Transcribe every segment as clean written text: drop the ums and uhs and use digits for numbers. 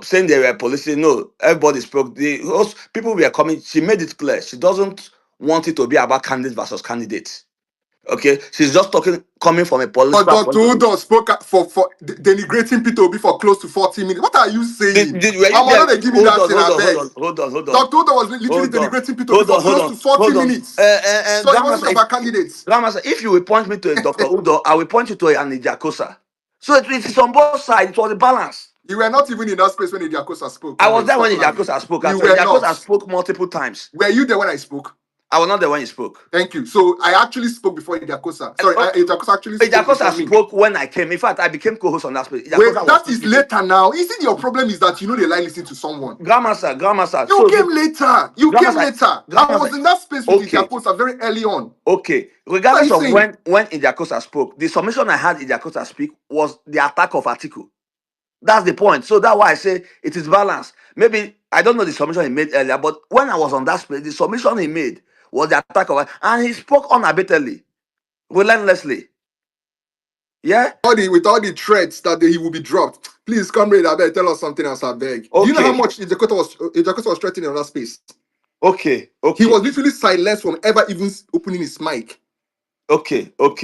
saying they were policing. No, everybody spoke. The host, people were coming. She made it clear she doesn't want it to be about candidate versus candidate. Okay, she's just coming from a But political Dr. point of view. Udo spoke for denigrating P2B for close to 40 minutes. What are you saying? Were you I'm there? not giving Hold that on, thing, hold I on, hold beg. on, hold on, hold on, Dr. Udo was literally hold on, denigrating P2B hold for on, hold close on, to 40 hold on. minutes. So it wasn't about candidates. Grandmaster, if you will point me to a Dr. Udo, I will point you to an Ijakosa. So it is on both sides. It was a balance. You were not even in that space when Ijakosa spoke. I was there when Ijakosa spoke. You were not. Ijakosa spoke multiple times. Were you there when I spoke? I was not there when you spoke. Thank you. So I actually spoke before Ijakosa. Sorry, Ijakosa actually spoke Ijakosa before spoke when I came. In fact, I became co-host on that space. Wait, that is later now. You see, your problem is that you know they like listening to someone. Grandmaster. You came later. You came later. I was in that space with Ijakosa very early on. Okay. Regardless of when Ijakosa spoke, the submission I had Ijakosa speak was the attack of Atiku. That's the point. So that's why I say it is balanced. Maybe I don't know the submission he made earlier, but when I was on that space, the submission he made was the attack of, and he spoke unabatedly, relentlessly. Yeah. With all the threats that he will be dropped. Please, comrade, I beg, tell us something else, I beg. Okay. Do you know how much Ijakosa was threatening on that space? Okay. He was literally silenced from ever even opening his mic. Okay. But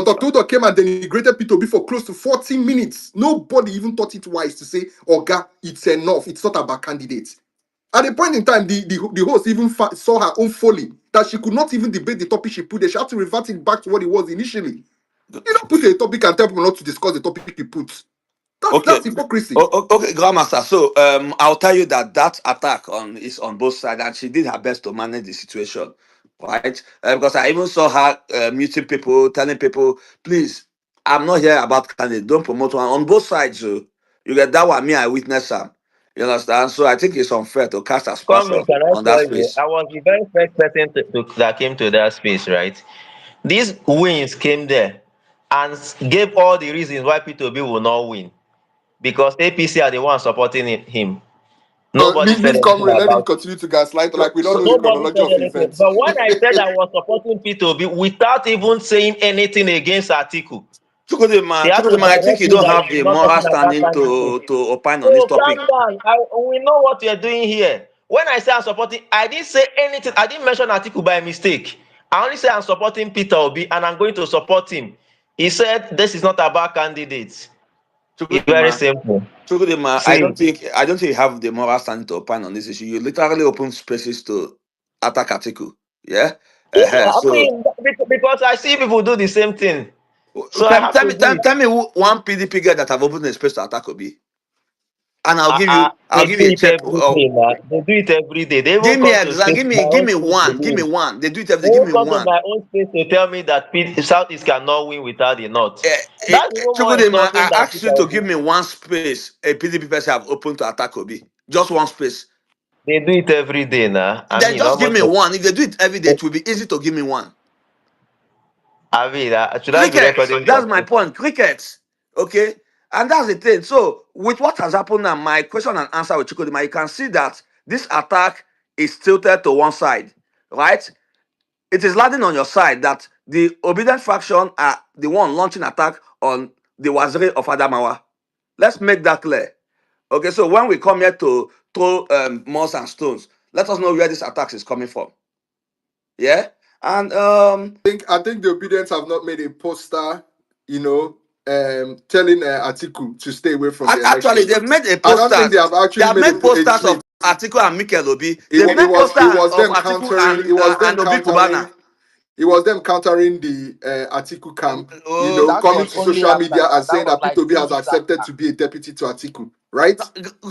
Dr. Udo came and denigrated P2B for close to 40 minutes. Nobody even thought it wise to say, Oga, it's enough. It's not about candidates. At a point in time, the host even saw her own folly that she could not even debate the topic she put there. She had to revert it back to what it was initially. You don't put a topic and tell people not to discuss the topic you put. That's hypocrisy. Okay, Grandmaster. So I'll tell you that attack is on both sides, and she did her best to manage the situation, right? Because I even saw her muting people, telling people, please, I'm not here about candidate. Don't promote one on both sides. So you get that one. Me, I witnessed some. You understand? So I think it's unfair to cast aspersion on that space. I was the very first person that came to that space, right? These wins came there and gave all the reasons why P2B will not win. Because APC are the ones supporting him. Nobody said comrade, let him continue to gaslight like we don't know the chronology of events. But when I said I was supporting P2B without even saying anything against Atiku, I think you don't have the moral standing to opine on this topic. We know what you're doing here. When I say I'm supporting, I didn't say anything. I didn't mention Atiku by mistake. I only say I'm supporting Peter Obi and I'm going to support him. He said this is not about candidates. It's very simple. I don't think you have the moral standing to opine on this issue. You literally open spaces to attack Atiku. Yeah. Because I see people do the same thing. So tell me one PDP guy that have opened a space to attack Obi, and I'll give you a check. They do it every day. They give me one. They do it every day. Give me one. My own space to tell me that Southeast cannot win without the North. I asked you to give me one space a PDP person have opened to attack Obi. Just one space. They do it every day now. Then just give me one. If they do it every day, it will be easy to give me one. That's my point. Cricket. Okay. And that's the thing. So, with what has happened now, my question and answer with Chukwudima, you can see that this attack is tilted to one side, right? It is landing on your side that the obedient faction are the one launching attack on the Waziri of Adamawa. Let's make that clear. Okay, so when we come here to throw moss and stones, let us know where this attack is coming from. Yeah? And I think the obedience have not made a poster, telling Atiku to stay away from the election. Actually, they've made a poster. I don't think they have actually made posters of Atiku and Mikel Obi. It was them countering the Atiku camp, coming to social media and saying that P2B has accepted to be a deputy to Atiku, right?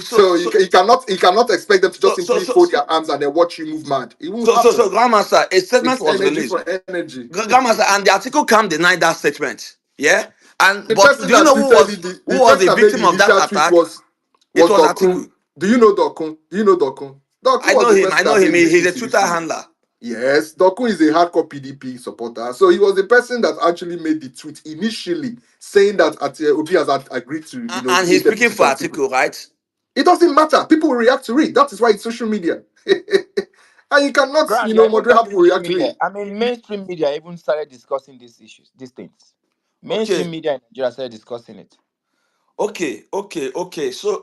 So you cannot expect them to just simply fold their arms and then watch you move mad. It won't happen. So Grandmaster, a statement was released. Grandmaster, and the Atiku camp denied that statement. Yeah? And but do you know who was the victim of that attack? It was Atiku. Do you know Dokun? I know him. He's a Twitter handler. Yes, Dokun is a hardcore PDP supporter. So he was the person that actually made the tweet initially saying that Obi has agreed to. And he's speaking for Atiku, right? It doesn't matter. People will react to it. That is why it's social media. And you cannot, moderate how people react to it. I mean, mainstream media even started discussing these issues, these things. Mainstream media in Nigeria started discussing it. Okay. So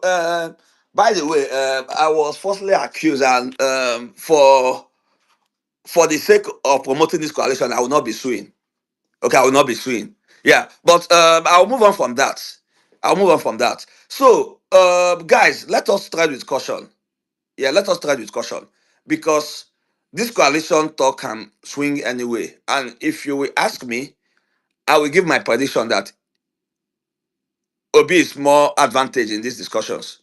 By the way, I was falsely accused, and for the sake of promoting this coalition, I will not be suing. Okay, I will not be suing. Yeah, but I'll move on from that. I'll move on from that. So, guys, let us tread with caution. Yeah, let us tread with caution because this coalition talk can swing anyway. And if you will ask me, I will give my prediction that Obi is more advantage in these discussions.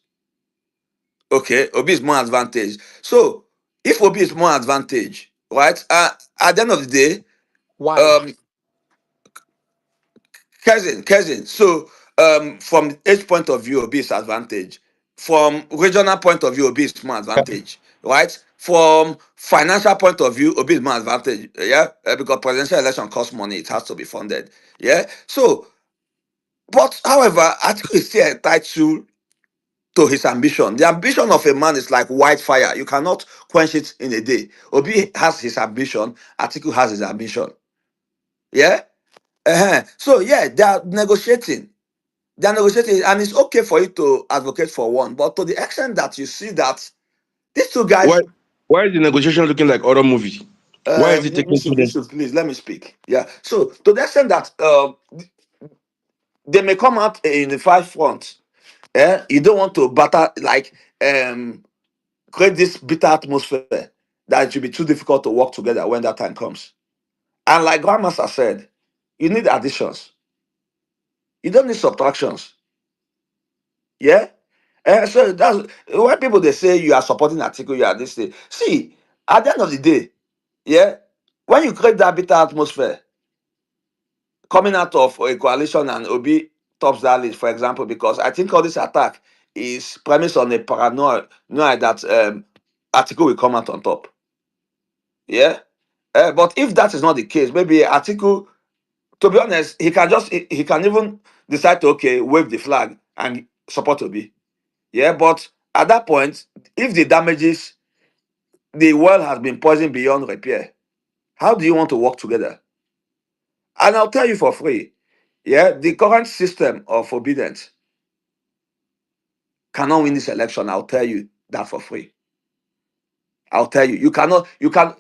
Okay, Obi is more advantage. So, if Obi is more advantage, right? At the end of the day, Why? um, cousin. So, from age point of view, Obi is advantage. From regional point of view, Obi is more advantage, right? From financial point of view, Obi is more advantage. Yeah, because presidential election costs money; it has to be funded. Yeah. So, but however, Atiku is still entitled to his ambition. The ambition of a man is like wildfire; you cannot quench it in a day. Obi has his ambition. Atiku has his ambition. Yeah. So yeah, they are negotiating. They are negotiating, and it's okay for you to advocate for one, but to the extent that you see that these two Why guys, why is the negotiation looking like horror movie? Why is it taking so long? Yusuf, please let me speak. Yeah. So to the extent that they may come out a unified front, you don't want to battle like create this bitter atmosphere that it will be too difficult to work together when that time comes. And like Grandmaster said, you need additions. You don't need subtractions. Yeah. So that's when people they say you are supporting article, you are this thing. See, at the end of the day, yeah, when you create that bitter atmosphere coming out of a coalition and Obi tops that list, for example, because I think all this attack is premised on a paranoia that article will come out on top. Yeah. But if that is not the case, maybe article, to be honest, he can even decide to okay wave the flag and support Obi. Yeah, but at that point, if the damages, the well has been poisoned beyond repair, how do you want to work together? And I'll tell you for free, yeah, the current system of obedience cannot win this election. I'll tell you that for free. I'll tell you, you cannot, you can.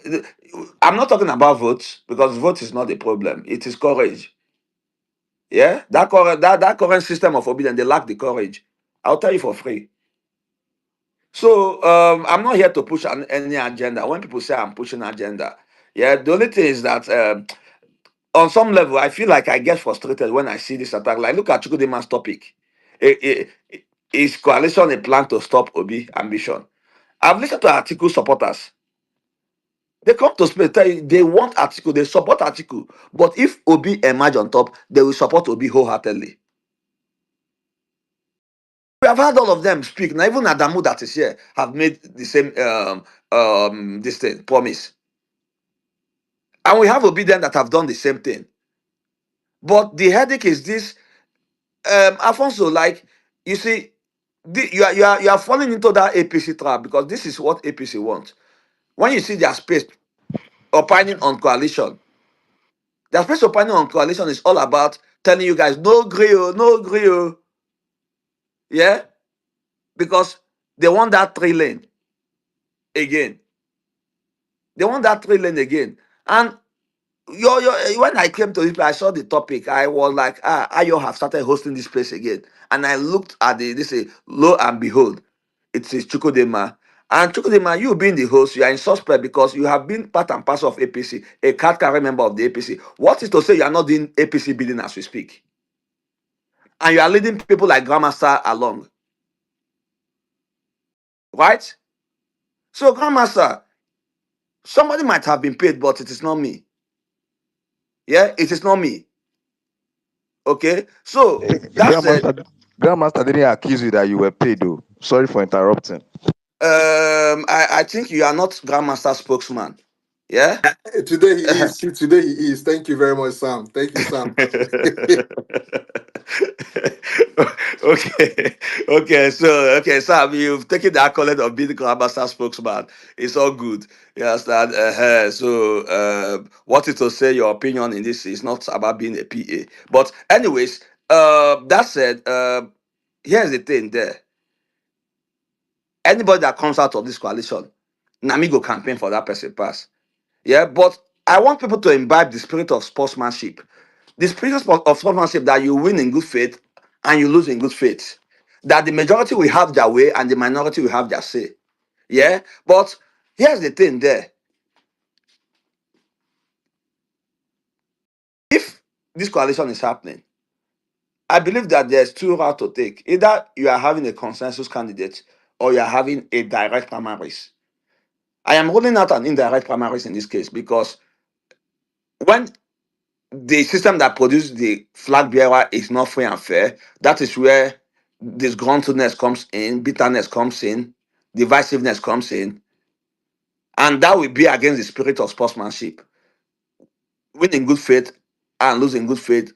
I'm not talking about votes because vote is not the problem. It is courage. Yeah, that current system of obedience, they lack the courage. I'll tell you for free. So I'm not here to push any agenda. When people say I'm pushing agenda, yeah, the only thing is that on some level I feel like I get frustrated when I see this attack. Like look at Chukwudima's topic. Is coalition a plan to stop Obi ambition? I've listened to Atiku supporters. They come to space, tell you they want Atiku, they support Atiku. But if Obi emerge on top, they will support Obi wholeheartedly. We have had all of them speak. Now even Adamu that is here have made the same this thing promise. And we have obedient that have done the same thing. But the headache is this, Alfonso, like you see, you are falling into that APC trap because this is what APC wants. When you see their space opining on coalition, their space opining on coalition is all about telling you guys no grill, no grill. Yeah, because they want that 3 lane again. They want that 3 lane again. And when I came to this, I saw the topic. I was like, Ayo have started hosting this place again. And I looked at lo and behold, it is Chukwudema. And Chukwudema, you being the host, you are in suspect because you have been part and parcel of APC, a card carrying member of the APC. What is to say you are not doing APC bidding as we speak? And you are leading people like Grandmaster along, right? So, Grandmaster, somebody might have been paid, but it is not me. Yeah, it is not me. Okay, so that's it. Grandmaster didn't accuse you that you were paid, though. Sorry for interrupting. I think you are not Grandmaster spokesman. Yeah. Today he is. Today he is. Thank you very much, Sam. Thank you, Sam. Okay. Okay, Sam, you've taken the accolade of being the Grandmaster spokesman. It's all good. You understand? So, what is to say your opinion in this is not about being a PA. But, anyways, that said, here's the thing there. anybody that comes out of this coalition, Nami go campaign for that person pass. Yeah, but I want people to imbibe the spirit of sportsmanship. The spirit of sportsmanship that you win in good faith and you lose in good faith. That the majority will have their way and the minority will have their say. Yeah, but here's the thing there. If this coalition is happening, I believe that there's two routes to take. Either you are having a consensus candidate or you are having a direct primaries. I am ruling out an indirect primaries in this case because when the system that produces the flag bearer is not free and fair, that is where disgruntledness comes in, bitterness comes in, divisiveness comes in, and that will be against the spirit of sportsmanship. Win in good faith and lose in good faith,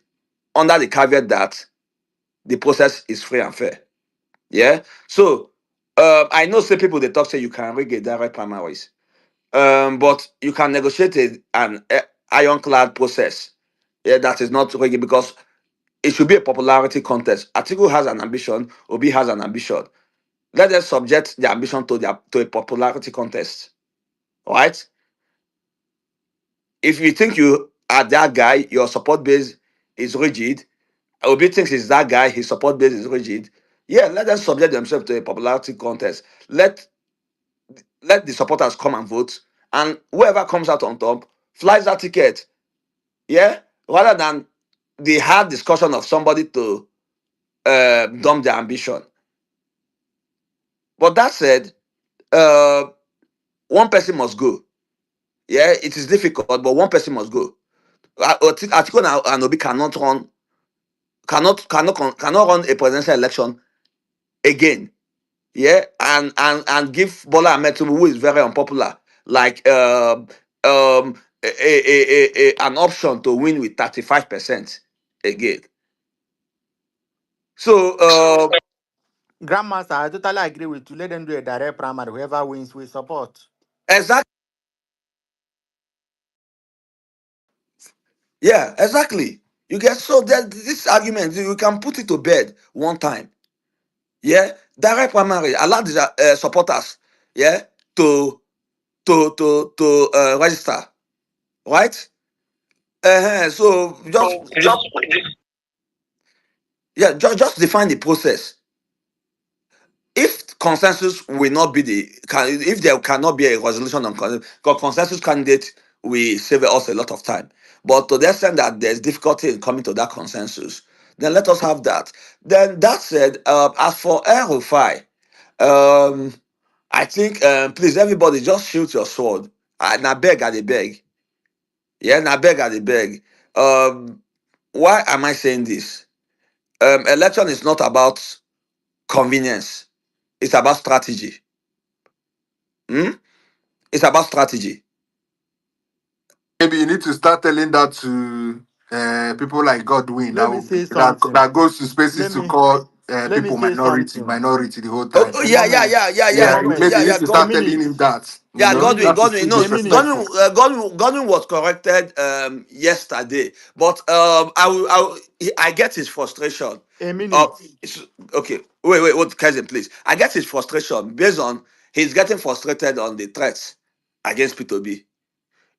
under the caveat that the process is free and fair. Yeah. So I know some people they talk say you can rig a direct primaries, but you can negotiate an ironclad process. Yeah, that is not rigged because it should be a popularity contest. Atiku has an ambition, Obi has an ambition. Let them subject their ambition to a popularity contest. Right? If you think you are that guy, your support base is rigid. Obi thinks he's that guy, his support base is rigid. Yeah, let them subject themselves to a popularity contest. Let the supporters come and vote, and whoever comes out on top flies that ticket. Yeah, rather than the hard discussion of somebody to dump their ambition. But that said, uh, one person must go. Yeah, it is difficult, but one person must go. Atiku and Obi cannot run a presidential election again. Yeah, and give Bola Ahmed Tinubu, who is very unpopular, like an option to win with 35% again. So Grandmaster, I totally agree with you. Let them do a direct primary. Whoever wins, we support. exactly, yeah, exactly. You get so that this argument you can put it to bed one time. Yeah, direct primary allow the supporters, yeah, to register, right? So just define the process. If consensus will not be if there cannot be a resolution on because consensus candidate will save us a lot of time. But to the extent that there's difficulty in coming to that consensus, then let us have that. Then that said, as for El Rufai, um, I think please everybody just shoot your sword. I beg, I dey beg. Yeah, I beg, I dey beg. Why am I saying this? Election is not about convenience. It's about strategy. Hmm? It's about strategy. Maybe you need to start telling that to people like Godwin Let me say something. that goes to spaces Let to me call let me people say something. minority the whole Oh, time. oh, A yeah, yeah, moment. yeah, yeah, A yeah, Yeah, moment. maybe you yeah, need yeah. to A start telling minute. him that. Yeah, A Godwin, minute. That is Godwin, too no, A minute. disrespectful. Godwin was corrected yesterday, but I get his frustration. A Uh, minute. okay, wait, Kaizen, please. I get his frustration based on he's getting frustrated on the threats against P2B.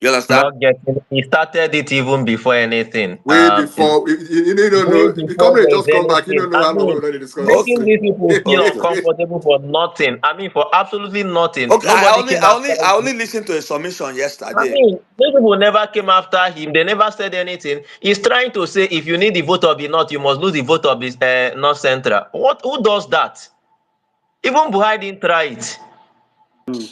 You understand? Not getting. He started it even before anything. Way It's before you don't way know the before company there is just come back. You anything. don't know I how long we've mean, already discussed this making Okay, thing. these people feel okay, uncomfortable for nothing. I mean, for absolutely nothing. okay. I Nobody only, came I after only, I him. only listened to a submission I yesterday. mean, these people never came after him. They never said anything. He's trying to say if you need the vote of the North, you must lose the vote of the North Central. What? Who does that? Even Buhari didn't try it.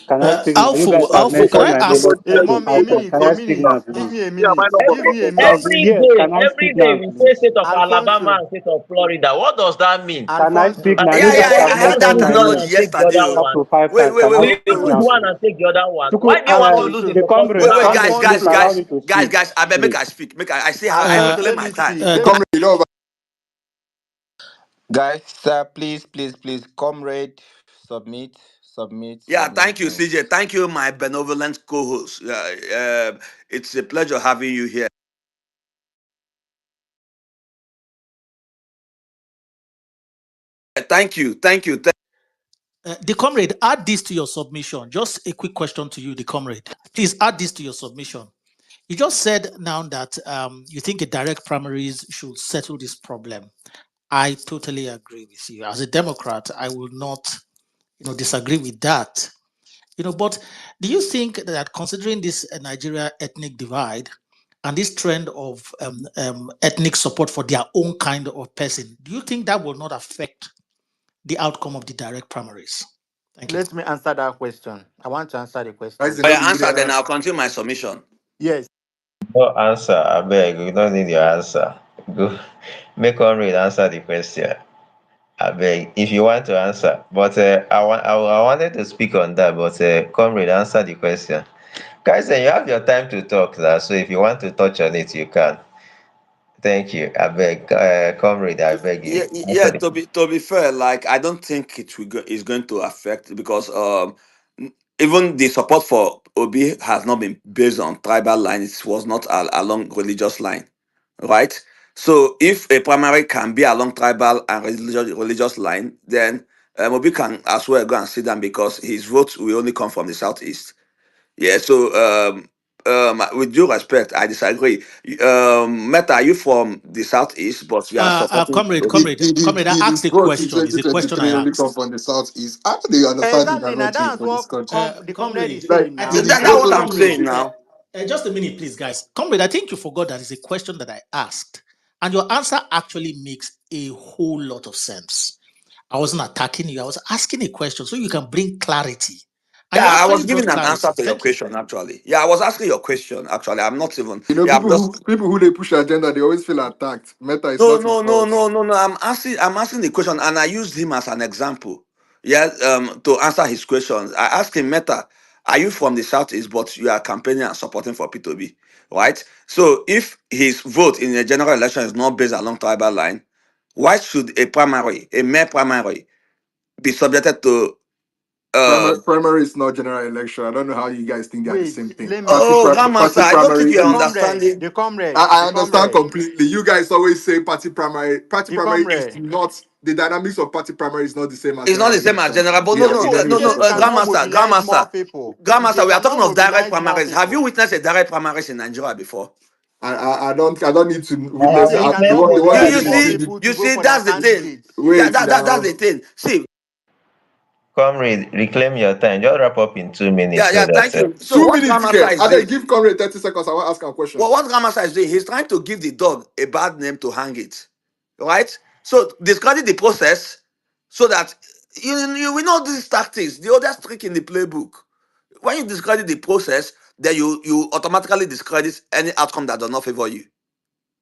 Can I speak now? You guys Alpha, have Alpha, can mentioned I my name ask? multiple A times. minute. Can A I speak minute. now, Give please? me a minute. Give me a I've minute. been here. Can I Every speak day now, we please? say state of Alabama Alfonso. and state of Florida. What does that mean? Can I speak Alfonso. now? Yeah, You yeah, guys yeah. have I Alabama heard turn that mentioned my one terminology name and take the yesterday. other Oh. up one. to five Wait, times. wait, Can Will I wait, you wait, speak wait, lose now, wait. one please? and take the other one? Tuku, Why do you want to lose Alfonso. the the support you comrade, Wait, have? guys, comrade, please guys, Alfonso. allow guys, me to guys, speak, guys. I beg, make please. I speak. I see how I Alfonso. reclaim Let my me time. speak. Let me Comrade, you know, Guys, please, please, please, comrade, submit, submit, Yeah, submit, thank you, please. CJ. Thank you, my benevolent co-host. It's a pleasure having you here. Thank you, thank you. The comrade, add this to your submission. Just a quick question to you, the comrade. Please add this to your submission. You just said now that you think a direct primaries should settle this problem. I totally agree with you. As a Democrat, I will not, disagree with that. But do you think that considering this Nigeria ethnic divide and this trend of ethnic support for their own kind of person, do you think that will not affect the outcome of the direct primaries? Thank you. Let me answer that question. I want to answer the Guys, question. they Oh, know yeah, the answer, then way. I'll continue my submission. Yes. No answer, I beg. We don't need your answer. Go, make one read answer the question. I beg. If you want to answer, but I wanted to speak on that, but comrade, answer the question. Guys, you have your time to talk now, so if you want to touch on it, you can. Thank you. I beg, comrade, I beg you. Yeah, Answer yeah. the To be fair, like I don't think is going to affect because even the support for Obi has not been based on tribal lines. It was not along religious line, right? So if a primary can be along tribal and religious line, then Obi can as well go and sit down because his votes will only come from the southeast. Yeah, so with due respect, I disagree. Meta, are you from the southeast, but you are supporting Comrade, Obi? comrade, comrade, I asked His a vote in question. It's a question I 2023 only come asked. from the southeast. How do you understand the Exactly. Now diversity that's for this what country? the comrade Comrade, is Like, saying I in now. think the That's vote what I'm only. saying comrade. now. Just a minute, please, guys. Comrade, I think you forgot that it's a question that I asked, and your answer actually makes a whole lot of sense. I wasn't attacking you. I was asking a question so you can bring clarity, and Yeah, you I actually was brought giving an answer clarity. to your Thank you. question actually. Yeah, I was asking your question actually. I'm not even. You know, Yeah, I'm just. people who they push agenda, they always feel attacked. Meta is No, not his no, no, fault. no, no, no. I'm asking the question, and I used him as an example. Yeah, to answer his questions. I asked him, Meta, are you from the southeast, but you are campaigning and supporting for P2B, right? So if his vote in a general election is not based along tribal line, why should a primary, a mere primary, be subjected to? Primary is not general election. I don't know how you guys think they are the Wait, same thing. let me Oh, Grandmaster, Party I don't think primary you the are is. comrade, understanding. the comrade, I the understand comrade, completely. You guys always say party primary. Party the primary is comrade. not the dynamics of party primary is not the same as It's not general the same as election. general, but no, Yeah, no, in So any no, no. shape if or they form. cannot Grandmaster, mobilize more Grandmaster, people, if they Grandmaster. We are talking cannot of direct mobilize more primaries. Have you people, witnessed a direct primaries in Nigeria before? I don't need to if witness they it. witness cannot The one You I you mobilize did more see see, the people to you vote see, for their that's the thing. candidates, wait That's now. the thing. See, comrade, reclaim your time. Just wrap up in 2 minutes yeah, so yeah. that Thank you. So 2 minutes care. I then give Conrad 30 seconds. I want to ask a question. what Grandmaster is doing, he's trying to give the dog a bad name to hang it, right? So discredit the process, so that you will know these tactics. The oldest trick in the playbook. When you discredit the process, then you automatically discredit any outcome that does not favor you.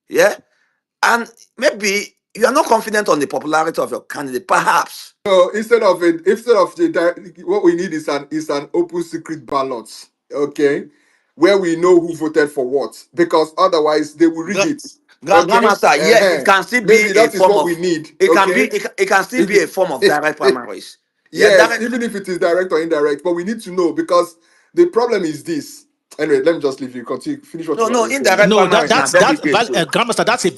Yeah, and maybe you are not confident on the popularity of your candidate, perhaps. So what we need is an open secret ballot, okay, where we know who voted for what, because otherwise they will rig Gra- it. Okay, Grandmaster, yes, it can still be maybe a that is form what we of. need. It can be. Okay, It can still be a form of direct if primaries. Yeah, yes, direct. even if it is direct or indirect, but we need to know because the problem is this. Anyway, let me just leave you. Continue. Finish what No, you no, were saying. indirect No, primaries now delegate too. Grandmaster. That's a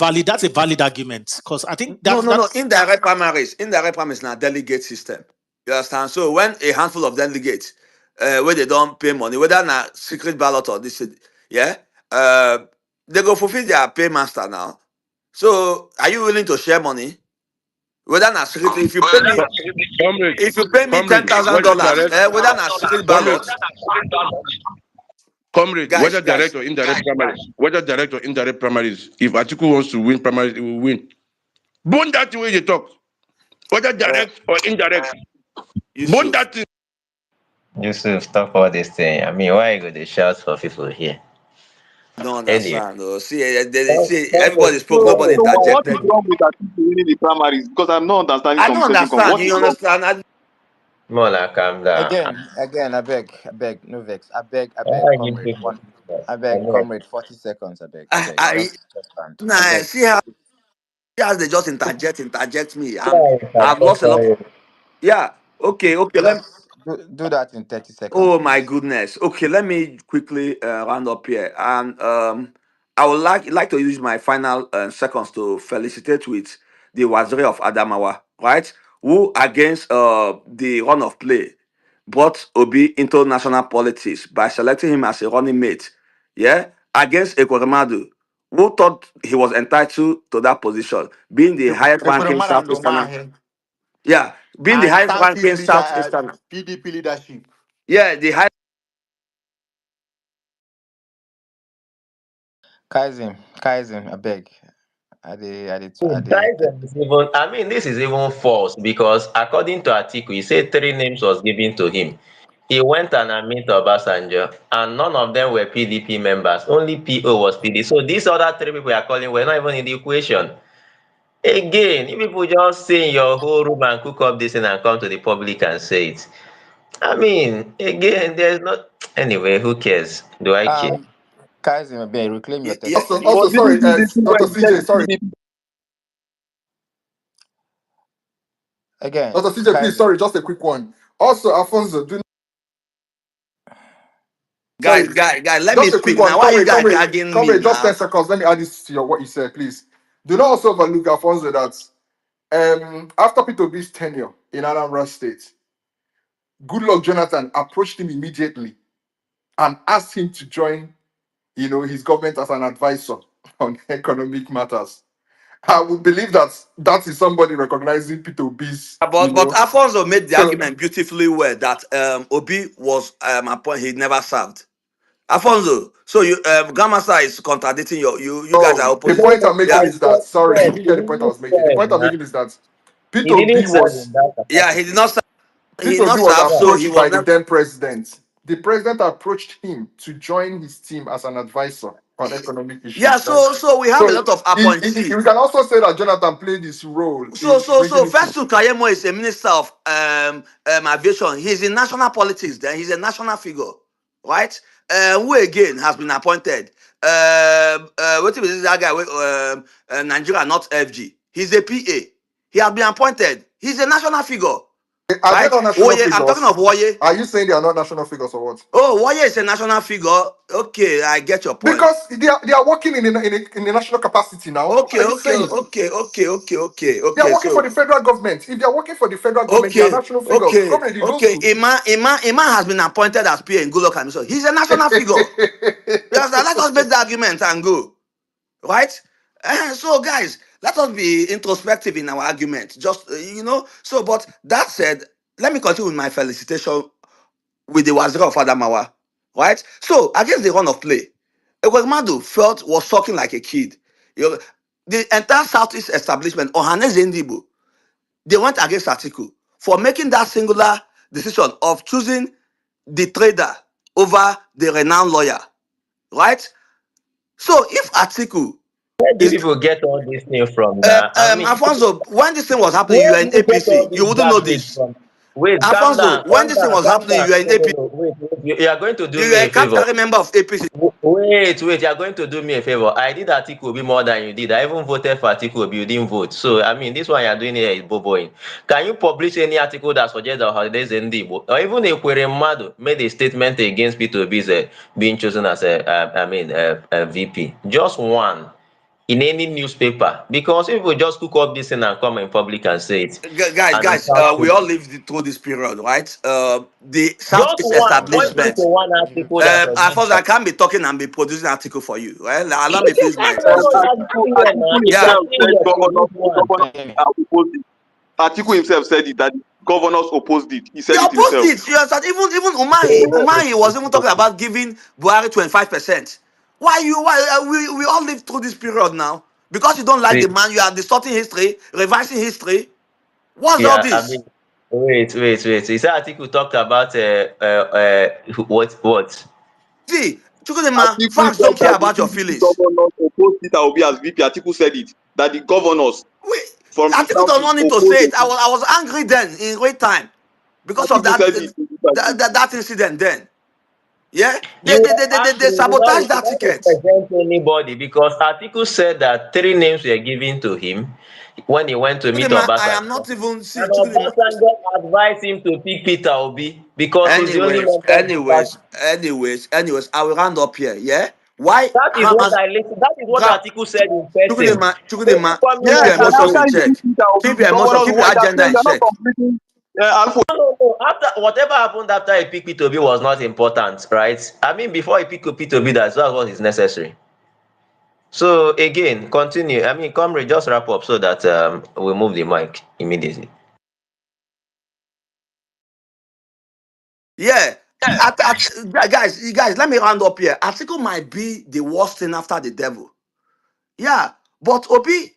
valid argument because I think No, no, no. that's Indirect primaries now delegate system. You understand? So when a handful of delegates, where they don't pay money, whether na secret ballot or this, yeah, uh, they go fulfill their paymaster now. So are you willing to share money? Whether na secret, Comrade, if you pay me ten comrade, thousand whether dollars, direct, whether na secret comrade, ballot, comrade, guys, whether guys. direct or indirect primaries, whether direct or indirect primaries, if Atiku wants to win primaries, he will win. Bone that way they talk. Whether Uh, direct or indirect, bone Yusuf, that thing. Yusuf, stop all this thing. I mean, why you go to shout for people here? don't Anyway, understand. Oh, see, see, everybody spoke, So, nobody so what is interjected. wrong with that winning the primaries? Because I'm not understanding I some don't certain from understand. what You is wrong. understand? Mola, calm down. Again, I beg, no vex. I beg, Why you comrade. give One, people I I beg, know. comrade. 40 seconds. I I, beg. I Just land. I nah, beg. see how they just interject me. Yeah, I've lost a lot. Yeah. Okay. Okay. Just do that in 30 seconds, Oh my please. goodness. Okay. Let me quickly round up here, and I would like to use my final seconds to felicitate with the Waziri of Adamawa, right? who against the run of play brought Obi into national politics by selecting him as a running mate. Yeah, against Ekweremadu, who thought he was entitled to that position, being the highest ranking Ekwuremadu and Southeasterner. Umahi Yeah, being the and highest Stanfield ranking leader, Southeasterner. PDP leadership. Yeah, the highest. Kaizen, I beg. Tyson is even, I mean, this is even false because according to Atiku, he said 3 names was given to him. He went and met Obasanjo, and none of them were PDP members. Only PO was PDP. So these other 3 people are calling were not even in the equation. Again, if people just stay in your whole room and cook up this thing and come to the public and say it. I mean, again, there's not. Anyway, who cares? Do I care? Kaizen, I beg, reclaim your 30 Yeah, But Also, seconds. didn't sorry, you listen when Dr. he said CJ, sorry. Again, Dr. CJ, please, Kaizen. sorry, just a quick one. Also, Alfonso, sorry, guys, let me just a quick speak one. now. Why are you guys dragging me Just 10 now? seconds. Let me add this to what you said, please. Do not also overlook, Alfonso, that after Peter Obi's tenure in Anambra State, Goodluck Jonathan approached him immediately and asked him to join, his government as an advisor on economic matters. I would believe that that is somebody recognizing Peter Obi's, But Alfonso made the So, argument beautifully well that Obi was appointed, he never served. Alfonso, so you Gamasa is contradicting you guys are oh, the opposite. point I'm making Yeah, is that, sorry, you He didn't get the point I didn't was making. The serve, point I'm man. making is that He Peter didn't Obi serve in was that yeah, he did not capacity. serve, he did Peter not Obi was serve, so he approached was by the never. then president. The president approached him to join his team as an advisor on economic Yeah, issues, right? so we have a So lot of we appointees. can also say that Jonathan played his role So in so bringing so him to. Festus Kayemo is a minister of aviation. He's in national politics. Then he's a national figure, right? Who again has been appointed? What is that guy? Nigeria, not FG. He's a PA. He has been appointed. He's a national figure, Are they right? not national Woye, I'm talking figures? of Woye. Are you saying they are not national figures or what? Oh, Woye is a national figure. Okay, I get your point. Because they are working in a national capacity now. What Okay, are you okay, saying? okay, okay, okay, okay, They are okay. working for So the federal government. If they are working for the federal government, they are okay, national figures. okay, Comrade, no okay. school. Iman has been appointed as PA in Goodluck Commission. He's a national figure. Yes, let us make the argument and go. Right? So, guys, let us be introspective in our argument. Just, So, but that said, let me continue with my felicitation with the Waziri of Adamawa. Right? So, against the run of play, Ekwemadu was talking like a kid. The entire Southeast establishment, Ohaneze Ndibo, they went against Atiku for making that singular decision of choosing the trader over the renowned lawyer, right? So if Atiku Where do is people get all this thing from now? I mean, Alfonso, when this thing was happening, you where were do in you get all APC, you this wouldn't know garbage this. from? Wait, Alfonso, when calm this thing down, was calm happening, down. you were in No, no, APC, no. Wait. You are going to do you were me a a favor. capital member of APC. Wait. You are going to do me a favor. I did Atiku Obi more than you did. I even voted for Atiku Obi. You didn't vote. So, I mean, this one you are doing here is boboing. Can you publish any article that suggests that holidays in Igbo or even Ekwere Madu made a statement against Peter Obi's being chosen as a VP? Just one in any newspaper. Because if we just cook up this thing and come in public and say it, and it Guys, sounds we good. all lived through this period, right? The Just Southeast one. Point me establishment. to one article that suggests Alfonso, I that. can't be talking and be producing an article for you, right? Allow me It to is finish my not this thing. Atiku, here Atiku now. You Yeah, can himself see said here produce one. governors are opposed it. Atiku himself said it that the governors opposed it. He they said it opposed himself. it. You understand? Even Umahi was even talking about giving Buhari 25%. We all lived through this period now. Because you don't like the Wait, man, you are distorting history, revising history. What's all yeah, I this? mean, wait. He said article talked about what? See, Chukwudema, Atiku facts don't said care that the about your PDP feelings. governors opposed it. I will be as VP. Atiku said it that the governors We, from I the think we don't southeast want need to say opposed it. it. I was angry then in great time because of Atiku said it. that incident then. Yeah, You were angry. they sabotaged You that not ticket. represent anybody because article said that 3 names were given to him when he went to meet Chukwudema, I am Obasanjo. not even see And Chukwudema. Obasanjo advised him to pick Peter Obi because he's the only member of the party. Anyways, I will round up here. Yeah, Why That is what Hamas? I listen. That is what the article said in person. So you Chukudema, coming keep here your Yes, and and emotions after in he check. beat Peter Keep Obi, your the emotion. governors Keep will your wind up agenda saying in they're not check. completing Alpha. no. After whatever happened after he picked P2B was not important, right? I mean, before he picked P2B, that's what is necessary. So again, continue. I mean, comrade, just wrap up so that we move the mic immediately. Yeah. Guys, let me round up here. Atiku might be the worst thing after the devil. Yeah. But Obi,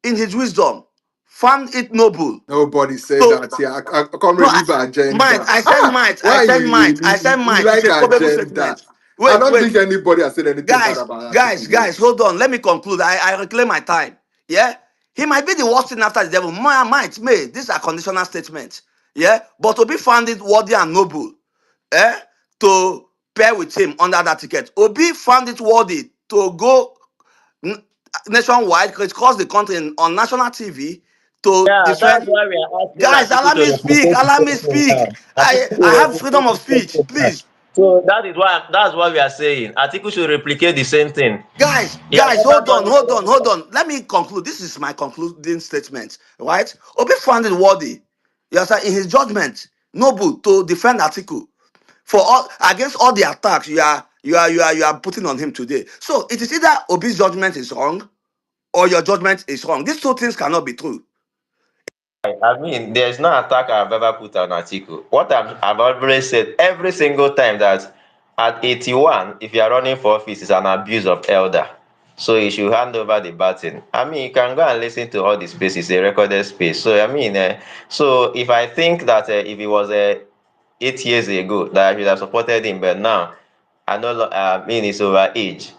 in his wisdom, found it noble. Nobody said So that. Yeah, I come no, leave Might, agenda. I said Ah, Might, I why said you, Might, I said you Might. It's like a probable agenda? statement. I Wait, don't wait. think anybody has said anything bad Guys, about guys, Atiku yet. guys, hold on. Let me conclude. I reclaim my time. Yeah, he might be the worst thing after the devil. May. These are conditional statements. Yeah, but Obi found it worthy and noble. Eh, to pair with him under that ticket. Obi found it worthy to go n- nationwide, cross the country on national TV to Yeah, that's defend. why we are asking Guys, Atiku allow to me speak. replicate the Allow me same thing speak. now. Atiku I will have freedom replicate of the same speech. thing now. Please. So that's what we are saying. Atiku should replicate the same thing. He has Guys, never hold on, done it hold on, hold before. on. Let me conclude. This is my concluding statement, right? Obi found it worthy. Yes, sir, in his judgment, noble to defend Atiku for all against all the attacks you are putting on him today. So it is either Obi's judgment is wrong or your judgment is wrong. These two things cannot be true. I mean, there's no attack I've ever put on Atiku. I've always said every single time that at 81, if you are running for office, it's an abuse of elder. So you should hand over the baton. I mean, you can go and listen to all the spaces, a recorded space. So I mean, so if I think that if it was 8 years ago that I should have supported him, but now I mean, it's over age.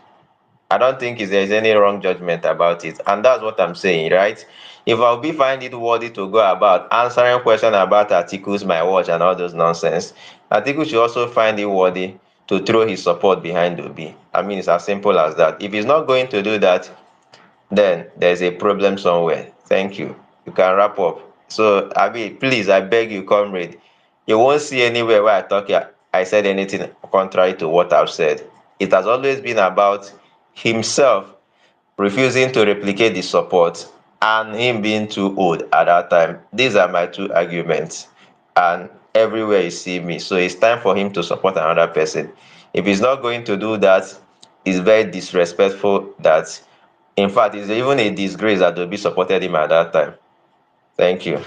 I don't think there's any wrong judgment about it. And that's what I'm saying, right? If Obi find it worthy to go about answering questions about articles, my watch, and all those nonsense, Atiku should also find it worthy to throw his support behind Obi. I mean, it's as simple as that. If he's not going to do that, then there's a problem somewhere. Thank you. You can wrap up. So, Abi, please, I beg you, comrade. You won't see anywhere where I said anything contrary to what I've said. It has always been about himself refusing to replicate the support and him being too old at that time. These are my two arguments. And everywhere you see me. So it's time for him to support another person. If he's not going to do that, it's very disrespectful that in fact it's even a disgrace that Obi supported him at that time. Thank you.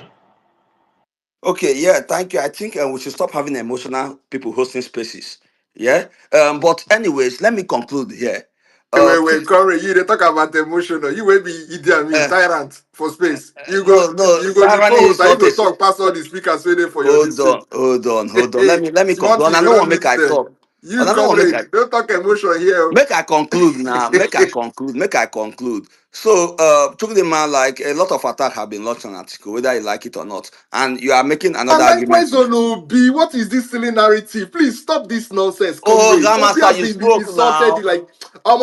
Okay, yeah, thank you. I think we should stop having emotional people hosting spaces. Yeah. But anyways, let me conclude here. Wait, Corey, you dey talk about emotional. You will be Idi Amin, Uh, tyrant for space. no, You go the tyranny co-host, is and you not go a. talk past all the speakers waiting for your Hold listen. on, hold on. Hey, Let me small conclude. And thing, I you don't want don't to make I listen. talk. And You I don't want to make comrade, don't talk emotion here. Make I conclude now. Make I conclude. So, Chukwudema, like a lot of attacks have been launched on article, whether you like it or not, and you are making And another argument. likewise on Obi, what is this silly narrative? Please stop this nonsense, Oh, comrade. Obi Grandmaster, has you been spoke insulted. now. Like,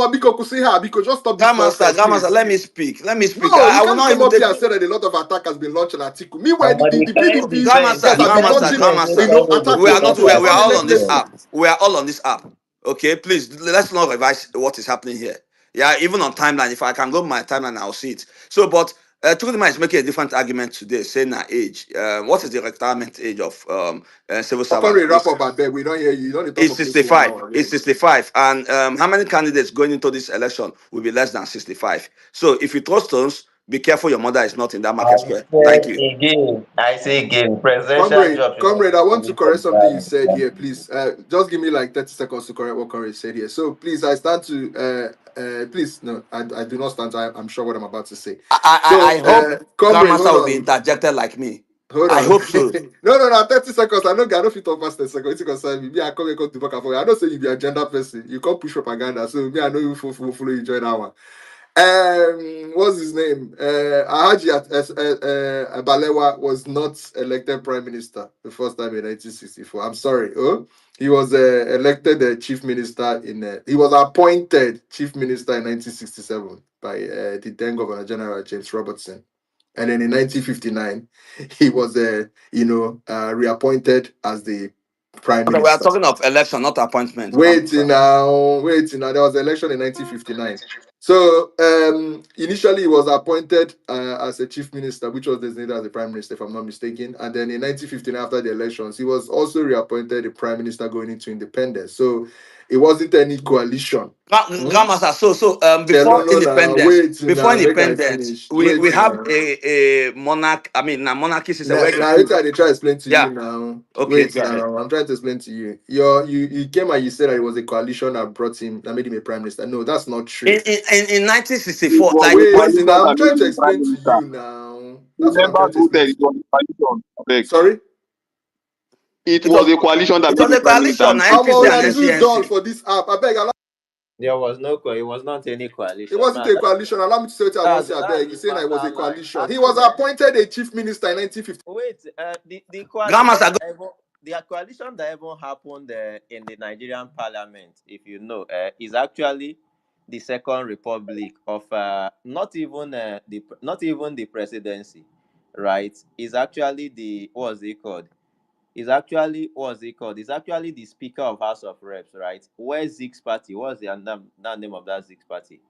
Biko Kusiha, Biko, just stop this nonsense, Grandmaster, please. let me speak. Let me speak. No, you I will can't not come even up take. here and say that a lot of attack has been launched on Atiku. Meanwhile, And the the kind PDP defense, guys Grandmaster, have the been kind launching, defense Grandmaster. wey attack We are post not. until We they are, we don't are all elect on this person. app. We are all on this app. Okay, please let's not revise what is happening here. Yeah, even on timeline. If I can go to my timeline, I'll see it. So, but Chukwudema is making a different argument today, saying that age. What is the retirement age of civil How come we wrap servants? up at bed? We don't hear you. You don't talk It's for close to 1 65. hour. It's Again. 65. And how many candidates going into this election will be less than 65? So if you throw stones, be careful your mother is not in that market square. Thank you. I say again, presidential Comrade, job should not comrade, I want to be for correct something you said here, please. Just give me like 30 seconds to correct what Corey said here. So please, I stand to please no, I do not stand to I'm sure what I'm about to say. I So hope comrade, Grandmaster hold will be on. interjected like me. Hold I on. hope so. No, 30 seconds. I don't fit off past 10 seconds. It's concern me. Me, I come to back and forth. I don't say you be a gender person. You can't push propaganda. So me, I know you follow you join that one. What's his name? Alhaji Balewa was not elected prime minister the first time in 1964. I'm sorry. Oh, he was elected chief minister he was appointed chief minister in 1967 by the then Governor General James Robertson. And then in 1959, he was, reappointed as the prime So we are minister. talking of election, not appointment. Wait now. There was election in 1959. So initially he was appointed as a chief minister, which was designated as the prime minister, if I'm not mistaken. And then in 1959, after the elections, he was also reappointed the prime minister going into independence. So it wasn't any coalition. Grandmaster, before No, now. independence, Make I finish. we have a monarch. I mean, a monarchy system. Now, I try to explain to Yeah. you now. Okay. Wait now. I'm trying to explain to you. You came and you said that it was a coalition that brought him, that made him a prime minister. No, that's not true. In It 1964, was like a Wait coalition now. I'm that trying made to him prime explain to minister. you now. The That's what I'm trying members to explain. voted. It was a coalition. Abeg. Sorry. It was a coalition that it made was him a prime minister. coalition, I'm NPC on and a do dull NCNC. for this app. I beg. There was it was not any coalition. It wasn't a coalition. Allow me to say what I want to say. I beg. That's You saying that it was a fact, like, coalition. He was appointed a chief minister in 1950. wait, the Grandmaster, coalition that even happened in the Nigerian parliament, if you know, is actually the Second Republic of not even the presidency, right? Is actually the what's it called? It's actually the Speaker of House of Reps, right? Where Zig's party, what's the name of that Zig's party?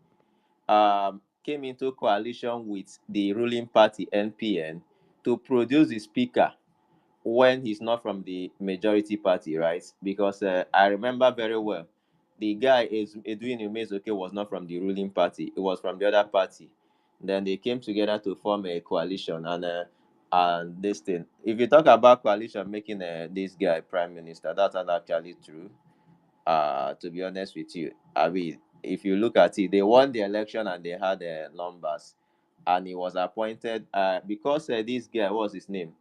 Came into coalition with the ruling party NPN to produce the speaker when he's not from the majority party, right? Because I remember very well, the guy is Edwin Umezoke was not from the ruling party; it was from the other party. Then they came together to form a coalition, and this thing. If you talk about coalition making this guy prime minister, that's not actually true. To be honest with you, I mean, if you look at it, they won the election and they had numbers, and he was appointed because this guy, what's his name?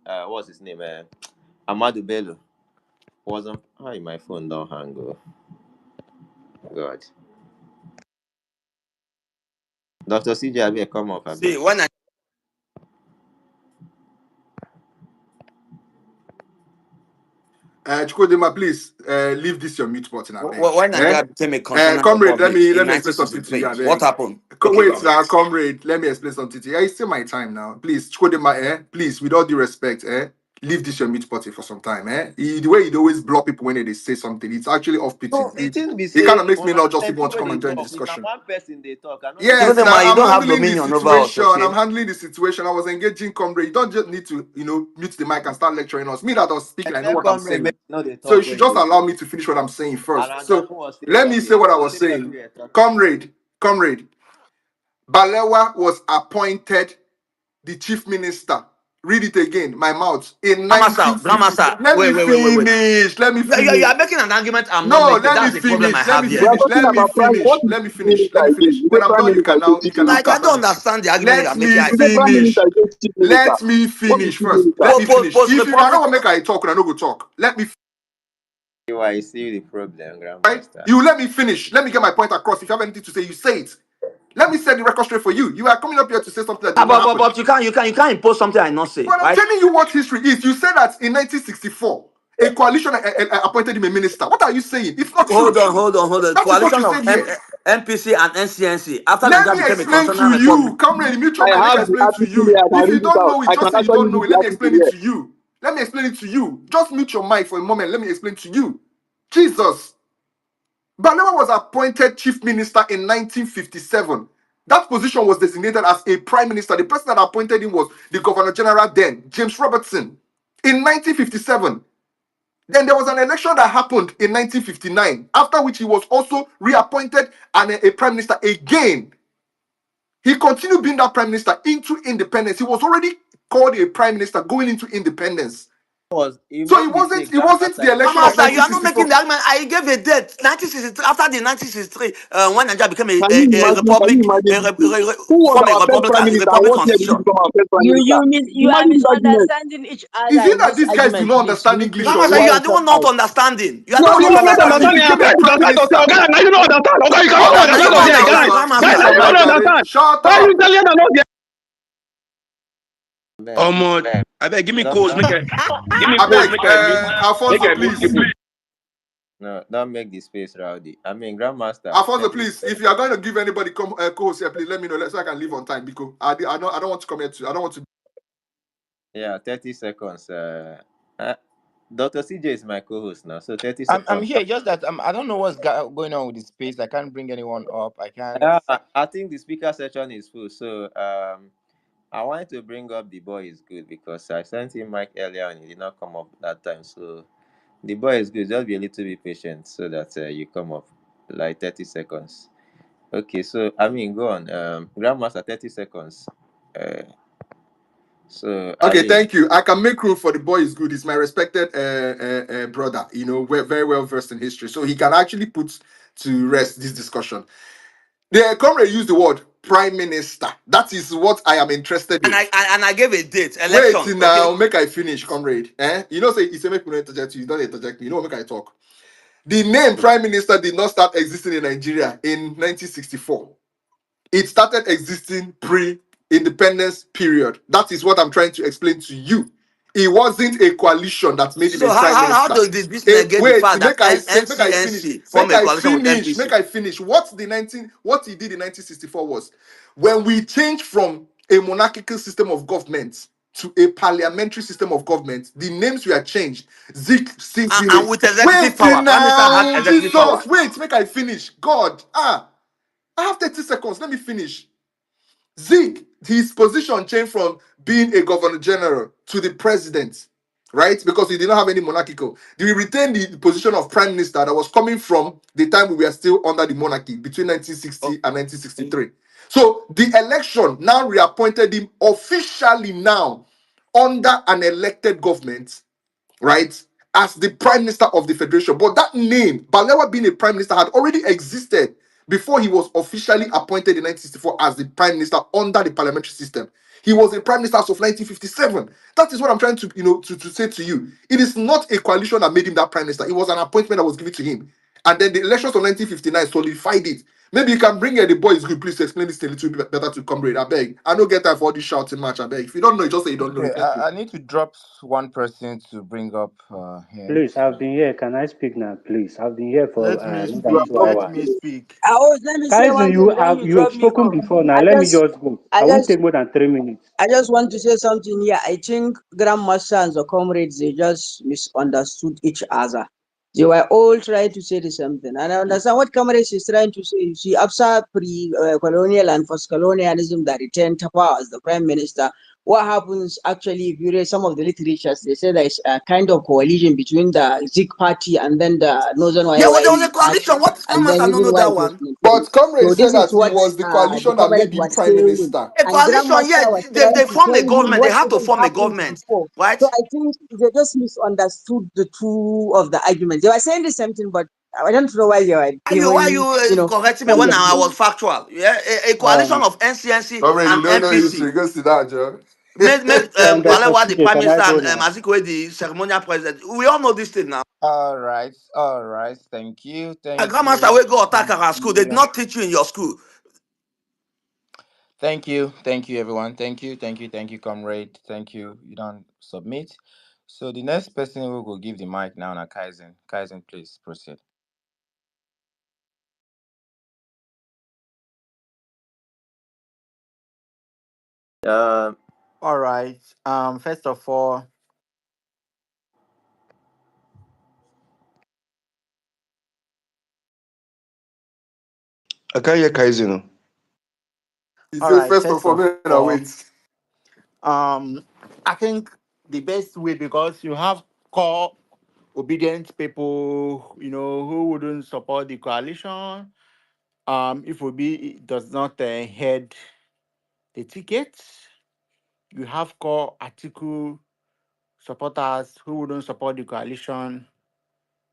Amadu Bello wasn't. How my phone don't hang? Oh, God. Dr. CJ, Abia, come up. see, Abia. when I Chukwudema, please leave this your mute button. I beg. when Nigeria became a continental Comrade, republic let in me explain something to you. I 1963, beg. what happened? Okay, Wait, go ahead. comrade, let me explain something to you. It's still my time now. Please, Chukwudema, please, with all due respect, leave this your mute button for some time. The way you always block people when they say something, it's actually off-putting. No, it didn't be It kind say of makes me not just plenty want to when come they and join the talk. It's not discussion. one person they talk. I know Yes, Chukwudema, now you I'm don't have handling the dominion over us, situation. okay? I'm handling the situation. I was engaging comrade. You don't just need to, mute the mic and start lecturing us. Me that was speaking, I know what I'm saying. No, they So you talk should when just they allow talk. me to finish what I'm saying first. And So Adamu was still let me say talking. what I You was still saying. agree, talking. Comrade, Balewa was appointed the chief minister. Read it again, my mouth. In Grandmaster, 1950. Let me wait. finish. You are making an argument I'm not No, making. let me That's the problem I finish. Let have me We here. are finish. talking Let me about prime. finish. What is Let me chief finish. minister Let me again? finish. You say When I'm prime done, you minister can against now chief Like, I minister. don't understand the argument you are let making. me You say prime finish. minister against chief minister. Let me What is finish chief first. minister? Let me finish. Post If you I Republic. don't make I talk, and I don't go talk. Let me I see the problem, right. Grandmaster. You let me finish. Let me get my point across. If you have anything to say, you say it. Let me set the record straight for you. You are coming up here to say something that did not happen. But you can't impose something I not say, But I'm right? telling you what history is. You said that in 1964, a coalition appointed him a minister. What are you saying? It's not true. Hold on. That is what you Coalition of said here. NPC and NCNC after Let Nigeria me became a explain constitutional to republic. you. Come ready, mute your I mind. Make I have the explain to article you. here. I can If you read it don't out. know it, I just can say you actually don't know read it. the Let me article explain it here. to you. Let me explain it to you. Just mute your mic for a moment. Let me explain to you. Jesus. Balewa was appointed chief minister in 1957. That position was designated as a prime minister. The person that appointed him was the governor general then, James Robertson, in 1957. Then there was an election that happened in 1959, after which he was also reappointed and a prime minister again. He continued being that prime minister into independence. He was already called a prime minister going into independence. He So made mistake, it wasn't the Grandmaster. election of Grandmaster, you are not making 1964. the argument. I gave a date, 1963. After the 1963, when Nigeria became Can you a imagine? Can you republic, imagine this thing? Who was form a our first republic, prime minister? And republic what year did he constitution. become our first prime You minister? you are Imagine this argument. misunderstanding each Is other it in that this these guys do argument. not Please, understand will you English please or Grandmaster, you hear what? are each the other one not out? understanding. You are You the are one the He not one said not that he understanding. understanding. became a I prime try to minister. tell guys, now you don't understand. Okay, you cannot Okay, understand shut us up, here, Grandmaster, guys. Jesus. Guys, Mute Grandmaster. now your you mic, don't Jerry. understand. Shut Why are you up. telling them not I beg, give me Don't, codes, don't, give me I codes, beg, make I mute, make Alfonso, I mute please. people. no, don't make the space rowdy. I mean, Grandmaster, Alfonso, 30 please. If seconds. you are going to give anybody co-host here, please let me know so I can leave on time because I don't want to come here to. I don't want to. Yeah, 30 seconds. Dr. CJ is my co-host now, so 30 I'm seconds. here. Just that I don't know what's going on with the space. I can't bring anyone up. I can't. I think the speaker section is full, so I wanted to bring up the boy is good because I sent him mic earlier and he did not come up that time. So the boy is good. Just be a little bit patient so that you come up like 30 seconds. Okay, so I mean, go on. Grandmaster, 30 seconds. Uh, so I Okay, mean, thank you. I can make room for the boy is good. He's my respected brother. We're very well versed in history, so he can actually put to rest this discussion. The comrade used the word prime minister. That is what I am interested And in. I gave a date, Wait election. Okay. now, make I finish, comrade. Say he say make me not interject you. You don't interject me. Make I talk. The name prime minister did not start existing in Nigeria in 1964. It started existing pre-independence period. That is what I'm trying to explain to you. It wasn't a coalition that made him So a how prime how minister. does this negate the Wait, fact that make I finish. NCNC form Make a I coalition with finish. NPC? Make I finish. What he did in 1964 was when we changed from a monarchical system of government to a parliamentary system of government, the names were changed. Zik, And Sinsiwe. with executive Wait power, prime minister has now, executive power. Jesus. Wait, make I finish. God, I have 30 seconds. Let me finish. Zeke, his position changed from being a governor general to the president, right? Because he did not have any monarchical. He retained the position of prime minister that was coming from the time we were still under the monarchy between 1960 Oh, and 1963. So the election now reappointed him officially now under an elected government, right, as the prime minister of the federation. But that name, Balewa being a prime minister, had already existed before he was officially appointed in 1964 as the prime minister under the parliamentary system. He was a prime minister as of 1957. That is what I'm trying to, to say to you. It is not a coalition that made him that prime minister. It was an appointment that was given to him. And then the elections of 1959 solidified it. Maybe you can bring the boys group, please, to explain this a little bit better to comrade. I beg. I don't get time for all this shouting match. I beg. If you don't know, just say you don't know Okay, it. Thank you. I need to drop one person to bring up him. Please, I've been here. Can I speak now, please? I've been here for Let me more than speak. two Let hours. me speak. Let me say Kaizen, one thing. Then you you have drop me spoken off. before now. I Let me just, just go. I I won't just, take more than 3 minutes. I just want to say something here. I think Grandmaster and the comrades they just misunderstood each other. They were all trying to say the same thing, and I understand what comrades is trying to say. You see, after pre-colonial and post-colonialism that returned to power as the prime minister, what happens actually? If you read some of the literatures, they say there is a kind of coalition between the Zik party and then the Northern yeah, well, there was YY a party, coalition. What and Grandmaster then don't even know why that it was one? maintained. But comrade So said this is that it what was the the coalition that comrade made him was prime saying. minister. A And coalition, yeah, Grandmaster was they trying to form tell a him government. They have to whatever form a happened government, before. right? So I think they just misunderstood the two of the arguments. They were saying the same thing, but I don't know why they were Why you even, correcting me saying when the I same. was factual? Yeah, a coalition Um, of NCNC Comrade, and you don't know NPC history. Go sit down, Joe. made Dr. Balewa the CJ, prime can I minister go and now? Azikiwe the ceremonial president. We all know this thing now. All right. Thank you, Grandmaster, we go attack thank our school. They did you, not teach you in your school. thank you, everyone. Thank you, comrade. Thank you. You don't submit. So the next person who will give the mic now, na Kaizen. Kaizen, please proceed. um, All right. First of all, I can't hear Kaizen. He all said, right. first of First all, of no, no, all, wait. um, I think the best way because you have core obedient people, who wouldn't support the coalition. If Obi does not head the tickets, you have core article supporters who wouldn't support the coalition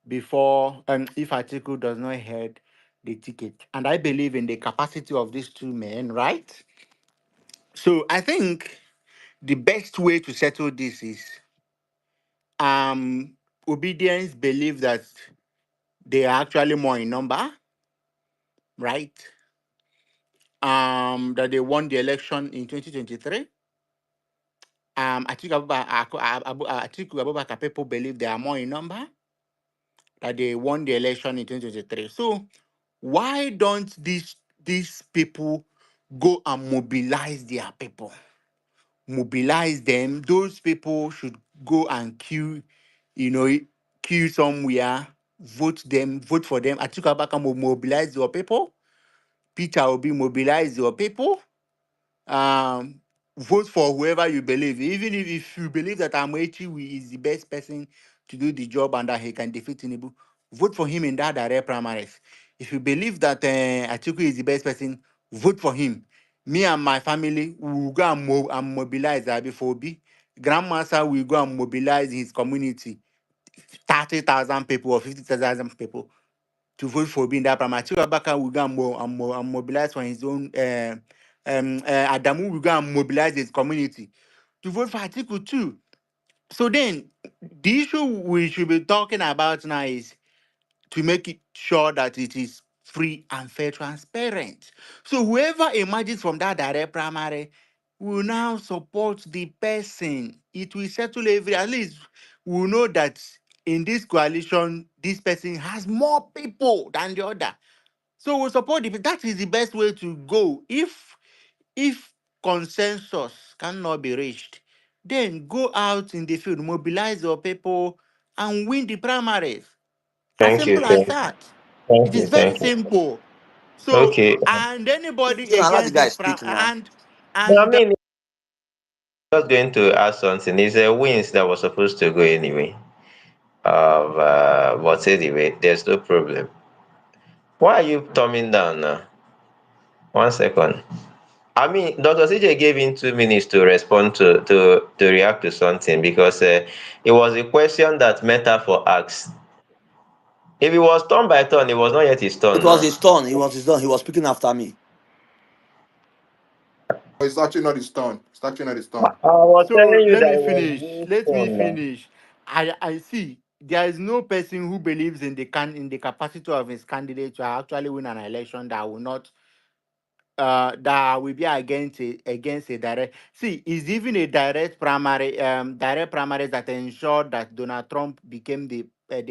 before, if article does not head the ticket. And I believe in the capacity of these two men, right? So I think the best way to settle this is obedience believe that they are actually more in number, right? That they won the election in 2023. Atiku Abubakar people believe they are more in number, that they won the election in 2023. So why don't these people go and mobilize their people? Mobilize them. Those people should go and queue you know, queue somewhere, vote for them. Atiku Abubakar will mobilize your people. Peter will be mobilize your people. um Vote for whoever you believe. Even if you believe that Amoechi is the best person to do the job and that he can defeat Tinubu, vote for him in that direct primaries. If you believe that Atiku is the best person, vote for him. Me and my family will go and, and mobilize before B. Grandmaster will go and mobilize his community, 30,000 people or 50,000 people to vote for being that primary. Atiku Abubakar will go and, and mobilize for his own. Adamu will go and mobilize his community to vote for Atiku too. So then, the issue we should be talking about now is to make it sure that it is free and fair, transparent. So whoever emerges from that direct primary will now support the person. It will settle at least we'll know that in this coalition, this person has more people than the other. So we support that is the best way to go. If consensus cannot be reached, then go out in the field, mobilize your people, and win the primaries. As Thank you, simple as thank you, that. thank It is you, very thank you. simple. So, Okay. and anybody Now let the against guy this, speak now. No, I and mean, just going to add something. It's a wins that was supposed to go anyway. But anyway, there's no problem. Why are you thumbing down now? 1 second. I mean, Dr. CJ gave him 2 minutes to respond to react to something because it was a question that Metaphor asked. If it was turn by turn, it was not yet his It turn was now. his turn. It was his turn. He was speaking after me. But it's actually not his turn. It's actually not his I turn. was so telling you let that me it was finish. his Let me turn now. finish. I see. There is no person who believes in the capacity of his candidate to actually win an election that will not that will be against a direct. See, is even a direct primaries that ensured that Donald Trump became the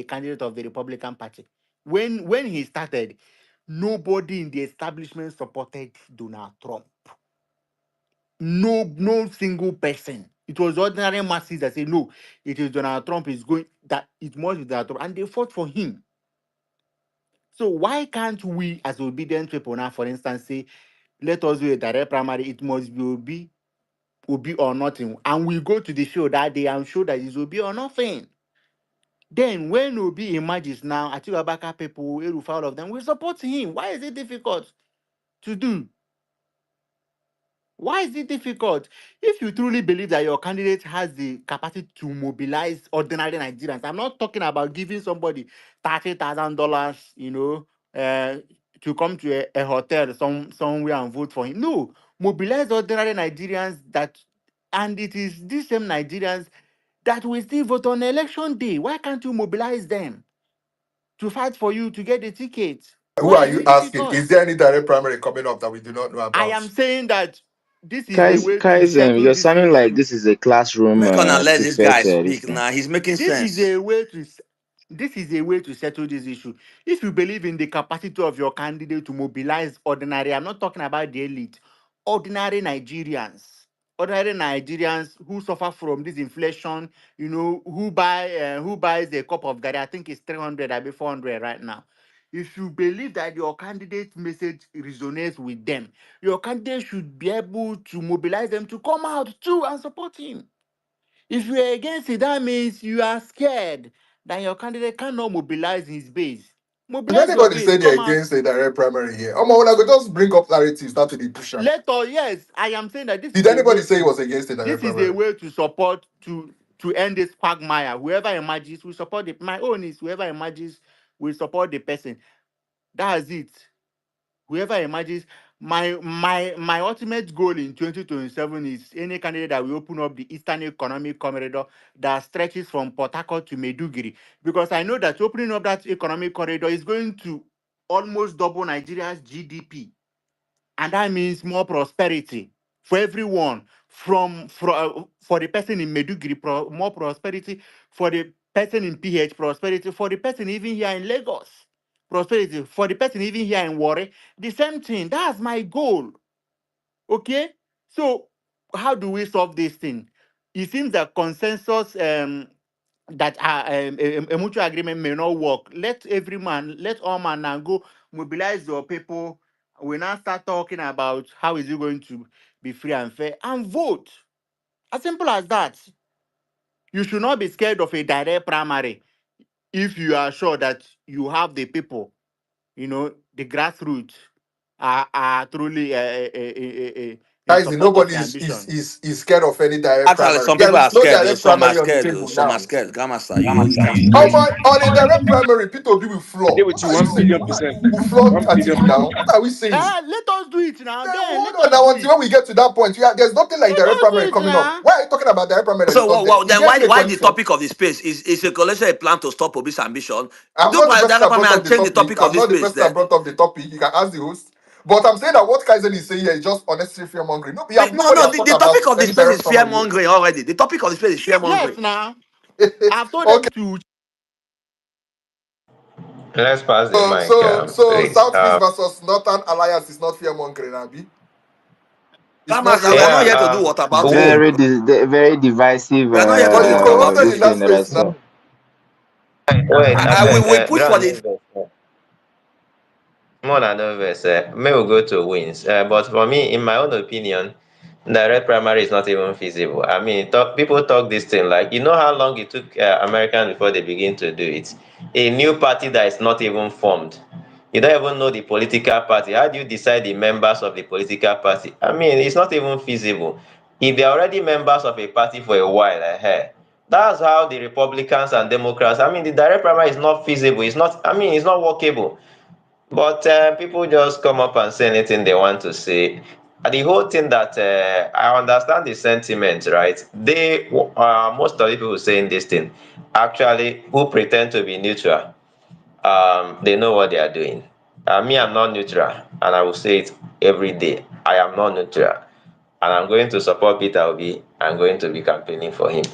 candidate of the Republican Party. When he started, nobody in the establishment supported Donald Trump. No single person. It was ordinary masses that say no, it is Donald Trump is going that it must be Donald Trump, and they fought for him. So why can't we, as obedient people now, for instance, say, let us do a direct primary, it must be Obi or nothing, and we go to the show that day and show that it's Obi or nothing. Then when Obi emerges now, Atiku Abubakar people, Erufa, all of them, we support him. Why is it difficult to do? Why is it difficult? If you truly believe that your candidate has the capacity to mobilize ordinary Nigerians, I'm not talking about giving somebody $30,000, to come to a hotel somewhere and vote for him. No, mobilize ordinary Nigerians and it is these same Nigerians that will still vote on election day. Why can't you mobilize them to fight for you to get the ticket? Who Why are is you it asking? difficult? Is there any direct primary coming up that we do not know I about? am saying that this is a way to Kaizen, settle you're this sounding like issue. this is a classroom Make on and let this preset guy this speak thing. now. He's making This is sense. a way to this is a way to settle this issue. If you believe in the capacity of your candidate to mobilize ordinary, I'm not talking about the elite, ordinary Nigerians who suffer from this inflation, who buys a cup of gari, I think it's 300, I be 400 right now. If you believe that your candidate message resonates with them, your candidate should be able to mobilize them to come out too and support him. If you're against it, that means you are scared that your candidate cannot mobilize his base. If Mobilize your anybody base, say they're come out. against a direct primary here, I'm gonna go just bring up narratives, start to the pusher. Let us, yes, I am saying that Did anybody say he was against a direct this is a primary? way to support to end this quagmire. Whoever emerges, we support it. My own is whoever emerges, we support the person. That's it. Whoever emerges, my ultimate goal in 2027 is any candidate that will open up the Eastern Economic Corridor that stretches from Port Harcourt to Maiduguri. Because I know that opening up that economic corridor is going to almost double Nigeria's GDP. And that means more prosperity for everyone. For the person in Maiduguri, more prosperity. For the person in PH, prosperity. For the person even here in Lagos, prosperity. For the person even here in Warri, the same thing. That's my goal. Okay? So how do we solve this thing? It seems that consensus that a mutual agreement may not work. Let all man now go mobilize your people. We now start talking about how is it going to be free and fair and vote. As simple as that. You should not be scared of a direct primary if you are sure that you have the people, the grassroots are truly in Guys, support of nobody the is, ambition. is scared of any direct Actually, primary. some There people are is no scared though. direct Some are primary on the scared though. table Some are now. scared. Grandmaster, you Oh my, on a direct primary, Peter Obi will I flop. deal with What you are you one saying? billion percent. Will flog 1 billion Atiku now? percent. What are we saying? Let us do it now. Then Then hold let on us now do until it. when we get to that point. Yeah, there's nothing like Let direct us do primary it coming up. now. Why are you talking about direct primary? So Because you then get why me a point the for. topic of the space is a coalition a plan to stop Obi's ambition? I'm Do not the person direct that brought primary up and the change the topic. topic of I'm the not the space person that then. brought up the topic. You can ask the host. But I'm saying that what Kaizen is saying here is just unnecessary fear mongering. No, Nobody no, has the, thought the about topic of the any space is direct fear primary. mongering already. The topic of the space is fear Yes, mongering. now. I've told Okay. them to. Let's pass the So, mic, please. Southeast versus Northern Alliance is not fear mongering, Abi. It's not Grandmaster, fear we are not Yeah. here mongering. to do what about it. Who? Very divisive We are not here to But do you what about co-hosted this in it. that thing that I space saw. now. Wait, I beg. We push for Brown the no more than obvious. May we go to wins. But for me, in my own opinion, direct primary is not even feasible. I mean, people talk this thing like, you know how long it took Americans before they begin to do it? A new party that is not even formed. You don't even know the political party. How do you decide the members of the political party? I mean, it's not even feasible. If they're already members of a party for a while, that's how the Republicans and Democrats. I mean, the direct primary is not feasible. It's not. I mean, it's not workable. But people just come up and say anything they want to say. The whole thing that I understand the sentiment, right? Most of the people saying this thing, actually, who pretend to be neutral, they know what they are doing. Me, I'm not neutral, and I will say it every day. I am not neutral, and I'm going to support Peter Obi. I'm going to be campaigning for him.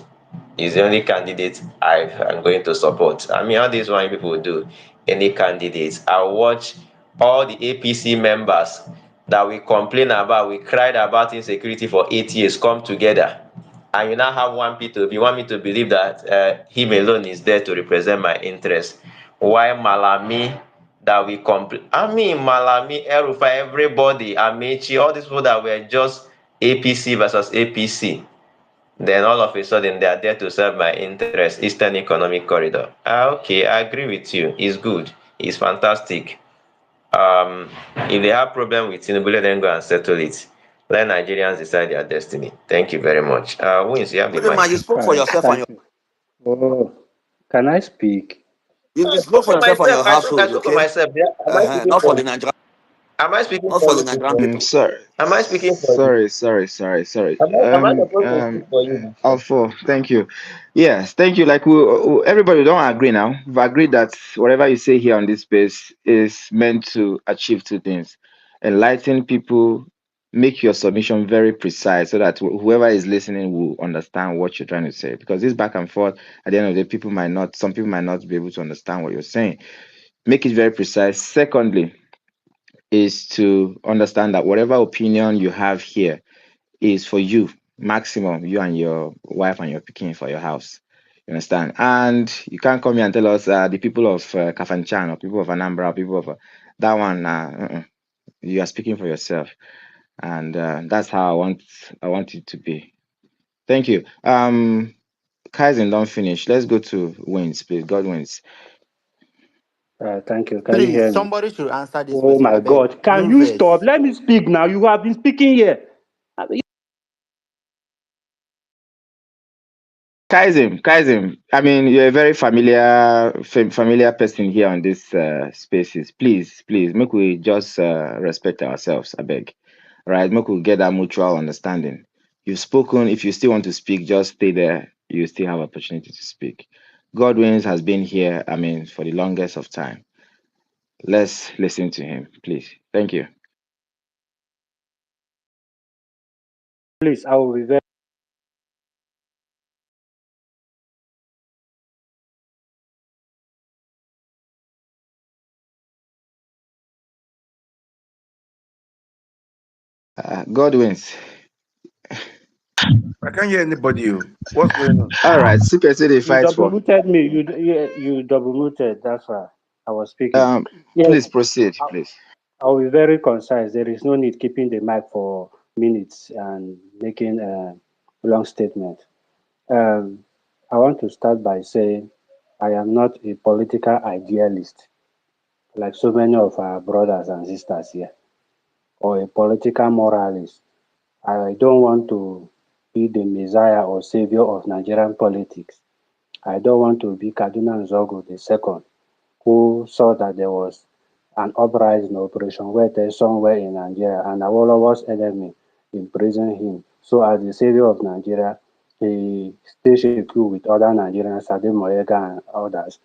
He's the only candidate I am going to support. I mean, how this one people do any candidates. I watch all the APC members that we complain about, we cried about insecurity for 8 years come together. And you now have one people, you want me to believe that him alone is there to represent my interests. Why Malami that we complain? I mean, Malami, Erufa, everybody, Amechi, all these people that were just APC versus APC. Then all of a sudden they are there to serve my interest, Eastern Economic Corridor. Okay, I agree with you. It's good. It's fantastic. If they have problem with Tinubu, let them go and settle it. Let Nigerians decide their destiny. Thank you very much. Wins, you have the you mic. spoke All for right, yourself and thank your you. Oh, can I speak? you I spoke spoke for for yourself and myself. your I household, spoke for okay? myself. Yeah. Am I speaking Not for for the you? Nigerian, Am I speaking not for for the you, Nigerian people? people. Sorry, Am I speaking for you? sorry. Am I supposed to speak for you before? Alpha, thank you. Yes, thank you. Like everybody don't agree now. We've agreed that whatever you say here on this space is meant to achieve two things: enlighten people, make your submission very precise, so that whoever is listening will understand what you're trying to say. Because this back and forth, at the end of the day, some people might not be able to understand what you're saying. Make it very precise. Secondly, is to understand that whatever opinion you have here is for you, maximum, you and your wife and your picking for your house. You understand? And you can't come here and tell us the people of Kafanchan or people of Anambra or people of that one. You are speaking for yourself, and that's how I want it to be. Thank you. Kaizen, don't finish. Let's go to wins, please. God wins. Thank you. Can you Please, hear me? somebody should answer this Oh question. I my beg. God. Can No you stop? verse. Let me speak now. You have been speaking here. Kaizen. I mean, you're a very familiar person here on this spaces. Please, make we just respect ourselves. I beg, right? Make we get that mutual understanding. You've spoken. If you still want to speak, just stay there. You still have opportunity to speak. Godwins has been here. I mean, for the longest of time. Let's listen to him, please. Thank you. Please, I will be very. Godwins. I can't hear anybody. What's going on? All right, see person they You fight double for. muted me. You double muted. That's why I was speaking. Um, Yes, please proceed, I, please. I'll be very concise. There is no need keeping the mic for minutes and making a long statement. Um, I want to start by saying I am not a political idealist like so many of our brothers and sisters here, or a political moralist. I don't want to be the messiah or savior of Nigerian politics. I don't want to be Kaduna Nzogo the second, who saw that there was an uprising operation where there's somewhere in Nigeria and Awolowo's enemy imprisoned him. So as the savior of Nigeria, he staged a coup with other Nigerians, Sade Moyega and others,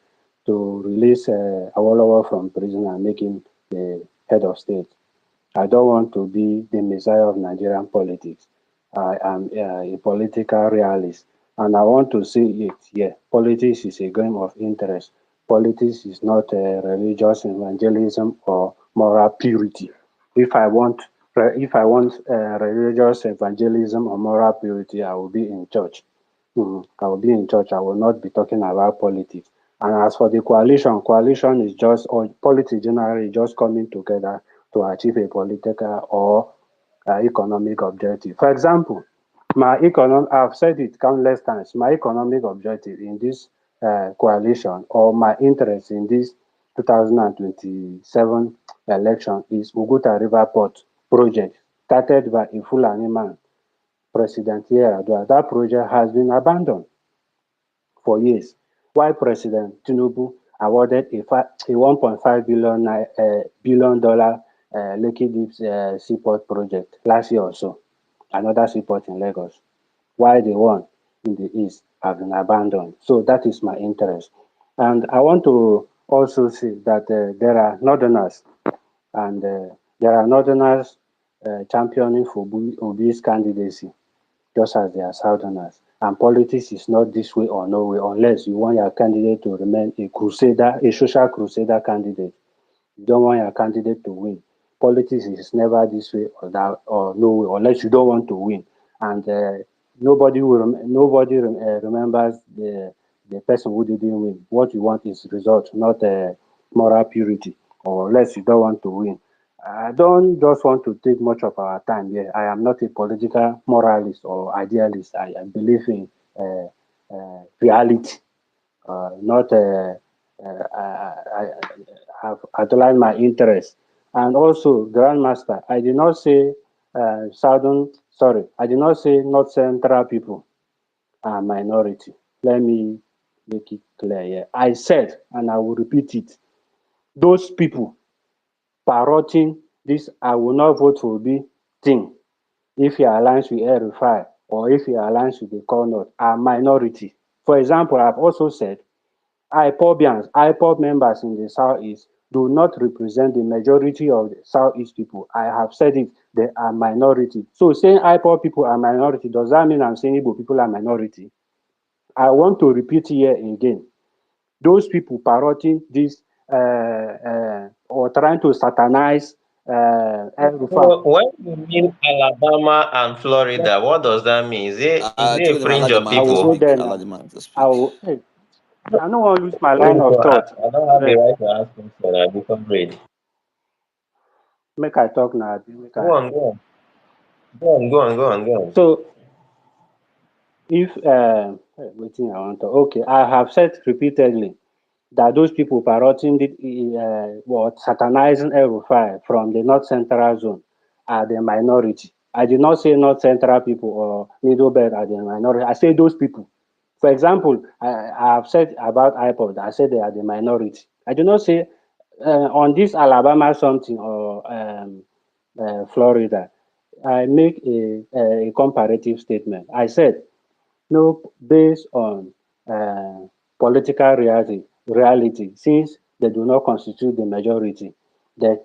to release Awolowo from prison and make him the head of state. I don't want to be the messiah of Nigerian politics. I am a political realist, and I want to see it here. Politics is a game of interest. Politics is not religious evangelism or moral purity. If I want, if I want religious evangelism or moral purity, I will be in church. I will be in church. I will not be talking about politics. And as for the coalition, coalition is just, or politics generally, just coming together to achieve a political or economic objective. For example, I've said it countless times, my economic objective in this coalition or my interest in this 2027 election is Uguta River Port project started by a Fulani man, President Yeradua. That project has been abandoned for years, while President Tinubu awarded a $1.5 billion Lekki Deep Seaport project last year or so, another seaport in Lagos, while the one in the east have been abandoned. So that is my interest. And I want to also say that there are northerners and there are northerners championing for Obi's candidacy just as they are Southerners. And politics is not this way or no way unless you want your candidate to remain a crusader, a social crusader candidate. You don't want your candidate to win. Politics is never this way or that or no way unless you don't want to win. And nobody remembers the person who didn't win. What you want is result, not moral purity. Or unless you don't want to win. I don't just want to take much of our time here. I am not a political moralist or idealist. I believe in reality, not I have outlined my interest. And also, Grandmaster, I did not say I did not say North Central people are minority. Let me make it clear here. I said, and I will repeat it, those people parroting this I will not vote for B thing, if he aligns with El-Rufai or if he aligns with the Corners, are minority. For example, I've also said IPOB members in the Southeast do not represent the majority of the Southeast people. I have said it, they are minority. So saying IPOB people are minority, does that mean I'm saying Igbo people are minority? I want to repeat here again. Those people parroting this or trying to satanize El-Rufai. So when you mean Alabama and Florida, what does that mean? Is it a Chico, fringe allow the of man I to will people? go speak. there Allow now. the man to I speak. will. Hey, I don't want to lose my line Wait, of so thought. I don't have the Hey, right to ask question. I become read. make I talk now. Make Go I. on, go on, go on, go on, go on, go on. So if waiting, I want to. Okay, I have said repeatedly that those people parroting the what satanizing El-Rufai from the North Central zone are the minority. I did not say North Central people or Middle Belt are the minority. I say those people. For example, I have said about iPod, I said they are the minority. I do not say on this Alabama something or Florida. I make a comparative statement. I said no, based on political reality, since they do not constitute the majority, they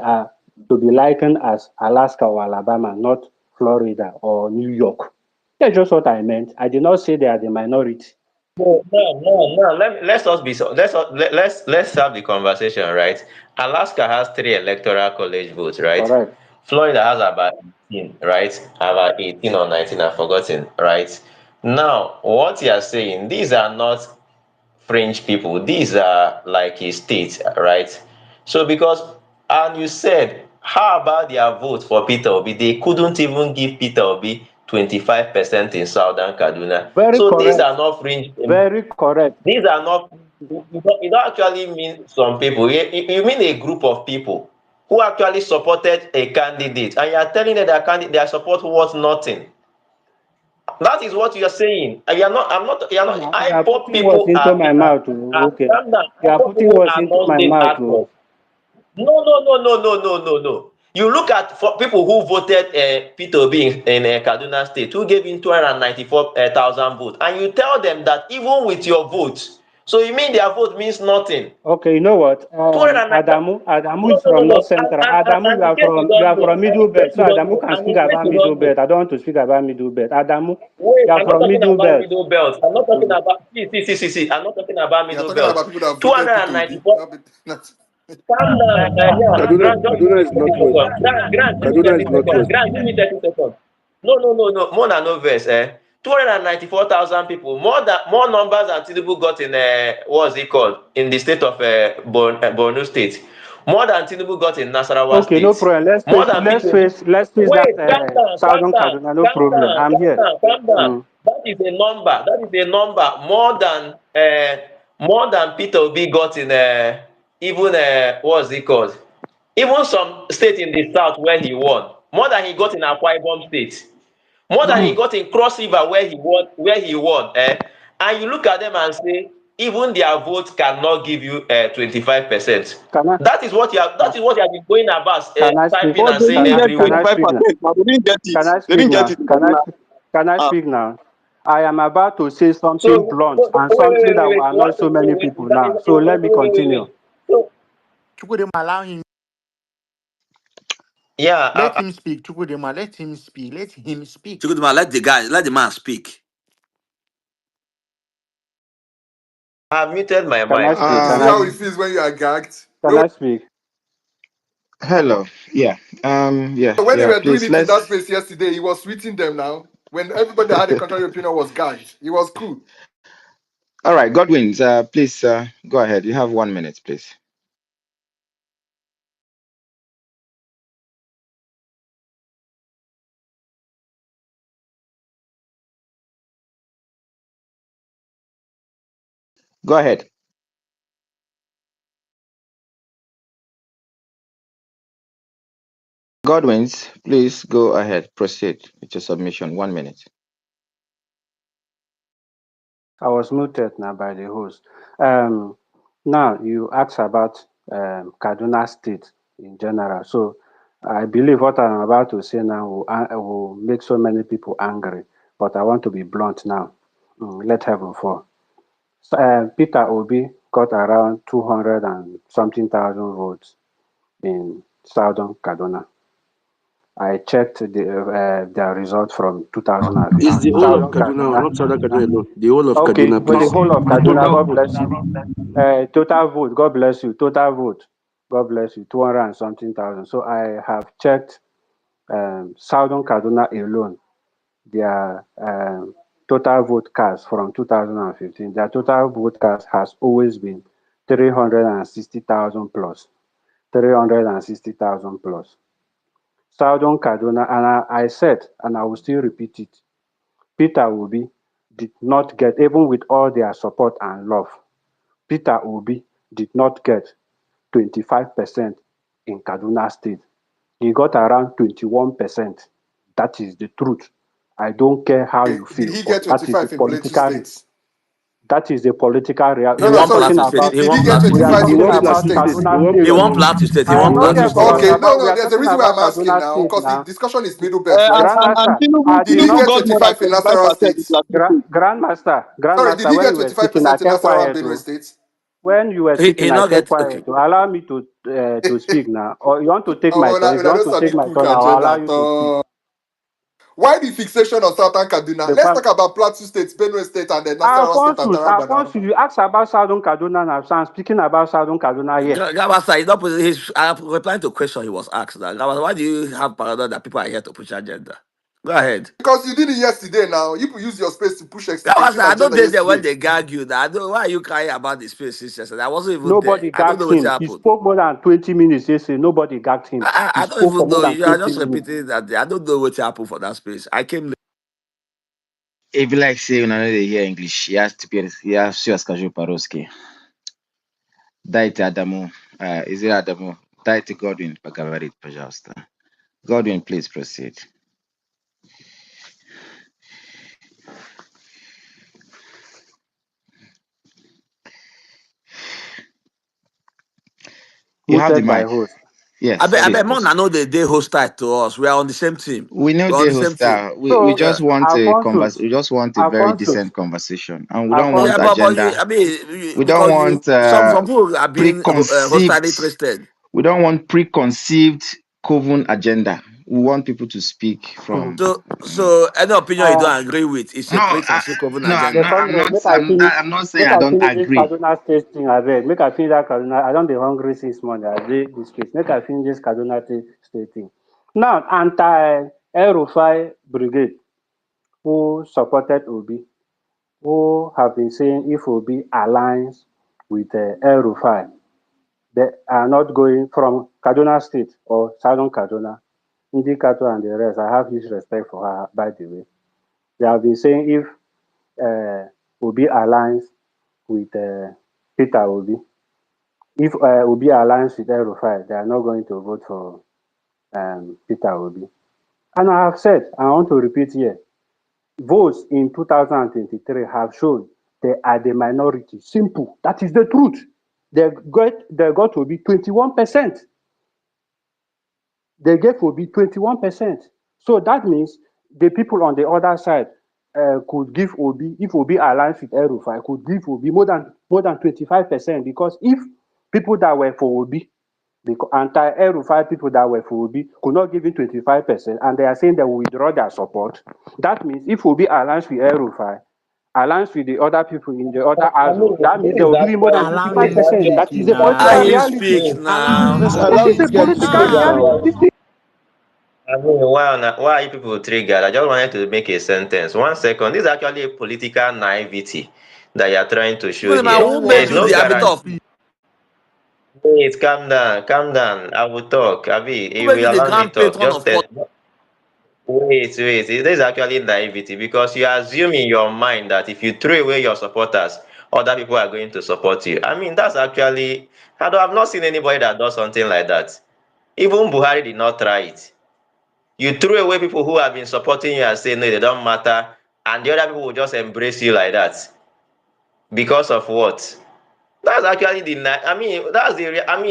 are to be likened as Alaska or Alabama, not Florida or New York. That's just what I meant. I did not say they are the minority. No, no, no, no. Let's us be so. Let's have the conversation, right? Alaska has three electoral college votes, right? Correct. Florida has about 18, right? About 18 or 19, I've forgotten, right? Now, what you are saying, these are not fringe people. These are like a state, right? So because, and you said, how about their vote for Peter Obi? They couldn't even give Peter Obi 25% in Southern Kaduna. Very So these correct. are not fringe. Very correct. These are not. You don't actually mean some people. You mean a group of people who actually supported a candidate, and you are telling them that candidate their support was nothing. That is what you are saying. And you are not. I'm not. You are not. Now, you are IPOP putting words people into are. my mouth. Oh, okay. Calm down. You are IPOP putting people words are into my non-state mouth. actors. No, no, no, no, no, no, no, no. You look at for people who voted Peter Obi in Kaduna State, who gave him 294,000 votes, and you tell them that even with your vote, so you mean their vote means nothing. Okay, you know what? 294. Adamu No, is no, no, from no. North Central. And, Adamu, and in case you you don't are know, from and Middle in case Belt. So you don't Adamu know, can and speak in case about you Middle don't know, Belt. I don't want to speak about Middle Belt. Adamu, wait, you are I'm not from talking Middle about Belt. middle belt. I'm not talking Mm. about see. I'm not talking about You are middle talking belt. about people that voted Peter Obi. 294. Calm down. Yeah, Kaduna, Grant, just give Kaduna me is 30 northwest. seconds. Grant, give me Kaduna 30 is seconds. northwest. Grant, give me 30 seconds. No. More than no verse. 294,000 people. More numbers than Tinubu got in what's it called? In the state of Borno State. More than Tinubu got in Nasarawa Okay, no State. problem. More than Peter Obi. Let's face that Wait, Southern Kaduna. No problem. I'm here. calm down. Mm. That is a number. That is a number more than Peter Obi got in even what's it called? Even some state in the south where he won. More than he got in Akwa Ibom State. More than he got in Cross River where he won. And you look at them and say, even their vote cannot give you 25%. Can I That is what you have been going about can I speak? typing But and they saying Can didn't I get can I everywhere. 25%. speak now? Now they didn't get it. Can I They speak didn't get now? it in Kaduna. Can I Ah, speak now? I am about to say something So blunt and something that will annoy so many people now. So let me continue. So Chukwudema, allow him. yeah, Let him speak. Chukwudema, let him speak. Let him speak. Chikuduma, let the man speak. I've muted my Can I mic. speak? You Can see I how it Um, feels when you are gagged? can I speak? hello. Yeah. When they Yeah. were doing Please it in that let's. space yesterday, he was tweeting them now. When everybody that had a contrary opinion was gagged, he was cool. All right, Godwins. Please go ahead. You have 1 minute, please. Go ahead. Godwins, please go ahead. Proceed with your submission. 1 minute. I was muted now by the host. Um, Now you asked about Kaduna State in general. So I believe what I'm about to say now will make so many people angry. But I want to be blunt now. Let heaven fall. So, Peter Obi got around 200 and something thousand votes in southern Kaduna. I checked their result from It's the 2015. whole of Southern Kaduna, Kaduna. not Southern Kaduna alone. The whole of Okay, Kaduna, with the please. whole of The Kaduna, total God vote. bless you. Total vote, God bless you. Total vote, God bless you. 200 and something thousand. So I have checked Southern Kaduna alone, their total vote cast from 2015. Their total vote cast has always been 360,000 plus. 360,000 plus. Southern Kaduna, and I said, and I will still repeat it, Peter Obi did not get, even with all their support and love, Peter Obi did not get 25% in Kaduna State. He got around 21%. That is the truth. I don't care how Okay, you did feel, he but get 25 in Plateau State? that is the political reality. He No, We no, are won sorry. talking Plateau State. about He Did won he get Plateau we are State. 25 He in talking won Plateau about Plateau State? State. He Kaduna won He State. won Plateau. Plateau State. He I won am not Plateau here State. for Okay, no, we no, are there's a talking reason why about I'm asking Kaduna now, State because the now. discussion is Middle Belt. We're not. and Grandmaster, Did he Tinubu get got more than 25 in Nasarawa 25% in State? Plateau State. Sorry, did Grandmaster, he when get you were speaking, 25% I in kept Nasarawa and quiet. Benue Oh. State? When you were He speaking, I not kept get okay. quiet. To allow me to speak now. Or you want to take my Oh, turn? If when you I want don't to sabi take my cook turn, and I will join allow at you to speak. all. Why the fixation on Southern Kaduna? The Let's fact, talk about Plateau State, Benue State, and then Nasarawa State and Alphonso, Taraba now. you asked about Southern Kaduna now, so I'm speaking about Southern Kaduna here. Gabasa, I'm replying to a question he was asked. Now. Gabasa, why do you have paranoia that people are here to push agenda? Go ahead. Because you did it yesterday now. You could use your space to push extreme Gabasa, I don't agenda think that when yesterday. they gag you. That I don't. Why are you crying about the space since yesterday? I wasn't even there. Nobody I don't gagged know what him. He happened. spoke more than 20 minutes yesterday. Nobody gagged him. He I don't spoke for even more know. than You are 20 just minutes. repeating that. I don't know what happened for that space. I came late. If you like say when I know they hear English, he has to Skajo Paroski. Dайте Adamu. Is it Adamu? Dайте Godwin поговорить, пожалуйста. Godwin, please proceed. You have the Muted by mic. host. Yes, I please bet more than proceed. know they hostile to us. We are on the same team. We know We're on they the same team. hostile. We So, Yeah. just want Alphonsus, we just want a very decent conversation, and we don't want Yeah, Alphonsus, but agenda. I mean, We don't because you want some people are being preconceived. hostile interested. We don't want preconceived coven agenda. We want people to speak from. So any opinion you uh, don't agree with is a No, preconceived coven no, I'm the agenda. not. Congress, I'm not saying I don't this agree. Kaduna State thing, I beg. Make I finish that Kaduna. I don't be hungry since morning. I did this case. Make I finish this Kaduna State thing. Now, anti-Air Rufai Brigade, who supported Obi, who have been saying if Obi aligns with Air Rufai, they are not going from Kaduna State or Southern Kaduna. Ndi Kato and the rest, I have huge respect for her, by the way. They have been saying if Obi aligns with Peter Obi, if Obi aligns with El Rufai, they are not going to vote for Peter Obi. And I have said, I want to repeat here, votes in 2023 have shown they are the minority. Simple. That is the truth. They got to be 21%. They gave Obi 21%. So that means the people on the other side could give Obi, if Obi aligns with El-Rufai, could give Obi more than 25%, because if people that were for Obi, the anti-El-Rufai people that were for Obi could not give him 25%, and they are saying they will withdraw their support, that means if Obi aligns with El-Rufai, aligns with the other people in the other I house, mean, that means this they is will give him more than actually Allow him 25%. That speak is a I political him now. reality. speak wait. Allow him now. Let's This allow speak is a this guy to political speak now. now. reality. I mean, why are you people triggered? I just wanted to make a sentence. 1 second. This is actually a political naivety that you are trying to show here. Who Don't There made is you worry, no the let arbiter him of guarantee. speak. Wait, calm down. I will talk. Abi, who if made you you the allow me grand talk, patron just of tell. politics? Wait. This is actually naivety because you assume in your mind that if you throw away your supporters, other people are going to support you. I mean, that's actually. I've not seen anybody that does something like that. Even Buhari did not try it. You throw away people who have been supporting you and say no, they don't matter, and the other people will just embrace you like that. Because of what? That's actually I mean, is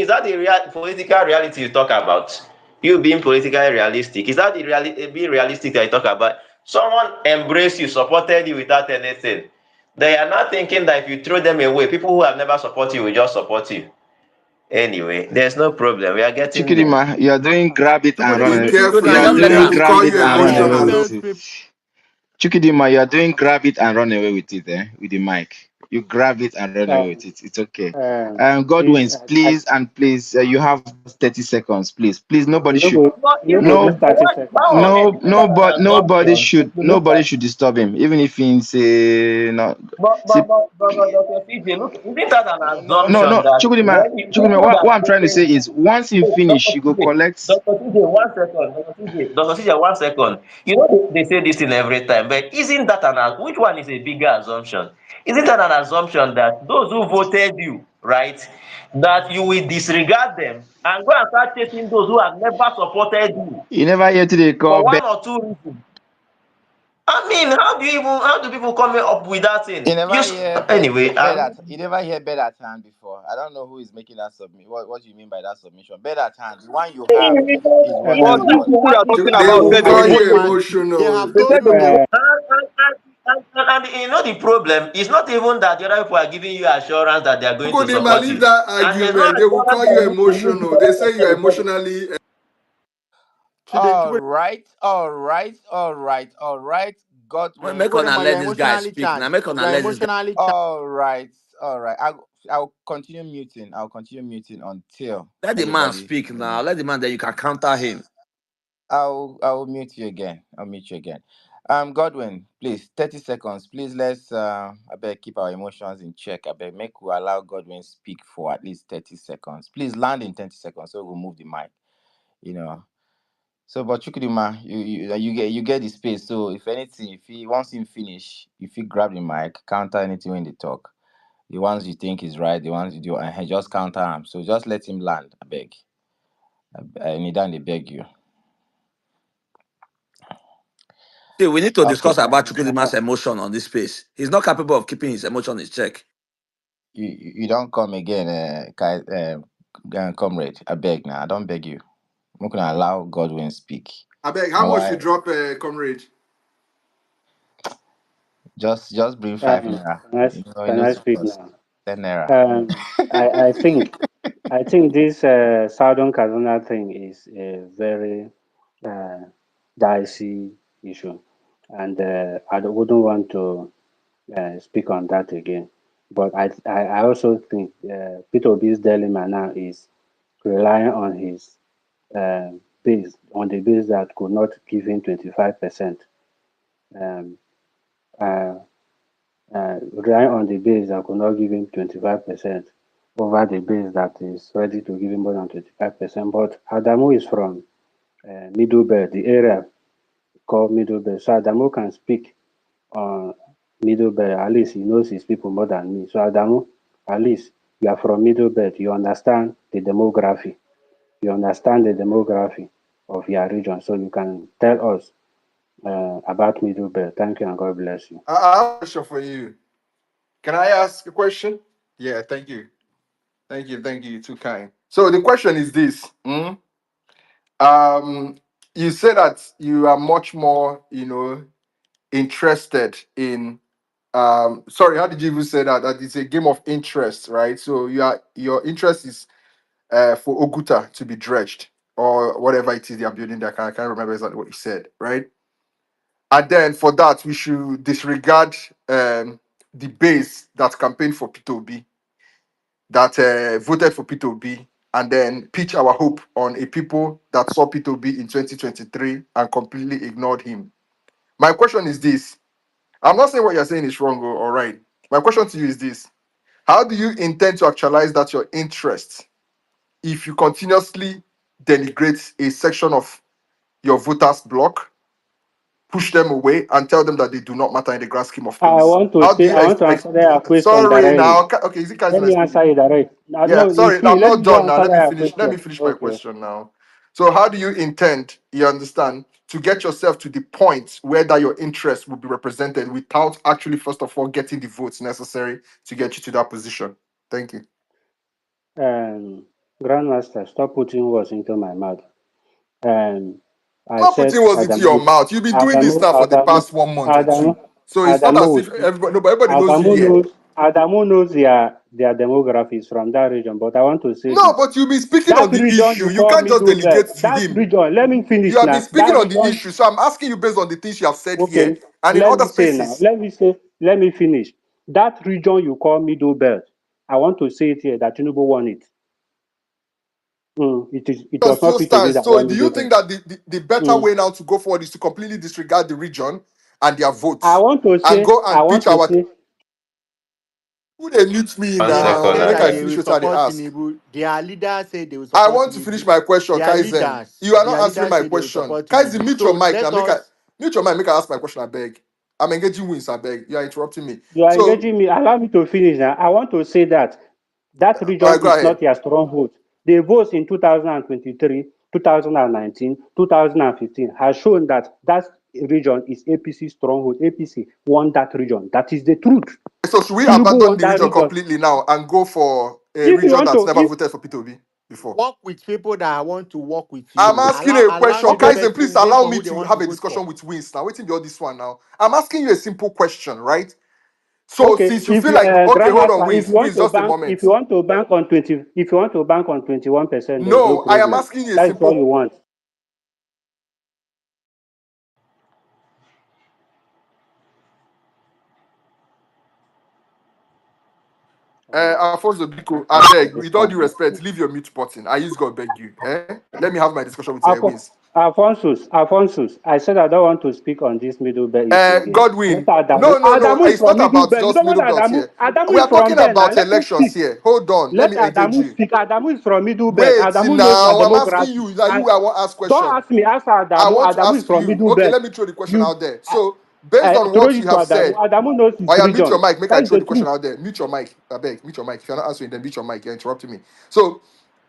that the political reality you talk about? You being politically realistic. Is that the being realistic that you talk about? Someone embraced you, supported you without anything. They are not thinking that if you throw them away, people who have never supported you will just support you. Anyway, there's no problem. We are getting there. Chikidima, you are doing grab it and Somebody run Be should away. mute careful. You Now are just him. let They doing her will grab call speak it you and run Let away him emotional. now. Oh. with let it. him. Chukidima, you are doing grab it and run away with it, with the mic. You grab it and run away with it. It's okay. Please, Godwins, please, you have just 30 seconds, please. Please, nobody you know, should. go, you know, No, this 30 seconds. How on earth is that an assumption? If you look nobody at should disturb him, even if he's no. See, but Dr. CJ, look, isn't that an no, assumption no, that Chukudima, when you Chukudima. people What that I'm trying to say voted, is, once you wait, finish, Dr. you go CJ, collect. Dr. CJ, 1 second, Dr. CJ, 1 second. You know they say this in every time, but isn't that which one is a bigger assumption? Isn't that an assumption that those who voted you, right, that you will disregard them and go and start chasing those who have never supported you You never hear to the for call. one or two reasons? I mean, how do people come up with that thing? You never hear Anyway, you never hear bed at hand before. I don't know who is making that submission. What do you mean by that submission? Bed at hand. The one you have is what But is these Um, what. people you are talking They about will said they will call vote you for Chukudima, you. they emotional. have They told said you they will that. vote. And you know the problem is not even that the other people are giving you assurance that they are going to They might support leave you. that And there's no argument. They will assurance call they are you going to give emotional. because They of say you are the emotionally Chibe, All right. Godwin. Make on Chikudema, let you're this guy emotionally speak. Now charged. make on You're let this guy. emotionally charged. All right. I'll continue muting. Until Let the man everybody. speak now. Let the man, then you can counter him. I'll mute you again. Godwin, please, 30 seconds. Please let's I beg keep our emotions in check. I beg make we allow Godwin speak for at least 30 seconds. Please land in 30 seconds so we'll move the mic. You know. So but Chukudima, you get the space. So if anything, if he wants him finish, if he grab the mic, counter anything when they talk. The ones you think is right, the ones you do, and just counter him. So just let him land. I beg. I need and they beg you. See, we need to Okay. discuss about Chukwudima's emotion on this space. He's not capable of keeping his emotion in check. You don't come again, comrade. I beg now. I don't beg you. I'm not gonna allow Godwin speak. I beg, how And much you why? drop, comrade? Just bring 5 naira. Can I speak Suppose now? 10 naira. I think this Southern Kaduna thing is a very uh, dicey issue, and I wouldn't want to speak on that again. But I also think Peter Obi's dilemma now is relying on his base, on the base that could not give him 25%. Um, uh, Relying on the base that could not give him 25% over the base that is ready to give him more than 25%. But Adamu is from Middle Belt, the area called Middle Belt. So Adamu can speak on Middle Belt. At least he knows his people more than me. So Adamu, at least you are from Middle Belt. You understand the demography. You understand the demography of your region. So you can tell us about Middle Belt. Thank you and God bless you. I have a question for you. Can I ask a question? Yeah, thank you. Thank you. You're too kind. So the question is this. You say that you are much more, interested in sorry, how did you even say that? That it's a game of interest, right? So your interest is for Oguta to be dredged or whatever it is they are building there. I can't remember exactly what you said, right? And then for that, we should disregard the base that campaigned for P2B, that voted for P2B, and then pitch our hope on a people that saw P2B in 2023 and completely ignored him. My question is this. I'm not saying what you're saying is wrong or right. My question to you is this. How do you intend to actualize that your interest if you continuously denigrate a section of your voters block, push them away, and tell them that they do not matter in the grand scheme of I things? want to How do say, you I want to answer that question sorry directly. now. Okay, is it guys Let when I me speak? answer you direct. Yeah, No, it's sorry, me. I'm Let not me just done now. answer Let me that finish. Let question. me finish my Okay. question now. So, how do you intend, you understand, to get yourself to the point where that your interest will be represented without actually, first of all, getting the votes necessary to get you to that position? Thank you. Grandmaster, stop putting words into my mouth. Um, I Not said putting words into your Adamu, mouth. You've been doing this Adamu, now for the Adamu, past 1 month or Adamu, two. So it's not Adamu as will if speak. everybody, no, but everybody knows you here. Adamu knows their demographics from that region. But I want to say No, this: but you've been speaking that on the region issue. you You call can't just Middle Belt, delegate to that him. region. Let me You finish have been now. speaking That on the region. issue. So I'm asking you based on the things you have said here Okay, and in let other me say now. spaces. Let me finish. That region you call Middle Belt, I want to say it here that Tinubu won it. It was not Still P2B stands. that So won do you Middle think Belt. that the better Mm. way now to go forward is to completely disregard the region and their I votes want to and say, go I and want pitch to our say, who they mute me One They have now? second, I said Make that I they beg. finish will what they support ask. Tinubu. Their leaders say they will I support want to Tinubu. finish my question, Their Kaizen. leaders, You are not their answering leaders my say they will question. support Kaizen, Tinubu. mute your So mic now. let us. Mute your mic. Make I ask my question. I beg. I'm engaging wins. I beg. You are interrupting me. you are So, engaging me. Allow me to finish now. I want to say that that all region right, go is ahead. not your stronghold. The votes in 2023, 2019, 2015 has shown that that region is APC stronghold. APC won that region. That is the truth. So should we Tinubu abandon won the that region region. completely now and go for a If you region want that's to, never if voted for P2B before? Work with people that want to work with I'm you. asking a Allow question. the okay, Kaizen, person please vote allow for me who they to want to have a vote discussion for. with Wins now. Waiting be all this one now. I'm asking you a simple question, right? So okay. since you If feel you, like, okay, hold on, grandmaster, if Wins, you want Wins, to just a bank, moment. if you want to bank on 20, if you want to bank on 21%, there is no No, I am problem. asking you a That is what simple you want. Alfonso Biko, I I'll beg, with all respond. due respect, leave your mute button. I use God beg you. Let me have my discussion with Alphon- Wiz. Alphonsus, I said I don't want to speak on this middle belt issue again. Let Godwin. Adamu. No. Adamu is It's from not middle about belt. You just don't want middle belt Adamu. here. Adamu We is are from talking there now. about Let him elections speak. here. Hold on. Let Let me engage Adamu you. speak. Adamu is from middle belt. Wait, Adamu knows our now I'm asking democracy. you. Now And you, I want to ask don't question. ask me, ask I Adamu. want to Adamu is ask from you. middle Okay, belt. let me throw the question You, out there. So, based I on throw what it you to have Adamu. said, Adamu knows his oh yeah, mute your region. mic. Make I That is throw the the question truth. out there. Mute your mic. I beg, mute your mic. If you're not answering, then mute your mic. You're interrupting me. So,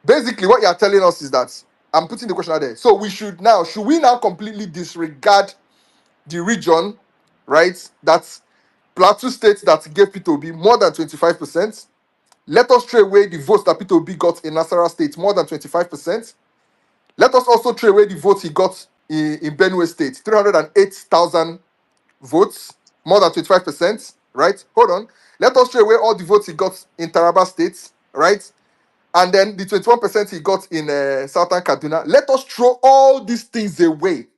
basically, what you're telling us is that I'm putting the question out there. So, should we now completely disregard the region, right? That's Plateau State that gave P2B more than 25%. Let us trade away the votes that P2B got in Nasarawa State, more than 25%. Let us also trade away the votes he got in Benue State, 308,000 votes, more than 25%, right? Hold on. Let us trade away all the votes he got in Taraba State, right? And then the 21% he got in Southern Kaduna. Let us throw all these things away,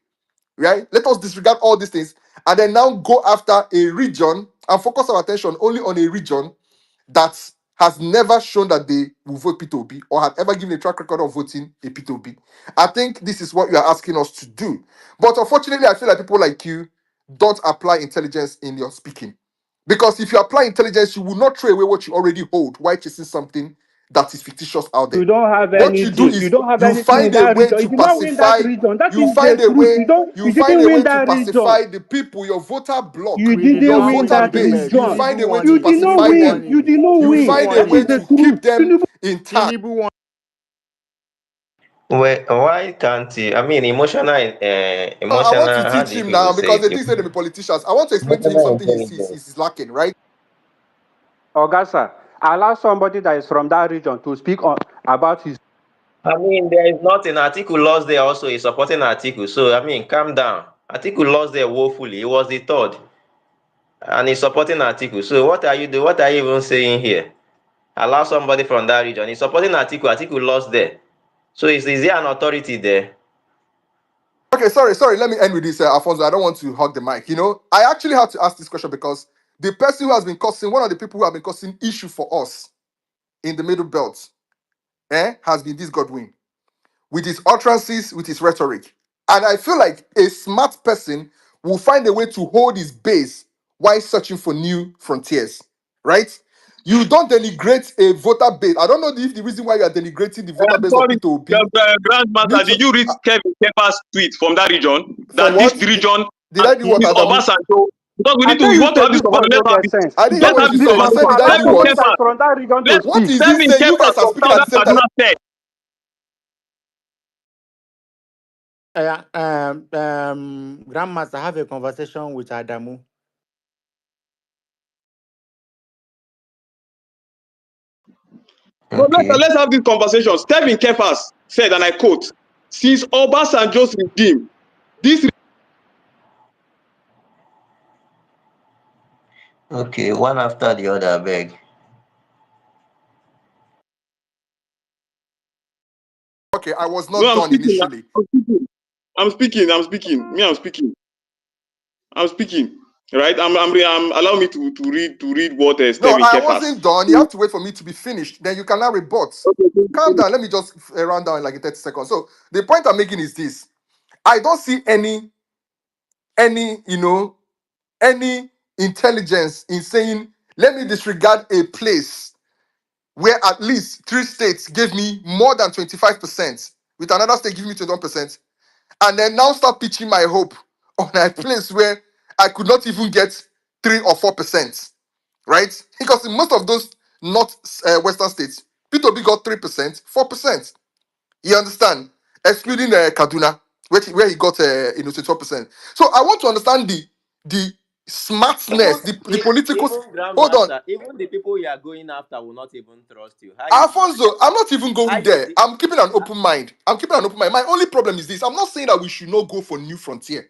right? Let us disregard all these things and then now go after a region and focus our attention only on a region that has never shown that they will vote P2B or have ever given a track record of voting a P2B. I think this is what you are asking us to do. But unfortunately, I feel like people like you don't apply intelligence in your speaking. Because if you apply intelligence, you will not throw away what you already hold while chasing something that is fictitious out there. You don't have What you do anything. You is don't have you anything in find a that way region. You to did not win that pacify, region. That you is find the a truth. way, you You find didn't a win way to that region. pacify the people, your voter bloc, You We did your didn't not win win voter that middle base. belt. You region. find Tinubu a way won to You it. did not pacify Tinubu win. won them. You it. did not You Tinubu win. find a won That way is it. the to truth. keep them Tinubu, intact. Tinubu won. Well, why can't he? I mean, No, I want to how teach do you him people now say because it? they think they're politicians. I want to explain to him Emotional something intelligence. he's lacking, right? Augusta, allow somebody that is from that region to speak on about his. I mean, there is nothing. Atiku lost there also. He's supporting Atiku. So, I mean, calm down. Atiku lost there woefully. He was the third. And he's supporting Atiku. So, what are you doing? What are you even saying here? Allow somebody from that region. He's supporting Atiku. Atiku lost there. So, is there an authority there? Okay, sorry. Let me end with this, Alfonso. I don't want to hog the mic. I actually had to ask this question because the person who has been causing, one of the people who have been causing issue for us in the middle belt, has been this Godwin with his utterances, with his rhetoric. And I feel like a smart person will find a way to hold his base while searching for new frontiers, right? You don't denigrate a voter base. I don't know if the reason why you are denigrating the voter base of Sorry, Peter Obi. Grandmaster, Mute did you read Kevin Kepa's tweet from that region? from That this what? region Did I do what, is Adamu? Obasanjo. Because I tell we you, want to say have this this boy conversation. don't get sense. I didn't hear Let's what have you this This said. You man said, go conversation. did I allow do Kevin what? somebody that is Kepa, from that region to let What speak. is he Kevin saying? You Kepa guys are from speaking at the Southern same time. Kaduna said, Grandmaster, have a conversation with Adamu. but Okay. let's have this conversation. Kevin Kefa said, and I quote, since Obasanjo's regime, this Okay. One after the other, I beg. Okay, I was no, not I'm done speaking. initially. I'm speaking. Me, I'm speaking. Right? allow me to read what No, Kevin I Kefa. wasn't done. You have to wait for me to be finished. Then you can now rebut. Calm down. Let me just round down in like 30 seconds. So the point I'm making is this. I don't see any, any intelligence in saying, let me disregard a place where at least three states gave me more than 25%, with another state giving me 21%, and then now start pitching my hope on a place where I could not even get 3 or 4%, right? Because in most of those not western states, P2B got 3%, 4%. You understand? Excluding Kaduna, where he got 12%. So I want to understand the Even smartness, the political. Hold on, Grandmaster, even the people you are going after will not even trust you. How you did Alfonso, I'm not even how going you there. did I'm keeping an open mind. My only problem is this. I'm not saying that we should not go for new frontier.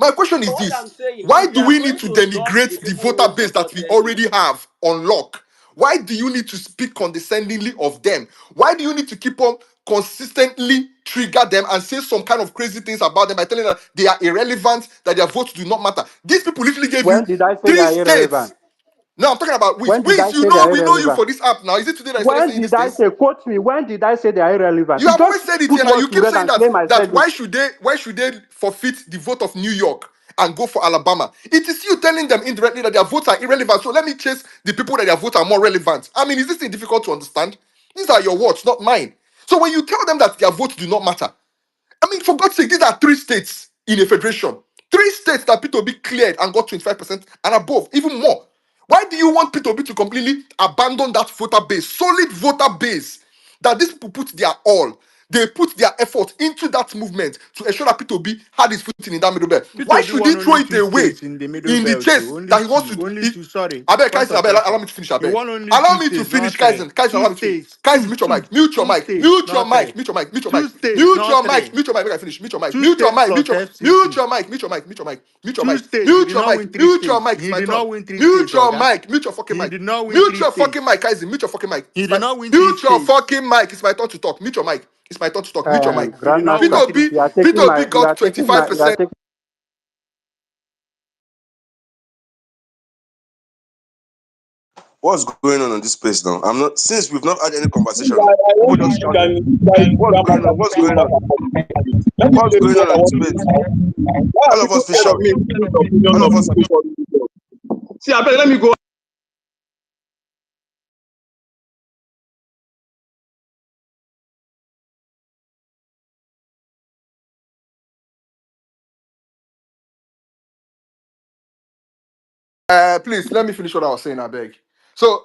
My question is what this. I'm saying, Why if you do are we need going to to trust the denigrate the people who voter base that we supported you, already have on lock? Why do you need to speak condescendingly of them? Why do you need to keep on consistently trigger them and say some kind of crazy things about them by telling them they are irrelevant, that their votes do not matter? These people literally gave When you did I say you three are irrelevant? states. No, I'm talking about Wiz. When did I Wiz, you say they know are we know you for irrelevant? this app now. Is it today that I started When saying these did I things? say, quote me, when did I say they are irrelevant? You You have always just said it put here now. words You keep together saying and that claim I said why it. should they forfeit the vote of New York and go for Alabama? It is you telling them indirectly that their votes are irrelevant. So let me chase the people that their votes are more relevant. I mean, is this thing difficult to understand? These are your words, not mine. So when you tell them that their votes do not matter, I mean, for God's sake, these are 3 states in a federation. 3 states that P2B cleared and got 25% and above, even more. Why do you want P2B to completely abandon that voter base, solid voter base, that these people put their all? They put their effort into that movement to ensure that P2B had his footing in that middle belt. Why P2B should he won throw only it 2 away states in the middle in the belt, chase too. Only that he wants to? two. Only two. Sorry. I beg, Point Kaiser, I of beg, allow correction. me to finish, I He beg. won only Allow 2 me to states, finish, not 3. Kaiser. Kaiser, 2 allow me to finish. states. Kaiser, Two, mute your two, mic. Mute your 2 mic. states, Mute your not 3. mic. Mute your mic. Mute your 2 mic. states, Mute your not mic. 3. Mute your mic. Make I finish. Mute your mic. 2 Mute your states mic. plus Mute FCT. your mic. Mute your mic. Mute your mic. Mute your 2 mic. states. He Mute did your not mic. win 3 Mute your states. mic. It's He my did turn. not win 3 Mute states, your Oga. mic. Mute your fucking He mic. did not win Mute 3 your fucking states. mic, Kaiser. Mute your fucking mic. He It's did my not win 3 mute your states. fucking mic. It's my turn to talk. Mute your mic. It's my turn to talk. Mute your mic. He did not win Grandmaster, three. P2B, P2B you got are taking my, you are 25%. taking. What's going on this place now? I'm not since we've not had any conversation. I People want just to can shouting. What's going grandmaster on? What's bring going back on? accountability. Let me What's tell you going what on I in this want to place? do. Why are All of people us will scared of shout. me putting the opinion All of of us people are. before the people? See, I beg, let me go. Please let me finish what I was saying, I beg. So,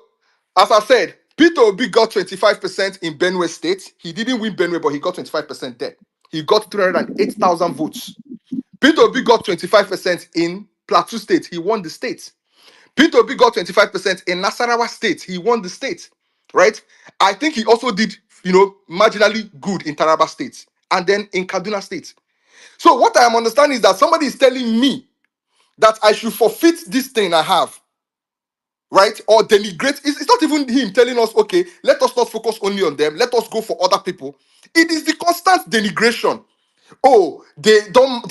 as I said, Peter Obi got 25% in Benue State. He didn't win Benue, but he got 25% there. He got 308,000 votes. Peter Obi got 25% in Plateau State. He won the state. Peter Obi got 25% in Nasarawa State. He won the state. Right? I think he also did, marginally good in Taraba State and then in Kaduna State. So, what I am understanding is that somebody is telling me that I should forfeit this thing I have, right? Or denigrate. It's not even him telling us, okay, let us not focus only on them. Let us go for other people. It is the constant denigration. Oh, they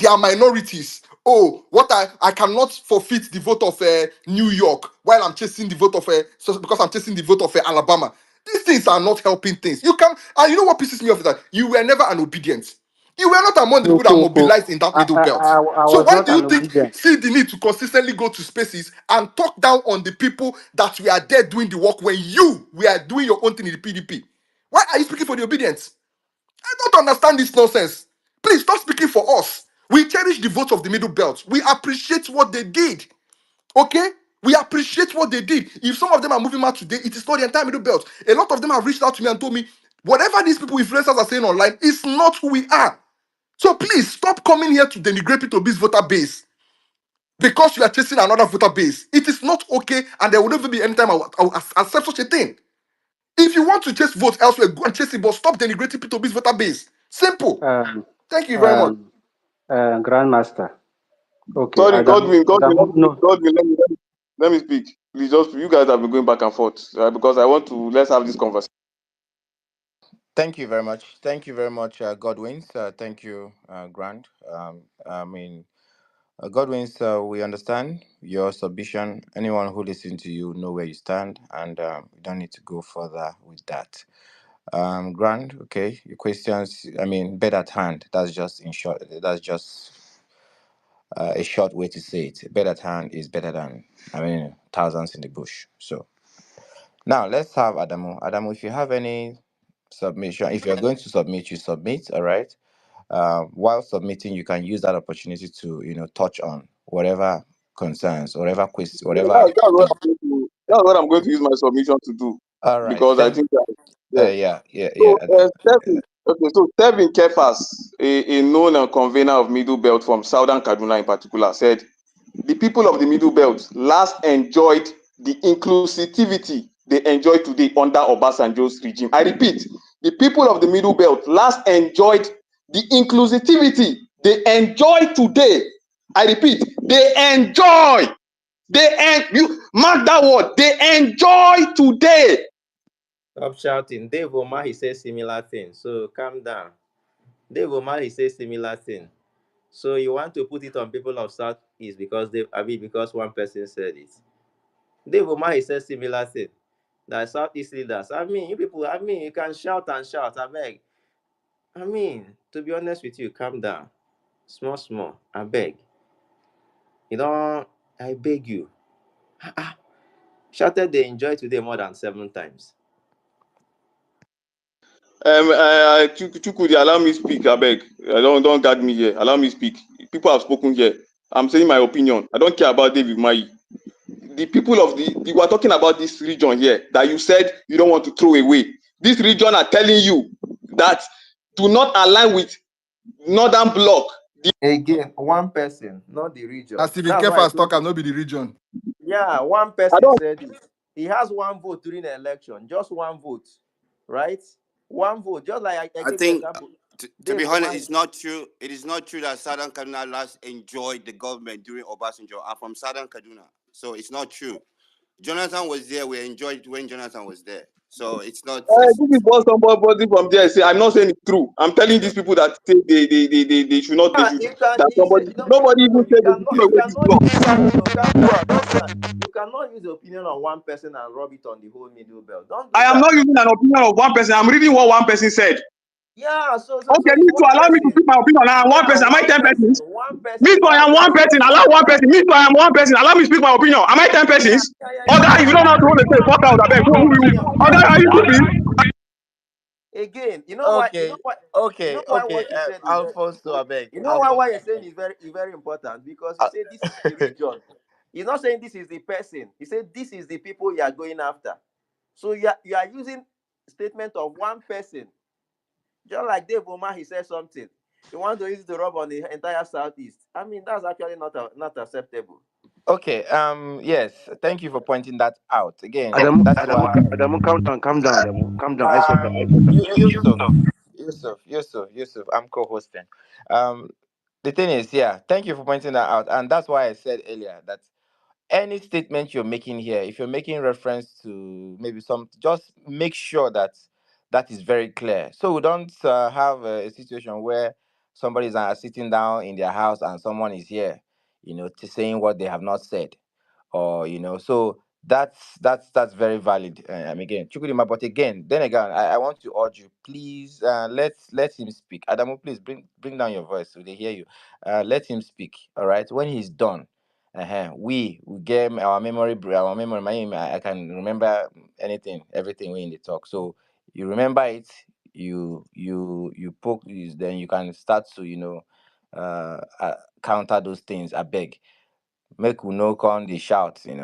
are minorities. Oh, what I cannot forfeit the vote of New York while I'm chasing the vote of so because I'm chasing the vote of Alabama. These things are not helping things. You can, and you know what pisses me off is that you were never an obedient. You were not among the people that mobilized in that middle belt. I So was why not do you an think obedient. see the need to consistently go to spaces and talk down on the people that we are there doing the work when you we are doing your own thing in the PDP? Why are you speaking for the obedience? I don't understand this nonsense. Please stop speaking for us. We cherish the votes of the middle belt. We appreciate what they did. Okay? We appreciate what they did. If some of them are moving out today, it is not the entire middle belt. A lot of them have reached out to me and told me, whatever these people influencers are saying online is not who we are. So please stop coming here to denigrate P2B's voter base because you are chasing another voter base. It is not okay, and there will never be any time I will accept such a thing. If you want to chase votes elsewhere, go and chase it, but stop denigrating P2B's voter base. Simple. Um, Thank you very much. um, Grandmaster. Okay, Sorry, Adamu, no. Godwin, let me speak. Please, just you guys have been going back and forth because I want to let's have this conversation. Thank you very much. Thank you very much, Godwins. Thank you, Grant. Godwins, we understand your submission. Anyone who listens to you know where you stand, and we don't need to go further with that. Grant, okay, your questions. Bed at hand. That's just in short. That's just a short way to say it. Bed at hand is better than thousands in the bush. So now let's have Adamu. Adamu, if you have any submission, if you're going to submit, you submit. All right. While submitting, you can use that opportunity to touch on whatever concerns, whatever question, Yeah, whatever. that's what I'm going to use my submission to do All right. because I think that, yeah. Yeah. So, Stephen Kefas, a known convener of Middle Belt from Southern Kaduna in particular, said the people of the Middle Belt last enjoyed the inclusivity they enjoy today under Obasanjo's regime. I repeat, the people of the Middle Belt last enjoyed the inclusivity they enjoy today. I repeat, they enjoy. You mark that word. They enjoy today. Stop shouting. Dave Omar, he says similar thing. So calm down. Dave Omar, he says similar thing. So you want to put it on people of South East because because one person said it. Dave Umahi said similar thing. That Southeast leaders, I mean, you people, I mean, you can shout and shout, I beg. I mean, to be honest with you, calm down. Small, small, I beg. You know, I beg you. Shouted they enjoy today more than 7 times. Chukudi, allow me speak, I beg. Don't guard me here. Allow me speak. People have spoken here. I'm saying my opinion. I don't care about David Mai. The people of we are talking about this region here that you said you don't want to throw away. This region are telling you that do not align with Northern Bloc. Again, one person, not the region. As Stephen That's why I Kefa's told talk, you. and not be the region. Yeah, one I person don't. said it. He has one vote during the election, just one vote, right? One vote. Just like I I gave you think, example. to Dave be honest, Umahi. it's not true. It is not true that Southern Kaduna last enjoyed the government during Obasanjo. I'm from Southern Kaduna, so it's not true. Jonathan was there. We enjoyed when Jonathan was there. So it's not. It's, This is what somebody from there say. I'm not saying it's true. I'm telling these people that say they should not. They Yeah, should. you can. That He said, somebody. no, no, Nobody no, no. even You said they should cannot. throw You away this cannot. block. No, no, no. Calm down, calm down. You cannot use the opinion of one person and rub it on the whole middle belt. Don't do I am that. not using an opinion of one person. I'm reading what one person said. Yeah. So Okay, it's me to one allow me to person. speak my opinion. I am one Yeah, person. Am I one 10 person. persons? One Me person. to I am one person. Allow one person. Me to I am one person. Allow me to speak my opinion. Am I 10 Yeah, persons? yeah, yeah, Oh, yeah, God, if yeah. you don't know how to hold a say, fuck out. I beg. Speak your opinion. Oh, God, Yeah. are you stupid? Again, you know why? You Okay, know why? You okay, know why okay. what you said is very. Alfonso, I beg. You know Alfonso. why you're saying is very important because you say this is the region. He's not saying this is the person. He said this is the people you are going after. So you are using statement of one person. Just like Dave Oma, he said something. You want to use the rub on the entire southeast. I mean, that's actually not acceptable. Okay. Yes. Thank you for pointing that out. Again, Adamu, that's Adamu, why. Adamu, calm down, Adamu, calm down. I suffer, I suffer. Yusuf. I'm co-hosting. Um, the thing is, yeah. Thank you for pointing that out, and that's why I said earlier that any statement you're making here, if you're making reference to maybe some, just make sure that that is very clear. So we don't have a situation where somebody is sitting down in their house and someone is here, to saying what they have not said, or so that's very valid. Again, Chukwudima, but again, then again, I want to urge you, please, let him speak. Adamu, please bring down your voice so they hear you. Let him speak. All right, when he's done, we get our memory. I can remember everything we in the talk. So you remember it, you poke, then you can start to counter those things. I beg, make we no come the shout. I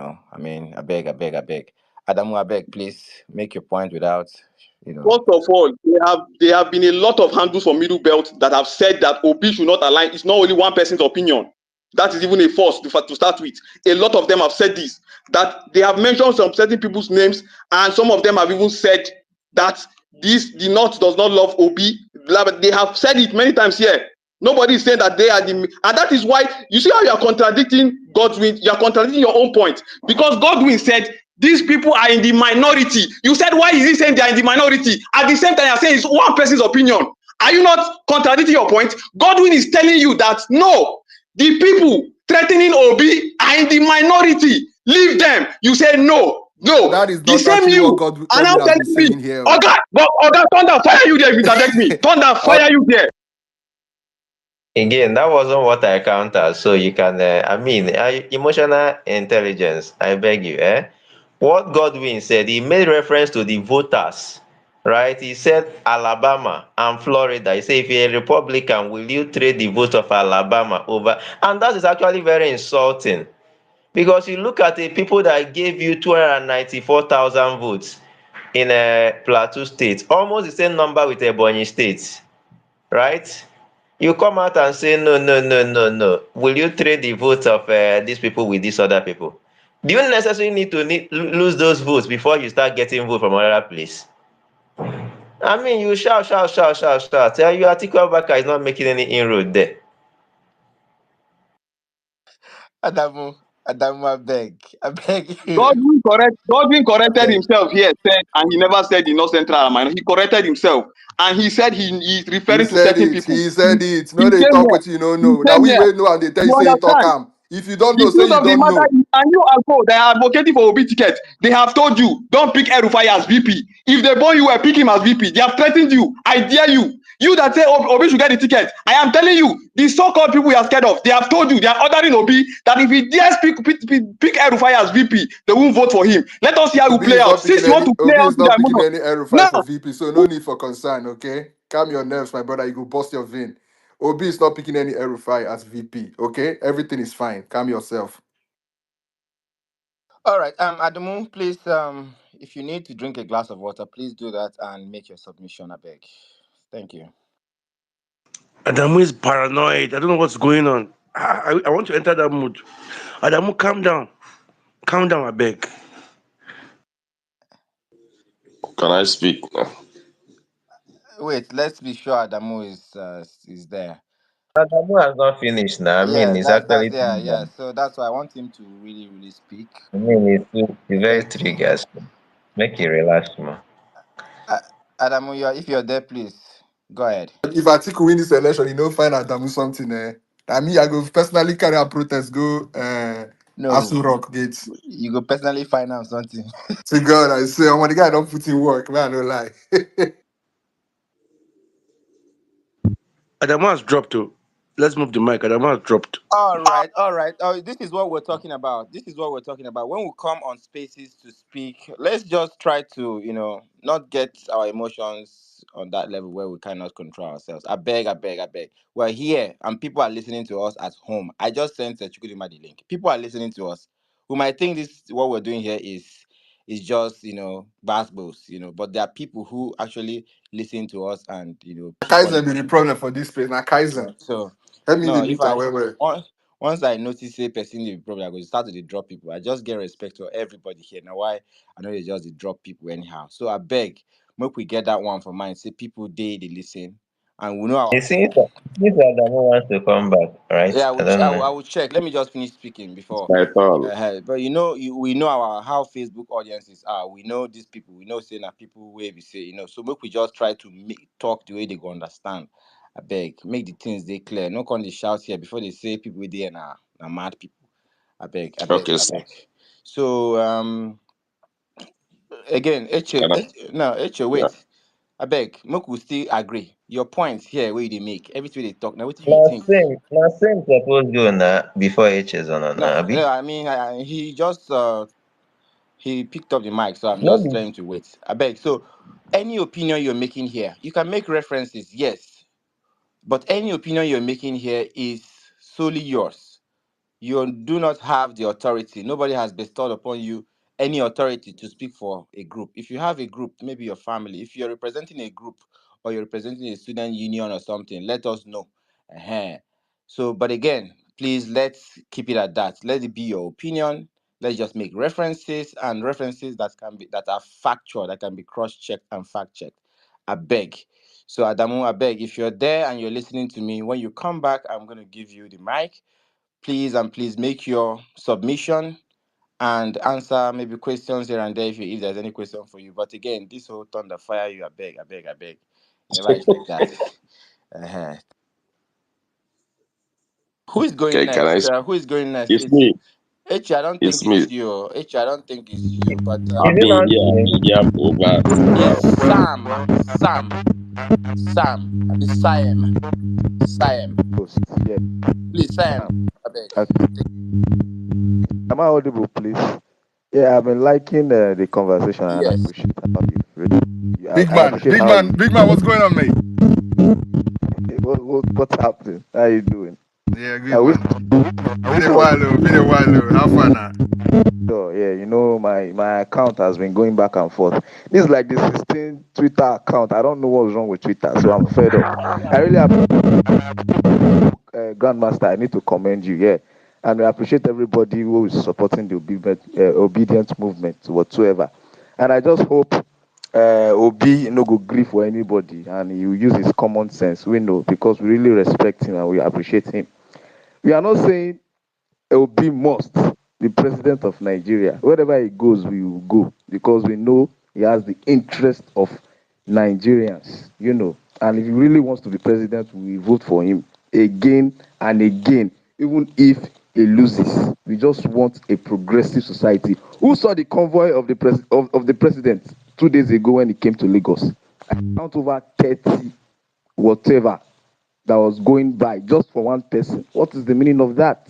beg. Adamu, I beg, please make your point without. First of all, there have been a lot of handles from Middle Belt that have said that Obi should not align. It's not only one person's opinion. That is even a force to start with. A lot of them have said this, that they have mentioned some certain people's names, and some of them have even said that the North does not love Obi. They have said it many times here. Nobody is saying that they are the, and that is why you see how you are contradicting Godwin. You are contradicting your own point because Godwin said these people are in the minority. You said, why is he saying they are in the minority? At the same time, you are saying it's one person's opinion. Are you not contradicting your point? Godwin is telling you that no, the people threatening Obi are in the minority. Leave them. You say no, no. That is The not same actually what you are now Godwin has been telling me, saying here. Thunder, fire you there if you interject me. Thunder, fire you there. Again, that wasn't what I counted. So you can, emotional intelligence. I beg you, eh? What Godwin said, he made reference to the voters, right? He said Alabama and Florida. He said, if you're a Republican, will you trade the vote of Alabama over? And that is actually very insulting because you look at the people that gave you 294,000 votes in a Plateau State, almost the same number with Ebonyi State, right? You come out and say, no, no, no, no, no. Will you trade the votes of these people with these other people? Do you necessarily need to lose those votes before you start getting votes from another place? I mean, you shout. Tell you Atiku Abubakar is not making any inroad there. Adamu, I beg you. Godwin I corrected beg. himself here, said, and he never said the North Central Minor. He corrected himself, and he said he's He referring to said certain it. people. He said it. He No, they came talk here. what you don't He know. Now came we here. wait know and they tell you You say he talk understand? am. If you don't The know, say truth you of the don't matter know. is, and you as well, they are advocating for Obi ticket. They have told you, don't pick El-Rufai as VP. If they born you, pick him as VP. They have threatened you. I dare you. You that say Obi should get the ticket. I am telling you, the so-called people you are scared of, they have told you, they are ordering Obi that if he dares pick El-Rufai as VP, they won't vote for him. Let us see how you Obi play is out. not picking Since you want any. to play Obi out is with the not picking emotion. any R5 for Now, VP, so no need for concern. Okay, calm your nerves, my brother. You go bust your vein. Obi is not picking any R5 as VP. Okay, everything is fine. Calm yourself. All right, Adamu, please, if you need to drink a glass of water, please do that and make your submission, I beg. Thank you. Adamu is paranoid. I don't know what's going on. I want to enter that mood. Adamu, calm down. Calm down, I beg. Can I speak now? Wait, let's be sure Adamu is there. Adamu has not finished now. I mean, Yeah, it's that's actually yeah, yeah. triggered. So that's why I want him to really, really speak. I mean, it's very Thank you. triggered. Make it relax more. Uh, Adamu, if you're there, please go ahead. If Atiku win this election, you know, find out Adamu something. I mean, I go personally carry a protest. Go, No, Asu Rock gates. you go personally find out something. To God, I say, oh, the guy don't put in work, man. No lie. Adamu has dropped too. Let's move the mic. Adamu has dropped. All right, all right. Oh, this is what we're talking about. This is what we're talking about. When we come on spaces to speak, let's just try to, not get our emotions on that level where we cannot control ourselves. I beg, I beg, I beg. We're here and people are listening to us at home. I just sent a Chukwudima the link. People are listening to us. We might think this what we're doing here is just, basketballs, but there are people who actually listen to us and, keep on Kaizen be the listening. problem for this place. Now Kaizen. So Let me the no, if mute I away. once I notice a person dey problem, I go start to dey drop people. I just get respect for everybody here. Now why I know they just dey drop people anyhow. So I beg, make we get that one for mind. Say people they listen, and we know our It seems Adamu wants to come back, right? yeah. I don't I know. will check. Let me just finish speaking It's before. my turn. But we know our how Facebook audiences are. We know these people. We know say na people where we say So make we just try to talk the way they go understand. I beg, make the things they clear. No con dey shout here before they say people wey there na mad people. I beg, I beg, Okay, I sir. beg. So again, Can I? Eche, Yeah. wait. I beg, make we still agree. Your points here where they make everything they talk. Now what do you think? Now same suppose go now before H is on No, Abi. no. I mean, he just he picked up the mic, so I'm No just be telling him to wait. I beg. So, any opinion you're making here, you can make references, yes, but any opinion you're making here is solely yours. You do not have the authority. Nobody has bestowed upon you any authority to speak for a group. If you have a group, maybe your family, if you're representing a group or you're representing a student union or something, let us know. uh So, but again, please let's keep it at that. Let it be your opinion. Let's just make references and references that are factual, that can be cross-checked and fact-checked. I beg. So Adamu, I beg, if you're there and you're listening to me, when you come back, I'm going to give you the mic. Please and please make your submission and answer maybe questions here and there if there's any question for you. But again, this whole thunder fire you, I beg, I beg, I beg. Never expect that. Uh-huh. Who is going Okay, can I next? speak? Who is going next? It's me. I don't It's think me. it's you. I don't think it's you. But is it not I've him? been here for over. it's Sam. Sam. I mean Siam. Siam. Post. Yeah. Please, Siam. Um, I beg. okay. Am I audible, please? Yeah, I've been liking the conversation and I Yes. appreciate how you really, Big I man, appreciate big how man, you. big man. What's going on, mate? What's happening? How you doing? Yeah, I good wish. man. I Been wish a I was. while, though. Been a while, though. How far now? Sure, yeah, my account has been going back and forth. This is like the 16 Twitter account. I don't know what's wrong with Twitter, so I'm fed up. I really Grandmaster, I need to commend you, yeah. And I appreciate everybody who is supporting the obedient movement whatsoever. And I just hope Obi no go grief for anybody and he will use his common sense. We know because we really respect him and we appreciate him. We are not saying Obi must be president of Nigeria. Wherever he goes, we will go because we know he has the interest of Nigerians. And if he really wants to be president, we will vote for him again and again, even if loses. We just want a progressive society. Who saw the convoy of the president 2 days ago when he came to Lagos? I count over 30 whatever that was going by just for one person. What is the meaning of that?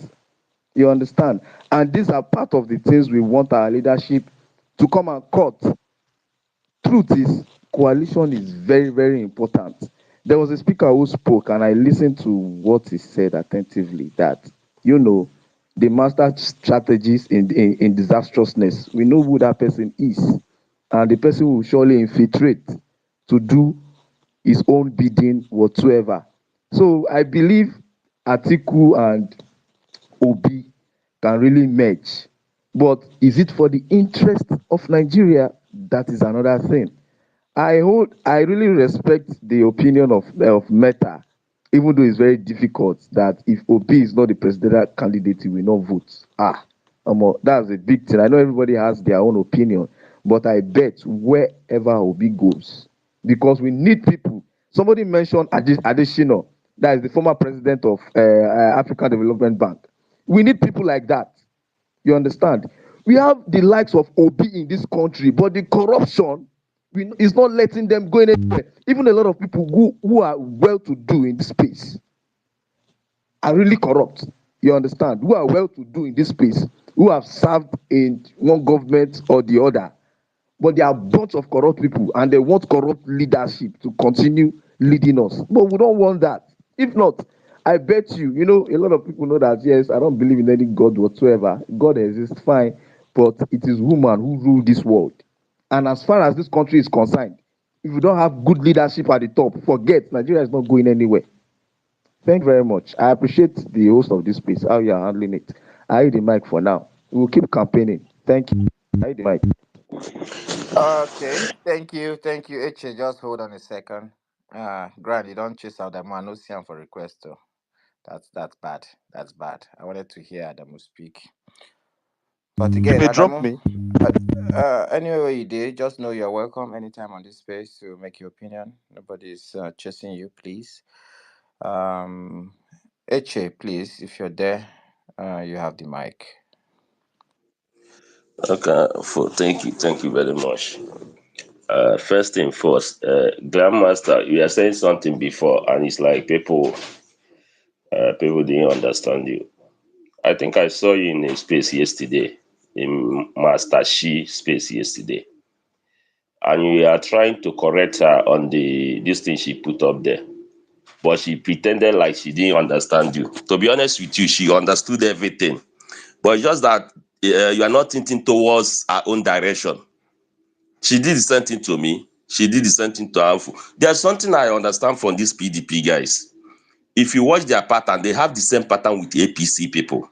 You understand? And these are part of the things we want our leadership to come and cut. Truth is, coalition is very, very important. There was a speaker who spoke, and I listened to what he said attentively. That the master strategist in disastrousness. We know who that person is, and the person will surely infiltrate to do his own bidding whatsoever. So I believe Atiku and Obi can really merge. But is it for the interest of Nigeria? That is another thing. I really respect the opinion of Meta, even though it's very difficult that if Obi is not the presidential candidate, he will not vote. That's a big thing. I know everybody has their own opinion, but I bet wherever Obi goes, because we need people. Somebody mentioned Adesina, that is the former president of African Development Bank. We need people like that. You understand? We have the likes of Obi in this country, but the corruption is not letting them go anywhere. Even a lot of people who are well to do in this space are really corrupt. You understand? Who are well to do in this space, who have served in one government or the other, but they are a bunch of corrupt people and they want corrupt leadership to continue leading us. But we don't want that. If not, I bet you, a lot of people know that, yes, I don't believe in any God whatsoever. God exists, fine, but it is woman who rule this world. And as far as this country is concerned, if you don't have good leadership at the top, forget, Nigeria is not going anywhere. Thank you very much. I appreciate the host of this space, how you are handling it. I hit the mic for now. We will keep campaigning. Thank you. I hit the mic. Okay, thank you. Eche, just hold on a second. Grant, you don't chase out Adamu. I no see him for request though. That's bad. That's bad. I wanted to hear Adamu speak. But You again, may drop Adamu, me. anyway you did, just know you're welcome anytime on this space to make your opinion. Nobody's chasing you, please. Um, Eche, please, if you're there, you have the mic. Okay, thank you very much. First thing first, Grandmaster, you are saying something before, and it's like people didn't understand you. I think I saw you in a space yesterday, in Master Shi space yesterday, and you are trying to correct her on this thing she put up there, but she pretended like she didn't understand you. To be honest with you, she understood everything, but it's just that you are not thinking towards her own direction. She did the same thing to me. She did the same thing to Anfu. There's something I understand from these PDP guys. If you watch their pattern, they have the same pattern with APC people.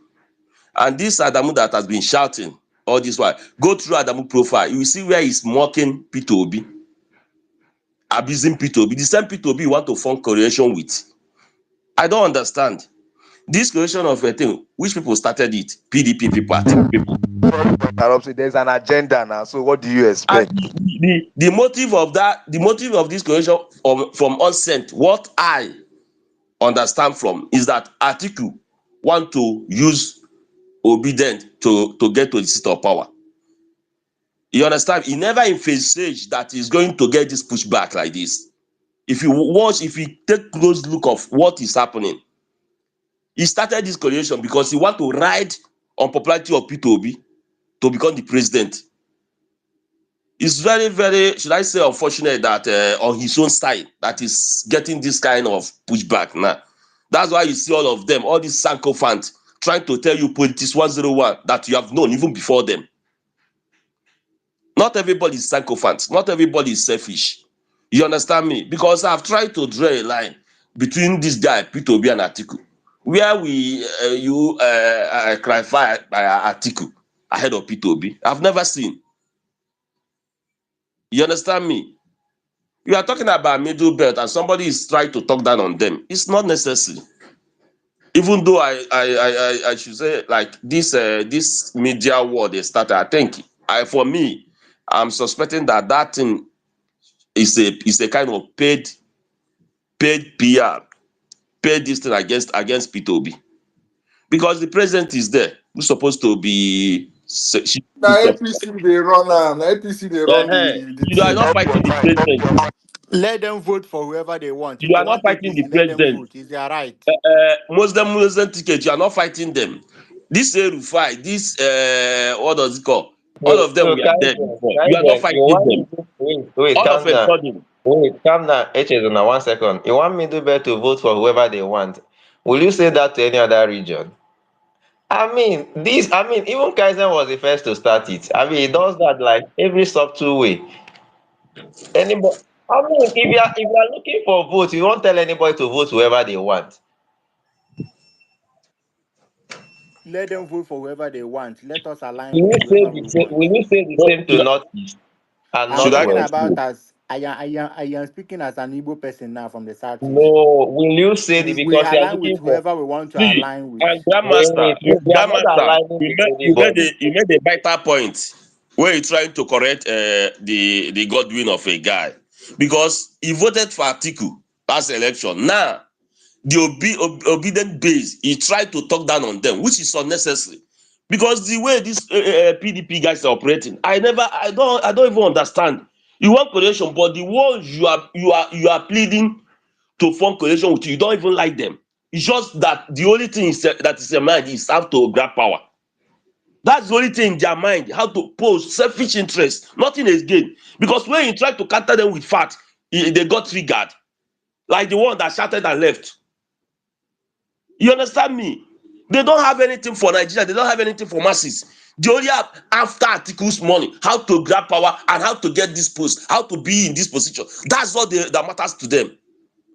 And this Adamu that has been shouting all this while, go through Adamu profile. You will see where he's mocking P2B, abusing P2B. The same P2B you want to form correlation with. I don't understand. This correlation of a thing, which people started it? PDP people, Atiku people. There's an agenda now, so what do you And expect? the motive of that, the motive of this correlation from onset, what I understand from is that Atiku want to use obedient to get to the seat of power. You understand? He never envisaged that he's going to get this pushback like this. If you take close look of what is happening, he started this coalition because he want to ride on popularity of P2B to become the president. It's very, very, should I say, unfortunate that on his own side that is getting this kind of pushback now. That's why you see all of them, all these Sanko fans trying to tell you politics 101 that you have known even before them. Not everybody is Sanko fans. Not everybody is selfish. You understand me? Because I've tried to draw a line between this guy, P2B, and Atiku, where you clarify by Atiku ahead of P2B. I've never seen. You understand me? You are talking about middle belt and somebody is trying to talk down on them. It's not necessary. Even though I should say, like this media war they started, I think for me, I'm suspecting that thing is a kind of paid PR, paid this thing against P2B. because the president is there, who's supposed to be. Now APC they run now APC they run the You are team. not fighting the president. Let them vote for whoever they want. If You they are not want fighting the APC, let them president. vote. It's their right. Muslim ticket, you are not fighting them. This Rufai, this what does it call? All Wait, of them so we are there before. You are not Kaizen, you fighting want them. me to wait, All of calm a down. sudden, Wait, calm down. Echezona, 1 second. You want Middlebelt to vote for whoever they want. Will you say that to any other region? Even Kaizen was the first to start it. He does that like every subtle way. Anybody, if you are looking for votes, you won't tell anybody to vote whoever they want. Let them vote for whoever they want. Let us align Will with you say whoever the we same? want. Will you say the so same to Northeast and I'm should I talking Northwest? about continue? as I am speaking as an Igbo person now from the southeast. No, will you say the We because you are align with looking for whoever we want to See, align with. and wait, we are not grandmaster, aligning with anybody. you made a vital point where you're trying to correct the Godwin of a guy because he voted for Atiku last election. Now the obedient base, he tried to talk down on them, which is unnecessary. Because the way these PDP guys are operating, I don't even understand. You want coalition, but the ones you are pleading to form coalition with you don't even like them. It's just that the only thing that is in mind is how to grab power. That's the only thing in their mind, how to pose selfish interest, nothing is gain. Because when you try to counter them with fact, they got triggered, like the one that shouted and left. You understand me? They don't have anything for Nigeria. They don't have anything for masses. They only have after articles money, how to grab power and how to get this post, how to be in this position. That's all that matters to them,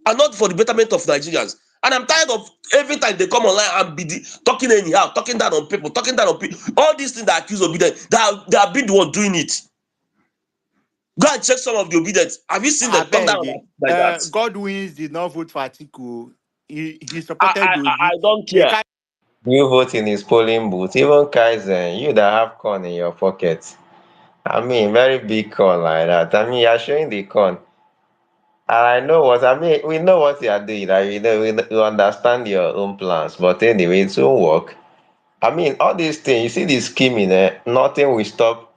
and not for the betterment of Nigerians. And I'm tired of every time they come online and be talking anyhow, talking down on people, talking down on people. All these things that accuse obedience, they have been the one doing it. Go and check some of the obedience. Have you seen I them talk down beg. like that? Godwins did not vote for Atiku. He I, supported I, I Obi. I don't The care. You vote in his polling booth. Even Kaizen, you that have corn in your pocket. Very big corn like that. You are showing the corn. And I know we know what you are doing. Like, we understand your own plans. But anyway, it won't work. All these things, you see this scheming, nothing will stop.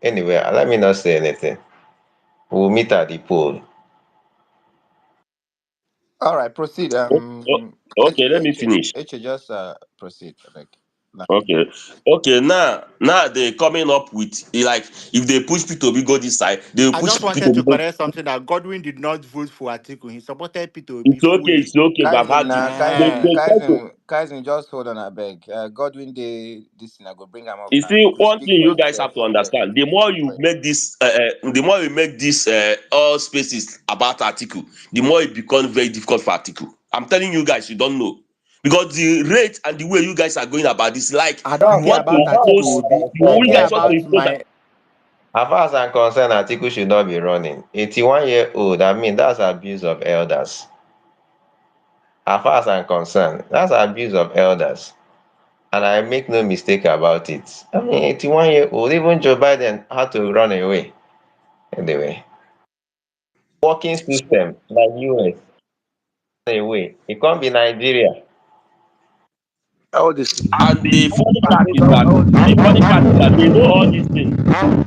Anyway, let me not say anything. We'll meet at the poll. All right, proceed. Okay, let me finish. Just proceed. Like, Okay, okay. Now they coming up with like if they push P2B go this side, they will I push just wanted to P2B go. correct something that Godwin did not vote for Atiku. He supported P2B It's okay, fully. it's okay. I've Kaizen, had it. Eh. Kaizen, just hold on, I beg. Godwin, this thing I go bring him up You now. see, You go one speak thing for you guys yourself. have to understand: the more you make this, all spaces about article, the more it becomes very difficult for article. I'm telling you guys, you don't know because the rate and the way you guys are going about this, like I you don't care want to about impose, Atiku Obi. I you care guys want to about impose. my As far as I'm concerned, Atiku should not be running. 81-year-old, that's abuse of elders. As far as I'm concerned, that's abuse of elders. And I make no mistake about it. 81-year-old, even Joe Biden had to run away. Anyway, working system like US, away. It can't be Nigeria. All this And the funny part is that they know all these things.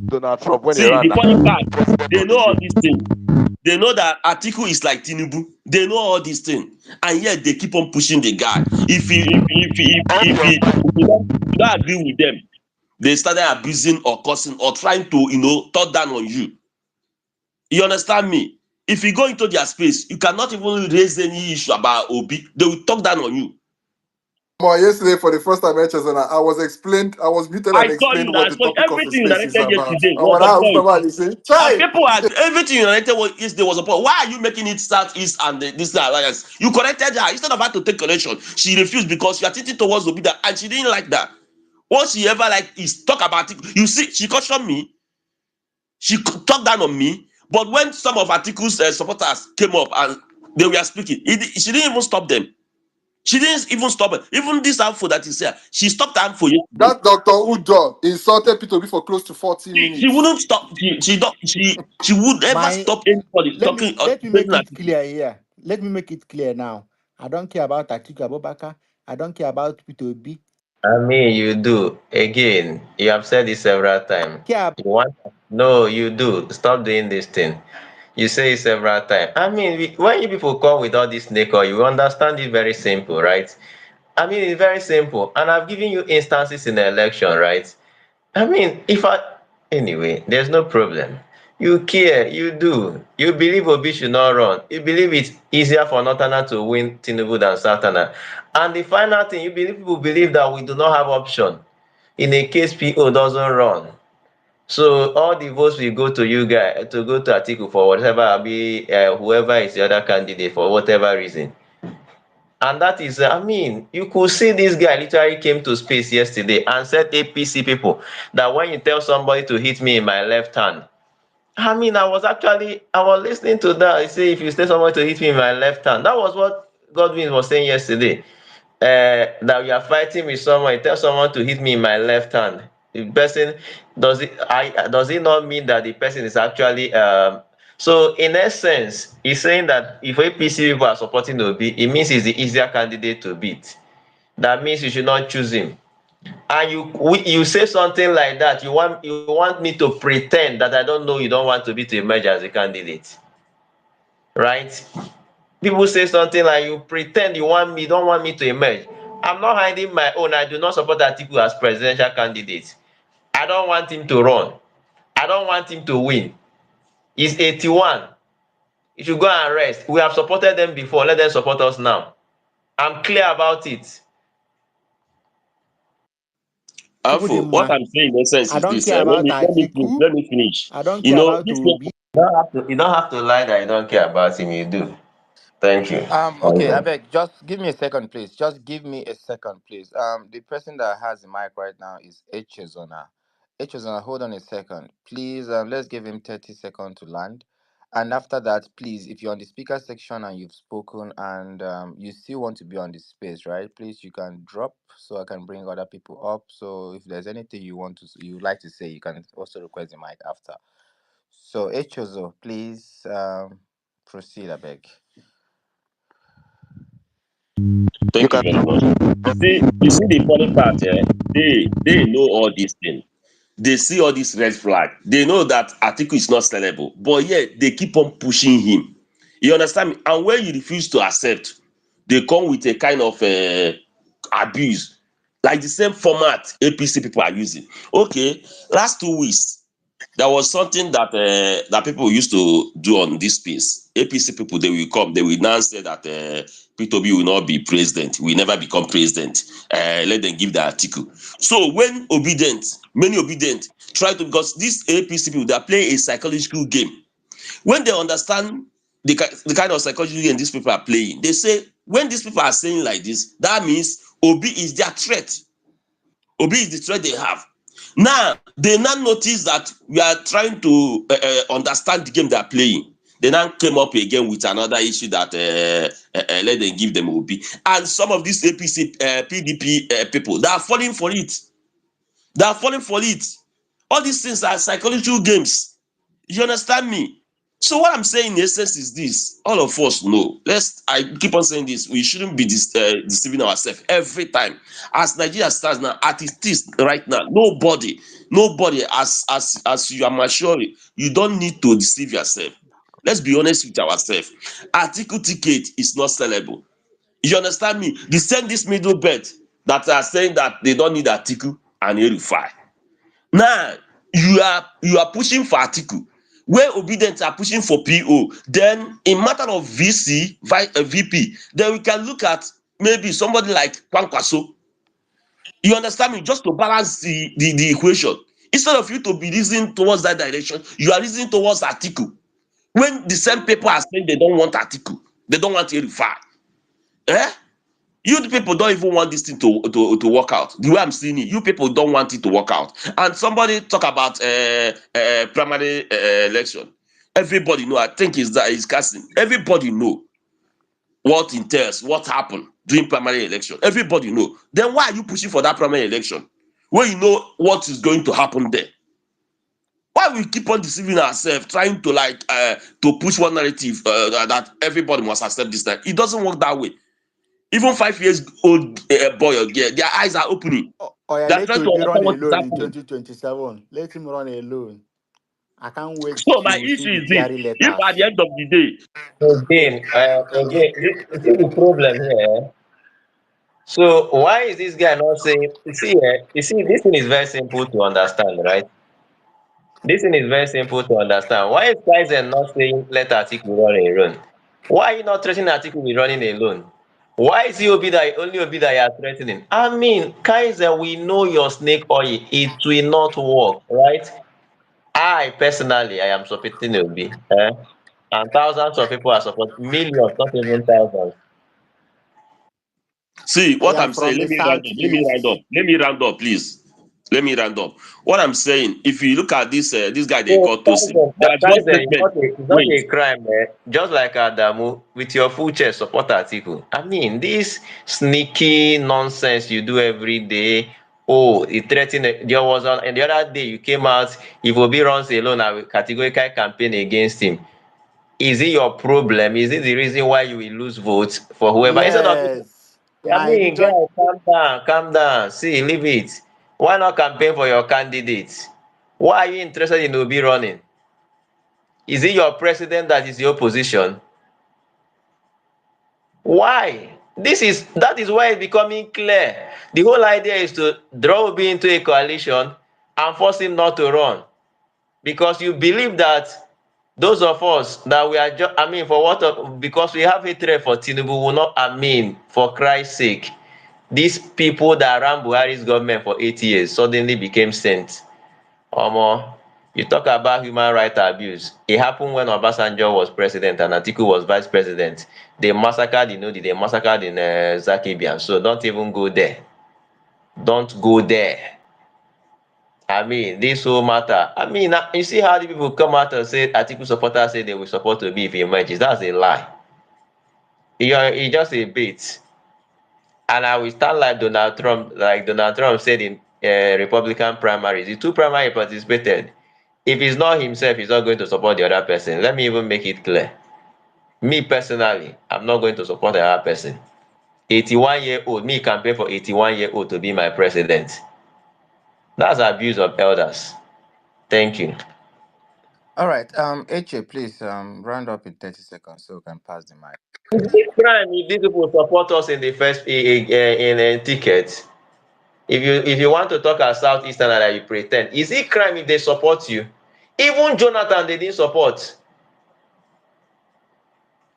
Donald Trump when he See, ran the now, funny part, president they of the know all day. these things. They know that Atiku is like Tinubu. They know all these things, and yet they keep on pushing the guy. If you don't agree with them, they started abusing or cursing or trying to talk down on you. You understand me? If you go into their space, you cannot even raise any issue about Obi. They will talk down on you. Well, yesterday for the first time, I was muted I and saw explained you that what I the saw topic of the everything you space is narrated about. yesterday And was when I on asked point. about it, he said, And "Chai." people are everything you narrated yesterday was on point. Why are you making it Southeast and this alliance? You corrected her instead of her to take correction. She refused because you are thinking towards Obida and she didn't like that. What she ever like is talk about it. You see, she cautioned me. She talked down on me. But when some of Atiku's supporters came up and they were speaking, she didn't even stop them. She didn't even stop it. Even this info that is here, she stopped the info yesterday. That Dr. Udo insulted P2B for close to 40 She minutes. wouldn't stop. She would never my stop anybody let me talking. let me Praising make it Atiku. clear here. Let me make it clear now. I don't care about Atiku Abubakar. I don't care about P2B. I mean, you do. Again, you have said it several times. Care You want? No, you do. Stop doing this thing. You say it several times. I mean, when you people come with all this snake oil, you understand it very simple, right? I mean, it's very simple. And I've given you instances in the election, right? I mean, anyway, there's no problem. You care, you do. You believe Obi should not run. You believe it's easier for Northerner to win Tinubu than Southerner. And the final thing, you believe people believe that we do not have option in a case PO doesn't run. So all the votes will go to you guys, to go to Atiku for whatever, be whoever is the other candidate for whatever reason. And that is, I mean, you could see this guy literally came to space yesterday and said APC people that when you tell somebody to hit me in my left hand, I mean, I was listening to that. He say if you tell somebody to hit me in my left hand, that was what Godwin was saying yesterday. That we are fighting with someone, you tell someone to hit me in my left hand. The person does it not mean that the person is actually so in essence, he's saying that if APC people are supporting Obi, it means he's the easier candidate to beat. That means you should not choose him. And you say something like that, you want me to pretend that I don't know you don't want to be to emerge as a candidate, right? People say something like you pretend don't want me to emerge. I'm not hiding my own. I do not support Atiku as presidential candidate. I don't want him to run. I don't want him to win. He's 81. You should go and rest. We have supported them before. Let them support us now. I'm clear about it. Alpha, what Chukudima. I'm saying in essence I is don't this. care about Atiku. Let me finish. I don't You care know, about this Obi. You don't have to lie that you don't care about him. You do. Thank you. Okay, I beg, just give me a second, please. Just give me a second, please. The person that has the mic right now is Echezona. Echezona, hold on a second. Please, let's give him 30 seconds to land. And after that, please, if you're on the speaker section and you've spoken and you still want to be on the space, right? Please, you can drop so I can bring other people up. So if there's anything you would like to say, you can also request the mic after. So, Echezo, please proceed, I beg. You Thank you can. very much. You see the funny part, they know all these things. They see all these red flag. They know that Atiku is not sellable, but yet they keep on pushing him. You understand me? And when you refuse to accept, they come with a kind of abuse, like the same format APC people are using. Okay, last 2 weeks there was something that people used to do on this space. APC people, they will come, they will now say that P2B will not be president, will never become president. Let them give the article. So when many obedient try to, because these APC people, they are playing a psychological game. When they understand the kind of psychological game these people are playing, they say when these people are saying like this, that means Obi is their threat. Obi is the threat they have. Now, they now notice that we are trying to understand the game they are playing. They now came up again with another issue that let them give them Obi. And some of these APC, PDP people, they are falling for it. They are falling for it. All these things are psychological games. You understand me? So what I'm saying in essence is this: all of us know. I keep on saying this. We shouldn't be deceiving ourselves every time. As Nigeria stands now, at its is right now, nobody, as you are mature, you don't need to deceive yourself. Let's be honest with ourselves. Article ticket is not sellable. You understand me? They send this middle belt that are saying that they don't need article and verify. Now you are pushing for article where obedient are pushing for PO. Then in matter of VP, then we can look at maybe somebody like Kwankwaso. You understand me? Just to balance the equation. Instead of you to be reasoning towards that direction, you are reasoning towards article. When the same people are saying they don't want article, they don't want to verify. Eh? You people don't even want this thing to work out. The way I'm seeing it, you people don't want it to work out. And somebody talk about primary election. Everybody know. I think is casting. Everybody know what entails, what happened during primary election. Everybody know. Then why are you pushing for that primary election when you know what is going to happen there? Why we keep on deceiving ourselves, trying to to push one narrative that everybody must accept this time? It doesn't work that way. Even 5 years old boy or girl, their eyes are opening. Or yeah, They are let trying to Obi run understand what is alone in happening. 2027. Let him run alone. I can't wait So my to see issue the is this: diary if at the letters. end of the day, Again, you see the problem here. So why is this guy not saying? You see, this thing is very simple to understand, right? This thing is very simple to understand. Why is Kaizen not saying let Atiku run alone? Why are you not threatening Atiku with running alone? Why is it only Obi that you are threatening? I mean, Kaizen, we know your snake oil. It will not work, right? I personally, I am supporting Obi, and thousands of people are supporting millions, not even thousands. see I what am I'm saying. from the Let me round up. Let me round southeast. up. Let me round up, please. Let me round up. What I'm saying, if you look at this guy they So call Tosin, there's one statement. It's not Wait, a crime, eh? Just like Adamu, with your full chest support Atiku. I mean, this sneaky nonsense you do every day. Oh, it threatened. There was and the other day you came out. If Obi runs alone, I will categorically campaign against him. Is it your problem? Is it the reason why you will lose votes for whoever? Instead of, Yes. I My mean, region. guys, calm down, calm down. See, leave it. Why not campaign for your candidate? Why are you interested in Obi running? Is it your president that is your position? Why? That is why it's becoming clear. The whole idea is to draw Obi into a coalition and force him not to run. Because you believe that those of us that we are just, I mean, because we have hatred for Tinubu will not, I mean, for Christ's sake, these people that ran Buhari's government for 8 years suddenly became saints. Omo, you talk about human right abuse. It happened when Obasanjo was president and Atiku was vice president. They massacred Inodi, they massacred in Zakibian. So don't even go there. Don't go there. I mean, this whole matter. I mean, you see how the people come out and say Atiku supporters say they will support to be if he emerges. That's a lie. It's just a bait. And I will stand like Donald Trump said in Republican primaries. The two primary he participated. If it's not himself, he's not going to support the other person. Let me even make it clear. Me personally, I'm not going to support the other person. 81-year-old, me campaign for 81-year-old to be my president. That's abuse of elders. Thank you. All right. HA, please round up in 30 seconds so we can pass the mic. Is it crime if these people support us in the first in ticket? If you want to talk as Southeastern and you pretend, is it crime if they support you? Even Jonathan they didn't support.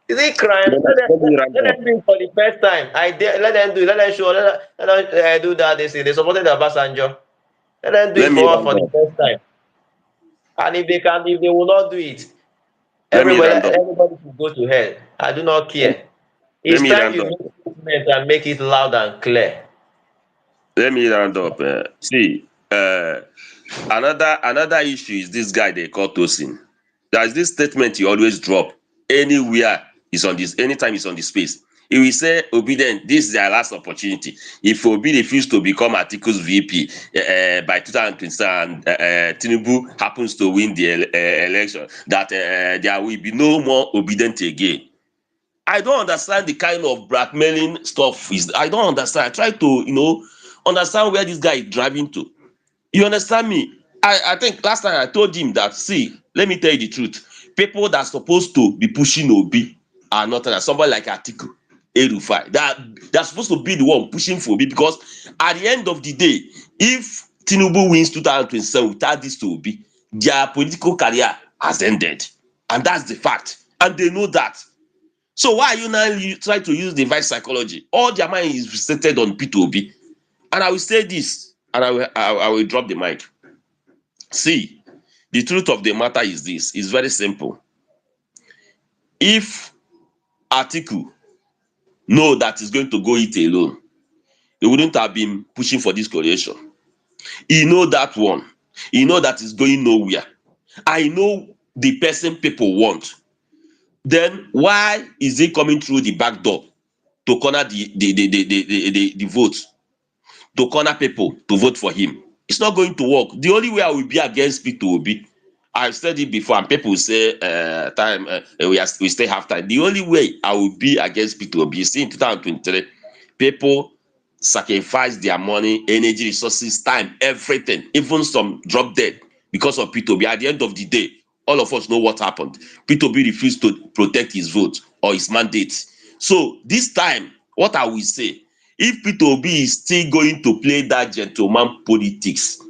Is it crime? let me round Let up. them do it for the first time. Let them do it. Let them show. Let them do that. They supported Obasanjo. Let them do Let it me for us round for the up. first time. And if they will not do it, Let me round up. everybody should go to hell. I do not care. Let It's me time round you up. make statements and make it loud and clear. Let me round up. See, another issue is this guy they call Tosin. There's this statement he always drop anywhere he's on this, anytime he's on the space. He will say, obedient, this is their last opportunity. If Obi refused to become Atiku's VP by 2027 and Tinubu happens to win the election, that there will be no more obedient again. I don't understand the kind of blackmailing stuff is. I don't understand. I try to, understand where this guy is driving to. You understand me? I think last time I told him that, see, let me tell you the truth. People that are supposed to be pushing Obi are not somebody like Atiku, Erufai. They're supposed to be the one pushing for Obi because at the end of the day, if Tinubu wins 2027 without this to Obi, their political career has ended. And that's the fact. And they know that. So why are you now trying to use device psychology? All their mind is centered on P2B. And I will say this, and I will drop the mic. See, the truth of the matter is this. It's very simple. If Atiku know that he's going to go it alone, he wouldn't have been pushing for this coalition. He know that one. He know that it's going nowhere. I know the person people want. Then why is he coming through the back door to corner the vote? To corner people to vote for him. It's not going to work. The only way I will be against P2B, I've said it before, and people say we still have time. The only way I will be against P2B is in 2023. People sacrifice their money, energy, resources, time, everything, even some drop dead because of P2B. At the end of the day, all of us know what happened. P2B refused to protect his vote or his mandate. So this time, what I will say, if P2B is still going to play that gentleman politics,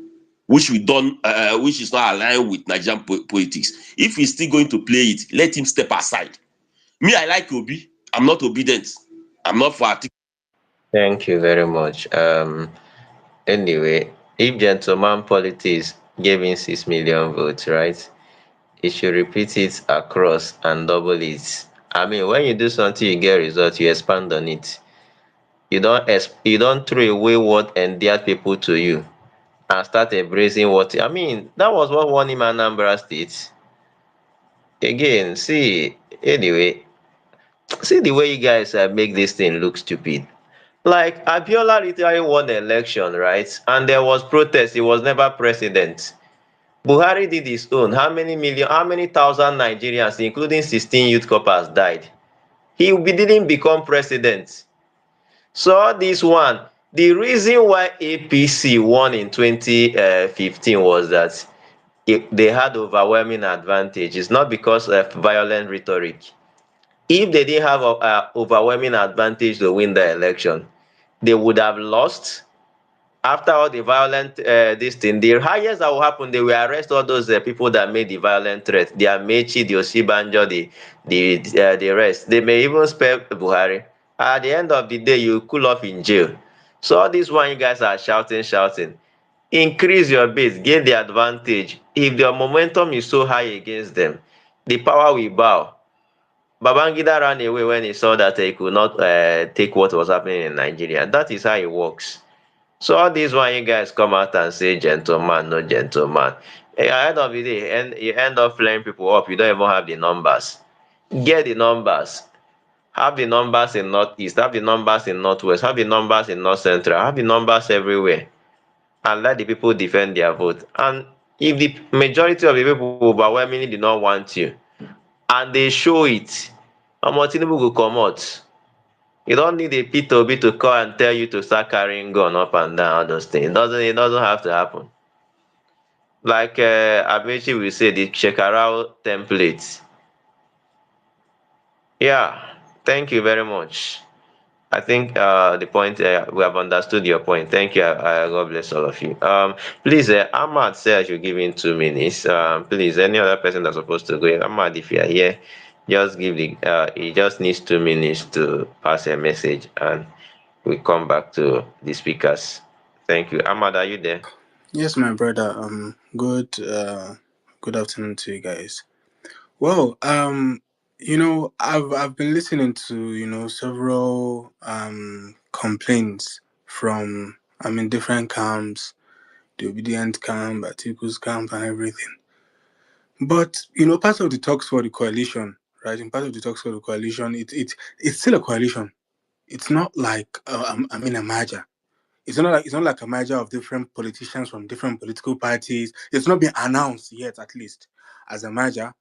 which we don't, which is not aligned with Nigerian politics, if he's still going to play it, let him step aside. Me, I like Obi. I'm not obedient. I'm not for Thank you very much. Anyway, if gentleman politics gave him 6 million votes, right? He should repeat it across and double it. I mean, when you do something, you get results, you expand on it. You don't throw away what endeared people to you and start embracing what I mean. That was what won him Anambra State. Again, see, anyway, see the way you guys make this thing look stupid. Like Abiola literally won the election, right? And there was protest. He was never president. Buhari did his own. How many thousand Nigerians, including 16 youth corpers, died? Didn't become president. So all this one, the reason why APC won in 2015 was that they had overwhelming advantage. It's not because of violent rhetoric. If they didn't have a overwhelming advantage to win the election, they would have lost. After all the violent this thing, the highest that will happen, they will arrest all those people that made the violent threat. The Amechi, the Osibanjo, the rest. They may even spare Buhari. At the end of the day, you cool off in jail. So all this one you guys are shouting. Increase your base, gain the advantage. If the momentum is so high against them, the power will bow. Babangida ran away when he saw that he could not take what was happening in Nigeria. That is how it works. So all this one you guys come out and say gentleman, no gentleman. At the end of the day, and you end up flying people up. You don't even have the numbers. Get the numbers. Have the numbers in Northeast, have the numbers in Northwest, have the numbers in North Central, have the numbers everywhere. And let the people defend their vote. And if the majority of the people overwhelmingly do not want you, and they show it, Tinubu go comot. You don't need a P2B to call and tell you to start carrying gun up and down all those things. It doesn't have to happen. Like Amechi will say, the Shekarau template. Yeah, thank you very much. I think the point we have understood your point. Thank you. God bless all of you. Please, Ahmad said I should give him 2 minutes. Please, any other person that's supposed to go, Ahmad, if you are here, just give the. He just needs 2 minutes to pass a message, and we come back to the speakers. Thank you, Ahmad. Are you there? Yes, my brother. Good afternoon to you guys. Well, I've been listening to several complaints from different camps, the obedient camp, Atiku's camp, and everything. But part of the talks for the coalition, right? In part of the talks for the coalition, it's still a coalition. It's not like a merger. It's not like a merger of different politicians from different political parties. It's not been announced yet, at least, as a merger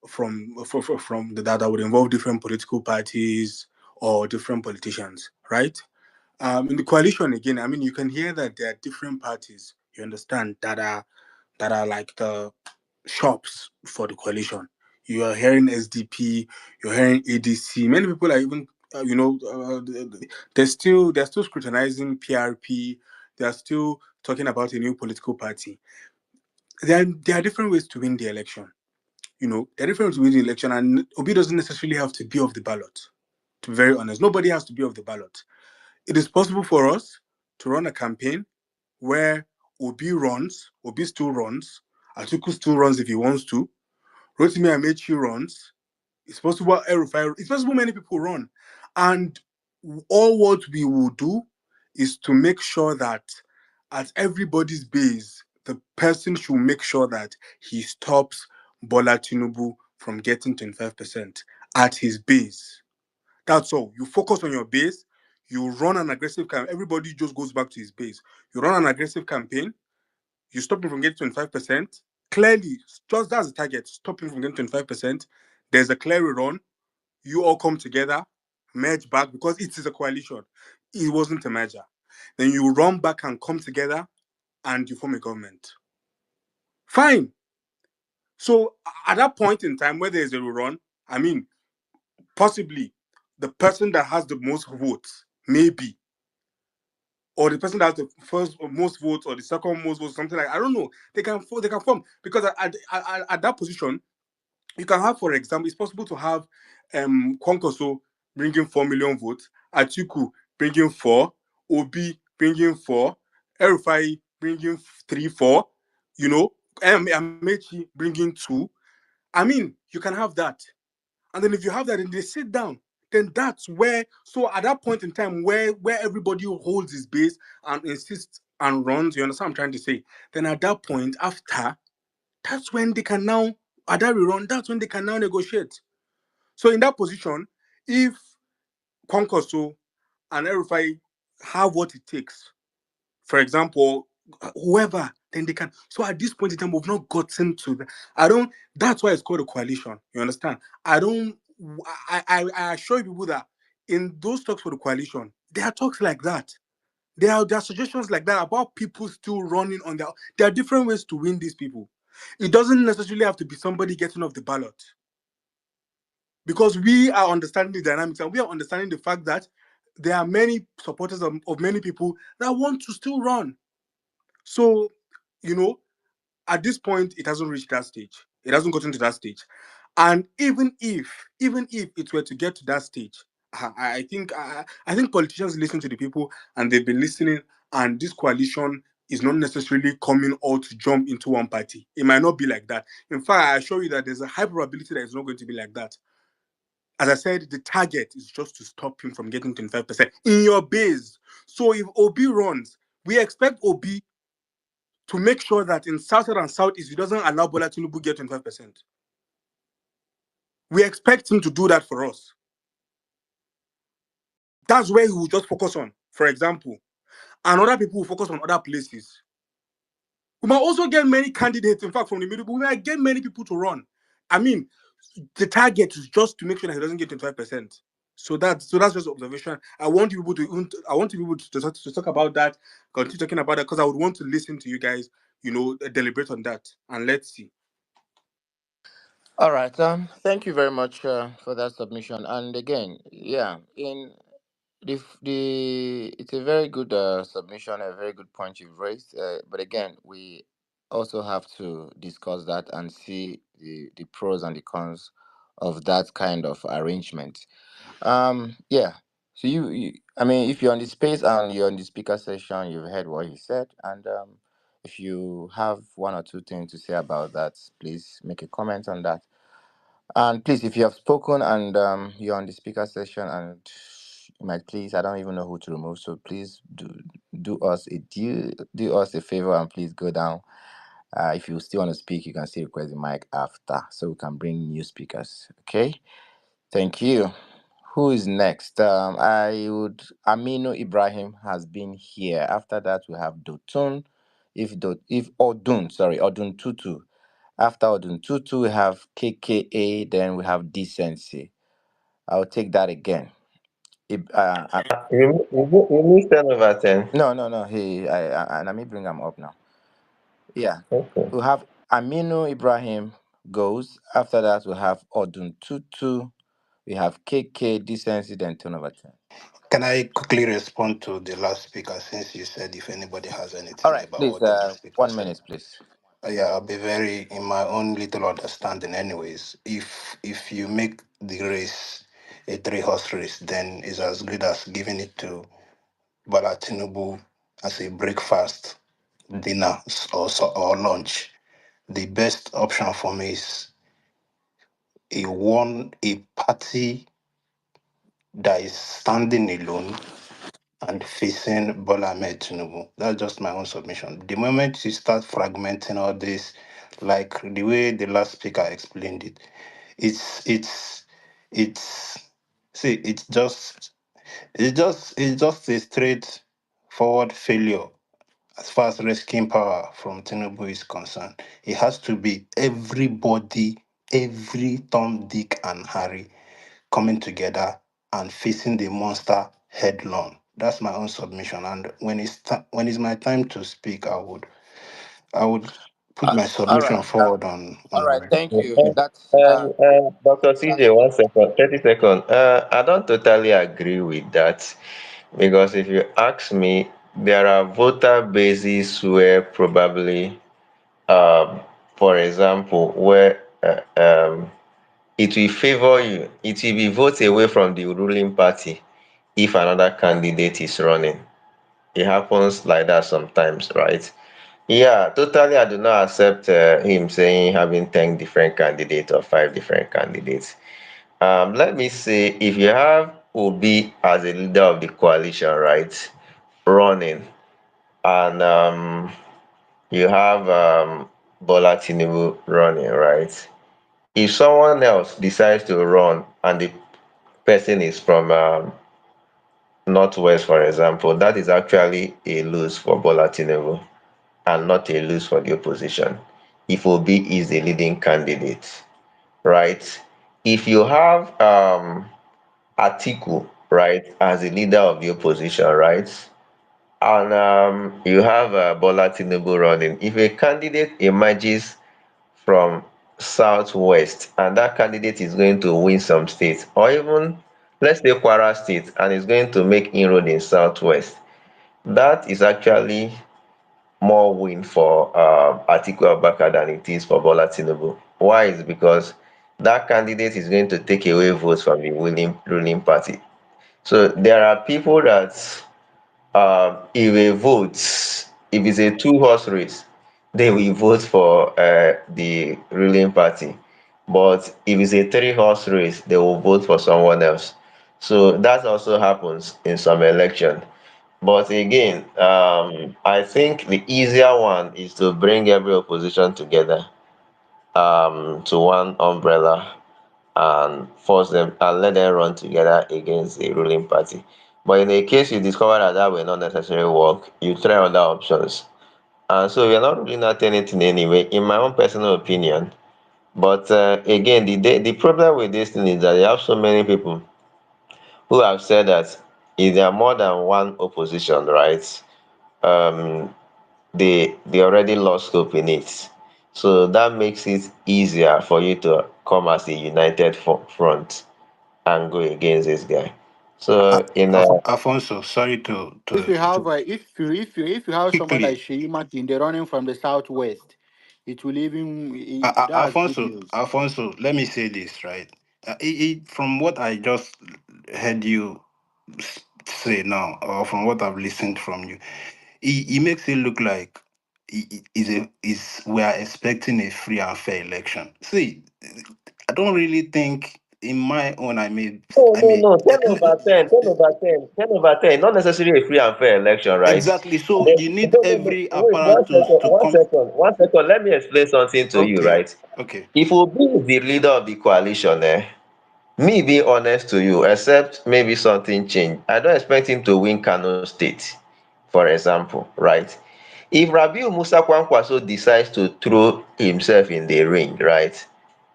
from that would involve different political parties or different politicians, right? In the coalition again, you can hear that there are different parties. You understand that are like the shops for the coalition. You are hearing SDP, you're hearing ADC. Many people are even, they're still scrutinizing PRP. They're still talking about a new political party. There are different ways to win the election. There are different ways to win the election, and Obi doesn't necessarily have to be off the ballot. To be very honest, nobody has to be off the ballot. It is possible for us to run a campaign where Obi still runs, Atiku still runs if he wants to, Rotimi Amechi runs. It's possible it's possible many people run. And all what we will do is to make sure that at everybody's base, the person should make sure that he stops Bola Tinubu from getting 25% at his base. That's all. You focus on your base. You run an aggressive campaign. Everybody just goes back to his base. You run an aggressive campaign. You stop him from getting 25%. Clearly, just that's the target. Stop him from getting 25%. There's a clear run. You all come together, merge back because it is a coalition. it wasn't a merger. Then you run back and come together and you form a government. Fine. So at that point in time where there's a rerun, I mean, possibly the person that has the most votes, maybe, or the person that has the first or most votes or the second most votes, something like, I don't know. They can form, because at that position, you can have, for example, it's possible to have Kwankwaso bringing 4 million votes, Atiku bringing 4, Obi bringing 4, Erufai bringing 3, 4, you know, Amechi bringing 2. I mean, you can have that. And then if you have that and they sit down, then that's where, so at that point in time where everybody holds his base and insists and runs, you understand what I'm trying to say? Then at that point, after, that's when they can now, at that rerun, that's when they can now negotiate. So in that position, if Konkoso and Erufai have what it takes, for example, whoever, then they can. So at this point in time, we've not gotten to the. I don't. That's why it's called a coalition. You understand? I don't. I assure people that in those talks for the coalition, there are talks like that. There are suggestions like that about people still running on their. There are different ways to win these people. It doesn't necessarily have to be somebody getting off the ballot, because we are understanding the dynamics and we are understanding the fact that there are many supporters of many people that want to still run. So, you know, at this point, it hasn't reached that stage. It hasn't gotten to that stage. And even if it were to get to that stage, I think politicians listen to the people and they've been listening, and this coalition is not necessarily coming all to jump into one party. It might not be like that. In fact, I assure you that there's a high probability that it's not going to be like that. As I said, the target is just to stop him from getting 25% in your base. So if Obi runs, we expect Obi to make sure that in South and Southeast, he doesn't allow Bola Tinubu get 25%. We expect him to do that for us. That's where he will just focus on, for example. And other people will focus on other places. We might also get many candidates, in fact, from the middle, but we might get many people to run. I mean, the target is just to make sure that he doesn't get 25%. So that's just observation. I want you people to talk about that, continue talking about that, because I would want to listen to you guys, deliberate on that, and let's see. All right. Thank you very much for that submission. And again, yeah, in the it's a very good submission, a very good point you've raised. But again, we also have to discuss that and see the pros and the cons of that kind of arrangement. Yeah. So I mean, if you're on the space and you're on the speaker session, you've heard what he said, and if you have one or two things to say about that, please make a comment on that. And please, if you have spoken and you're on the speaker session and you might please, I don't even know who to remove, so please do us a favor and please go down. If you still want to speak, you can still request the mic after, so we can bring new speakers. Okay, thank you. Who is next? I would Aminu Ibrahim has been here. After that, we have Dotun. If Odun, sorry, Odun Tutu. After Odun Tutu, we have KKA, then we have Decency. I'll take that again. You missed 10 over 10. No, no, no. Let me bring him up now. Yeah. Okay. We have Aminu Ibrahim goes. After that, we have Odun Tutu. We have KK, Decency, then 10 over 10. Can I quickly respond to the last speaker, since you said if anybody has All anything right, about please, what the last speaker 1 said? minute, please. Yeah, I'll be very, in my own little understanding anyways. If you make the race a three-horse race, then it's as good as giving it to Bola Tinubu as a breakfast, dinner, or lunch. The best option for me is a party that is standing alone and facing Bola Ahmed Tinubu. That's just my own submission. The moment you start fragmenting all this, like the way the last speaker explained it, it's it's see it's just a straightforward failure as far as rescuing power from Tinubu is concerned. It has to be everybody, every Tom, Dick, and Harry coming together and facing the monster headlong. That's my own submission. And when it's my time to speak, I would put my All right. submission forward on All right. the. Thank you. That's Dr. that's CJ, 1 second, 30 seconds. I don't totally agree with that because if you ask me, there are voter bases where probably, um, for example, where it will favor you, it will be vote away from the ruling party if another candidate is running. It happens like that sometimes, right? Yeah, totally. I do not accept him saying having 10 different candidates or 5 different candidates. Let me say, if you have Obi as a leader of the coalition, right, running, and you have Bola Tinubu running, right? If someone else decides to run and the person is from Northwest, for example, that is actually a lose for Bola Tinubu and not a lose for the opposition. If Obi is the leading candidate, right? If you have Atiku, right, as the leader of the opposition, right? And you have Bola Tinubu running. If a candidate emerges from Southwest and that candidate is going to win some states, or even let's say Kwara State, and is going to make inroad in Southwest, that is actually more win for Atiku Abubakar than it is for Bola Tinubu. Why? Is because that candidate is going to take away votes from the ruling party. So there are people that if a votes, if it's a two-horse race, they will vote for the ruling party. But if it's a three-horse race, they will vote for someone else. So that also happens in some election. But again, I think the easier one is to bring every opposition together to one umbrella and force them and let them run together against the ruling party. But in a case you discover that that will not necessarily work, you try other options. And so you're not ruling out anything anyway, in my own personal opinion. But again, the problem with this thing is that you have so many people who have said that if there are more than one opposition, right, um, they already lost hope in it. So that makes it easier for you to come as a united front and go against this guy. So in Alfonso, sorry to If you have to if you have someone like quickly. Sheyi Makinde running from the southwest, it will that's good Alfonso, news. Alfonso, let me say this, right? From what I just heard you say now, or from what I've listened from you, he makes it look like is we are expecting a free and fair election. See, I don't really think, in my own, no, I no, may no, 10 over 10, 10 over 10, 10 over 10, not necessarily a free and fair election, right? exactly. So The, you need no, no, no, every wait, one apparatus second, to one come. second, 1 second. Let me explain something to you, Okay, right? okay. If Obi is the leader of the coalition, me being honest to you, except maybe something change, I don't expect him to win Kano State, for example, right? If Rabiu Musa Kwankwaso decides to throw himself in the ring, right,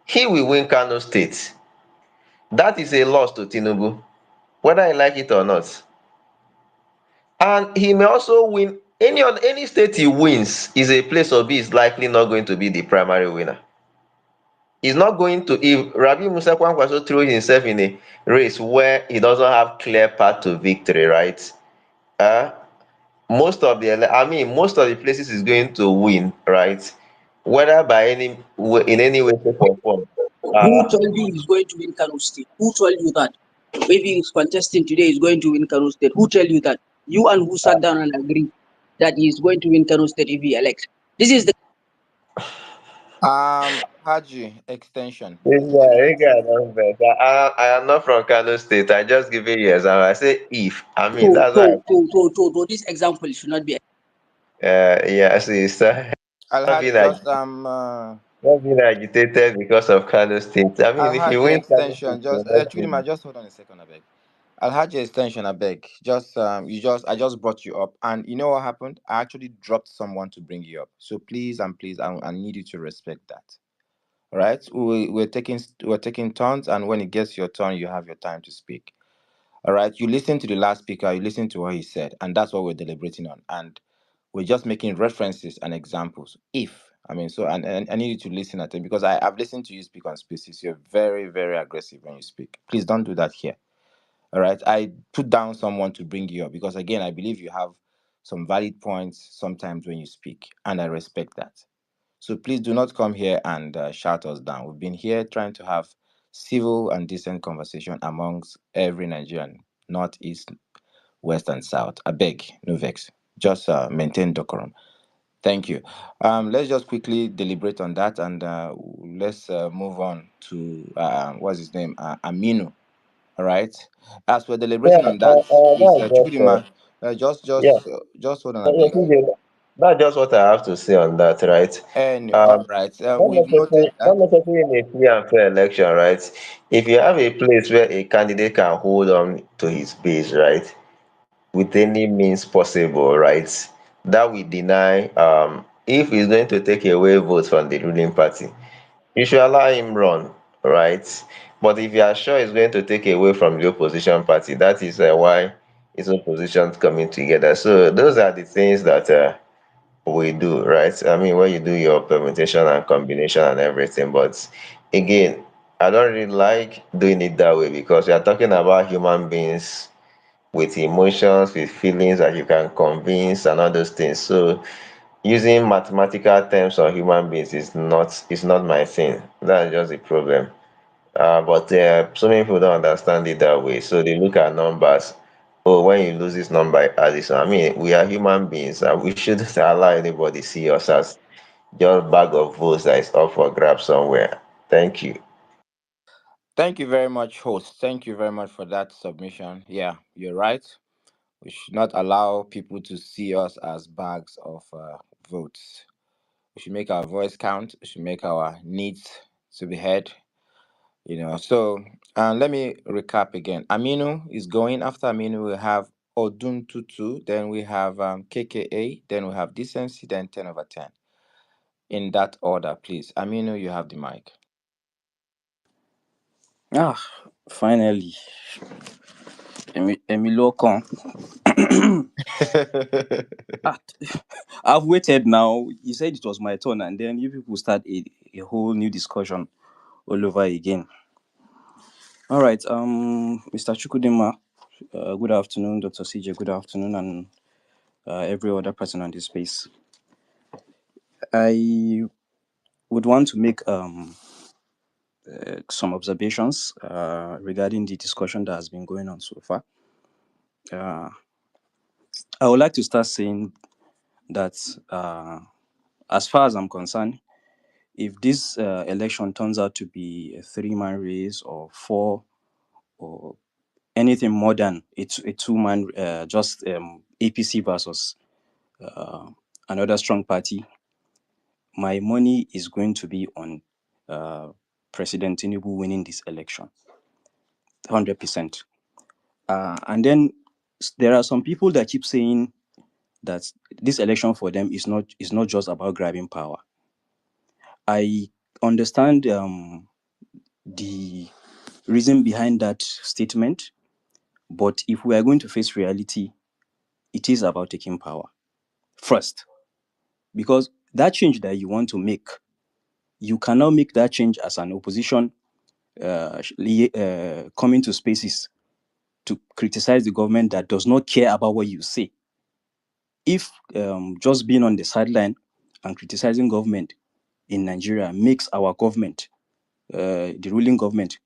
he will win Kano State. That is a loss to Tinubu, whether I like it or not. And he may also win any state he wins is a place Obi is likely not going to be the primary winner. He's not going to, if Rabi Musa Kwankwaso throws himself in a race where he doesn't have clear path to victory, right? Uh, most of the places he's going to win, right? Whether by in any way, shape, or form. Who Uh, told you he's going to win Kano State? Who told you that? Maybe he's contesting today, he's going to win Kano State. Who tell you that? You and who sat down and agreed that he's going to win Kano State if he elects? This is the Haji extension. this guy don't vex. I am not from Kano State. I just give you an example. I say if. I mean, so that's so why. so so so, so this example should not be Yeah, see, sir. Not Alhaji being, just not being agitated because of Kano State. I mean, if you Alhaji win Kano State, extension. Just you're not Chidima, just hold on a second, I beg. Alhaji extension, I beg. Just I just brought you up, and you know what happened? I actually dropped someone to bring you up. So please and please, I need you to respect that. All right? We're taking turns, and when it gets your turn, you have your time to speak. All right. You listen to the last speaker, you listen to what he said, and that's what we're deliberating on. And we're just making references and examples. If I mean, so and I need you to listen at it because I've listened to you speak on spaces. You're very, very aggressive when you speak. Please don't do that here. All right. I put down someone to bring you up because again, I believe you have some valid points sometimes when you speak, and I respect that. So please do not come here and shout us down. We've been here trying to have civil and decent conversation amongst every Nigerian, north, east, west, and south. I beg, no vex. Just maintain decorum. Thank you. Let's just quickly deliberate on that and let's move on to what's his name? Aminu. All right. As we're Yeah, deliberating on that, please, that's just Chukudima, yeah, just hold on a yeah, bit. CJ, that's just what I have to say on that, right? And all Um, right, we've noted not that. necessarily in a free and fair election, right? If you have a place where a candidate can hold on to his base, right, with any means possible, right, that will deny if he's going to take away votes from the ruling party, you should allow him run, right? But if you are sure he's going to take away from the opposition party, that is why his opposition coming together. So those are the things that we do, right? I mean, when you do your permutation and combination and everything, but again, I don't really like doing it that way because we are talking about human beings with emotions, with feelings that you can convince and all those things. So using mathematical terms on human beings is not my thing. That's just the problem. But so many people don't understand it that way. So they look at numbers. Oh, when you lose this number, at this, I mean, we are human beings, and we shouldn't allow anybody see us as just bag of votes that is up for grabs somewhere. Thank you. Thank you very much, host. Thank you very much for that submission. Yeah, you're right. We should not allow people to see us as bags of votes. We should make our voice count. We should make our needs to be heard. So let me recap again. Aminu is going. After Aminu, we have Odun Tutu. Then we have KKA. Then we have Decency. Then 10 over 10. In that order, please. Aminu, you have the mic. Ah, finally. Emilio Con. Ah, I've waited now. You said it was my turn, and then you people start a whole new discussion all over again. All right, Mr. Chukudima, good afternoon, Dr. CJ, good afternoon, and every other person on this space. I would want to make some observations regarding the discussion that has been going on so far. I would like to start saying that, as far as I'm concerned, if this election turns out to be a three-man race or four or anything more than a two-man, just APC versus another strong party, my money is going to be on President Tinubu winning this election, 100%. And then there are some people that keep saying that this election for them is not just about grabbing power. I understand the reason behind that statement, but if we are going to face reality, it is about taking power first, because that change that you want to make, you cannot make that change as an opposition coming to spaces to criticize the government that does not care about what you say. If just being on the sideline and criticizing government in Nigeria makes our government, the ruling government,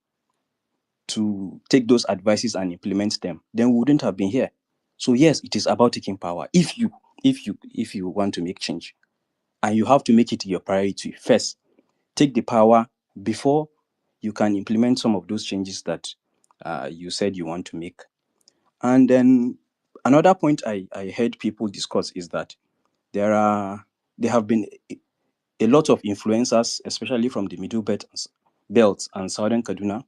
to take those advices and implement them, then we wouldn't have been here. So yes, it is about taking power. If you want to make change, and you have to make it your priority first, take the power before you can implement some of those changes that you said you want to make. And then another point I heard people discuss is that there have been a lot of influencers, especially from the belt and southern Kaduna,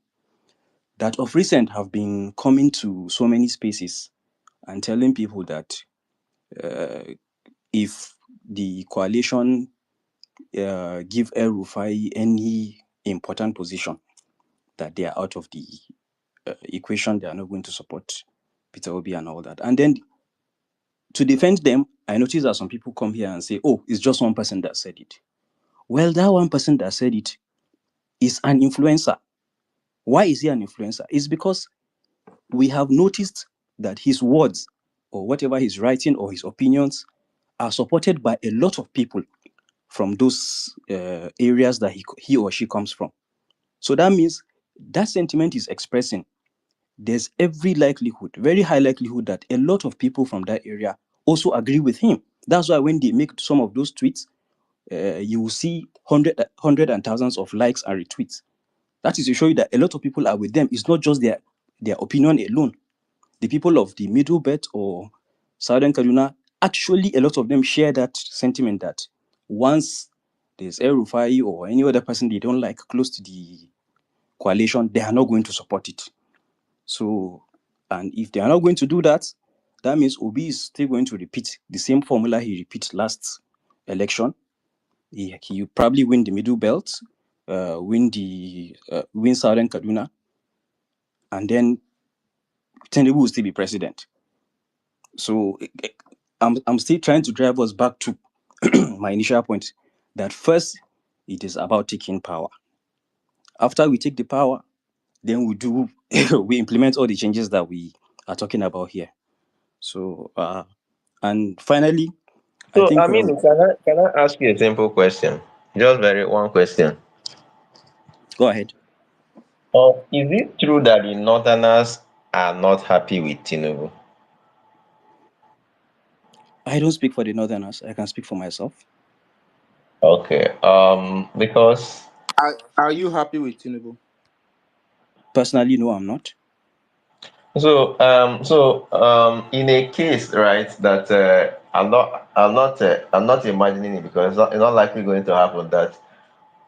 that of recent have been coming to so many spaces and telling people that if the coalition give El Rufai any important position, that they are out of the equation, they are not going to support Peter Obi and all that. And then to defend them, I notice that some people come here and say, oh, it's just one person that said it. Well, that one person that said it is an influencer. Why is he an influencer? It's because we have noticed that his words or whatever he's writing or his opinions are supported by a lot of people from those areas that he or she comes from. So that means that sentiment is expressing. There's every likelihood, very high likelihood, that a lot of people from that area also agree with him. That's why when they make some of those tweets, you will see hundred and thousands of likes and retweets. That is to show you that a lot of people are with them. It's not just their opinion alone. The people of the Middle Belt or Southern Kaduna, actually, a lot of them share that sentiment that once there's El Rufai or any other person they don't like close to the coalition, they are not going to support it. So, and if they are not going to do that, that means Obi is still going to repeat the same formula he repeated last election. He probably win the Middle Belt, win Southern Kaduna, and then Tinubu will still be president. So I'm still trying to drive us back to my initial point that first it is about taking power. After we take the power, then we implement all the changes that we are talking about here. So and finally, I So, think can I ask you a simple question? Just very one question. go ahead. Is it true that the Northerners are not happy with Tinubu? I don't speak for the Northerners. I can speak for myself. Okay. Because Are you happy with Tinubu? Personally, no, I'm not. in a case, right, that I'm not imagining it because it's not likely going to happen that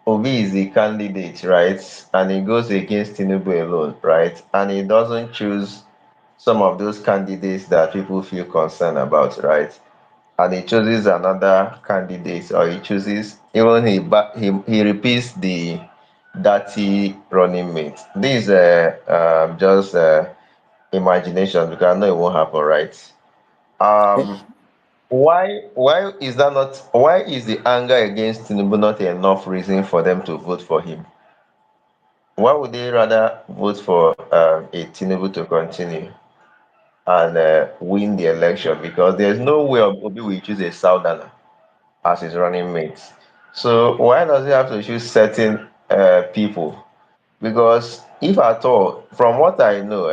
Obi is the candidate, right, and he goes against Tinubu alone, right, and he doesn't choose some of those candidates that people feel concerned about, right, and he chooses another candidate, or he chooses even he repeats the dirty running mate. This is just imagination because I know it won't happen, right? Eh, Why is that not? Why is the anger against Tinubu not enough reason for them to vote for him? Why would they rather vote for a Tinubu to continue and win the election? Because there's no way Obi will choose a Southerner as his running mate. So why does he have to choose certain people? Because if at all, from what I know,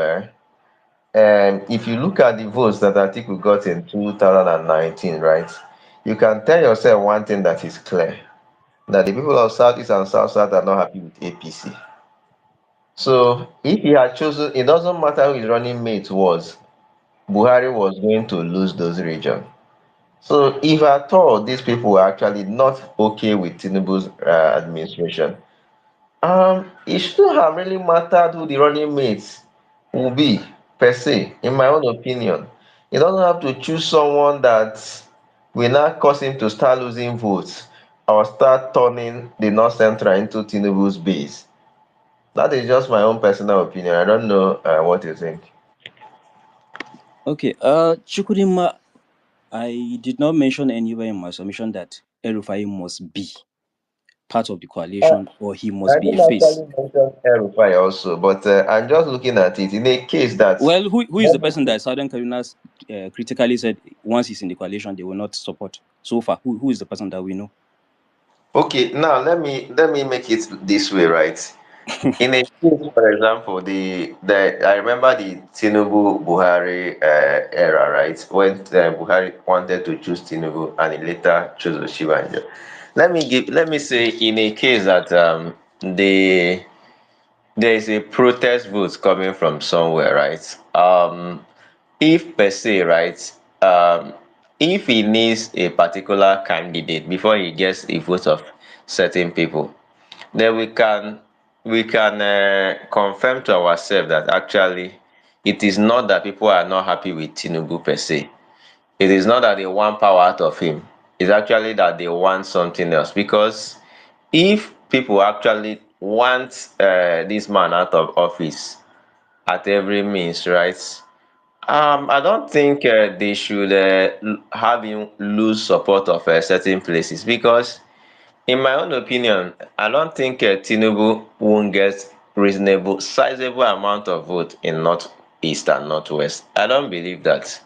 if you look at the votes that Atiku got in 2019, right, you can tell yourself one thing that is clear, that the people of Southeast and South South are not happy with APC. So if he had chosen, it doesn't matter who his running mate was, Buhari was going to lose those regions. So if at all these people were actually not okay with Tinubu's administration, it shouldn't have really mattered who the running mates will be, per se, in my own opinion. He doesn't have to choose someone that will not cause him to start losing votes or start turning the North Central into Tinubu's base. That is just my own personal opinion. I don't know what you think. okay. Chukwudima, I did not mention anywhere in my submission that El Rufai must be part of the Uh, coalition or he I must be a didn't face. actually mention El-Rufai also, but I'm just looking at it in a case that. Well, who is the person that Southern Kaduna critically said once he's in the coalition they will not support so far? Who is the person that we know? Okay, now let me make it this way, right? In a case, for example, the I remember the Tinubu Buhari era, right? When Buhari wanted to choose Tinubu and he later chose Oshibanjo. Let me say in a case that there is a protest vote coming from somewhere, right? If per se, right, if he needs a particular candidate before he gets a vote of certain people, then we can confirm to ourselves that actually it is not that people are not happy with Tinubu per se. It is not that they want power out of him. It's actually that they want something else. Because if people actually want this man out of office, at every means, right? I don't think they should have him lose support of certain places because, in my own opinion, I don't think Tinubu won't get reasonable, sizable amount of vote in North East and Northwest. I don't believe that.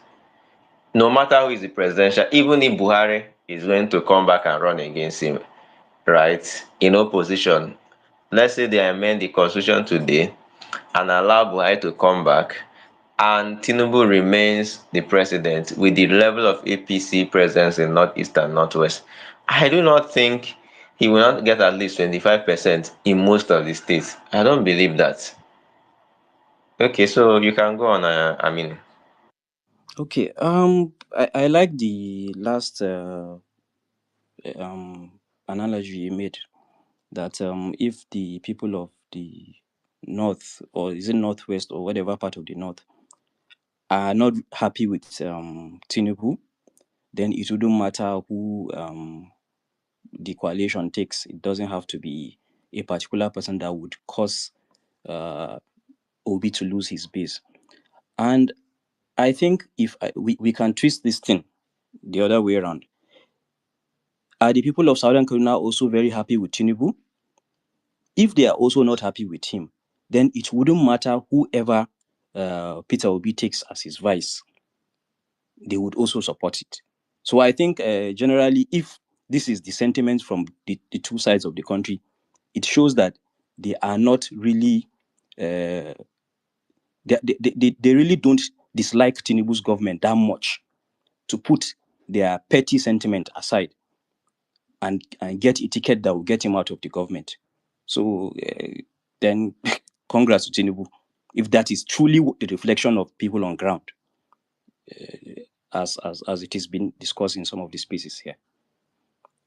No matter who is the presidential, even if Buhari is going to come back and run against him, right, in opposition, let's say they amend the constitution today and allow Buhari to come back, and Tinubu remains the president with the level of APC presence in Northeast and Northwest, I do not think he will not get at least 25% in most of the states. I don't believe that. Okay, so you can go on, I mean. Okay. I like the last analogy you made, that if the people of the north, or is it northwest or whatever part of the north, are not happy with Tinubu, then it wouldn't matter who the coalition takes. It doesn't have to be a particular person that would cause Obi to lose his base. And I think if we can twist this thing the other way around. Are the people of Southern Kaduna also very happy with Tinubu? If they are also not happy with him, then it wouldn't matter whoever Peter Obi takes as his vice, they would also support it. So I think generally, if this is the sentiment from the two sides of the country, it shows that they are not really, they really don't dislike Tinubu's government that much to put their petty sentiment aside and get a ticket that will get him out of the government. So then congrats to Tinubu, if that is truly the reflection of people on ground, as it has been discussed in some of the spaces here.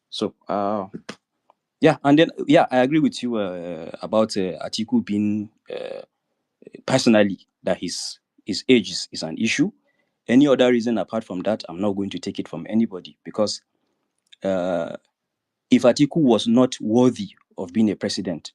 So yeah, and then yeah, I agree with you about Atiku being personally that his age is an issue. Any other reason apart from that, I'm not going to take it from anybody, because if Atiku was not worthy of being a president,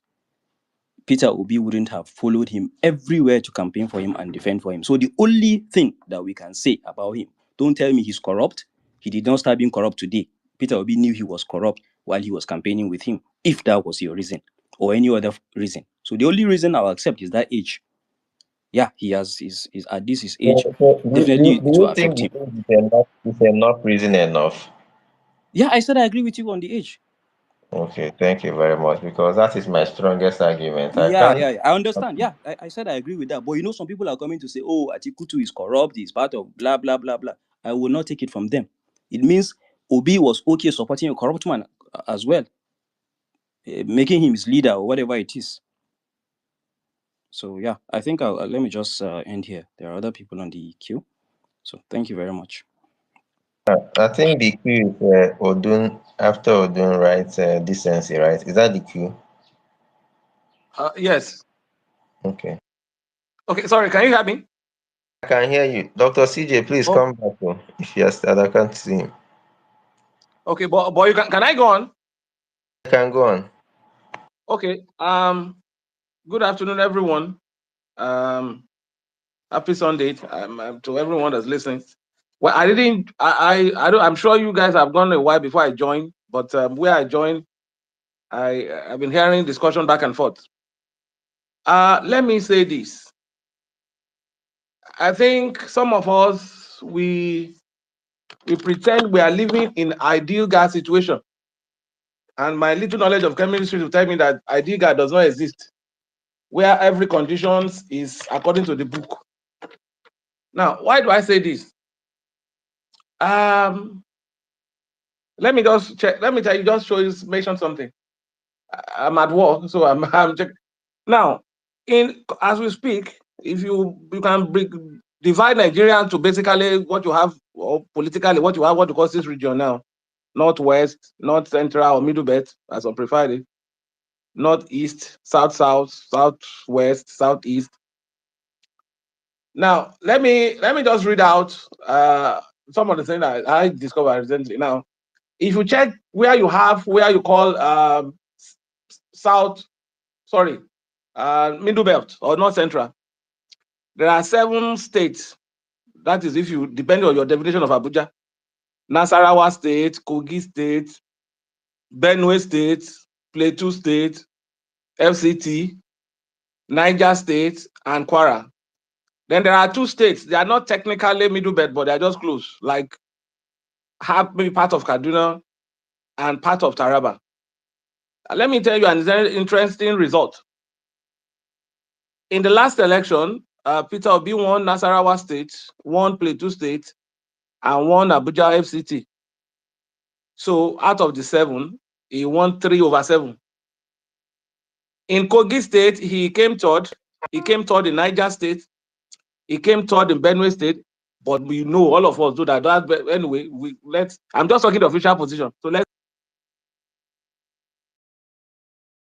Peter Obi wouldn't have followed him everywhere to campaign for him and defend for him. So the only thing that we can say about him, don't tell me he's corrupt. He did not start being corrupt today. Peter Obi knew he was corrupt while he was campaigning with him, if that was your reason, or any other reason. So the only reason I'll accept is that age. Yeah, he has is at this his age, So definitely do to you think affect him. the age is enough reason enough? Yeah, I said I agree with you on the age. Okay, thank you very much, because that is my strongest argument. I Yeah, can't. yeah, I understand. Yeah, I said I agree with that. But some people are coming to say, oh, Atikutu is corrupt, he's part of blah, blah, blah, blah. I will not take it from them. It means Obi was okay supporting a corrupt man as well, making him his leader or whatever it is. So, yeah, I think let me just end here. There are other people on the queue. So, thank you very much. I think the queue is Odun, after Odun, right? Decency, right? Is that the queue? Yes. Okay. Okay, sorry, can you hear me? I can hear you. Dr. CJ, please Oh, come back. If you are still, I can't see him. okay, but you can I go on? I can go on. Okay. Good afternoon, everyone. Happy Sunday to everyone that's listening. Well, I didn't. I don't. I'm sure you guys have gone a while before I joined, but where I joined, I've been hearing discussion back and forth. Let me say this. I think some of us we pretend we are living in ideal gas situation, and my little knowledge of chemistry will tell me that ideal gas does not exist, where every conditions is according to the book. Now, why do I say this? Um, Let me just check. Let me tell you, just show you, mention something. I'm at work, so I'm checking. Now, in as we speak, if you can divide Nigeria to basically what you have, or politically what you have, what you call this region now: northwest, north central, or middle belt, as I prefer it, northeast, south, southwest, southeast. Now, let me just read out some of the things that I discovered recently. Now, if you check where you call south, sorry, middle belt or north central, there are 7 states. That is, if you depend on your definition of Abuja. Nasarawa State, Kogi State, Benue State, Plateau State, FCT, Niger State, and Kwara. Then there are 2 states. They are not technically middle belt, but they are just close, like have maybe part of Kaduna and part of Taraba. Let me tell you an interesting result. In the last election, Peter Obi won Nasarawa State, won Plateau State, and won Abuja FCT. So out of the 7, he won 3/7. In Kogi State, he came third. He came third in Niger State. He came third in Benue State. But we know, all of us do that. Anyway, I'm just talking the official position. So let's.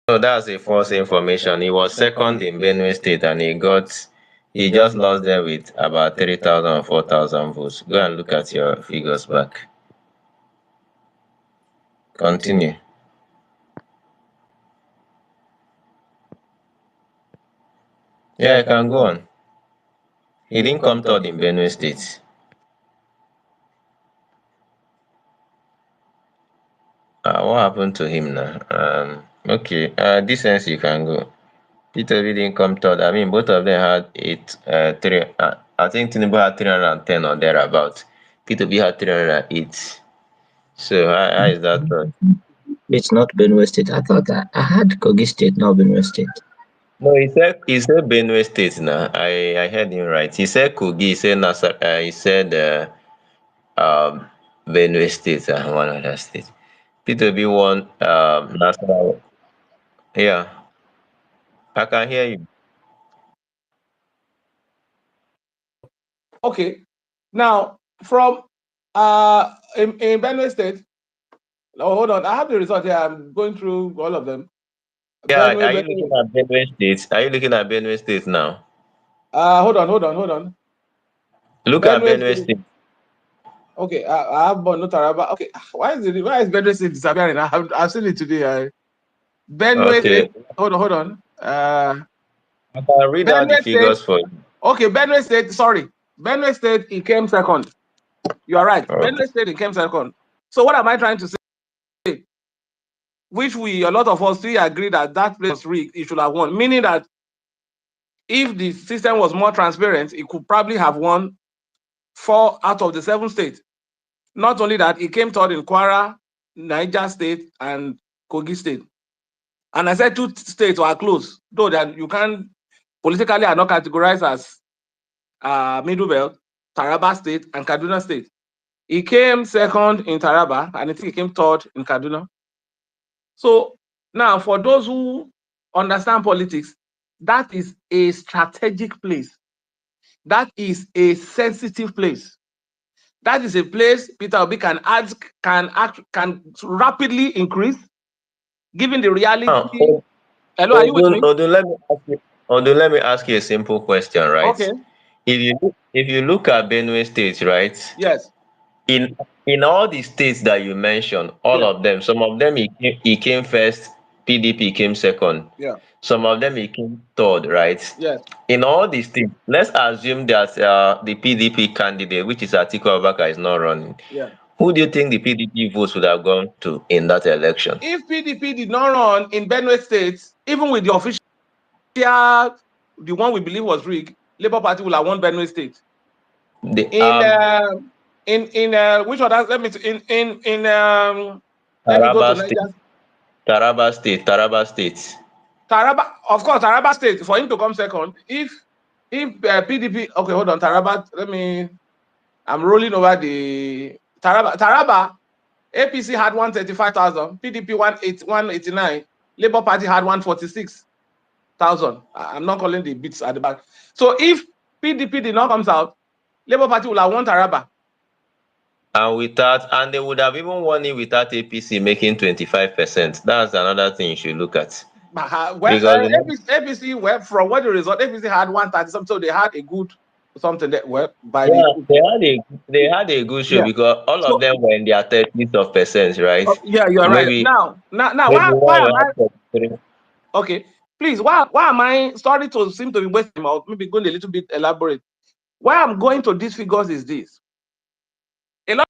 So that's a false information. He was second in Benue State and he just lost them with about 3,000 or 4,000 votes. Go and look at your figures back. Continue. Yeah, I can go on. He didn't come third in Benue State. What happened to him now? Okay, this sense you can go. Peter didn't come third. I mean, both of them had I think Tinubu had 310 or thereabout. Peter B had 308. So how is that third? It's not Benue State. I thought I had Kogi State, not Benue State. No, he said Benue State now. I heard him right. He said Kogi. He said Nasa. He said Benue State and one other state. Peter B won Nasarawa. Yeah, I can hear you. Okay. Now, from in Benue State, oh, hold on. I have the result here. I'm going through all of them. Yeah, Benue, are you looking Benue. at Benue State? Are you looking at Benue State now? Hold on. Look at Benue Benue State. State. Okay, I have Borno Taraba. Okay, why is Benue State disappearing? I've seen it today. Benue Okay, State. Hold on. I can read out the Benue State. figures for you. Okay, Benue State. Sorry, Benue State. He came second. You are right. Okay. Benue State. He came second. So what am I trying to say? Which a lot of us still agree that place was rigged. He should have won. Meaning that if the system was more transparent, it could probably have won 4 out of the 7 states. Not only that, he came third in Kwara, Niger State, and Kogi State. And I said 2 states were close, though that you can politically are not categorized as Middle Belt, Taraba State, and Kaduna State. He came second in Taraba, and I think he came third in Kaduna. So now, for those who understand politics, that is a strategic place. That is a sensitive place. That is a place Peter Obi can rapidly increase, given the reality. Hello, are you with me? Let me ask you a simple question, right? Okay. If you look at Benue State, right? Yes. In all the states that you mentioned, all Yeah. of them, some of them he came first, PDP came second. Yeah. Some of them he came third, right? Yes. In all these states, let's assume that the PDP candidate, which is Atiku Abubakar, is not running. Yeah. Who do you think the PDP votes would have gone to in that election? If PDP did not run in Benue State, even with the official, the one we believe was rigged, Labour Party will have won Benue State. Which other? Let me let me go to Niger. Taraba State. Taraba, of course, Taraba State for him to come second. If PDP, okay, hold on, Taraba. I'm rolling over the Taraba. APC had 135,000, PDP 189, Labour Party had 146,000. I'm not calling the bits at the back. So if PDP did not come out, Labour Party will have won Taraba. And they would have even won it without APC making 25%. That's another thing you should look at. APC, well, from what the result, APC had 130 something, so they had a good something that they had a good show because all of them were in their 30%, right? Yeah, you're right. Now, why am I? Okay, Please, why am I sorry to seem to be wasting or maybe going a little bit elaborate? Why I'm going to these figures is this. A lot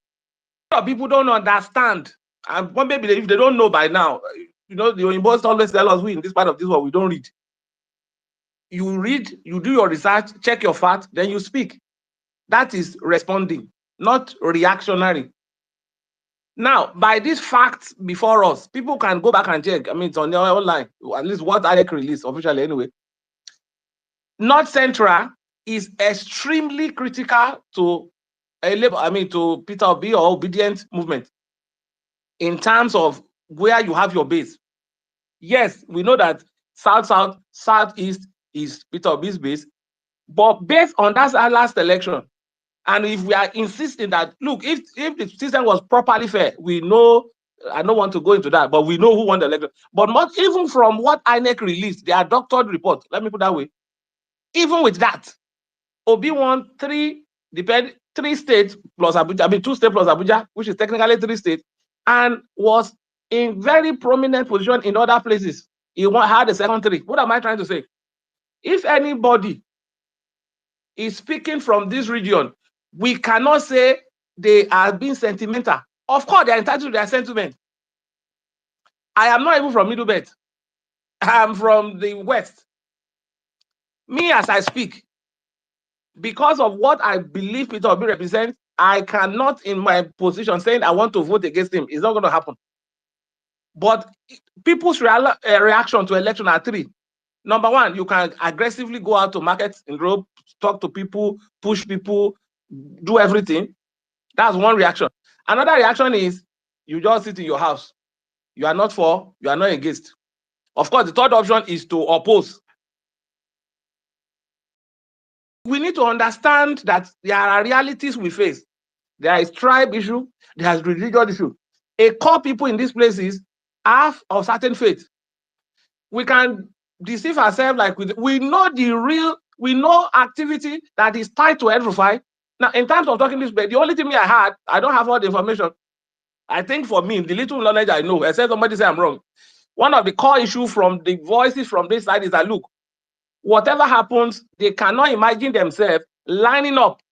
of people don't understand, and maybe if they don't know by now, the Oyinbos always tell us we in this part of this world we don't read. You read, you do your research, check your facts, then you speak. That is responding, not reactionary. Now, by these facts before us, people can go back and check. I mean, it's on their online, at least what INEC released officially anyway. North Central is extremely critical to to Peter Obi or obedient movement in terms of where you have your base. Yes, we know that Southeast is Peter Obi's base, but based on that last election, and if we are insisting that, look, if the system was properly fair, we know, I don't want to go into that, but we know who won the election. But not even from what INEC released, their doctored report, let me put that way, even with that, Obi won three states plus Abuja, 2 states plus Abuja, which is technically 3 states, and was in very prominent position in other places. He had the second 3. What am I trying to say? If anybody is speaking from this region, we cannot say they are being sentimental. Of course, they are entitled to their sentiment. I am not even from Middle Belt. I am from the West. Me, as I speak, because of what I believe Peter Obi represents, I cannot, in my position, saying I want to vote against him. It's not going to happen. But people's reaction to election are 3. Number 1, you can aggressively go out to market in Europe, talk to people, push people, do everything. That's one reaction. Another reaction is you just sit in your house. You are not for, you are not against. Of course, the third option is to oppose. We need to understand that there are realities we face. There is tribe issue, there is religious issue. A core people in these places have a certain faith. We can deceive ourselves like we know activity that is tied to Edify. Now, in terms of talking this way, the only thing I had, I don't have all the information. I think for me, the little knowledge I know, except somebody say I'm wrong, one of the core issues from the voices from this side is that, look, whatever happens, they cannot imagine themselves lining up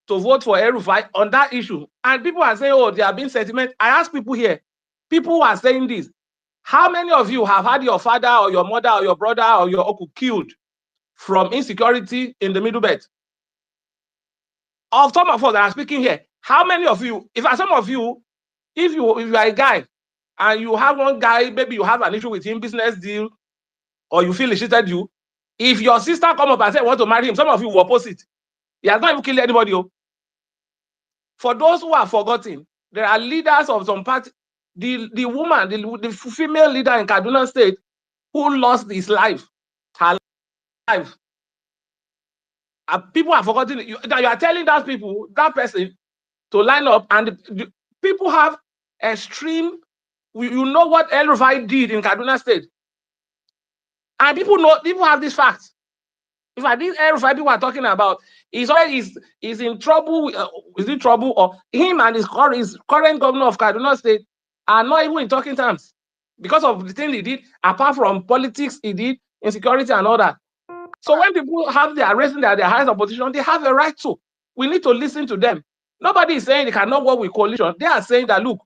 to vote for Erufai on that issue. And people are saying, oh, they are being sentiment. I ask people here, people who are saying this, how many of you have had your father or your mother or your brother or your uncle killed from insecurity in the Middle Belt? Of some of us that are speaking here, how many of you, if some of you, if you are a guy and you have one guy, maybe you have an issue with him, business deal, or you feel he cheated you, if your sister come up and say want to marry him, some of you will oppose it. He has not even killed anybody. For those who are forgotten, there are leaders of some party. The woman, the female leader in Kaduna State who lost his life, her life. People are forgotten. You are telling that person to line up, and the people have extreme. You know what El Rufai did in Kaduna State, and people have these facts. If I did El Rufai people are talking about, he's in trouble. Is in trouble, or him and his current governor of Kaduna State are not even in talking terms because of the thing he did. Apart from politics, he did insecurity and all that. So when people have their raising their highest opposition, they have a right to. We need to listen to them. Nobody is saying they cannot work with coalition. They are saying that, look,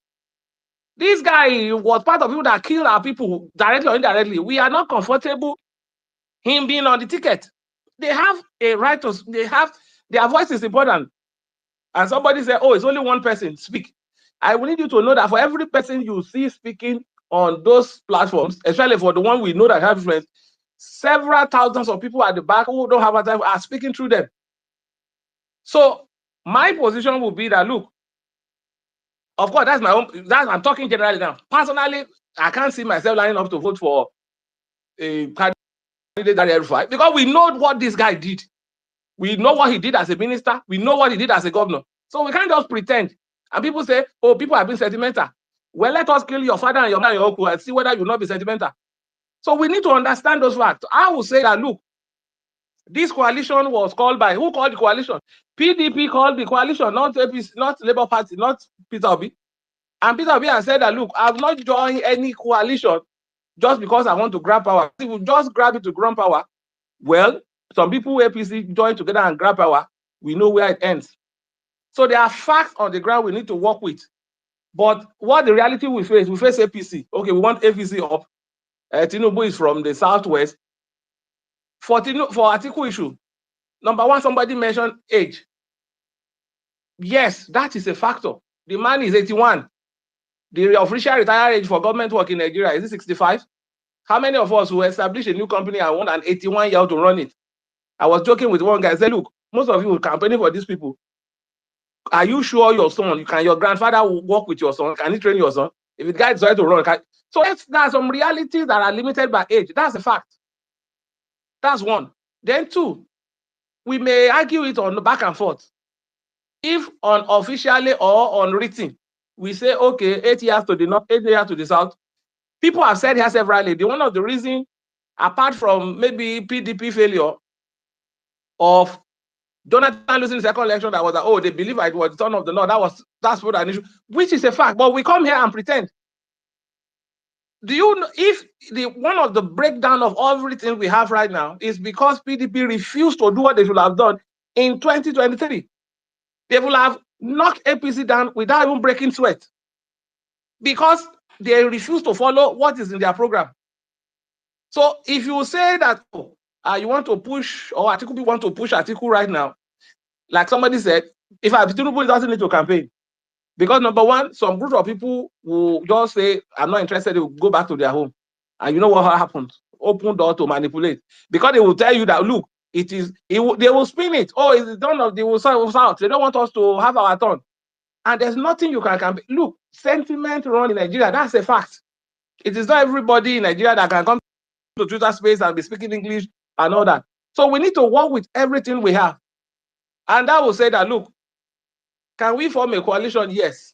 this guy was part of people that killed our people directly or indirectly. We are not comfortable him being on the ticket. They have a right to. Their voice is important. And somebody said, oh, it's only one person speak. I will need you to know that for every person you see speaking on those platforms, especially for the one we know that have influence, several thousands of people at the back who don't have a time are speaking through them. So my position would be that, look, of course, that's my own. I'm talking generally now. Personally, I can't see myself lining up to vote for a candidate because we know what this guy did. We know what he did as a minister. We know what he did as a governor. So we can't just pretend. And people say, oh, people have been sentimental. Well, let us kill your father and your uncle and see whether you'll not be sentimental. So we need to understand those facts. I will say that, look, this coalition was called by, who called the coalition? PDP called the coalition, not APC, not Labour Party, not Peter Obi. And Peter Obi has said that, look, I've not joined any coalition just because I want to grab power. If we just grab it to grab power, well, some people APC join together and grab power. We know where it ends. So there are facts on the ground we need to work with. But what the reality we face APC. Okay, we want APC up. Tinubu is from the southwest. For article issue, number one, somebody mentioned age. Yes, that is a factor. The man is 81. The official retired age for government work in Nigeria is it 65? How many of us who establish a new company and want an 81-year-old to run it? I was joking with one guy. I said, look, most of you are campaigning for these people. Are you sure your grandfather will work with your son? Can he train your son? If the guy decides to run, so there are some realities that are limited by age. That's a fact. That's one. Then two, we may argue it on the back and forth. If unofficially or unwritten, we say, okay, 8 years to the north, 8 years to the south. People have said here severally, one of the reasons, apart from maybe PDP failure of Jonathan losing the second election, that was that, oh, they believe it was the turn of the north. That's what an issue, which is a fact. But we come here and pretend. Do you know if one of the breakdown of everything we have right now is because PDP refused to do what they should have done in 2023? They will have knocked APC down without even breaking sweat because they refuse to follow what is in their program. So if you say that you want to push, or Atiku want to push Atiku right now, like somebody said, if Tinubu doesn't need to campaign, because number one, some group of people will just say, I'm not interested, they will go back to their home. And you know what happens? Open door to manipulate. Because they will tell you that, look, they will spin it. Oh, it's the turn of the south. They don't want us to have our turn. And there's nothing you can campaign. Look, sentiment run in Nigeria, that's a fact. It is not everybody in Nigeria that can come to Twitter space and be speaking English and all that. So we need to work with everything we have. And that will say that, look, can we form a coalition? Yes.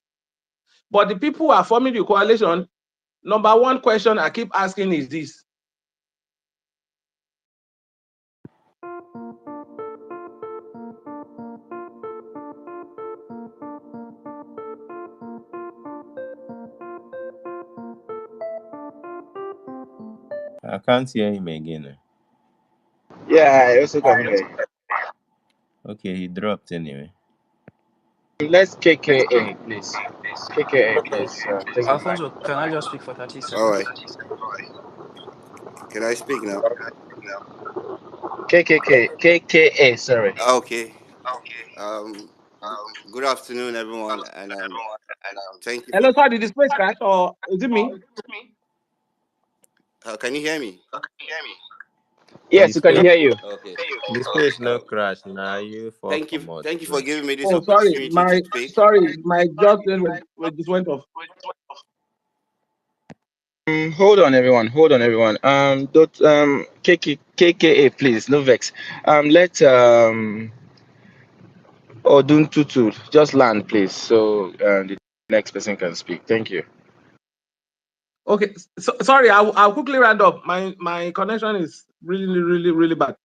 But the people who are forming the coalition, number one question I keep asking is this. I can't hear him again. Yeah, I also can hear you. Okay, he dropped anyway. Let's KKA, please. KKA, please. Take the mic. Alfonso, can I just speak for 30 All seconds? right. Can I speak now? KKA, sorry. Okay. Um, good afternoon, everyone, and thank you for. Hello, sir, did the space crash or is it me? Can you hear me? Yes, This we can space, hear you. Okay. this space no crash. Now you for come out, Thank you for please. giving me this Oh, sorry, opportunity to speak. my just just went off. Hold on, everyone. Hold on, everyone. KKA, please. No vex. Let Odun Tutu just land, please, so the next person can speak. Thank you. Okay, so, sorry, I'll quickly round up. My connection is really bad.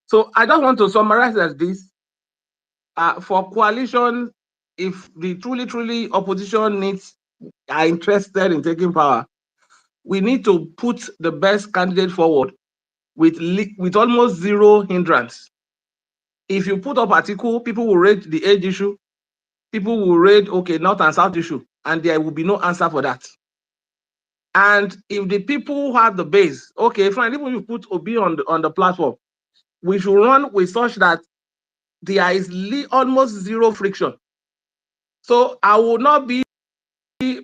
So I just want to summarize as this. For coalition, if the truly opposition are interested in taking power, we need to put the best candidate forward with almost zero hindrance. If you put up article, people will raise the age issue, people will raise north and south issue, and there will be no answer for that. And if the people have the base, okay, fine, even if you put Obi on the platform, we should run with such that there is almost zero friction. So I will not be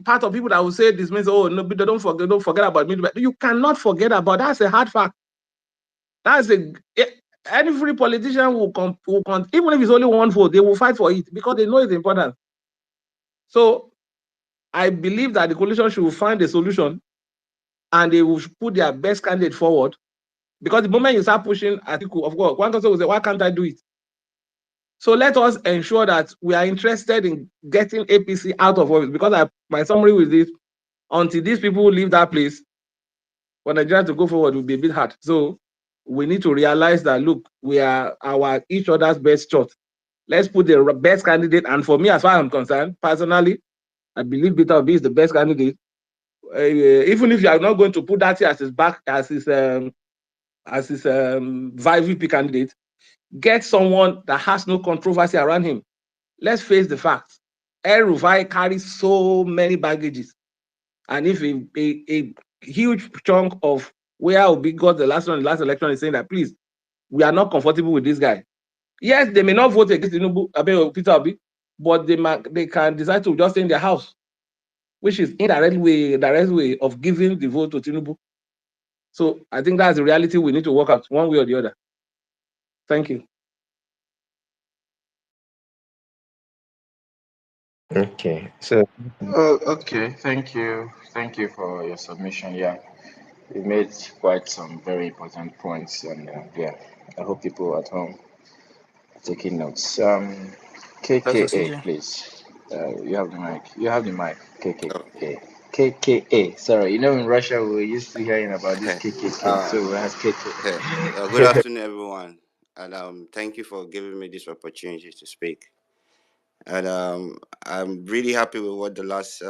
part of people that will say this means, oh no, don't forget about me. You cannot forget about that's a hard fact. That's every politician will even if it's only one vote, they will fight for it because they know it's important. So I believe that the coalition should find a solution and they will put their best candidate forward. Because the moment you start pushing Atiku, of course, one person will say, why can't I do it? So let us ensure that we are interested in getting APC out of office. Because my summary with this, until these people leave that place, for Nigeria to go forward will be a bit hard. So we need to realize that, look, we are each other's best shot. Let's put the best candidate. And for me, as far as I'm concerned, personally, I believe Peter Obi is the best candidate. Even if you are not going to put that as his back as his VP candidate, get someone that has no controversy around him. Let's face the facts. El Rufai carries so many baggages, and if a huge chunk of where Obi got the last election is saying that please, we are not comfortable with this guy. Yes, they may not vote against Tinubu, Peter Obi, but they can decide to just stay in their house, which is direct way of giving the vote to Tinubu. So I think that's the reality we need to work out one way or the other. Thank you. Okay. So, oh, okay. Thank you for your submission. Yeah, you made quite some very important points, and yeah, I hope people at home are taking notes. Professor KKA, CJ. please. You have the mic. You have the mic. Oh, KKA. KKA. Sorry, you know in Russia we're used to hearing about this KKK, uh, so we have good KKA. afternoon, everyone, and thank you for giving me this opportunity to speak. And I'm really happy with what the last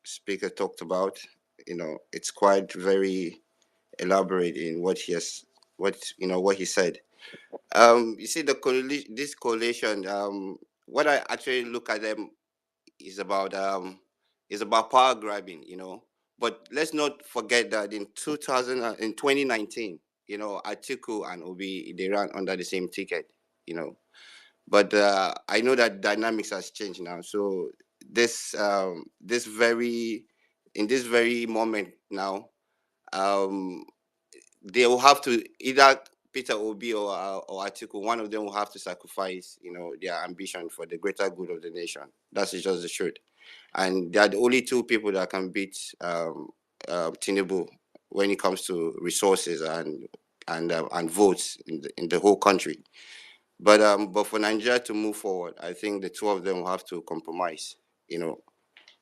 speaker talked about. You know, it's quite very elaborate in what he has, what he said. You see, this coalition. What I actually look at them is about power grabbing. You know, but let's not forget that in 2019, you know, Atiku and Obi, they ran under the same ticket. You know, but I know that dynamics has changed now. So this this very in this very moment now, um, they will have to either Peter Obi or Atiku, one of them will have to sacrifice, you know, their ambition for the greater good of the nation. That's just the truth. And they are the only two people that can beat Tinubu when it comes to resources and votes in the whole country. But for Nigeria to move forward, I think the two of them will have to compromise, you know.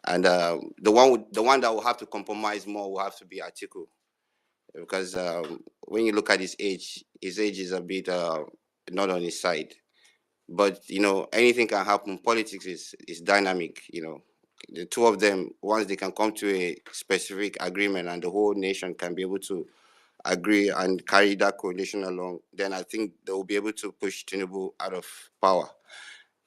And the one that will have to compromise more will have to be Atiku, because when you look at his age is a bit not on his side. But you know, anything can happen. Politics is dynamic, you know. The two of them, once they can come to a specific agreement and the whole nation can be able to agree and carry that coalition along, then I think they will be able to push Tinubu out of power.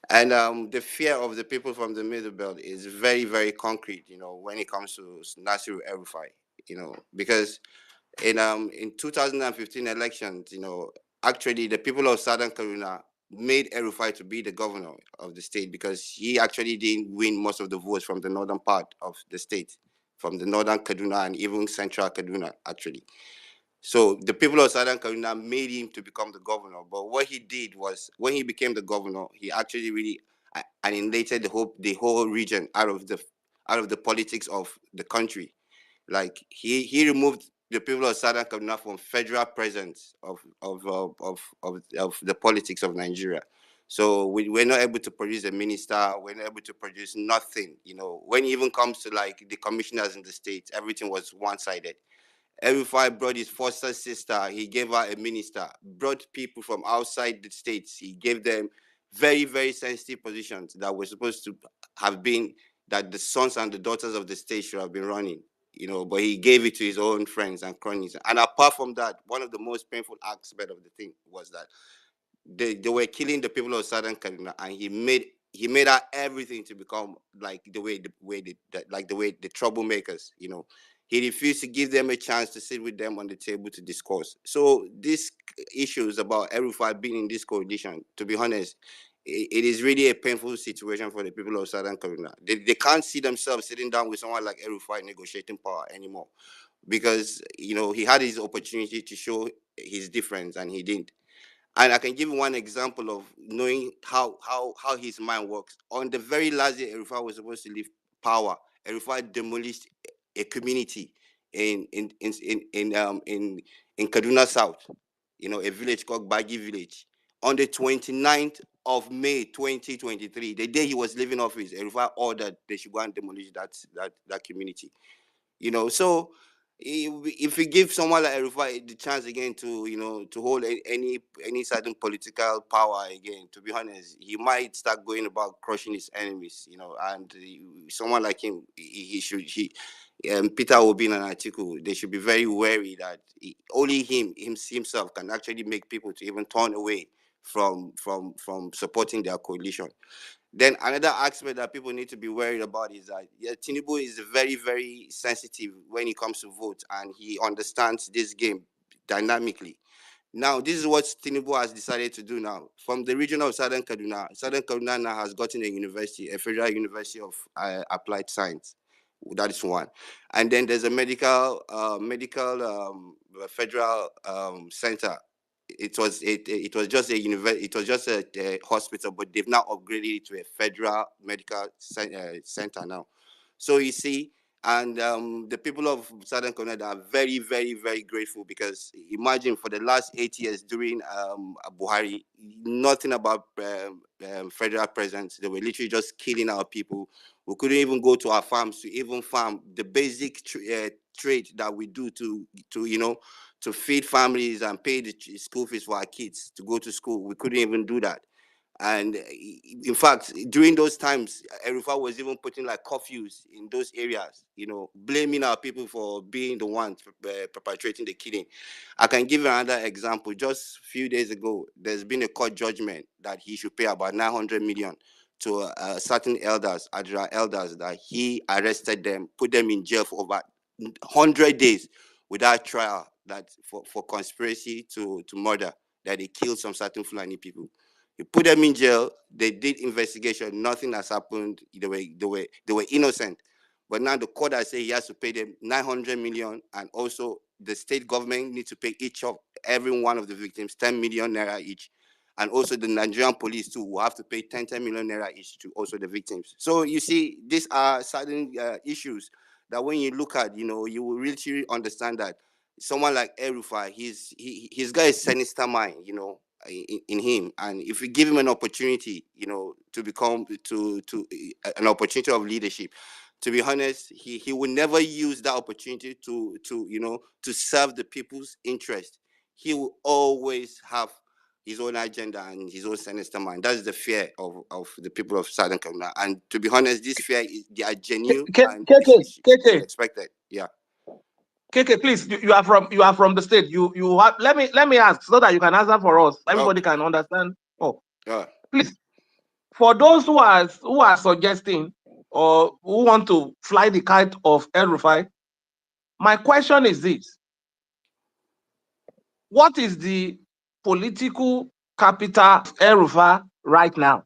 And the fear of the people from the middle belt is very, very concrete, you know, when it comes to Nasir El-Rufai, you know, because in 2015 elections, you know, actually the people of Southern Kaduna made El-Rufai to be the governor of the state because he actually didn't win most of the votes from the northern part of the state, from the northern Kaduna and even central Kaduna, actually. So the people of Southern Carolina made him to become the governor. But what he did was, when he became the governor, he actually really annihilated the whole region out of the politics of the country. Like he removed the people of Southern Carolina from federal presence of the politics of Nigeria. So we're not able to produce a minister. We're not able to produce nothing. You know, when it even comes to like the commissioners in the states, everything was one-sided. El-Rufai brought his foster sister, he gave her a minister, brought people from outside the states, he gave them very, very sensitive positions that were supposed to have been that the sons and the daughters of the state should have been running, you know, but he gave it to his own friends and cronies. And apart from that, one of the most painful aspects of the thing was that they were killing the people of Southern California, and he made out everything to become like the way the troublemakers, you know. He refused to give them a chance to sit with them on the table to discuss. So these issues about El-Rufai being in this coalition, to be honest, it is really a painful situation for the people of Southern Carolina. They can't see themselves sitting down with someone like El-Rufai negotiating power anymore, because you know he had his opportunity to show his difference and he didn't. And I can give you one example of knowing how his mind works. On the very last day Erufai was supposed to leave power, Erufai demolished a community in Kaduna South, you know, a village called Bagi Village. On the 29th of May 2023, the day he was leaving office, Erufai ordered they should go and demolish that community. You know, so if we give someone like Erufai the chance again to, you know, to hold any certain political power again, to be honest, he might start going about crushing his enemies, you know. And someone like him, he should Peter Obi and Atiku, they should be very wary that only himself can actually make people to even turn away from supporting their coalition. Then another aspect that people need to be worried about is that Tinubu is very, very sensitive when it comes to vote, and he understands this game dynamically. Now, this is what Tinubu has decided to do now. From the region of Southern Kaduna now has gotten a university, a federal university of applied science. That is one. And then there's a medical federal center. It was just a university. It was just a hospital, but they've now upgraded it to a federal medical center now. So you see, and the people of Southern Canada are very, very, very grateful, because imagine for the last 8 years during Buhari, nothing about federal presence. They were literally just killing our people. We couldn't even go to our farms to even farm the basic trade that we do to feed families and pay the school fees for our kids to go to school. We couldn't even do that. And in fact, during those times, Erufa was even putting like curfews in those areas, blaming our people for being the ones perpetrating the killing. I can give you another example. Just a few days ago, there's been a court judgment that he should pay about 900 million to certain elders, Adra elders, that he arrested them, put them in jail for over 100 days without trial, that for conspiracy to murder, that they killed some certain Fulani people. You put them in jail. They did investigation. Nothing has happened. They were innocent. But now the court has said he has to pay them 900 million, and also the state government needs to pay every one of the victims 10 million naira each, and also the Nigerian police too will have to pay 10 million naira each to also the victims. So you see, these are certain issues that when you look at, you will really understand that someone like El-Rufai, he's got a sinister mind, in him, and if you give him an opportunity, to become to an opportunity of leadership, to be honest, he will never use that opportunity to serve the people's interest. He will always have his own agenda and his own sinister mind. That's the fear of the people of Southern Canada. And to be honest, this fear they are genuine, and this should be expected. Yeah. KK, please, you are from the state. You have, let me ask so that you can answer for us. Everybody can understand. Please, for those who are suggesting or who want to fly the kite of El-Rufai, my question is this: what is the political capital of El-Rufai right now?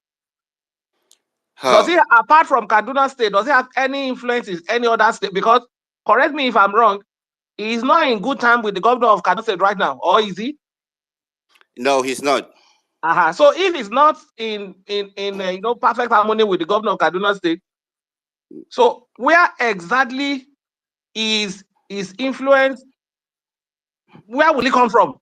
Does he, apart from Kaduna State, does he have any influence in any other state? Because, correct me if I'm wrong, he is not in good time with the governor of Kaduna State right now, or is he? No, he's not. So if he's not in perfect harmony with the governor of Kaduna State, so where exactly is his influence? Where will it come from?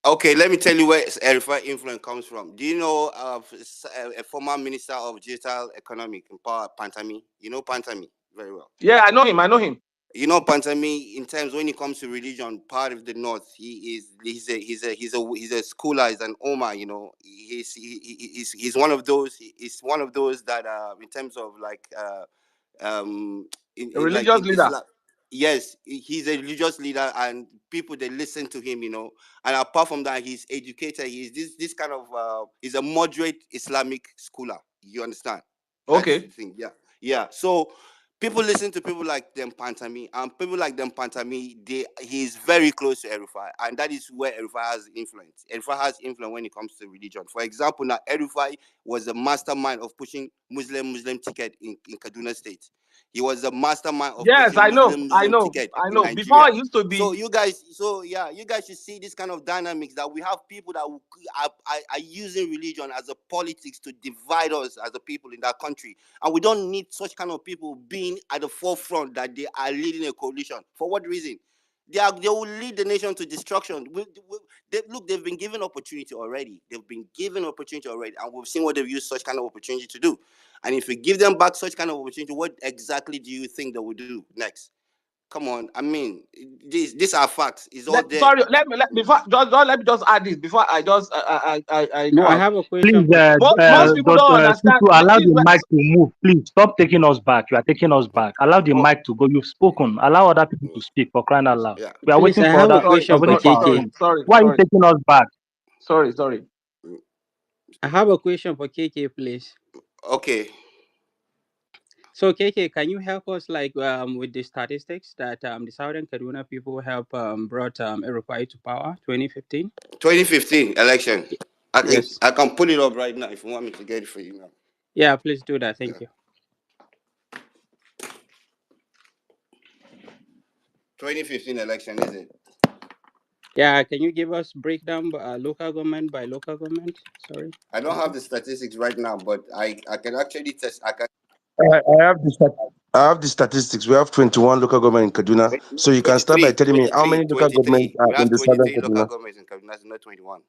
Okay, let me tell you where El-Rufai influence comes from. Do you know a former minister of digital economic and power, Pantami? You know Pantami very well. Yeah, I know him. You know Pantami, in terms when it comes to religion, part of the north, he's a scholar, he's an Omar. He's one of those. He's one of those that in terms of like a religious leader. Islam, yes, he's a religious leader, and people, they listen to him, and apart from that, he's educated. He's this kind of he's a moderate Islamic scholar, you understand? Okay. That's the thing. Yeah. So people listen to people like them Pantami, and people like them Pantami, he's very close to El-Rufai, and that is where El-Rufai has influence. El-Rufai has influence when it comes to religion. For example, now El-Rufai was the mastermind of pushing Muslim ticket in Kaduna State. He was the mastermind of pushing Muslim ticket in Nigeria. Before it used to be. So you guys should see this kind of dynamics, that we have people that are using religion as a politics to divide us as a people in that country, and we don't need such kind of people being at the forefront that they are leading a coalition. For what reason? They will lead the nation to destruction. They've been given opportunity already. And we've seen what they've used such kind of opportunity to do. And if we give them back such kind of opportunity, what exactly do you think they will do next? Come on, I mean, these are facts. It's all there. Sorry, let me just add this before I just I No, go I out. have a question Please, for KK. Most people don't understand. Allow the mic to move. Please stop taking us back. You are taking us back. Allow the Oh, mic to go. You've spoken. Allow other people to speak, for crying out loud. Yeah. We are Please, waiting I for have a other. We question are for waiting for our KK. turn. Why are you taking us back? sorry. I have a question for KK, please. Okay. So KK, can you help us like with the statistics that the Southern Kaduna people help brought Erufai to power 2015? 2015 election. Yes. I can pull it up right now if you want me to get it for you now. Yeah, please do that. Thank you. 2015 election, is it? Yeah, can you give us breakdown local government by local government? Sorry. I don't have the statistics right now, but I can actually test. I can. I have I have the statistics. We have 21 local government in Kaduna. So you can start by 23, telling me how many local governments 23. are We in have the southern 23 local Kaduna. governments in Kaduna, not 21.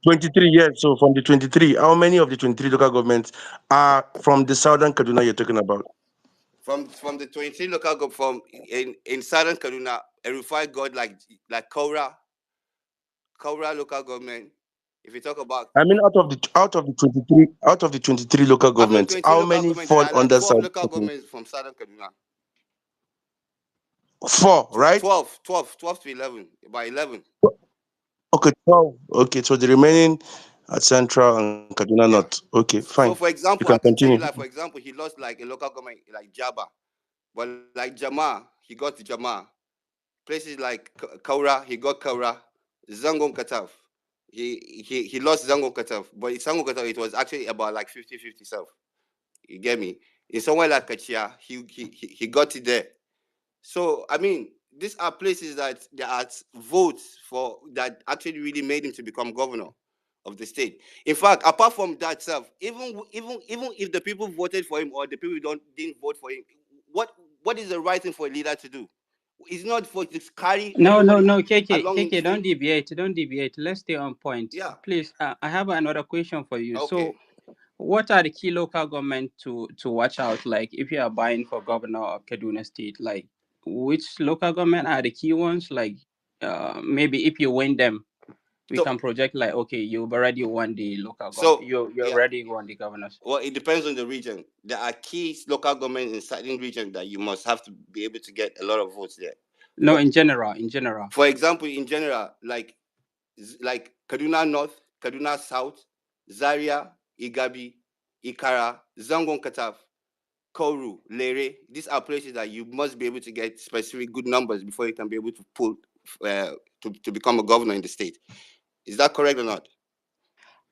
23, yes. So from the 23, how many of the 23 local governments are from the southern Kaduna you're talking about? From the 23 local government from in southern Kaduna, Erufai got like Kaura local government. If you talk about I mean, out of the 23 local out of the governments, 23 how local many government, there fall are like under 12 southern local Kaduna? governments from southern Kaduna. 4, right? 12 to 11, by 11. Okay, 12. Okay, so the remaining at Central and Kaduna Yeah. North. Okay, fine. So for You example, can I can tell continue. you like for example, he lost like a local government like Jaba, but like Jama, he got Jama. Places like Kaura, he got Kaura. Zangon Kataf, he lost Zangon Kataf, but in Zangon Kataf it was actually about like 50-50 self. You get me? In somewhere like Kachia, he got it there. So I mean, these are places that there are votes for that actually really made him to become governor of the state. In fact, apart from that self, even if the people voted for him or the people didn't vote for him, what is the right thing for a leader to do? It's not for to carry No, everybody KK, along in the don't state. deviate. Let's stay on point. Yeah. Please, I have another question for you. Okay. So, what are the key local government to watch out? Like, if you are buying for governor of Kaduna State, like, which local government are the key ones? Like, maybe if you win them, we So can project like, okay, you've already won the local government. so You yeah. already won the governors. Well, it depends on the region. There are key local governments in certain regions that you must have to be able to get a lot of votes there. No, For, in general. for example, in general, like Kaduna North, Kaduna South, Zaria, Igabi, Ikara, Zangon Kataf, Koru, Lere. These are places that you must be able to get specific good numbers before you can be able to pull to become a governor in the state. Is that correct or not?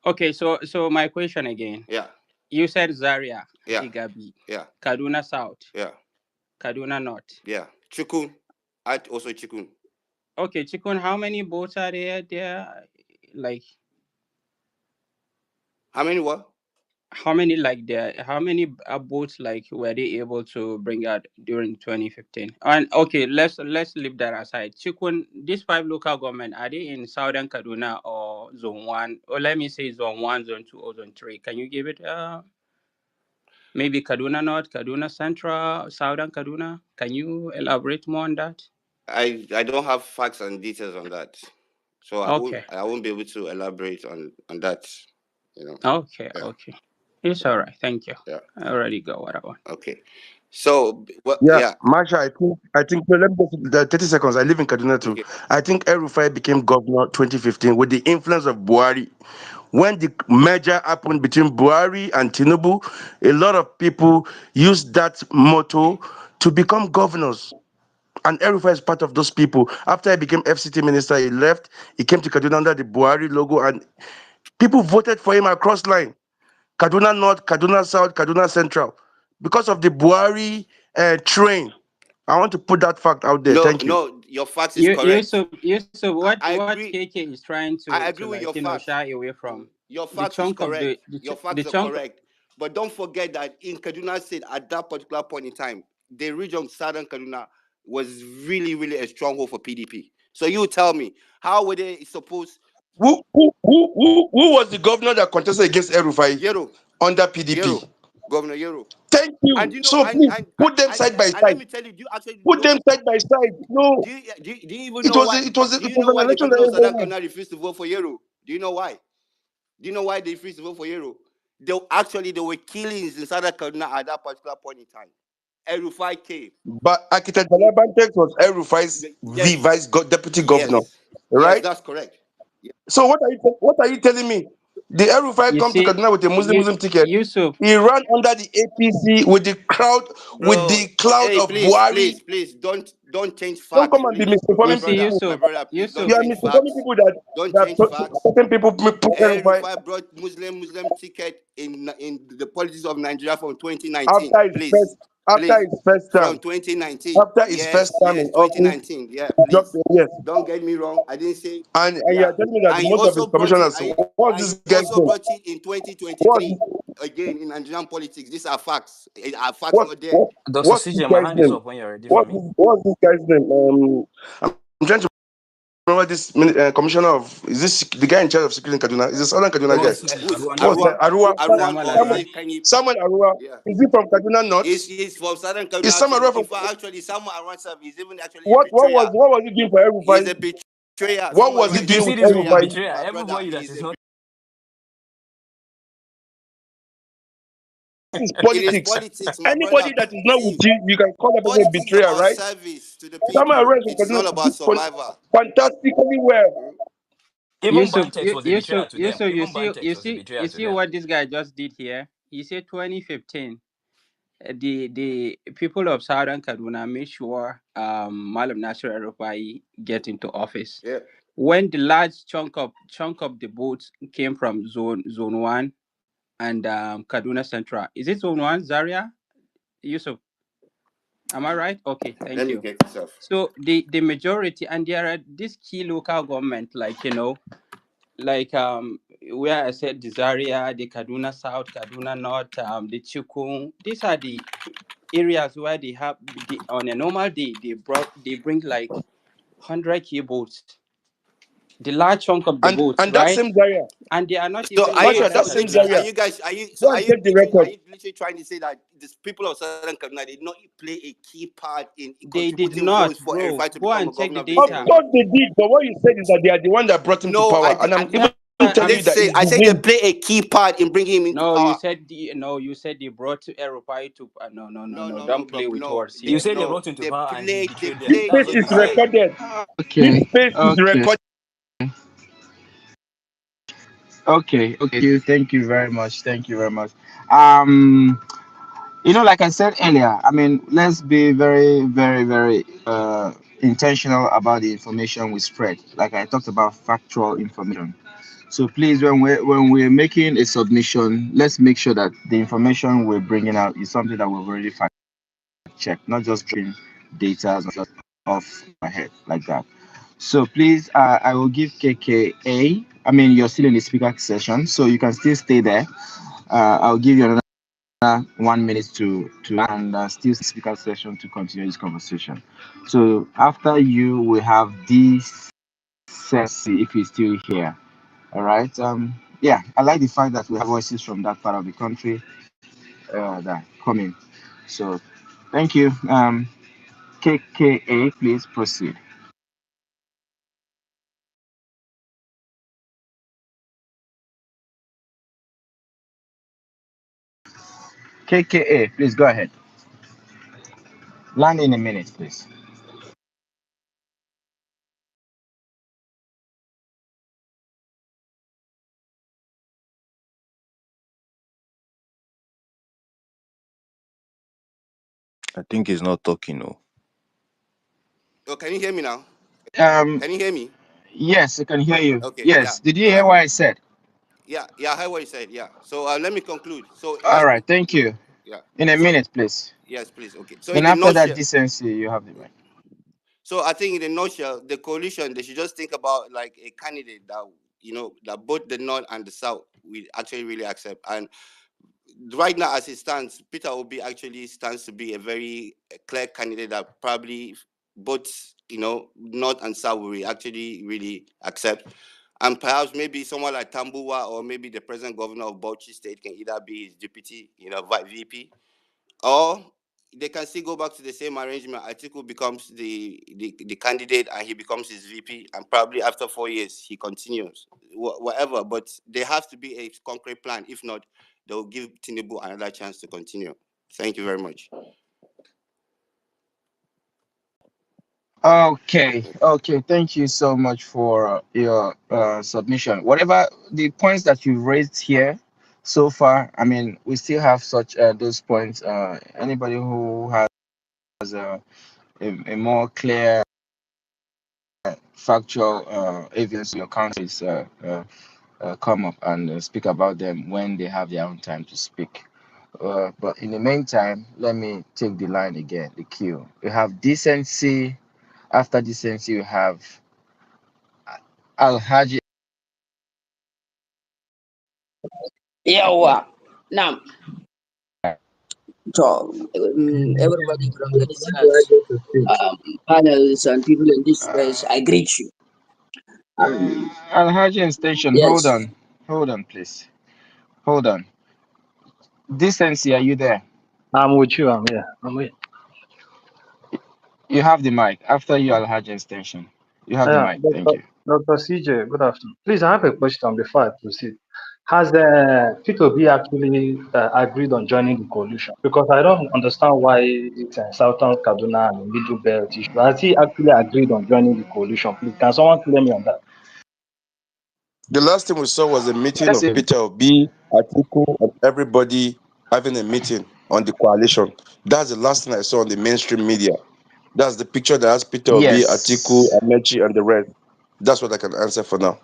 Okay, so my question again. Yeah. You said Zaria, Yeah. Igabi, Yeah. Kaduna South, Yeah. Kaduna North. Yeah. Chukun. Also Chukun. Okay, Chikun, how many boats are there? Like, How many what? how many like there? How many boats like were they able to bring out during 2015? And okay, let's leave that aside. Chikun, these 5 local government, are they in Southern Kaduna or Zone One? Or let me say Zone One, Zone Two, or Zone Three? Can you give it maybe Kaduna North, Kaduna Central, Southern Kaduna? Can you elaborate more on that? I don't have facts and details on that, so Okay. I won't be able to elaborate on that. You know. Okay. Yeah. Okay. It's all right. Thank you. Yeah. I already got what I want. Okay. So what? Yeah, Yeah. Marsha, I think no, let me just, the 30 seconds. I live in Kaduna too. Okay. I think El Rufai became governor 2015 with the influence of Buhari. When the merger happened between Buhari and Tinubu, a lot of people used that motto to become governors. And El Rufai is part of those people. After he became FCT minister, he left. He came to Kaduna under the Buhari logo, and people voted for him across line. Kaduna North, Kaduna South, Kaduna Central, because of the Buhari train. I want to put that fact out there. No, Thank you. no, your fact is correct. Yusuf, I what agree. KK is trying I to agree with like your facts. shy away from Your the facts is chunk of correct. the Your the facts are chunk. correct. But don't forget that in Kaduna State, at that particular point in time, the region of Southern Kaduna was really, really a stronghold for PDP. So you tell me, how were they supposed? Who was the governor that contested against El Rufai Yero, under PDP? Yero. Governor Yero. Thank And you. you know, So please put them side by and let side. me tell you, do you actually Put know? them side by side. No, Do you even know why? Do it you was know an why the election people that of Southern everyone. Kaduna refused to vote for Yero? Do you know why? Do you know why they refused to vote for Yero? There were killings in Southern Kaduna at that particular point in time. El-Rufai came. But architect Balabantex was El Rufai's Yes, deputy governor, yes, right? that's correct. Yeah. So what are you telling me? The El Rufai You come to see, Kaduna with a Muslim ticket. Yusuf, He ran under the APC with the crowd, with Bro, the cloud hey, of please, Buhari. please, please, don't change Don't facts, come and be please, my you misinforming see, brother, people. my Yusuf, brother, please don't Yusuf, You are change misinforming facts. people Don't change facts. certain people put El Rufai El-Rufai brought Muslim ticket in the politics of Nigeria from 2019. after his Please, first after please, his first from term. 2019. After his first Yes, term yes, in office, 2019. Yeah, he dropped please. yes. Don't get me wrong. I didn't say. And you Yeah, are telling me that and he most of also his brought it. commissioners, what's And this he guy's also name? brought it in What's 2023. Again in Nigerian politics. These are facts. Are facts what not there? what Dr. what's this CJ, my guy's hand is name? up when you're ready for me. What's this guy's name? I'm trying to remember this commissioner of, is this the guy in charge of security in Kaduna? Is the Southern Kaduna Oh, guy? Yes, Susan who's Aruana. What's that? Arua? Arua? Arwan, Samuel or is Samuel, it? Alwan. Can you? Samuel Arua. Yeah. Is he from Kaduna North? He's from Southern Kaduna Is Samuel actually. Arua In from fact, actually, Samuel Arwan is even actually a what betrayer. was he doing for He's everybody? a betrayer. What Samuel was he Arwan You, is a you doing see with this word betrayer, everybody? betrayal. my brother. Everybody that He's is a not This is It is politics. politics, my brother. Anybody that is not with See, you, you can call that person a politics is betrayer, about right? service to the Samuel people. Arua is from It is Kaduna, not about did survival. fantastically well. even Yusuf, Bantex was a betrayal to them. Yusuf, Even Bantex was a betrayal you to see them. what this guy just did here? He said 2015. The people of Southern Kaduna made sure Malam Nasir Rufai get into office. Yeah. When the large chunk of the votes came from zone one and Kaduna Central. Is it zone one, Zaria? Yusuf, am I right? Okay, Let thank me you. get this off. So the majority, and there are this key local government, like like where I said the Zaria, the Kaduna South, Kaduna North, the Chikung. These are the areas where they have on a normal day they bring like 100 keyboards, the large chunk of the votes, And that right? same Zaria, And they are not So even are you Marshall, local that so same government, literally right? Zaria, go and check the record. are you literally trying to say that these people of Southern Kaduna did not play a key part in They did contributing not, votes for bro. Erifai to Go become a and check governor the of the state Of of data. Kano? course they did, but what you said is that they are the one that brought him to No, power. And I'm Yeah, even I telling I'm you didn't that say. it's I said they within. play a key part in bringing him into no. You power. said you said they brought Erufai to No, no. no, no, Don't play but with no, words You here. say they no. brought him to They power and he played. They betrayed them. This played. space That's They what is you said. played. recorded. This Okay, space is okay, recorded. Thank you very much. Thank you very much. Um, like I said earlier, I mean, let's be very, very, very intentional about the information we spread. Like I talked about factual information. So please, when we're making a submission, let's make sure that the information we're bringing out is something that we've already fact checked, not just dropping data off my head like that. So please, I will give KKA. I mean, you're still in the speaker session, so you can still stay there. I'll give you another 1 minute to and still speaker session to continue this conversation. So after you, we have this Ceci if he's still here. All right. Yeah, I like the fact that we have voices from that part of the country that come in. So thank you. KKA, please proceed. KKA, please go ahead. Land in a minute, please. I think he's not talking. No. Oh, can you hear me now? Um, Can you hear me? yes, I can hear you. Okay. Yeah. Yes. Did you So hear what I said? yeah. I heard what you said. Yeah. So let me conclude. So All right. Thank you. yeah. In a So minute, please. yes, please. Okay. So in Then the after that nutshell. decency, you have the mic. So I think in a nutshell, the coalition they should just think about like a candidate that that both the north and the south we actually really accept. And right now, as it stands, Peter Obi actually stands to be a very clear candidate that probably both north and south will actually really accept. And perhaps maybe someone like Tambuwa or maybe the present governor of Bauchi State can either be his deputy, VP, or they can still go back to the same arrangement. Atiku becomes the candidate and he becomes his VP, and probably after 4 years he continues, whatever. But there has to be a concrete plan. If not, they'll give Tinubu another chance to continue. Thank you very much. Okay. Thank you so much for your submission. Whatever the points that you've raised here so far, I mean, we still have such those points. Anybody who has a more clear factual evidence in your countries come up and speak about them when they have their own time to speak. But in the meantime, let me take the line again, the queue. We have decency. After decency, we have Al-Haji. Yawa. Now, so everybody from the listeners, panels, and people in this space, I greet you. Al-Haji and Station, hold Yes. on. Hold on, please. Hold on. Decency, are you there? I'm with you. I'm here. I'm here. You have the mic. After you, Al-Haji and Station. You have the Yeah, mic. Thank Dr. you. Dr. CJ, good afternoon. Please, I have a question before I proceed. Has P2B actually agreed on joining the coalition? Because I don't understand why it's Southern Kaduna and the Middle Belt issue. Has he actually agreed on joining the coalition? Please, can someone clear me on that? The last thing we saw was a meeting That's of it. Peter Obi, Atiku, and everybody having a meeting on the coalition. That's the last thing I saw on the mainstream media. That's the picture that has Peter Obi, Atiku, Yes. Amechi, and the rest. That's what I can answer for now.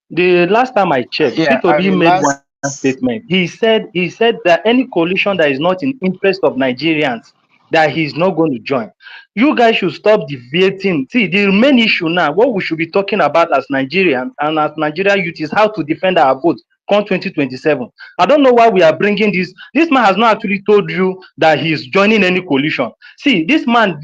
The last time I checked, Yeah, I P2B mean, made one last. statement. He said that any coalition that is not in interest of Nigerians, that he's not going to join. You guys should stop deviating. See, the main issue now, what we should be talking about as Nigerians and as Nigerian youth is how to defend our vote come 2027. I don't know why we are bringing this. This man has not actually told you that he's joining any coalition. See, this man,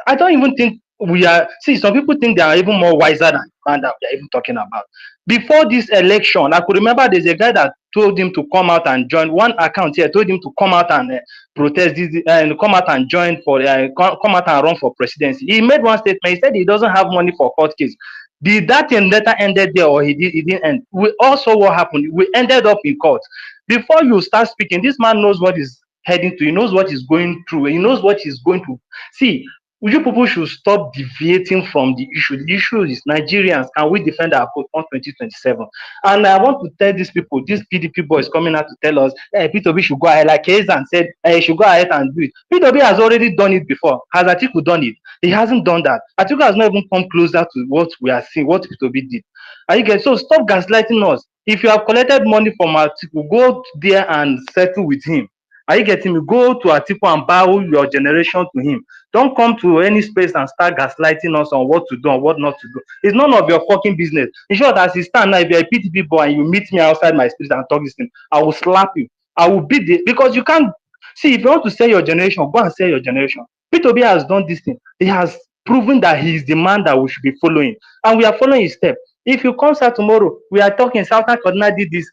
I don't even think we are. See, some people think they are even more wiser than the man that we are even talking about. Before this election, I could remember there's a guy that told him to come out and join. One account here told him to come out and protest this and come out and join for come out and run for presidency. He made one statement. He said he doesn't have money for court case. Did that thing later ended there or he didn't end? We also what happened. We ended up in court. Before you start speaking, this man knows what is heading to. He knows what he's going through. He knows what he's going to see. You people should stop deviating from the issue. The issue is Nigerians, can we defend our vote on 2027? And I want to tell these people, these PDP boys coming out to tell us, hey, P2B should go ahead, like Hazan said, hey, he should go ahead and do it. P2B has already done it before. Has Atiku done it? He hasn't done that. Atiku has not even come closer to what we are seeing, what P2B did. Are you getting? So stop gaslighting us. If you have collected money from Atiku, go there and settle with him. Are you getting me? Go to Atiku and bow your generation to him. Don't come to any space and start gaslighting us on what to do and what not to do. It's none of your fucking business. In short, as you stand now, if you're a PTP boy and you meet me outside my street and talk this thing, I will slap you. I will beat the because you can't see if you want to sell your generation, go and sell your generation. P2B has done this thing. He has proven that he is the man that we should be following, and we are following his step. If you come out tomorrow, we are talking Southern Kaduna did this,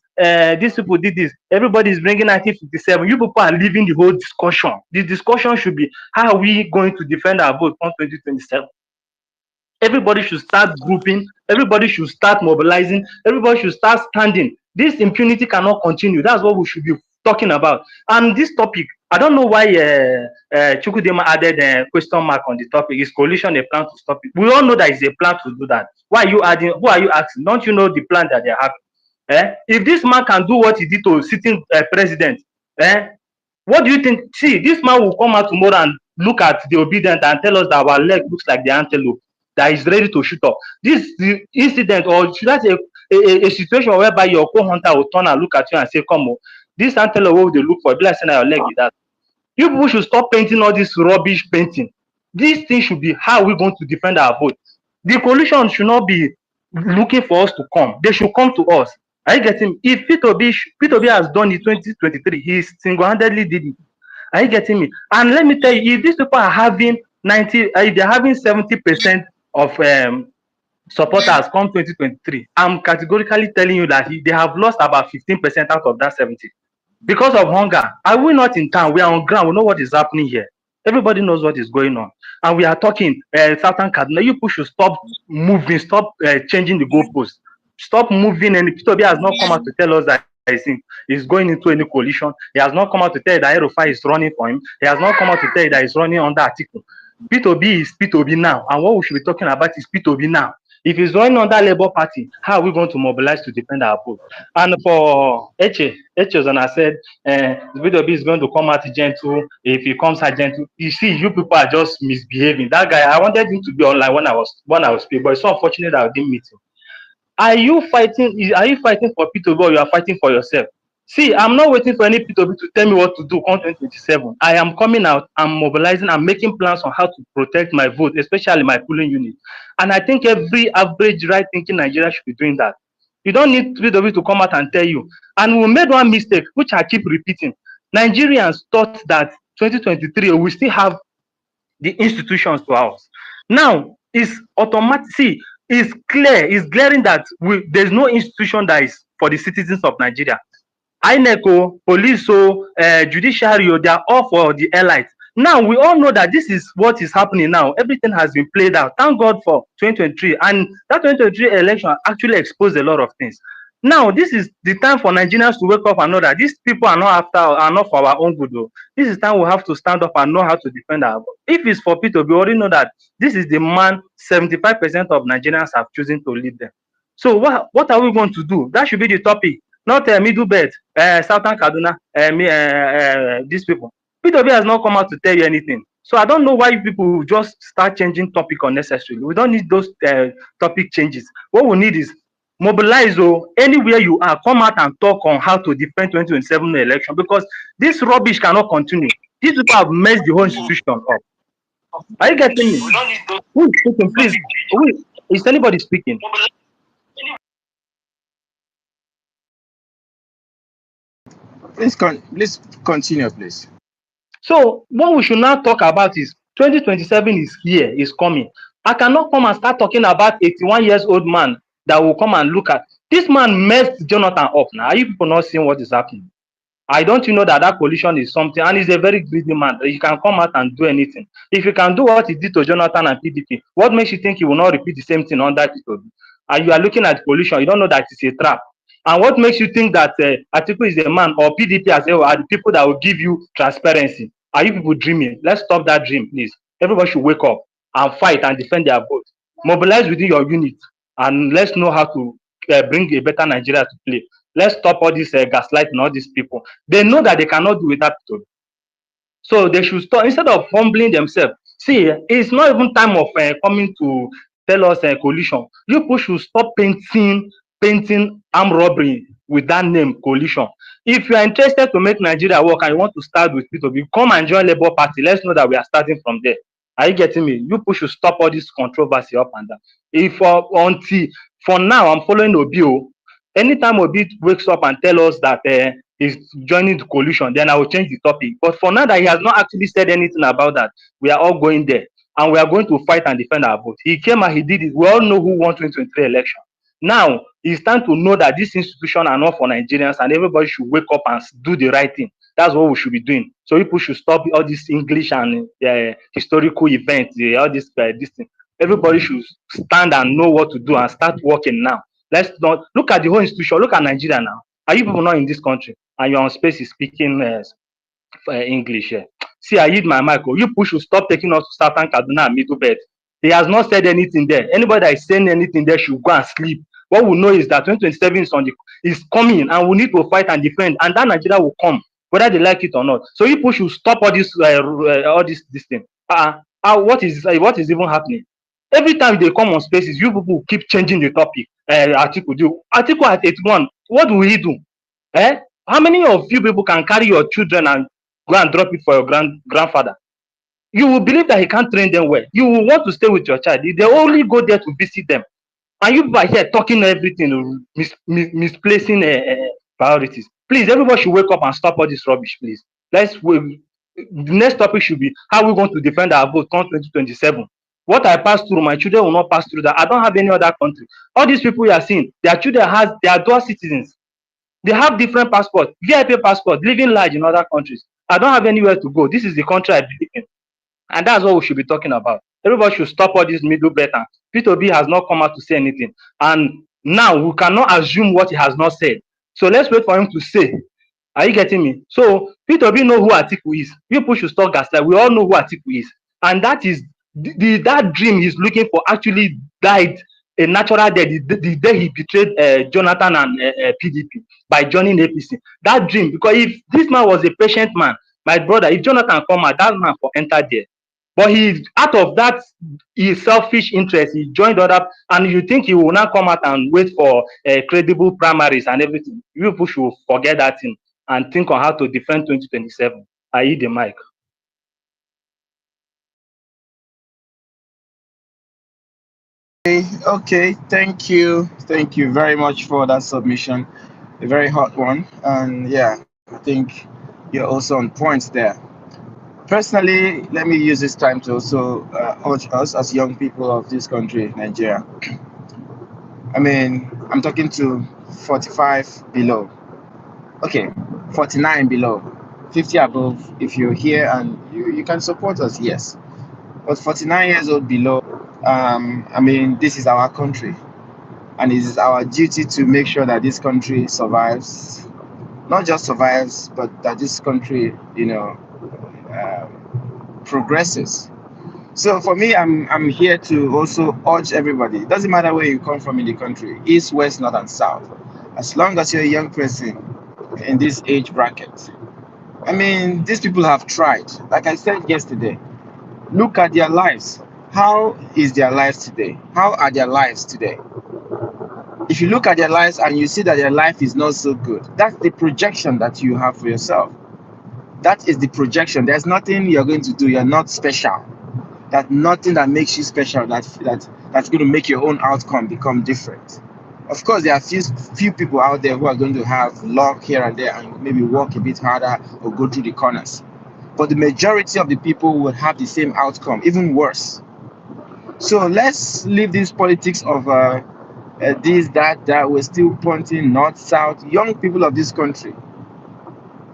these people did this, everybody is bringing 1957. You people are leaving the whole discussion. The discussion should be how are we going to defend our vote on 2027? Everybody should start grouping, everybody should start mobilizing, everybody should start standing. This impunity cannot continue. That's what we should be talking about. And this topic, I don't know why Chukudema added a question mark on the topic. Is coalition a plan to stop it? We all know that it's a plan to do that. Why are you adding? Who are you asking? Don't you know the plan that they have? If this man can do what he did to sitting president, eh, what do you think? See, this man will come out tomorrow and look at the obedient and tell us that our leg looks like the antelope that is ready to shoot up. This the incident, or should I say, a situation whereby your co-hunter will turn and look at you and say, "Come on, this antelope wey we dey look for, e be like say na your leg be that." You people should stop painting all this rubbish painting. This thing should be how we're going to defend our vote. The coalition should not be looking for us to come. They should come to us. Are you getting me? If P2B has done it 2023, he single-handedly did it. Are you getting me? And let me tell you, if these people are having 90, if they're having 70% of supporters come 2023. I'm categorically telling you that they have lost about 15% out of that 70 because of hunger. Are we not in town? We are on ground. We know what is happening here. Everybody knows what is going on. And we are talking, Southern Kaduna, you people should stop moving, stop changing the goalposts, stop moving. And P2B has not come out to tell us that he's going into any coalition. He has not come out to tell you that Erufai is running for him. He has not come out to tell you that he's running under Atiku. P2B is P2B now. And what we should be talking about is P2B now. If he's running under Labour Party, how are we going to mobilize to defend our vote? And for Echezona said, the P2B is going to come out gentle. If he comes out gentle, you see, you people are just misbehaving. That guy, I wanted him to be online when I was speaking, but it's so unfortunate that I didn't meet him. Are you fighting? Are you fighting for P2B or you are fighting for yourself? See, I'm not waiting for any P2B to tell me what to do on 2027. I am coming out, I'm mobilizing, I'm making plans on how to protect my vote, especially my polling unit. And I think every average right thinking Nigeria should be doing that. You don't need P2B to come out and tell you. And we made one mistake, which I keep repeating. Nigerians thought that 2023 we still have the institutions to house. Now it's automatic. See, it's glaring that there's no institution that is for the citizens of Nigeria. INEC, police, judiciary, they are all for the elites. Now we all know that this is what is happening now. Everything has been played out. Thank God for 2023, and that 2023 election actually exposed a lot of things. Now this is the time for Nigerians to wake up and know that these people are not for our own good. Though. This is time we have to stand up and know how to defend our vote. If it's for people, we already know that this is the man 75% of Nigerians have chosen to lead them. So what are we going to do? That should be the topic, not middle belt, Southern Kaduna, these people. P2B has not come out to tell you anything. So I don't know why people just start changing topic unnecessarily. We don't need those topic changes. What we need is mobilize anywhere you are, come out and talk on how to defend 2027 election, because this rubbish cannot continue. These people have messed the whole institution up. Are you getting me? Who is speaking, please? Is anybody speaking? Please continue, please. So what we should now talk about is 2027 is here, is coming. I cannot come and start talking about 81 years old man that will come and look at. This man messed Jonathan up now. Are you people not seeing what is happening? I don't know that coalition is something, and he's a very greedy man. He can come out and do anything. If he can do what he did to Jonathan and PDP, what makes you think he will not repeat the same thing under P2B? And you are looking at coalition, you don't know that it's a trap. And what makes you think that Atiku is a man, or PDP as well are the people that will give you transparency? Are you people dreaming? Let's stop that dream, please. Everybody should wake up and fight and defend their vote. Mobilize within your unit, and let's know how to bring a better Nigeria to play. Let's stop all this gaslighting all these people. They know that they cannot do without P2B. So they should stop instead of humbling themselves. See, it's not even time of coming to tell us coalition. You people should stop painting armed robbery with that name coalition. If you are interested to make Nigeria work and you want to start with P2B, come and join Labour Party. Let's know that we are starting from there. Are you getting me? You people should stop all this controversy up and down. If until for now I'm following Obio. Anytime Obi wakes up and tell us that he's joining the coalition, then I will change the topic. But for now that he has not actually said anything about that, we are all going there. And we are going to fight and defend our vote. He came and he did it. We all know who won 2023 election. Now, it's time to know that this institution are not for Nigerians, and everybody should wake up and do the right thing. That's what we should be doing. So people should stop all this English and historical events, all this thing. Everybody should stand and know what to do and start working now. Let's not look at the whole institution. Look at Nigeria now. Are you people not in this country and you're on space is speaking English? See, I hit my mic. You people should stop taking us to Southern Kaduna and Middle Belt. He has not said anything there. Anybody that is saying anything there should go and sleep. What we know is that 2027 is coming, and we need to fight and defend, and that Nigeria will come, whether they like it or not. So you people should stop all this thing. What is even happening? Every time they come on spaces, you people keep changing the topic. Article at 81, what will he do? How many of you people can carry your children and go and drop it for your grandfather? You will believe that he can't train them well. You will want to stay with your child. They only go there to visit them. And you people are here talking everything, misplacing priorities. Please, everybody should wake up and stop all this rubbish, please. The next topic should be how we're going to defend our vote come 2027. What I pass through, my children will not pass through that. I don't have any other country. All these people you are seeing, their children has they are dual citizens. They have different passports, VIP passport, living large in other countries. I don't have anywhere to go. This is the country I believe in. And that's what we should be talking about. Everybody should stop all this middle belt. P2B has not come out to say anything. And now we cannot assume what he has not said. So let's wait for him to say. Are you getting me? So P2B know who Atiku is. People should stop gaslight. We all know who Atiku is. And that is that dream he's looking for actually died a natural death the day he betrayed Jonathan and PDP by joining APC. That dream, because if this man was a patient man, my brother, if Jonathan come out, that man for enter there. But he, out of that, his selfish interest, he joined other, and you think he will not come out and wait for credible primaries and everything. You people should forget that thing and think on how to defend 2027. I eat the mic. Okay, thank you very much for that submission, a very hot one, and yeah, I think you're also on point there. Personally, let me use this time to also urge us as young people of this country, Nigeria. I mean, I'm talking to 45 below. Okay, 49 below. 50 above, if you're here and you can support us, yes. But 49 years old below, I mean, this is our country. And it is our duty to make sure that this country survives. Not just survives, but that this country, progresses. So for me, I'm here to also urge everybody. It doesn't matter where you come from in the country, east, west, north, and south. As long as you're a young person in this age bracket, I mean, these people have tried. Like I said yesterday, look at their lives. How is their lives today? How are their lives today? If you look at their lives and you see that their life is not so good, that's the projection that you have for yourself. That is the projection. There's nothing you're going to do. You're not special. That nothing that makes you special. That's going to make your own outcome become different. Of course, there are few people out there who are going to have luck here and there and maybe work a bit harder or go through the corners. But the majority of the people will have the same outcome, even worse. So let's leave this politics of this, that. We're still pointing north, south. Young people of this country,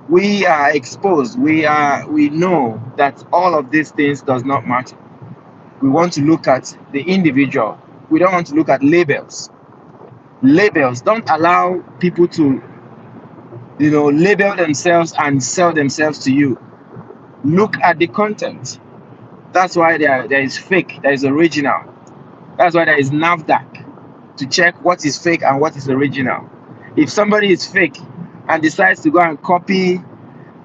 we are exposed. We know that all of these things does not matter. We want to look at the individual. We don't want to look at labels. Labels don't allow people to, label themselves and sell themselves to you. Look at the content. That's why there is fake, there is original. That's why there is NAVDAC to check what is fake and what is original. If somebody is fake and decides to go and copy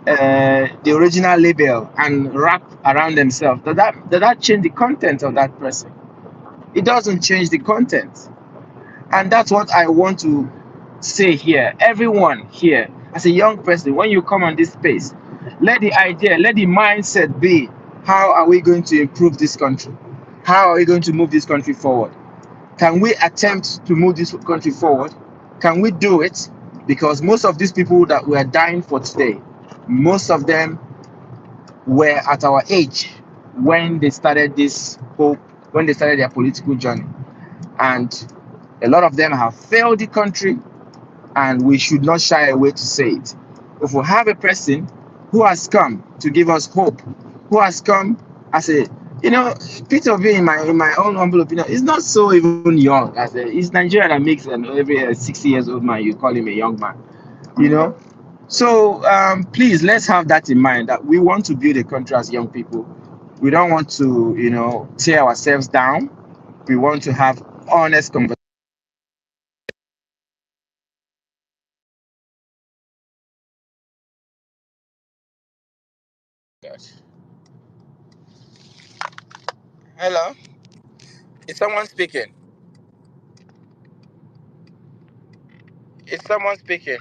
the original label and wrap around themselves, does that change the content of that person? It doesn't change the content. And that's what I want to say here. Everyone here, as a young person, when you come on this space, let the idea, let the mindset be, how are we going to improve this country? How are we going to move this country forward? Can we attempt to move this country forward? Can we do it? Because most of these people that were dying for today, most of them were at our age when they started when they started their political journey. And a lot of them have failed the country, and we should not shy away to say it. If we have a person who has come to give us hope, who has come as a, Peter V, in my own humble opinion, is not so even young. It's Nigeria that makes every 60 years old man, you call him a young man, you know. So please, let's have that in mind, that we want to build a country as young people. We don't want to, tear ourselves down. We want to have honest conversations. Hello, is someone speaking? Is someone speaking?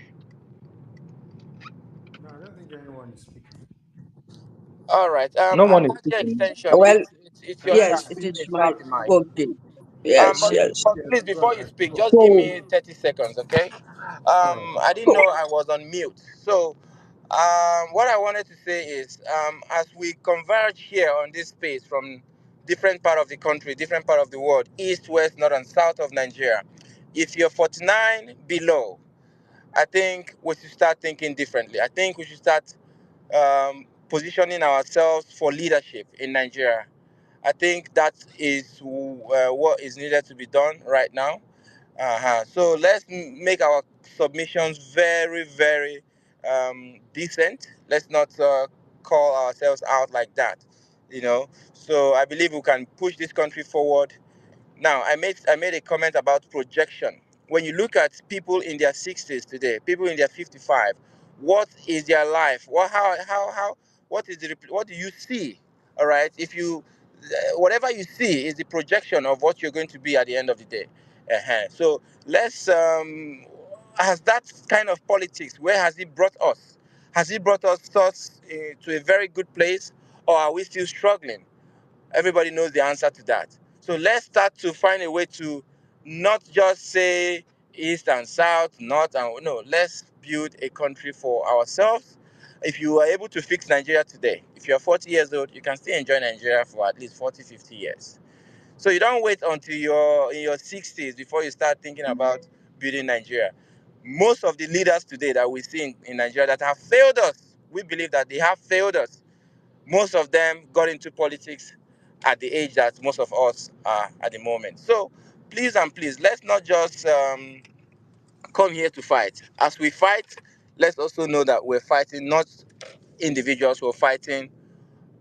No, I don't think anyone is speaking. All right. No one is Apache speaking. extension. Well, It's your Apache turn. yes, is it Please, is speaking. you my have the mic. okay. Yes, When yes. But yeah, please, go before you ahead. speak, Go. just give So, me 30 seconds, okay? All right. I didn't know I was on mute. So, what I wanted to say is, as we converge here on this space from different part of the country, different part of the world, east, west, north, and south of Nigeria. If you're 49 below, I think we should start thinking differently. I think we should start positioning ourselves for leadership in Nigeria. I think that is what is needed to be done right now. So let's make our submissions very, very decent. Let's not call ourselves out like that, you know. So I believe we can push this country forward. Now, I made a comment about projection. When you look at people in their 60s today, people in their 55, what is their life? What is what do you see? All right, if you whatever you see is the projection of what you're going to be at the end of the day. So let's has that kind of politics. Where has it brought us? Has it brought us to a very good place, or are we still struggling? Everybody knows the answer to that. So let's start to find a way to not just say east and south, north and no. Let's build a country for ourselves. If you are able to fix Nigeria today, if you're 40 years old, you can still enjoy Nigeria for at least 40, 50 years. So you don't wait until you're in your 60s before you start thinking about building Nigeria. Most of the leaders today that we see in Nigeria that have failed us, we believe that they have failed us. Most of them got into politics at the age that most of us are at the moment. So please and please, let's not just come here to fight. As we fight, let's also know that we're fighting not individuals, we're fighting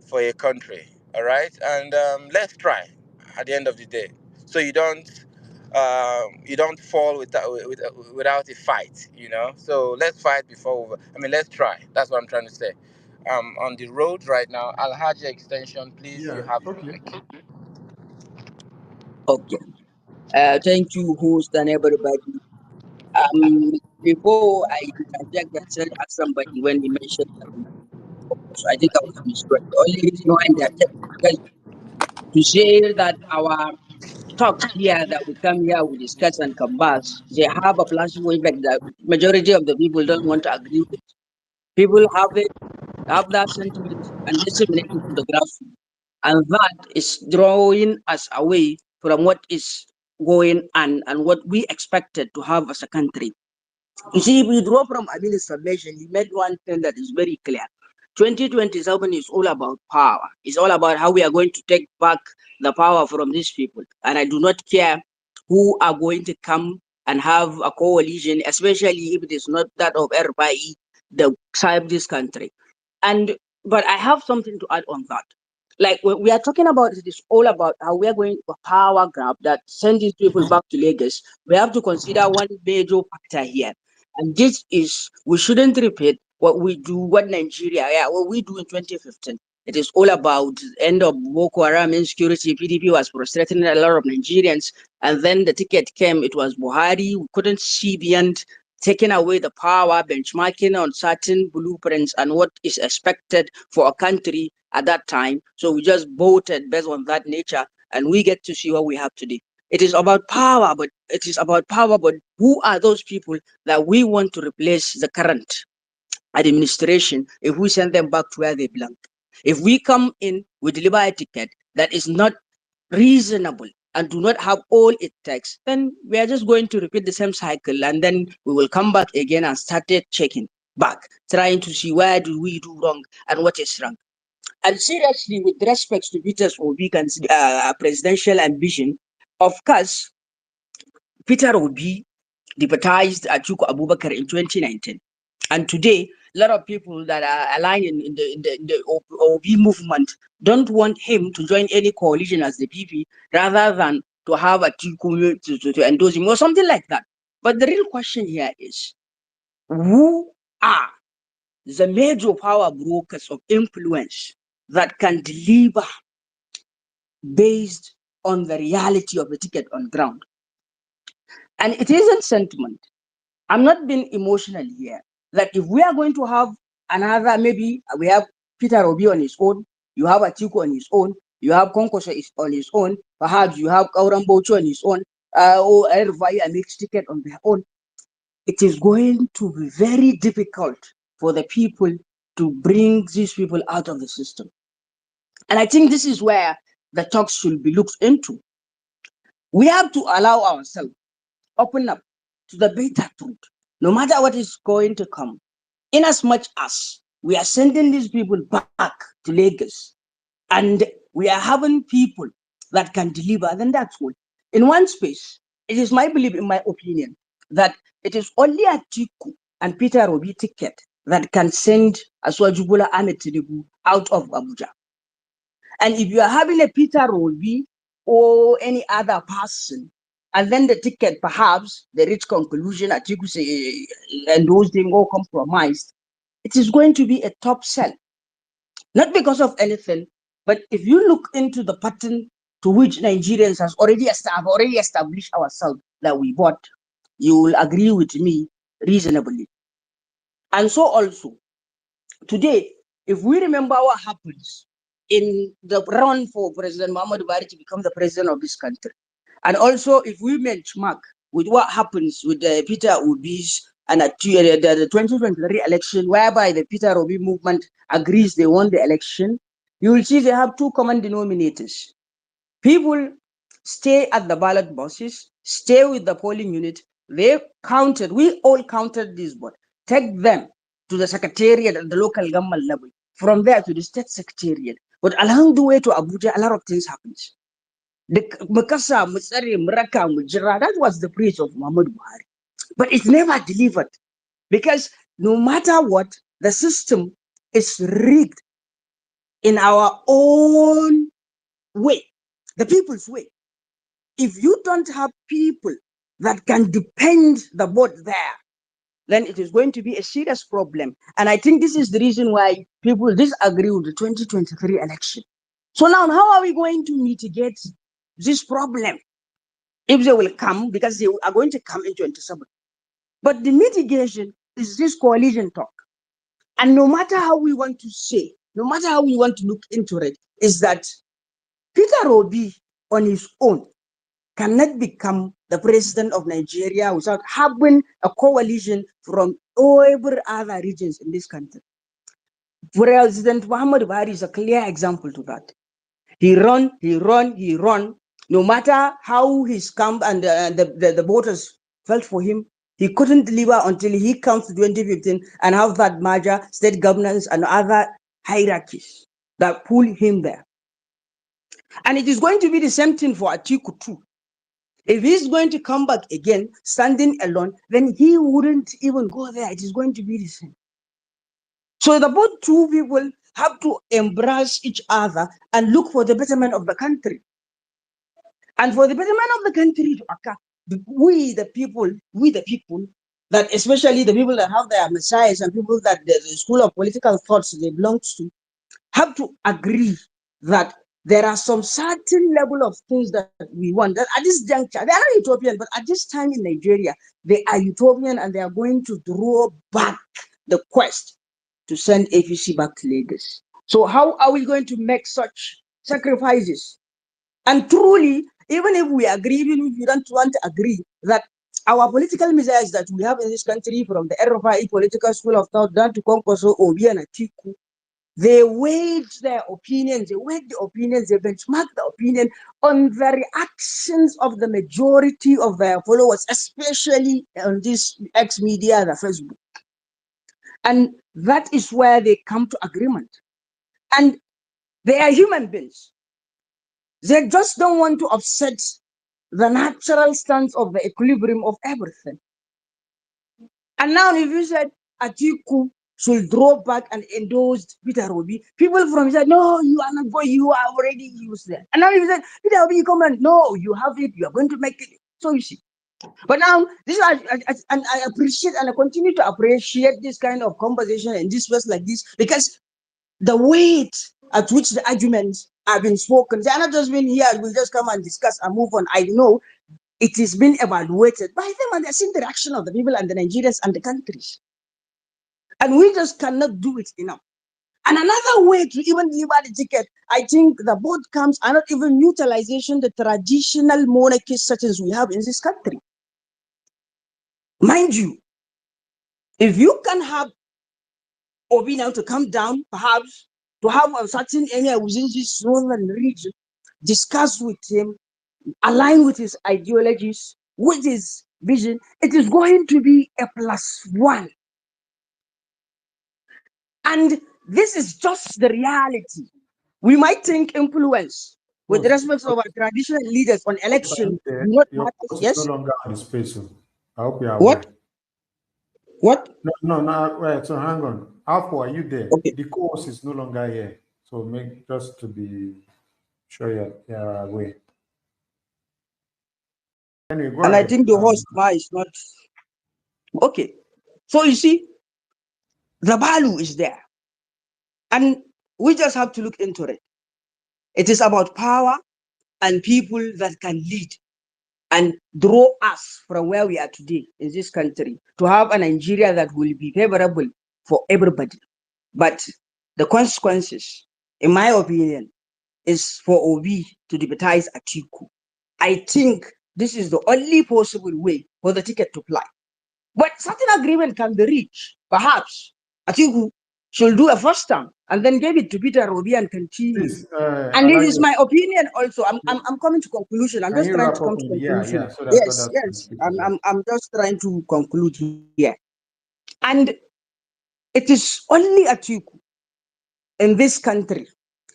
for a country. All right, and let's try at the end of the day, so you don't fall without a fight. You know, so let's fight before. Let's try. That's what I'm trying to say. On the road right now, Alhaja Extension, please, you Yeah. have the Okay. mic. Okay. Thank you, host and everybody. Before I interject and said ask somebody when he mentioned that, so I think I was misread. The only reason why I interject is because to say that our talks here that we come here, we discuss and converse, they have a placebo effect that majority of the people don't want to agree with. People have that sentiment and disseminate it to the grassroots. And that is drawing us away from what is going on and what we expected to have as a country. You see, if we draw from Abil's submission, he made one thing that is very clear. 2027 is all about power. It's all about how we are going to take back the power from these people. And I do not care who are going to come and have a coalition, especially if it is not that of everybody, the side of this country. And but I have something to add on that. Like when we are talking about it is all about how we are going to power grab that send these people back to Lagos. We have to consider one major factor here, and this is we shouldn't repeat what Nigeria, yeah, what we do in 2015. It is all about end of Boko Haram insecurity. PDP was frustrating a lot of Nigerians, and then the ticket came. It was Buhari. We couldn't see beyond taking away the power, benchmarking on certain blueprints and what is expected for a country at that time. So we just voted based on that nature, and we get to see what we have today. It is about power, but who are those people that we want to replace the current administration if we send them back to where they belong? If we come in with deliver a ticket that is not reasonable and do not have all it takes, then we are just going to repeat the same cycle, and then we will come back again and start checking back, trying to see where do we do wrong and what is wrong. And seriously, with respect to Peter's Obi presidential ambition, of course, Peter Obi deputized Atiku Abubakar in 2019. And today, a lot of people that are aligned in the OB movement don't want him to join any coalition as the PP rather than to have Atiku to endorse him or something like that. But the real question here is who are the major power brokers of influence that can deliver based on the reality of the ticket on ground? And it isn't sentiment. I'm not being emotional here. That if we are going to have another, maybe we have Peter Obi on his own, you have Atiku on his own, you have Konkoso on his own, perhaps you have Kauram Bocho on his own, or everybody a mixed ticket on their own. It is going to be very difficult for the people to bring these people out of the system. And I think this is where the talks should be looked into. We have to allow ourselves, open up to the better truth, no matter what is going to come. In as much as we are sending these people back to Lagos and we are having people that can deliver, then that's all. In one space, it is my belief, in my opinion, that it is only Atiku and Peter Obi ticket that can send Aswajubula Ahmed Tinubu out of Abuja. And if you are having a Peter Obi or any other person, and then the ticket perhaps they reach conclusion, Atiku say, and those things all compromised, it is going to be a top sell. Not because of anything, but if you look into the pattern to which Nigerians have already established ourselves that we bought, you will agree with me reasonably. And so also, today, if we remember what happens in the run for President Muhammad Buhari to become the president of this country, and also if we benchmark with what happens with Peter Obi's and the 2023 election, whereby the Peter Obi movement agrees they won the election, you will see they have two common denominators. People stay at the ballot boxes, stay with the polling unit. They counted, we all counted this vote. Take them to the secretariat at the local government level. From there to the state secretariat. But along the way to Abuja, a lot of things happens. The Makasa, Musari, Muraka, Mujira, that was the praise of Muhammad Buhari. But it never delivered. Because no matter what, the system is rigged in our own way, the people's way. If you don't have people that can depend the vote there, then it is going to be a serious problem. And I think this is the reason why people disagree with the 2023 election. So now, how are we going to mitigate this problem? If they will come, because they are going to come in 27. But the mitigation is this coalition talk. And no matter how we want to say, no matter how we want to look into it, is that Peter Obi on his own cannot become the president of Nigeria without having a coalition from every other regions in this country. President Muhammad Buhari is a clear example to that. He run. No matter how his camp and the voters felt for him, he couldn't deliver until he comes to 2015 and have that major state governance and other hierarchies that pull him there. And it is going to be the same thing for Atiku too. If he's going to come back again, standing alone, then he wouldn't even go there. It is going to be the same. So the both two people have to embrace each other and look for the betterment of the country. And for the betterment of the country to occur, we the people, that especially the people that have their messiahs and people that the school of political thoughts they belong to, have to agree that there are some certain level of things that we want. That at this juncture, they are not utopian, but at this time in Nigeria, they are utopian and they are going to draw back the quest to send APC back to Lagos. So how are we going to make such sacrifices? And truly, even if we agree, even if we don't want to agree, that our political messages that we have in this country, from the RFI political school of thought down to Konkoso, Obi and Atiku, they weighed their opinions, they benchmark the opinion on the reactions of the majority of their followers, especially on this X media, the Facebook. And that is where they come to agreement. And they are human beings. They just don't want to upset the natural stance of the equilibrium of everything. And now if you said Atiku should draw back and endorse Peter Obi, people from said, no, you are not going, you are already used there. And now if you said, Peter Obi, you come and no, you have it, you are going to make it. So you see. But now, this and I appreciate and I continue to appreciate this kind of conversation in this ways like this, because the weight at which the arguments have been spoken, they are not just been here, we'll just come and discuss and move on. I know it is being evaluated by them and they're seeing the reaction of the people and the Nigerians and the countries. And we just cannot do it enough. And another way to even deliver the ticket, I think the board comes are not even utilization the traditional monarchy settings we have in this country. Mind you, if you can have Obi now to come down, perhaps to have a certain area within this northern region, discuss with him, align with his ideologies, with his vision, it is going to be a +1. And this is just the reality. We might think influence with Boss, respect to our traditional leaders on are election you there? do not Your matter. voice is no Yes. longer on the space. So I hope you are aware. What? What? No. Wait, so hang on. Alpha, are you there? Okay. The course is no longer here. So make just to be sure you're aware. Anyway, go And I ahead. think the host is not okay. So you see, the value is there. And we just have to look into it. It is about power and people that can lead and draw us from where we are today in this country to have a Nigeria that will be favorable for everybody. But the consequences, in my opinion, is for Obi to deputize Atiku. I think this is the only possible way for the ticket to fly. But certain agreement can be reached. Perhaps Atiku should do a first term and then give it to Peter Obi and continue. Please, And this is Elijah, my opinion also. I'm coming to conclusion. I'm can just you trying to wrap up come to in conclusion. so that Yes, others can yes. speak as I'm, well? I'm, I'm just trying to conclude here. And it is only Atiku in this country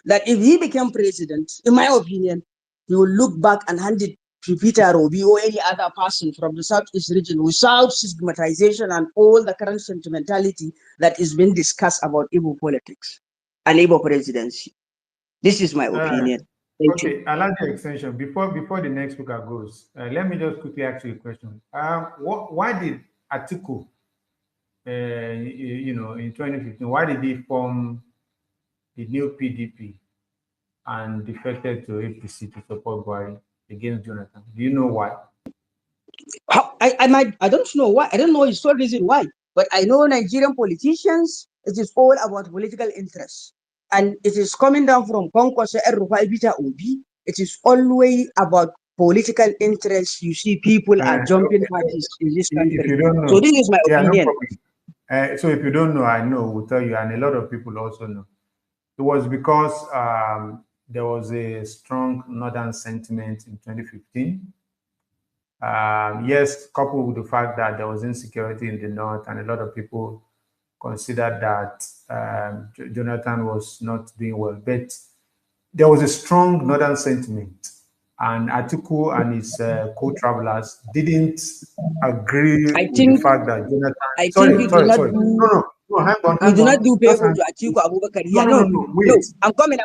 that if he became president, in my opinion, he will look back and hand it to Peter Obi or any other person from the Southeast region without stigmatization and all the current sentimentality that is being discussed about Igbo politics and Igbo presidency. This is my opinion. Thank you. Okay, I like the extension. Before the next speaker goes, let me just quickly ask you a question. Why did Atiku, in 2015, why did he form the new PDP and defected to APC to support Buhari against Jonathan? Do you know why? I don't know why. I don't know his sole reason why. But I know Nigerian politicians, it is all about political interests. And it is coming down from Concourse and Rufai Peter Obi. It is always about political interests. You see, people are jumping Okay. parties in this If country. you don't So know, this is my yeah, no opinion. problem. So if you don't know, I know, we'll tell you, and a lot of people also know. It was because there was a strong northern sentiment in 2015. Yes, coupled with the fact that there was insecurity in the north, and a lot of people considered that Jonathan was not doing well. But there was a strong northern sentiment, and Atiku and his co-travelers didn't agree I with the think fact that Jonathan. I think Sorry, sorry, sorry. No, you hang do not on. do Just favor hang. to Atiku Abubakar No, here. no, no, No, no. no. Wait. I'm coming.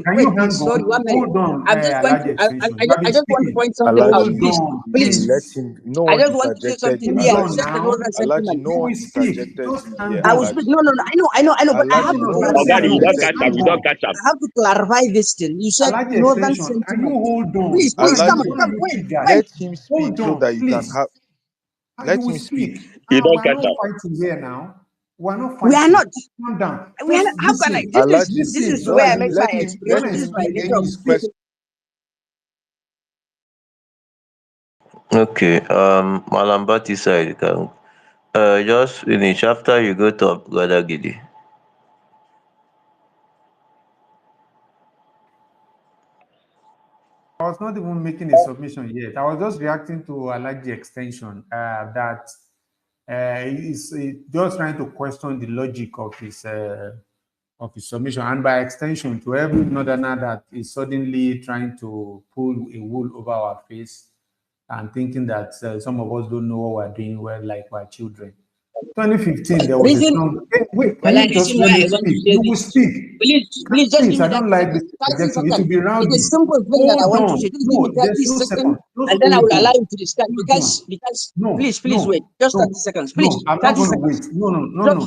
Can Wait, you please. hang Sorry, on? 1 minute. Hold on, I'm just going Alhaji to Extension. You have I been just want to speaking. point something out. Hold Alaji, Please, on, please. let please. him. No I one just want to say interjected something you, Hold here. on It's Alaji. just the now. northern Alaji, sentiment. no You one will speak. interjected Just you hang here, I will on. speak. Alaji. No. I know. But I have Alaji, to no No, one clarify. Ogari, you No, don't listen. catch interjected I up, have you you. to, don't extension. catch up. I have to clarify this thing. You said Allow the northern extension. Can you sentiment. hold on? Please, What are please, you? come, What Alaji, are come. you Wait, triggered? wait. let him speak Hold so on, that you can please. have. You Let will him speak. speak. You We don't are catch not up. fighting here now. We are not We are fighting. not. Calm down. We are Just not. How can I? listen. Alaji, This Listen is so where that I you make will my speak. When let expression. I This is him my speak, make then nature of you his speak. question. speaking. Okay, Malambati side, you can just finish after you go to Gadagidi. I was not even making a submission yet. I was just reacting to Alaji extension that is just trying to question the logic of his submission, and by extension to every northerner that is suddenly trying to pull a wool over our face and thinking that some of us don't know what we're doing well, like we're children. 2015, there was a Reason. strong. Hey, wait, can Well, I you just reason let why me I want to speak? say You will this. speak. Please, just give Please, me I don't 30 like this seconds. 30 objection. It will seconds. be It's a rowdy. simple thing that I Hold want to say. on. Just give me No, 30 there's no seconds, second. Just and then I hold will allow on. you to discuss. Hold on. Please, No, please wait. Just 30 no, seconds. Please, no. I'm not 30 going to seconds. wait. No.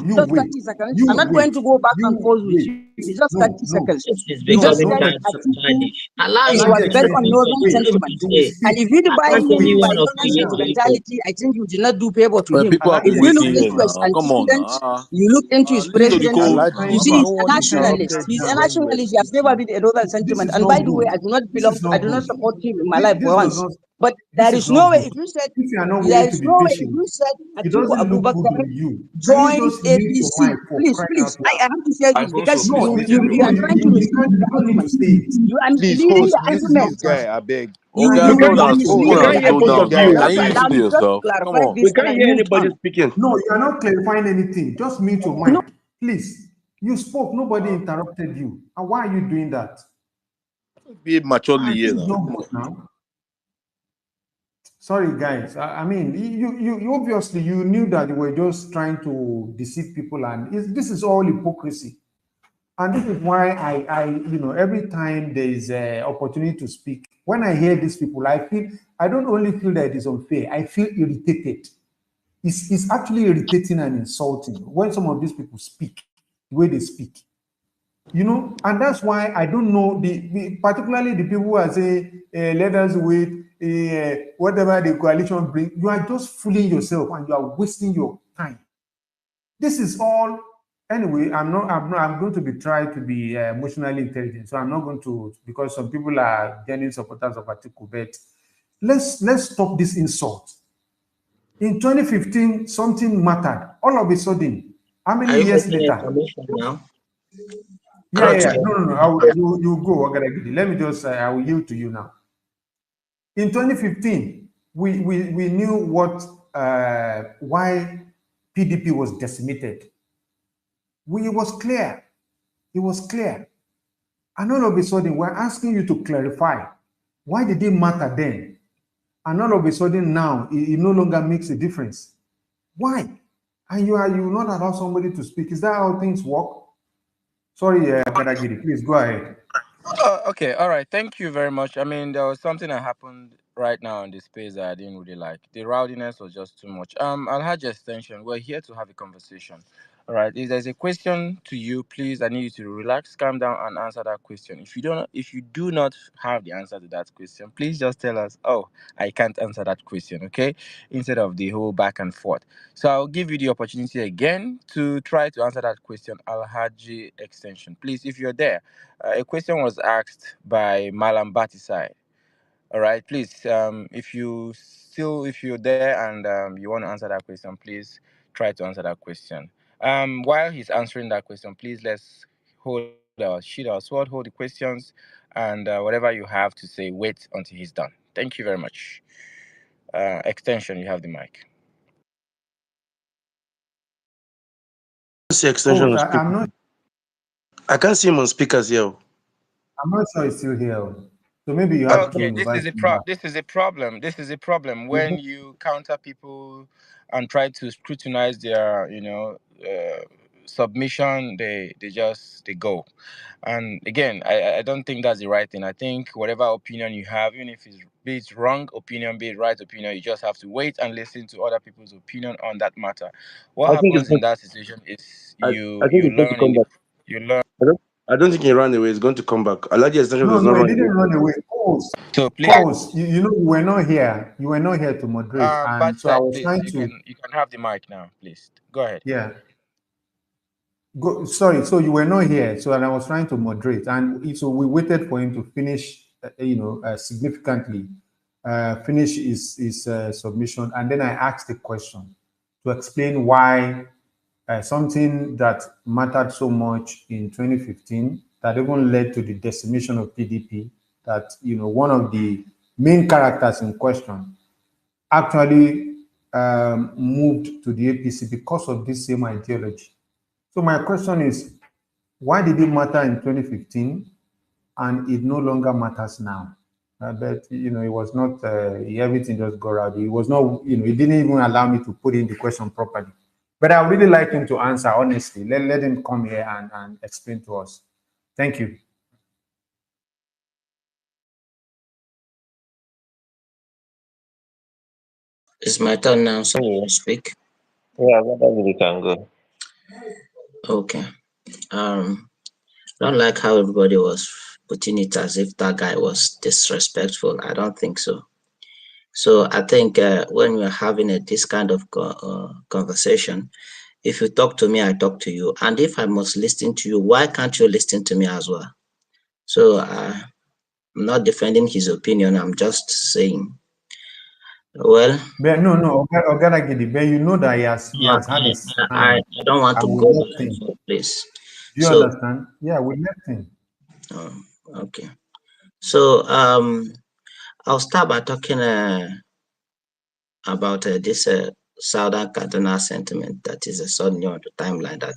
You Just wait. 30 seconds. I'm You not going wait. to go back and You forth with wait. you. It's just 30 No. seconds. This is You just becoming No said 30 seconds. Atiku childish. Allow he him Allow was the to based speak. on extension. northern There's Wait. nothing to sentiment. You will say. And speak. if you buy Allow Just him wait. by anyone northern opinion to Allow, be heard. sentimentality, I think you did not do favor to Well, him. people allow have the If been you look waiting into here extension. his now. Come on antecedents, now. you look into his Listen to the presidents, code you now. see Alaji, he's no a one Please, can you nationalist. calm interrupted He's you a down? when you were nationalist. He has never speaking. been a northern This sentiment. is And not by the way, good. This is I not do not good. support him in my life for This does once. not. But This there is is not no way. good. If you said If you are not there willing to is be no way, if patient, you said it Atiku doesn't look good Abubakar on you. Can you joined just mute your APC, mic for please, crying out please, I loud? have to say this Alfonso, because please No, mute you everyone. are trying to mislead the you don't need to argument. say it. You are Please, misleading host, the listen to argument. this guy, I beg. Now Oga, You you slow are down, you slow spoke We down, can't misleading hear the slow both down, of argument. you. That's guys. why Listen I'm to just yourself. Come clarify on. this We and can't I hear move anybody on. speaking. No, you are not clarifying anything. Just mute your No, mic, please. You spoke, nobody interrupted you. And why are you doing that? Be maturely This here is now. not Come good on. now. Sorry, guys. I mean, you obviously you knew that you were just trying to deceive people, and this is all hypocrisy. And this is why every time there is an opportunity to speak, when I hear these people, I don't only feel that it is unfair. I feel irritated. It's actually irritating and insulting when some of these people speak the way they speak. And that's why I don't know particularly the people who are saying, let us wait, whatever the coalition brings. You are just fooling yourself and you are wasting your time. This is all. Anyway, I'm going to be trying to be emotionally intelligent, so I'm not going to, because some people are genuine supporters of Atiku. But let's stop this insult. In 2015, something mattered. All of a sudden, how Are many you years making a later? submission now? Yeah, yeah, Not yeah. yet. No. You go, Ogadagidi. Let me just, I will yield to you now. In 2015, we knew why PDP was decimated. It was clear. It was clear. And all of a sudden, we're asking you to clarify. Why did it matter then? And all of a sudden now, it no longer makes a difference. Why? And you will not allow somebody to speak. Is that how things work? Sorry, Ogadagidi, please go ahead. Okay, all right. Thank you very much. I mean, there was something that happened right now in the space that I didn't really like. The rowdiness was just too much. Alhaji Extension, we're here to have a conversation. All right. If there's a question to you, please, I need you to relax, calm down, and answer that question. If you do not have the answer to that question, please just tell us, oh, I can't answer that question, okay? Instead of the whole back and forth. So I'll give you the opportunity again to try to answer that question, Alhaji Extension. Please, if you're there. A question was asked by Malam Batisai. All right, please, if you're there and you want to answer that question, please try to answer that question. While he's answering that question, please let's hold our sword, hold the questions, and whatever you have to say, wait until he's done. Thank you very much. Extension, you have the mic. See extension Oh, on speaker. I can't see him on speakers here. I'm not sure he's still here. So maybe you have to Okay, invite him back. this is a problem. This is a problem when you counter people and try to scrutinize their, submission. They go. And again, I don't think that's the right thing. I think whatever opinion you have, even if it's wrong opinion, be it right opinion, you just have to wait and listen to other people's opinion on that matter. What I think happens in that situation is I think you it's going to learn come back. you learn. I don't think he ran away. He's going to come back. Alaji extension No, does not no, he run didn't away. run away. Cause, So please, cause, you know, you were not here. You were not here to moderate, and Bad so I side, was please. trying to. You can have the mic now, please. Go ahead. Yeah. Go. Sorry. So you were not here. So and I was trying to moderate, and so we waited for him to finish. Significantly, finish his submission, and then I asked a question to explain why something that mattered so much in 2015 that even led to the decimation of PDP. That one of the main characters in question actually moved to the APC because of this same ideology. So my question is, why did it matter in 2015 and it no longer matters now? But it was not everything just got out. It was not, it didn't even allow me to put in the question properly. But I would really like him to answer honestly. Let him come here and explain to us. Thank you. It's my turn now, so you speak. Yeah, we can go. Okay. Um, I don't like how everybody was putting it as if that guy was disrespectful. I don't think so. So I think when we're having this kind of conversation, if you talk to me, I talk to you. And if I must listen to you, why can't you listen to me as well? So I'm not defending his opinion. I'm just saying. Well, But no, Ogaragidi, but you know that he has had I, his I time, don't want to and we go left back and him. forth, please. Do you So, understand? Yeah, we left him. um, okay. So, I'll start by talking about this Southern Cardinal sentiment that is suddenly on the timeline that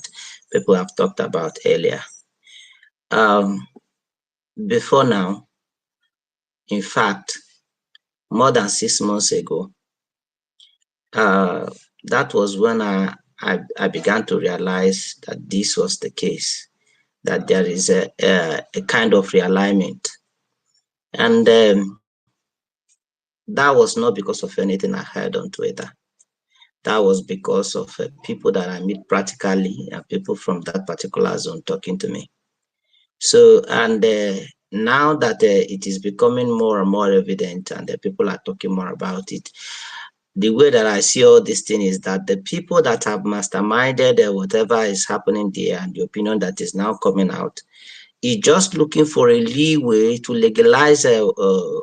people have talked about earlier. Um, Before now, in fact, more than 6 months ago, uh, that was when I began to realize that this was the case, that there is a kind of realignment. And that was not because of anything I heard on Twitter. That was because of people that I meet practically and people from that particular zone talking to me. So, and now that it is becoming more and more evident and the people are talking more about it, the way that I see all this thing is that the people that have masterminded whatever is happening there and the opinion that is now coming out is just looking for a leeway to legalize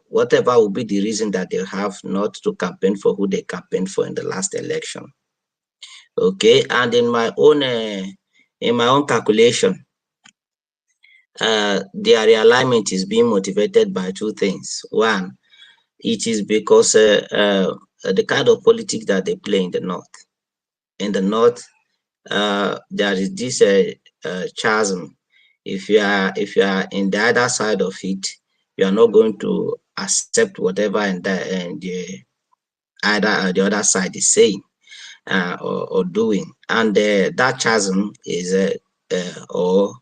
whatever will be the reason that they have not to campaign for who they campaigned for in the last election. Okay, and in my own calculation, their realignment is being motivated by two things. One, it is because the kind of politics that they play in the north. In the north, there is this chasm. If you are in the other side of it, you are not going to accept whatever the other side is saying or doing, and that chasm or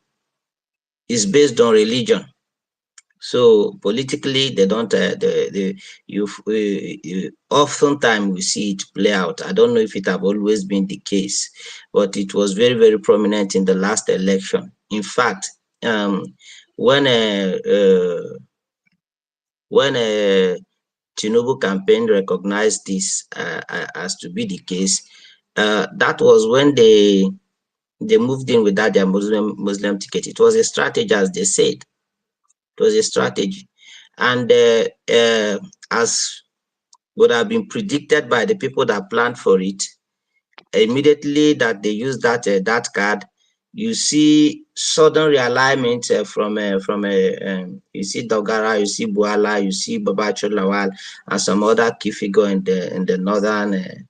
is based on religion. So politically, they don't. You oftentimes we see it play out. I don't know if it have always been the case, but it was very very prominent in the last election. In fact, um, when Tinubu campaign recognized this as to be the case, that was when they moved in with that their Muslim ticket. It was a strategy, as they said. It was a strategy, and as would have been predicted by the people that planned for it, immediately that they use that card, you see sudden realignment you see Dogara, you see Buala, you see Babacho Lawal, and some other key figure in the northern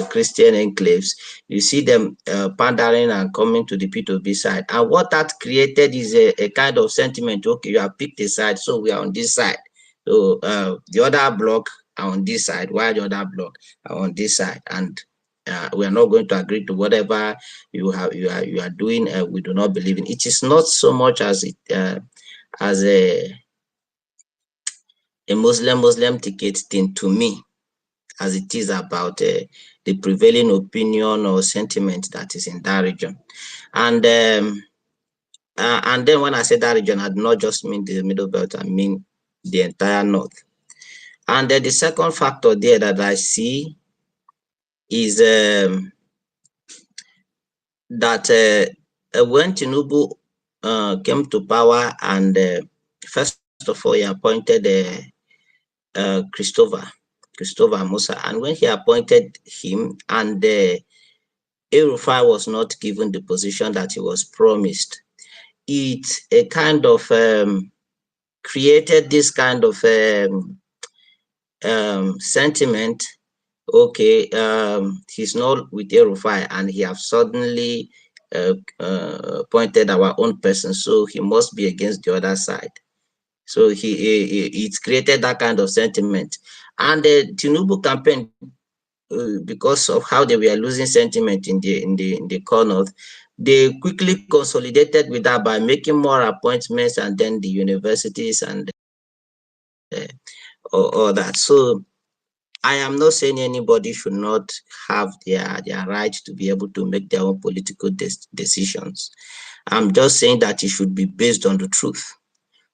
Christian enclaves. You see them pandering and coming to the P2B side. And what that created is a kind of sentiment. Okay, you have picked a side, so we are on this side. So the other block are on this side, while the other block are on this side. And we are not going to agree to whatever you are doing. We do not believe in it. Is not so much as as a Muslim ticket thing to me, as it is about the prevailing opinion or sentiment that is in that region. And then when I say that region, I do not just mean the Middle Belt, I mean the entire North. And the second factor there that I see is that when Tinubu came to power and first of all, he appointed Christopher Musa. And when he appointed him and El-Rufai was not given the position that he was promised, it a kind of created this kind of sentiment. Okay, he's not with El-Rufai and he have suddenly appointed our own person, so he must be against the other side. So it's created that kind of sentiment. And the Tinubu campaign, because of how they were losing sentiment in the core north, they quickly consolidated with that by making more appointments and then the universities and all that. So I am not saying anybody should not have their right to be able to make their own political decisions. I'm just saying that it should be based on the truth.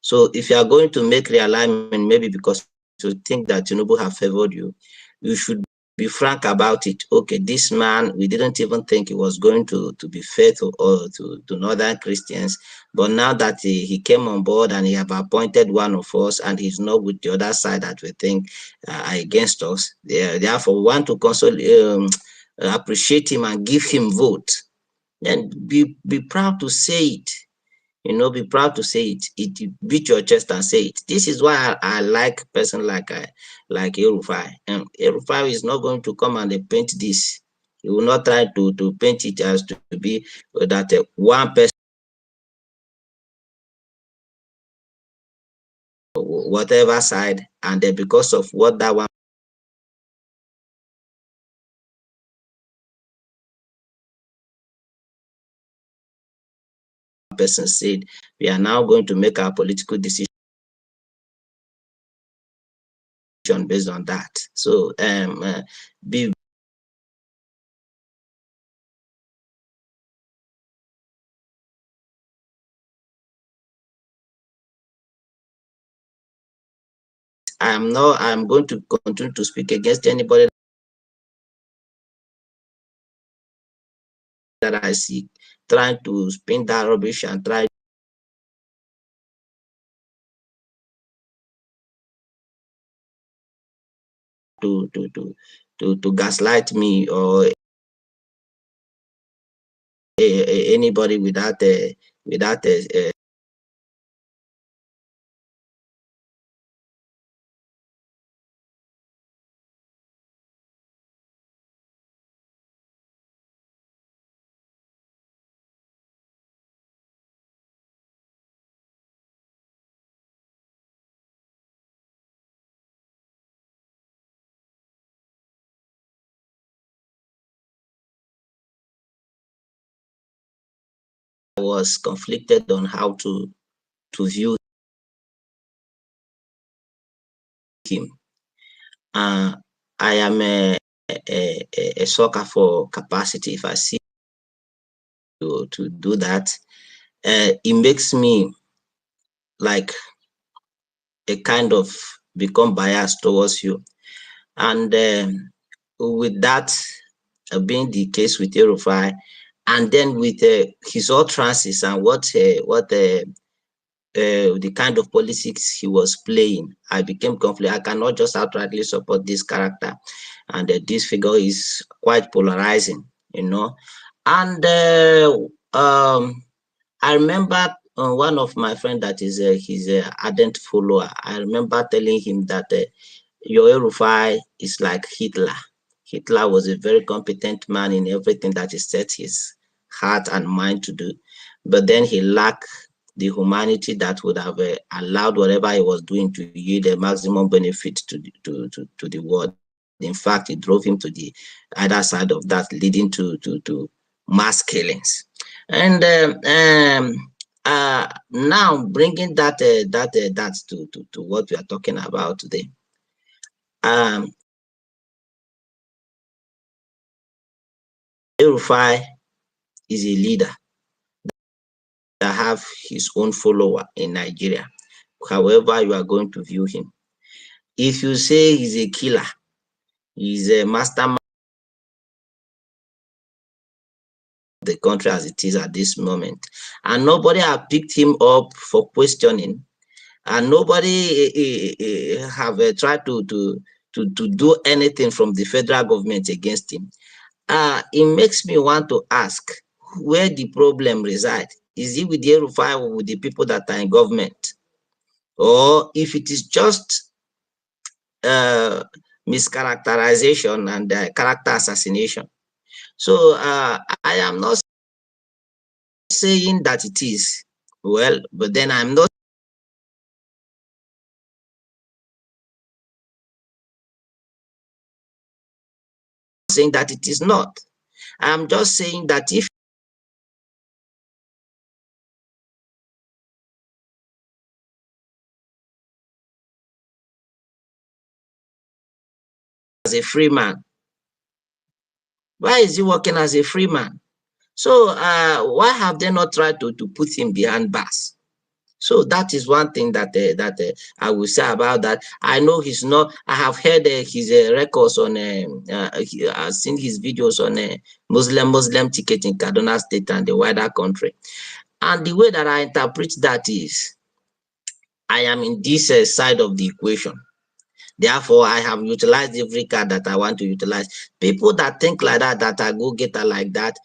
So if you are going to make realignment, maybe because you think that Tinubu have favored you, you should be frank about it. Okay, this man, we didn't even think he was going to be faithful or to northern Christians, but now that he came on board and he have appointed one of us and he's not with the other side that we think are against us, therefore we want to appreciate him and give him vote. Then be proud to say it. Be proud to say it. Beat your chest and say it. This is why I like person like Erufai. Erufai is not going to come and paint this. He will not try to paint it as to be that one person, whatever side, and then because of what that one person said, we are now going to make our political decision based on that. So be I'm going to continue to speak against anybody that I see trying to spin that rubbish and try to gaslight me or anybody without was conflicted on how to view him. I am a sucker for capacity. If I see to do that, it makes me like a kind of become biased towards you. And with that being the case with Erufai, and then with his utterances and what the kind of politics he was playing, I became conflicted. I cannot just outrightly support this character, and this figure is quite polarizing. And I remember one of my friend that is his ardent follower. I remember telling him that your Erufai is like Hitler. Hitler was a very competent man in everything that he set his heart and mind to do, but then he lacked the humanity that would have allowed whatever he was doing to yield a maximum benefit to the world. In fact, it drove him to the other side of that, leading to mass killings. And now bringing that to what we are talking about today. Erufai is a leader that have his own follower in Nigeria. However you are going to view him. If you say he's a killer, he's a mastermind of the country as it is at this moment, and nobody have picked him up for questioning, and nobody have tried to do anything from the federal government against him. It makes me want to ask where the problem resides. Is it with the Erufai or with the people that are in government? Or if it is just mischaracterization and character assassination. So I am not saying that it is, well, but then I'm not saying that it is not. I'm just saying that if as a free man, why is he working as a free man? So why have they not tried to put him behind bars? So that is one thing that I will say about that. I know he's not. I have heard his records on. I've seen his videos on Muslim ticket in Kaduna State and the wider country. And the way that I interpret that is, I am in this side of the equation. Therefore, I have utilized every card that I want to utilize. People that think like that, that are go-getter like that,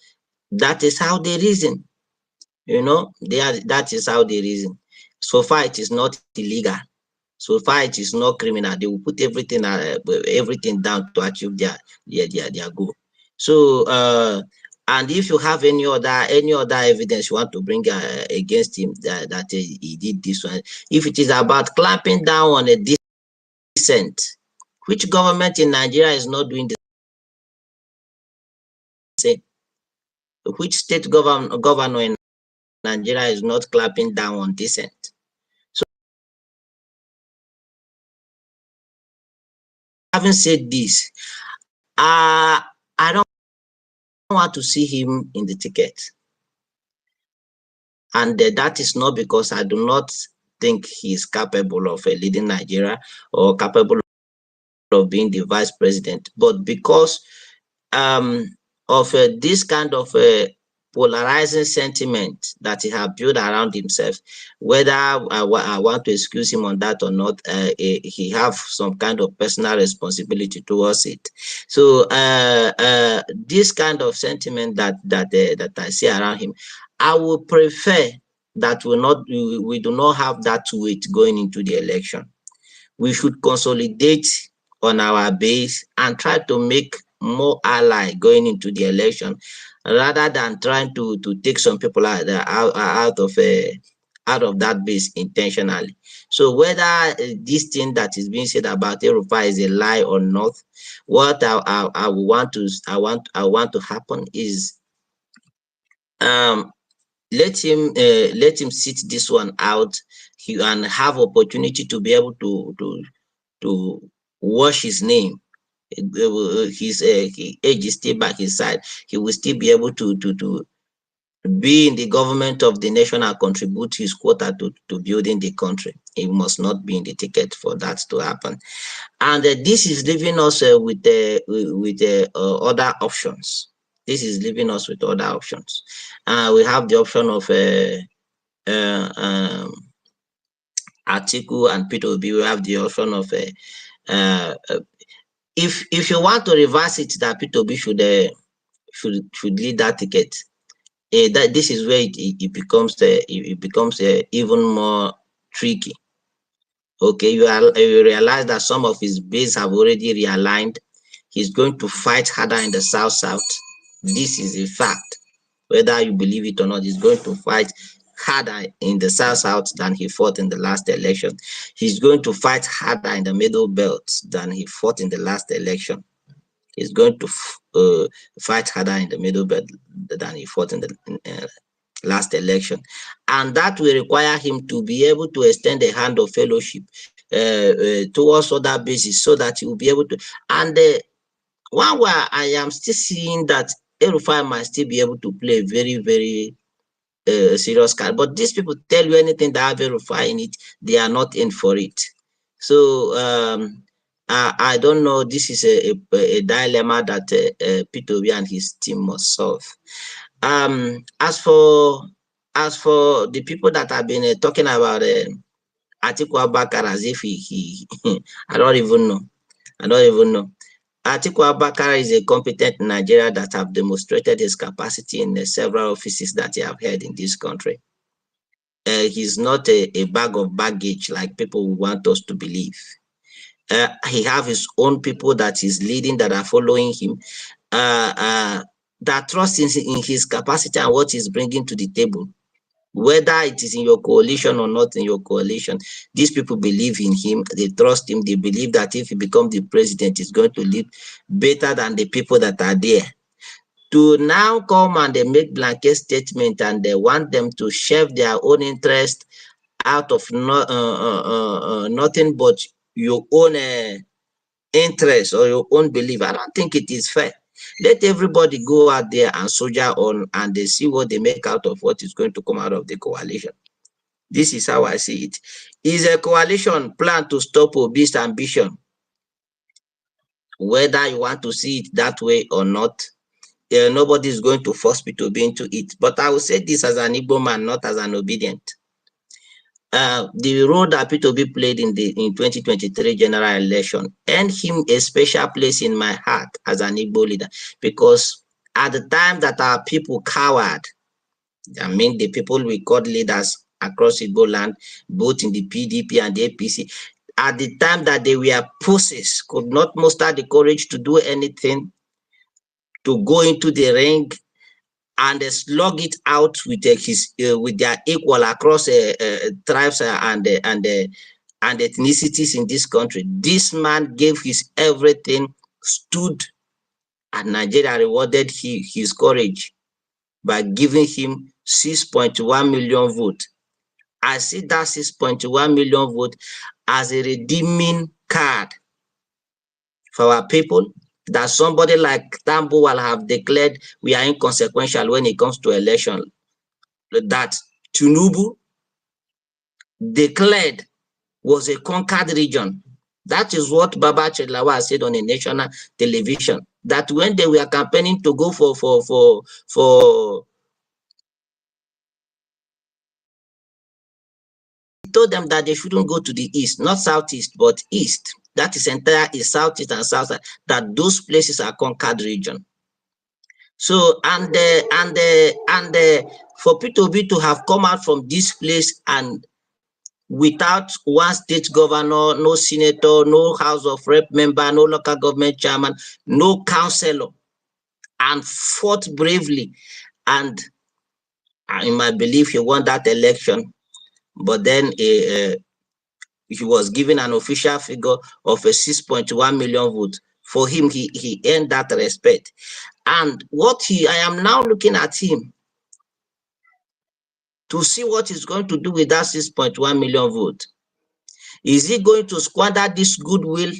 that is how they reason. That is how they reason. So far, it is not illegal. So far, it is not criminal. They will put everything down to achieve their goal. So, and if you have any other evidence you want to bring against him that he did this one, if it is about clamping down on a dissent, which government in Nigeria is not doing the same? Which state governor in Nigeria is not clamping down on dissent? So, having said this, I don't want to see him in the ticket. And that is not because I do not think he is capable of leading Nigeria or capable of being the vice president, but because of this kind of polarizing sentiment that he has built around himself. Whether I want to excuse him on that or not, he have some kind of personal responsibility towards it. So this kind of sentiment that I see around him, I would prefer that we do not have that weight going into the election. We should consolidate on our base and try to make more ally going into the election, rather than trying to take some people out of that base intentionally. So whether this thing that is being said about Europa is a lie or not, what I want to happen is let him sit this one out and have opportunity to be able to wash his name. His age is still back his side. He will still be able to be in the government of the nation and contribute his quota to building the country. He must not be in the ticket for that to happen. And this is leaving us with other options. This is leaving us with other options. We have the option of Atiku and P2B. We have the option of if you want to reverse it, that P2B should lead that ticket. That this is where it becomes even more tricky. Okay, you realize that some of his base have already realigned. He's going to fight harder in the south. This is a fact. Whether you believe it or not, he's going to fight harder in the south than he fought in the last election. He's going to fight harder in the middle belt than he fought in the last election. He's going to fight harder in the middle belt than he fought in the last election. And that will require him to be able to extend a hand of fellowship towards other bases, so that he will be able to. And one where I am still seeing that El-Rufai might still be able to play a very, very serious card. But these people tell you anything that have El-Rufai in it, they are not in for it. So I don't know. This is a dilemma that P2B and his team must solve. As for the people that have been talking about Atiku Abubakar as if he I don't even know. Atiku Abubakar is a competent Nigerian that have demonstrated his capacity in several offices that he have held in this country. He's not a bag of baggage like people want us to believe. He have his own people that he's leading, that are following him, that trust in his capacity and what he's bringing to the table. Whether it is in your coalition or not in your coalition, these people believe in him, they trust him, they believe that if he becomes the president, he's going to lead better than the people that are there. To now come and they make blanket statement and they want them to share their own interest out of nothing but your own interest or your own belief, I don't think it is fair. Let everybody go out there and soldier on, and they see what they make out of what is going to come out of the coalition. This is how I see it. Is a coalition plan to stop Obi's ambition? Whether you want to see it that way or not, nobody is going to force me to be into it. But I will say this as an Igbo man, not as an obedient. The role that P2B played in the 2023 general election earned him a special place in my heart as an Igbo leader, because at the time that our people cowered, I mean the people we called leaders across Igbo land, both in the PDP and the APC, at the time that they were poses, could not muster the courage to do anything, to go into the ring and slug it out with with their equal across tribes and ethnicities in this country. This man gave his everything, stood, and Nigeria rewarded his courage by giving him 6.1 million votes. I see that 6.1 million vote as a redeeming card for our people, that somebody like Tambo will have declared we are inconsequential when it comes to election, that Tinubu declared was a conquered region. That is what Baba Chelawar said on a national television, that when they were campaigning to go for told them that they shouldn't go to the east, not southeast, but east. That is entire east, southeast, and south, that those places are conquered region. So, and for P2B to have come out from this place and without one state governor, no senator, no House of Rep member, no local government chairman, no councillor, and fought bravely. And in my belief, he won that election. But then he was given an official figure of a 6.1 million votes. For him, he earned that respect. And I am now looking at him to see what he's going to do with that 6.1 million vote. Is he going to squander this goodwill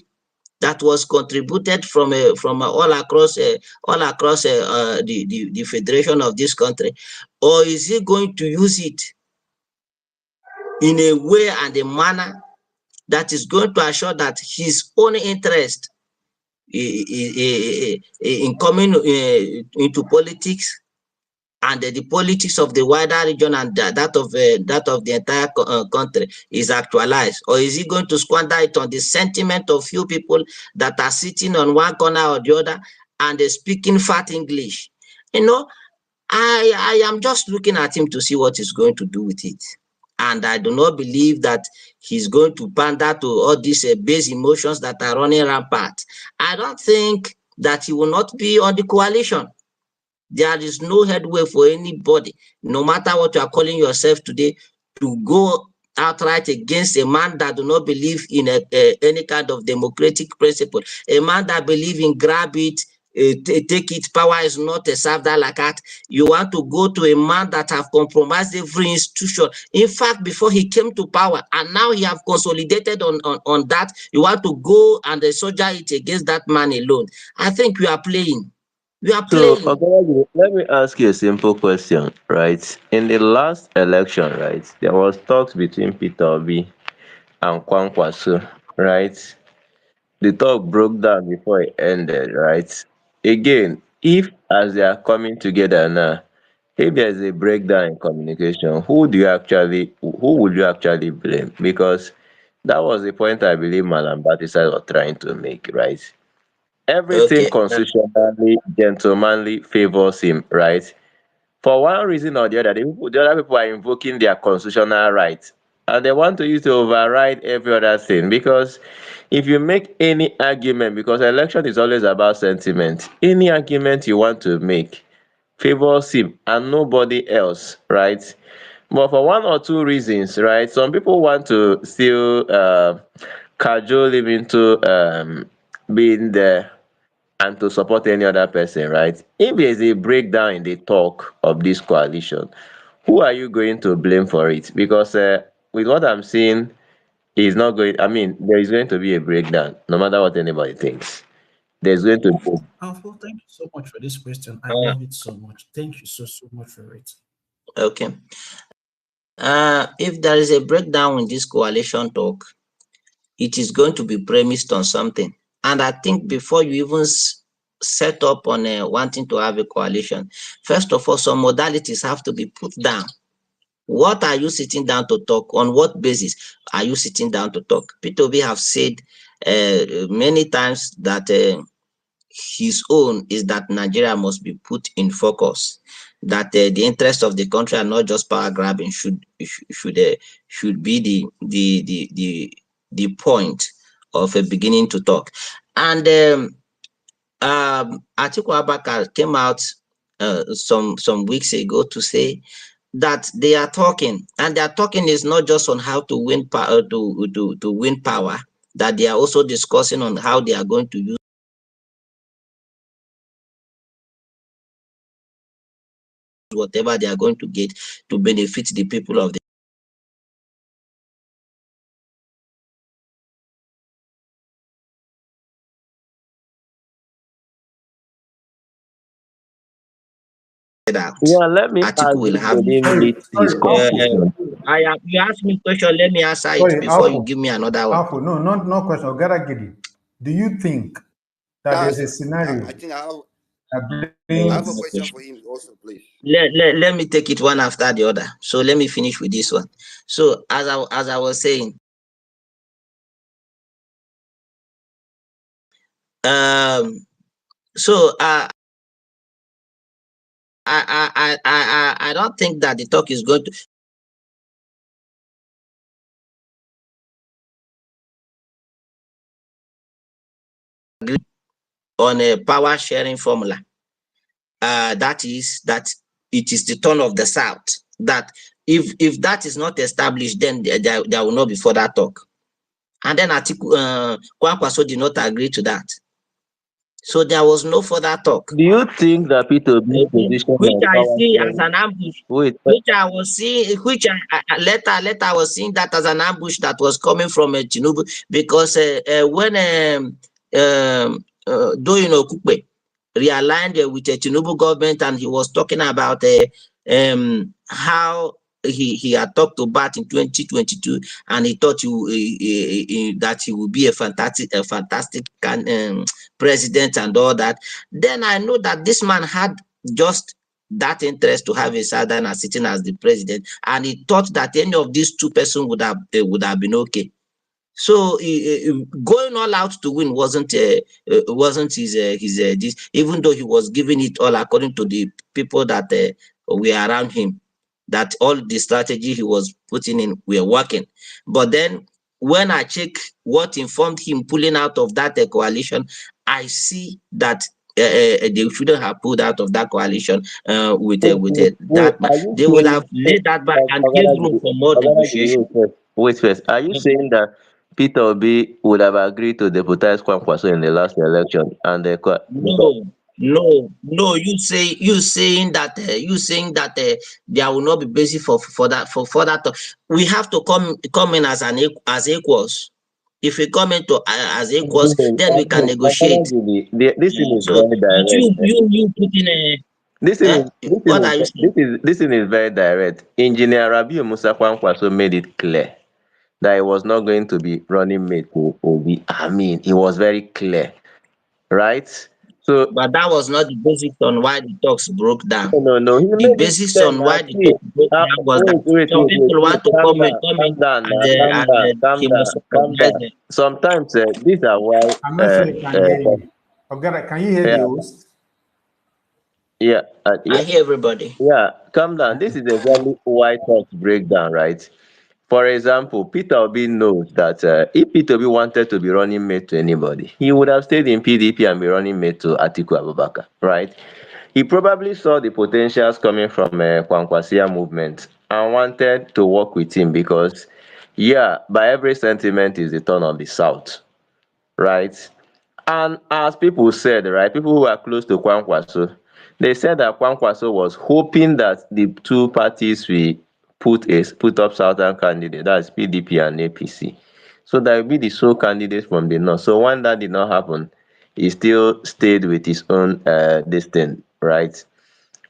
that was contributed from all across the federation of this country, or is he going to use it in a way and a manner that is going to assure that his own interest in coming into politics and the politics of the wider region and that of the entire country is actualized? Or is he going to squander it on the sentiment of few people that are sitting on one corner or the other and speaking fat English? I am just looking at him to see what he's going to do with it. And I do not believe that he's going to pander to all these base emotions that are running rampant. I don't think that he will not be on the coalition. There is no headway for anybody, no matter what you are calling yourself today, to go outright against a man that do not believe in any kind of democratic principle, a man that believe in grab it, take it, power is not a served like that. You want to go to a man that have compromised every institution. In fact, before he came to power, and now he have consolidated on that, you want to go and soldier it against that man alone. I think we are playing. We are So, playing. Ogawa, let me ask you a simple question, right? In the last election, right, there was talks between Peter Obi and Kwankwaso, right? The talk broke down before it ended, right? Again, if as they are coming together now, if there is a breakdown in communication, who would you actually blame? Because that was the point I believe Malam Batisai was trying to make, right? Everything Okay. constitutionally, gentlemanly favors him, right? For one reason or the other people are invoking their constitutional rights, and they want to use to override every other thing. Because if you make any argument, because election is always about sentiment, any argument you want to make favors him and nobody else, right? But for one or two reasons, right, some people want to still cajole him into being there and to support any other person, right? If there is a breakdown in the talk of this coalition, who are you going to blame for it? Because with what I'm seeing, is not going. I mean, there is going to be a breakdown, no matter what anybody thinks. There's going to be. Alpha, thank you so much for this question. I Uh, love it so much. Thank you so much for it. okay. If there is a breakdown in this coalition talk, it is going to be premised on something. And I think before you even set up on wanting to have a coalition, first of all, some modalities have to be put down. What are you sitting down to talk? On what basis are you sitting down to talk? P2B have said many times that his own is that Nigeria must be put in focus. That the interests of the country are not just power grabbing. Should be the point of a beginning to talk. And Atiku Abubakar came out some weeks ago to say that they are talking, and their talking is not just on how to win power to win power. That they are also discussing on how they are going to use whatever they are going to get to benefit the people of the out. Yeah, let me Atiku ask will if have they the didn't final. meet Sorry, his sorry, Alpha. conclusion. You asked me a question, let me answer it Sorry, before you Alpha. give me another one. Alpha, no, no question. Ogara Gidi, do you think that there's a That's scenario I think that I have a brings question for him also, please. Let me take it one after the other. So let me finish with this one. So as I was saying, um, so I don't think that the talk is going to agree on a power sharing formula. That is that it is the turn of the South. That if that is not established, then there will not be further talk. And then Atiku Kwankwaso did not agree to that. So there was no further talk. Do you think that P2B's Okay, position which on I power see as sharing? an ambush, Wait, which I was seeing, which later I was seeing that as an ambush that was coming from Tinubu, because when Doyin Okupe realigned with the Tinubu government, and he was talking about how he had talked to Bat in 2022, and he thought that he would be a fantastic president and all that. Then I know that this man had just that interest to have a southerner sitting as the president, and he thought that any of these two persons would have been okay. So going all out to win wasn't his this, even though he was giving it all according to the people that were around him, that all the strategy he was putting in were working. But then when I check what informed him pulling out of that coalition, I see that they shouldn't have pulled out of that coalition wait, that back. are you They would saying have laid that back and gave room Ogadagidi, for more negotiation. wait first, Are you saying that Peter Obi would have agreed to deputize Kwankwaso in the last election and because No. You saying that there will not be basis for that. We have to come in as equals. If we come into as equals, then we can negotiate. This thing is So, very but direct. you put in a what are you saying? This thing is very direct. Engineer Rabiu Musa Kwankwaso made it clear that he was not going to be running mate to Obi. I mean, it was very clear, right? So But that was not the basis on why the talks broke down. no, he The made it basis clear on now. why the See, talks broke down was that some people wait, want to calm down, come in and calm he down, must calm recognize down. them. Sometimes these are why I'm not sure he can hear you. Ogara, can you hear the yeah, host? yeah, I hear everybody. yeah, calm down. This is exactly why talks break down, right? For example, Peter Obi knows that if Peter Obi wanted to be running mate to anybody, he would have stayed in PDP and be running mate to Atiku Abubakar, right? He probably saw the potentials coming from Kwankwasia movement and wanted to work with him because, yeah, by every sentiment is the turn of the South, right? And as people said, right, people who are close to Kwankwaso, they said that Kwankwaso was hoping that the two parties will put up Southern candidate, that's PDP and APC. So that will be the sole candidate from the north. So when that did not happen, he still stayed with his own this thing, right?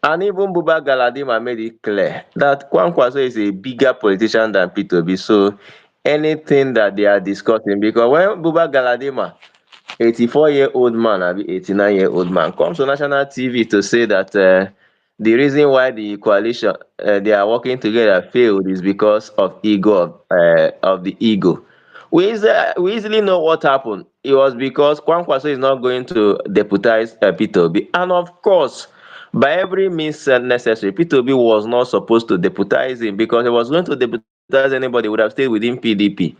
And even Buba Galadima made it clear that Kwankwaso is a bigger politician than P2B. So anything that they are discussing, because when Buba Galadima, 84-year-old man, I 89-year-old man, comes to national TV to say that the reason why the coalition they are working together failed is because of of the ego. We easily know what happened. It was because Kwankwaso is not going to deputize P2B, and of course, by every means necessary, P2B was not supposed to deputize him, because he was going to deputize anybody would have stayed within PDP.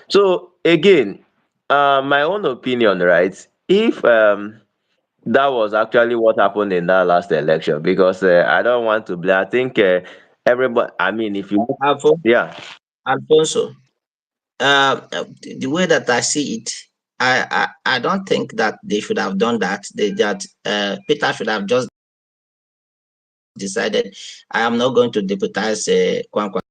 So again, my own opinion, right? If that was actually what happened in that last election, because I don't want to blame. I think everybody. I mean, if you, Alfonso, yeah, Alfonso, the way that I see it, I don't think that they should have done that. That Peter should have just decided, I am not going to deputize Kwankwaso.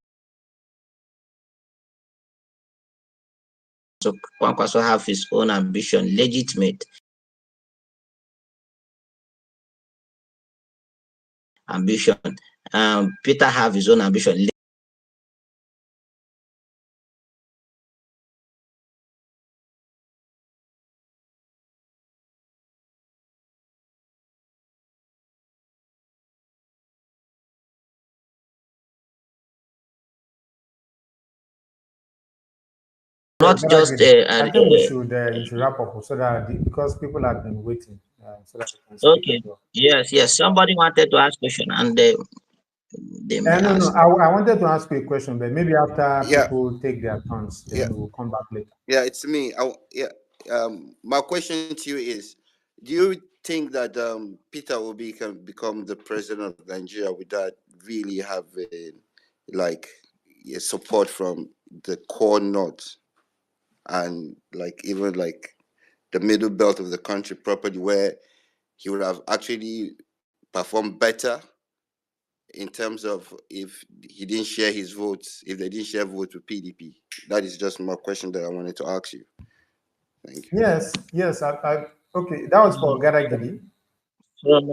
So Kwankwaso have his own ambition, legitimate ambition. Peter have his own ambition. Not just Brother, I think we should you should wrap up so that because people have been waiting, so that they can speak as okay. well. Yes. Somebody wanted to ask question, and they may No. ask. I wanted to ask you a question, but maybe after Yeah, people take their turns, yeah, then we'll come back later. yeah. It's me. Yeah. My question to you is: do you think that Peter Obi can become the president of Nigeria without really having like support from the core north and like even like the middle belt of the country properly, where he would have actually performed better in terms of if he didn't share his votes, if they didn't share votes with PDP? That is just my question that I wanted to ask you. Thank you. Yes. Okay, that was for Garagidi. From,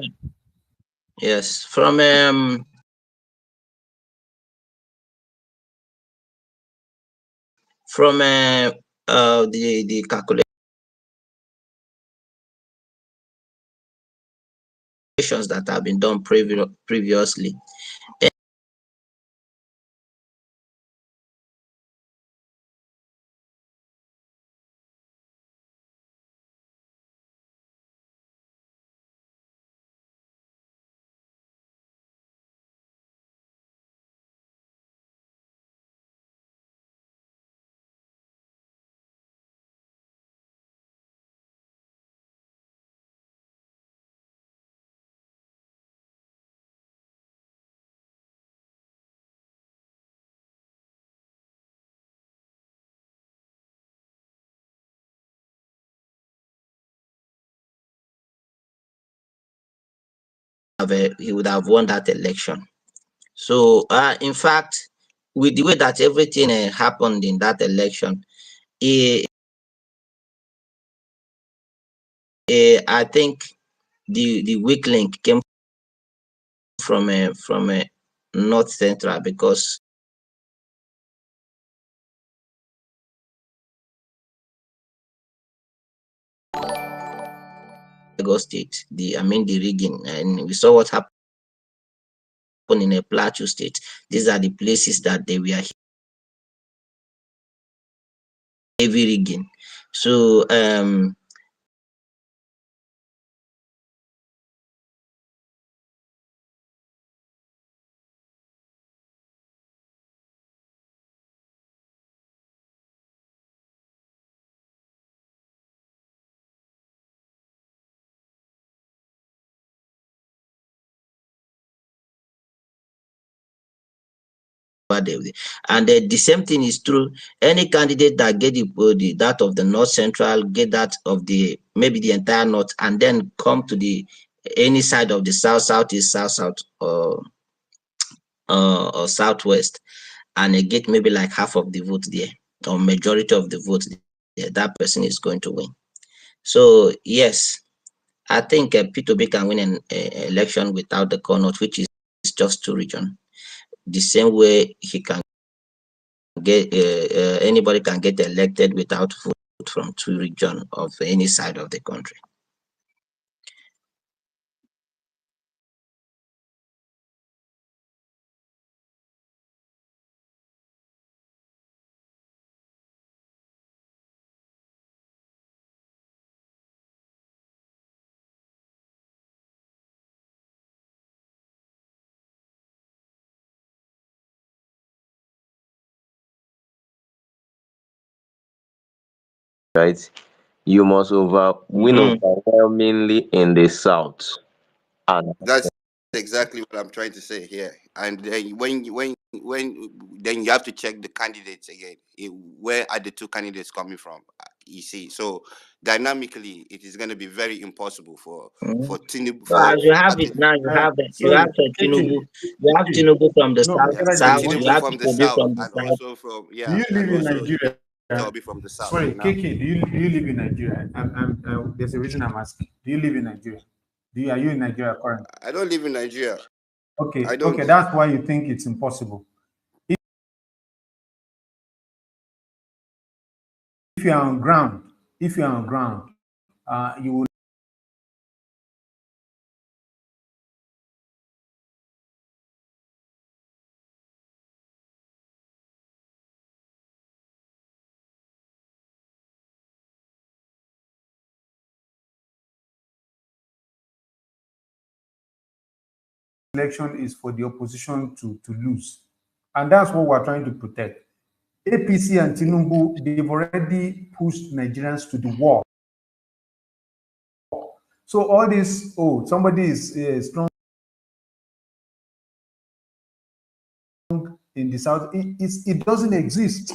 yes, from the calculations that have been done previously, he would have won that election. So, in fact, with the way that everything happened in that election, eh, I think the weak link came from North Central, because Lagos State, the rigging, and we saw what happened in a Plateau State. These are the places that they were heavy rigging. So, and the same thing is true. Any candidate that get that of the North Central, get that of the maybe the entire North, and then come to the any side of the South, Southeast, South, or Southwest, and get maybe like half of the vote there, or majority of the vote there, that person is going to win. So yes, I think P2B can win an election without the core note, which is just two regions. The same way he can get anybody can get elected without vote from two regions of any side of the country. Right? You must win Mhm. overwhelmingly in the south. And That's exactly what I'm trying to say here. And then when then you have to check the candidates again. Where are the two candidates coming from? You see, so dynamically, it is going to be very impossible Mhm. for Tinubu So as you I have it think now, you Sorry, have Kiki, Kiki. Tinubu from the No, south, yeah, Karaji, south. one You Tinubu have from the P2B south from the and south. also from Do you and live in also Nigeria? Toby from the south Sorry, now. Kiki, do you live in Nigeria? There's a reason I'm asking. Do you live in Nigeria? Are you in Nigeria currently? I don't live in Nigeria. I Okay, don't. okay, that's why you think it's impossible. If you're on ground, if you're on ground, you will election is for the opposition to lose. And that's what we're trying to protect. APC and Tinubu, they've already pushed Nigerians to the wall. So all this, oh, somebody is strong in the south, it doesn't exist.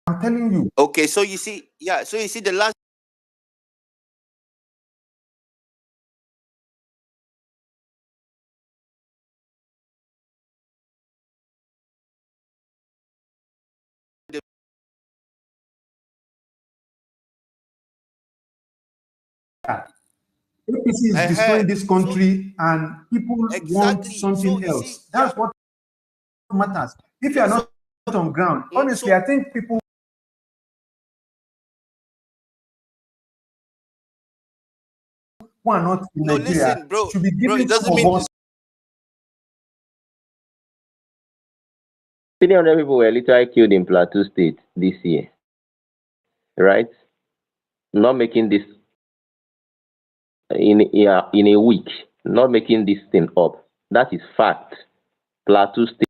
I'm telling you. Okay, so you see, yeah, so you see the last APC is destroying this so country and people want exactly. So something you see, else. yeah, That's what matters. If you yeah. are So not on ground, honestly, so I think people who are not in no, Nigeria listen, bro, should be bro. It giving some doesn't of mean us 300 people were literally killed in Plateau State this year, right? Not making this in a week, not making this thing up. That is fact. Plateau State.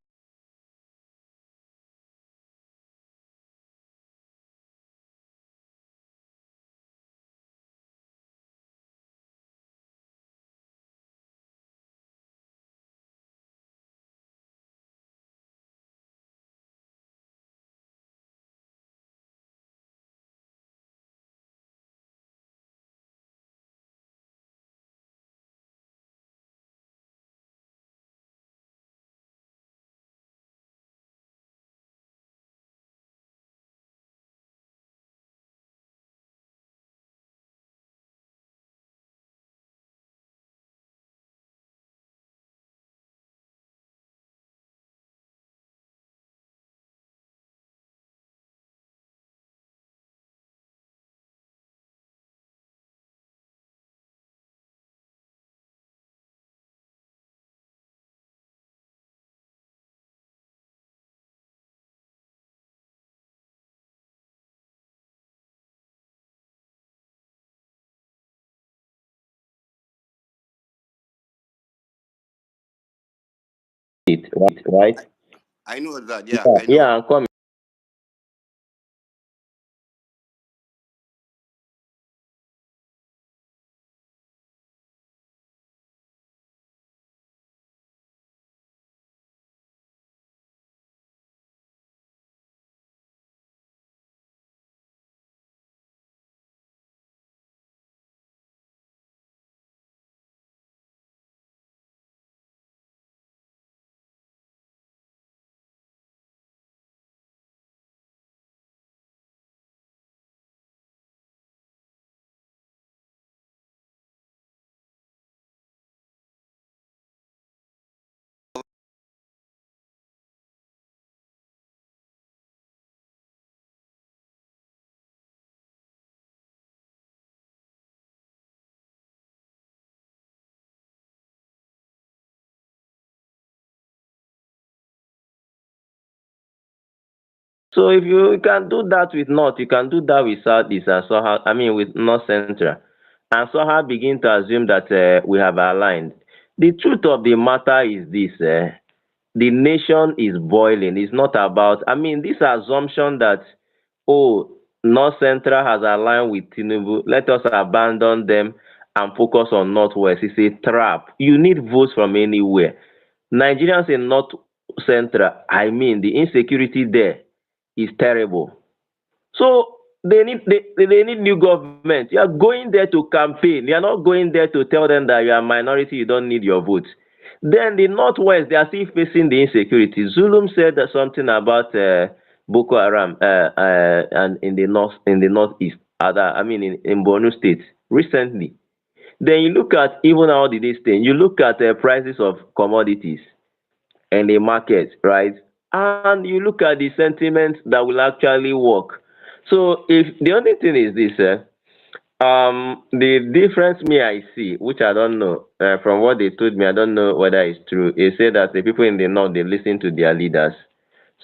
Right? I know that. Yeah, Yeah, I yeah, know. I'm coming. So if you can do that with North, you can do that with Southeast and somehow, I mean, with North Central, and somehow begin to assume that we have aligned. The truth of the matter is this: the nation is boiling. It's not about, I mean, this assumption that, oh, North Central has aligned with Tinubu, let us abandon them and focus on Northwest. It's a trap. You need votes from anywhere. Nigerians in North Central, I mean, the insecurity there is terrible. So they need new government. You are going there to campaign. You are not going there to tell them that you are a minority, you don't need your vote. Then the Northwest, they are still facing the insecurity. Zulum said that something about Boko Haram and in the northeast, I mean in Borno State recently. Then you look at even how did they stay. You look at the prices of commodities and the market, right? And you look at the sentiment that will actually work. So if the only thing is this, the difference me I see, which I don't know, from what they told me, I don't know whether it's true. They say that the people in the north they listen to their leaders.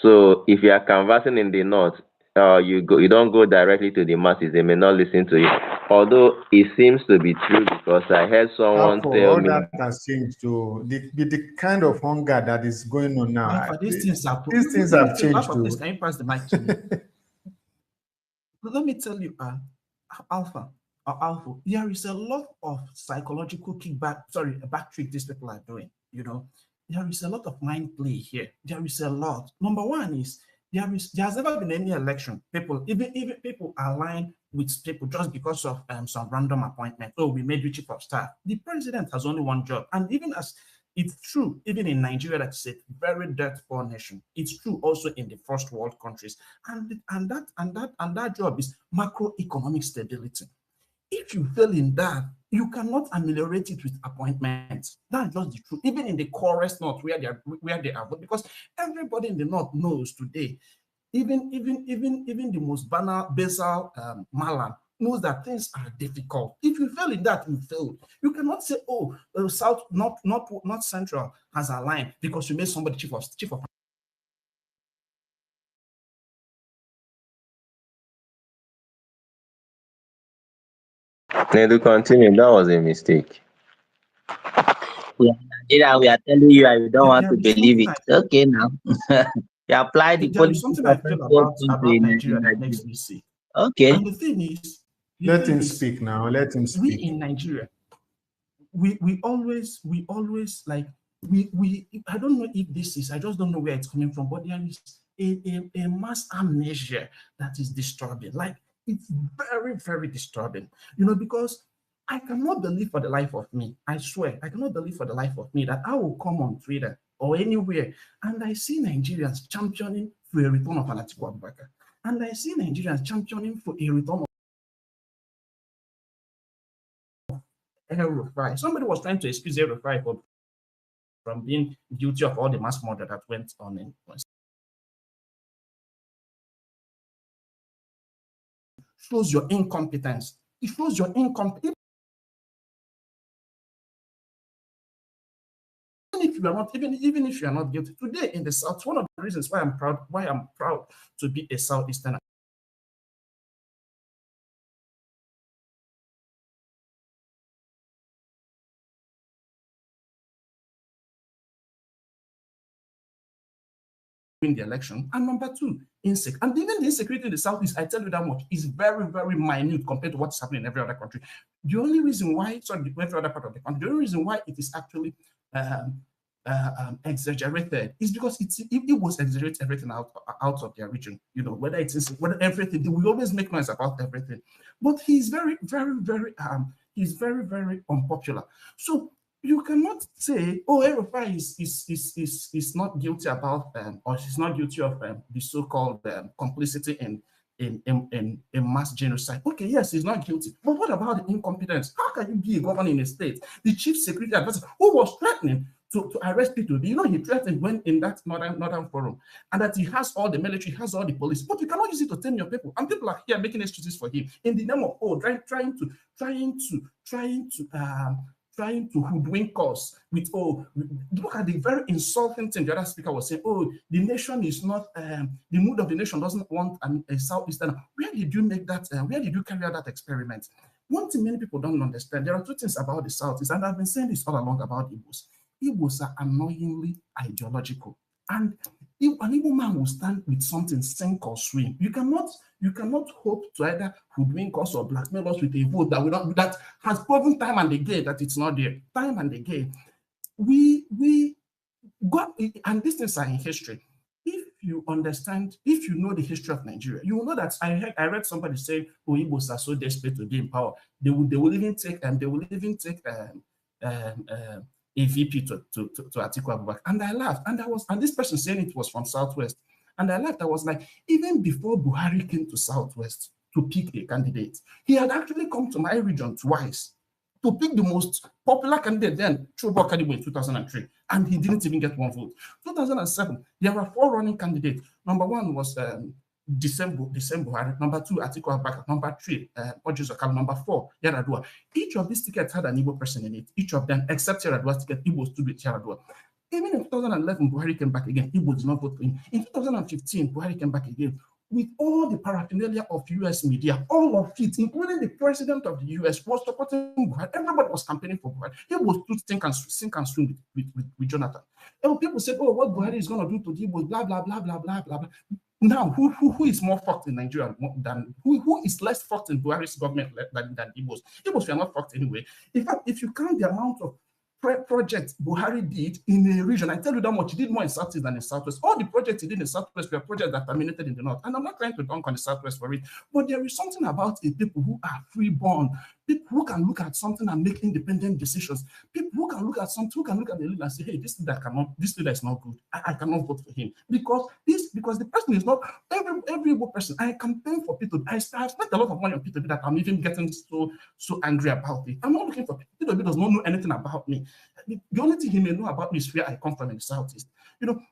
So if you are conversing in the north, you don't go directly to the masses. They may not listen to you. Although it seems to be true because I heard someone For tell all me. that has changed to the kind of hunger that is going on now. Alpha, these things are These things have changed Alpha, please, too. can you pass the mic to me? Let me tell you, Alpha, Alpha, there is a lot of psychological back trick these people are doing. You know, there is a lot of mind play here. There is a lot. Number one is there has never been any election. Even people align with people just because of some random appointment. Oh, we made you chief of staff. The president has only one job, and even as it's true, even in Nigeria, that's a very dirt poor nation. It's true also in the first world countries, and that job is macroeconomic stability. If you fail in that, you cannot ameliorate it with appointments. That's just the truth. Even in the poorest north, where they are, because everybody in the north knows today, even the most basal Malan knows that things are difficult. If you fail in that, you fail. You cannot say, oh, South, not Central has aligned because you made somebody chief of. Need to continue. That was a mistake. We are in Nigeria, we are telling you and you don't want There to is believe something it. Okay, now. You apply the there is policies something I of feel any other country about in Nigeria that Nigeria. makes me sick. Okay. And the thing Let him speak now. Let him we speak. in Nigeria, we always like we I don't know if this is, I just don't know where it's coming from, but there is a mass amnesia that is disturbing. Like, it's very, very disturbing, because I cannot believe for the life of me, I swear, I cannot believe for the life of me that I will come on Twitter or anywhere and I see Nigerians championing for a return of Atiku Abubakar, and I see Nigerians championing for a return of El-Rufai. Somebody was trying to excuse El-Rufai from being guilty of all the mass murder that went on in. Shows your incompetence. It shows your incompetence. Even if you are not guilty today in the South, one of the reasons why I'm proud to be a Southeastern. Win the election, and number two, and even the insecurity in the Southeast, I tell you that much, is very, very minute compared to what's happening in every other country. The only reason why, every other part of the country, the only reason why it is actually exaggerated is because it was exaggerate everything out of their region. Whether whether everything, we always make noise about everything, but he's very, very, very he's very, very unpopular. So you cannot say, oh, El-Rufai is not guilty about or she's not guilty of the so-called complicity in mass genocide. Okay, yes, he's not guilty. But what about the incompetence? How can you be a governor in a state, the chief security advisor, who was threatening to arrest people? He threatened when in that northern forum, and that he has all the military, has all the police, but you cannot use it to tame your people. And people are here making excuses for him in the name of trying to trying to hoodwink us with, oh, look at the very insulting thing the other speaker was saying, oh, the nation is not, the mood of the nation doesn't want a Southeastern. Where did you make that, where did you carry out that experiment? One thing many people don't understand, there are two things about the Southeast, and I've been saying this all along about Igbos. Igbos are annoyingly ideological. And if an Igbo man will stand with something, sink or swim, you cannot hope to either hoodwink us or blackmail us with a vote that has proven time and again that it's not there. Time and again. We got, and these things are in history. If you understand, if you know the history of Nigeria, you will know that I read somebody say, "Oh, Igbos are so desperate to be in power. They will even take a VP to Atiku Abubakar." And I laughed, and this person saying it was from Southwest, and I laughed. I was like, even before Buhari came to Southwest to pick a candidate, he had actually come to my region twice to pick the most popular candidate then, Chubok Kadibu in 2003, and he didn't even get one vote. 2007, there were 4 running candidates. Number 1 was December. Number 2, Atiku Abubakar. Number 3, Ojo Zokalo. Number 4, Yaradua. Each of these tickets had an Igbo person in it. Each of them, except Yaradua's ticket, Igbo stood with Yaradua. Even in 2011, Buhari came back again. Igbo did not vote for him. In 2015, Buhari came back again with all the paraphernalia of US media, all of it, including the president of the US, was supporting Buhari. Everybody was campaigning for Buhari. He was to sink and swim with Jonathan. And people said, oh, what Buhari is going to do to the Igbo, blah, blah, blah, blah, blah, blah, blah. Now, who is more fucked in Nigeria than, who is less fucked in Buhari's government than Igbos? Igbos were not fucked anyway. In fact, if you count the amount of projects Buhari did in a region, I tell you that much, he did more in Southeast than in Southwest. All the projects he did in Southwest were projects that terminated in the North. And I'm not trying to dunk on the Southwest for it, but there is something about it, people who are freeborn, people who can look at something and make independent decisions, people who can look at something, who can look at the leader and say, hey, this leader is not good. I cannot vote for him. Because the person is not, every person, I campaign for P2B. I've spent a lot of money on P2B that I'm even getting so angry about it. I'm not looking for P2B does not know anything about me. The only thing he may know about me is where I come from in the Southeast.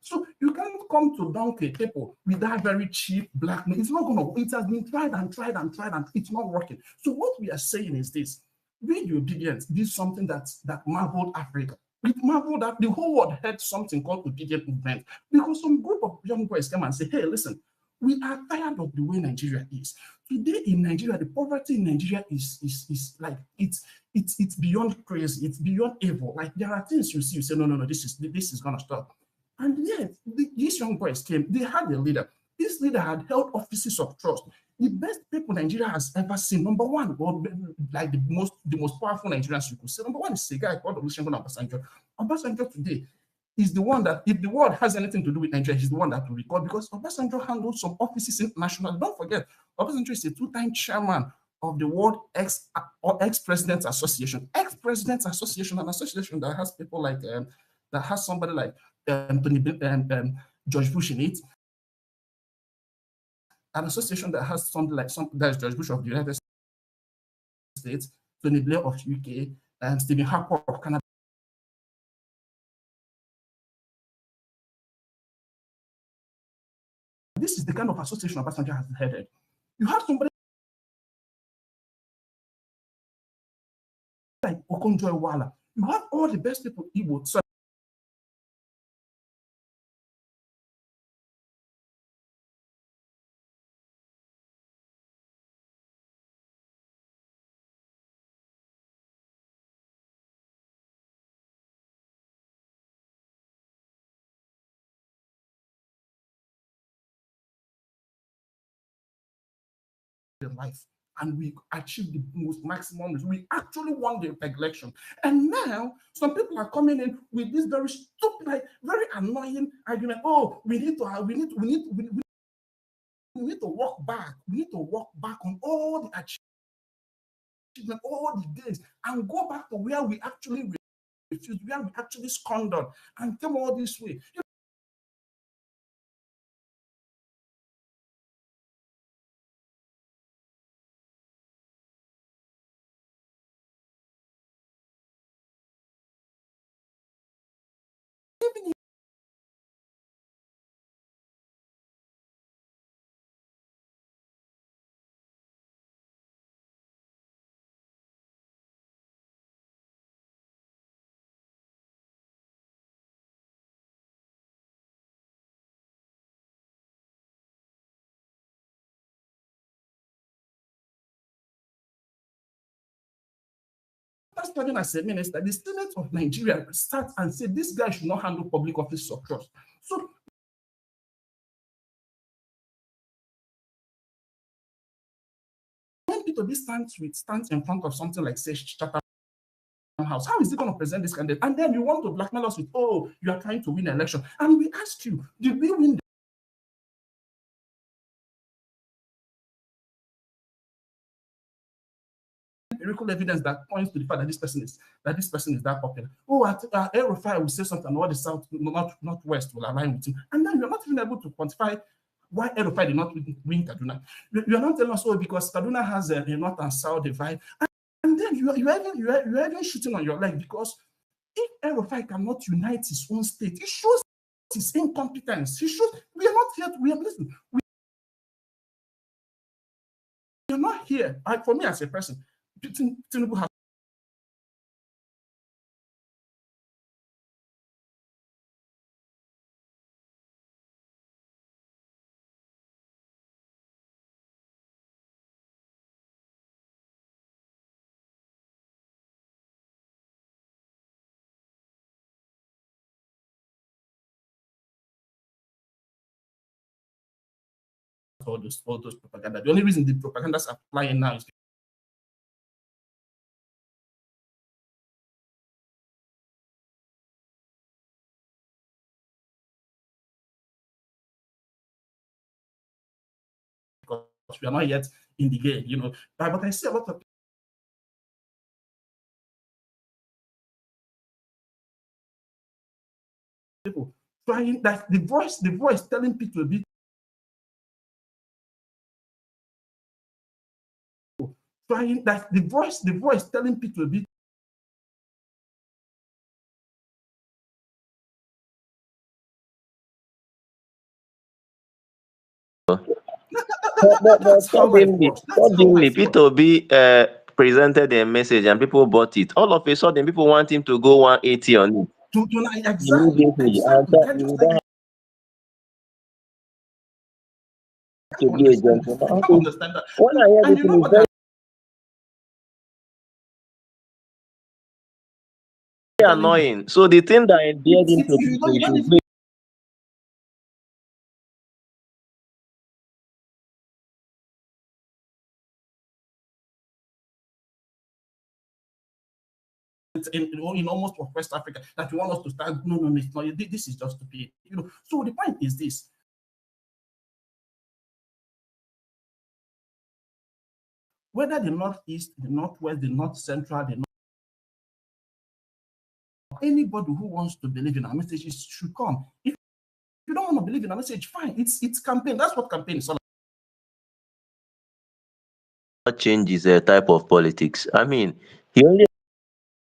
So you can't come to donkey people with that very cheap black money. It's not going to, it has been tried and it's not working. So what we are saying is this: Radio Obedience did something that marveled Africa. It marveled that the whole world had something called obedient movement, because some group of young boys came and say, hey, listen, we are tired of the way Nigeria is. Today in Nigeria, the poverty in Nigeria is like, it's beyond crazy, it's beyond evil. Like, there are things you see, you say, no, this is gonna stop. And yet, these young boys came, they had a leader. This leader had held offices of trust. The best people Nigeria has ever seen, number one, or like the most powerful Nigerians you could say, number one is a guy called Olusegun Obasanjo. Obasanjo today is the one that, if the world has anything to do with Nigeria, he's the one that will record, because Obasanjo handled some offices internationally. Don't forget, Obasanjo is a 2-time chairman of the World Ex-Presidents Association. Ex-Presidents Association, an association that has people like, that has somebody like George Bush in it. An association that has something like that's George Bush of the United States, Tony Blair of UK, and Stephen Harper of Canada. This is the kind of association Obasanjo has headed. You have somebody like Okonjo-Iweala. You have all the best people Igbo. So in life, and we achieved the most maximum. We actually won the election, and now some people are coming in with this very stupid, like very annoying argument. Oh, we need to walk back. We need to walk back on all the achievement, all the days, and go back to where we actually refused, where we actually squandered, and come all this way. Even serving as a minister, the Senate of Nigeria starts and say this guy should not handle public office of trust. So when P2B stands in front of something like say Chatham House, how is he going to present this candidate? And then you want to blackmail us with, oh, you are trying to win an election. And we asked you, did we win empirical evidence that points to the fact that this person is that popular? Oh, Aerofire will say something, and what the South, Northwest will align with him. And then you're not even able to quantify why Aerofire did not win Kaduna. You're not telling us, oh, because Kaduna has a North and South divide. And then you're even shooting on your leg, because if Aerofire cannot unite his own state, it shows his incompetence. It shows we are not here. We are not here. For me as a person, Tinubu has all those propaganda. The only reason the propaganda is applying now is because we are not yet in the game, But I see a lot of people trying that the voice telling people to be trying that the voice telling people to be that's how life works. That's how Suddenly, life works. Peter Obi presented a message and people bought it. All of a sudden, people want him to go 180 on it. Exactly. And you don't have to be a gentleman. I don't understand that. When I hear And this you know thing, what? it's very annoying. So the thing that endeared him to You people, don't should even in almost West Africa that you want us to start. No, it's not. This is just stupid. So the point is this: whether the Northeast, the Northwest, the North Central, anybody who wants to believe in our messages should come. If you don't want to believe in our message, fine. It's campaign. That's what campaign is all not change his type of politics. I mean, he only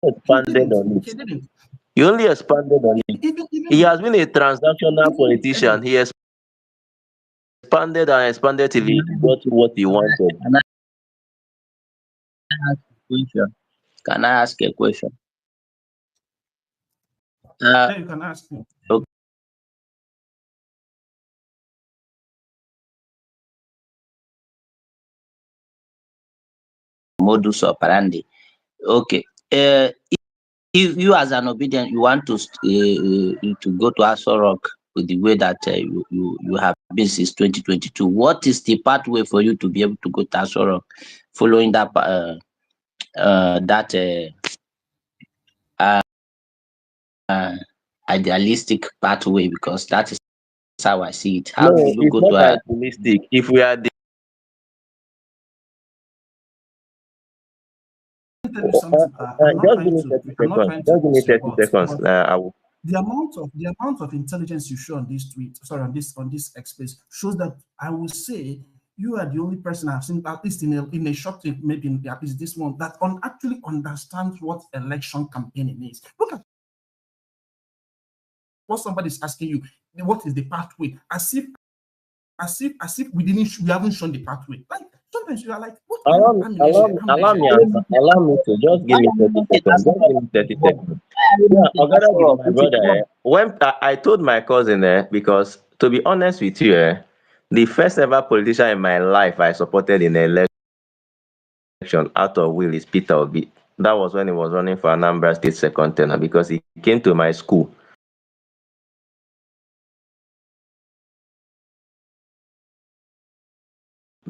expanded on He it. didn't. He only expanded on it. He has been a transactional politician. He expanded and expanded till he got what he wanted. Can I ask a question? Yeah, you can ask me. Okay. Modus operandi. Okay. If you as an obedient, you want to go to Aso Rock with the way that you have been since 2022, what is the pathway for you to be able to go to Aso Rock following that idealistic pathway? Because that is how I see it. How do No, you it's go not to idealistic. If we are Tell you something. I'm not just give trying me to. 30 I'm not seconds. trying to Just give me twist your 30 words, seconds. but I will. the amount of intelligence you show on this tweet, sorry, on this X space, shows that I will say you are the only person I've seen, at least in a short, maybe in at least this one, that actually understands what election campaigning is. Look at what somebody's asking you. What is the pathway? As if we haven't shown the pathway. Like sometimes you are like, what kind of Allow me to just give me 30 seconds. Just give me 30 seconds. Yeah, Ogada, my brother. When I told my cousin, because to be honest with you, the first ever politician in my life I supported in the election out of will is Peter Obi. That was when he was running for Anambra State second tenor, because he came to my school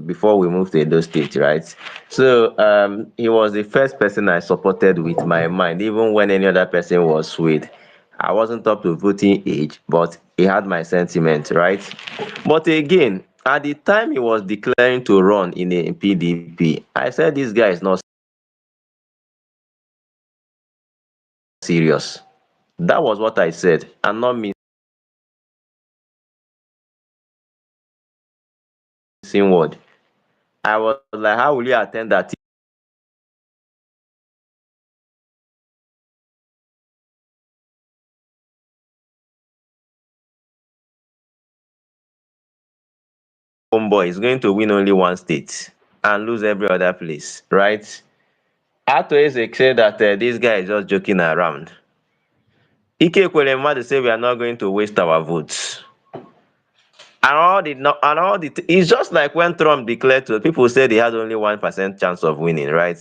before we moved to Edo State, right? So he was the first person I supported with my mind, even when any other person was swayed. I wasn't up to voting age, but he had my sentiment, right? But again, at the time he was declaring to run in a PDP, I said this guy is not serious. That was what I said, and not missing word. I was like, how will you attend that homeboy is going to win only one state and lose every other place, right? Atoeze said that this guy is just joking around. Ike Kwelema say we are not going to waste our votes. It's just like when Trump declared to people said he had only 1% chance of winning, right?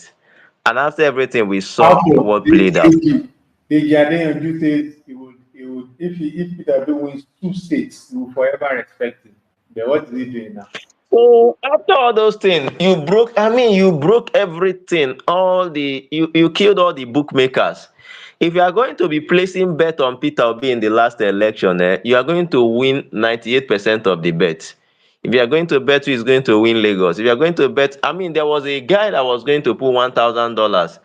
And after everything we saw Alpha, what played out. the Ghanaian says he would if Peter Obi wins 2 states, he will forever respect him. Then what is he doing now? So after all those things, you broke everything. You killed all the bookmakers. If you are going to be placing bet on Peter Obi in the last election, you are going to win 98% of the bet. If you are going to bet who is going to win Lagos, if you are going to bet, there was a guy that was going to put $1,000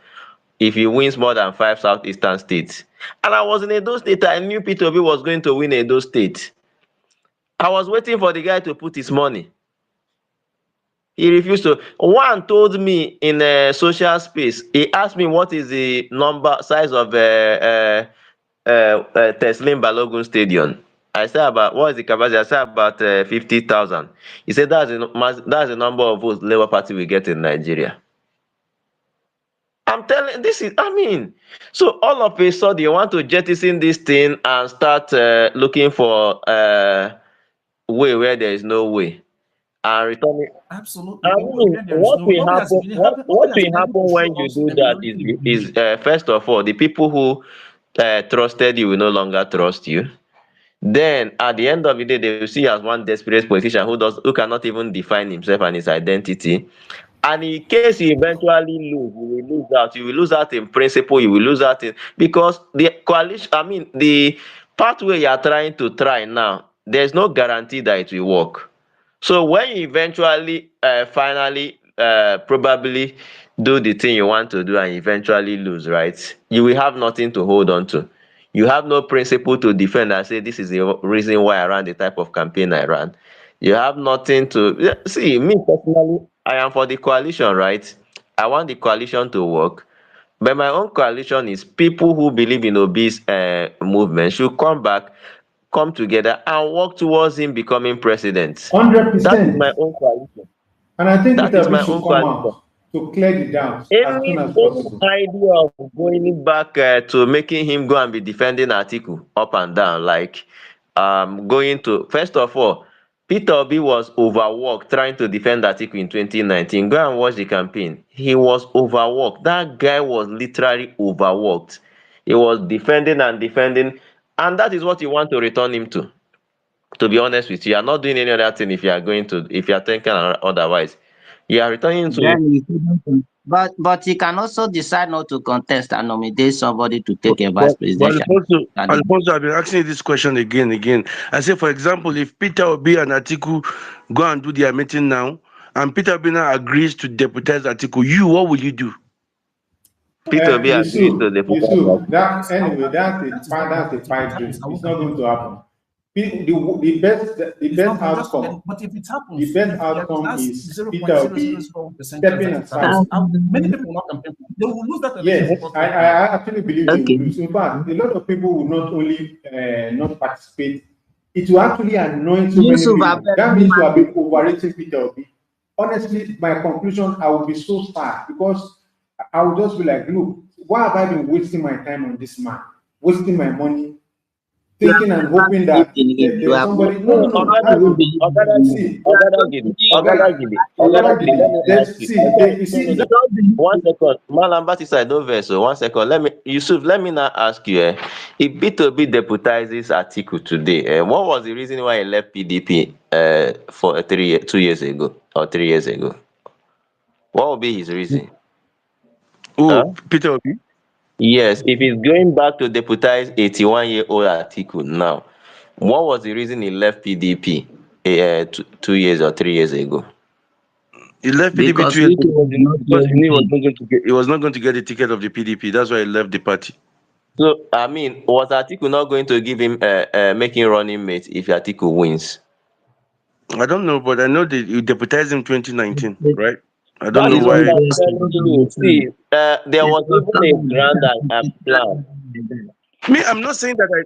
if he wins more than 5 southeastern states. And I was in Edo State. I knew Peter Obi was going to win Edo State. I was waiting for the guy to put his money. He refused to. One told me in a social space, he asked me what is the size of Teslim Balogun Stadium. I said about, what is the capacity? I said about 50,000. He said that's the number of votes Labour Party will get in Nigeria. I'm telling, so all of a sudden you want to jettison this thing and start looking for way where there is no way and returning. Absolutely. Where there is no, What nobody has will been able happen to when show you us do a that majority in is Benue. first of all, the people who trusted you will no longer trust you. Then at the end of the day, they will see you as one desperate politician who cannot even define himself and his identity. And in case you eventually lose, you will lose out. You will lose out in principle. You will lose out in, because the coalition. The pathway you are trying to try now, there's no guarantee that it will work. So when you eventually, finally, probably do the thing you want to do and eventually lose, right? You will have nothing to hold on to. You have no principle to defend and say this is the reason why I ran the type of campaign I ran. You have nothing to see. Me personally, I am for the coalition, right? I want the coalition to work. But my own coalition is people who believe in Obi's movement should come together and work towards him becoming president. That is 100%. my own coalition. And I think That Peter is Obi my should own come coalition. out to clear the doubts as soon Any as possible. idea of going back to making him go and be defending Atiku up and down, like going to, first of all, Peter Obi was overworked trying to defend Atiku in 2019. Go and watch the campaign. He was overworked. That guy was literally overworked. He was defending and defending, and that is what you want to return him to. To be honest with you, you are not doing any other thing if you are thinking otherwise. You are returning to. Then but he can also decide not to contest and nominate somebody to But, take a vice but, but presidential candidate. Alfonso, I've been asking you this question again and again. I say, for example, if Peter Obi and Atiku go and do their meeting now, and Peter Obi now agrees to deputize Atiku, what will you do? Peter Obi agrees to the Yusuf, that Yes, anyway, that is very that's a hypothetical. pipe That is, dream. I It's won't not campaign going to for him. happen. The It's best not going just forget. outcome, But if it the happens, best if there is outcome that is Peter Obi 0.0001% chance stepping that it aside. happens, many people will not campaign for him. They will lose that election Yes, before I 2028. actually believe they will Okay. lose. In fact, a lot of people will not only not participate, it will actually annoy so many Yusuf, people. That means you have been overrating Peter Obi. Honestly, my conclusion, I will be so sad because I will just be like, look, why have I been wasting my time on this man? Wasting my money, thinking and hoping Believe that in him. You there's have somebody. not. No, no, No, no. I You will Ogadagidi, believe in him. see. Ogadagidi, You are just Ogadagidi, being Oga, Ogadagidi, Ogadagidi, let Olabidi, me ask there's you. see. Okay, You no, no, see. no. you don't believe 1 second. Malam Batista, don't vex. So 1 second. Let me, Yusuf, let me now ask you. If B2B deputizes Atiku today, what was the reason why he left PDP for 2 years ago or 3 years ago? What would be his reason? Oh, Huh? Peter Obi. Yes, if he's going back to deputize 81-year-old Atiku now, what was the reason he left PDP 2 years or 3 years ago? He left PDP because 2 years Wike was not because he hearing knew him. he was not going to get the ticket of the PDP. That's why he left the party. So, I mean, was Atiku not going to give him making running mate if Atiku wins? I don't know, but I know they he deputized him 2019, right? I don't That know is what why. I'm telling you. See, there It was was even a someone grand and plan. that Me, I'm not saying that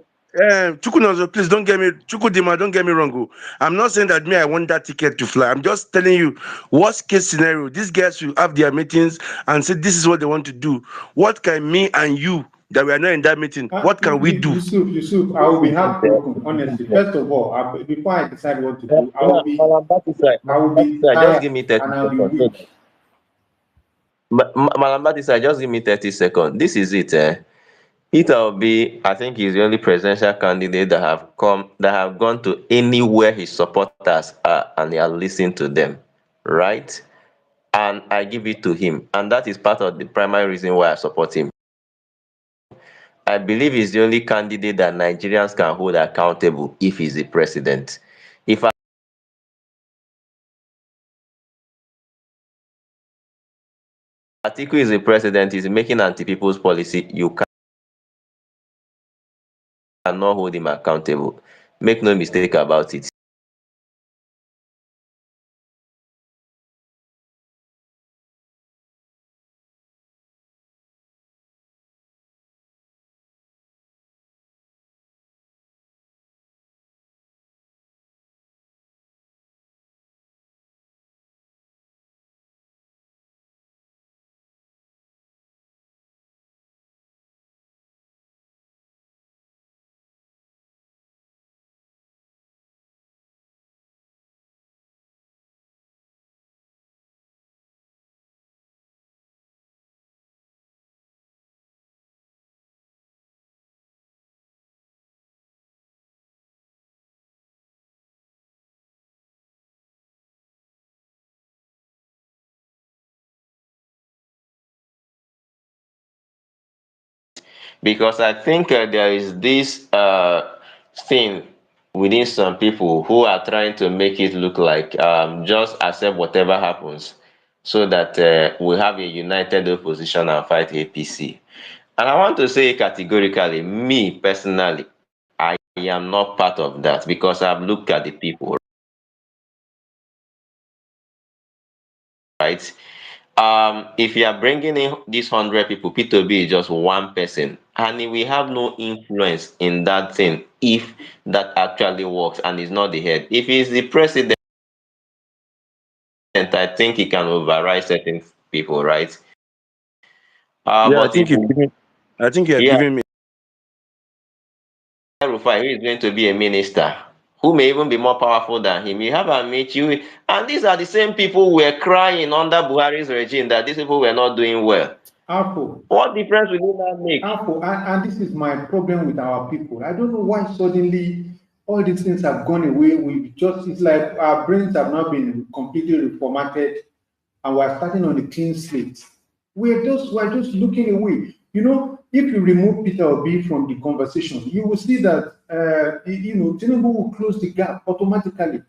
Chukwunozo, please don't get me, Chukudima, don't get me wrong. I'm not saying that me, I want that ticket to fly. I'm just telling you, worst case scenario, these guys will have their meetings and say this is what they want to do. What can me and you, that we are not in that meeting, what can we do? Yusuf, I This will be is heartbroken, honestly. First of all, before I decide what to do, Malam I will be Batista, just tired give me 30 and I'll be seconds. weak. Malam Batista, just give me 30 seconds. This is it. Peter Obi, I think he's the only presidential candidate that have gone to anywhere his supporters are and he has listened to them, right? And I give it to him, and that is part of the primary reason why I support him. I believe he's the only candidate that Nigerians can hold accountable if he's the president. If Atiku is the president, he's making anti-people's policy, you cannot hold him accountable. Make no mistake about it. Because I think there is this thing within some people who are trying to make it look like just accept whatever happens so that we have a united opposition and fight APC. And I want to say categorically, me personally, I am not part of that because I've looked at the people, right? If you are bringing in these 100 people, P2B is just one person, and he will have no influence in that thing if that actually works and is not the head. If he's the president, I think he can override certain people, right? Yeah, But if I think you are yeah, giving me. Rufai, who is going to be a minister, who may even be more powerful than him, you have Amici, and these are the same people who were crying under Buhari's regime that these people were not doing well. Apple, What difference will it not make? and this is my problem with our people. I don't know why suddenly all these things have gone away. It's like our brains have not been completely reformatted and we're starting on a clean slate. We're just looking away. If you remove Peter Obi from the conversation, you will see that Tinubu will close the gap automatically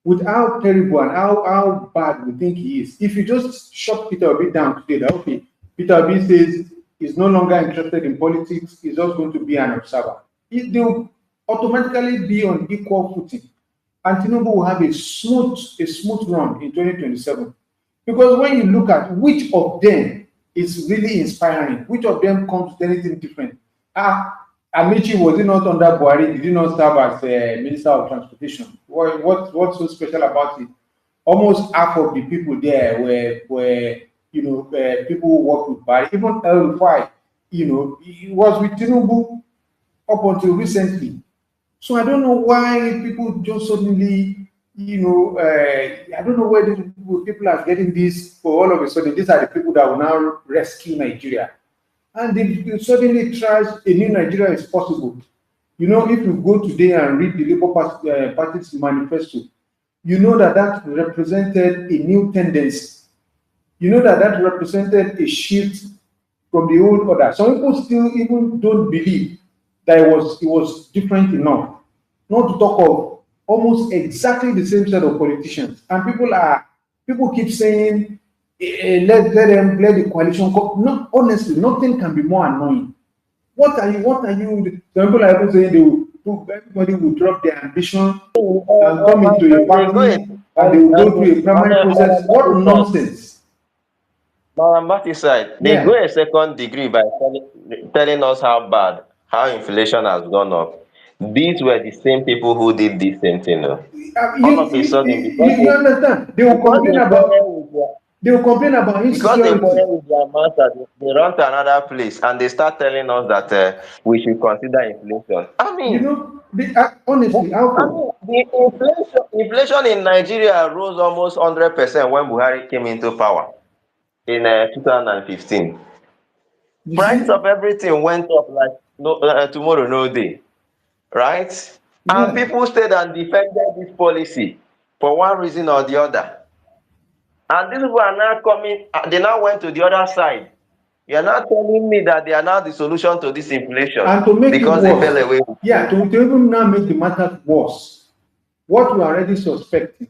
with how terrible and how bad we think he is. If you just shut Peter Obi down today, that okay, Peter Obi says he's no longer interested in politics, he's just going to be an observer. They'll automatically be on equal footing. And Tinubu will have a smooth run in 2027. Because when you look at which of them is really inspiring, which of them comes with anything different. Amici, was he not under Buhari? Did he not serve as Minister of Transportation? What's so special about it? Almost half of the people there were people who worked with Buhari. Even El Rufai, he was with Tinubu up until recently. So I don't know why people just suddenly, I don't know where these people are getting this for all of a sudden. These are the people that will now rescue Nigeria. And they suddenly tries a new Nigeria is possible. If you go today and read the Labour Party's manifesto, you know that represented a new tendency. You know that represented a shift from the old order. Some people still even don't believe that it was different enough. Not to talk of almost exactly the same set of politicians. And people keep saying, let the coalition come. No, honestly, nothing can be more annoying. What are you? Some people are even saying everybody will drop their ambition and come into a party and they will go through a primary process. What nonsense. Marambati side, they go Yeah. a second degree by telling us how inflation has gone up. These were the same people who did this same thing. All of a sudden, You understand? They will because complain they about quarrel with their because they insecurity. quarrel with their master, they run to another place and they start telling us that we should consider inflation. Honestly, Alpha. The inflation in Nigeria rose almost 100% when Buhari came into power in 2015. You Price see? of everything went up like tomorrow no day, right? And Yeah. people stayed and defended this policy for one reason or the other. And these people are now coming, they now went to the other side. You're not telling me that they are now the solution to this inflation And to make it because they fell worse, away. to even now make the matter worse, what we are already suspecting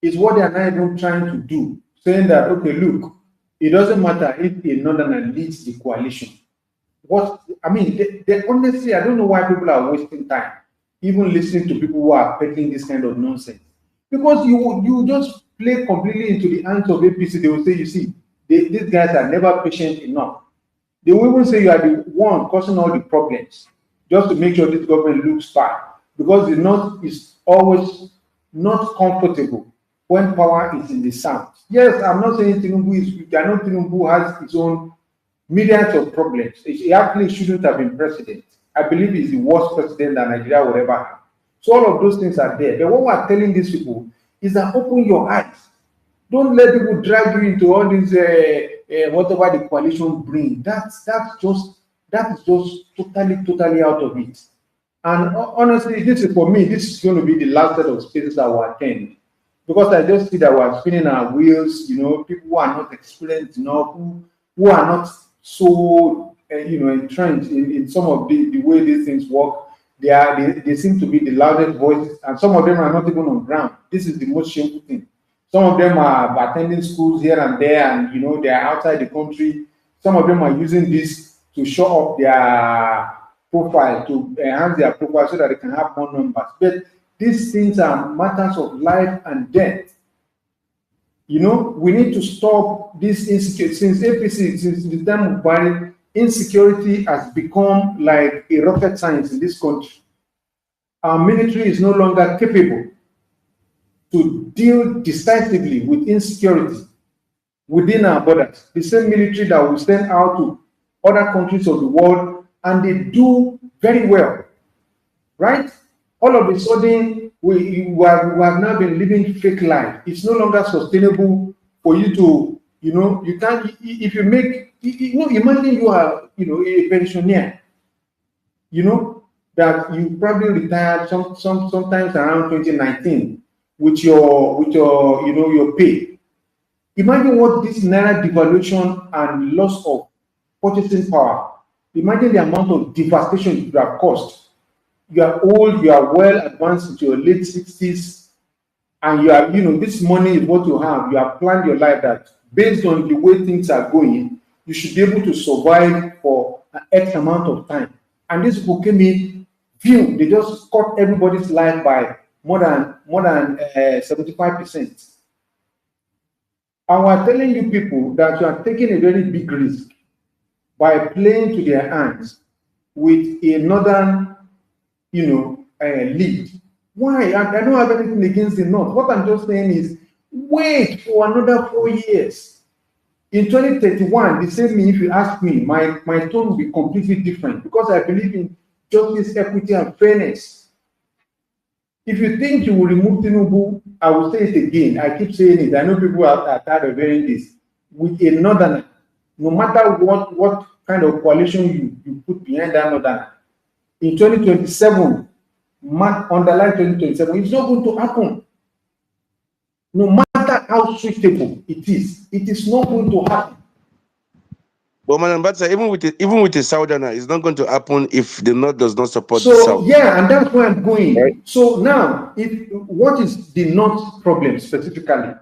is what they are now even trying to do, saying that, okay, look, it doesn't matter if a northerner leads the coalition. Honestly, I don't know why people are wasting time even listening to people who are peddling this kind of nonsense. Because you just play completely into the hands of APC. They will say, you see, these guys are never patient enough. They will even say you are the one causing all the problems just to make sure this government looks fine. Because the North is always not comfortable when power is in the South. Yes, I'm not saying I know Tinubu has his own myriads of problems. He actually shouldn't have been president. I believe he's the worst president that Nigeria will ever have. So all of those things are there. But what we're telling these people is that open your eyes. Don't let people drag you into all these whatever the coalition brings. That is just totally out of it. And honestly, this is for me. This is going to be the last set of spaces I will attend because I just see that we're spinning our wheels. People who are not experienced enough, who are not so entrenched in some of the way these things work. They seem to be the loudest voices, and some of them are not even on ground. This is the most shameful thing. Some of them are attending schools here and there, and they are outside the country. Some of them are using this to show up their profile, to enhance their profile so that they can have more numbers. But these things are matters of life and death. We need to stop this insecurity. Since APC, since the time of Buhari, insecurity has become like a rocket science in this country. Our military is no longer capable to deal decisively with insecurity within our borders. The same military that we send out to other countries of the world, and they do very well, right? All of a sudden, we have now been living fake life. It's no longer sustainable for you to, you can't, if you make, imagine you are, a pensioner, that you probably retired sometimes around 2019 with your pay. Imagine what this naira devaluation and loss of purchasing power. Imagine the amount of devastation it would have caused. You are old, you are well advanced into your late 60s, and this money is what you have. You have planned your life that based on the way things are going, you should be able to survive for an X amount of time. And these people came in, they just cut everybody's life by more than 75%. And we're telling you people that you are taking a very big risk by playing to their hands with a northern, lead. Why? I don't have anything against the North. What I'm just saying is, wait for another 4 years. In 2031, the same me, if you ask me, my tone will be completely different because I believe in justice, equity, and fairness. If you think you will remove Tinubu, I will say it again. I keep saying it. I know people are tired of hearing this. With a northerner, no matter what kind of coalition you put behind that northerner, in 2027, underline 2027, it's not going to happen. No matter how suitable it is not going to happen. But Madam Batsa, even with the Southerner, it's not going to happen if the North does not support the So South. yeah, and that's where I'm going. Right. So now, what is the North problem specifically?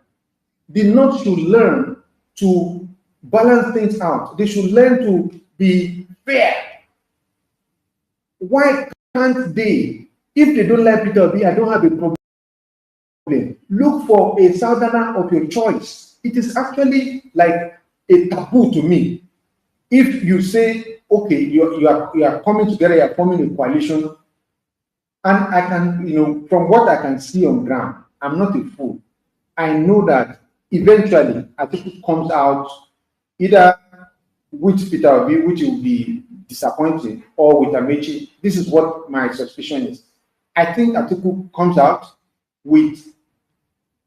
The North should learn to balance things out. They should learn to be fair. Why can't they? If they don't like Peter Obi, I don't have a problem. Look for a Southerner of your choice. It is actually like a taboo to me. If you say, okay, you are coming together, you are forming a coalition, and I can, from what I can see on ground, I'm not a fool. I know that eventually Atiku comes out either with Peter Obi, which will be disappointing, or with Amechi. This is what my suspicion is. I think Atiku comes out with,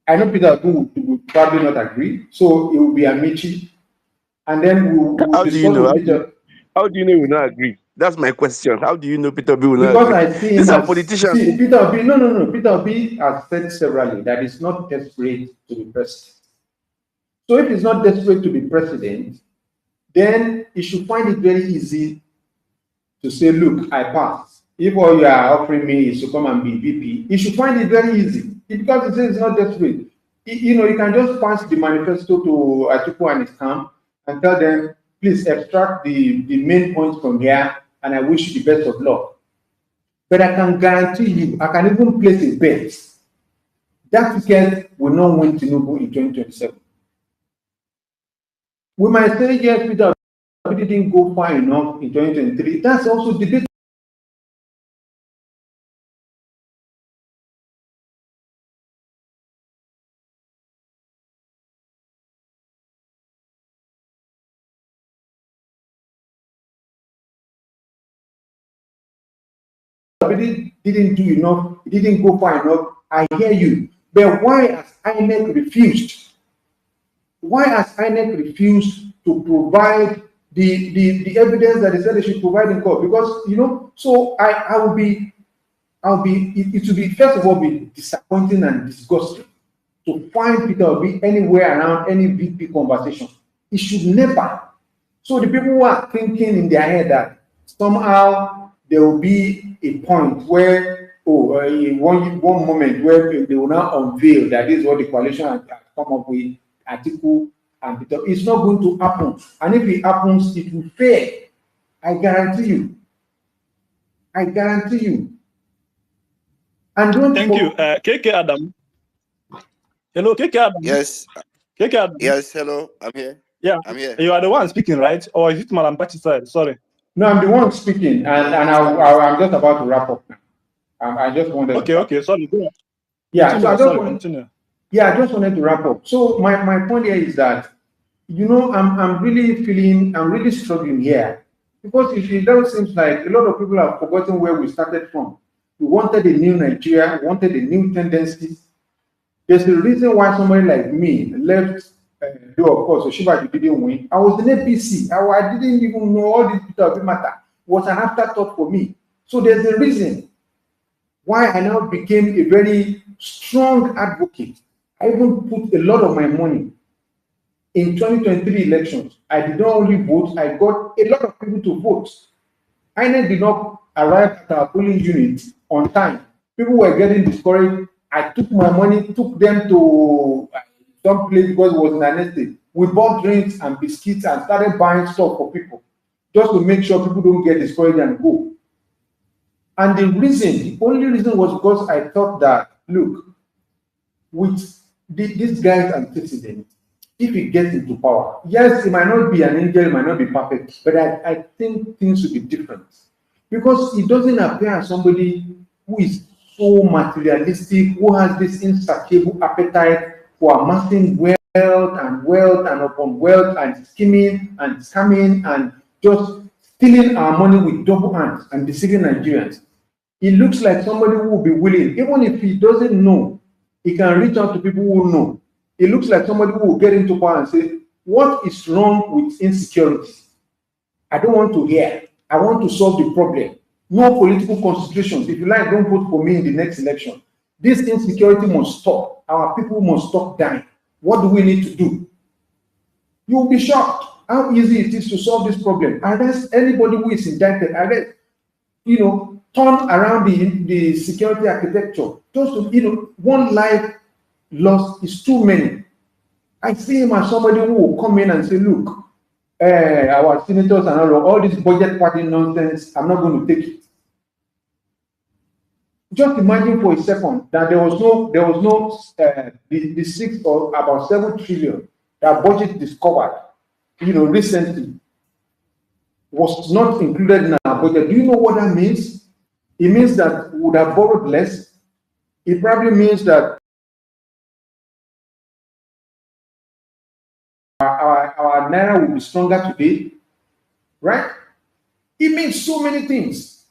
I know Peter Obi will probably not agree, so it will be Amechi, and then we'll How do you discuss know? with Peter. How do you know we will not agree? That's my question. How do you know Peter B will not Because agree? I see him These are as, politicians. see, Peter Obi, no. Peter Obi has said severally that he's not desperate to be president. So if he's not desperate to be president, then he should find it very easy to say, look, I pass. If all you are offering me is to come and be VP, he should find it very easy. Because he says he's not desperate. You can just pass the manifesto to Atiku and his camp and tell them, please extract the main points from here, and I wish you the best of luck. But I can guarantee you, I can even place a bet. That ticket will not win Tinubu in 2027. We might say, yes, Peter Obi didn't go far enough in 2023. That's also debatable. Didn't do enough, he didn't go far enough. I hear you. But why has INEC refused? Why has INEC refused to provide the evidence that they said they should provide in court? Because so it will be first of all be disappointing and disgusting to find Peter Obi anywhere around any VP conversation. It should never. So the people who are thinking in their head that somehow there will be a point where, one moment where they will now unveil that this is what the coalition has come up with, Atiku and Peter. It's not going to happen. And if it happens, it will fail. I guarantee you. I guarantee you. And don't Thank you. KK Adam. Hello, KK Adam. Yes. KK Adam. Yes, hello. I'm here. Yeah. I'm here. You are the one speaking, right? Or is it Malam side? Sorry. No, I'm the one speaking, and I'm just about to wrap up now. I just wanted Okay, sorry. Yeah, continue, so continue. Yeah, I just wanted to wrap up. So my point here is that, I'm really struggling here, because it does seem like a lot of people have forgotten where we started from. We wanted a new Nigeria, we wanted a new tendency. There's a reason why somebody like me left, though of course Oshiba didn't win. I was in APC. I didn't even know all these people of matter. It was an afterthought for me. So there's a reason why I now became a very strong advocate. I even put a lot of my money in 2023 elections. I did not only vote, I got a lot of people to vote. INEC did not arrive at our polling unit on time. People were getting discouraged. I took my money, took them to some place because it was in an estate. We bought drinks and biscuits and started buying stuff for people, just to make sure people don't get discouraged and go. And the only reason was because I thought that, look, with this guy's antecedent, if he gets into power, yes, he might not be an angel, he might not be perfect, but I think things will be different. Because he doesn't appear as somebody who is so materialistic, who has this insatiable appetite for amassing wealth and upon wealth and scheming and scamming and just stealing our money with double hands and deceiving Nigerians. He looks like somebody who will be willing, even if he doesn't know, he can reach out to people who know. He looks like somebody who will get into power and say, what is wrong with insecurity? I don't want to hear. I want to solve the problem. No political considerations. If you like, don't vote for me in the next election. This insecurity must stop. Our people must stop dying. What do we need to do? You will be shocked how easy it is to solve this problem. Arrest anybody who is indicted. Arrest, turn around the security architecture. Just to, one life lost is too many. I see him as somebody who will come in and say, look, our senators and all this budget party nonsense, I'm not going to take it. Just imagine for a second that there was no the 6 or about 7 trillion that budget discovered, recently was not included in our budget. Do you know what that means? It means that we would have borrowed less. It probably means that our naira will be stronger today, right? It means so many things.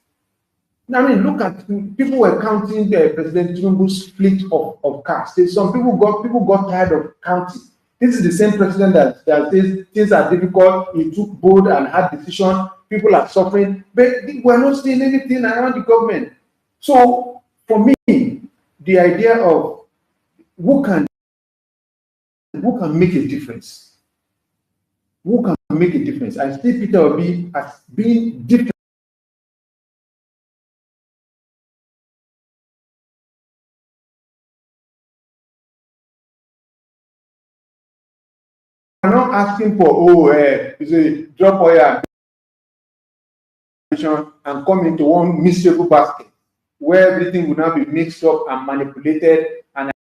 I mean, look at people were counting President Tinubu's fleet of cars. Some people got tired of counting. This is the same president that says things are difficult. He took bold and hard decision. People are suffering, but we're not seeing anything around the government. So for me, the idea of who can make a difference, who can make a difference. I see Peter Obi as being different. I'm not asking for drop oil and come into one miserable basket where everything will now be mixed up and manipulated. And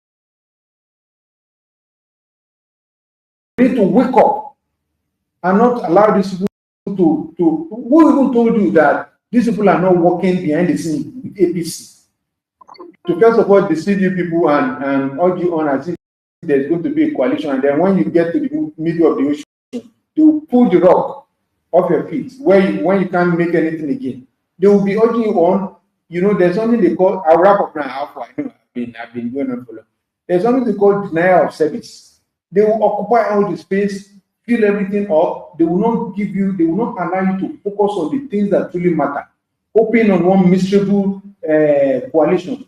we need to wake up and not allow these people to who even told you that these people are not working behind the scenes with APC to first of all deceive you people and urge you on as if there's going to be a coalition, and then when you get to the middle of the ocean, they will pull the rock off your feet when you can't make anything again. They will be urging you on. There's something they call, I'll wrap up now. I've been going on for long. There's something they call denial of service. They will occupy all the space, fill everything up. They will not allow you to focus on the things that truly matter. Hoping on one miserable coalition.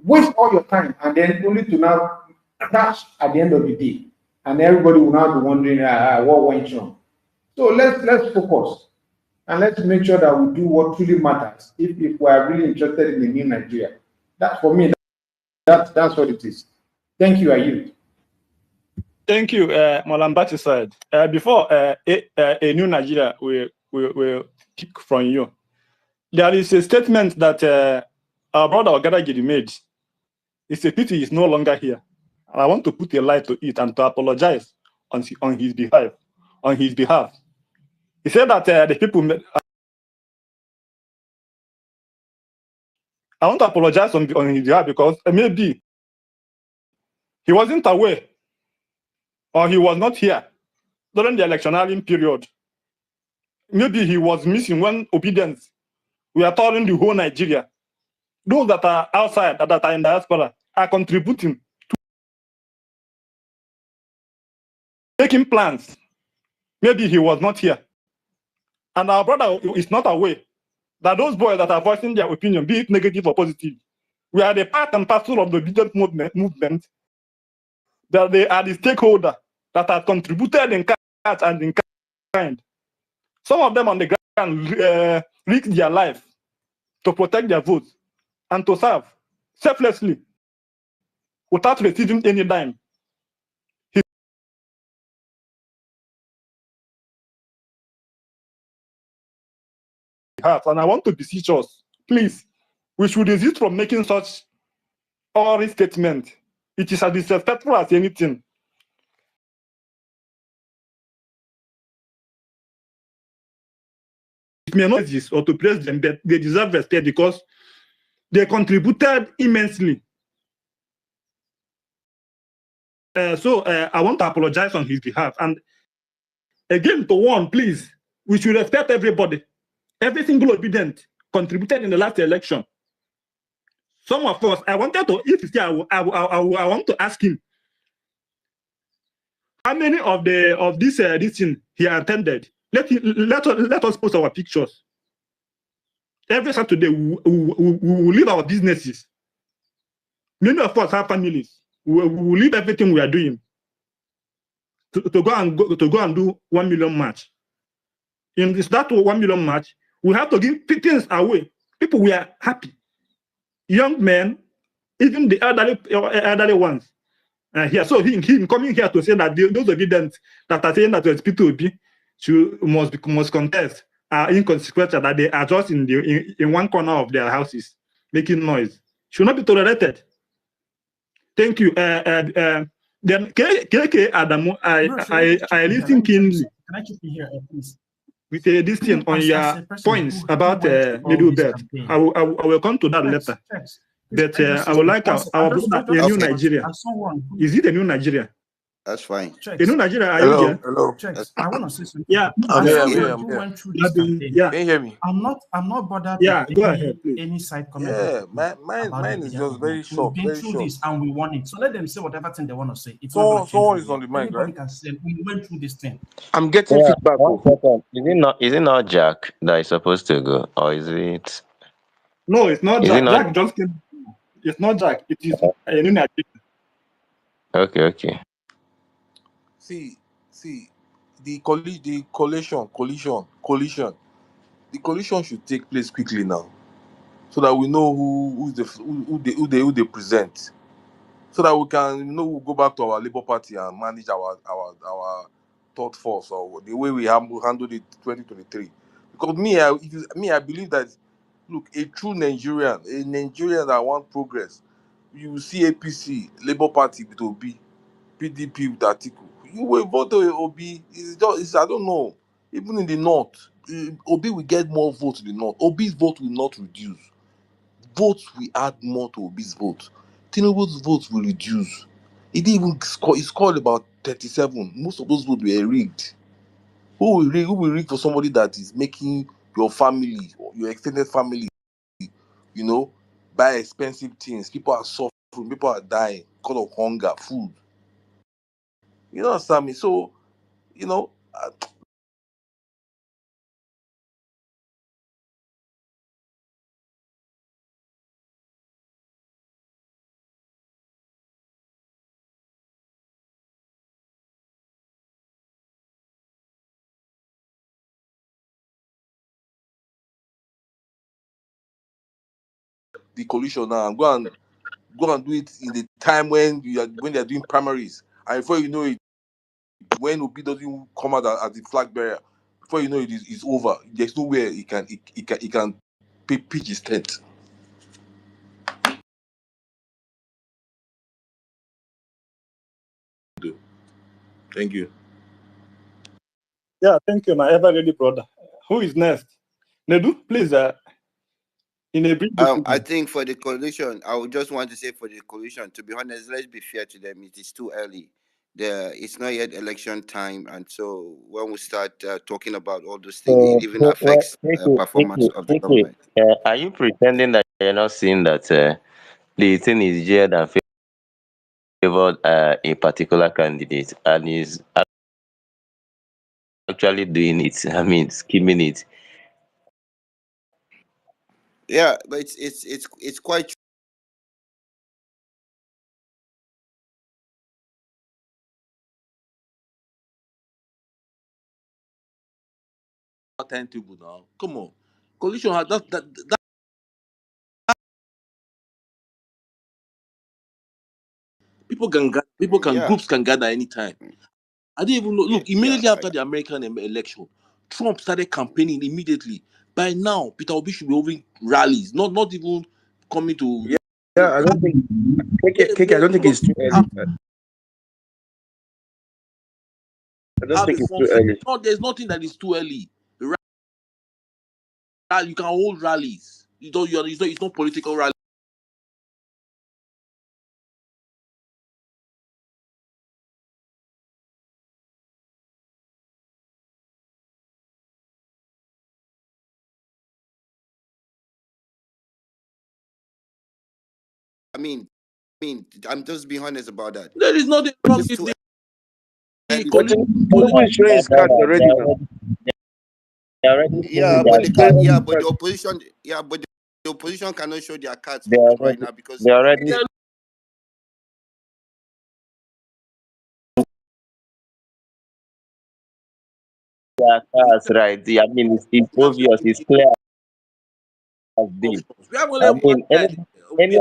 Waste all your time and then only to now crash at the end of the day. And everybody will now be wondering what went wrong. So let's focus and let's make sure that we do what truly matters if we are really interested in the new Nigeria. That for me, that's what it is. Thank you, Ayub. Thank you, Malambati said. Before a new Nigeria will pick from you, there is a statement that our brother Ogadagidi made. It's a pity he's no longer here. And I want to put a light to it and to apologize on his behalf. He said that the people. I want to apologize on his behalf because maybe he wasn't aware or he was not here during the electioneering period. Maybe he was missing when obedience. We are telling the whole Nigeria. Those that are outside, that are in diaspora, are contributing to making plans. Maybe he was not here. And our brother is not aware that those boys that are voicing their opinion, be it negative or positive, we are the part and parcel of the obedient movement, that they are the stakeholder that have contributed in cash and in kind. Some of them on the ground risk their life to protect their votes and to serve selflessly without receiving any dime. And I want to beseech us, please, we should resist from making such oral statement. It is as disrespectful as anything. It may not exist or to praise them, but they deserve respect because they contributed immensely. So I want to apologize on his behalf. And again, to warn, please, we should respect everybody. Every single obedient contributed in the last election. Some of us, I wanted to, if he's here, I want to ask him how many of this thing he attended. Let us post our pictures. Every Saturday, we will leave our businesses. Many of us have families. We will leave everything we are doing to go and do 1 million march. In that 1 million march, we have to give things away. People were happy. Young men, even the elderly ones. Here, so him coming here to say that those obedient that are saying that the P2B must contest are inconsequential, that they are just in one corner of their houses making noise, should not be tolerated. Thank you. Then KK Adamu, I listen keenly. Can I keep you here, please? With this thing on your points about middle belt. I will come to that later. But I would like our brother, a new Nigeria. Is it a new Nigeria? That's fine. A new Nigeria, are you there? Hello. I want to say something. Yeah, I'm here. Who went through this campaign. Yeah. Can you hear me? I'm not bothered Yeah, with go ahead, please. any side comment. Yeah, about mine the is media just very movement. short, We've been very through short. this and we won it. So let them say whatever thing they want to say. It's not going to change. Someone is on the mic, Anybody right? can say we went through this thing. I'm getting Yeah, feedback. one second. Is it not Jack that is supposed to go, or is it? No, it's not Is it Jack. not? Jack just came. It's not Jack. It is a new Nigeria. Okay. See, the collision. The collision should take place quickly now, so that we know who they present, so that we can we'll go back to our Labour Party and manage our thought force, or the way we handled it 2023. Because I believe that, look, a true a Nigerian that want progress, you will see APC, Labour Party with Obi, PDP with Atiku. You will vote Obi. I don't know. Even in the north, Obi will get more votes in the north. Obi's vote will not reduce. Votes will add more to Obi's vote. Tinubu's votes will reduce. He didn't even score. He scored about 37. Most of those votes were rigged. Who will rig for somebody that is making your family, or your extended family, buy expensive things? People are suffering. People are dying because of hunger, food. You know, Sammy. So, the coalition now, and go and do it in the time when they are doing primaries, and before you know it, when Obi doesn't come out as the flag bearer, before you know it, it's over. There's nowhere he can pitch his tent. Thank you. Yeah, thank you, my ever ready brother. Who is next? Nedu, please, in a brief I description. think for the coalition, I would just want to say for the coalition, to be honest, let's be fair to them. It is too early. It's not yet election time, and so when we start talking about all those things, it even affects performance of the government. Are you pretending that you're not seeing that the thing is geared and favored a particular candidate, and is actually doing it? I mean, skimming it. Yeah, but it's quite. Timetable now. Come on, coalition has that. Yeah. Groups can gather anytime. I didn't even know. Look, Yeah. immediately after the American election, Trump started campaigning immediately. By now, Peter Obi should be holding rallies, not even coming to. Yeah, I don't think KK, I don't think it's too early. I don't Have a think it's front too seat. early. No, there's nothing that is too early. You can hold rallies. It's not political rally. mean, I'm just being honest about that. There is nothing wrong with the But Tinubu is showing his cards already now. They're already Yeah, showing but their the cards. opposition, the opposition cannot show their cards They open right already now because they already their cards right. I mean, it's obvious. It's clear as day. we have only I one mean, guy. any when they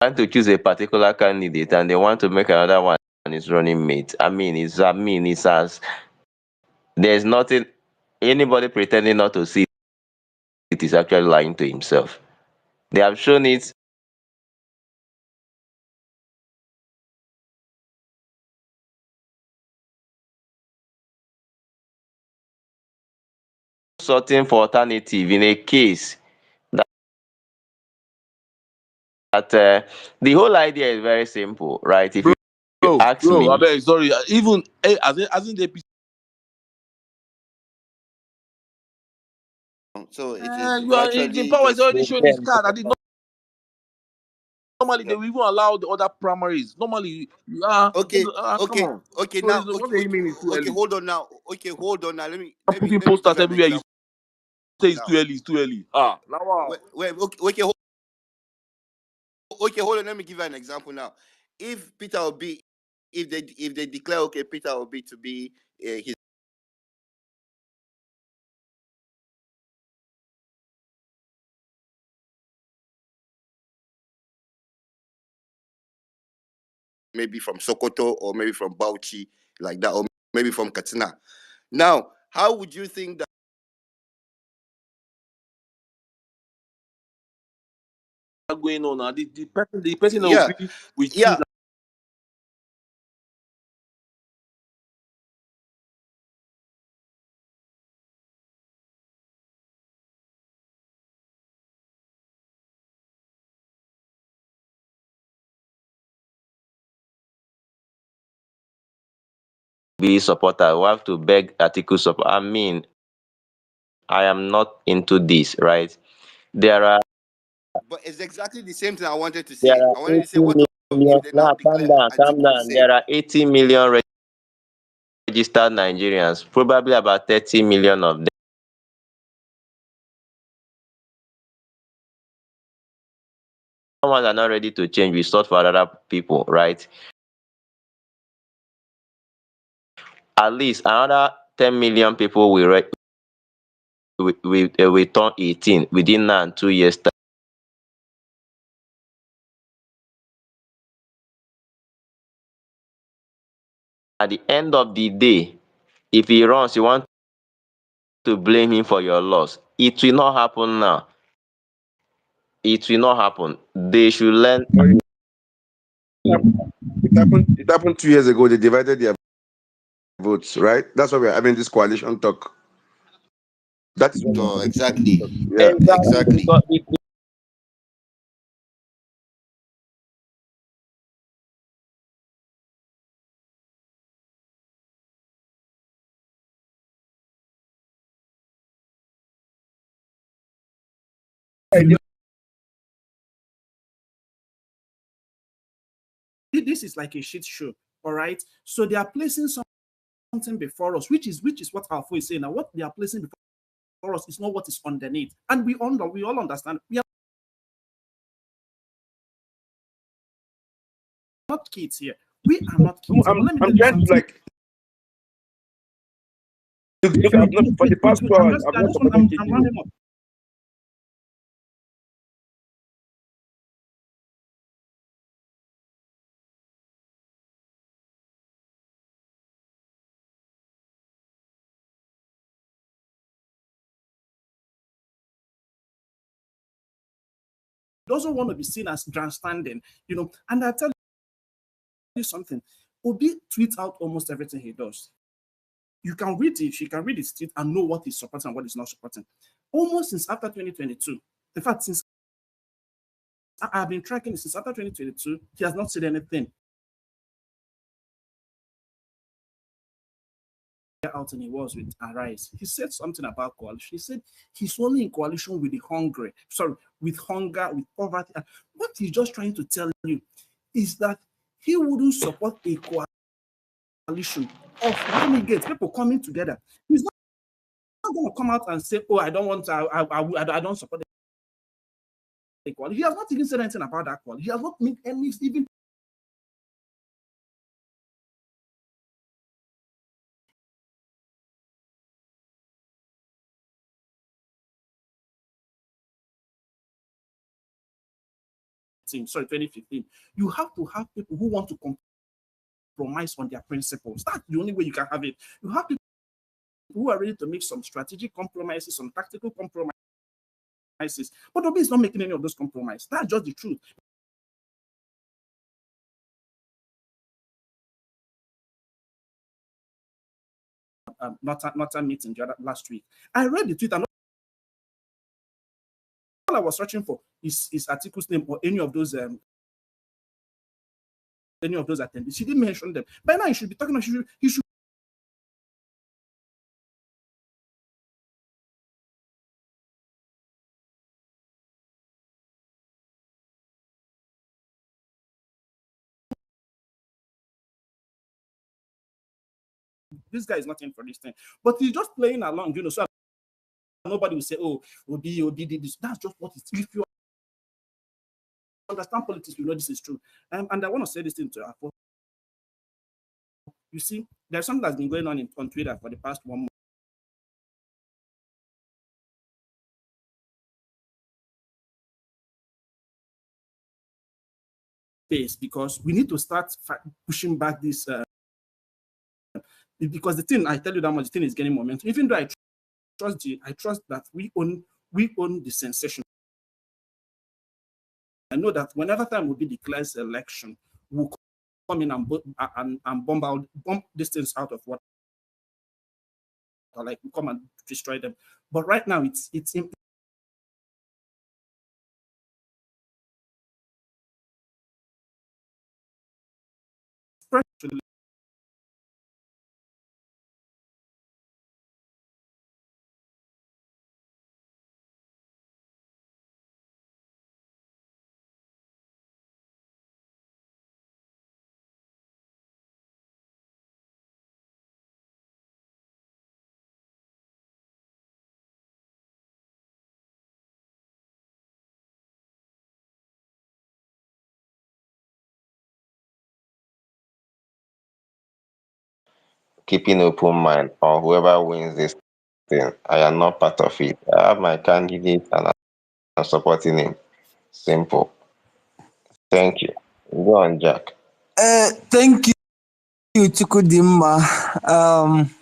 want to choose a particular candidate and they want to make another one his running mate. It's as there's nothing anybody pretending not to see it is actually lying to himself. They have shown it sorting for alternative in a case that the whole idea is very simple, right? If you ask Bro, I me, beg, sorry. Even as in the so it is you are in virtually power is just already showing his card. I did not normally they will even allow the other primaries. Normally, okay, come on. So now, what do you mean it's too okay, early? hold on now. Okay, hold on now. I'm putting Let me give posters you an everywhere. You example say it's now. too early. It's too early. Now wow. Wait, okay, hold on. Let me give you an example now. If Peter Obi, if they declare okay, Peter Obi to be his maybe from Sokoto or maybe from Bauchi, like that, or maybe from Katsina. Now, how would you think that Going on now? The person that will yeah, be we choose. yeah, be supporter, we have to beg article support. I mean, I am not into this, right? There are but it's exactly the same thing I wanted to there say. are I wanted to say, 80 what million. if they now Now, declare calm Atiku down. safe? There are 80 million registered Nigerians. Probably about 30 million of them. Someone are not ready to change. We sought for other people, right? At least another 10 million people will turn 18 within now and 2 years time. At the end of the day, if he runs, you want to blame him for your loss. It will not happen now. It will not happen. They should learn. It happened 2 years ago. They divided their votes, right? That's why we're having this coalition talk. That is what So exactly, yeah. Exactly. exactly. Because This is like a shit show, all right? So they are placing something before us, which is what Alpha is saying. Now, what they are placing before us is not what is underneath, and we all understand. We are not kids here. We are not kids. But let me I'm tell you trying to something. look, I've not, for the past 2 hours, I've not supported I'm KK. rounding up. Doesn't want to be seen as grandstanding, And I tell you something. Obi tweets out almost everything he does. You can read it. You can read his tweet and know what he's supporting and what he's not supporting. Almost since after 2022. In fact, since I've been tracking it since after 2022, he has not said anything. out and he was with Arise, he said something about coalition. He said he's only in coalition with the hungry, with hunger, with poverty. And what he's just trying to tell you is that he wouldn't support a coalition of renegades, people coming together. He's not going to come out and say, "Oh, I don't want, I don't support the coalition." He has not even said anything about that coalition. He has not made any even sorry, 2015. You have to have people who want to compromise on their principles. That's the only way you can have it. You have people who are ready to make some strategic compromises, some tactical compromises. But Obi is not making any of those compromises. That's just the truth. Not a meeting last week. I read the tweet and all I was searching for is article's name or any of those attendees. She didn't mention them. By now, you should be talking about, you should this guy is not in for this thing. But he's just playing along, so nobody will say, "Oh, Obi did this." That's just what it is. If you understand politics, you know this is true. And I want to say this thing to Alphonso. You see, there's something that's been going on Twitter for the past 1 month. Because we need to start pushing back this. Because the thing, I tell you that much, the thing is getting momentum. Even though I trust that we own the sensation. I know that whenever time will be declared election, we'll come in and bomb these things out of water. Like we come and destroy them. But right now, it's Keeping open mind on whoever wins this thing. I am not part of it. I have my candidate and I'm supporting him. Simple. Thank you. Go on, Jack. Thank you, Chukudimma.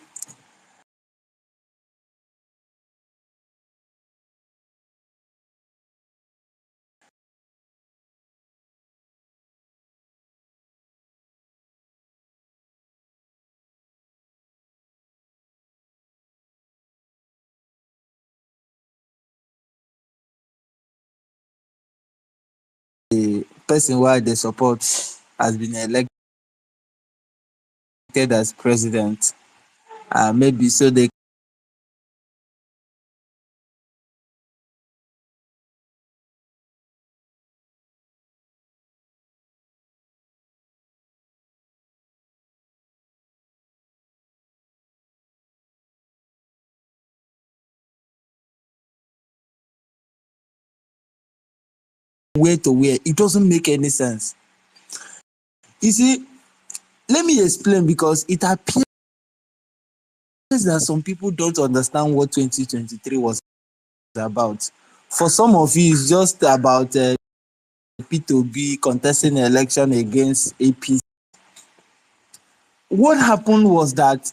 The person why they support has been elected as president. Maybe so they where to where. It doesn't make any sense. You see, let me explain because it appears that some people don't understand what 2023 was about. For some of you, it's just about P2B contesting an election against APC. What happened was that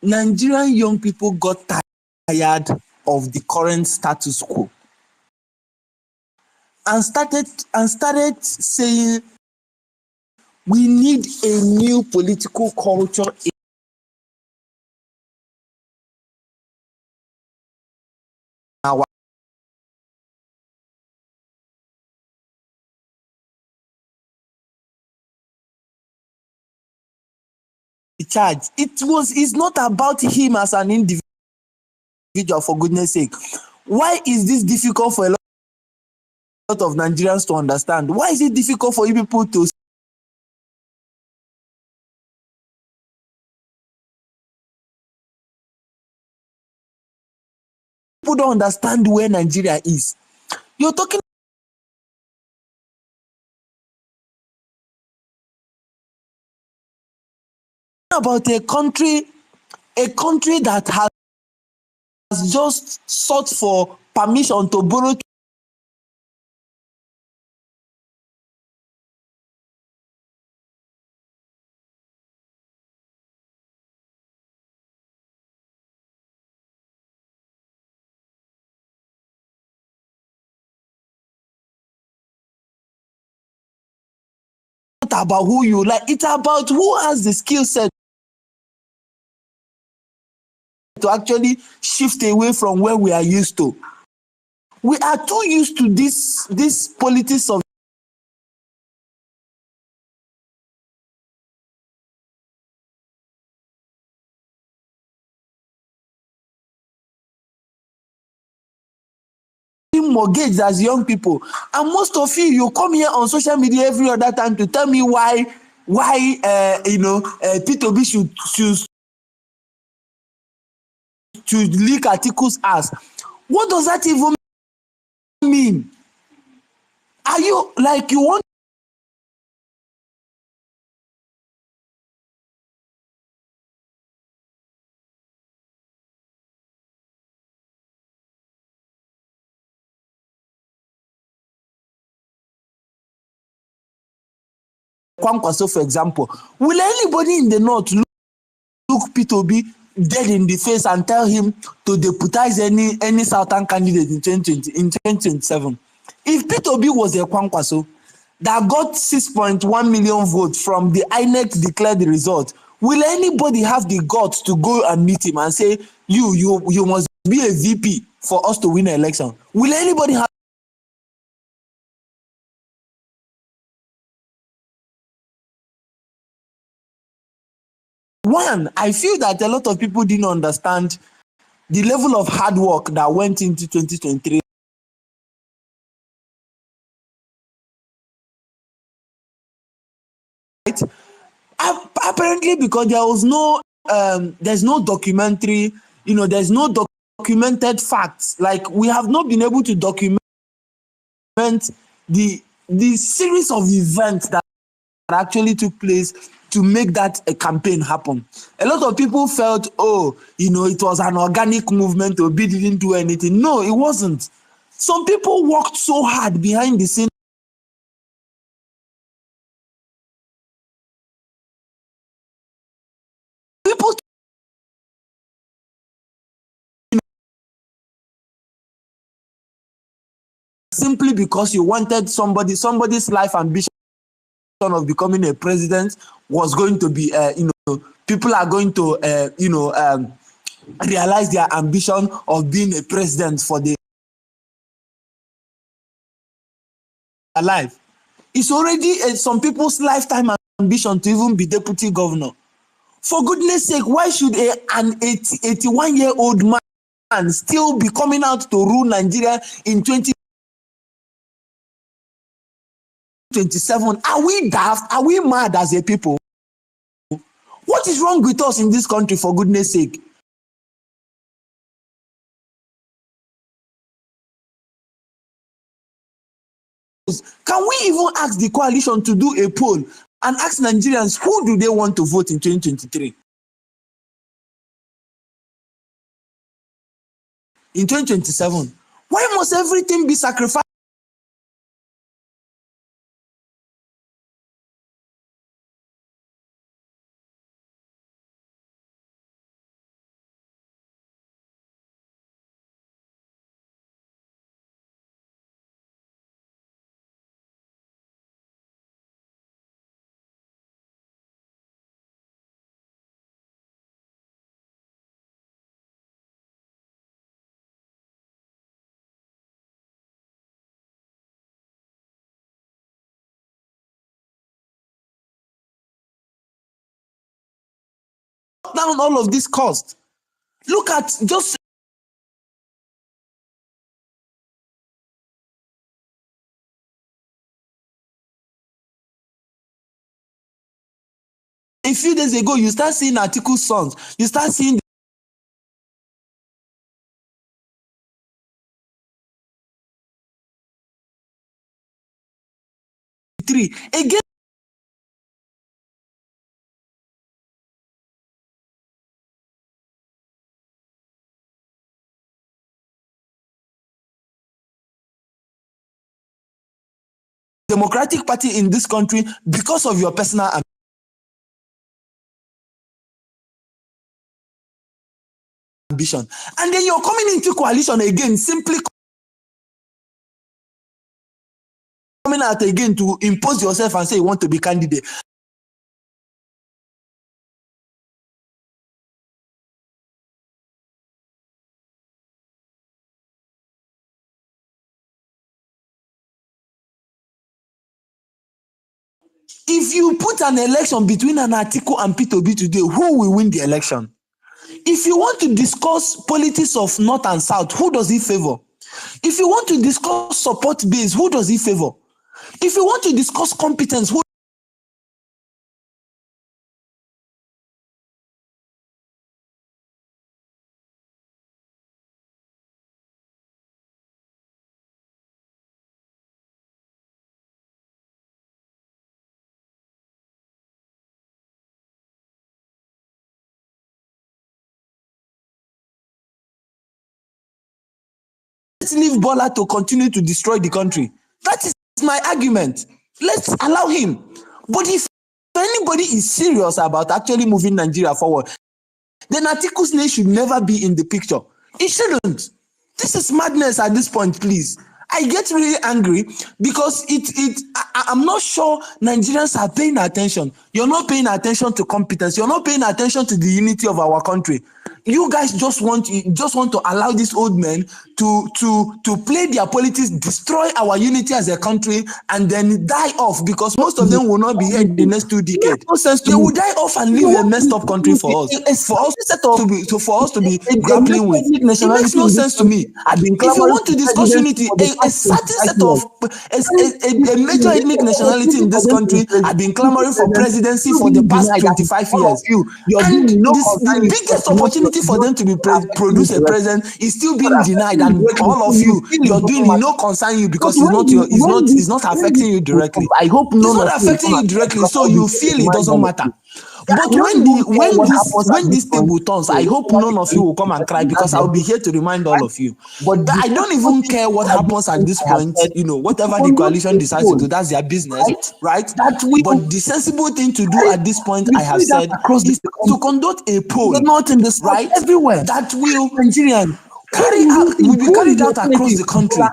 Nigerian young people got tired of the current status quo and started saying we need a new political culture in our charge. It's not about him as an individual, for goodness sake. Why is this difficult for a lot of Nigerians to understand? Why is it difficult for you people to people don't understand where Nigeria is? You're talking about a country that has just sought for permission to borrow. Not about who you like, it's about who has the skill set to actually shift away from where we are used to. We are too used to this politics of mortgage as young people, and most of you come here on social media every other time to tell me why P2B should leak articles as. What does that even mean? Are you like you want Kwankwaso, for example? Will anybody in the north look P2B dead in the face and tell him to deputize any southern candidate in 2027? If P2B was a Kwankwaso that got 6.1 million votes from the INEC declared the result, will anybody have the guts to go and meet him and say, you must be a VP for us to win an election? Will anybody have? One, I feel that a lot of people didn't understand the level of hard work that went into 2023. Right? Apparently, because there's no documentary, there's no documented facts. Like, we have not been able to document the series of events that actually took place to make that a campaign happen. A lot of people felt, it was an organic movement, Obi didn't do anything. No, it wasn't. Some people worked so hard behind the scenes. People simply because you wanted somebody's life ambition of becoming a president was going to be, people are going to, realize their ambition of being a president for their life. It's already some people's lifetime ambition to even be deputy governor. For goodness sake, why should an 81-year-old man still be coming out to rule Nigeria in 2027? Are we daft? Are we mad as a people? What is wrong with us in this country, for goodness sake? Can we even ask the coalition to do a poll and ask Nigerians who do they want to vote in 2023? In 2027? Why must everything be sacrificed? down all of this cost. Look at just a few days ago, you start seeing Atiku sons. You start seeing three again. Democratic Party in this country because of your personal ambition, and then you're coming into coalition again, simply coming out again to impose yourself and say you want to be candidate. If you put an election between an Atiku and P2B today, who will win the election? If you want to discuss politics of North and South, who does he favor? If you want to discuss support base, who does he favor? If you want to discuss competence, who let's leave Bola to continue to destroy the country. That is my argument. Let's allow him. But if anybody is serious about actually moving Nigeria forward, then Atiku's name should never be in the picture. It shouldn't. This is madness at this point, please. I get really angry because I'm not sure Nigerians are paying attention. You're not paying attention to competence. You're not paying attention to the unity of our country. You guys just want to allow these old men to play their politics, destroy our unity as a country, and then die off because most of them will not be here in the next 2 decades. They will die off and leave a messed up country for us. For us to be grappling with. It makes no sense to me. If you want to discuss unity, a certain set of a major ethnic nationality in this country have been clamoring for presidency for the past 25 years. And the biggest opportunity for them to be produce a president is still being denied, and all of you're doing it no concern you because it's not affecting you directly. It's not affecting you directly, so you feel it doesn't matter. But when this table turns, I hope none of you will come and cry because I'll be here to remind all of you. But I don't even care what happens at this point. Whatever the coalition decides to do, that's their business, right? But the sensible thing to do at this point, I have said, is to conduct a poll, not in the right, everywhere, that will Nigerian will be carried out across the country,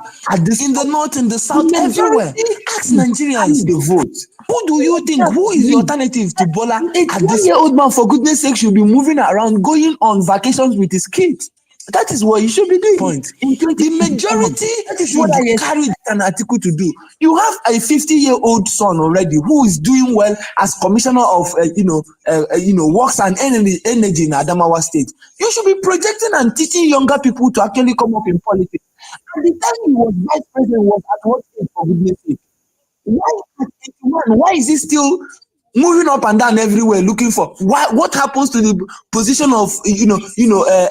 in the north, in the south, everywhere. Ask Nigerians the vote. Who do you think? Who is the alternative to Bola? A 20-year-old man, for goodness sake, should be moving around, going on vacations with his kids. That is what you should be doing. Point. The majority should carry an article to do. You have a 50-year-old son already who is doing well as commissioner of works and energy in Adamawa State. You should be projecting and teaching younger people to actually come up in politics. At the time he was vice president, was at what stage, for goodness sake? Why is he still moving up and down everywhere looking for what happens to the position of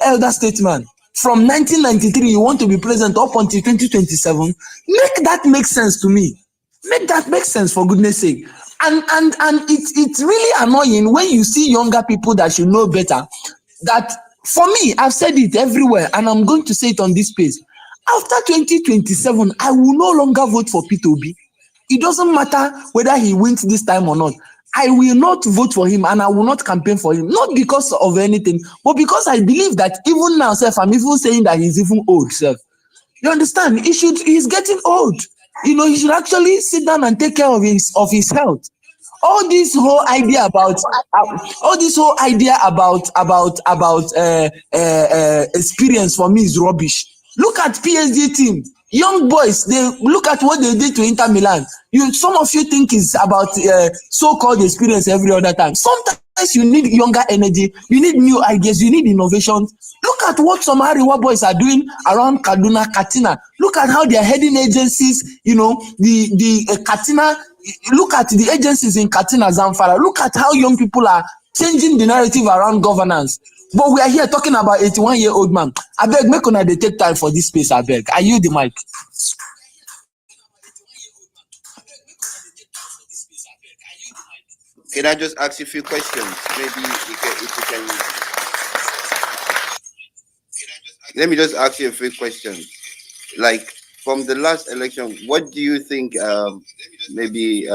elder statesman? From 1993 you want to be president up until 2027. Make that make sense to me. Make that make sense, for goodness sake. And it's really annoying when you see younger people that should know better. That, for me, I've said it everywhere and I'm going to say it on this page. After 2027, I will no longer vote for P2B. It doesn't matter whether he wins this time or not. I will not vote for him and I will not campaign for him. Not because of anything, but because I believe that even now, self, I'm even saying that he's even old, self. You understand? He's getting old. He should actually sit down and take care of his health. All this whole idea about experience for me is rubbish. Look at PSG team, young boys. They look at what they did to Inter Milan. Some of you think it's about so-called experience every other time. Sometimes you need younger energy, you need new ideas, you need innovations. Look at what some Ariwa boys are doing around Kaduna, Katina. Look at how they are heading agencies, the Katina. Look at the agencies in Katina, Zamfara. Look at how young people are changing the narrative around governance. But we are here talking about 81-year-old man. I beg, make una dey take time for this space, I beg. I yield the mic. Can I just ask you a few questions? Maybe if you can. Let me just ask you a few questions. Like from the last election, what do you think? Maybe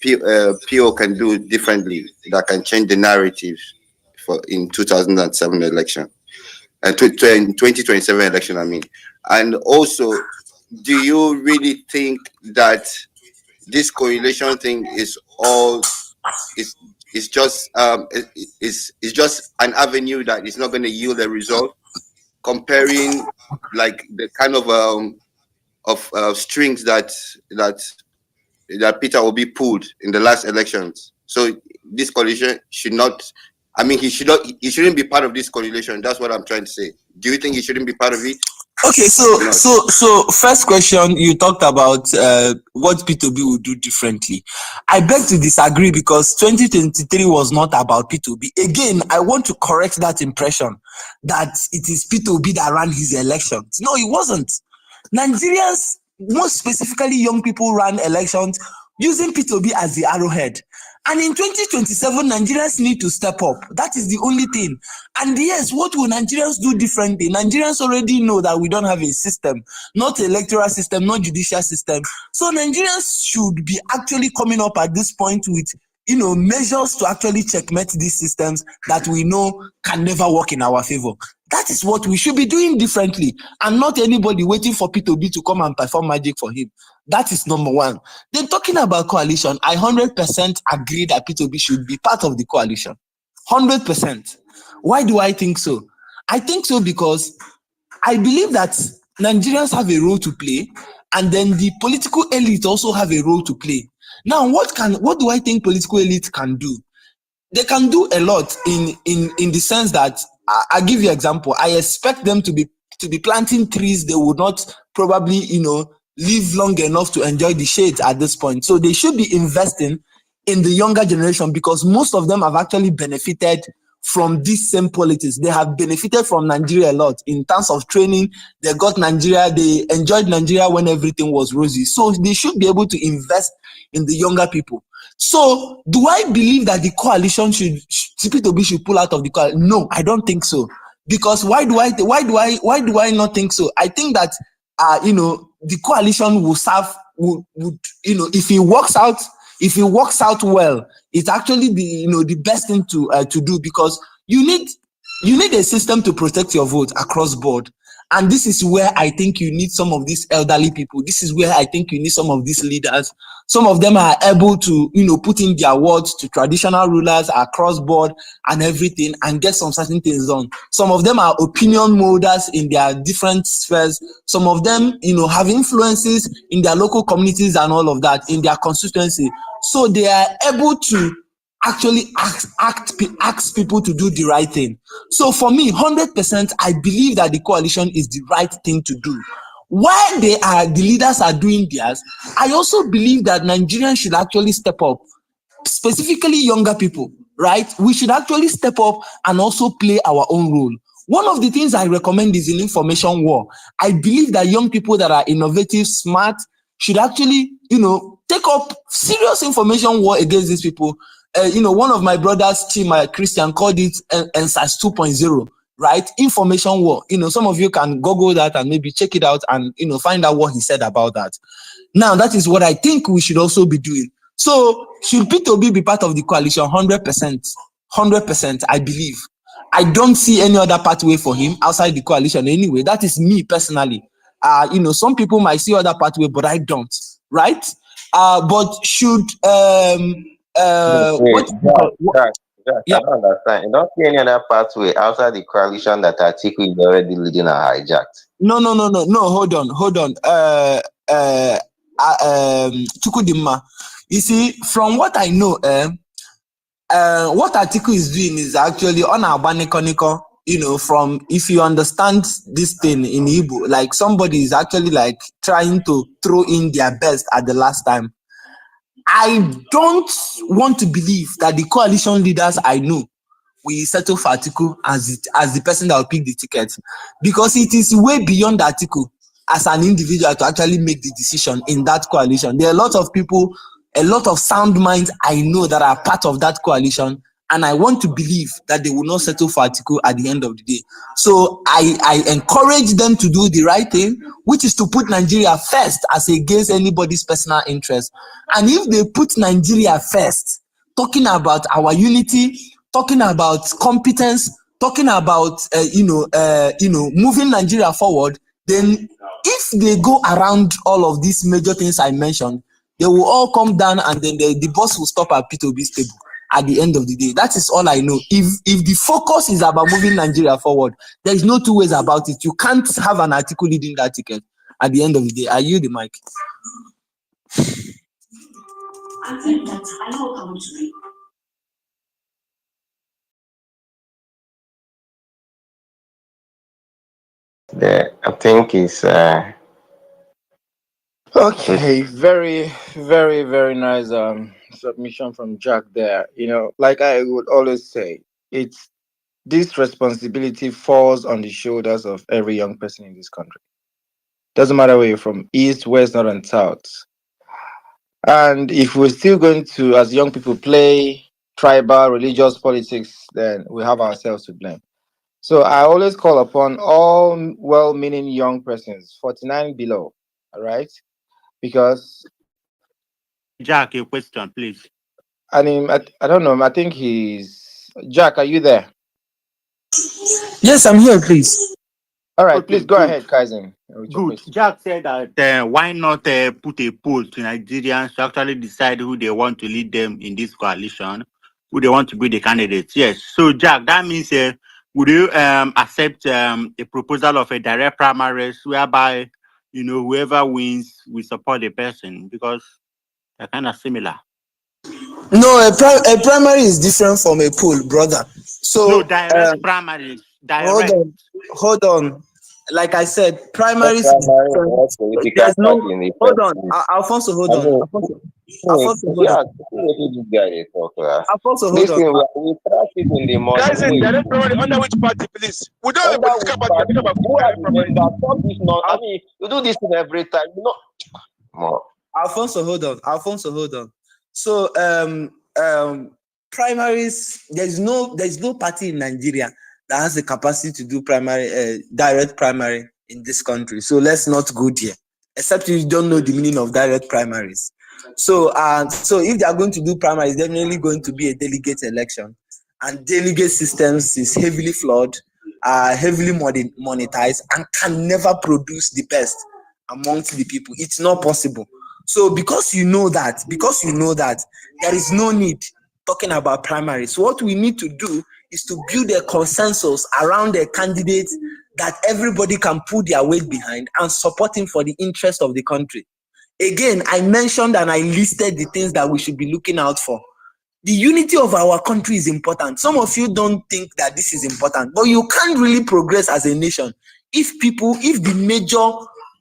PO can do differently that can change the narrative for in 2007 election, and 2027 election. I mean, and also, do you really think that this correlation thing is just an avenue that is not going to yield a result, comparing like the kind of strings that Peter Obi pulled in the last elections? So this coalition should not. I mean, he shouldn't be part of this coalition. That's what I'm trying to say. Do you think he shouldn't be part of it? Okay, so first question, you talked about what P2B would do differently. I beg to disagree, because 2023 was not about P2B. Again, I want to correct that impression that it is P2B that ran his elections. No, it wasn't. Nigerians, most specifically young people, ran elections using P2B as the arrowhead. And in 2027, Nigerians need to step up. That is the only thing. And yes, what will Nigerians do differently? Nigerians already know that we don't have a system, not electoral system, not judicial system. So Nigerians should be actually coming up at this point with measures to actually checkmate these systems that we know can never work in our favor. That is what we should be doing differently, and not anybody waiting for P2B to come and perform magic for him. That is number one. Then talking about coalition, I 100% agree that P2B should be part of the coalition. 100%. Why do I think so? I think so because I believe that Nigerians have a role to play, and then the political elite also have a role to play. Now, what do I think political elite can do? They can do a lot in the sense that I give you an example. I expect them to be planting trees. They would not probably live long enough to enjoy the shades at this point. So they should be investing in the younger generation, because most of them have actually benefited from this same politics. They have benefited from Nigeria a lot in terms of training. They got Nigeria. They enjoyed Nigeria when everything was rosy. So they should be able to invest in the younger people. So do I believe that the coalition should pull out of the coalition? No, I don't think so. Because why do I not think so? I think that the coalition will serve, if it works out well, it's actually the best thing to do, because you need a system to protect your vote across board. And this is where I think you need some of these elderly people. This is where I think you need some of these leaders. Some of them are able to, put in their words to traditional rulers across board and everything, and get some certain things done. Some of them are opinion molders in their different spheres. Some of them, have influences in their local communities and all of that, in their constituency. So they are able to actually ask people to do the right thing. So for me, 100%, I believe that the coalition is the right thing to do. While the leaders are doing theirs, I also believe that Nigerians should actually step up, specifically younger people, right? We should actually step up and also play our own role. One of the things I recommend is in information war. I believe that young people that are innovative, smart, should actually, take up serious information war against these people. One of my brothers, Christian, called it NSAS 2.0, right? Information war. Some of you can Google that and maybe check it out and, find out what he said about that. Now, that is what I think we should also be doing. So, should P2B be part of the coalition? 100%. 100%, I believe. I don't see any other pathway for him outside the coalition anyway. That is me personally. Some people might see other pathway, but I don't, right? But should I don't understand. You don't see any other pathway outside the coalition that Atiku is already leading or hijacked. No. Hold on. Chukudima. You see, from what I know, what Atiku is doing is actually on our Banikoniko, from, if you understand this thing in Igbo, like somebody is actually like trying to throw in their best at the last time. I don't want to believe that the coalition leaders I know will settle for Atiku as the person that will pick the ticket, because it is way beyond Atiku as an individual to actually make the decision in that coalition. There are a lot of people, a lot of sound minds I know that are part of that coalition, and I want to believe that they will not settle for Atiku at the end of the day. So I encourage them to do the right thing, which is to put Nigeria first as against anybody's personal interest. And if they put Nigeria first, talking about our unity, talking about competence, talking about moving Nigeria forward, then if they go around all of these major things I mentioned, they will all come down, and then the boss will stop at P2B's table at the end of the day. That is all I know. If the focus is about moving Nigeria forward, there is no two ways about it. You can't have an article leading that ticket at the end of the day. I yield the mic. I think it's okay. Very, very, very nice submission from Jack there. Like I would always say, it's this responsibility falls on the shoulders of every young person in this country. Doesn't matter where you're from, east, west, north, and south. And if we're still going to, as young people, play tribal, religious politics, then we have ourselves to blame. So I always call upon all well-meaning young persons, 49 below, all right? Because Jack, a question, please. I mean, I don't know. I think he's Jack. Are you there? Yes, I'm here, please. All right, Okay, please go good. ahead, Kaizen. Good. Jack said that why not put a poll to Nigerians to actually decide who they want to lead them in this coalition, who they want to be the candidates. Yes. So, Jack, that means would you accept a proposal of a direct primaries whereby whoever wins we support the person, because they're kind of similar. No, a primary is different from a poll, brother. So no, direct primaries. Direct. Hold on. Like I said, primaries is Primary different. or political There's no. party in the Hold first on, place. Alfonso. Hold I on, mean, Alfonso. Hold yeah, on. this guy is talking. Alfonso, hold This on. thing, we trash it in the morning. Guys, in direct primary, under which party, please? We don't have a Under political which party. I'm party? talking Who about are direct the primary. members? Stop this now. I mean, you do this thing every time. More. Alfonso, hold on. So primaries, there's no party in Nigeria that has the capacity to do direct primary in this country. So let's not go there, except you don't know the meaning of direct primaries. So if they are going to do primaries, definitely going to be a delegate election, and delegate systems is heavily flawed, heavily monetized, and can never produce the best amongst the people. It's not possible. So because you know that, there is no need talking about primaries. So what we need to do is to build a consensus around a candidate that everybody can put their weight behind and support him for the interest of the country. Again, I mentioned and I listed the things that we should be looking out for. The unity of our country is important. Some of you don't think that this is important, but you can't really progress as a nation if the major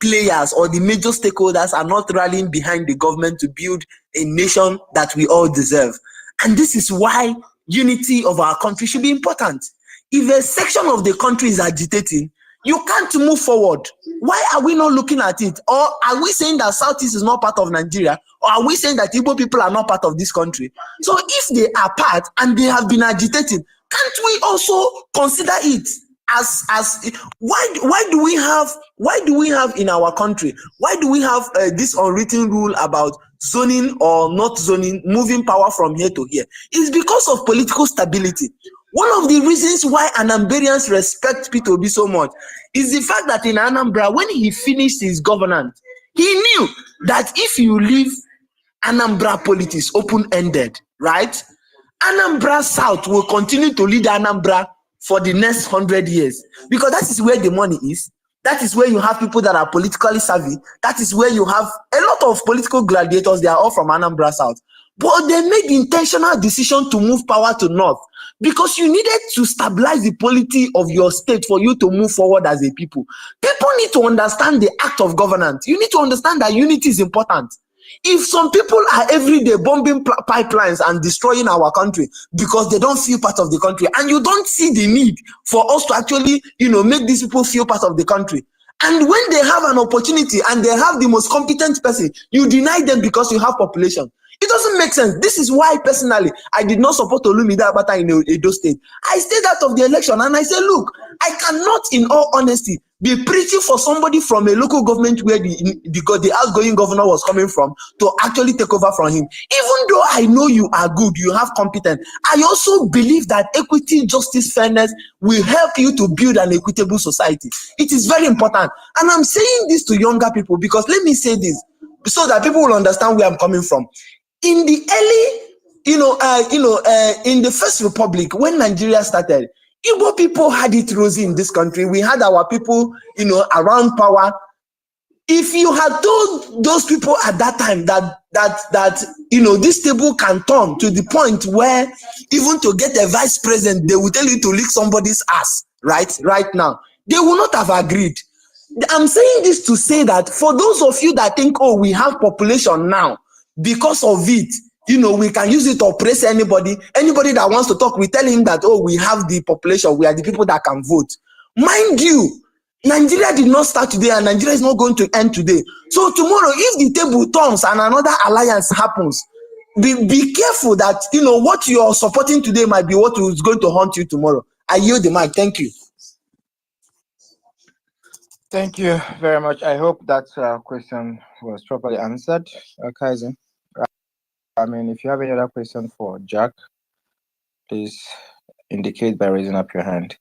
players or the major stakeholders are not rallying behind the government to build a nation that we all deserve. And this is why unity of our country should be important. If a section of the country is agitating, you can't move forward. Why are we not looking at it? Or are we saying that Southeast is not part of Nigeria? Or are we saying that Igbo people are not part of this country? So if they are part and they have been agitating, can't we also consider it as why do we have in our country, why do we have this unwritten rule about zoning or not zoning, moving power from here to here? It's because of political stability. One of the reasons why Anambarians respect Peter Obi so much is the fact that in Anambra, when he finished his governance, he knew that if you leave Anambra politics open-ended, right, Anambra South will continue to lead Anambra for the next 100 years, because that is where the money is. That is where you have people that are politically savvy. That is where you have a lot of political gladiators. They are all from Anambra South. But they made the intentional decision to move power to North because you needed to stabilize the polity of your state for you to move forward as a people. People need to understand the act of governance. You need to understand that unity is important. If some people are every day bombing pipelines and destroying our country because they don't feel part of the country, and you don't see the need for us to actually, make these people feel part of the country, and when they have an opportunity and they have the most competent person, you deny them because you have population. It doesn't make sense. This is why, personally, I did not support Olumide Abata in Edo State. I stayed out of the election and I said, look, I cannot, in all honesty, be preaching for somebody from a local government where the outgoing governor was coming from to actually take over from him. Even though I know you are good, you have competence, I also believe that equity, justice, fairness will help you to build an equitable society. It is very important. And I'm saying this to younger people because let me say this so that people will understand where I'm coming from. In the early, in the First Republic, when Nigeria started, Igbo people had it rosy in this country. We had our people, around power. If you had told those people at that time that this table can turn to the point where even to get a vice president, they will tell you to lick somebody's ass, right now, they will not have agreed. I'm saying this to say that for those of you that think, oh, we have population now, because of it, we can use it to oppress anybody that wants to talk, we tell him that, oh, we have the population, we are the people that can vote. Mind you, Nigeria did not start today and Nigeria is not going to end today. So tomorrow, if the table turns and another alliance happens, be careful that, what you are supporting today might be what is going to haunt you tomorrow. I yield the mic. Thank you. Thank you very much. I hope that question was properly answered, Kaizen. If you have any other question for Jack, please indicate by raising up your hand.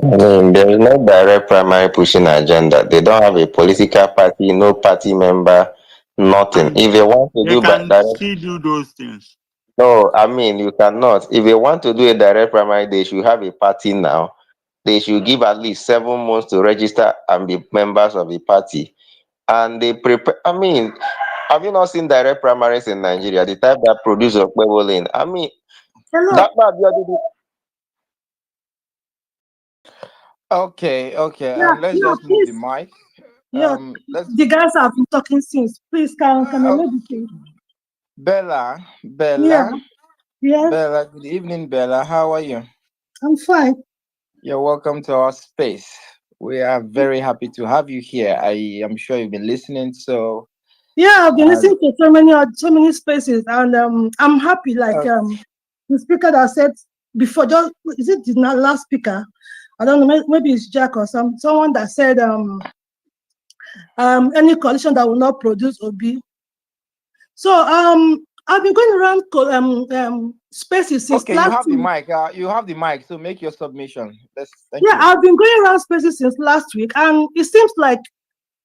There is no direct primary pushing agenda. They don't have a political party, no party member, nothing. If they want to do direct, still do those things. no, you cannot. If they want to do a direct primary, they should have a party now. They should give at least 7 months to register and be members of the party. And they prepare. Have you not seen direct primaries in Nigeria? The type that produce a Kwebole. That might be Okay. Let's just move the mic. The guys have been talking since. Please, can I meditate? Bella. Yeah. Bella, good evening, Bella. How are you? I'm fine. You're welcome to our space. We are very happy to have you here. I am sure you've been listening. So yeah, I've been listening to so many spaces, and I'm happy. Like the speaker that said before, is it the last speaker? I don't know. Maybe it's Jack or someone that said any coalition that will not produce Obi. So I've been going around spaces since okay, last you have the mic, so make your submission. Thank you. I've been going around spaces since last week, and it seems like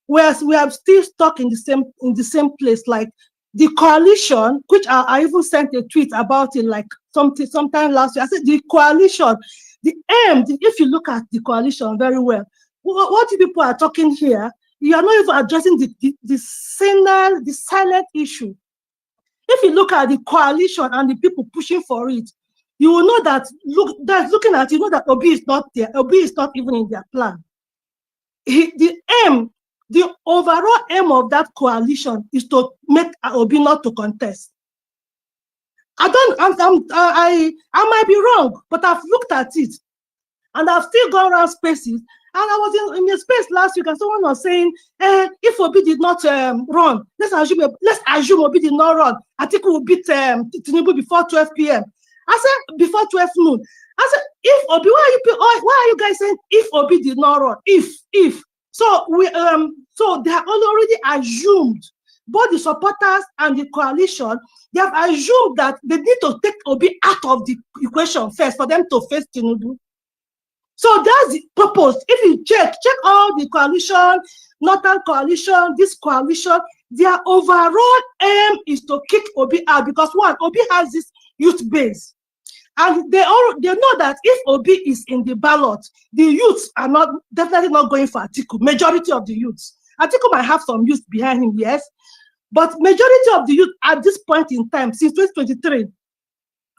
we are still stuck in the same place. Like the coalition, which I even sent a tweet about it like sometime last week. I said the coalition, the aim, if you look at the coalition very well, what people are talking here, you are not even addressing the silent issue. If you look at the coalition and the people pushing for it, you will know that looking at it, you know that Obi is not there. Obi is not even in their plan. The overall aim of that coalition is to make Obi not to contest. I might be wrong, but I've looked at it, and I've still gone around spaces. And I was in a space last week, and someone was saying, if Obi did not run, let's assume Obi did not run, Atiku will beat Tinubu before 12 p.m. I said, before 12 noon. I said, if Obi, why are you guys saying if Obi did not run? If. So so they have already assumed, both the supporters and the coalition, they have assumed that they need to take Obi out of the equation first for them to face Tinubu. So that's the purpose. If you check all the coalition, Northern coalition, this coalition, their overall aim is to kick Obi out because one, Obi has this youth base. And they know that if Obi is in the ballot, the youths are definitely not going for Atiku. Majority of the youths. Atiku might have some youth behind him, yes. But majority of the youth at this point in time, since 2023,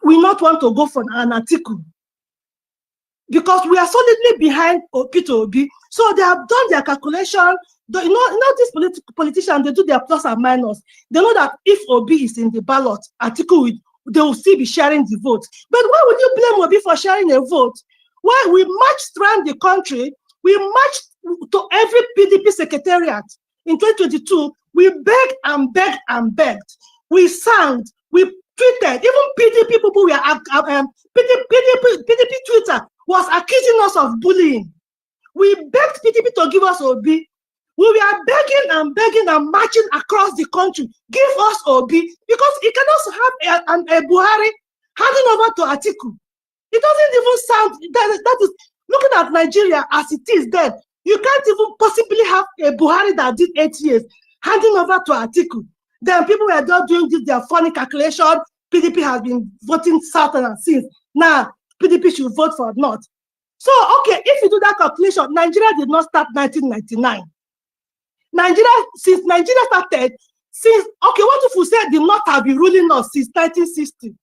will not want to go for an article because we are solidly behind Peter Obi. So they have done their calculation. You know these politicians, they do their plus and minus. They know that if Obi is in the ballot, article, they will still be sharing the vote. But why would you blame Obi for sharing a vote? Why we marched around the country, we marched to every PDP secretariat in 2022. We begged and begged and begged. We sang, we tweeted. Even PDP people were PDP Twitter was accusing us of bullying. We begged PDP to give us Obi. We were begging and marching across the country. Give us Obi, because it can also have a Buhari handing over to Atiku. It doesn't even sound, that is, looking at Nigeria as it is then, you can't even possibly have a Buhari that did 8 years handing over to Atiku. Then people were just doing this, their funny calculation. PDP has been voting Southern and since. Now, PDP should vote for North. So, okay, if you do that calculation, Nigeria did not start 1999. Since Nigeria started, what if we said the North have been ruling us since 1960?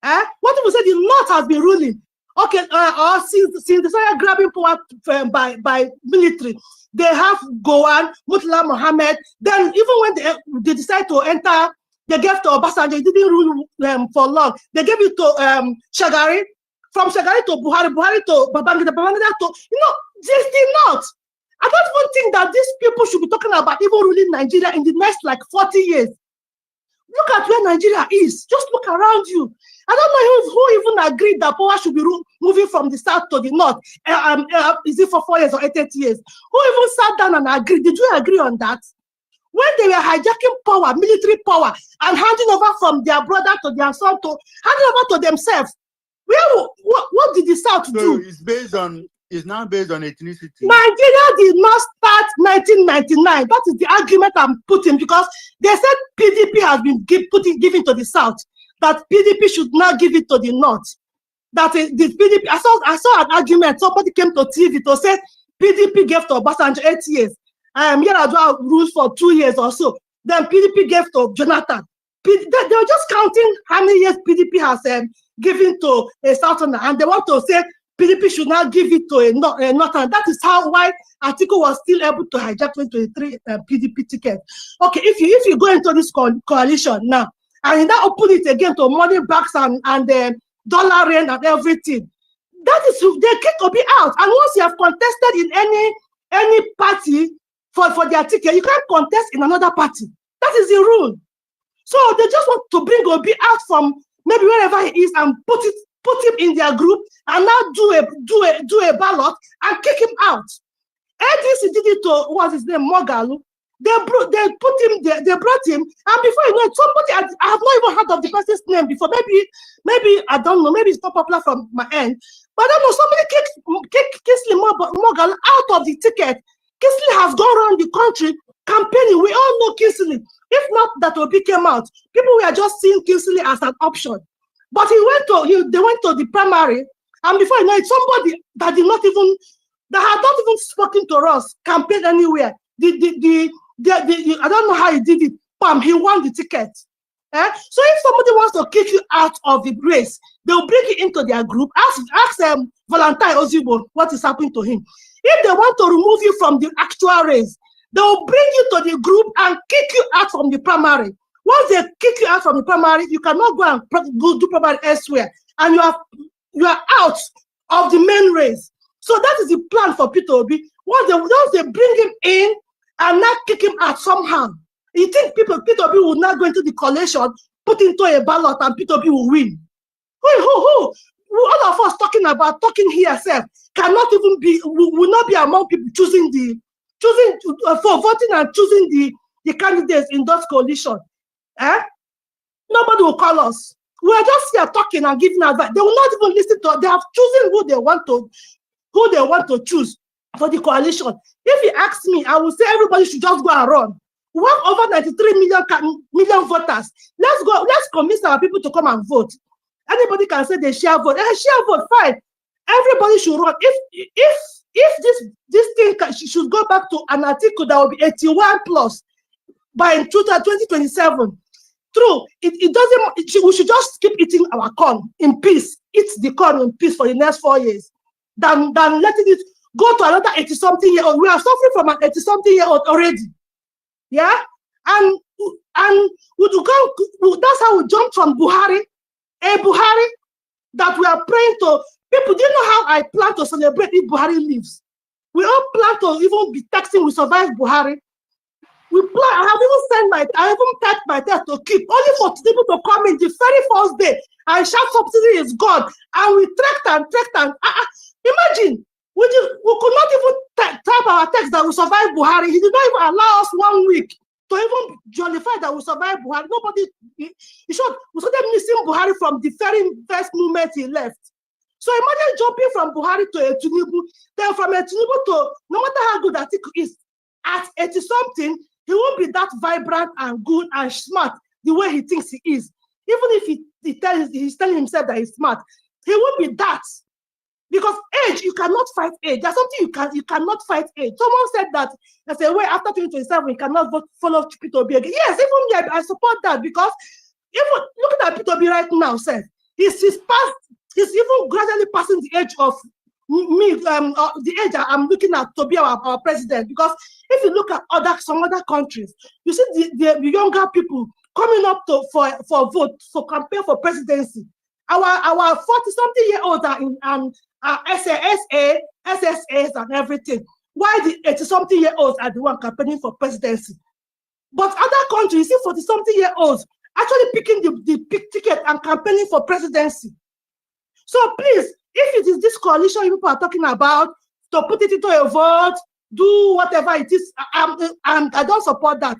What if we said the North has been ruling? Okay, or since they started grabbing power by military, they have Gowon, Murtala Mohammed. Then even when they decided to enter, they gave to Obasanjo. It didn't rule for long. They gave it to Shagari. From Shagari to Buhari, Buhari to Babangida, Babangida to, this did not. I don't even think that these people should be talking about even ruling Nigeria in the next 40 years. Look at where Nigeria is. Just look around you. I don't know who even agreed that power should be moving from the south to the north. Is it for 4 years or 8 years? Who even sat down and agreed? Did you agree on that? When they were hijacking power, military power, and handing over from their brother to their son to handing over to themselves, what did the South do? It's now based on ethnicity. Nigeria did not start 1999. That is the argument I'm putting, because they said PDP has been given to the South, that PDP should not give it to the North. That the PDP, I saw an argument. Somebody came to TV to say PDP gave to Obasanjo 8 years. Yar'Adua ruled for 2 years or so. Then PDP gave to Jonathan. They were just counting how many years PDP has given to a Southerner, and they want to say PDP should not give it to a Northern. That is why Atiku was still able to hijack 2023 PDP ticket. Okay, if you go into this coalition now, and now open it again to money backs and dollar rent and everything, that is, they kick Obi out. And once you have contested in any party for their ticket, you can't contest in another party. That is the rule. So they just want to bring Obi out from maybe wherever he is and put him in their group and now do a ballot and kick him out. ADC did it to, what's his name, Mogalu. They brought him, and before you know it, somebody, I have not even heard of the person's name before. Maybe I don't know, maybe it's not popular from my end, but I don't know, somebody kicked Kingsley Mogalu out of the ticket. Kingsley has gone around the country campaigning. We all know Kingsley. If not that Obi came out, people were just seeing Kingsley as an option. But they went to the primary, and before you know it, somebody that had not even spoken to us campaigned anywhere. I don't know how he did it. Bam, he won the ticket. So if somebody wants to kick you out of the race, they'll bring you into their group. Ask Valentine Ozibo what is happening to him. If they want to remove you from the actual race, they will bring you to the group and kick you out from the primary. Once they kick you out from the primary, you cannot go and go do primary elsewhere, and you are out of the main race. So that is the plan for Peter Obi. Once they bring him in and not kick him out somehow, you think Peter Obi will not go into the coalition, put into a ballot, and Peter Obi will win? Who? All of us talking here, sir, cannot even be, will not be among people for voting and choosing the candidates in those coalition. Nobody will call us. We are just here talking and giving advice. They will not even listen to us. They have chosen who they want to choose for the coalition. If you ask me, I will say everybody should just go and run. We have over 93 million voters. Let's convince our people to come and vote. Anybody can say they share vote. Share vote, fine. Everybody should run. If this thing should go back to an article that will be 81 plus, by 2027. True, it doesn't. We should just keep eating our corn in peace. Eat the corn in peace for the next 4 years, than letting it go to another 80-something-year-old. We are suffering from an 80-something-year-old already. Yeah, and that's how we jumped from Buhari, Buhari, that we are praying to people. Do you know how I plan to celebrate if Buhari leaves? We all plan to even be texting, we survive Buhari. We plan. I even typed my test to keep, only for people to come in the very first day. I shout subsidy is gone, and we trekked. Imagine, we could not even type our text that we survive Buhari. He did not even allow us 1 week to even jollify that we survive Buhari. Nobody, we started missing Buhari from the very first moment he left. So imagine jumping from Buhari to a Tinubu, then from a Tinubu to, no matter how good Atiku is, at 80-something, he won't be that vibrant and good and smart the way he thinks he is. Even if he's telling himself that he's smart, he won't be that. Because age, you cannot fight age. There's something you cannot fight age. Someone said that, they say, wait, after 2027, we cannot follow Peter Obi again. Yes, even me, I support that, because even looking at Peter Obi right now, sir, he's even gradually passing the age of me, the age I'm looking at to be our president. Because if you look at some other countries, you see the younger people coming up for vote, for campaign for presidency. Our 40-something-year-olds are in SSAs and everything. Why the 80-something-year-olds are the one campaigning for presidency? But other countries, you see 40-something-year-olds actually picking the ticket and campaigning for presidency. So please, if it is this coalition people are talking about, to put it into a vote, do whatever it is, I don't support that.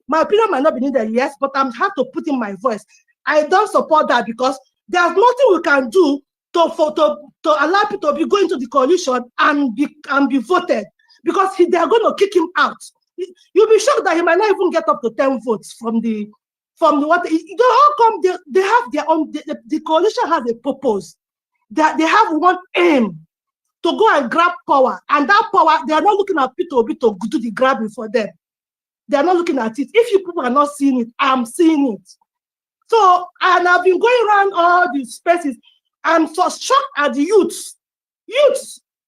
My opinion might not be needed, yes, but I'm have to put in my voice. I don't support that, because there's nothing we can do to allow people to be going to the coalition and be voted, because they are going to kick him out. You'll be shocked that he might not even get up to 10 votes from what they all come. They have their own. The coalition has a purpose. That they have one aim, to go and grab power, and that power, they are not looking at Peter Obi to do the grabbing for them. They are not looking at it. If you people are not seeing it, I'm seeing it. So, and I've been going around all these spaces. I'm so shocked at the youths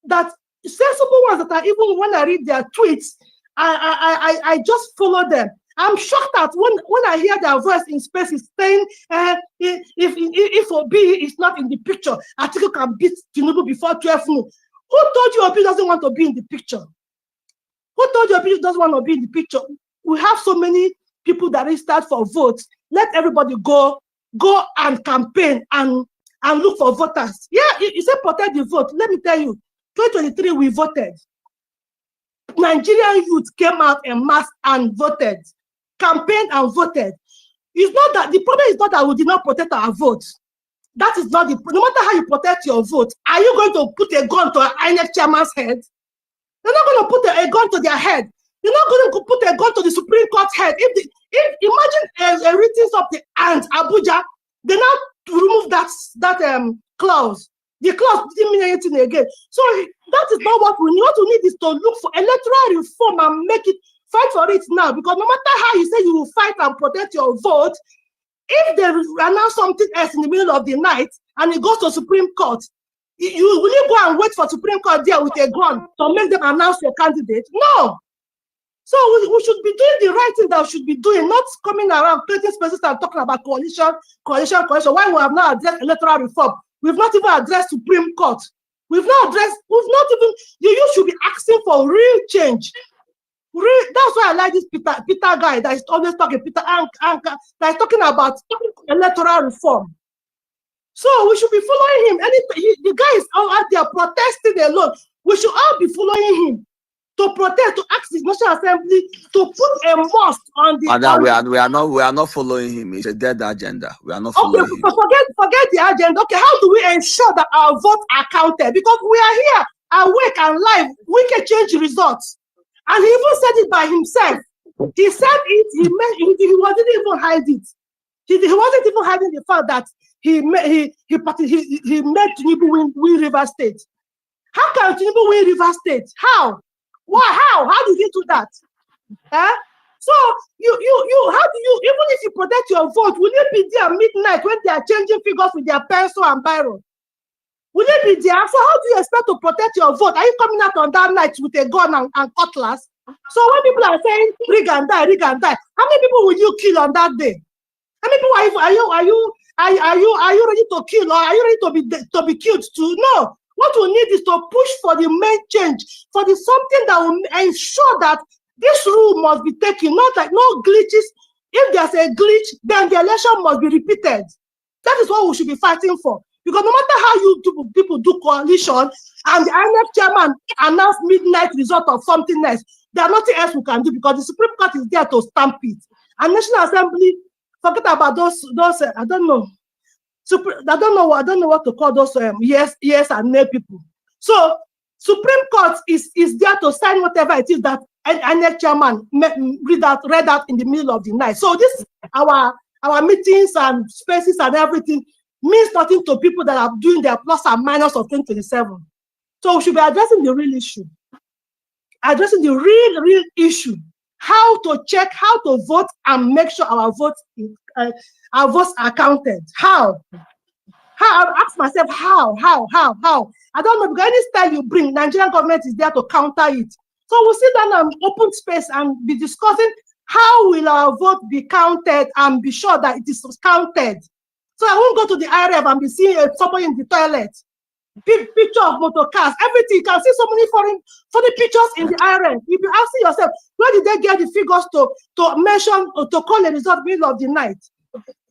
that sensible ones that are, even when I read their tweets, I just follow them. I'm shocked that when I hear their voice in spaces saying, if Obi is not in the picture, Atiku can beat Tinubu before 12 noon. Who told you Obi doesn't want to be in the picture? Who told you Obi doesn't want to be in the picture? We have so many people that registered for votes. Let everybody go and campaign and look for voters. Yeah, you say protect the vote. Let me tell you, 2023 we voted. Nigerian youth came out en masse and voted, campaigned and voted. It's not that the problem is not that we did not protect our votes. That is not the no matter how you protect your vote. Are you going to put a gun to an INEC chairman's head? They're not going to put a gun to their head. You're not going to put a gun to the Supreme Court's head. If imagine a written something and Abuja, they now remove that clause. The clause didn't mean anything again. So that is not what we need. What we need is to look for electoral reform and fight for it now. Because no matter how you say you will fight and protect your vote, if they announce something else in the middle of the night and it goes to Supreme Court, will you go and wait for Supreme Court there with a gun to make them announce your candidate? No. So we should be doing the right thing that we should be doing, not coming around creating spaces and talking about coalition. Why we have not addressed electoral reform? We've not even addressed Supreme Court. The youth should be asking for real change. That's why I like this Peter guy that is always talking, Peter Anka, that is talking about electoral reform. So we should be following him. The guy is out there protesting alone. We should all be following him to protest, to ask the National Assembly to put a must on the. Madam, we are not following him. It's a dead agenda. We are not following him. Forget the agenda. Okay, how do we ensure that our votes are counted? Because we are here awake and live. We can change results. And he even said it by himself. He said it. He wasn't even hiding it. He wasn't even hiding the fact that he made Tinubu win River State. How can Tinubu win River State? How? Why? How did he do that? So how do you, even if you protect your vote, will you be there midnight when they are changing figures with their pencil and biro? Will you be there? So how do you expect to protect your vote? Are you coming out on that night with a gun and cutlass? So when people are saying rig and die, how many people will you kill on that day? How many people are you ready to kill, or are you ready to be killed too? No. What we need is to push for the main change, for the something that will ensure that this rule must be taken, not like no glitches. If there's a glitch, then the election must be repeated. That is what we should be fighting for. Because no matter how you people do coalition and the INEC chairman announce midnight result of something else, there's nothing else we can do because the Supreme Court is there to stamp it. And National Assembly, forget about those I don't know. I don't know what to call those yes and no people. So Supreme Court is there to sign whatever it is that INEC chairman read out in the middle of the night. So this our meetings and spaces and everything means nothing to people that are doing their plus and minus of 2027. So we should be addressing the real issue. Addressing the real issue. How to check, how to vote and make sure our votes are counted. How? I ask myself, how? I don't know, because any style you bring, Nigerian government is there to counter it. So we'll sit down and open space and be discussing how will our vote be counted and be sure that it is counted. So I won't go to the IRF and be seeing somebody in the toilet. Big picture of motor cars, everything. You can see so many funny pictures in the IRF. You'll be asking yourself, where did they get the figures to mention or to call a result middle of the night?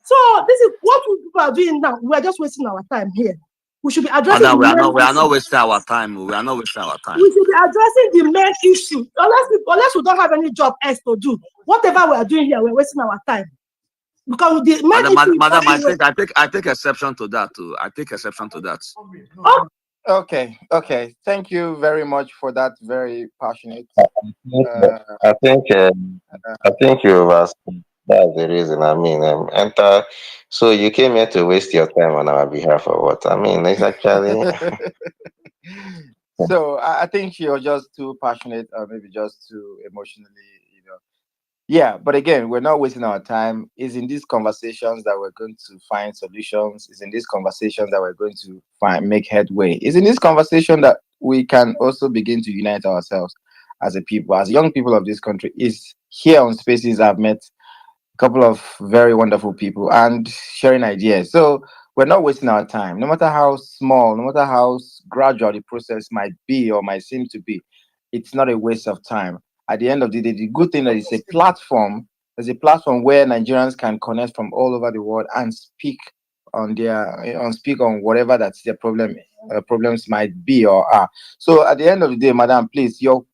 So this is what people are doing now. We're just wasting our time here. We should be addressing Madam, the main we are not issue. wasting our time. We are not wasting our time. We should be addressing the main issue. Unless we don't have any job else to do, whatever we are doing here, we're wasting our time. Because the main issue Madam, I take exception to that too. I take exception to that. Oh. Okay. Thank you very much for that very passionate. I think you overstood. That's the reason. I mean, enter. So you came here to waste your time on our behalf, or what? I mean, it's actually. So I think you're just too passionate, or maybe just too emotionally, Yeah, but again, we're not wasting our time. It's in these conversations that we're going to find solutions. It's in these conversations that we're going to make headway. It's in this conversation that we can also begin to unite ourselves as a people, as young people of this country. Is here on Spaces I've met a couple of very wonderful people and sharing ideas. So we're not wasting our time, no matter how small, no matter how gradual the process might be or might seem to be. It's not a waste of time. At the end of the day, the good thing that it's a platform. There's a platform where Nigerians can connect from all over the world and speak on whatever that's their problems might be or are. So at the end of the day, madam, please, your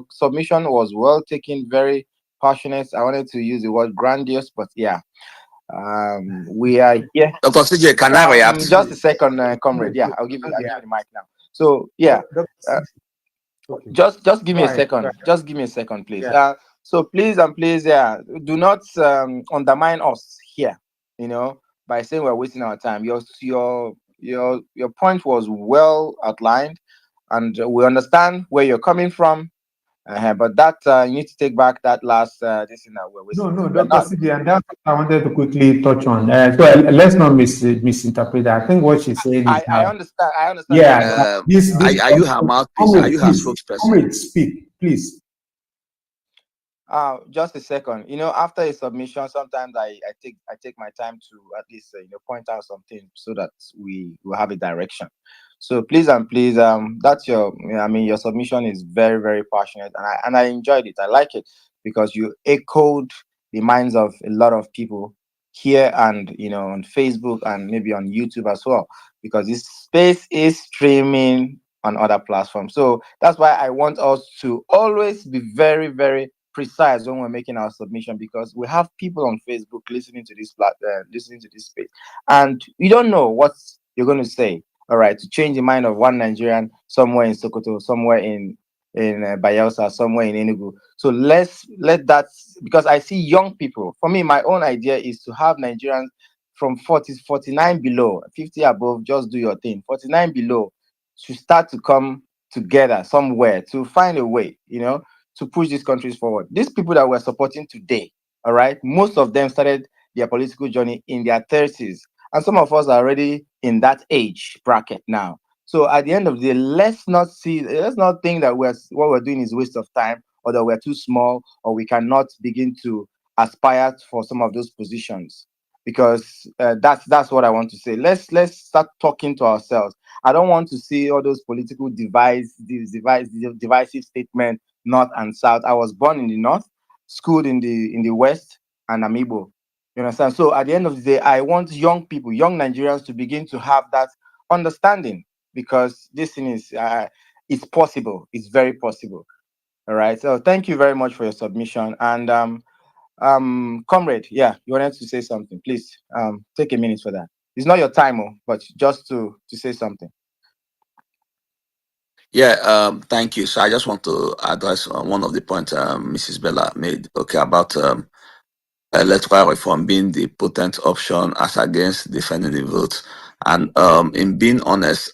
submission was well taken, very passionate. I wanted to use the word grandiose, but yeah, we are here. Dr. CJ, can I react? Just a second, comrade. Yeah, I'll give you the mic now. So yeah, just give me a second. Just give me a second, please. So please, yeah, do not undermine us here. By saying we're wasting our time. Your point was well outlined, and we understand where you're coming from. But that you need to take back that last this thing that we're wasting. No, Dr. CJ, and that's what I wanted to quickly touch on. So let's not misinterpret that. I think what she's saying is I understand. Yeah. Are you her mouthpiece? Are you her spokesperson? Comrade, speak, please. Just a second. After a submission, sometimes I take my time to at least point out something so that we will have a direction. So please, that's your submission is very, very passionate, and I enjoyed it. I like it because you echoed the minds of a lot of people here and on Facebook and maybe on YouTube as well, because this space is streaming on other platforms. So that's why I want us to always be very, very precise when we're making our submission, because we have people on Facebook listening to this space, and you don't know what you're going to say. All right, to change the mind of one Nigerian somewhere in Sokoto, somewhere in Bayelsa, somewhere in Enugu. So let that, because I see young people. For me, my own idea is to have Nigerians from 49 below, 50 above, just do your thing. 49 below to start to come together somewhere to find a way, to push these countries forward. These people that we're supporting today, all right, most of them started their political journey in their 30s, and some of us are already in that age bracket now. So at the end of the day, let's not think that what we're doing is waste of time, or that we're too small, or we cannot begin to aspire for some of those positions. Because that's what I want to say. Let's start talking to ourselves. I don't want to see all those political divisive statements, north and south. I was born in the north, schooled in the west, and I'm Igbo. You understand? So at the end of the day, I want young people, young Nigerians, to begin to have that understanding, because this thing is it's possible. It's very possible. All right. So thank you very much for your submission. And comrade, yeah, you wanted to say something. Please take a minute for that. It's not your time, but just to say something. Yeah, thank you. So I just want to address one of the points Mrs. Bella made, okay, about electoral reform being the potent option as against defending the vote. And in being honest,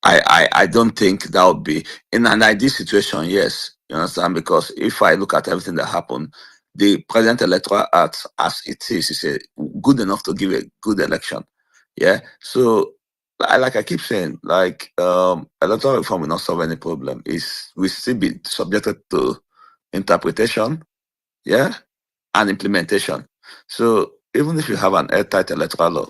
I don't think that would be in an ideal situation. Yes, you understand, because if I look at everything that happened, the present electoral act as it is a good enough to give a good election. Yeah, so like I keep saying, like electoral reform will not solve any problem. It's we still be subjected to interpretation, yeah, and implementation. So even if you have an airtight electoral law,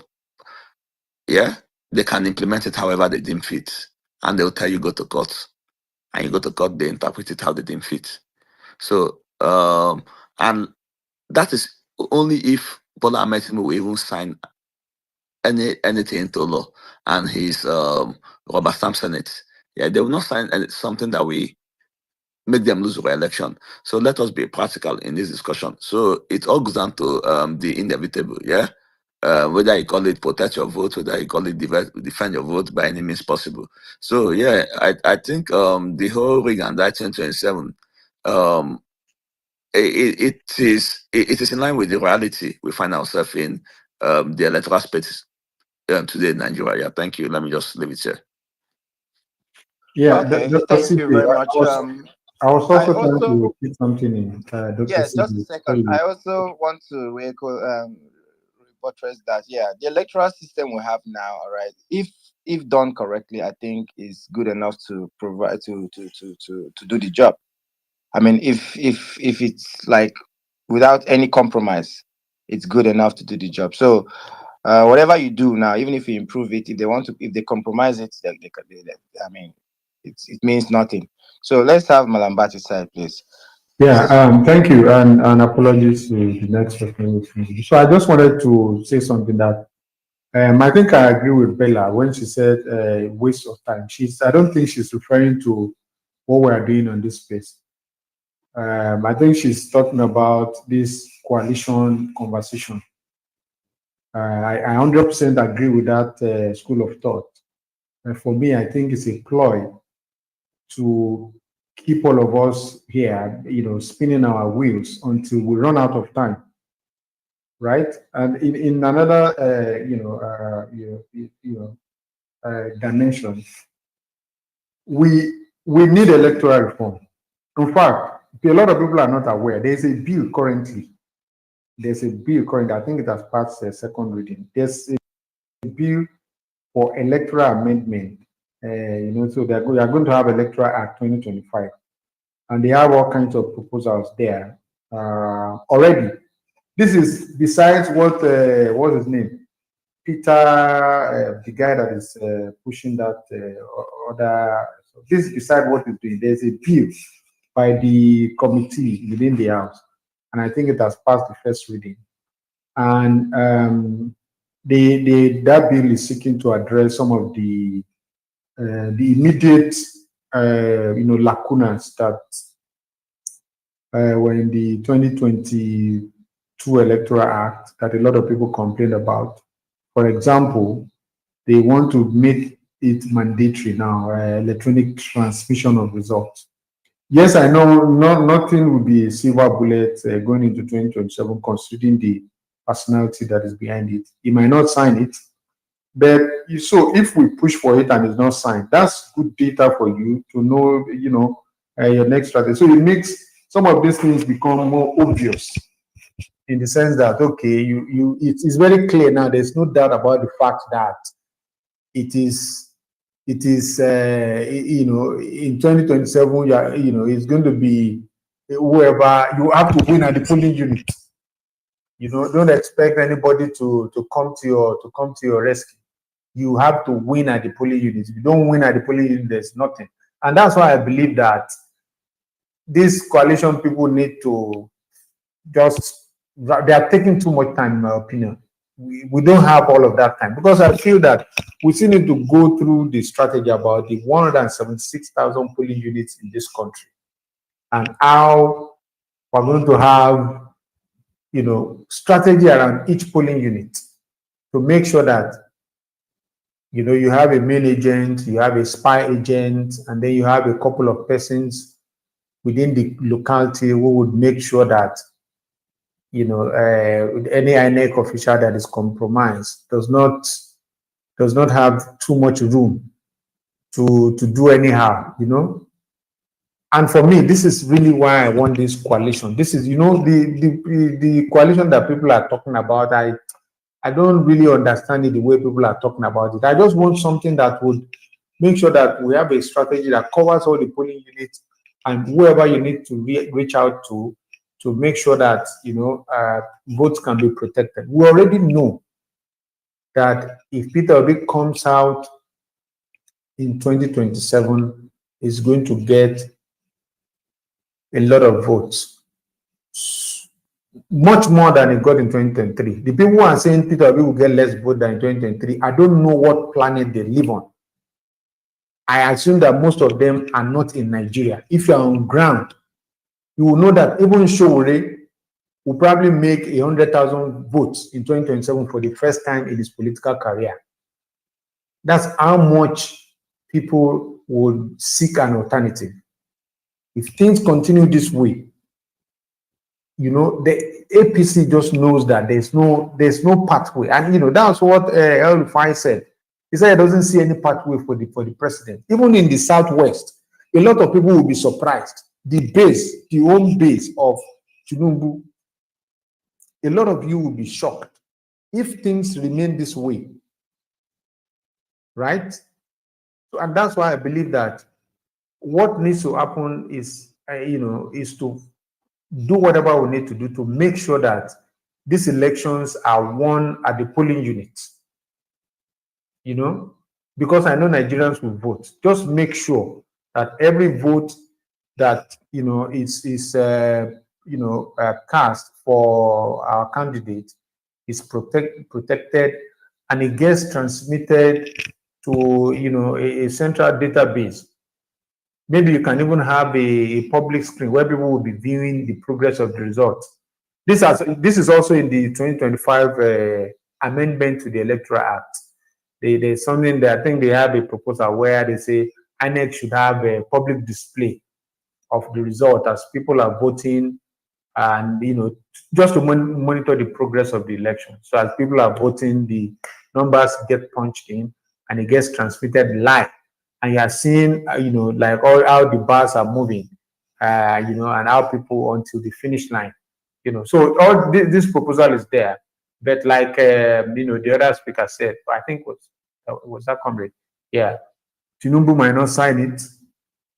yeah, they can implement it however they deem fit, and they'll tell you go to court, and you go to court, they interpret it how they deem fit. So and that is only if Bola Ahmed Tinubu will even sign anything into law, and his rubber stamps on it. Yeah, they will not sign something that we make them lose re-election. So let us be practical in this discussion. So it all goes down to the inevitable, yeah. Whether you call it protect your vote, whether you call it defend your vote by any means possible. So yeah, I think the whole rig and that 2027, it is in line with the reality we find ourselves in the electoral space today in Nigeria. Yeah, thank you. Let me just leave it here. Yeah, Okay, Dr. thank you CP, very much. I was I also trying also, to repeat something in Dr. yeah, just a CP. second. I also want to buttress that. Yeah, the electoral system we have now, all right, if done correctly, I think is good enough to provide to do the job. I mean, if it's like without any compromise, it's good enough to do the job. So whatever you do now, even if you improve it, if they compromise it, then I mean, it means nothing. So let's have Malambati side, please. Yeah, thank you, and apologies to the next person. So I just wanted to say something that I think I agree with Bella when she said waste of time. I don't think she's referring to what we are doing on this space. I think she's talking about this coalition conversation. I 100% agree with that school of thought. For me, I think it's a ploy to keep all of us here, spinning our wheels until we run out of time, right? And in another, dimension, we need electoral reform. In fact, a lot of people are not aware. There's a bill currently. I think it has passed the second reading. There's a bill for electoral amendment. So we are going to have Electoral Act 2025, and they have all kinds of proposals there already. This is besides what's his name, Peter, the guy that is pushing that other. So this is beside what he's doing. There's a bill by the committee within the House, and I think it has passed the first reading. And that bill is seeking to address some of the immediate lacunas that were in the 2022 Electoral Act that a lot of people complained about. For example, they want to make it mandatory now, electronic transmission of results. Yes, I know nothing will be a silver bullet going into 2027, considering the personality that is behind it. He might not sign it, but so if we push for it and it's not signed, that's good data for you to know, your next strategy. So it makes some of these things become more obvious in the sense that, okay, it's very clear now. There's no doubt about the fact that it is you know, in 2027, you know, it's going to be whoever you have to win at the polling unit. You know, don't expect anybody to come to your rescue. You have to win at the polling unit. If you don't win at the polling unit, there's nothing. And that's why I believe that these coalition people need to just, they are taking too much time, in my opinion. We don't have all of that time, because I feel that we still need to go through the strategy about the 176,000 polling units in this country and how we're going to have, you know, strategy around each polling unit to make sure that, you know, you have a main agent, you have a spy agent, and then you have a couple of persons within the locality who would make sure that, you know, any INEC official that is compromised does not have too much room to do anyhow, you know. And for me, this is really why I want this coalition. This is, you know, the coalition that people are talking about. I don't really understand it the way people are talking about it. I just want something that would make sure that we have a strategy that covers all the polling units and whoever you need to reach out to make sure that, you know, votes can be protected. We already know that if Peter Obi comes out in 2027, is going to get a lot of votes, much more than he got in 2023. The people who are saying Peter Obi will get less vote than in 2023, I don't know what planet they live on. I assume that most of them are not in Nigeria. If you are on ground, you will know that even Showore will probably make 100,000 votes in 2027 for the first time in his political career. That's how much people would seek an alternative. If things continue this way, you know, the APC just knows that there's no pathway. And, you know, that's what El Rufai said. He said he doesn't see any pathway for the president. Even in the Southwest, a lot of people will be surprised. The home base of Tinubu, a lot of you will be shocked if things remain this way, right? So, and that's why I believe that what needs to happen is, you know, is to do whatever we need to do to make sure that these elections are won at the polling units, you know, because I know Nigerians will vote. Just make sure that every vote that, you know, is cast for our candidate is protected, and it gets transmitted to, you know, a central database. Maybe you can even have a public screen where people will be viewing the progress of the results. This is also in the 2025 amendment to the Electoral Act. There's something that I think they have a proposal where they say INEC should have a public display of the result as people are voting, and, you know, just to monitor the progress of the election. So as people are voting, the numbers get punched in and it gets transmitted live, and you are seeing, you know, like all how the bars are moving, you know, and how people until the finish line, you know. So all this proposal is there, but like you know, the other speaker said, I think was that comrade, yeah, Tinubu might not sign it,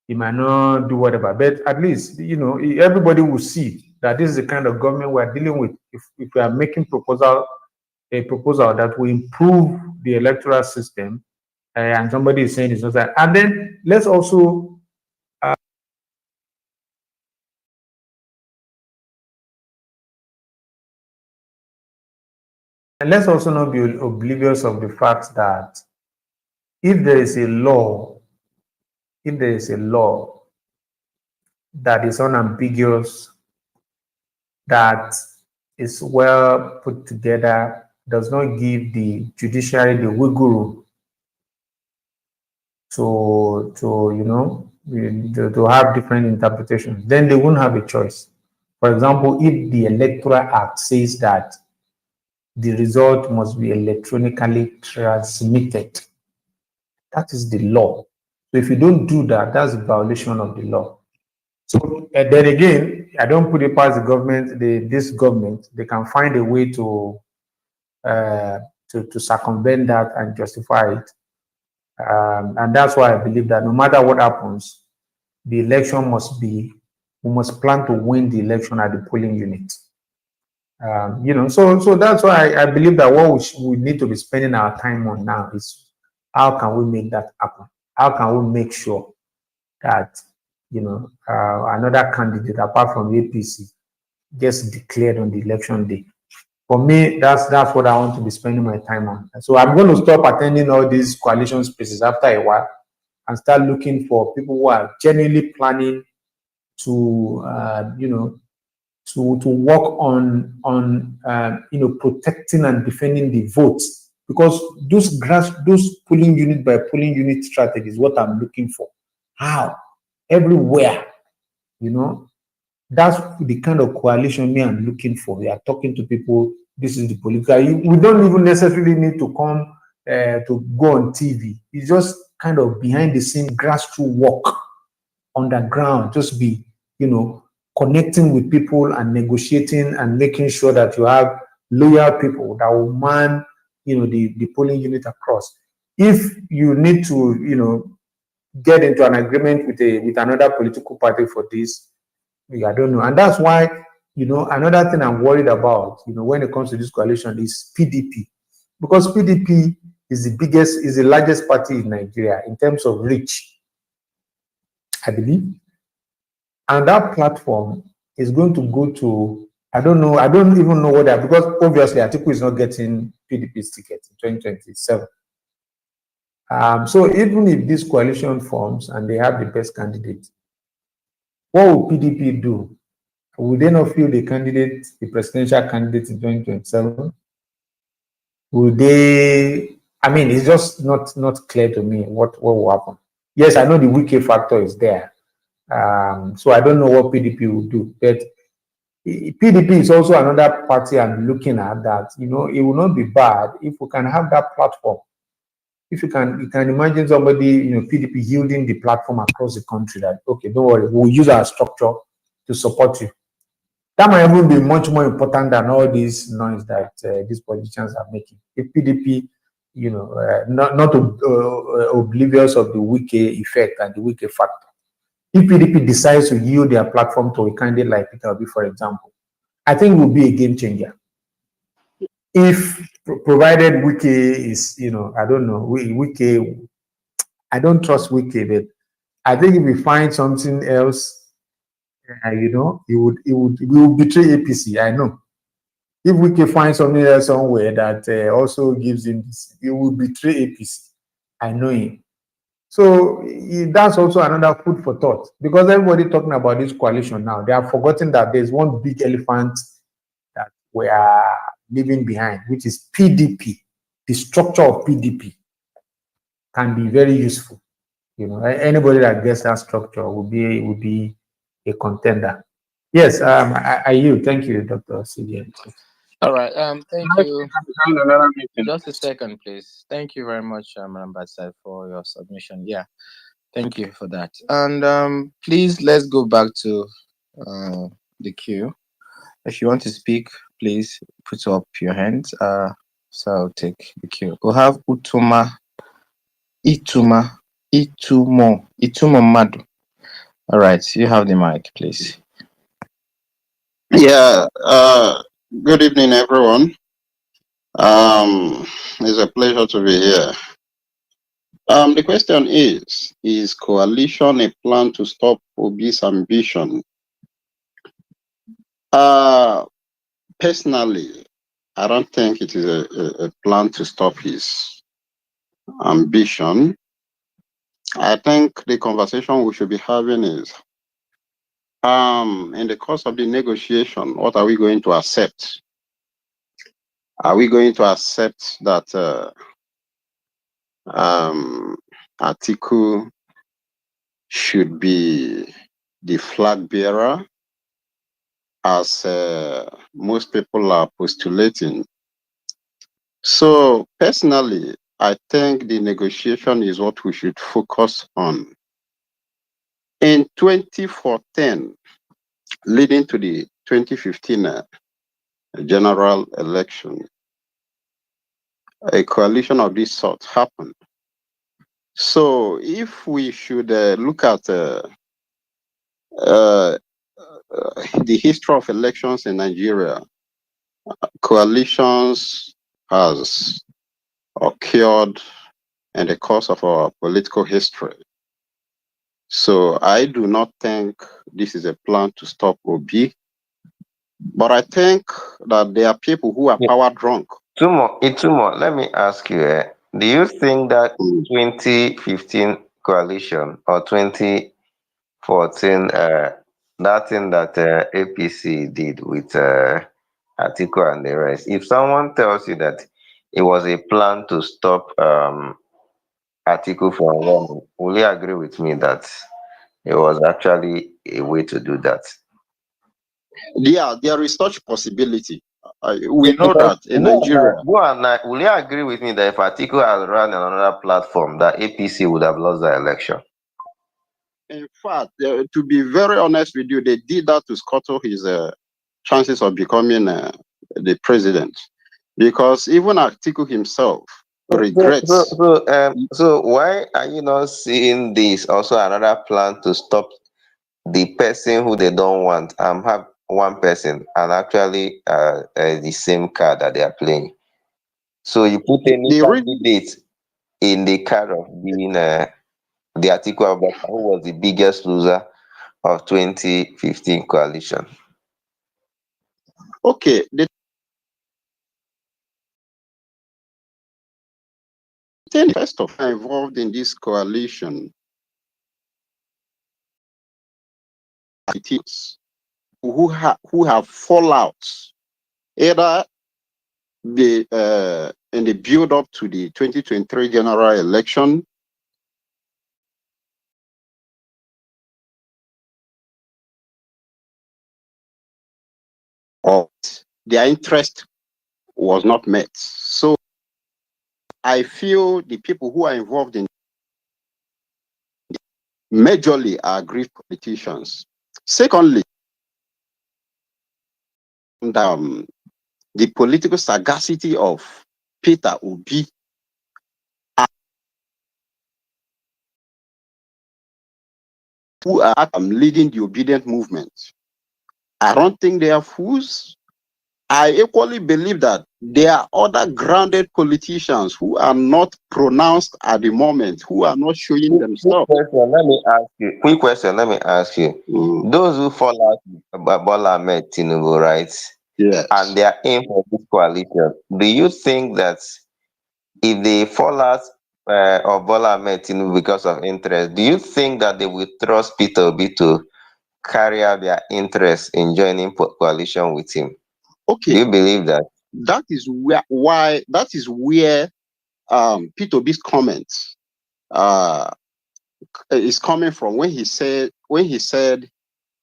he might not do whatever, but at least, you know, everybody will see that this is the kind of government we're dealing with. If we are making a proposal that will improve the electoral system, and somebody is saying it's not that, and then let's also not be oblivious of the fact that if there is a law that is unambiguous, that is well put together, does not give the judiciary the wiggle room to you know, to have different interpretations, then they won't have a choice. For example, if the Electoral Act says that the result must be electronically transmitted, that is the law. So if you don't do that, that's a violation of the law. So then again, I don't put it past the government. This government, they can find a way uh, to circumvent that and justify it. And that's why I believe that no matter what happens, the election we must plan to win the election at the polling unit. So that's why I believe that what we need to be spending our time on now is how can we make that happen? How can we make sure that another candidate apart from APC gets declared on the election day? For me, that's what I want to be spending my time on. So I'm going to stop attending all these coalition spaces after a while and start looking for people who are genuinely planning to to work on protecting and defending the votes, because those polling unit by polling unit strategies, what I'm looking for. How everywhere, that's the kind of coalition me I'm looking for. We are talking to people. This is the political. We don't even necessarily need to come to go on TV. It's just kind of behind the scene grassroots work on the ground. Just be, connecting with people and negotiating and making sure that you have loyal people that will man, the polling unit across. If you need to, get into an agreement with another political party for this, I don't know. And that's why, another thing I'm worried about, when it comes to this coalition is PDP. Because PDP is the largest party in Nigeria in terms of reach, I believe. And that platform is going to go to, I don't even know what because obviously Atiku is not getting PDP's ticket in 2027. So even if this coalition forms and they have the best candidate, what will PDP do? Will they not feel the presidential candidate in 2027? Will they? I mean, it's just not clear to me what will happen. Yes, I know the Wike factor is there. So I don't know what PDP will do. But PDP is also another party I'm looking at that, it will not be bad if we can have that platform. If you can imagine somebody, PDP yielding the platform across the country that, okay, don't worry, we'll use our structure to support you. That might even be much more important than all this noise that these politicians are making. If PDP, not oblivious of the Wike effect and the Wike factor. If PDP decides to yield their platform to a candidate like Peter Obi, for example, I think it will be a game changer. If provided Wike is, I don't know, Wike, I don't trust Wike, but I think if we find something else, he will betray APC. I know. If Wike finds something else somewhere that also gives him this, he will betray APC. I know him. So that's also another food for thought, because everybody talking about this coalition now, they have forgotten that there's one big elephant that we are leaving behind, which is PDP. The structure of PDP can be very useful. Anybody that gets that structure will be a contender. Yes, I yield. Thank you, Dr. CDM. All right. Thank you. Just a second, please. Thank you very much, Ambassador, for your submission. Yeah, thank you for that. And please, let's go back to the queue. If you want to speak, please put up your hands. So I'll take the queue. We'll have Itumo Madu. All right, you have the mic, please. Yeah, good evening, everyone. It's a pleasure to be here. The question is coalition a plan to stop Obi's ambition? Personally, I don't think it is a plan to stop his ambition. I think the conversation we should be having is, in the course of the negotiation, what are we going to accept? Are we going to accept that Atiku should be the flag bearer, as most people are postulating? So personally, I think the negotiation is what we should focus on. In 2014, leading to the 2015 general election, a coalition of this sort happened. So if we should look at the history of elections in Nigeria, coalitions has occurred in the course of our political history. So I do not think this is a plan to stop Obi, but I think that there are people who are power drunk. Two more. Let me ask you, do you think that 2015 coalition or 2014, that thing that APC did with Atiku and the rest, if someone tells you that it was a plan to stop Atiku from running, will you agree with me that it was actually a way to do that? Yeah, there is such possibility. We know Because that in Nigeria. will you agree with me that if Atiku had run on another platform, that APC would have lost the election? In fact, to be very honest with you, they did that to scuttle his chances of becoming the president, because even Atiku himself regrets. So why are you not seeing this also another plan to stop the person who they don't want? Have one person and actually the same card that they are playing. So you put any candidate in the card of being the Atiku Abubakar, who was the biggest loser of 2015 coalition. Okay, the thing first of all involved in this coalition, who have fallouts, either in the build up to the 2023 general election, or their interest was not met. So I feel the people who are involved in majorly are aggrieved politicians. Secondly, the political sagacity of Peter Obi who are leading the obedient movement. I don't think they are fools. I equally believe that there are other grounded politicians who are not pronounced at the moment, who are not showing themselves. Quick question, let me ask you. Those who fall out with Bola Ahmed Tinubu, right? Yes. And they are in for this coalition. Do you think that if they fall out of Bola Ahmed Tinubu because of interest, do you think that they will trust Peter Obi to carry out their interest in joining coalition with him? Okay. Do you believe that? That is where Peter Obi's comments is coming from, when he said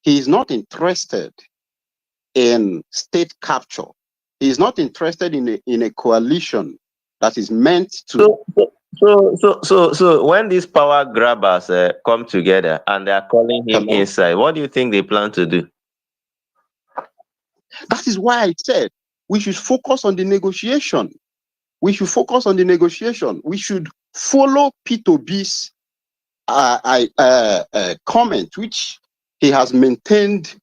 he is not interested in state capture. He is not interested in a coalition that is meant to. So when these power grabbers come together and they are calling him inside, what do you think they plan to do? That is why I said we should focus on the negotiation. We should focus on the negotiation. We should follow Peter Obi's comment, which he has maintained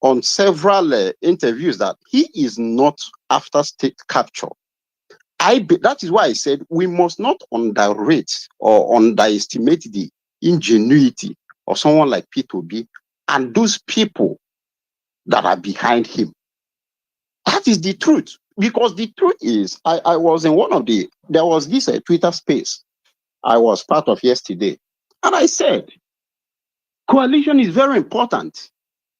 on several interviews, that he is not after state capture. That is why I said we must not underrate or underestimate the ingenuity of someone like Peter Obi and those people that are behind him. That is the truth. Because the truth is, I was in there was this Twitter space I was part of yesterday. And I said, coalition is very important.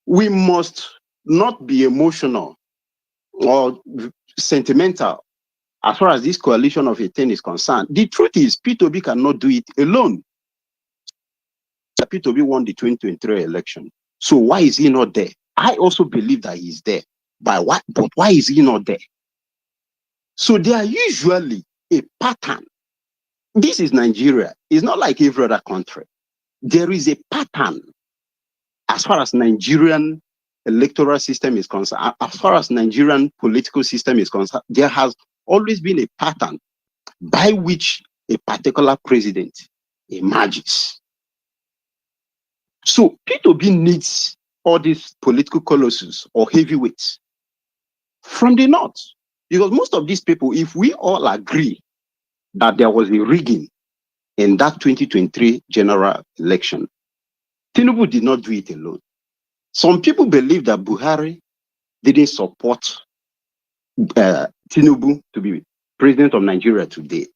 We must not be emotional or sentimental as far as this coalition of 18 is concerned. The truth is, Peter Obi cannot do it alone. Peter Obi won the 2023 election. So why is he not there? I also believe that he's there. But why is he not there? So there are usually a pattern. This is Nigeria. It's not like every other country. There is a pattern as far as Nigerian electoral system is concerned, as far as Nigerian political system is concerned, there has always been a pattern by which a particular president emerges. So P2B needs all these political colossus or heavyweights from the north. Because most of these people, if we all agree that there was a rigging in that 2023 general election, Tinubu did not do it alone. Some people believe that Buhari didn't support Tinubu to be president of Nigeria today.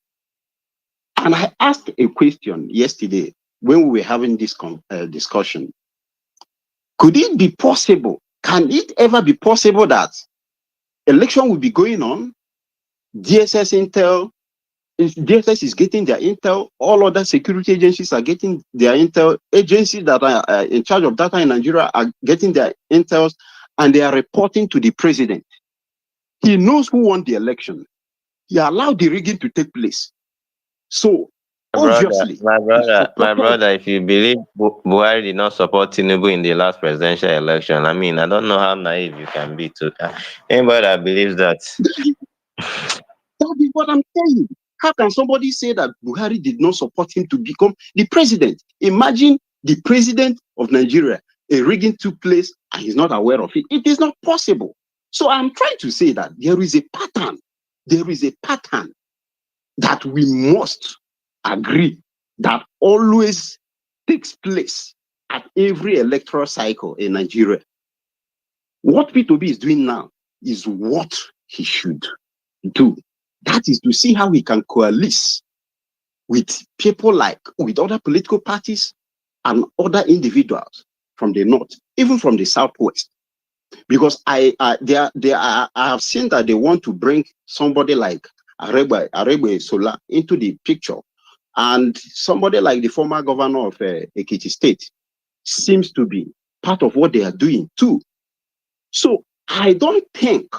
And I asked a question yesterday when we were having this discussion. Could it be possible? Can it ever be possible that election will be going on? DSS is getting their intel, all other security agencies are getting their intel, agencies that are in charge of data in Nigeria are getting their intels, and they are reporting to the president. He knows who won the election. He allowed the rigging to take place. So, obviously, my brother, if you believe Buhari did not support Tinubu in the last presidential election, I mean, I don't know how naive you can be to anybody that believes that. That is what I'm saying. How can somebody say that Buhari did not support him to become the president? Imagine the president of Nigeria, a rigging took place and he's not aware of it. It is not possible. So I'm trying to say that there is a pattern. There is a pattern that we must agree that always takes place at every electoral cycle in Nigeria. What P2B is doing now is what he should do. That is to see how we can coalesce with people with other political parties and other individuals from the north, even from the southwest. Because I have seen that they want to bring somebody like Arebe Sola into the picture, and somebody like the former governor of Ekiti State seems to be part of what they are doing too. So I don't think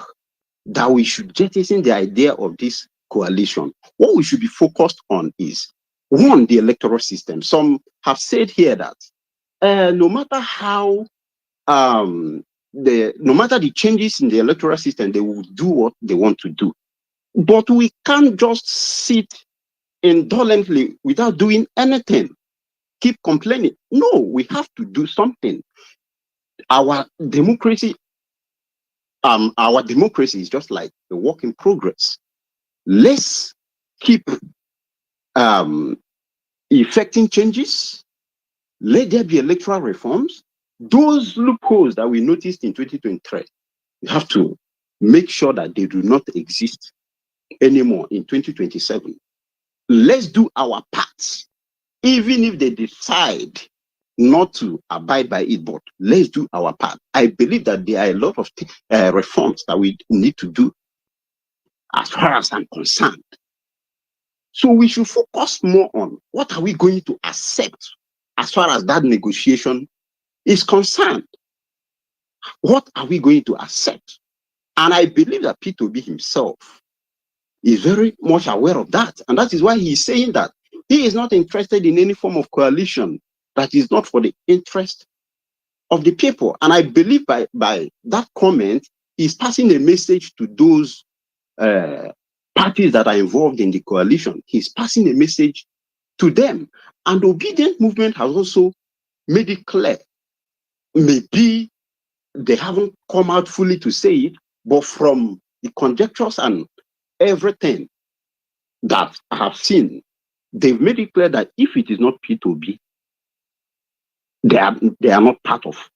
that we should jettison the idea of this coalition. What we should be focused on is, one, the electoral system. Some have said here that no matter how no matter the changes in the electoral system, they will do what they want to do. But we can't just sit indolently without doing anything, keep complaining. No, we have to do something. Our democracy is just like a work in progress. Let's keep effecting changes. Let there be electoral reforms. Those loopholes that we noticed in 2023, we have to make sure that they do not exist anymore in 2027. Let's do our part, even if they decide not to abide by it, but let's do our part. I believe that there are a lot of reforms that we need to do as far as I'm concerned. So we should focus more on what are we going to accept as far as that negotiation is concerned. What are we going to accept? And I believe that P2B himself is very much aware of that. And that is why he's saying that he is not interested in any form of coalition that is not for the interest of the people. And I believe by that comment, he's passing a message to those parties that are involved in the coalition. He's passing a message to them. And the Obedient Movement has also made it clear. Maybe they haven't come out fully to say it, but from the conjectures and everything that I have seen, they've made it clear that if it is not P2B, they are not part of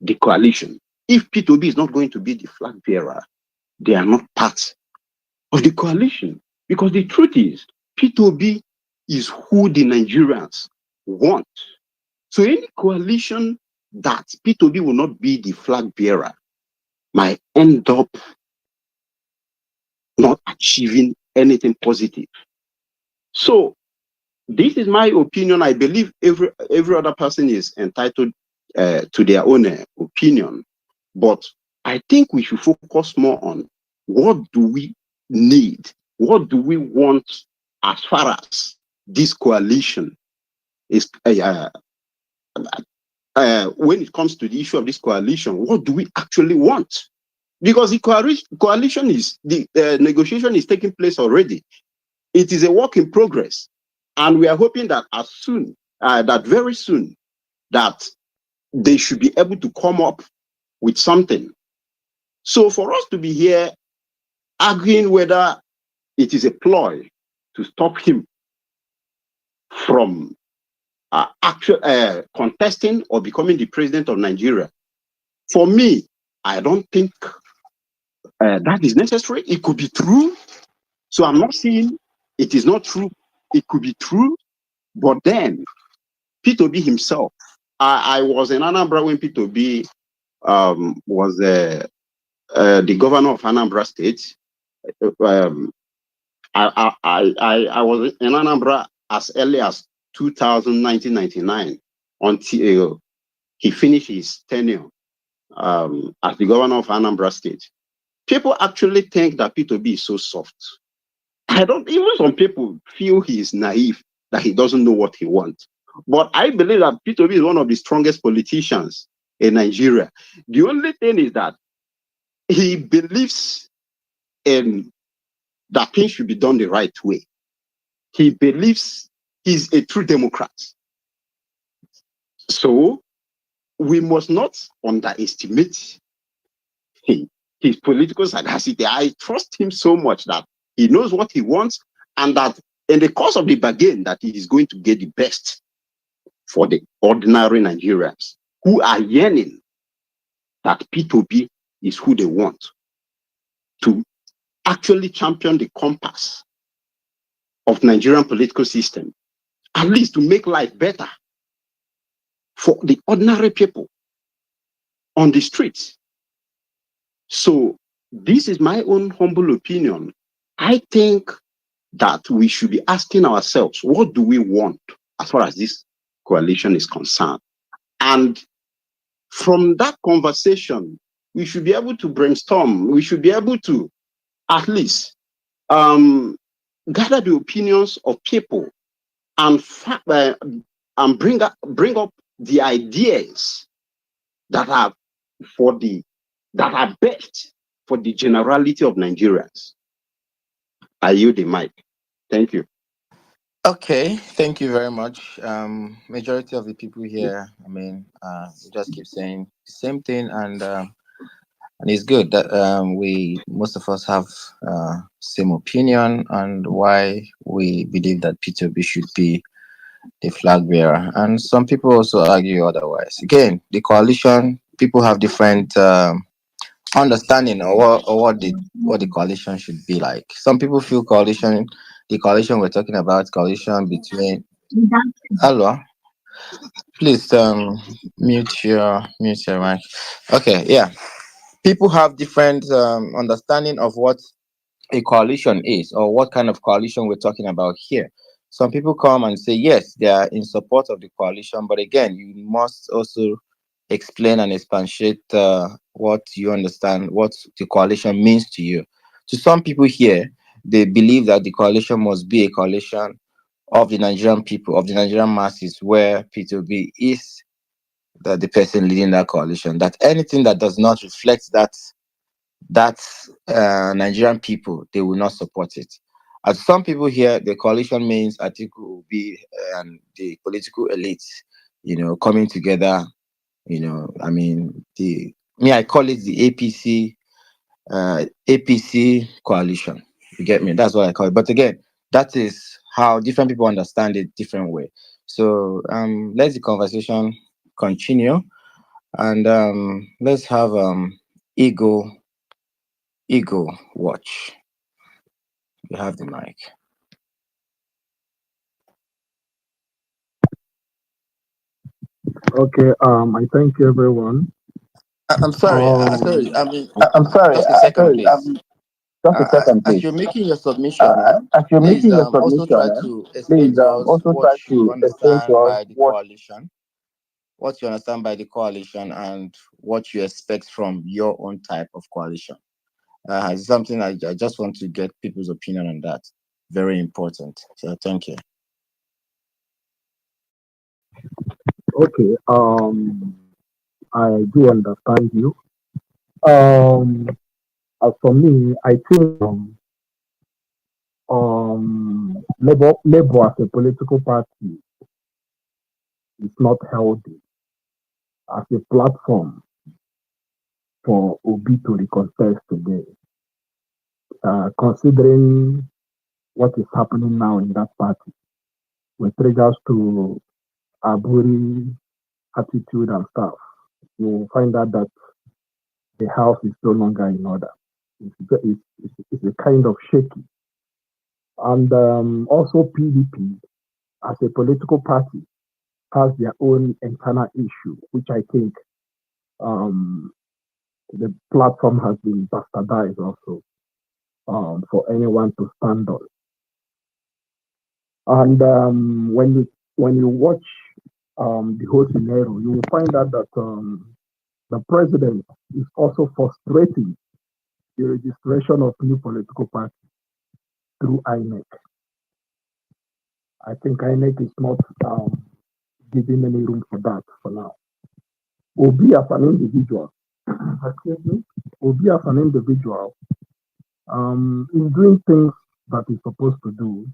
the coalition. If P2B is not going to be the flag bearer, they are not part of the coalition. Because the truth is, P2B is who the Nigerians want. So any coalition that P2B will not be the flag bearer might end up not achieving anything positive. So this is my opinion. I believe every other person is entitled to their own opinion. But I think we should focus more on what do we need? What do we want as far as this coalition is when it comes to the issue of this coalition, what do we actually want? Because the coalition is, the negotiation is taking place already. It is a work in progress. And we are hoping that that very soon, that they should be able to come up with something. So for us to be here arguing whether it is a ploy to stop him from contesting or becoming the president of Nigeria, for me, I don't think that is necessary. It could be true. So I'm not saying it is not true. It could be true. But then, P2B himself, I was in Anambra when P2B was the governor of Anambra State. I was in Anambra as early as 1999 until he finished his tenure as the governor of Anambra State. People actually think that P2B is so soft. I don't, even some people feel he is naive, that he doesn't know what he wants. But I believe that P2B is one of the strongest politicians in Nigeria. The only thing is that he believes in that things should be done the right way. He believes he's a true Democrat. So we must not underestimate his political sagacity. I trust him so much that he knows what he wants, and that in the course of the bargain, that he is going to get the best for the ordinary Nigerians who are yearning that P2B is who they want to actually champion the compass of Nigerian political system, at least to make life better for the ordinary people on the streets. So this is my own humble opinion. I think that we should be asking ourselves, what do we want as far as this coalition is concerned? And from that conversation, we should be able to brainstorm. We should be able to at least gather the opinions of people and bring up the ideas that are best for the generality of Nigerians. I yield the mic. Thank you. Okay, thank you very much. Majority of the people here, I mean, we just keep saying the same thing, and it's good that most of us have same opinion and why we believe that P2B should be the flag bearer. And some people also argue otherwise. Again, the coalition, people have different understanding of what the coalition should be like. Some people feel the coalition we're talking about, coalition between. Hello, please mute your mic. Okay, yeah. People have different understanding of what a coalition is, or what kind of coalition we're talking about here. Some people come and say yes, they are in support of the coalition, but again, you must also explain and expatiate what you understand, what the coalition means to you. To some people here, they believe that the coalition must be a coalition of the Nigerian people, of the Nigerian masses, where P2B is the person leading that coalition. That anything that does not reflect that Nigerian people, they will not support it. As some people here, the coalition means Atiku will be and the political elites, coming together. I mean, I call it the APC coalition. You get me? That's what I call it. But again, that is how different people understand it different way. So let the conversation continue, and let's have Ego watch. You have the mic. Okay, I thank everyone. I'm sorry. Sorry. I mean, just a second, please. Just a second, As please. you're making your submission, As you're please making your also submission, try to explain please to us also try to explain to us what you understand by the coalition, and what you expect from your own type of coalition. It's something I just want to get people's opinion on that. Very important. So thank you. Okay. I do understand you. Um, as for me, I think Labour as a political party is not healthy as a platform for Obi to recontest again. Considering what is happening now in that party with regards to Aburi attitude and stuff, you will find out that the house is no longer in order. It's a kind of shaky. And also PDP as a political party has their own internal issue, which I think the platform has been bastardized also for anyone to stand on. And when you watch the whole scenario, you will find out that the president is also frustrating the registration of new political parties through INEC. I think INEC is not giving any room for that for now. Obi as an individual, excuse me, Obi as an individual is doing things that he's supposed to do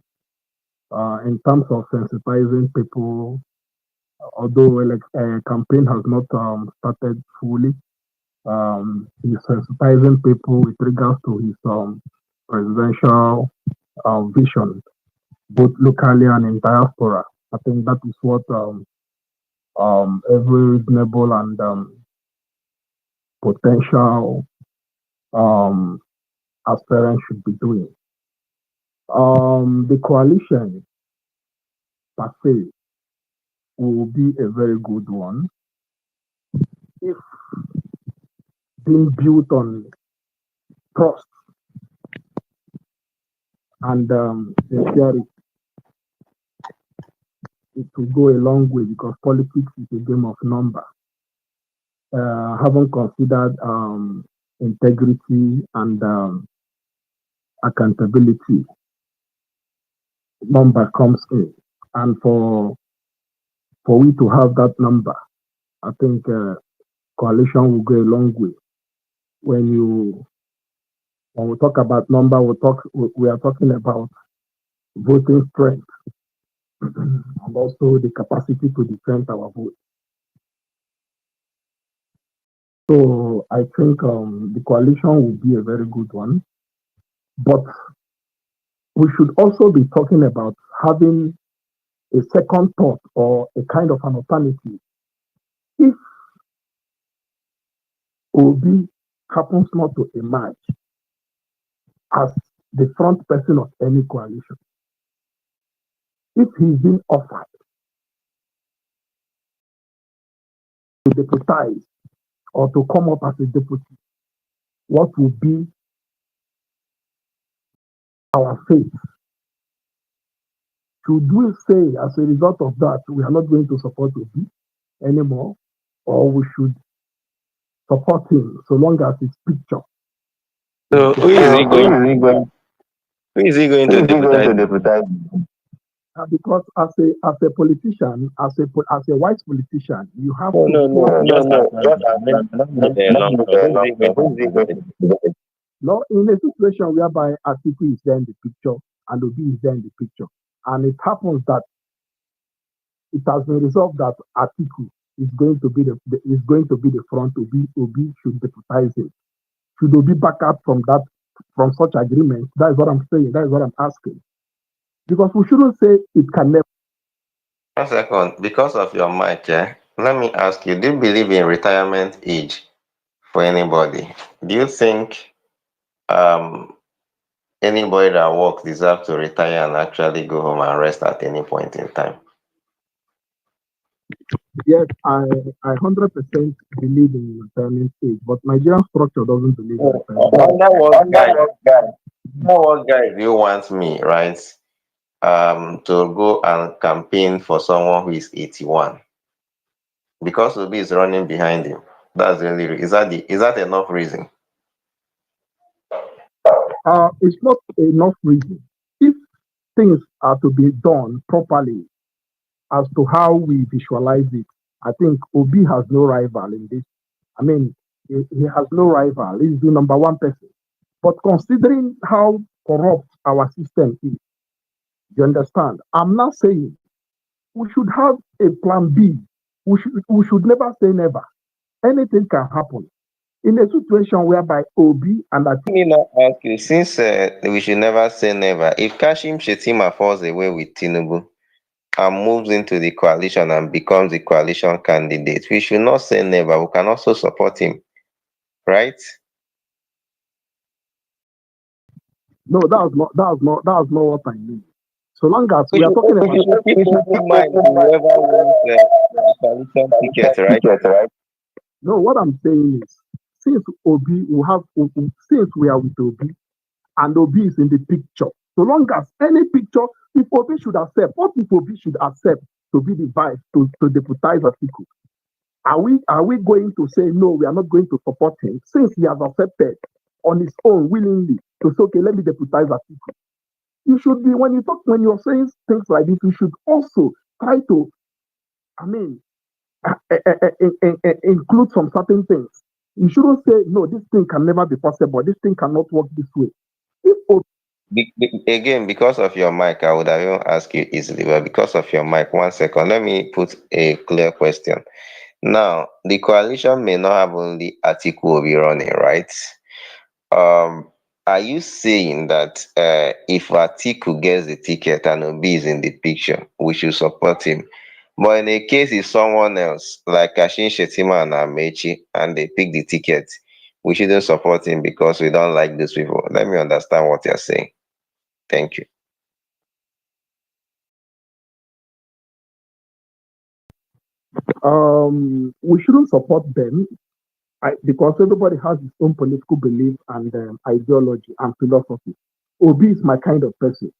in terms of sensitizing people, although campaign has not started fully. He's sensitizing people with regards to his presidential vision, both locally and in diaspora. I think that is what every reasonable and potential aspirant should be doing. The coalition per se will be a very good one if being built on trust and sincerity. It will go a long way because politics is a game of number. Haven't considered integrity and accountability. Number comes in, and for we to have that number, I think coalition will go a long way. When we talk about number, we are talking about voting strength and also the capacity to defend our vote. So I think the coalition will be a very good one, but we should also be talking about having a second thought or a kind of an alternative. If Obi happens not to emerge as the front person of any coalition, if he's been offered to deputize or to come up as a deputy, what would be our fate? Should we say as a result of that, we are not going to support Obi anymore, or we should support him so long as his picture? So who is he going to deputize? Because as a politician, as a white politician, you have No, in a situation whereby Atiku is there in the picture and Obi is there in the picture, and it happens that it has been resolved that Atiku is going to be the front. Obi should deputize him. Should Obi back up from such agreement? That is what I'm saying. That is what I'm asking. Because we shouldn't say it can never. 1 second, because of your mic, let me ask you, do you believe in retirement age for anybody? Do you think anybody that works deserves to retire and actually go home and rest at any point in time? Yes, I 100% believe in retirement age, but Nigerian structure doesn't believe in retirement. What guy do you want me, right? To go and campaign for someone who is 81 because Obi is running behind him. That's the only reason. Is that enough reason? It's not enough reason. If things are to be done properly as to how we visualize it I think Obi has no rival in this. I mean, he has no rival. He's the number one person. But considering how corrupt our system is, you understand? I'm not saying we should have a plan B. We should never say never. Anything can happen. In a situation whereby Obi and Let me now ask you, since we should never say never, if Kashim Shettima falls away with Tinubu and moves into the coalition and becomes the coalition candidate, we should not say never. We can also support him, right? no, that was not what I mean. So long as We we are should, talking we about should keep open mind to whoever wins the coalition ticket, right? no, what I'm saying is since Obi will have since we are with Obi and Obi is in the picture, so long as any picture, if Obi should accept, what if Obi should accept to be the vice to deputize Atiku? Are we going to say no, we are not going to support him since he has accepted on his own willingly to say, okay, let me deputize Atiku? You should be when you're saying things like this, you should also try to, I mean, include some certain things. You shouldn't say no, this thing can never be possible, this thing cannot work this way. If Again, because of your mic, I would have even asked you easily, but because of your mic, 1 second, let me put a clear question. Now, the coalition may not have only Atiku Obi running, right? Um, are you saying that if Atiku gets the ticket and Obi is in the picture, we should support him? But in a case if someone else, like Kashin Shetima and Amechi, and they pick the ticket, we shouldn't support him because we don't like these people. Let me understand what you're saying. Thank you. we shouldn't support them because everybody has his own political belief and ideology and philosophy. Obi is my kind of person.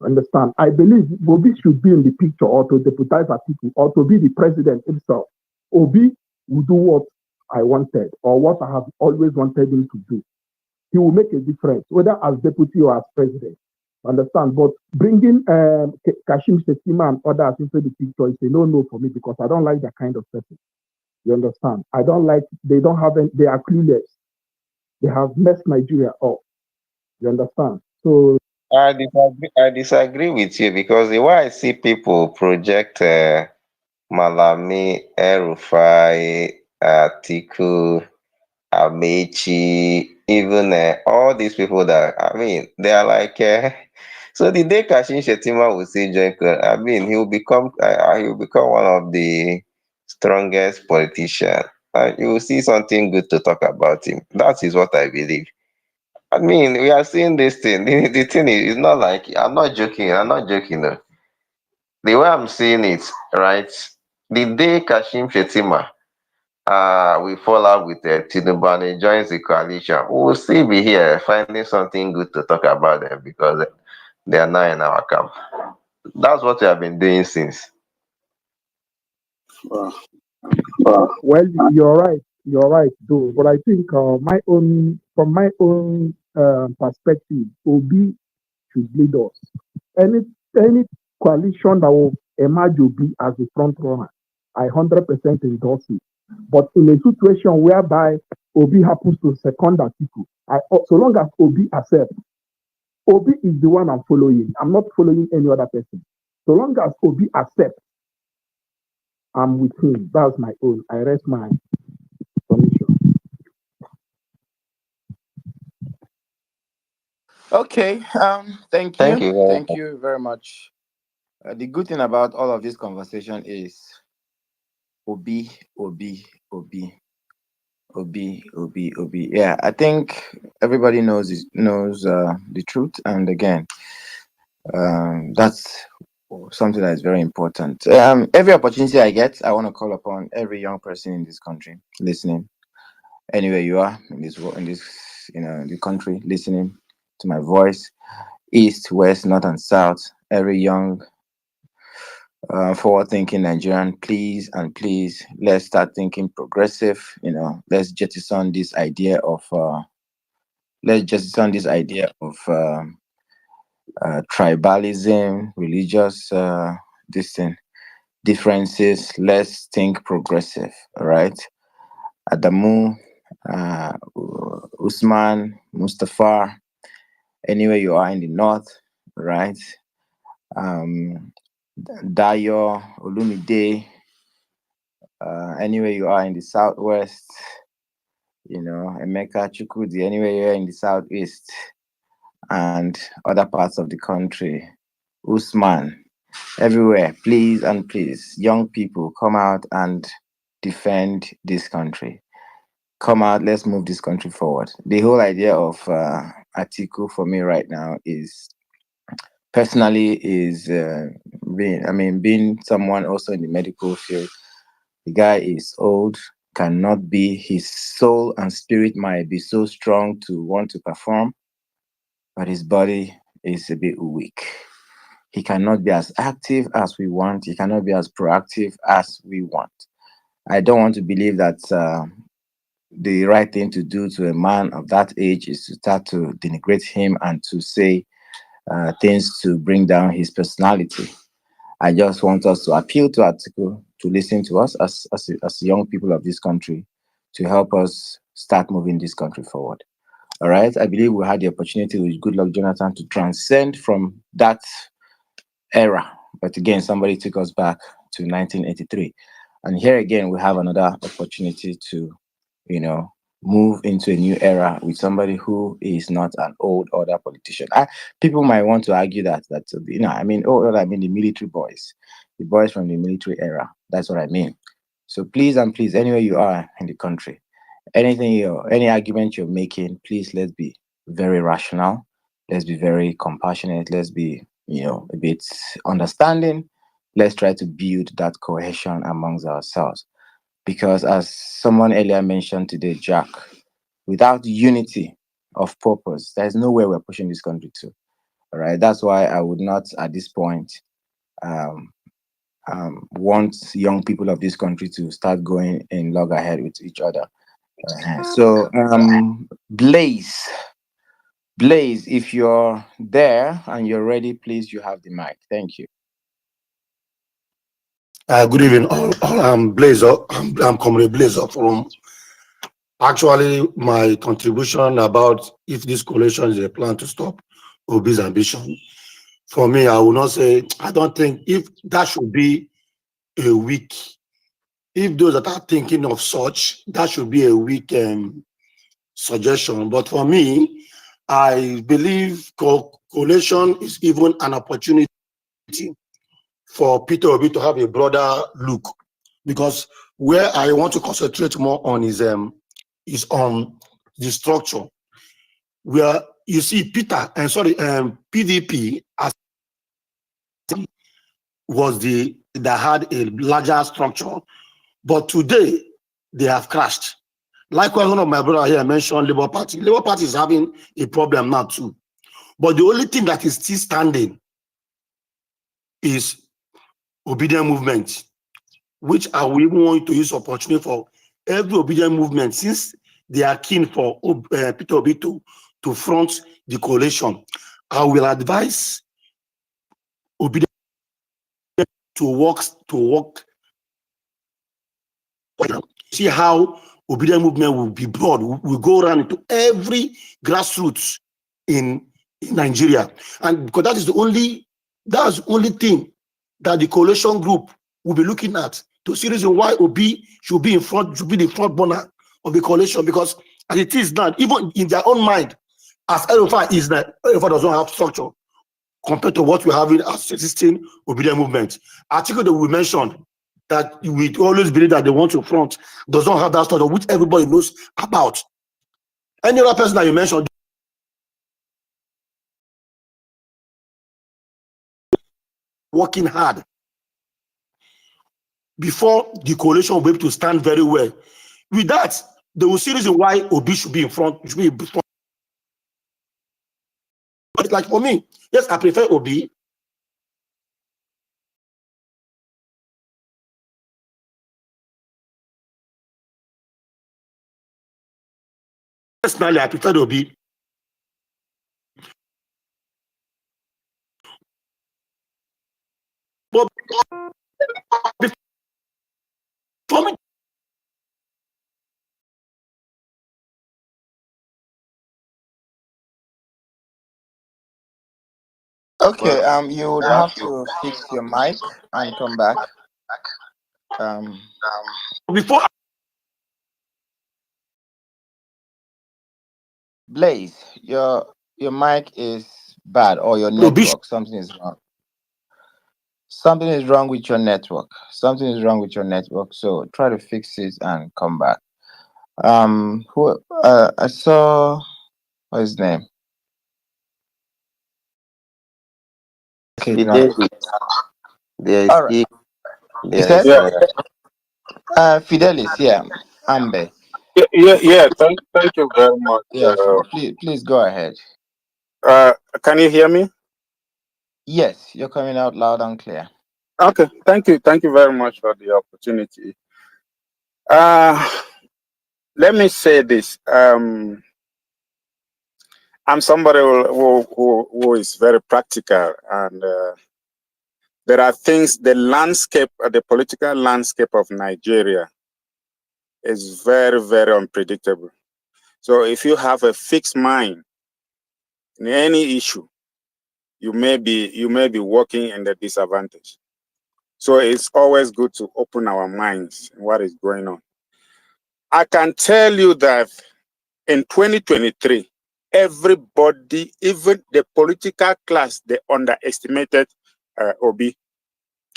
Understand? I believe Obi should be in the picture or to deputize Atiku or to be the president himself. Obi will do what I wanted or what I have always wanted him to do. He will make a difference, whether as deputy or as president. Understand? But bringing Kashim Shettima and others into the picture is a no-no for me because I don't like that kind of person. You understand? I don't like, they don't have, they are clueless. They have messed Nigeria up. You understand? So I disagree with you because the way I see people project Malami, El-Rufai, Atiku, Amechi, even all these people that, I mean, they are like, so the day Kashin Shetima will say join, I mean, he will become one of the strongest politicians. You will see something good to talk about him. That is what I believe. I mean, we are seeing this thing. The thing is, it's not like, I'm not joking. I'm not joking. No. The way I'm seeing it, right? The day Kashim Shetima we fall out with Tinubu and he joins the coalition, we will still be here finding something good to talk about them because they are now in our camp. That's what we have been doing since. well, you're right, though. But I think from my own perspective, Obi should lead us. Any coalition that will emerge Obi as the front runner, I 100% endorse it. But in a situation whereby Obi happens to second Atiku, so long as Obi accepts, Obi is the one I'm following. I'm not following any other person. So long as Obi accepts, I'm with him. That's my own. I rest my submission. Okay. Thank Thank you. you very Thank you very much. The good thing about all of this conversation is Obi, Obi, Obi, Obi. Yeah, I think everybody knows the truth, and again, that's something that is very important. Every opportunity I get, I want to call upon every young person in this country listening, anywhere you are in this the country, listening to my voice, east, west, north, and south. Every young forward-thinking Nigerian, please and please, let's start thinking progressive. Let's jettison this idea of tribalism, religious this thing. differences. Let's think progressive. All right. Adamu, Usman, Mustafa, anywhere you are in the north, right? Dayo, Olumide, anywhere you are in the southwest, Emeka, Chukwudi, anywhere you are in the southeast, and other parts of the country, Usman, everywhere, please and please, young people, come out and defend this country. Come out, let's move this country forward. The whole idea of Atiku for me right now is being someone also in the medical field. The guy is old, cannot be, his soul and spirit might be so strong to want to perform, but his body is a bit weak. He cannot be as active as we want. He cannot be as proactive as we want. I don't want to believe that the right thing to do to a man of that age is to start to denigrate him and to say things to bring down his personality. I just want us to appeal to Atiku to listen to us as young people of this country to help us start moving this country forward. All right. I believe we had the opportunity with Goodluck Jonathan to transcend from that era. But again, somebody took us back to 1983. And here again, we have another opportunity to, move into a new era with somebody who is not an old order politician. People might want to argue that, old order, I mean the military boys, the boys from the military era. That's what I mean. So please and please, anywhere you are in the country, any argument you're making, please, let's be very rational. Let's be very compassionate. Let's be, a bit understanding. Let's try to build that cohesion amongst ourselves. Because as someone earlier mentioned today, Jack, without unity of purpose, there's nowhere we're pushing this country to. All right. That's why I would not at this point want young people of this country to start going in loggerhead with each other. So, Blaze, if you're there and you're ready, please, you have the mic. Thank you. Good evening. I'm Blazer. I'm Comrade Blazer from. Actually, my contribution about if this coalition is a plan to stop Obi's ambition. For me, I will not say. I don't think if that should be a weak. If those that are thinking of such, that should be a weak suggestion. But for me, I believe coalition is even an opportunity for Peter Obi to have a broader look, because where I want to concentrate more on is on the structure, where you see PDP as was that had a larger structure, but today they have crashed. Likewise, one of my brother here mentioned Labour Party. Labour Party is having a problem now too, but the only thing that is still standing is obedient movement, which I will even want to use opportunity for every obedient movement, since they are keen for Peter Obi to front the coalition. I will advise obedient to work. See how obedient movement will be broad. Will go around into every grassroots in Nigeria, and because that's the only thing that the coalition group will be looking at to see reason why Obi should be the front burner of the coalition. Because as it is now, even in their own mind, as Elfa is that Elfa does not have structure compared to what we're having as existing obedient movement. Article that we mentioned that we always believe that they want to front does not have that structure, which everybody knows about. Any other person that you mentioned working hard before the coalition will be able to stand very well. With that, they will see reason why Obi should be in front. Should be in front. But like for me, yes, I prefer Obi. Personally, I prefer Obi. But Okay, you would have to fix your mic and come back. Before Blaze, your mic is bad, or your network. Something is wrong. Something is wrong with your network. Something is wrong with your network. So try to fix it and come back. I saw, what's his name? Okay, Fidelity. There all is right. there is Fidelis, yeah, Ambe. Yeah. Thank you very much. Yeah, please go ahead. Can you hear me? Yes, you're coming out loud and clear. Okay, thank you very much for the opportunity. Let me say this. I'm somebody who is very practical, and there are things. The political landscape of Nigeria is very, very unpredictable. So if you have a fixed mind in any issue, you may be working in the disadvantage. So it's always good to open our minds in what is going on. I can tell you that in 2023, everybody, even the political class, they underestimated Obi.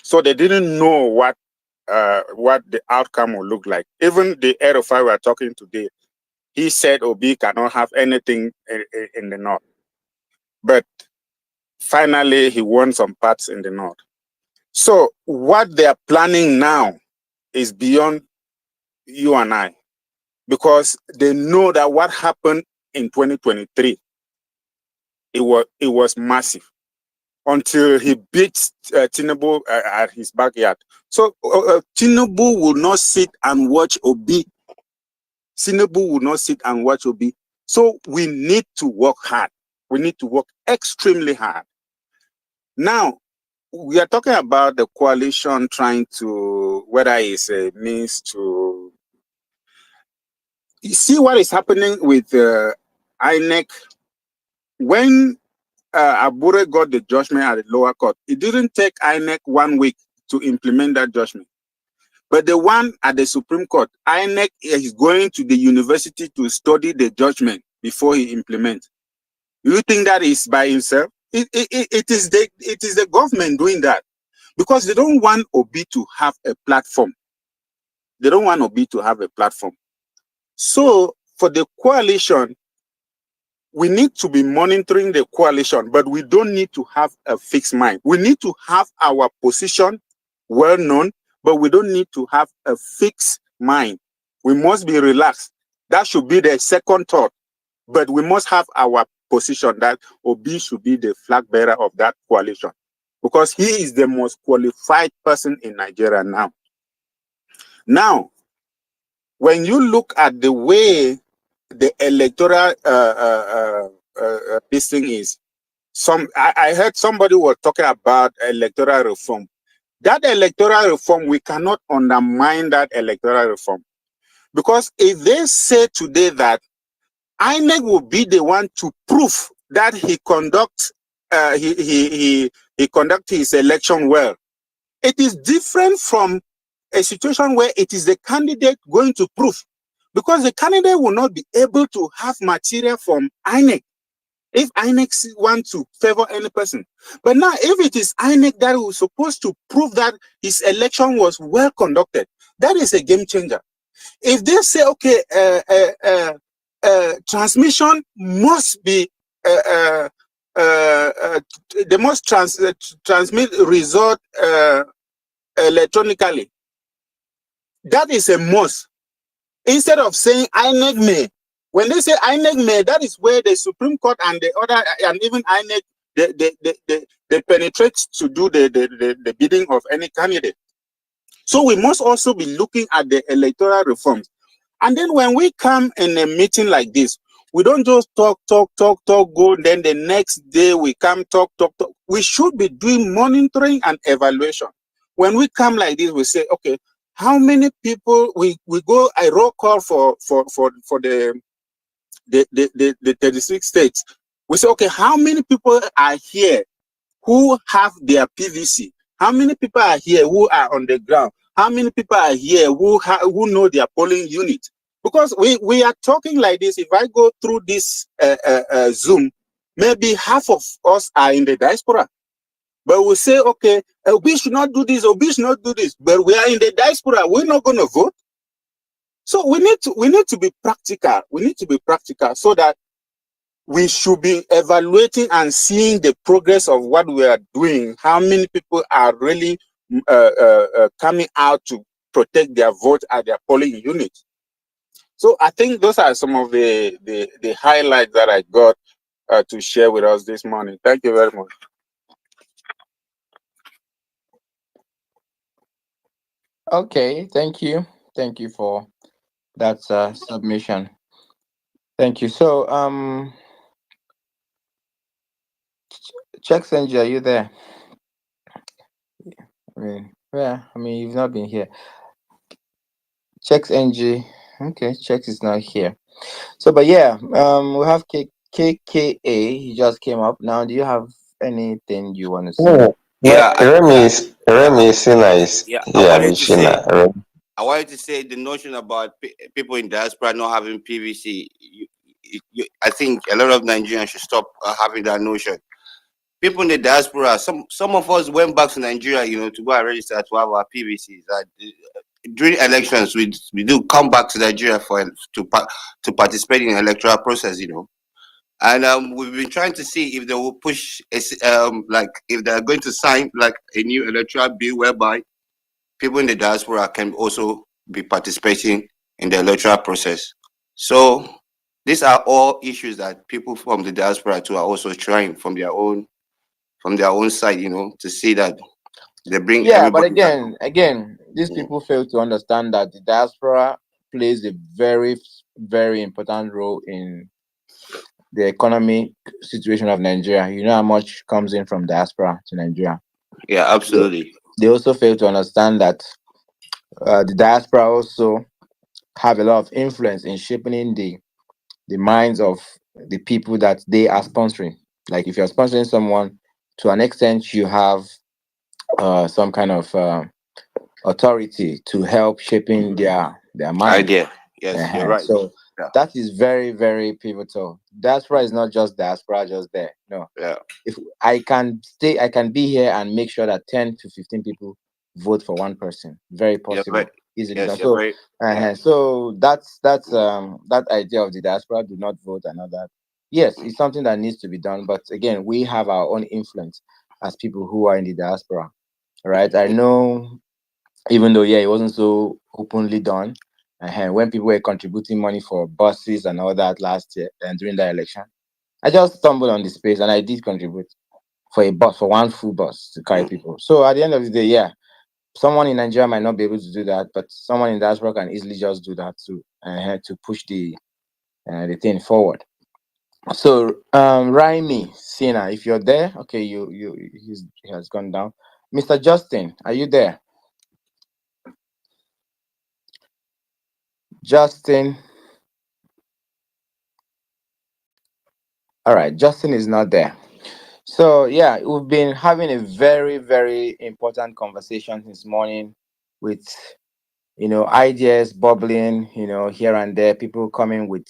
So they didn't know what the outcome will look like. Even the RFI we are talking today, he said Obi cannot have anything in the north. But finally, he won some parts in the north. So what they are planning now is beyond you and I, because they know that what happened in 2023, it was massive until he beat Tinubu at his backyard. So Tinubu will not sit and watch Obi. Tinubu will not sit and watch Obi. So we need to work hard. We need to work extremely hard. Now, we are talking about the coalition trying to, whether it's a means to, you see what is happening with INEC. When Abure got the judgment at the lower court, it didn't take INEC 1 week to implement that judgment. But the one at the Supreme Court, INEC is going to the university to study the judgment before he implements. Do you think that is by himself? It is the government doing that, because they don't want Obi to have a platform. They don't want Obi to have a platform. So for the coalition, we need to be monitoring the coalition, but we don't need to have a fixed mind. We need to have our position well known, but we don't need to have a fixed mind. We must be relaxed. That should be the second thought. But we must have our position that Obi should be the flag bearer of that coalition, because he is the most qualified person in Nigeria now. Now, when you look at the way the electoral this thing is, I heard somebody was talking about electoral reform. That electoral reform, we cannot undermine that electoral reform, because if they say today that INEC will be the one to prove that he conduct his election well, it is different from a situation where it is the candidate going to prove, because the candidate will not be able to have material from INEC if INEC wants to favor any person. But now, if it is INEC that was supposed to prove that his election was well conducted, that is a game changer. If they say, okay, transmission must be, they must transmit result electronically, that is a must. Instead of saying INEC may, when they say INEC may, that is where the Supreme Court and the other, and even INEC, they penetrate to do the bidding of any candidate. So we must also be looking at the electoral reforms. And then when we come in a meeting like this, we don't just talk, go, then the next day we come talk. We should be doing monitoring and evaluation. when we come like this, we say, okay, how many people we go a roll call for the 36 states. We say, okay, how many people are here who have their PVC? How many people are here who are on the ground? How many people are here who know their polling unit? Because we are talking like this. If I go through this Zoom, maybe half of us are in the diaspora. But we say, okay, we should not do this, or we should not do this. But we are in the diaspora. We're not going to vote. So we need to be practical. We need to be practical so that we should be evaluating and seeing the progress of what we are doing. How many people are really coming out to protect their vote at their polling unit? So I think those are some of the highlights that I got to share with us this morning. Thank you very much. Okay, thank you. Thank you for that submission. Thank you. So, Checks Njenje, are you there? I mean, you've not been here. Checks Njenje. Okay, Checks is not here. So, but yeah, we have KKA. He just came up. Now, do you have anything you want to say? Yeah, Remy Sina is yeah. here, Mishina. I wanted to say the notion about people in diaspora not having PVC. I think a lot of Nigerians should stop having that notion. People in the diaspora, some of us went back to Nigeria, to go and register to have our PVCs. During elections, we do come back to Nigeria to participate in the electoral process, And we've been trying to see if they will push, like if they're going to sign like a new electoral bill whereby people in the diaspora can also be participating in the electoral process. So these are all issues that people from the diaspora too are also trying from their own side, to see that they bring Yeah, but everybody back. again, these people fail to understand that the diaspora plays a very, very important role in the economic situation of Nigeria. You know how much comes in from diaspora to Nigeria. Yeah, absolutely. They also fail to understand that the diaspora also have a lot of influence in shaping the minds of the people that they are sponsoring. Like if you're sponsoring someone, to an extent, you have some kind of authority to help shaping their mind. Idea. Yes, you're right. So Yeah. that is very, very pivotal. Diaspora is not just diaspora just there. No. Yeah. If I can be here and make sure that 10 to 15 people vote for one person. Very possible. Easily done. So so that's that idea of the diaspora do not vote and all that. Yes, it's something that needs to be done. But again, we have our own influence as people who are in the diaspora. Right. I know, even though it wasn't so openly done, when people were contributing money for buses and all that last year and during the election, I just stumbled on the space and I did contribute for a bus, for one full bus to carry people. So at the end of the day, someone in Nigeria might not be able to do that, but someone in diaspora can easily just do that to push the thing forward. So Raimi Sina, if you're there, okay, he has gone down. Mr. Justin, are you there? Justin. All right, Justin is not there. So yeah, we've been having a very, very important conversation this morning with ideas bubbling, here and there, people coming with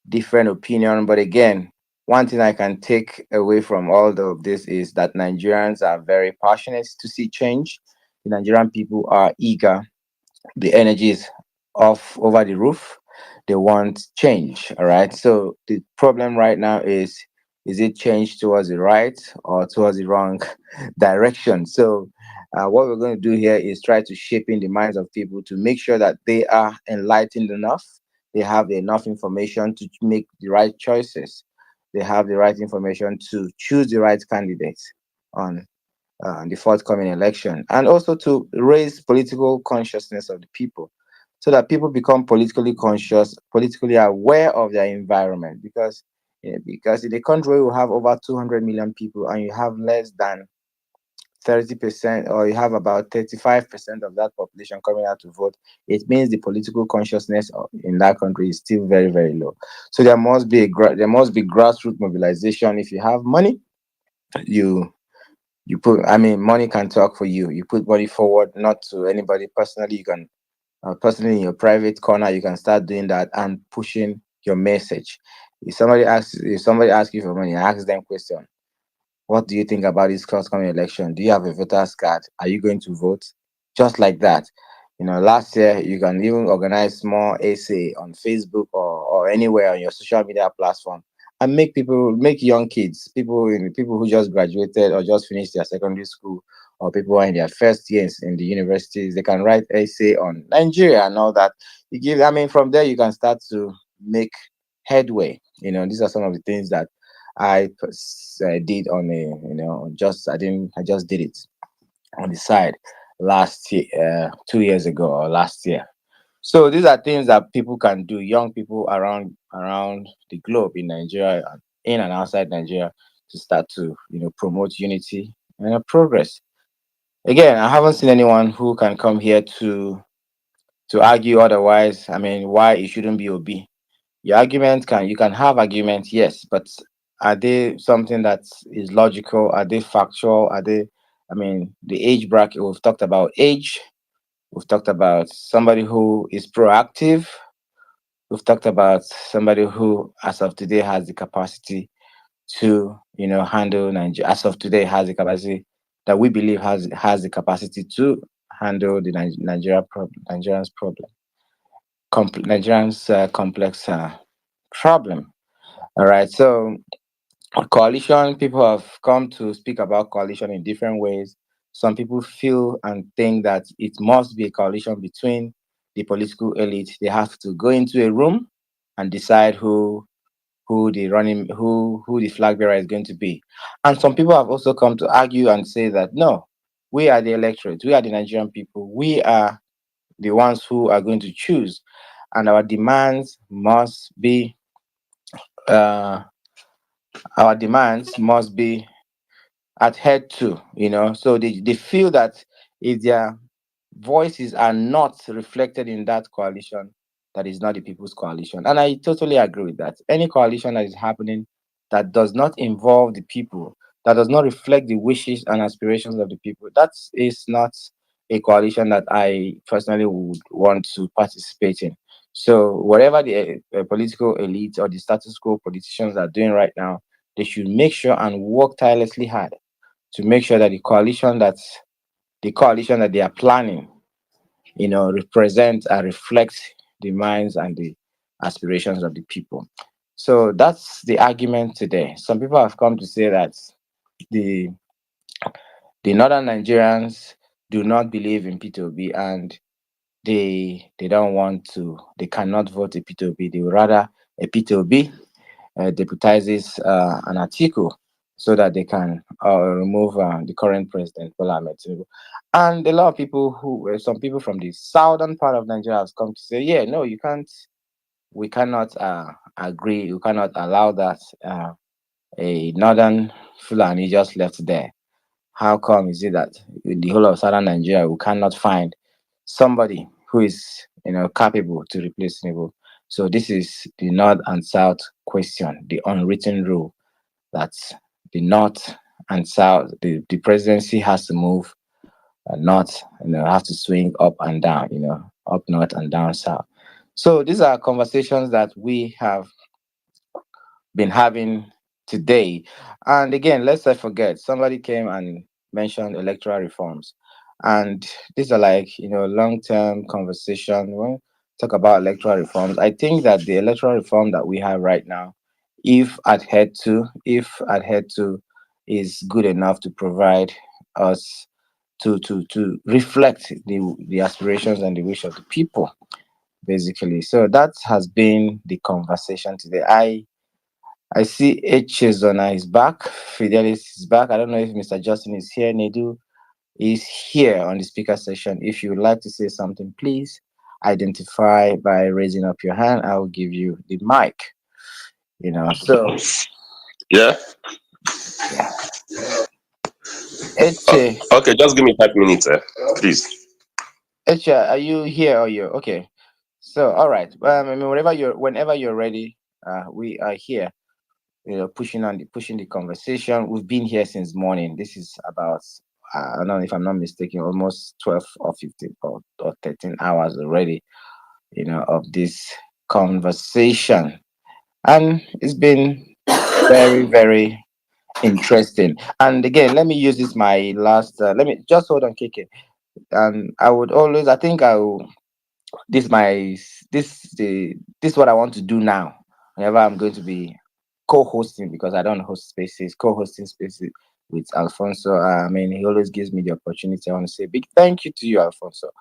different opinion. But again, one thing I can take away from all of this is that Nigerians are very passionate to see change. The Nigerian people are eager. The energy is off over the roof. They want change. All right. So the problem right now is it change towards the right or towards the wrong direction? So what we're going to do here is try to shape in the minds of people to make sure that they are enlightened enough. They have enough information to make the right choices. They have the right information to choose the right candidates on the forthcoming election, and also to raise political consciousness of the people so that people become politically conscious, politically aware of their environment. Because in a country where you have over 200 million people and you have less than 30% or you have about 35% of that population coming out to vote, it means the political consciousness in that country is still very, very low. So there must be there must be grassroots mobilization. If you have money, you put, I mean, money can talk for you. You put money forward, not to anybody personally. You can personally in your private corner, you can start doing that and pushing your message. If somebody asks you for money, ask them question. What do you think about this coming election? Do you have a voter's card? Are you going to vote? Just like that. Last year you can even organize small essay on Facebook or anywhere on your social media platform and make young kids, people who just graduated or just finished their secondary school or people who are in their first years in the universities, they can write essay on Nigeria and all that. From there you can start to make headway. These are some of the things that I did on a, I just did it on the side last year, 2 years ago or last year. So these are things that people can do, young people around the globe in Nigeria, in and outside Nigeria, to start to promote unity and progress. Again, I haven't seen anyone who can come here to argue otherwise. Why it shouldn't be OB. You can have arguments, yes, but are they something that is logical? Are they factual? Are they, the age bracket, we've talked about age, we've talked about somebody who is proactive, we've talked about somebody who, as of today, has the capacity to, handle Nigeria. As of today, has the capacity that we believe has the capacity to handle the Nigerians' problem, Nigerians' complex problem. All right. So coalition, people have come to speak about coalition in different ways. Some people feel and think that it must be a coalition between the political elite. They have to go into a room and decide who the flag bearer is going to be. And some people have also come to argue and say that no, we are the electorate, we are the Nigerian people, we are the ones who are going to choose, and our demands must be uh, our demands must be adhered to. So they feel that if their voices are not reflected in that coalition, that is not the people's coalition. And I totally agree with that. Any coalition that is happening that does not involve the people, that does not reflect the wishes and aspirations of the people, that is not a coalition that I personally would want to participate in. So whatever the political elite or the status quo politicians are doing right now, they should make sure and work tirelessly hard to make sure that the coalition that they are planning, represent and reflect the minds and the aspirations of the people. So that's the argument today. Some people have come to say that the the northern Nigerians do not believe in P2B, and they cannot vote a P2B. They would rather a P2B deputizes an article so that they can remove the current president, Bola Ahmed Tinubu. And a lot of people some people from the southern part of Nigeria have come to say, yeah, no, we cannot agree, we cannot allow that a northern Fulani just left there. How come is it that in the whole of southern Nigeria we cannot find somebody who is capable to replace Tinubu? So this is the north and south question, the unwritten rule that the north and south, the presidency has to move, not have to swing up and down, up north and down south. So these are conversations that we have been having today. And again, let's not forget, somebody came and mentioned electoral reforms. And these are like, long-term conversation. When we talk about electoral reforms, I think that the electoral reform that we have right now, if adhered to, is good enough to provide us to reflect the aspirations and the wish of the people, basically. So that has been the conversation today. I see H is back. Fidelity is back. I don't know if Mr. Justin is here. Nedu is here on the speaker session. If you would like to say something, please identify by raising up your hand. I will give you the mic. So Yeah. Eche, Okay, just give me 5 minutes, please. Eche, are you here or you okay? So, all right. I mean, whenever you're ready, we are here. Pushing the conversation. We've been here since morning. This is about I don't know if I'm not mistaken, almost 12 or 15 or 13 hours already. Of this conversation, and it's been very, very interesting. And again, let me use this my last. Let me just hold on, KK. And I would always. I think I will. This my this what I want to do now. Whenever I'm going to be co-hosting, because I don't host spaces, co-hosting spaces with Alfonso. I mean, he always gives me the opportunity. I want to say a big thank you to you, Alfonso,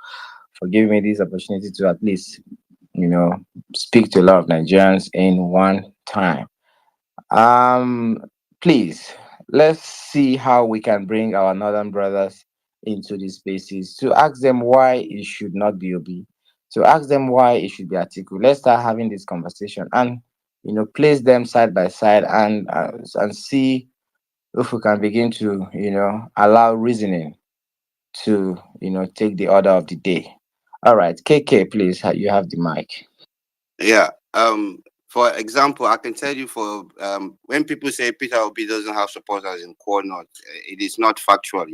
for giving me this opportunity to at least speak to a lot of Nigerians in one time. Um, Please, let's see how we can bring our northern brothers into these spaces to ask them why it should not be Obi, to ask them why it should be Atiku. Let's start having this conversation and place them side by side and see if we can begin to allow reasoning to take the order of the day. All right, KK, please, you have the mic. Yeah. For example, I can tell you when people say Peter Obi doesn't have supporters in core north, it is not factual.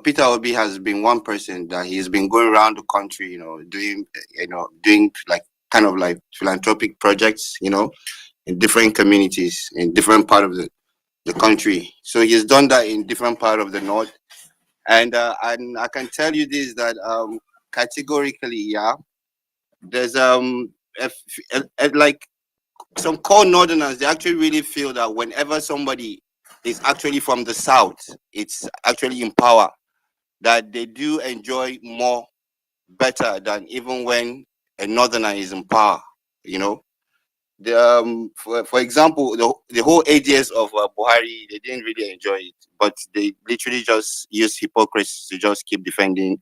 Peter Obi has been one person that he's been going around the country, doing like kind of like philanthropic projects, in different communities in different part of the country. So he's done that in different part of the north, and I can tell you this that categorically, yeah, there's like some core northerners, they actually really feel that whenever somebody is actually from the south, it's actually in power, that they do enjoy more better than even when a northerner is in power. For example, the whole 8 years of Buhari, they didn't really enjoy it, but they literally just used hypocrisy to just keep defending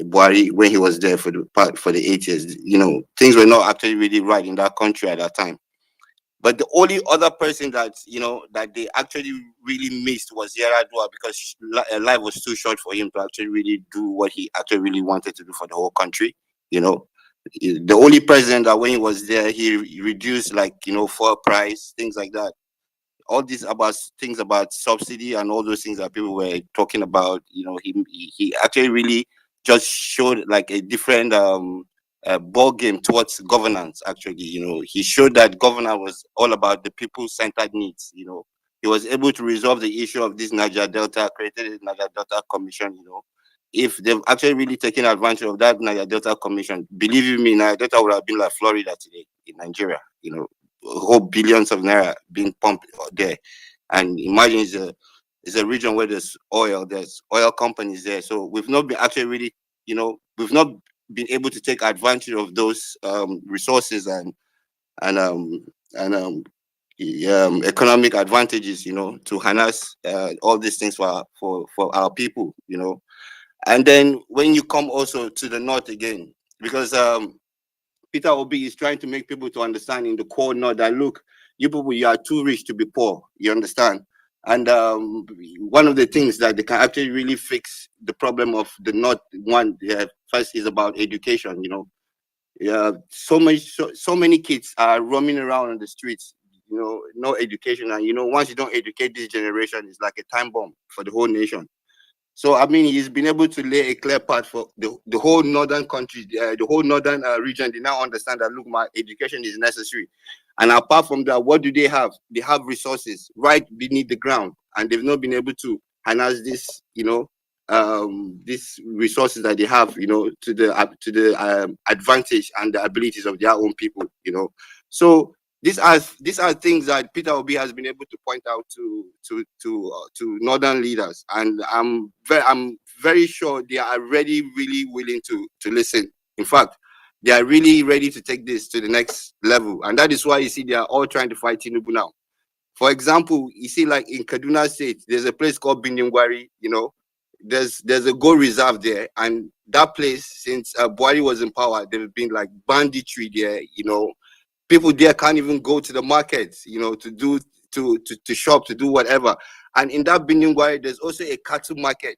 Buhari when he was there for the 8 years. Things were not actually really right in that country at that time. But the only other person that that they actually really missed was Yaradua, because life was too short for him to actually really do what he actually really wanted to do for the whole country. The only president that when he was there, he reduced fuel price, things like that. All these things about subsidy and all those things that people were talking about. He actually really just showed like a different ball game towards governance. Actually, he showed that governance was all about the people-centered needs. He was able to resolve the issue of this Niger Delta, created a Niger Delta Commission. If they've actually really taken advantage of that Niger Delta Commission, believe you me, Niger Delta would have been like Florida today in Nigeria. Whole billions of naira being pumped there, and imagine it's a region where there's oil companies there. So we've not been actually really, we've not been able to take advantage of those resources and economic advantages, to harness all these things for our people, And then when you come also to the north again, because Peter Obi is trying to make people to understand in the core north that, look, you people, you are too rich to be poor. You understand? And one of the things that they can actually really fix the problem of the north first is about education. So many kids are roaming around on the streets. No education, and once you don't educate this generation, it's like a time bomb for the whole nation. So I mean, he's been able to lay a clear path for the whole northern country, the whole northern region. They now understand that, look, my education is necessary. And apart from that, what do they have? They have resources right beneath the ground, and they've not been able to harness this, these resources that they have, to the advantage and the abilities of their own people. So these are things that Peter Obi has been able to point out to northern leaders, and I'm very sure they are already really willing to listen. In fact, they are really ready to take this to the next level, and that is why you see they are all trying to fight Tinubu now. For example, you see, like in Kaduna State, there's a place called Bindingwari. There's a gold reserve there, and that place, since Buhari was in power, there's been like banditry there. People there can't even go to the market, to to shop, to do whatever. And in that Bindingwari, there's also a cattle market.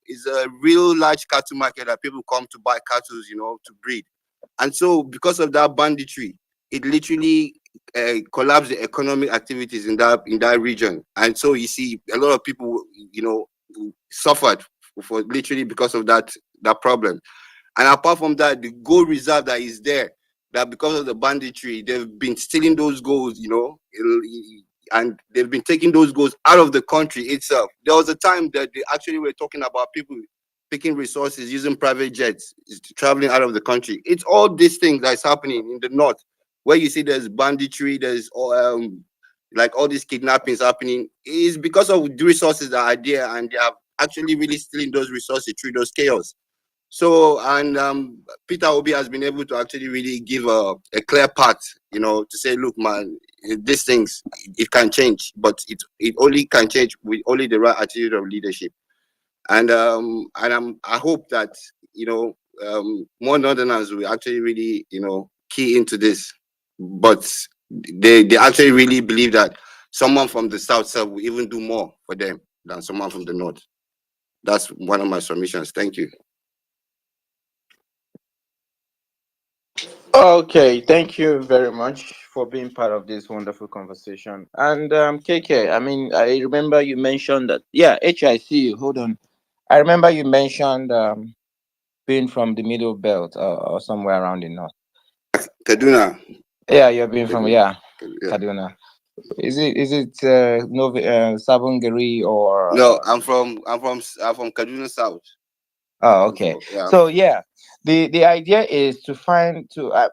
It's a real large cattle market that people come to buy cattle, to breed. And so because of that banditry, it literally collapsed the economic activities in that region. And so you see a lot of people, suffered for literally because of that problem. And apart from that, the gold reserve that is there, that because of the banditry, they've been stealing those golds, and they've been taking those golds out of the country itself. There was a time that they actually were talking about people picking resources using private jets, traveling out of the country. It's all these things that's happening in the north, where you see there's banditry, there's like all these kidnappings happening. Is because of the resources that are there, and they are actually really stealing those resources through those chaos. So, and Peter Obi has been able to actually really give a clear path, to say, look, man, these things, it can change, but it only can change with only the right attitude of leadership. And I hope that, more Northerners will actually really, key into this. But they actually really believe that someone from the South will even do more for them than someone from the North. That's one of my submissions. Thank you. Okay, thank you very much for being part of this wonderful conversation. And KK, I mean, I remember you mentioned that. Yeah, HIC. Hold on. I remember you mentioned being from the Middle Belt or somewhere around the north. Kaduna. Yeah, you're being from Yeah. Kaduna. Is it Sabongari or? No, I'm from Kaduna South. Oh, okay. Yeah. So yeah, the idea is to find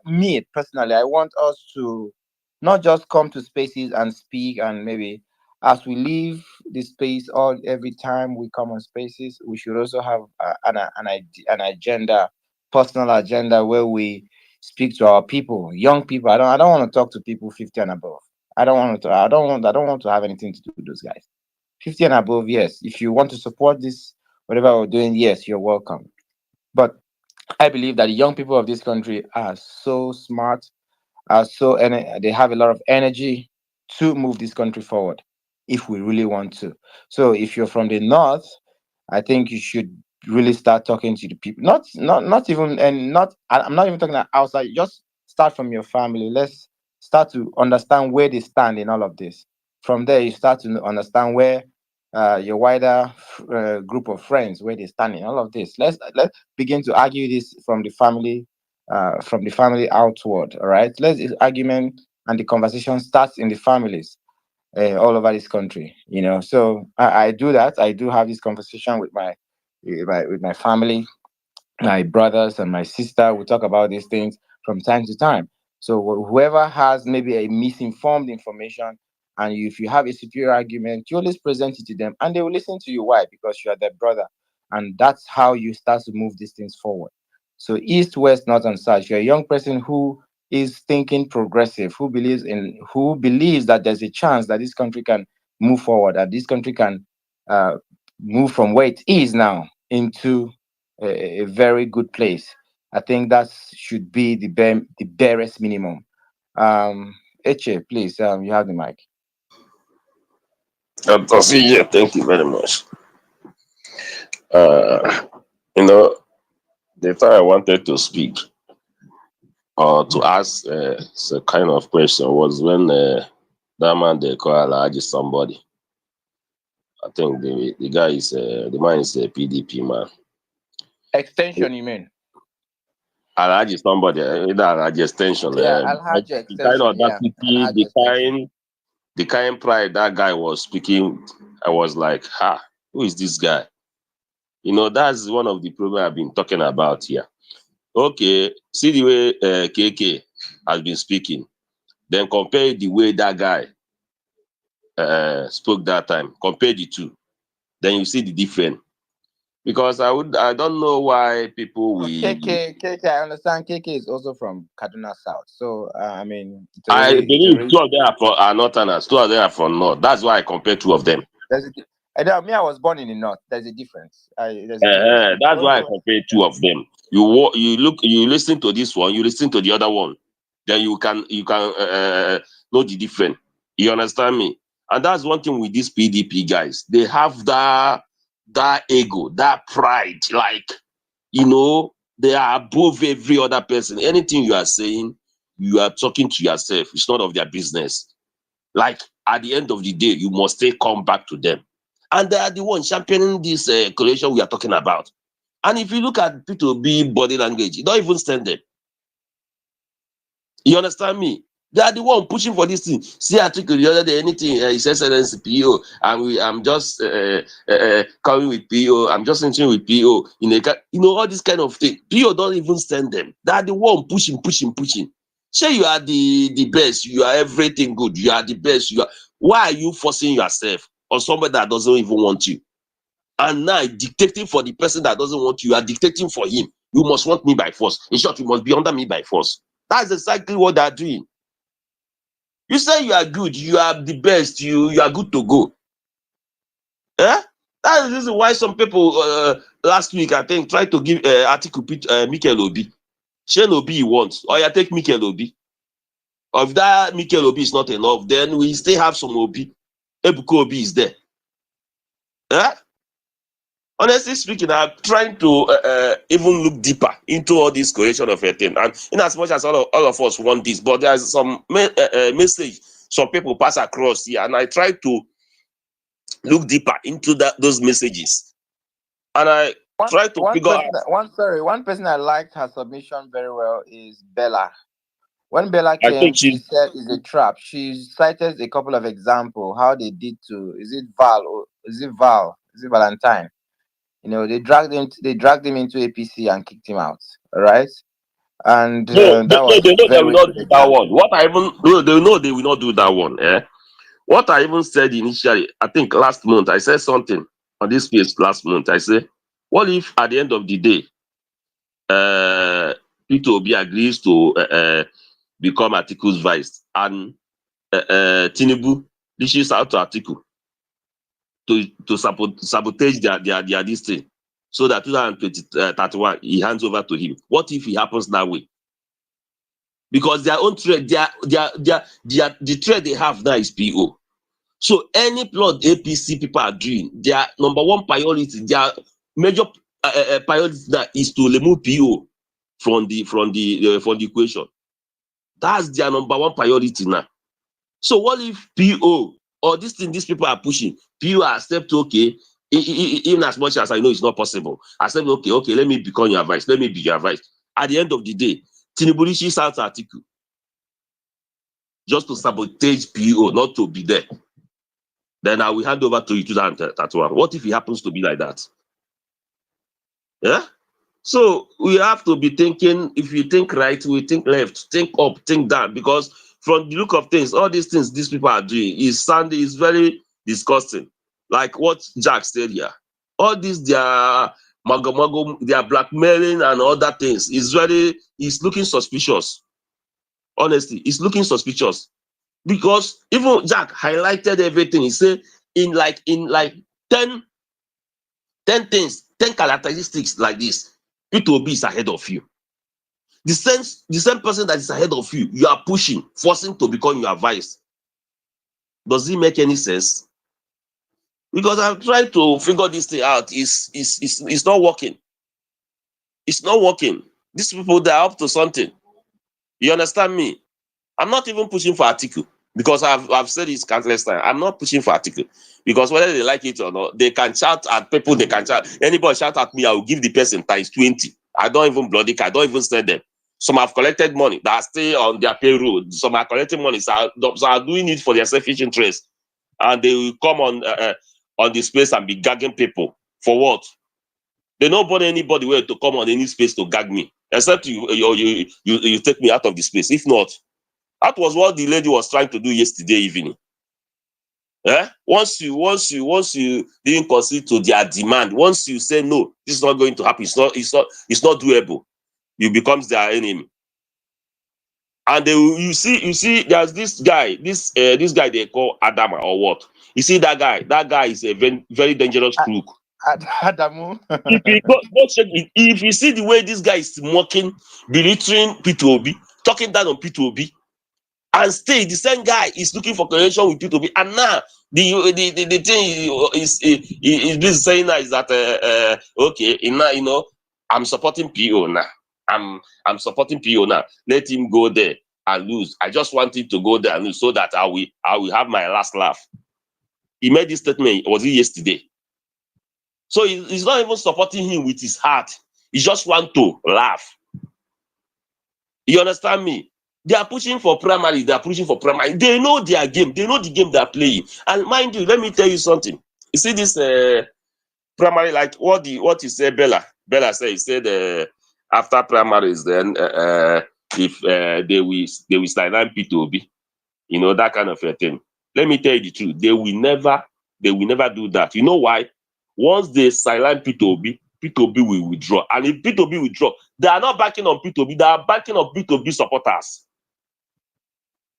me personally. I want us to not just come to spaces and speak, and maybe as we leave the space, all every time we come on spaces, we should also have an agenda, personal agenda, where we speak to our people, young people. I don't want to talk to people 50 and above. I don't want to have anything to do with those guys. 50 and above, yes. If you want to support this, whatever we're doing, yes, you're welcome. But I believe that the young people of this country are so smart, they have a lot of energy to move this country forward if we really want to. So if you're from the north, I think you should really start talking to the people. Not even, and not I'm not even talking about outside. Just start from your family. Let's start to understand where they stand in all of this. From there, you start to understand where your wider group of friends, where they stand in all of this. Let's begin to argue this from the family outward. All right. This argument and the conversation starts in the families all over this country. So I do that. I do have this conversation with my family, my brothers and my sister. We talk about these things from time to time. So whoever has maybe a misinformed information, and if you have a superior argument, you always present it to them, and they will listen to you. Why? Because you are their brother, and that's how you start to move these things forward. So east, west, north, and south. You're a young person who is thinking progressive, who believes that there's a chance that this country can move forward, that this country can move from where it is now into a very good place. I think that should be the barest minimum. Eche, please, you have the mic. Yeah, thank you very much. The time I wanted to speak or to ask a kind of question was when that man they call Alhaji somebody. I think the guy is the man is a PDP man. Extension, you mean? Alhaji somebody, either Alhaji extension. Yeah, Alhaji The kind of extension. Yeah, audacity, Alhaji extension. the kind pride that guy was speaking, I was like, who is this guy? That's one of the problems I've been talking about here. Okay, see the way KK has been speaking, then compare the way that guy spoke that time, compare the two, then you see the difference. Because I don't know why people will. KK, I understand. KK is also from Kaduna South, so I mean, I believe two of them are northerners, two of them are from north. That's why I compare two of them. I was born in the north. There's a difference. That's why I compare two of them. You listen to this one, you listen to the other one, then you can know the difference. You understand me? And that's one thing with these PDP guys. They have that ego, that pride. Like, you know, they are above every other person. Anything you are saying, you are talking to yourself. It's none of their business. Like, at the end of the day, you must come back to them. And they are the ones championing this coalition we are talking about. And if you look at P2B body language, you don't even stand them. You understand me? They are the one pushing for this thing. See, I took the other day, anything, His Excellency PO, and I'm just coming with PO, I'm just entering with PO. All this kind of thing. PO don't even stand them. They are the one pushing. Say you are the best, you are everything good, you are the best. Why are you forcing yourself on somebody that doesn't even want you? And now dictating for the person that doesn't want you, you are dictating for him. You must want me by force. In short, you must be under me by force. That's exactly what they are doing. You say you are good, you are the best, you are good to go. That's the reason why some people last week, I think, tried to give article Mikel Obi. Shane Obi he wants. Or you take Mikel Obi. Or if that Mikel Obi is not enough, then we still have some Obi. Ebuka Obi is there. Honestly speaking, I'm trying to even look deeper into all this correlation of a thing. And in as much as all of us want this, but there's some message some people pass across here, and I try to look deeper into those messages. And I try to figure out. One person I liked her submission very well is Bella. When Bella I came, think she said it's a trap. She cited a couple of examples how they did to Val? Is it Valentine? They dragged him into APC and kicked him out. All right. And No, that was they know they will very not good do that example. one. What I even they know they will not do that one. What I even said initially, I think last month, I said something on this page last month. I said, what if at the end of the day, Peter Obi agrees to become Atiku's vice, and Tinubu dishes out to Atiku to sabotage their this thing, so that 2031 he hands over to him? What if it happens that way? Because their own trade, the trade they have now is PO. So any plot APC people are doing, their number one priority, their major priority now is to remove PO from the equation. That's their number one priority now. So what if PO or this thing these people are pushing, PO accept, okay, even as much as I know it's not possible, accept, okay, let me become your vice, let me be your vice. At the end of the day, Tinubu reaches out to Atiku just to sabotage PO, not to be there. Then I will hand over to you 2031. What if it happens to be like that? Yeah? So we have to be thinking, if you think right, we think left, think up, think down, because from the look of things, all these things these people are doing is very disgusting. Like what Jack said here. All these their their blackmailing and other things is looking suspicious. Honestly, it's looking suspicious. Because even Jack highlighted everything. He said in like 10 things, 10 characteristics like this, P2B is ahead of you. The same person that is ahead of you, you are pushing, forcing to become your vice. Does it make any sense? Because I'm trying to figure this thing out. It's not working. It's not working. These people, they're up to something. You understand me? I'm not even pushing for article, because I've said this countless times. I'm not pushing for article, because whether they like it or not, they can shout at people. They can shout. Anybody shout at me, I will give the person times 20. I don't even bloody care. I don't even send them. Some have collected money that are still on their payroll. Some are collecting money, so are doing it for their selfish interest, and they will come on the space and be gagging people for what? They don't want anybody where to come on any space to gag me, except you take me out of the space. If not, that was what the lady was trying to do yesterday evening. Once you didn't concede to their demand, once you say no, this is not going to happen, it's not doable, you becomes their enemy. And you see, there's this guy they call Adama or what? You see that guy is a very, very dangerous crook. Adamu. If you see the way this guy is mocking, belittling P2OB, talking down on P2OB, And still the same guy is looking for coalition with P2B, and now the thing is busy saying now is that okay, now you know I'm supporting PO now. I'm supporting PO now. Let him go there and lose. I just want him to go there and lose so that I will have my last laugh. He made this statement, was it yesterday? So he's not even supporting him with his heart. He just want to laugh. You understand me? They are pushing for primary. They are pushing for primary. They know their game. They know the game they are playing. And mind you, let me tell you something. You see this primary, like what you said, Bella said. He said after primaries, then if they will sideline P2B, you know, that kind of a thing. Let me tell you the truth. They will never do that. You know why? Once they sideline P2B will withdraw. And if P2B withdraw, they are not backing on P2B, they are backing on P2B supporters.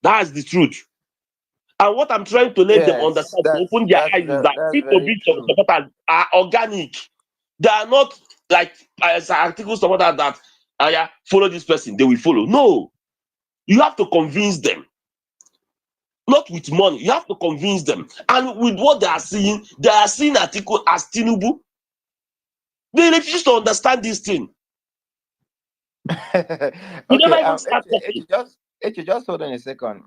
That's the truth. And what I'm trying to let them understand, to open their eyes, is that P2B supporters are organic. They are not like as article supporters that yeah, follow this person, they will follow. No. You have to convince them. Not with money. You have to convince them. And with what they are seeing article as Tinubu. They refuse to understand this thing. Okay, just hold on a second.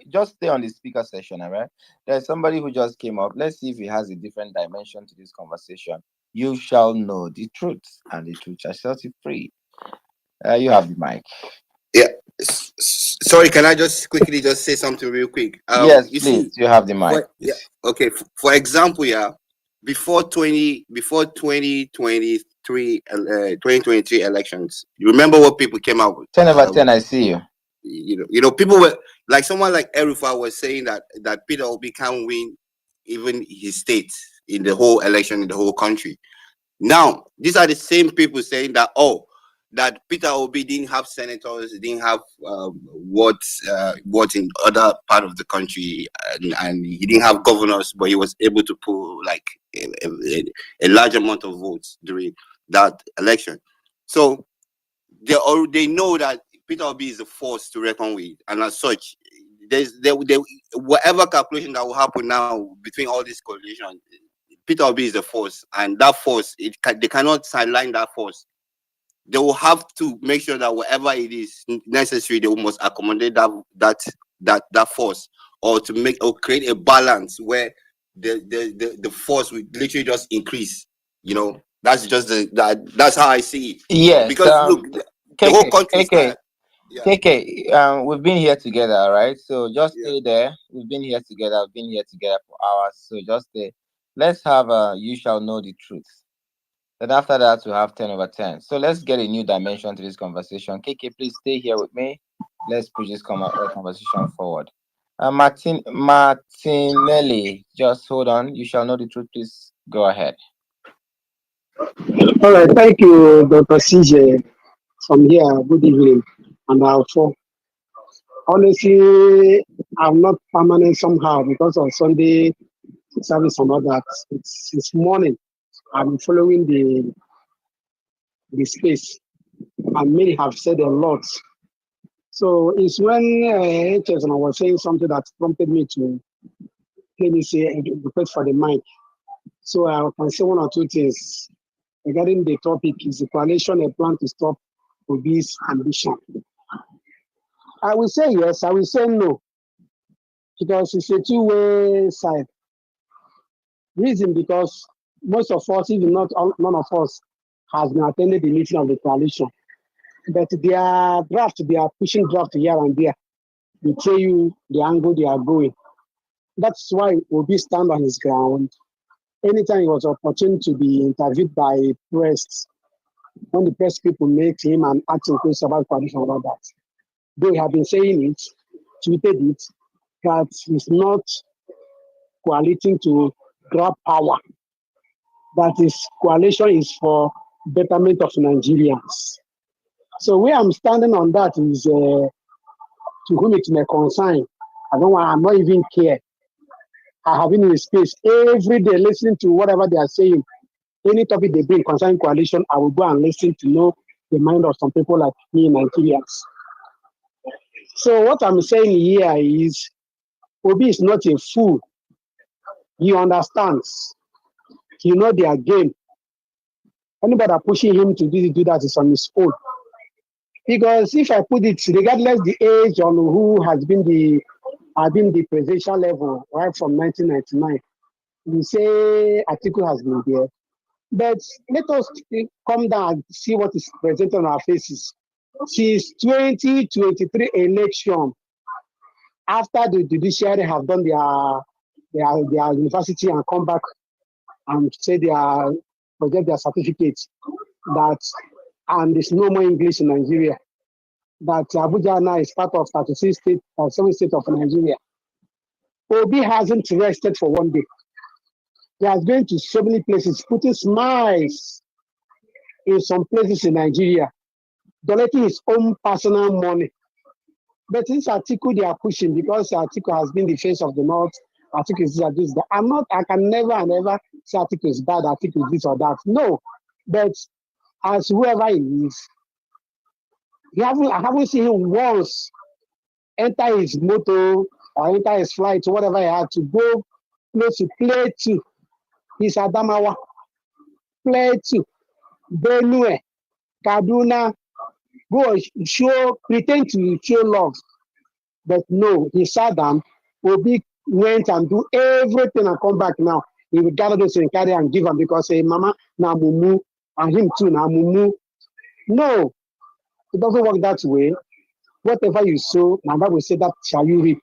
Just stay on the speaker session, all right? There's somebody who just came up. Let's see if he has a different dimension to this conversation. You shall know the truth, and the truth shall set you free. You have the mic. Yeah. Sorry, can I just quickly say something real quick? Yes, please. You have the mic. Yeah. Okay. For example, yeah, before 2023 elections, you remember what people came out with? 10 over 10. I see you. You know, people were like, someone like Erufa was saying that Peter Obi can't win even his state in the whole election in the whole country. Now, these are the same people saying that that Peter Obi didn't have senators, didn't have what in other part of the country, and he didn't have governors, but he was able to pull like a large amount of votes during that election. So they know that Peter Obi is a force to reckon with, and as such, whatever calculation that will happen now between all these coalitions, Peter Obi is a force, and that force, they cannot sideline that force. They will have to make sure that whatever it is necessary, they must accommodate that force, or to create a balance where the force will literally just increase. You know, that's just that's how I see it. Yes, because look, the whole country is tired. KK, we've been here together, all right? So just stay there. We've been here together. We've been here together for hours. So just stay. Let's have you shall know the truth. Then after that, we'll have 10 over 10. So let's get a new dimension to this conversation. KK, please stay here with me. Let's push this conversation forward. Martinelli, just hold on. You shall know the truth. Please go ahead. All right, thank you, Dr. CJ. From here, good evening. And also, honestly, I'm not permanent somehow because of Sunday service and all that. It's morning. I'm following the space, and many have said a lot. So it's when HS was saying something that prompted me to let me say request for the mic. So I can say one or two things regarding the topic. Is the coalition a plan to stop Obi's ambition? I will say yes, I will say no, because it's a two-way side. Reason because most of us, even not all, none of us, has been attended the meeting of the coalition. But their draft, they are pushing draft here and there. They tell you the angle they are going. That's why Obi stand on his ground. Anytime he was opportune to be interviewed by press, when the press people make him and ask him questions about coalition about that, they have been saying it, tweeted it, that he's not coaliting to grab power. That his coalition is for betterment of Nigerians. So where I'm standing on that is to whom it may concern. I'm not even care. I have been in the space every day listening to whatever they are saying. Any topic they bring concerning coalition, I will go and listen to know the mind of some people like me, Nigerians. So what I'm saying here is Obi is not a fool. He understands. He know their game. Anybody pushing him to do that is on his own. Because if I put it, regardless the age on who has been the presidential level right from 1999, we say Atiku has been there. But let us come down and see what is presented on our faces. Since 2023 election, after the judiciary have done their university and come back and say they are project their certificates that and there's no more English in Nigeria. That Abuja now is part of 36 states, 7 states of Nigeria. Obi hasn't rested for one day. He has been to so many places, putting smiles in some places in Nigeria, donating his own personal money. But this Atiku they are pushing because Atiku has been the face of the North. Atiku is this. I can never and ever say Atiku is bad, Atiku is this or that. No. But as whoever he is, I haven't seen him once enter his motor or enter his flight, whatever he had to go close to play to his Adamawa, play to Benue, Kaduna, go pretend to show love. But no, he sat down, Obi went and do everything and come back now. He will gather those and carry and give them because say, Mama, na mumu, and him too, na mumu. No, it doesn't work that way. Whatever you sow, my Bible say that shall you reap.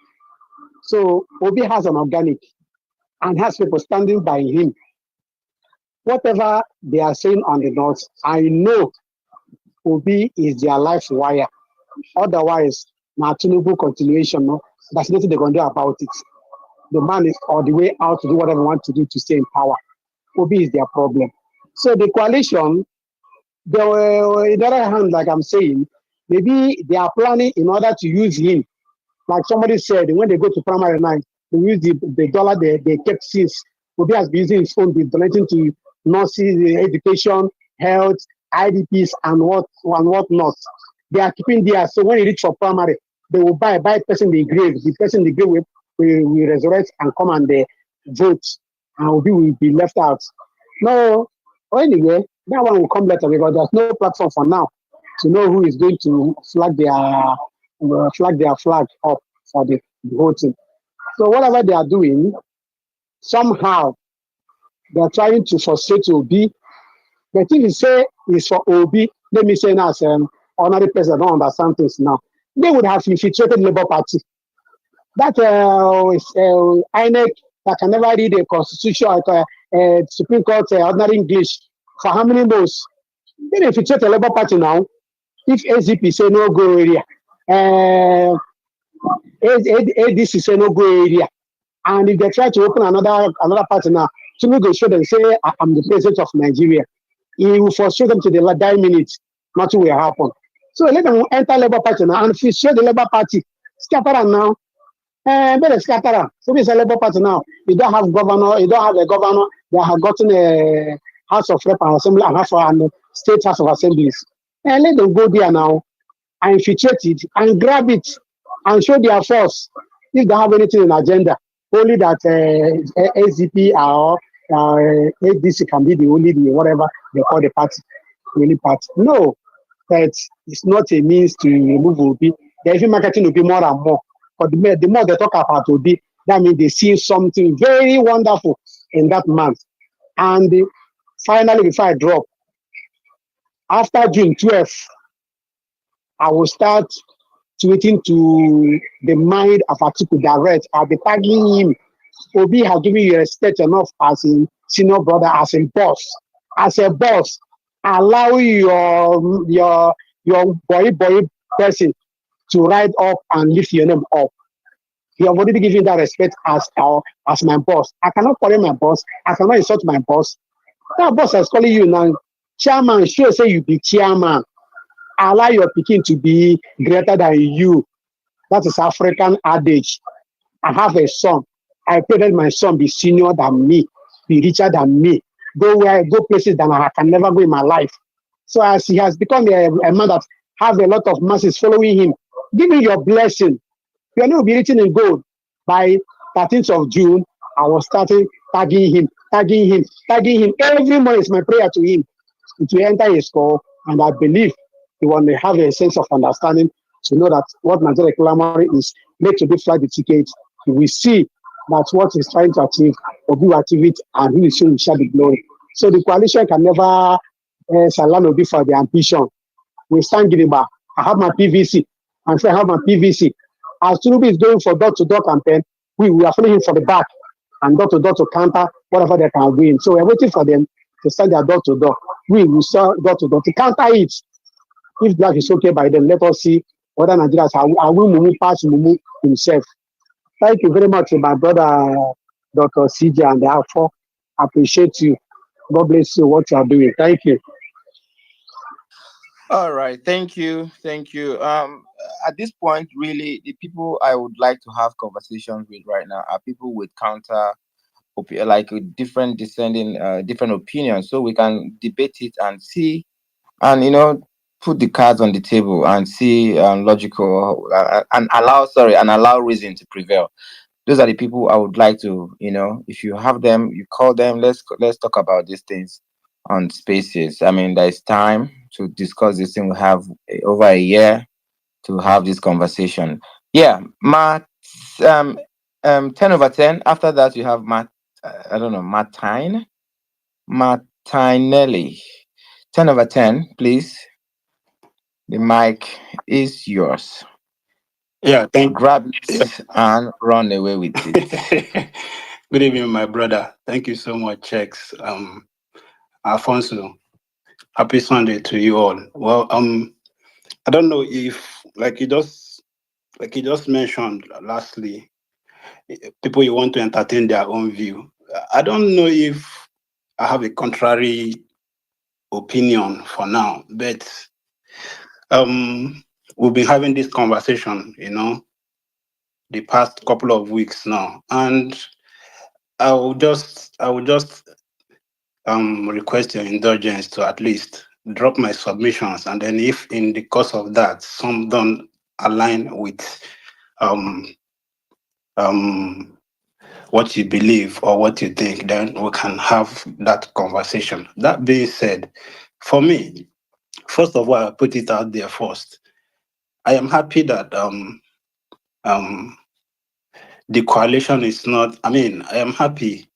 So Obi has an organic and has people standing by him. Whatever they are saying on the north, I know Obi is their life wire. Otherwise, now Tinubu continuation, no, there's nothing they're going to do about it. The man is on the way out to do whatever they want to do to stay in power. Obi is their problem. So the coalition, they were, on the other hand, like I'm saying, maybe they are planning in order to use him. Like somebody said, when they go to primary night, they use the dollar they kept since. Obi has been using his phone, been donating to nurses, education, health, IDPs, and what not. They are keeping there. So when you reach for primary, they will buy person in the grave. The person in the grave will resurrect and come and vote, and Obi will be left out. No, anyway, that one will come later because there's no platform for now to know who is going to flag their flag up for the voting. So whatever they are doing, somehow they are trying to frustrate Obi. But if you say it's for Obi, let me say now as honorary person, I don't understand things now. They would have infiltrated Labour Party. That INEC that can never read a constitution, Supreme Court, ordinary English for how many months? They infiltrate the Labour Party now. If AZP say no go area, ADC say no go area, and if they try to open another party now, Tinubu go show them say I'm the president of Nigeria. He will frustrate them to the dying minute. Nothing will happen. So let them enter Labour Party now and frustrate the Labour Party. Scatter them now. Better scatter them. So it's a Labour Party now. You don't have governor. You don't have a governor. They have gotten a House of Rep and Assembly and half and State House of Assemblies. And let them go there now and infiltrate it and grab it and show their force. If they have anything in agenda, only that SDP or ADC can be the whatever they call the party, the only party. No, that it's not a means to remove Obi. They're even marketing Obi more and more. But the more they talk about Obi, that means they see something very wonderful in that man. And finally, before I drop, after June 12th, I will start tweeting to the mind of Atiku direct. I'll be tagging him. Obi has given you respect enough as a senior brother, as a boss. As a boss, allow your boy person to ride up and lift your name up. You have already given that respect as my boss. I cannot call him my boss. I cannot insult my boss. That boss is calling you now. Chairman, sure say you be chairman. Allow your pikin to be greater than you. That is African adage. I have a son. I pray that my son be senior than me, be richer than me, go places that I can never go in my life. So as he has become a man that has a lot of masses following him, Give me your blessing. Your name will be written in gold. By 13th of June, I was starting tagging him, tagging him, tagging him. Every morning is my prayer to him. It will enter his call, and I believe he will have a sense of understanding to know that what Nigeria Calamari is made to be fly the ticket. He will see that what he's trying to achieve, Obi will achieve it, and he will soon share the glory. So the coalition can never salam Obi for the ambition. We stand Gidigba. I have my PVC. I'm sure I have my PVC. As Tinubu is going for door-to-door campaign, we are following him for the back and door-to-door to counter whatever they can win. So we're waiting for them to send their door-to-door. We will sell door-to-door to counter it. If that is okay by them, let us see whether Nigerians are will Mumu pass Mumu himself. Thank you very much, my brother, Dr. CJ and the Alpha. Appreciate you. God bless you, what you are doing. Thank you. All right, thank you, thank you. At this point, really, the people I would like to have conversations with right now are people with like different descending, different opinions, so we can debate it and see, and put the cards on the table and see logical and allow reason to prevail. Those are the people I would like to, if you have them, you call them. Let's talk about these things on Spaces. I mean, there's time to discuss this thing. We have over a year to have this conversation. Yeah, Matt, 10/10. After that, you have Matt. I don't know, Martinelli. 10/10, please. The mic is yours. Yeah, grab it and run away with it. Good evening, my brother. Thank you so much, Checks. Alphonso, happy Sunday to you all. Well, I don't know if, like you just mentioned lastly, people you want to entertain their own view. I don't know if I have a contrary opinion for now, but we've been having this conversation, the past couple of weeks now, and I will just request your indulgence to at least drop my submissions, and then if in the course of that some don't align with what you believe or what you think, then we can have that conversation. That being said, for me, first of all, I put it out there first. I am happy that the coalition is not. I mean, I am happy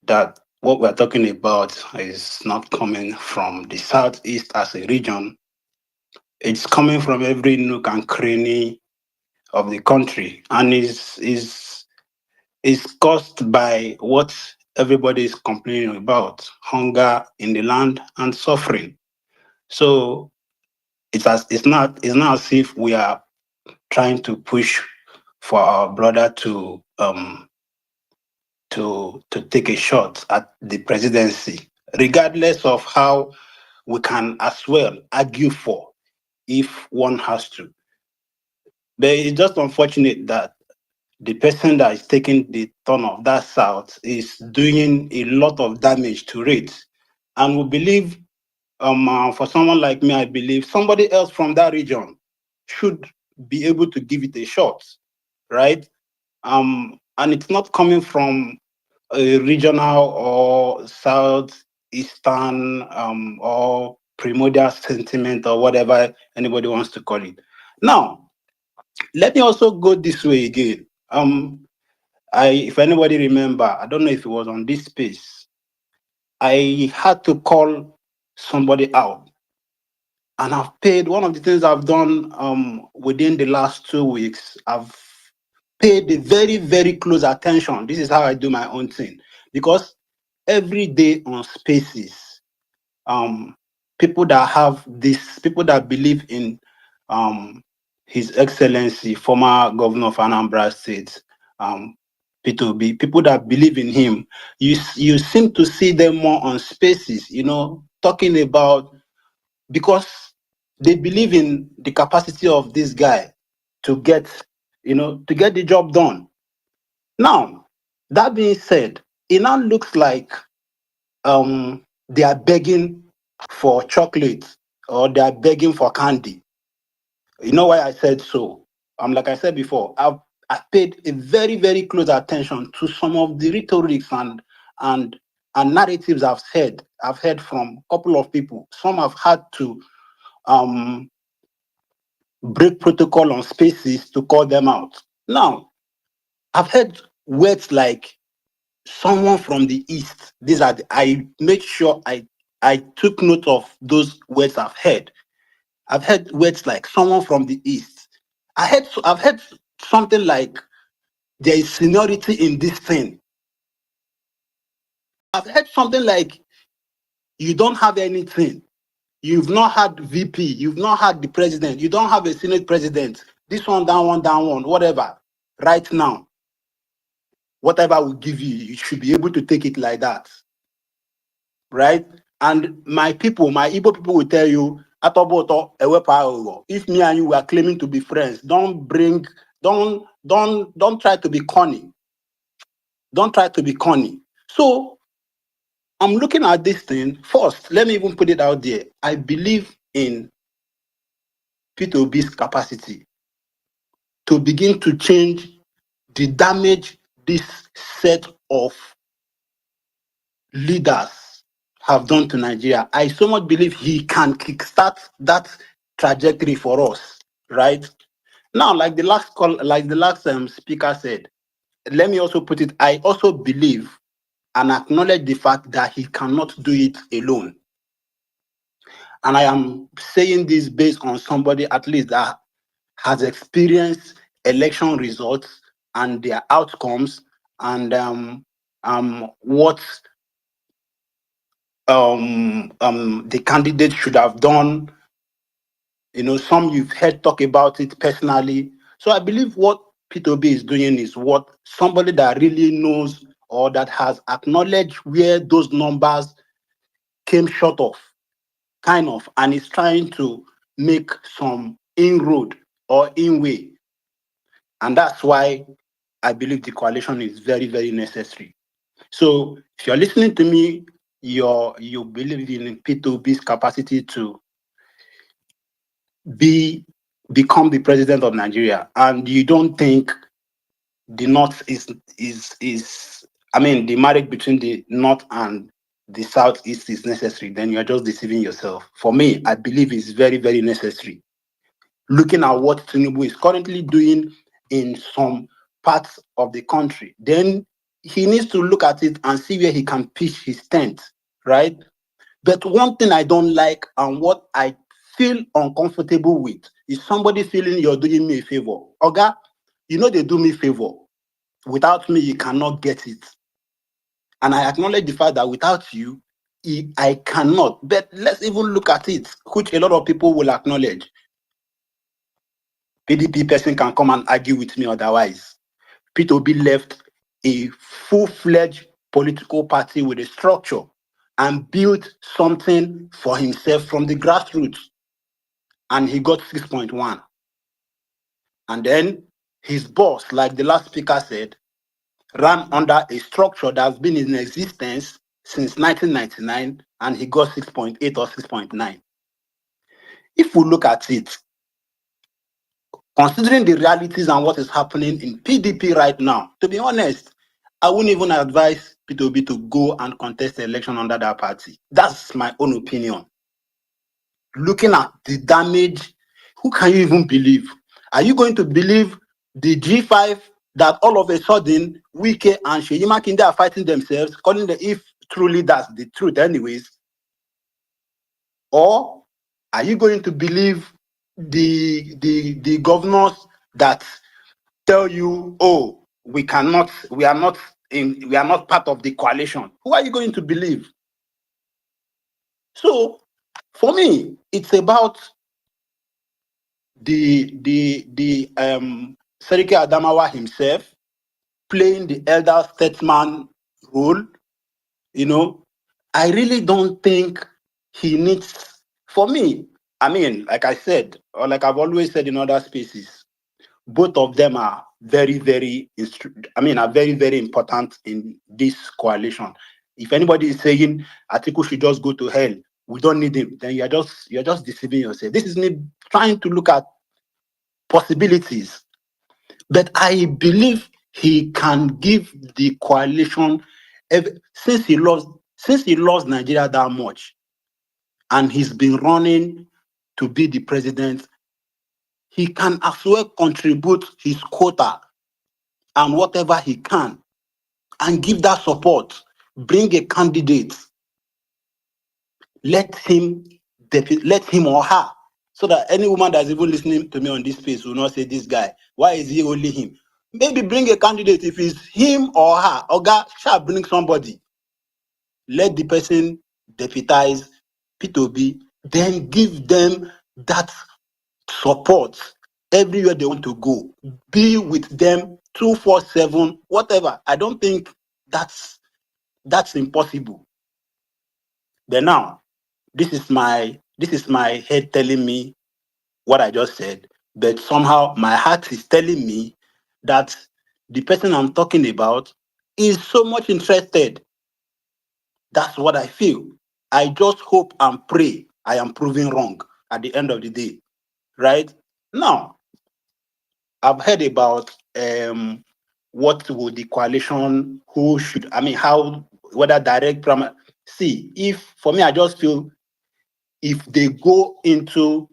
that what we're talking about is not coming from the Southeast as a region. It's coming from every nook and cranny of the country, and is caused by what everybody is complaining about: hunger in the land and suffering. So it's not as if we are trying to push for our brother to take a shot at the presidency, regardless of how we can as well argue for if one has to. But it's just unfortunate that the person that is taking the turn of that south is doing a lot of damage to it. And we believe, for someone like me, I believe somebody else from that region should be able to give it a shot, right? And it's not coming from a regional or southeastern or primordial sentiment or whatever anybody wants to call it. Now, let me also go this way again. If anybody remember, I don't know if it was on this space, I had to call somebody out, and I've paid. One of the things I've done within the last 2 weeks, I've paid very, very close attention. This is how I do my own thing, because every day on Spaces, people that believe in His Excellency, former governor of Anambra State, P2B, people that believe in him, you seem to see them more on Spaces, talking about, because they believe in the capacity of this guy to get the job done. Now, that being said, it now looks like they are begging for chocolate or they are begging for candy, You know why I said so? Like I said before, I've paid a very, very close attention to some of the rhetorics and narratives I've heard from a couple of people. Some have had to break protocol on spaces to call them out. Now, I've heard words like someone from the east. I make sure I took note of those words I've heard. I've heard words like someone from the east. I've heard something like there is seniority in this thing. I've heard something like you don't have anything. You've not had VP, you've not had the president, you don't have a Senate president. This one, down one, whatever. Right now, whatever we give you, you should be able to take it like that. Right? And my Igbo people will tell you, Atoboto, if me and you were claiming to be friends, don't try to be corny. Don't try to be corny. So I'm looking at this thing. First, let me even put it out there. I believe in P2B's capacity to begin to change the damage this set of leaders have done to Nigeria. I so much believe he can kickstart that trajectory for us, right? Now, like the last speaker said, let me also put it, I also believe and acknowledge the fact that he cannot do it alone. And I am saying this based on somebody at least that has experienced election results and their outcomes and what the candidate should have done. You know, some you've heard talk about it personally. So I believe what P2B is doing is what somebody that really knows or that has acknowledged where those numbers came short of, kind of, and is trying to make some inroad or inway. And that's why I believe the coalition is very, very necessary. So if you're listening to me, you believe in P2B's capacity to become the president of Nigeria, and you don't think the North is the marriage between the North and the Southeast is necessary, then you're just deceiving yourself. For me, I believe it's very, very necessary. Looking at what Tinubu is currently doing in some parts of the country, then he needs to look at it and see where he can pitch his tent, right? But one thing I don't like and what I feel uncomfortable with is somebody feeling you're doing me a favor. Oga, you know they do me a favor. Without me, you cannot get it. And I acknowledge the fact that without you, I cannot. But let's even look at it, which a lot of people will acknowledge. PDP person can come and argue with me otherwise. P2B left a full-fledged political party with a structure and built something for himself from the grassroots. And he got 6.1. And then his boss, like the last speaker said, ran under a structure that's been in existence since 1999, and he got 6.8 or 6.9. If we look at it, considering the realities and what is happening in PDP right now, to be honest, I wouldn't even advise P2B to go and contest the election under that party. That's my own opinion. Looking at the damage, who can you even believe? Are you going to believe the G5 that all of a sudden Wike and Seyi Makinde are fighting themselves, calling the if truly that's the truth anyways? Or are you going to believe the governors that tell you, oh, we are not part of the coalition? Who are you going to believe? So for me, it's about the Seriki Adamawa himself playing the elder statesman role. You know, I really don't think he needs. For me, like I said, or like I've always said in other spaces, both of them are very, very important in this coalition. If anybody is saying Atiku should just go to hell, we don't need him, then you're just deceiving yourself. This is me trying to look at possibilities. But I believe he can give the coalition, since he lost Nigeria that much, and he's been running to be the president, he can as well contribute his quota and whatever he can and give that support. Bring a candidate. Let him or her, so that any woman that's even listening to me on this space will not say, this guy, why is he only him? Maybe bring a candidate. If it's him or her, Oga, shall bring somebody. Let the person deputize P2B, then give them that support everywhere they want to go. Be with them 247, whatever. I don't think that's impossible. But now, this is my head telling me what I just said, but somehow my heart is telling me that the person I'm talking about is so much interested. That's what I feel. I just hope and pray I am proven wrong at the end of the day. Right? Now, I've heard about what would the coalition, how, whether direct primary. See, if for me, I just feel if they go into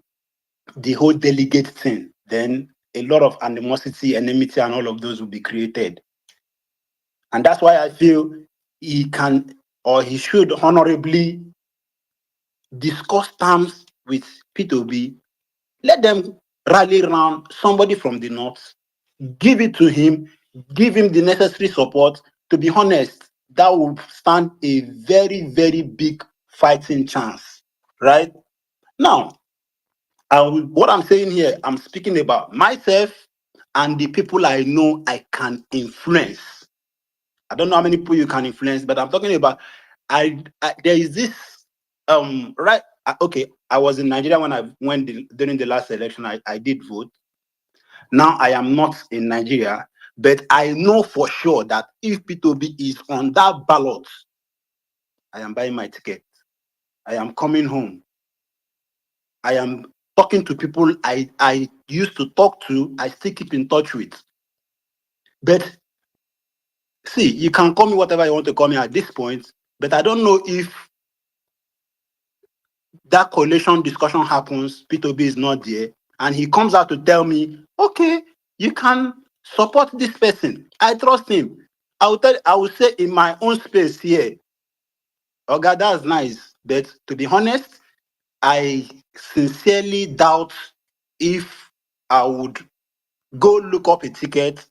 the whole delegate thing, then a lot of animosity, enmity, and all of those will be created. And that's why I feel he can, or he should honorably discuss terms with P2B. Let them rally around somebody from the north, give it to him, give him the necessary support. To be honest, that will stand a very, very big fighting chance. Right? Now, what I'm saying here, I'm speaking about myself and the people I know I can influence. I don't know how many people you can influence, but I'm talking about there is this okay, I was in Nigeria during the last election. I did vote. Now I am not in Nigeria, but I know for sure that if P2B is on that ballot, I am buying my ticket. I am coming home. I am talking to people I used to talk to, I still keep in touch with. But see, you can call me whatever you want to call me at this point, but I don't know if that coalition discussion happens, P2B is not there, and he comes out to tell me, okay, you can support this person. I trust him. I will say in my own space here, okay, that's nice. But to be honest, I sincerely doubt if I would go look up a ticket,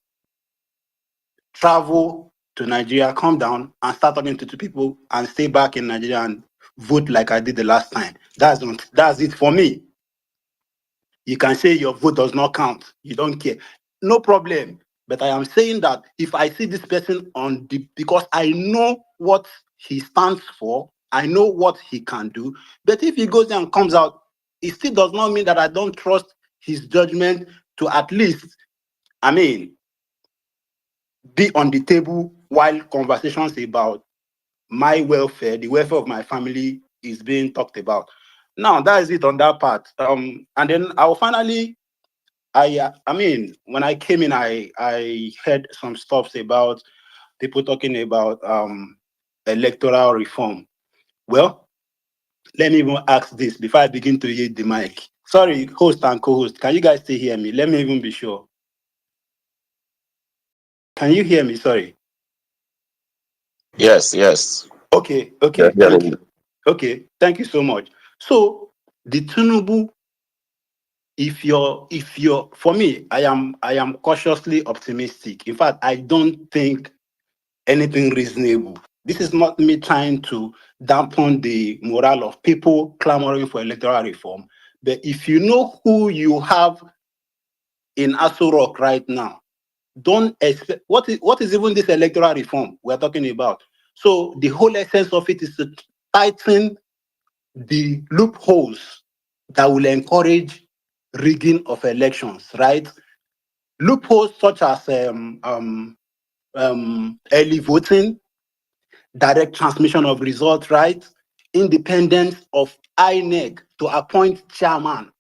travel to Nigeria, come down and start talking to people and stay back in Nigeria and vote like I did the last time. That's it for me. You can say your vote does not count. You don't care. No problem. But I am saying that if I see this person because I know what he stands for, I know what he can do. But if he goes there and comes out, it still does not mean that I don't trust his judgment to at least, be on the table while conversations about my welfare, the welfare of my family is being talked about. Now, that is it on that part. And then I'll finally, when I came in, I heard some stuff about people talking about electoral reform. Well, let me even ask this before I begin to use the mic. Sorry, host and co-host, can you guys still hear me? Let me even be sure. Can you hear me? Sorry. Yes, yes. Okay, Yeah, thank you. Okay, thank you so much. So the Tinubu, if you're for me, I am cautiously optimistic. In fact, I don't think anything reasonable. This is not me trying to dampen the morale of people clamoring for electoral reform. But if you know who you have in Aso Rock right now, don't expect what is even this electoral reform we're talking about. So the whole essence of it is to tighten the loopholes that will encourage rigging of elections, right? Loopholes such as early voting, direct transmission of results, right? Independence of INEC to appoint chairman.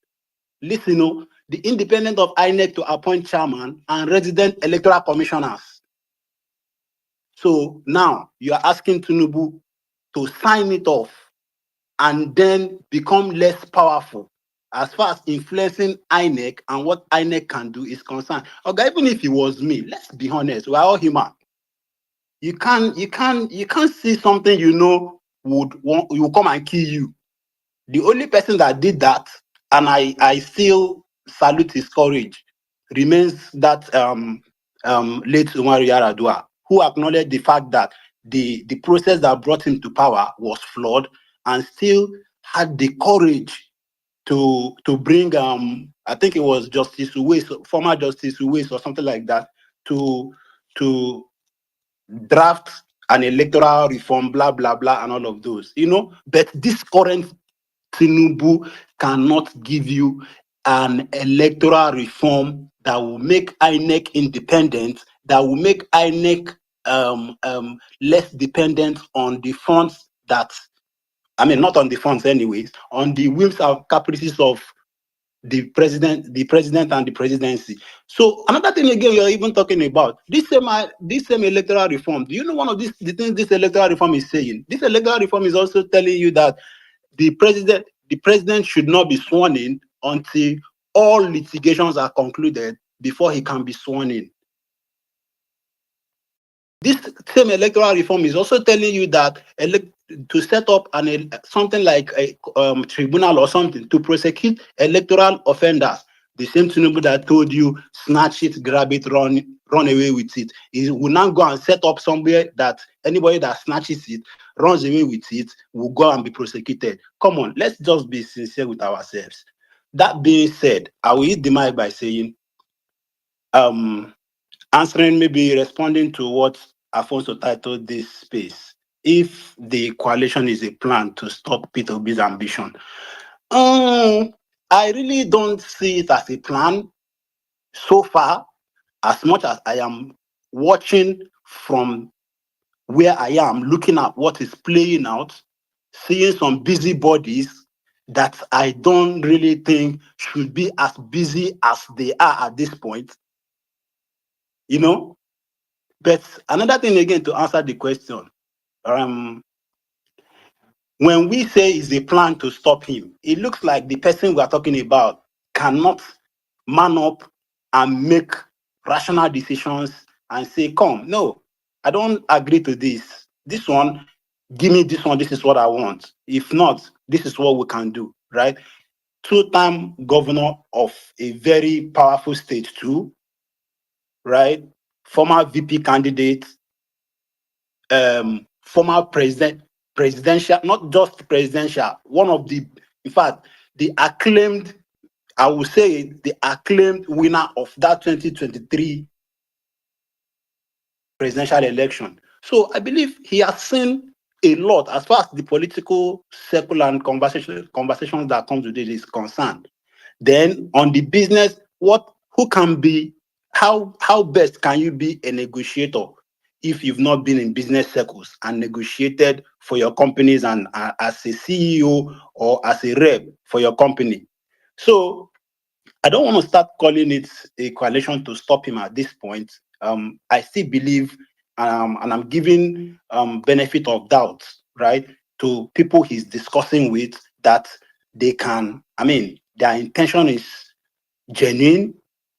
Listen, the independence of INEC to appoint chairman and resident electoral commissioners. So now you are asking Tinubu to sign it off and then become less powerful as far as influencing INEC and what INEC can do is concerned. Okay, even if it was me, let's be honest, we're all human. You can't see something you know will come and kill you. The only person that did that, and I still salute his courage, remains that late Umar Yaradua, who acknowledged the fact that the process that brought him to power was flawed, and still had the courage to bring I think it was Justice Uwais, former Justice Uwais or something like that, to draft an electoral reform, blah blah blah, and all of those, But this current Tinubu cannot give you an electoral reform that will make INEC independent, that will make INEC less dependent on the funds that, not on the funds anyways, on the whims and caprices of the president and the presidency. So another thing again, you're even talking about this same electoral reform. Do you know one of the things this electoral reform is saying? This electoral reform is also telling you that the president should not be sworn in until all litigations are concluded before he can be sworn in. This same electoral reform is also telling you that to set up something like a tribunal or something to prosecute electoral offenders. The same Tinubu that told you snatch it, grab it, run away with it. He will now go and set up somewhere that anybody that snatches it, runs away with it, will go and be prosecuted. Come on, let's just be sincere with ourselves. That being said, I will hit the mic by saying, answering, maybe responding to what Alphonso titled this space. If the coalition is a plan to stop Peter Obi's ambition, I really don't see it as a plan so far, as much as I am watching from where I am, looking at what is playing out, seeing some busybodies that I don't really think should be as busy as they are at this point. But another thing again, to answer the question, when we say is a plan to stop him, it looks like the person we are talking about cannot man up and make rational decisions and say, come, no, I don't agree to this. This one, give me this one, this is what I want. If not, this is what we can do, right? Two-time governor of a very powerful state too, right? Former VP candidate, former presidential, not just presidential, one of the, in fact, the acclaimed, I would say, the acclaimed winner of that 2023 presidential election. So I believe he has seen a lot as far as the political circle and conversations that comes with it is concerned. Then on the business, how best can you be a negotiator if you've not been in business circles and negotiated for your companies and as a CEO or as a rep for your company? So I don't want to start calling it a coalition to stop him at this point. I still believe, and I'm giving benefit of doubt, right, to people he's discussing with, that they can, their intention is genuine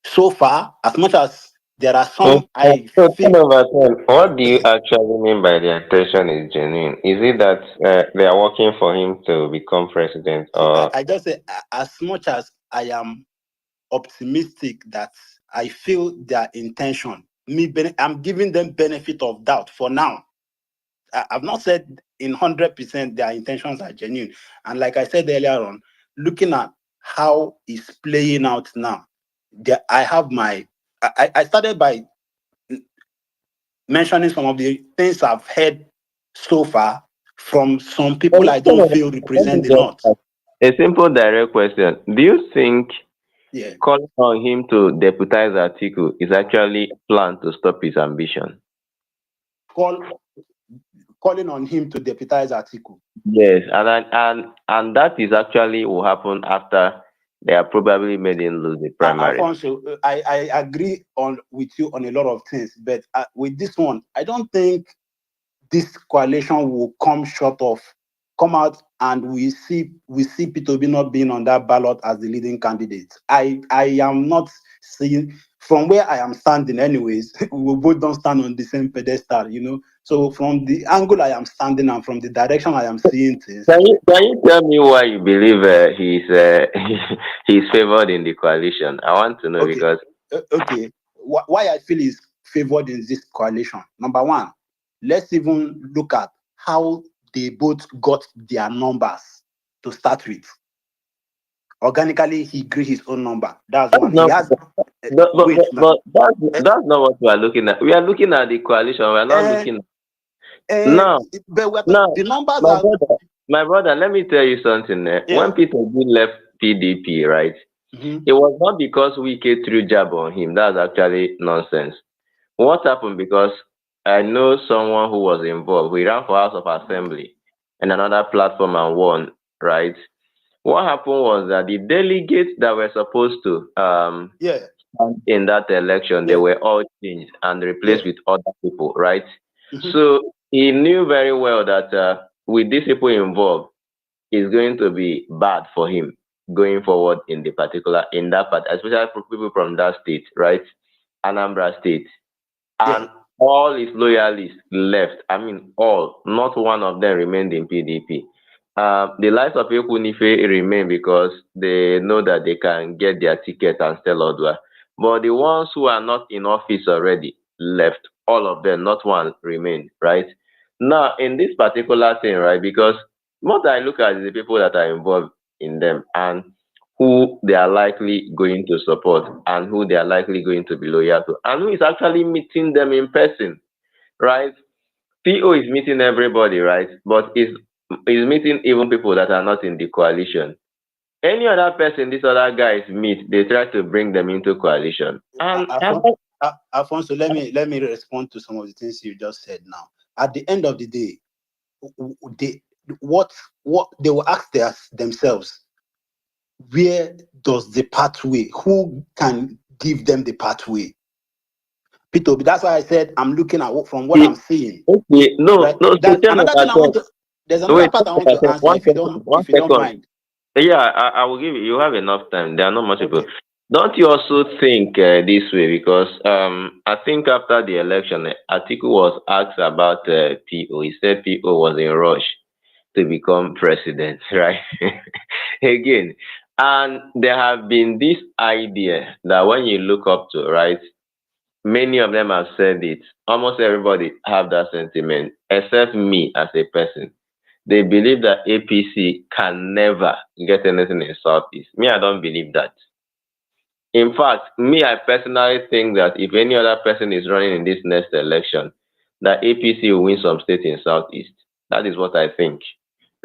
so far, as much as there are some I So 10 feel. over 10, what do you actually mean by the intention is genuine? Is it that they are working for him to become president, or I just say, as much as I am optimistic that I feel their intention, I'm giving them benefit of doubt for now. I've not said in 100% their intentions are genuine. And like I said earlier on, looking at how it's playing out now, I started by mentioning some of the things I've heard so far from some people I don't feel represent the North. a simple direct question? Do you think Yeah. calling on him to deputize Atiku is actually planned to stop his ambition? Calling on him to deputize Atiku. Yes, and that is actually will happen after They have probably made him lose the primary. Alfonso, I agree with you on a lot of things, but with this one, I don't think this coalition will come out and we see P2B not being on that ballot as the leading candidate. I am not seeing, from where I am standing anyways, we both don't stand on the same pedestal, So from the angle I am standing and from the direction I am seeing things. Can you tell me why you believe he's favored in the coalition? I want to know because okay, why I feel he's favored in this coalition. Number one, let's even look at how they both got their numbers to start with. Organically, he grew his own number. That's one. No, He has. but that's not what we are looking at. We are looking at the coalition. We are not looking. No, but the numbers my are. My brother, let me tell you something. When Peter B left PDP, right, it was not because Wike threw jab on him. That's actually nonsense. What happened? Because I know someone who was involved. We ran for House of Assembly and another platform and won, right? What happened was that the delegates that were supposed to stand in that election, they were all changed and replaced with other people, right? So he knew very well that with these people involved, it's going to be bad for him going forward in that part, especially for people from that state, right? Anambra State. And all his loyalists left. I mean, all, not one of them remained in PDP. The likes of Ekunife remain because they know that they can get their ticket and sell Odua. But the ones who are not in office already left. All of them, not one remained, right? Now, in this particular thing, right, because what I look at is the people that are involved in them and who they are likely going to support and who they are likely going to be loyal to and who is actually meeting them in person, right? PO is meeting everybody, right? But is meeting even people that are not in the coalition. Any other person these other guys meet, they try to bring them into coalition. And Alfonso, let me respond to some of the things you just said now. At the end of the day, what they will ask themselves, where does the pathway, who can give them the pathway? P2B, that's why I said I'm looking at from what I'm seeing. Okay, right? There's another thing I want to. There's another part I want to answer if you don't mind. Yeah, I will give you. You have enough time. There are not much people. Don't you also think this way? Because I think after the election, Atiku was asked about PO. He said PO was in rush to become president, right? Again, and there have been this idea that when you look up to, right, many of them have said it. Almost everybody have that sentiment, except me as a person. They believe that APC can never get anything in Southeast. Me, I don't believe that. In fact, me, I personally think that if any other person is running in this next election, that APC will win some states in Southeast. That is what I think,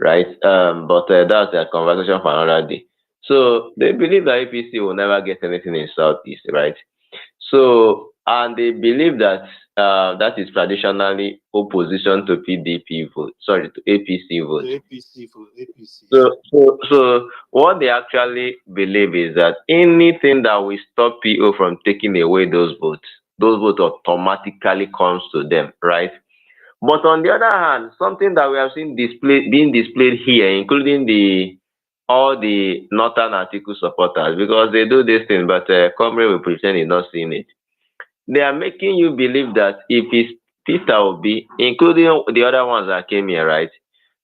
right? But that's a conversation for another day. So they believe that APC will never get anything in Southeast, right? So, and they believe that that is traditionally opposition to PDP vote, sorry, to APC vote. So what they actually believe is that anything that will stop PO from taking away those votes automatically comes to them, right? But on the other hand, something that we have seen being displayed here, including all the Northern Article supporters, because they do this thing, but Comrade will pretend he's not seeing it. They are making you believe that if it's Peter Obi, including the other ones that came here, right,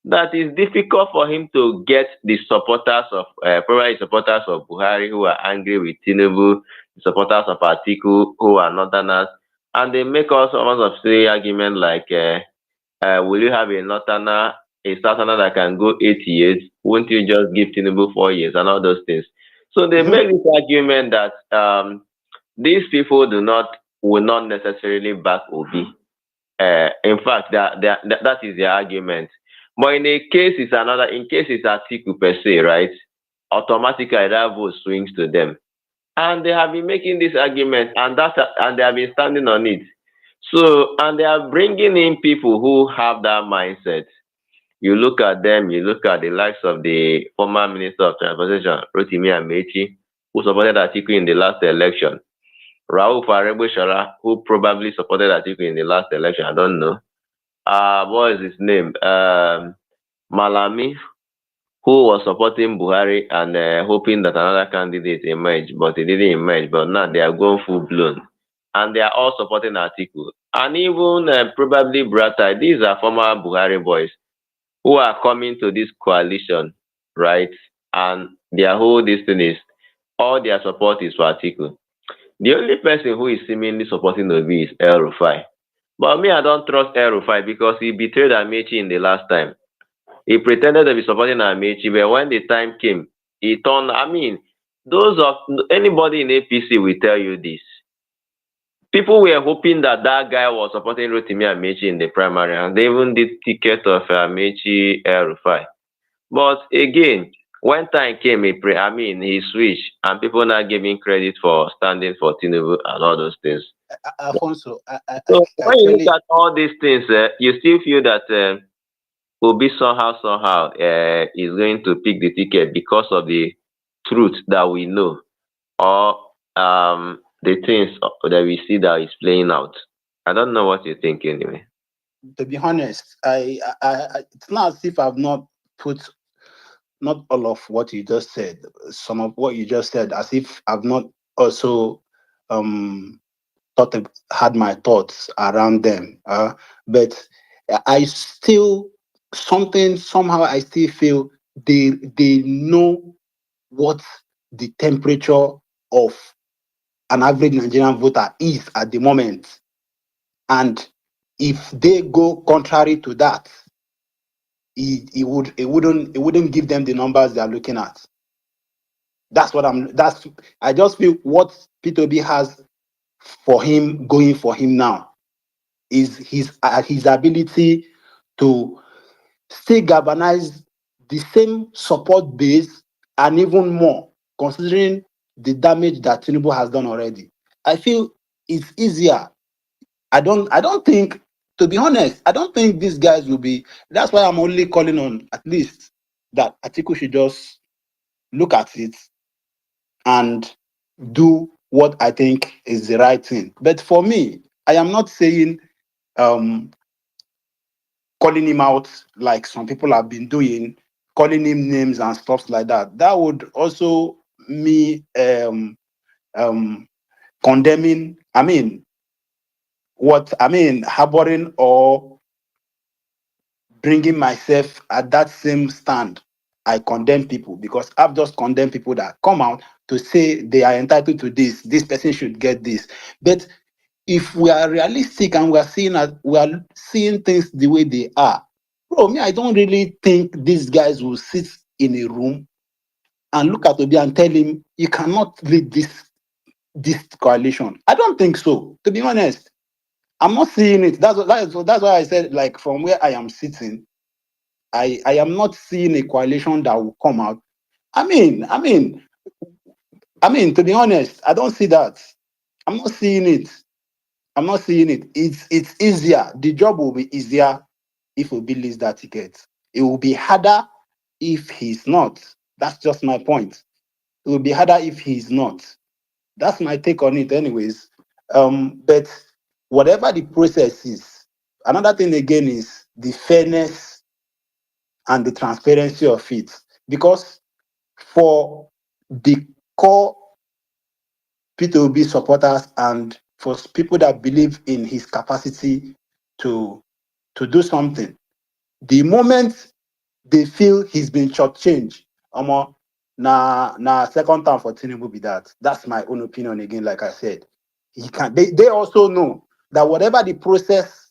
that it's difficult for him to get the supporters of, probably supporters of Buhari who are angry with Tinubu, the supporters of Atiku who are Northerners, and they make all sorts of silly argument like, will you have a Northerner, a Southerner that can go 8 years? Won't you just give Tinubu 4 years and all those things? So they make this argument that these people will not necessarily back Obi. In fact, that is their argument. But in a case it's another, in case it's Atiku per se, right? Automatically that vote swings to them. And they have been making this argument and they have been standing on it. So, and they are bringing in people who have that mindset. You look at them, you look at the likes of the former Minister of Transportation, Rotimi Amechi, who supported Atiku in the last election. Raul Faregbesola, who probably supported Atiku in the last election, I don't know. What is his name? Malami, who was supporting Buhari and hoping that another candidate emerged, but he didn't emerge. But now they are going full blown, and they are all supporting Atiku. And even probably Brata, these are former Buhari boys who are coming to this coalition, right? And their whole this thing is all their support is for Atiku. The only person who is seemingly supporting Obi is El Rufai. But me, I don't trust El Rufai because he betrayed Amechi in the last time. He pretended to be supporting Amechi, but when the time came, he turned. I mean, those of anybody in APC will tell you this. People were hoping that that guy was supporting Rotimi Amechi in the primary, and they even did ticket of Amechi El Rufai. But again, when time came, he switched, and people now gave him credit for standing for Tinubu and all those things. Alfonso, So when you look at all these things, you still feel that Obi somehow is going to pick the ticket because of the truth that we know, or the things that we see that is playing out. I don't know what you think anyway. To be honest, it's not as if I've not put not all of what you just said, some of what you just said, as if I've not also had my thoughts around them. But I still somehow I still feel they know what the temperature of an average Nigerian voter is at the moment. And if they go contrary to that, it wouldn't give them the numbers they are looking at. I just feel what P2B has for him going for him now is his ability to still galvanize the same support base and even more, considering the damage that Tinubu has done already. I feel it's easier. I don't think, to be honest, I don't think these guys will be. That's why I'm only calling on at least that Atiku should just look at it and do what I think is the right thing. But for me, I am not saying calling him out like some people have been doing, calling him names and stuff like that. That would also me condemning. Harboring or bringing myself at that same stand. I condemn people because I've just condemned people that come out to say they are entitled to this person should get this. But if we are realistic and we are seeing things the way they are, bro, me, I don't really think these guys will sit in a room and look at Obi and tell him you cannot lead this coalition. I don't think so, to be honest. I'm not seeing it. That's why I said, like, from where I am sitting, I am not seeing a coalition that will come out. I mean, to be honest, I don't see that. I'm not seeing it. It's easier. The job will be easier if Obi leaves that ticket. It will be harder if he's not. That's just my point. It will be harder if he's not. That's my take on it, anyways. But whatever the process is, another thing again is the fairness and the transparency of it. Because for the core P2B supporters and for people that believe in his capacity to do something, the moment they feel he's been shortchanged, na second time for Tinubu be that. That's my own opinion again. Like I said, they also know that whatever the process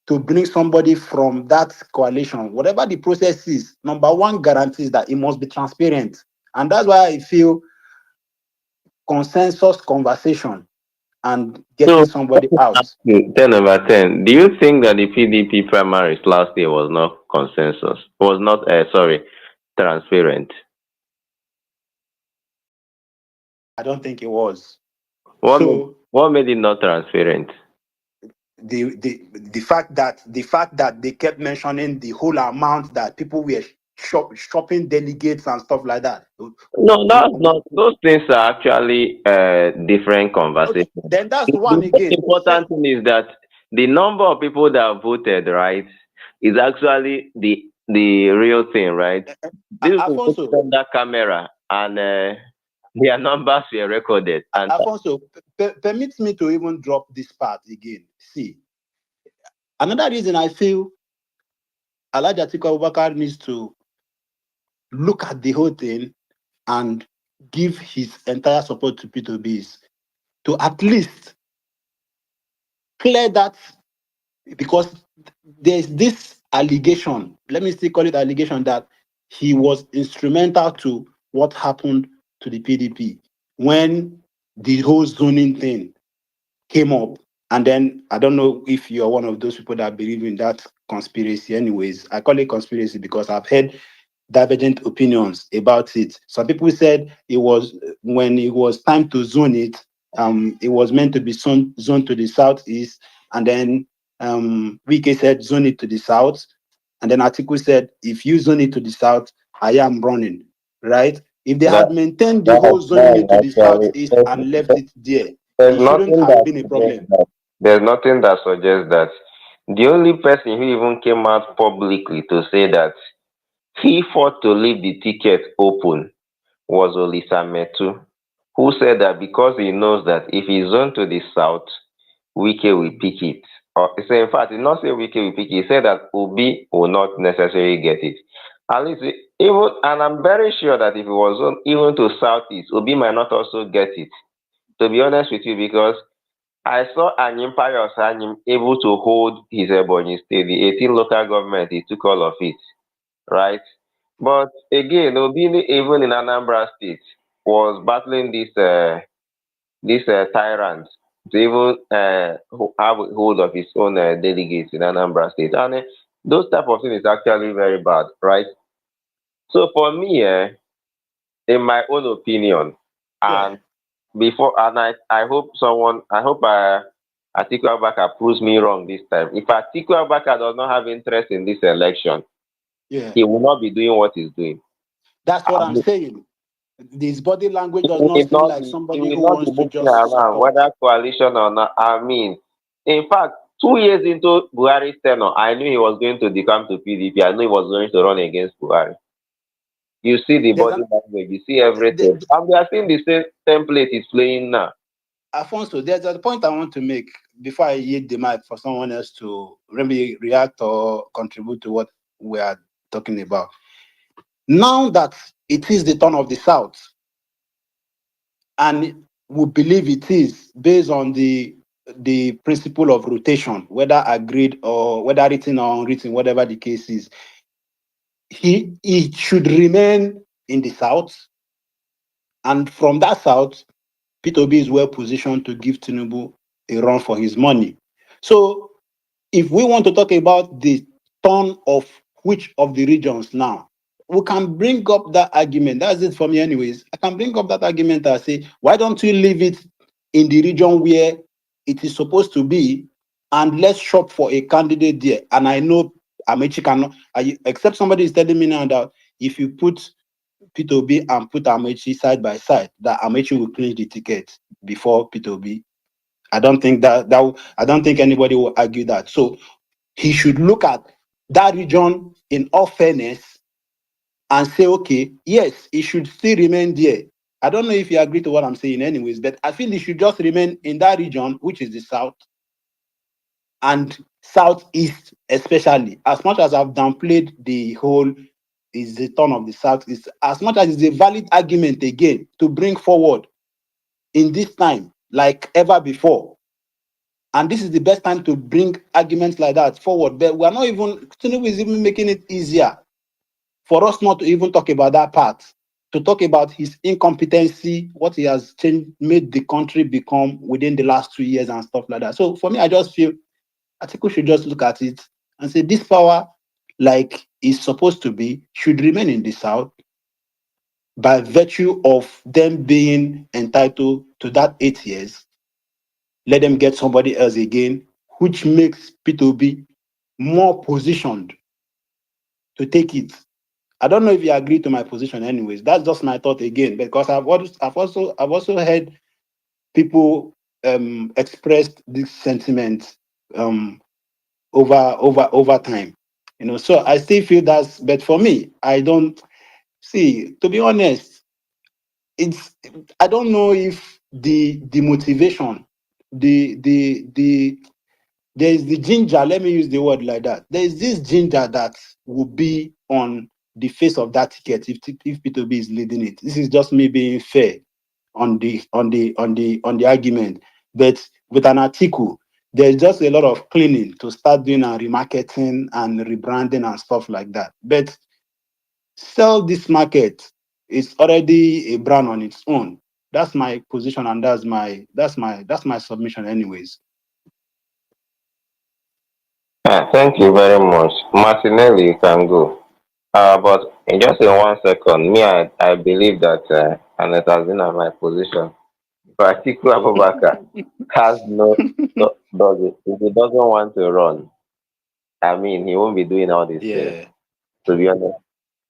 to bring somebody from that coalition, whatever the process is, number one guarantees that it must be transparent. And that's why I feel consensus conversation and getting somebody out. 10/10. Do you think that the PDP primaries last year was not consensus? Was not transparent? I don't think it was. What made it not transparent? the fact that they kept mentioning the whole amount that people were shopping delegates and stuff like that. No, that's not. Those things are actually different conversations. Then that's The one most again. important thing is that the number of people that voted, right, is actually the real thing, right? This is Alfonso, put under camera, and their numbers were recorded. And Alfonso, permit me to even drop this part again. See, another reason I feel Alhaji Atiku Abubakar needs to look at the whole thing and give his entire support to P2B is to at least clear that, because there's this allegation, let me still call it allegation, that he was instrumental to what happened to the PDP when the whole zoning thing came up. And then I don't know if you're one of those people that believe in that conspiracy. Anyways, I call it conspiracy because I've heard divergent opinions about it. Some people said it was when it was time to zone it, it was meant to be zoned to the southeast, and then Wike said zone it to the south, and then Atiku said if you zone it to the south, I am running. Right? If they that had maintained the whole zoning it to the southeast and left it there, there's it shouldn't nothing have that been a suggests problem. that. There's nothing that suggests that. The only person who even came out publicly to say that he fought to leave the ticket open was Olisa Metu, who said that because he knows that if he's zoned to the south, Wike will pick it. Or so in fact, he did not say Wike will pick it. He said that Obi will not necessarily get it. At least even, and I'm very sure that if it was zoned even to southeast, Obi might not also get it. To be honest with you, because I saw Anyim Pius Anyim able to hold his Ebonyi state, the 18 local government, he took all of it, right? But again, Obi, even in Anambra State, was battling this tyrant to even have a hold of his own delegates in Anambra State. And those type of things is actually very bad, right? So for me, in my own opinion, and before, and I hope Atiku Abubakar proves me wrong this time. If Atiku Abubakar does not have interest in this election, he will not be doing what he's doing. That's what I'm saying. This body language does not He seem like he somebody will who not be wants to looking just around support. whether coalition or not. I mean, in fact, 2 years into Buhari's tenure, I knew he was going to become to PDP. I knew he was going to run against Buhari. You see the body language, you see everything. And we are seeing the same template is playing now. Alfonso, there's a point I want to make before I yield the mic for someone else to maybe react or contribute to what we are talking about. Now that it is the turn of the South, and we believe it is based on the principle of rotation, whether agreed or whether written or unwritten, whatever the case is, he should remain in the South. And from that South, P2B is well positioned to give Tinubu a run for his money. So if we want to talk about the turn of which of the regions now, we can bring up that argument. That's it for me anyways. I can bring up that argument and say, why don't you leave it in the region where it is supposed to be, and let's shop for a candidate there. And I know Amechi cannot, except somebody is telling me now that if you put P2B and put Amechi side by side, that Amechi will clinch the ticket before P2B. I don't think I don't think anybody will argue that. So he should look at that region in all fairness and say, okay, yes, it should still remain there. I don't know if you agree to what I'm saying anyways, but I feel it should just remain in that region, which is the South and Southeast especially. As much as I've downplayed the whole is the turn of the Southeast, as much as it's a valid argument again to bring forward in this time like ever before. And this is the best time to bring arguments like that forward. But we are not even, Tinubu is even making it easier for us not to even talk about that part, to talk about his incompetency, what he has changed, made the country become within the last 2 years and stuff like that. So for me, I just feel Atiku should just look at it and say this power, like is supposed to be, should remain in the South by virtue of them being entitled to that 8 years. Let them get somebody else again which makes P2B more positioned to take it. I don't know if you agree to my position. Anyways, that's just my thought again, because I've also heard people expressed this sentiment over time. So I still feel that's. But for me, I don't see. To be honest, I don't know if the motivation, the there is the ginger. Let me use the word like that. There is this ginger that will be on the face of that ticket if P2B is leading it. This is just me being fair on the argument. But with an article, there's just a lot of cleaning to start doing and remarketing and rebranding and stuff like that. But sell this market is already a brand on its own. That's my position, and that's my submission anyways. Thank you very much. Martinelli, you can go. But just in 1 second, I believe that, and it has been at my position, particular Abubakar has does it. If he doesn't want to run, I mean, he won't be doing all these things. Yeah. To be honest,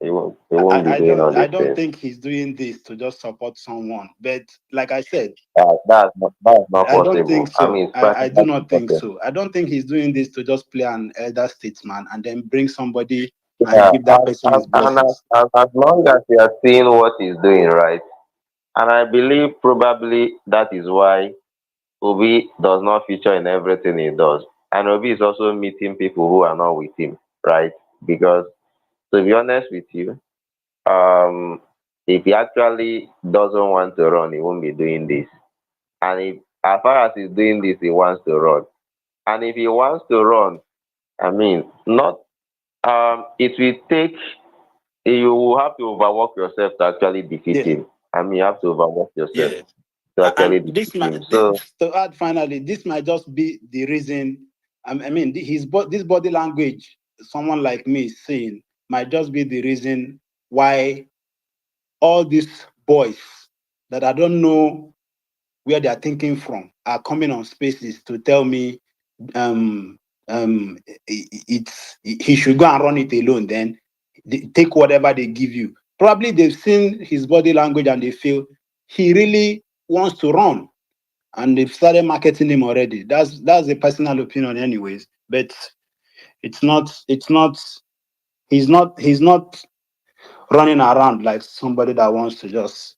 he won't be doing all I these don't things. think he's doing this to just support someone. But like I said, That's not I don't think possible. I mean, so. it's I do practically not think impossible. so. I don't think he's doing this to just play an elder statesman and then bring somebody and Yeah, give that person his blessings. as long as you are seeing what he's doing, right? And I believe probably that is why Obi does not feature in everything he does. And Obi is also meeting people who are not with him, right? Because to be honest with you, if he actually doesn't want to run, he won't be doing this. And if as far as he's doing this, he wants to run. And if he wants to run, I mean, not it will take you will have to overwork yourself to actually defeat Yeah, him. I mean, you have to overwork yourself yeah. to actually And this defeat might him. So to add finally, this might just be the reason. I mean, this body language, someone like me is saying, might just be the reason why all these boys that I don't know where they are thinking from are coming on spaces to tell me um he should go and run it alone. Then take whatever they give you. Probably they've seen his body language and they feel he really wants to run, and they've started marketing him already. That's a personal opinion anyways, but it's not he's not running around like somebody that wants to just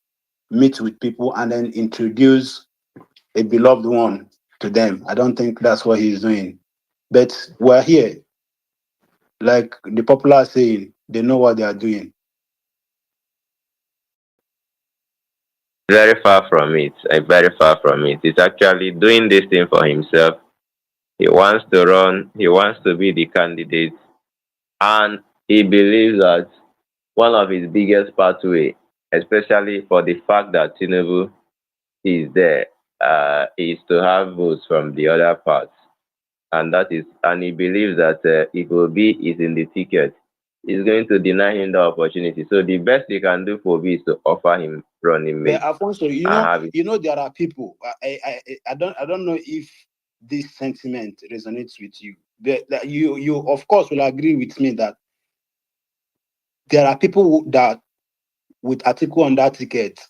meet with people and then introduce a beloved one to them. I don't think that's what he's doing. But we're here, like the popular saying, they know what they are doing. very far from it. Very far from it. He's actually doing this thing for himself. He wants to run. He wants to be the candidate, and he believes that one of his biggest pathway, especially for the fact that Tinubu is there, is to have votes from the other parts. And he believes that if Obi is in the ticket, he's going to deny him the opportunity. So the best he can do for Obi is to offer him running But mate Alfonso, and have it. there are people. I don't know if this sentiment resonates with you. But like, you of course will agree with me that there are people that with article on that ticket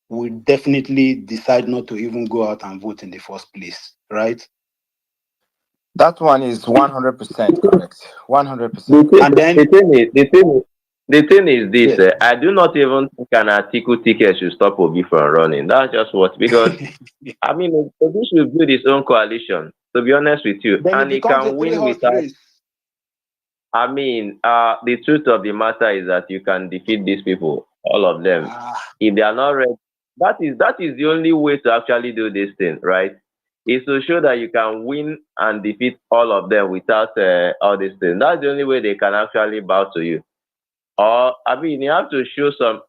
will definitely decide not to even go out and vote in the first place, right? That one is 100% correct. The 100%. thing, And the then thing is, the thing is this. yeah, I do not even think an article ticket should stop Obi from running. That's just what because I mean Obi should build his own coalition. To be honest with you, then it and he becomes a can win three-horse without. race. I mean, the truth of the matter is that you can defeat these people, all of them, Ah, if they are not ready. That is the only way to actually do this thing, right? Is to show that you can win and defeat all of them without all these things. That's the only way they can actually bow to you. Or I mean, you have to show some.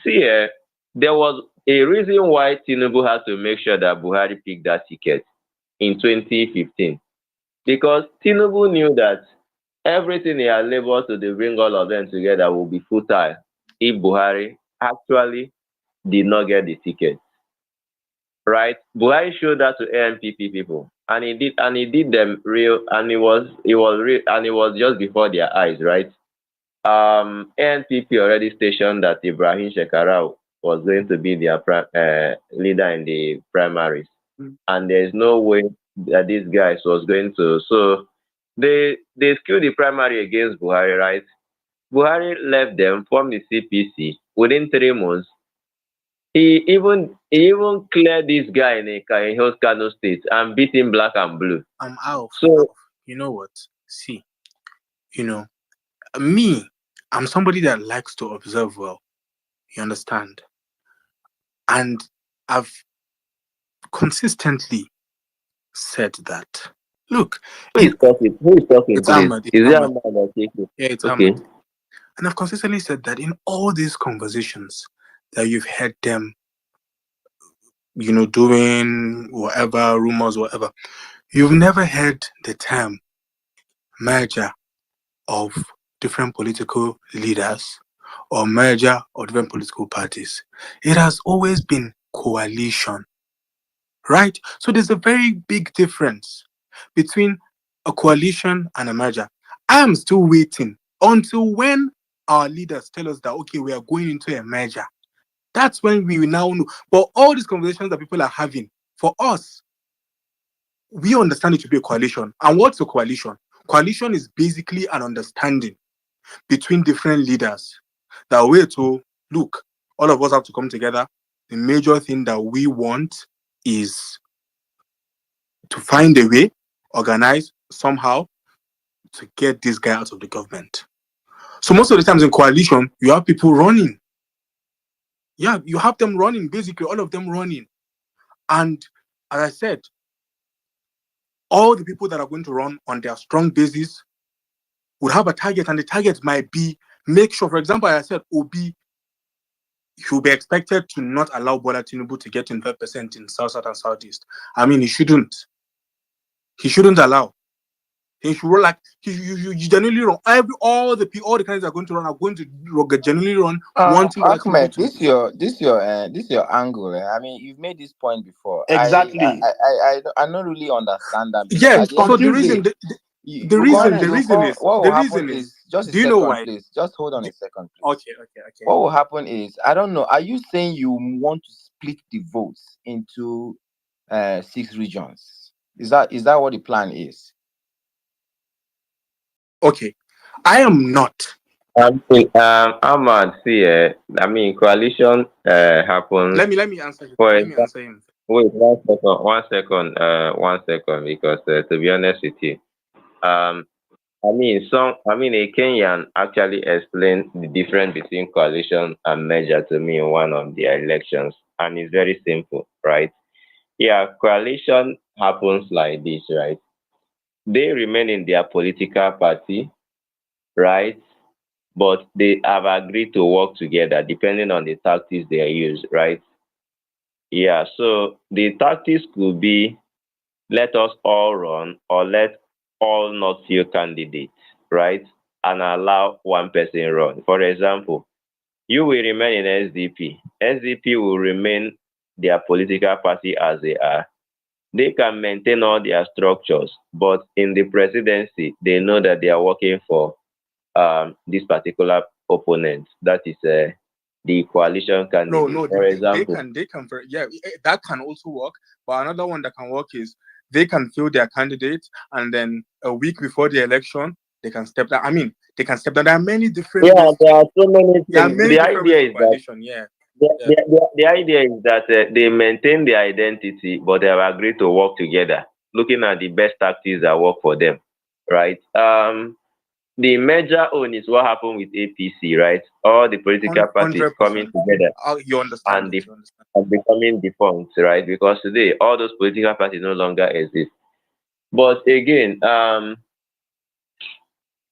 See, there was a reason why Tinubu had to make sure that Buhari picked that ticket in 2015 because Tinubu knew that everything he had labored to bring all of them together will be futile if Buhari actually did not get the ticket. Right? Buhari showed that to ANPP people. and he did them real, and it was real, and it was just before their eyes, right? NPP already stationed that Ibrahim Shekarau was going to be their leader in the primaries, and there's no way that these guys was going to. So they skewed the primary against Buhari, right? Buhari left them, formed the CPC. Within 3 months, he even cleared this guy in Hills Kano State and beat him black and blue. Alf, So you know what? See, you know, me, I'm somebody that likes to observe well. You understand? And I've consistently said that. Look, who is talking? Who is talking, it's please? Ahmad. It's Is it Ahmad. Ahmad or Keke? Yeah, it's Okay. Ahmad. And I've consistently said that in all these conversations that you've heard them, doing whatever, rumors, whatever, you've never heard the term merger of different political leaders or merger of different political parties. It has always been coalition, right? So there's a very big difference between a coalition and a merger. I am still waiting until when our leaders tell us that, okay, we are going into a merger. That's when we will now know. But all these conversations that people are having, for us, we understand it to be a coalition. And what's a coalition? Coalition is basically an understanding between different leaders that way to look, all of us have to come together. The major thing that we want is to find a way, organize somehow to get this guy out of the government. So most of the times in coalition, you have people running. Yeah, you have them running, basically all of them running. And as I said, all the people that are going to run on their strong basis would have a target, and the target might be make sure, for example, as I said, Obi, he'll be expected to not allow Bola Tinubu to get 25% in South and Southeast. I mean, he shouldn't. He shouldn't allow. He should run like you genuinely run. All the candidates are going to run are going to genuinely run wanting Bola Tinubu Ahmed, to lose. this your angle. I mean, you've made this point before. Exactly. I don't really understand that because Yeah. at the end So of the the reason, day, the reason is what will happen is just a Do you know second, why? please. Just hold on a second, please. Okay. What will happen is, I don't know. Are you saying you want to split the votes into 6 regions? Is that what the plan is? Okay, I am not. Ahmad, see, I mean, coalition happens. Let me answer you. For Let me example, answer him. wait, 1 second, because to be honest with you, a Kenyan actually explained the difference between coalition and merger to me in one of their elections, and it's very simple, right? Yeah, coalition happens like this, right? They remain in their political party, right? But they have agreed to work together depending on the tactics they use, right? Yeah, so the tactics could be let us all run or let all not field candidates, right? And allow one person run. For example, you will remain in SDP. SDP will remain their political party as they are. They can maintain all their structures, but in the presidency, they know that they are working for this particular opponent. That is the coalition No, candidate. no, For example, they can, that can also work. But another one that can work is they can fill their candidates, and then a week before the election, they can step down. I mean, they can step down. There are many different yeah, ways. there are so many There are things. many The different ways idea of is that coalition. the, Yeah. the, the, the idea is that they maintain their identity, but they have agreed to work together, looking at the best tactics that work for them, right? The major own is what happened with APC, right? All the political parties 100%. coming together You understand and, it. You understand. and becoming defunct, right? Because today all those political parties no longer exist. But again, I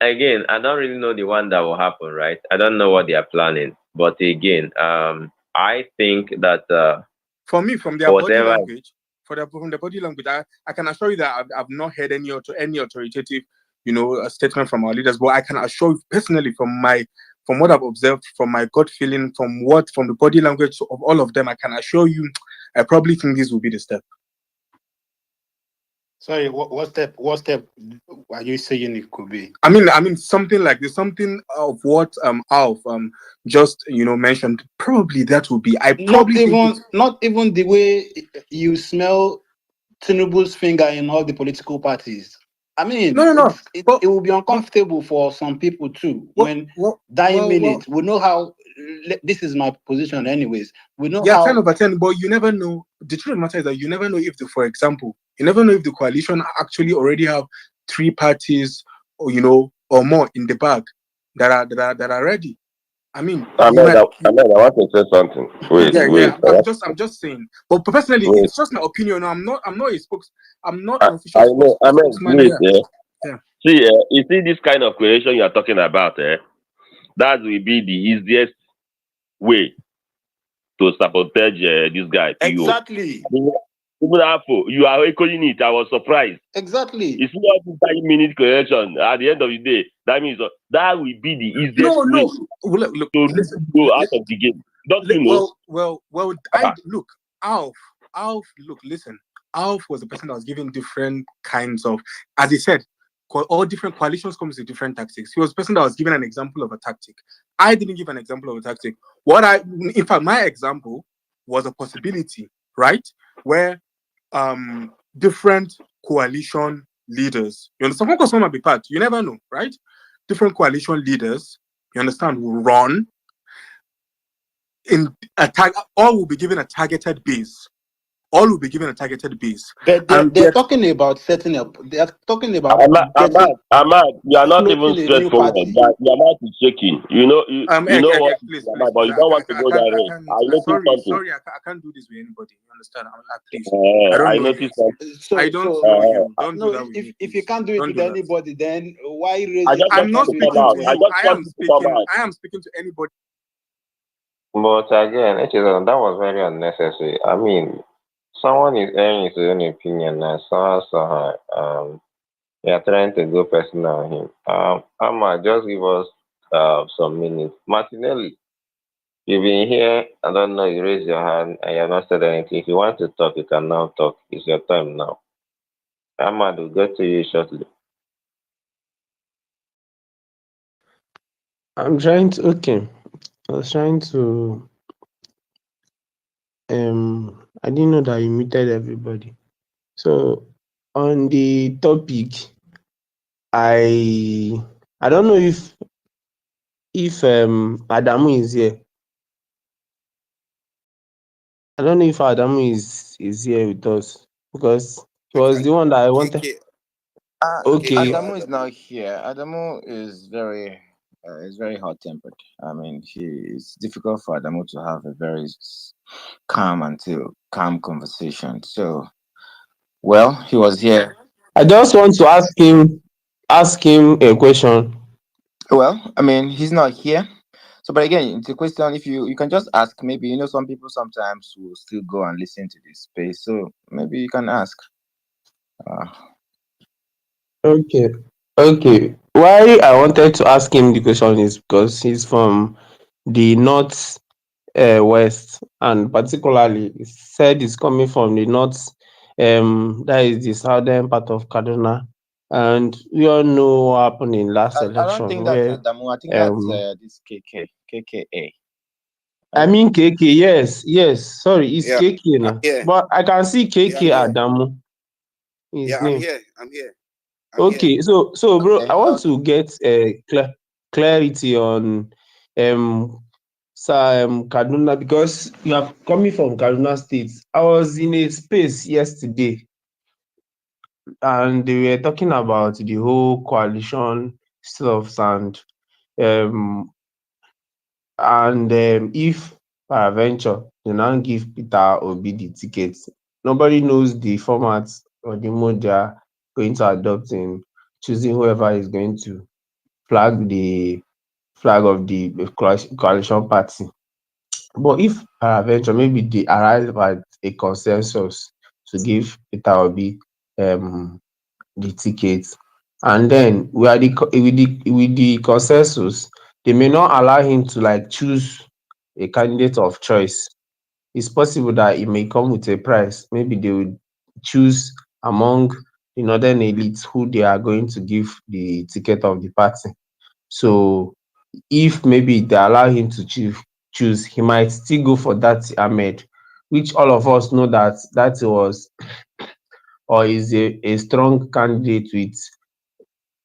don't really know the one that will happen, right? I don't know what they are planning. But again, I think that For me, from their body whatever. language, from the body language, I can assure you that I've not heard any authoritative, statement from our leaders. But I can assure you personally, from what I've observed, from my gut feeling, from the body language of all of them, I can assure you, I probably think this will be the step. Sorry, what step are you saying it could be? I mean, something like this, something of what Alf just mentioned. Probably that would be. I Not probably think even it's not even the way you smell Tinubu's finger in all the political parties. I no, mean, no, no. it will be uncomfortable for some people too Well, when well, dying well, well. minute. We know how. This is my position, anyways. We know Yeah, 10 how. over 10, but you never know. The truth of the matter is that you never know if for example, you never know if the coalition actually already have three parties or more in the bag that are ready. I mean, you Ahmed, might. Ahmed, I want to say something. Wait, Yeah, yeah. wait, I'm just saying. But personally, wait. it's just my opinion. I'm not a I'm not I, an official I know, Ahmed, spokesman wait. here. Yeah. See, you see this kind of creation you are talking about, that will be the easiest way to sabotage this guy, PO. Exactly. Even Afo, you are echoing it. I was surprised. Exactly. It's not a 30-minute creation. At the end of the day, that means that will be the easiest No, way no. Well, look, to listen. go out of the game. Don't you know? Well. I look, Alf. Look, listen. Alf was a person that was given different kinds of, as he said, all different coalitions comes with different tactics. He was a person that was given an example of a tactic. I didn't give an example of a tactic. In fact, my example was a possibility, right? Where different coalition leaders, you understand? Because some might be part, you never know, right? Different coalition leaders, you understand, will run in attack. All will be given a targeted base. All will be given a targeted base, But and they're talking about setting up. They are talking about getting Ahmad, you are not even floating a new straightforward. party. Your mouth is shaking. You know what, please, Ahmad, but you don't want to I go can't, that way. I noticed something. I can't do this with anybody. You understand? Please, I don't I know you. noticed something. I So don't know you. Don't do no, that with me, if you please. can't do it Don't with do that. anybody, then why I raise it just to the I'm want not you to come speaking possibility to out. I of? you. just want you to come out. I am speaking to anybody. But again, that was very unnecessary. I mean, someone is airing his own opinion and someone saw her. They are trying to go personal on him. Amma, just give us some minutes. Martinelli, you've been here. I don't know. You raised your hand and you have not said anything. If you want to talk, you can now talk. It's your time now. Ahmad will get to you shortly. I'm trying to okay. I was trying to I didn't know that you muted everybody. So on the topic, I I don't know if Adamu is here. I don't know if Adamu is here with us because he was the one that I wanted. KK, Okay, Adamu is Adamu. not here. Adamu is very hot tempered. I mean, it's difficult for Adamu to have a very calm conversation. So, well, he was here. I just want to ask him a question. Well, I mean, he's not here. So, but again, it's a question. If you can just ask, maybe some people sometimes will still go and listen to this space. So maybe you can ask. Uh, Okay, okay. Why I wanted to ask him the question is because he's from the north west, and particularly he said he's coming from the north, that is the southern part of Kaduna, and we all know what happened in last I don't think election that's where Adamu. I think that's um this KKA. I mean KK, yes, sorry, it's Yeah, KK I'm now, here. but I can see Yeah, I'm KK here. Adamu, his Yeah, I'm name. here. I'm here. I'm here. Okay, so bro, I Okay, want okay. to get clarity on Kaduna because you are coming from Kaduna State. I was in a space yesterday and they were talking about the whole coalition stuff um and if peradventure they now give Peter Obi the ticket, nobody knows the format or the mode they are going to adopt in choosing whoever is going to flag of the coalition party. But if peradventure maybe they arrive at a consensus to give Peter Obi um the ticket, and then we are with the consensus, they may not allow him to like choose a candidate of choice. It's possible that it may come with a price. Maybe they would choose among the northern elites who they are going to give the ticket of the party. So if maybe they allow him to choose, he might still go for that Ahmed, which all of us know that that was or is a strong candidate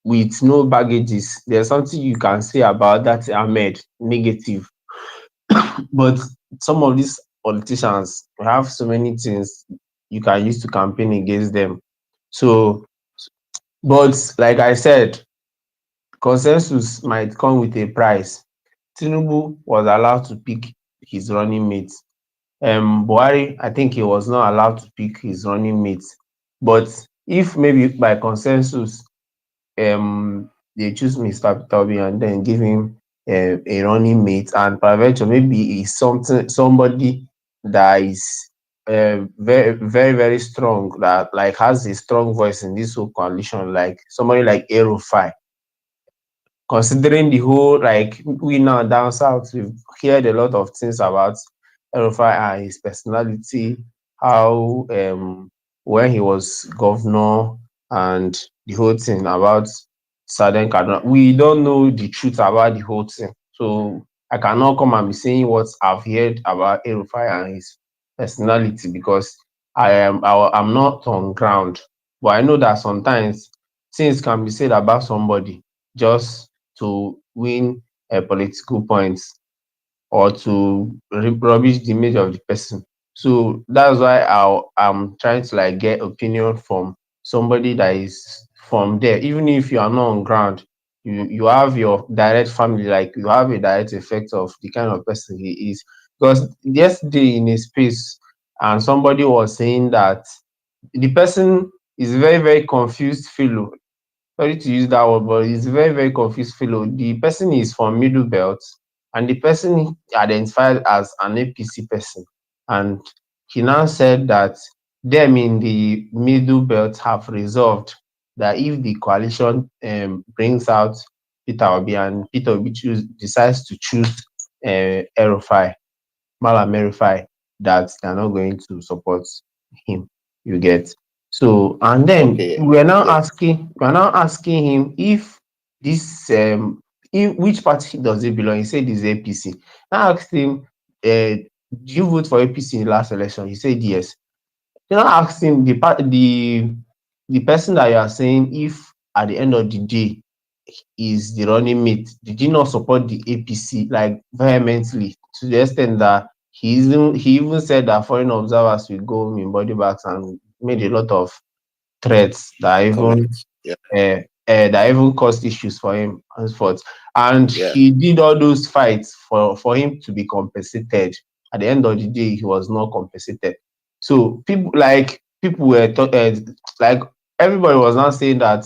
with no baggages. There's something you can say about that Ahmed negative, but some of these politicians have so many things you can use to campaign against them. So, but like I said, consensus might come with a price. Tinubu was allowed to pick his running mate. Buhari, I think he was not allowed to pick his running mate. But if maybe by consensus, they choose Mr. Peter Obi and then give him a running mate, and peradventure maybe he's somebody that is very very very strong, that like has a strong voice in this whole coalition, like somebody like Erufai. Considering the whole, like, we now down south, we've heard a lot of things about Erufai and his personality, how when he was governor and the whole thing about Southern Kaduna. We don't know the truth about the whole thing. So I cannot come and be saying what I've heard about Erufai and his personality, because I'm not on ground. But I know that sometimes things can be said about somebody just to win political points or to rubbish the image of the person. So that's why I'm trying to like get opinion from somebody that is from there. Even if you are not on ground, you have your direct family, like you have a direct effect of the kind of person he is. Because yesterday in a space, and somebody was saying that the person is very, very confused fellow. Sorry to use that word, but he's a very, very confused fellow. The person is from Middle Belt, and the person identified as an APC person. And he now said that them in the Middle Belt have resolved that if the coalition brings out Peter Obi and Peter Obi decides to choose Erufai, Malam Erufai, that they're not going to support him. You get. So, and then Okay. Yes. we're now asking him if this which party does he belong? He said he's APC. I asked him, do you vote for APC in the last election? He said yes. Then I asked him the person that you are saying, if at the end of the day is the running mate, did you not support the APC like vehemently, to the extent that he even said that foreign observers will go home in body bags, and made a lot of threats that even Comment. Yeah. that even caused issues for him henceforth. And Yeah. he did all those fights for him to be compensated. At the end of the day, he was not compensated. So people were like, everybody was now saying that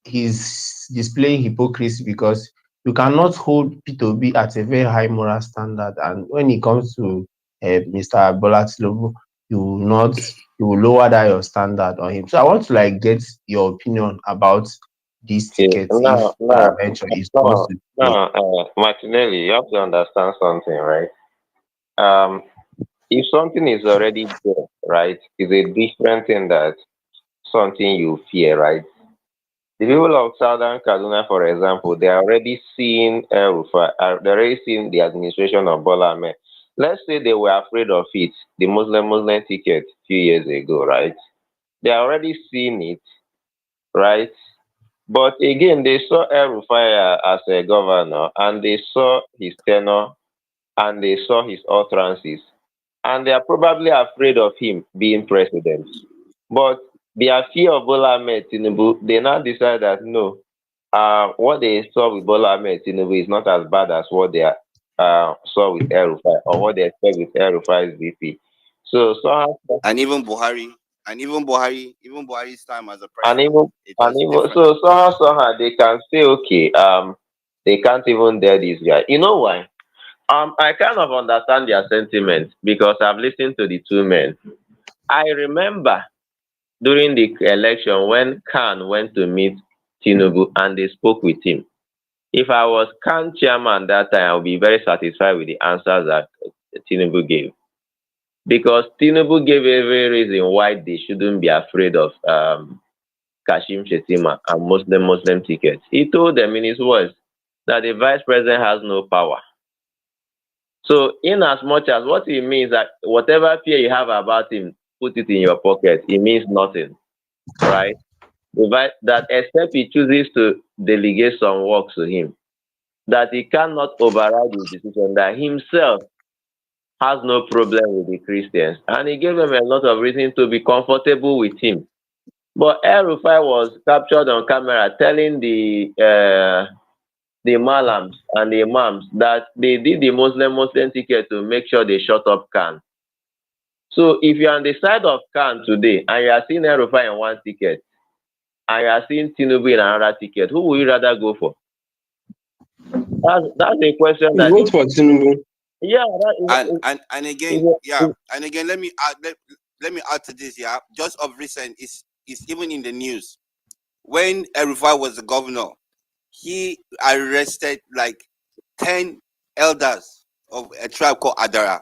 he's displaying hypocrisy, because you cannot hold P2B at a very high moral standard, and when it comes to Mr. Bola Tinubu, you will lower that your standard on him. So I want to like get your opinion about these Okay. tickets, if peradventure is supposed to play. Martinelli, you have to understand something, right? Um, if something is already there, right, is a different thing that something you fear, right? The people of Southern Kaduna, for example, they are already seeing they're already seeing the administration of Bola Ahmed. Let's say they were afraid of it, the Muslim ticket a few years ago, right? They are already seeing it, right? But again, they saw El Rufai as a governor, and they saw his tenure, and they saw his utterances, and they are probably afraid of him being president. But their fear of Bola Ahmed Tinubu, they now decide that no, what they saw with Bola Ahmed Tinubu is not as bad as what they saw with El Rufai, or what they expect with El Rufai's VP. So somehow, And even Buhari, even Buhari's time as a and president, even it and was even different. so somehow they can say, okay, they can't even dare this guy. You know why? I kind of understand their sentiment because I've listened to the two men. I remember during the election when Khan went to meet Tinubu and they spoke with him. If I was Khan chairman that time, I would be very satisfied with the answers that Tinubu gave. Because Tinubu gave every reason why they shouldn't be afraid of Kashim Shettima and Muslim tickets. He told them in his words that the vice president has no power. So, in as much as what it means that whatever fear you have about him, put it in your pocket. It means nothing, right? That except he chooses to delegate some work to him, that he cannot override his decision, that himself has no problem with the Christians. And he gave them a lot of reason to be comfortable with him. But El Rufai was captured on camera telling the Malams and the Imams that they did the Muslim ticket to make sure they shut up Khan. So if you're on the side of Khan today and you are seeing El Rufai in one ticket and you are seeing Tinubu in another ticket, who would you rather go for? That's a question that Vote for Tinubu. Yeah, and again, let me add to this. Yeah, just of recent, is even in the news when El Rufai was the governor, he arrested like 10 elders of a tribe called Adara.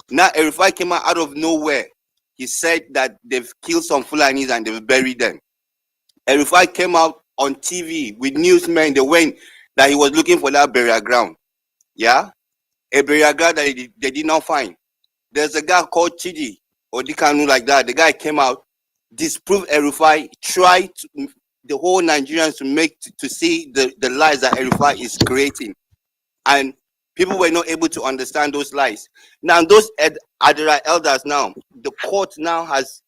Now El Rufai came out of nowhere. He said that they've killed some Fulanis and they've buried them. El Rufai came out on TV with newsmen. They went that he was looking for that burial ground. Yeah, a burial ground that they did not find. There's a guy called Chidi or Dikanu like that. The guy came out, disproved El Rufai, tried the whole Nigerians to see the lies that El Rufai is creating, and people were not able to understand those lies. Now those Adara elders, now the court now has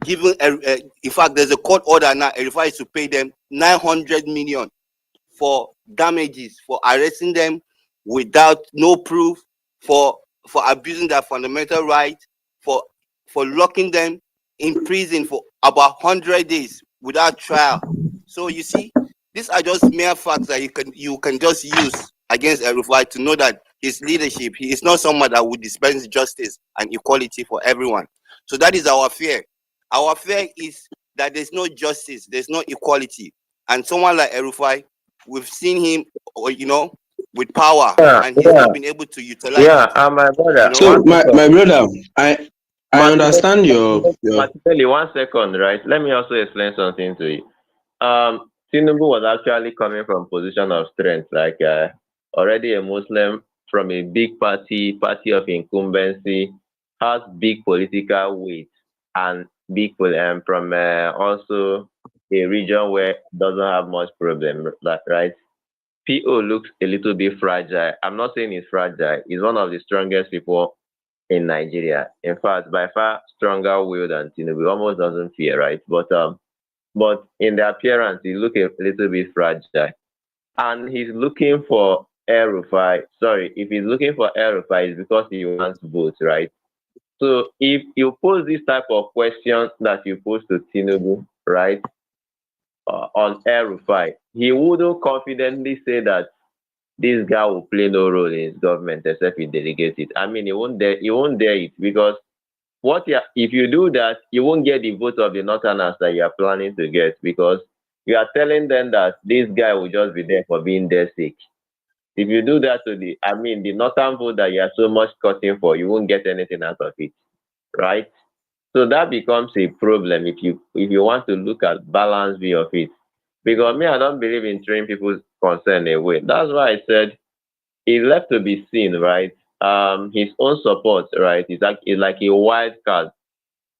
given in fact there's a court order now. El Rufai is to pay them 900 million for damages for arresting them without no proof, for abusing their fundamental right, for locking them in prison for about 100 days without trial. So you see, these are just mere facts that you can just use against El Rufai to know that his leadership, he is not someone that would dispense justice and equality for everyone. So that is our fear. Our fear is that there's no justice, there's no equality, and someone like El Rufai, we've seen him, with power, and he's not been able to utilize it. My brother. So my brother, I understand your Martinelli, 1 second, right? Let me also explain something to you. Tinubu was actually coming from position of strength, like already a Muslim from a big party of incumbency, has big political weight and big from also a region where doesn't have much problem, right? PO looks a little bit fragile. I'm not saying he's fragile. He's one of the strongest people in Nigeria. In fact, by far stronger will than Tinubu. Almost doesn't fear, right? But in the appearance, he looks a little bit fragile. And he's looking for El Rufai. Sorry, if he's looking for El Rufai, it's because he wants votes, right? So if you pose this type of question that you pose to Tinubu, right, on El Rufai, he wouldn't confidently say that this guy will play no role in his government except he delegates it. I mean, he won't dare it, because if you do that, you won't get the vote of the Northerners that you are planning to get, because you are telling them that this guy will just be there for being their sake. If you do that to the Northern vote that you are so much cutting for, you won't get anything out of it, right? So that becomes a problem if you want to look at balanced view of it. Because me, I don't believe in throwing people's concern away. That's why I said it's left to be seen, right? His own support, right, is like a wild card.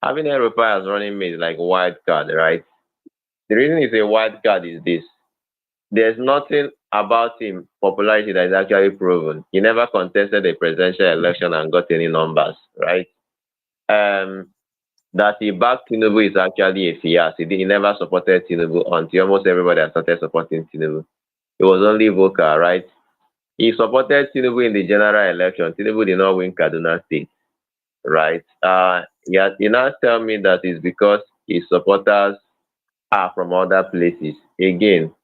Having El Rufai as running mate is like a wild card, right? The reason it's a wild card is this: there's nothing about him popularity that is actually proven. He never contested a presidential election and got any numbers, right? That he backed Tinubu is actually a fiasco. He never supported Tinubu until almost everybody has started supporting Tinubu. It was only vocal, right? He supported Tinubu in the general election. Tinubu did not win Kaduna State, right? You now tell me that it's because his supporters are from other places. Again,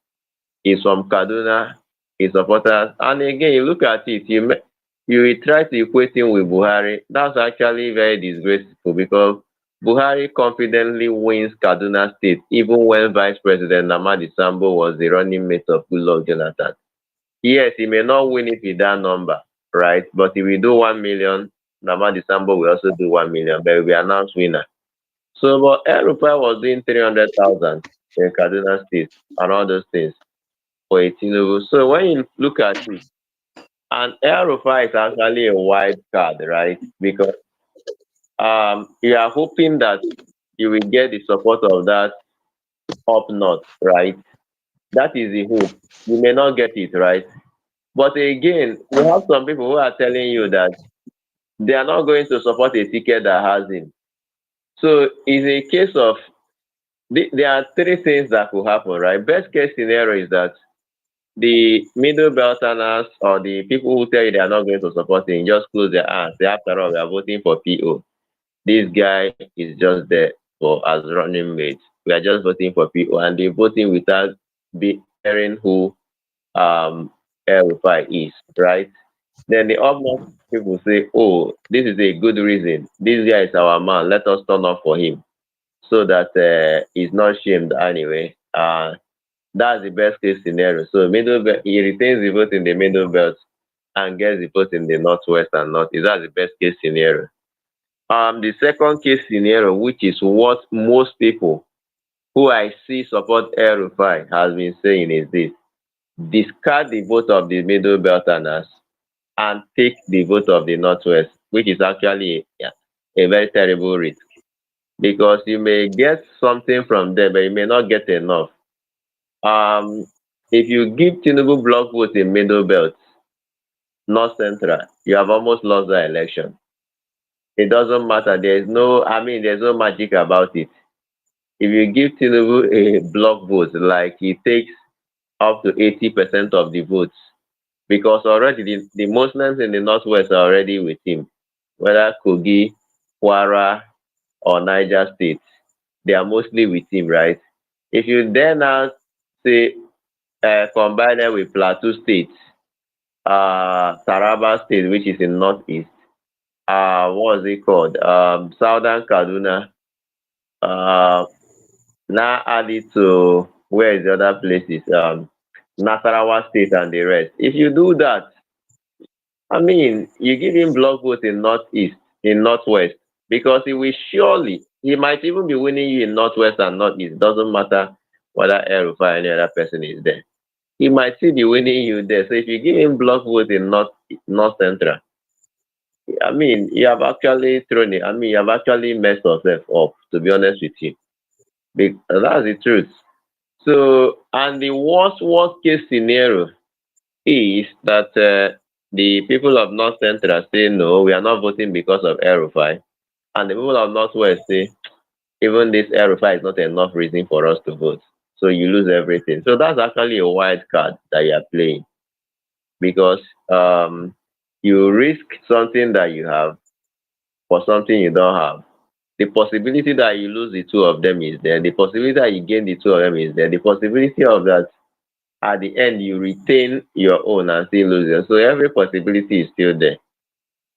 he's from Kaduna, his supporters, and again, you look at it, you try to equate him with Buhari. That's actually very disgraceful, because Buhari confidently wins Kaduna State even when Vice President Namadi Sambo was the running mate of Goodluck Jonathan. Yes, he may not win it with that number, right? But if we do 1 million, Namadi Sambo will also do 1 million, but we announce winner. So, but El Rufai was doing 300,000. in Kaduna State and all those things for a Tinubu. So when you look at it, and El Rufai is actually a wild card, right? Because you are hoping that you will get the support of that up north, right? That is the hope. You may not get it, right? But again, you have some people who are telling you that they are not going to support a ticket that has him. So it's a case of there are three things that could happen, right? Best case scenario is that the middle belterners or the people who tell you they are not going to support him just close their eyes. Say, after all, we are voting for PO. This guy is just there for as running mate. We are just voting for PO, and they're voting without be hearing who El Rufai is, right? Then the upmost people say, oh, this is a good reason. This guy is our man. Let us turn up for him so that he's not shamed anyway. That's the best case scenario. So middle belt, he retains the vote in the middle belt and gets the vote in the northwest and northeast. That's the best case scenario. The second case scenario, which is what most people who I see support El Rufai has been saying, is this: discard the vote of the middle belterners and take the vote of the northwest, which is actually a very terrible risk because you may get something from there, but you may not get enough. Um, if you give Tinubu block vote in middle belt, not central, you have almost lost the election. It doesn't matter. There's no magic about it. If you give Tinubu a block vote, like he takes up to 80% of the votes, because already the Muslims in the northwest are already with him, whether Kogi, Kwara, or Niger State, they are mostly with him, right? If you then now say combine them with Plateau State, Taraba State, which is in northeast, what was it called? Southern Kaduna, uh, now added to where is the other places? Nasarawa State and the rest. If you do that, you give him block vote in northeast, in northwest, because he might even be winning you in northwest and northeast. Doesn't matter whether El Rufai or any other person is there. He might still be winning you there. So if you give him block vote in north central, you have actually thrown it. You have actually messed yourself up, to be honest with you. That's the truth. So, and the worst case scenario is that the people of North Central say, no, we are not voting because of El Rufai. And the people of Northwest say, even this El Rufai is not enough reason for us to vote. So you lose everything. So that's actually a wild card that you are playing because you risk something that you have for something you don't have. The possibility that you lose the two of them is there. The possibility that you gain the two of them is there. The possibility of that at the end you retain your own and still lose it. So every possibility is still there.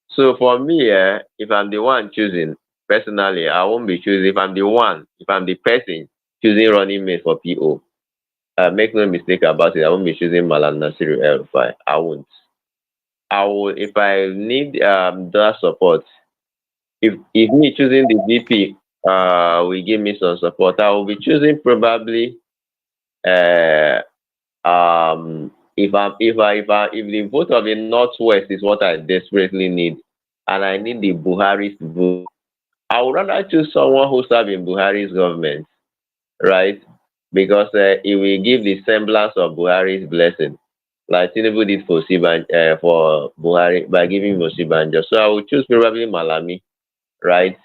So for me, if I'm the one choosing, personally, I won't be choosing. If I'm the person choosing running mate for PO, make no mistake about it, I won't be choosing Malam Nasiru El Rufai. I won't. I will, if I need that support, if me choosing the VP will give me some support, I will be choosing probably uh, if the vote of the Northwest is what I desperately need, and I need the Buhari's vote, I would rather choose someone who serves in Buhari's government, right? Because it will give the semblance of Buhari's blessing, like Tinubu did for Buhari by giving him Osibanjo. So I would choose probably Malami, right?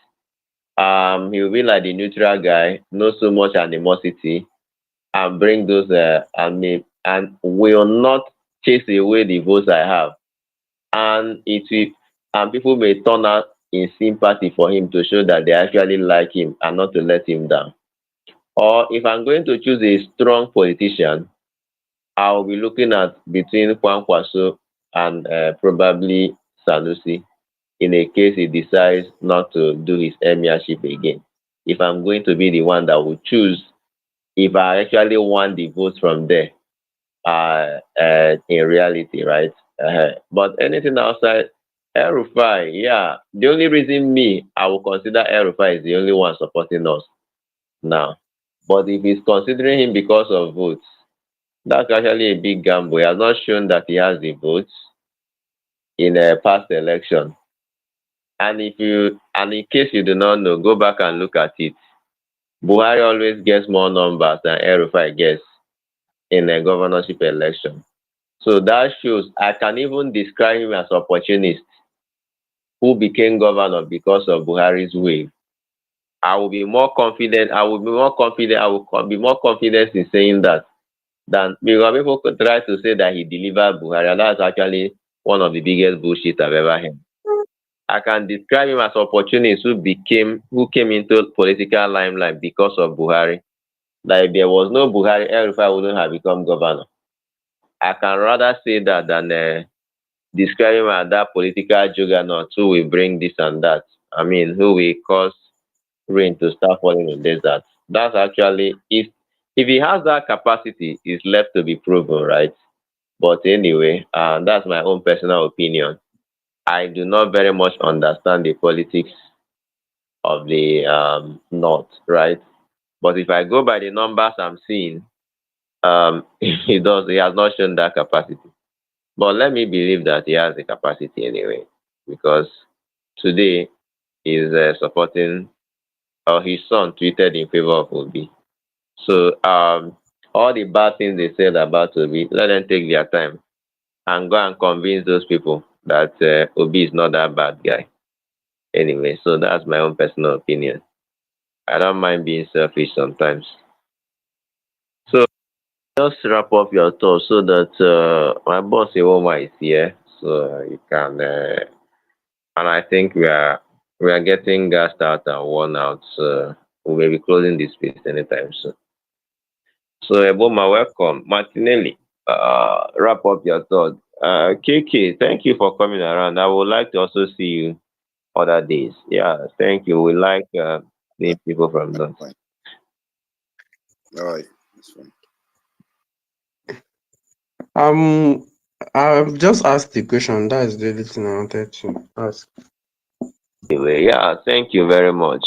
He will be like the neutral guy, not so much animosity, and bring those and will not chase away the votes I have. And it will and people may turn out in sympathy for him to show that they actually like him and not to let him down. Or if I'm going to choose a strong politician, I'll be looking at between Kwankwaso and probably Sanusi in a case he decides not to do his emirship again. If I'm going to be the one that will choose, if I actually want the votes from there, in reality, right? But anything outside El Rufai, yeah, the only reason I will consider El Rufai is the only one supporting us now. But if he's considering him because of votes, that's actually a big gamble. He has not shown that he has the votes in a past election. And in case you do not know, go back and look at it. Buhari always gets more numbers than El-Rufai gets in a governorship election. So that shows I can even describe him as opportunist who became governor because of Buhari's wave. I will be more confident. I will be more confident. I will be more confident in saying that than because people could try to say that he delivered Buhari. And that's actually one of the biggest bullshit I've ever heard. I can describe him as opportunists who came into political limelight because of Buhari. That if there was no Buhari, El-Rufai wouldn't have become governor. I can rather say that than describe him as that political juggernaut who will bring this and that. I mean, who will cause rain to start falling in desert. That's actually if he has that capacity, it's left to be proven, right? But anyway, that's my own personal opinion. I do not very much understand the politics of the North, right? But if I go by the numbers I'm seeing, he has not shown that capacity. But let me believe that he has the capacity anyway, because today he's supporting, or his son tweeted in favor of Obi. So all the bad things they said about Obi, let them take their time and go and convince those people that Obi is not that bad guy. Anyway, so that's my own personal opinion. I don't mind being selfish sometimes. So just wrap up your thoughts so that my boss Iwoma is here, so you can. And I think we are getting gassed out and worn out. So we may be closing this space anytime soon. So Eboma, welcome. Martinelli, wrap up your thoughts. KK, thank you for coming around. I would like to also see you other days. Yeah, thank you. We like seeing people from those. All right, that's fine. I've just asked the question. That's the only thing I wanted to ask. Anyway, yeah, thank you very much.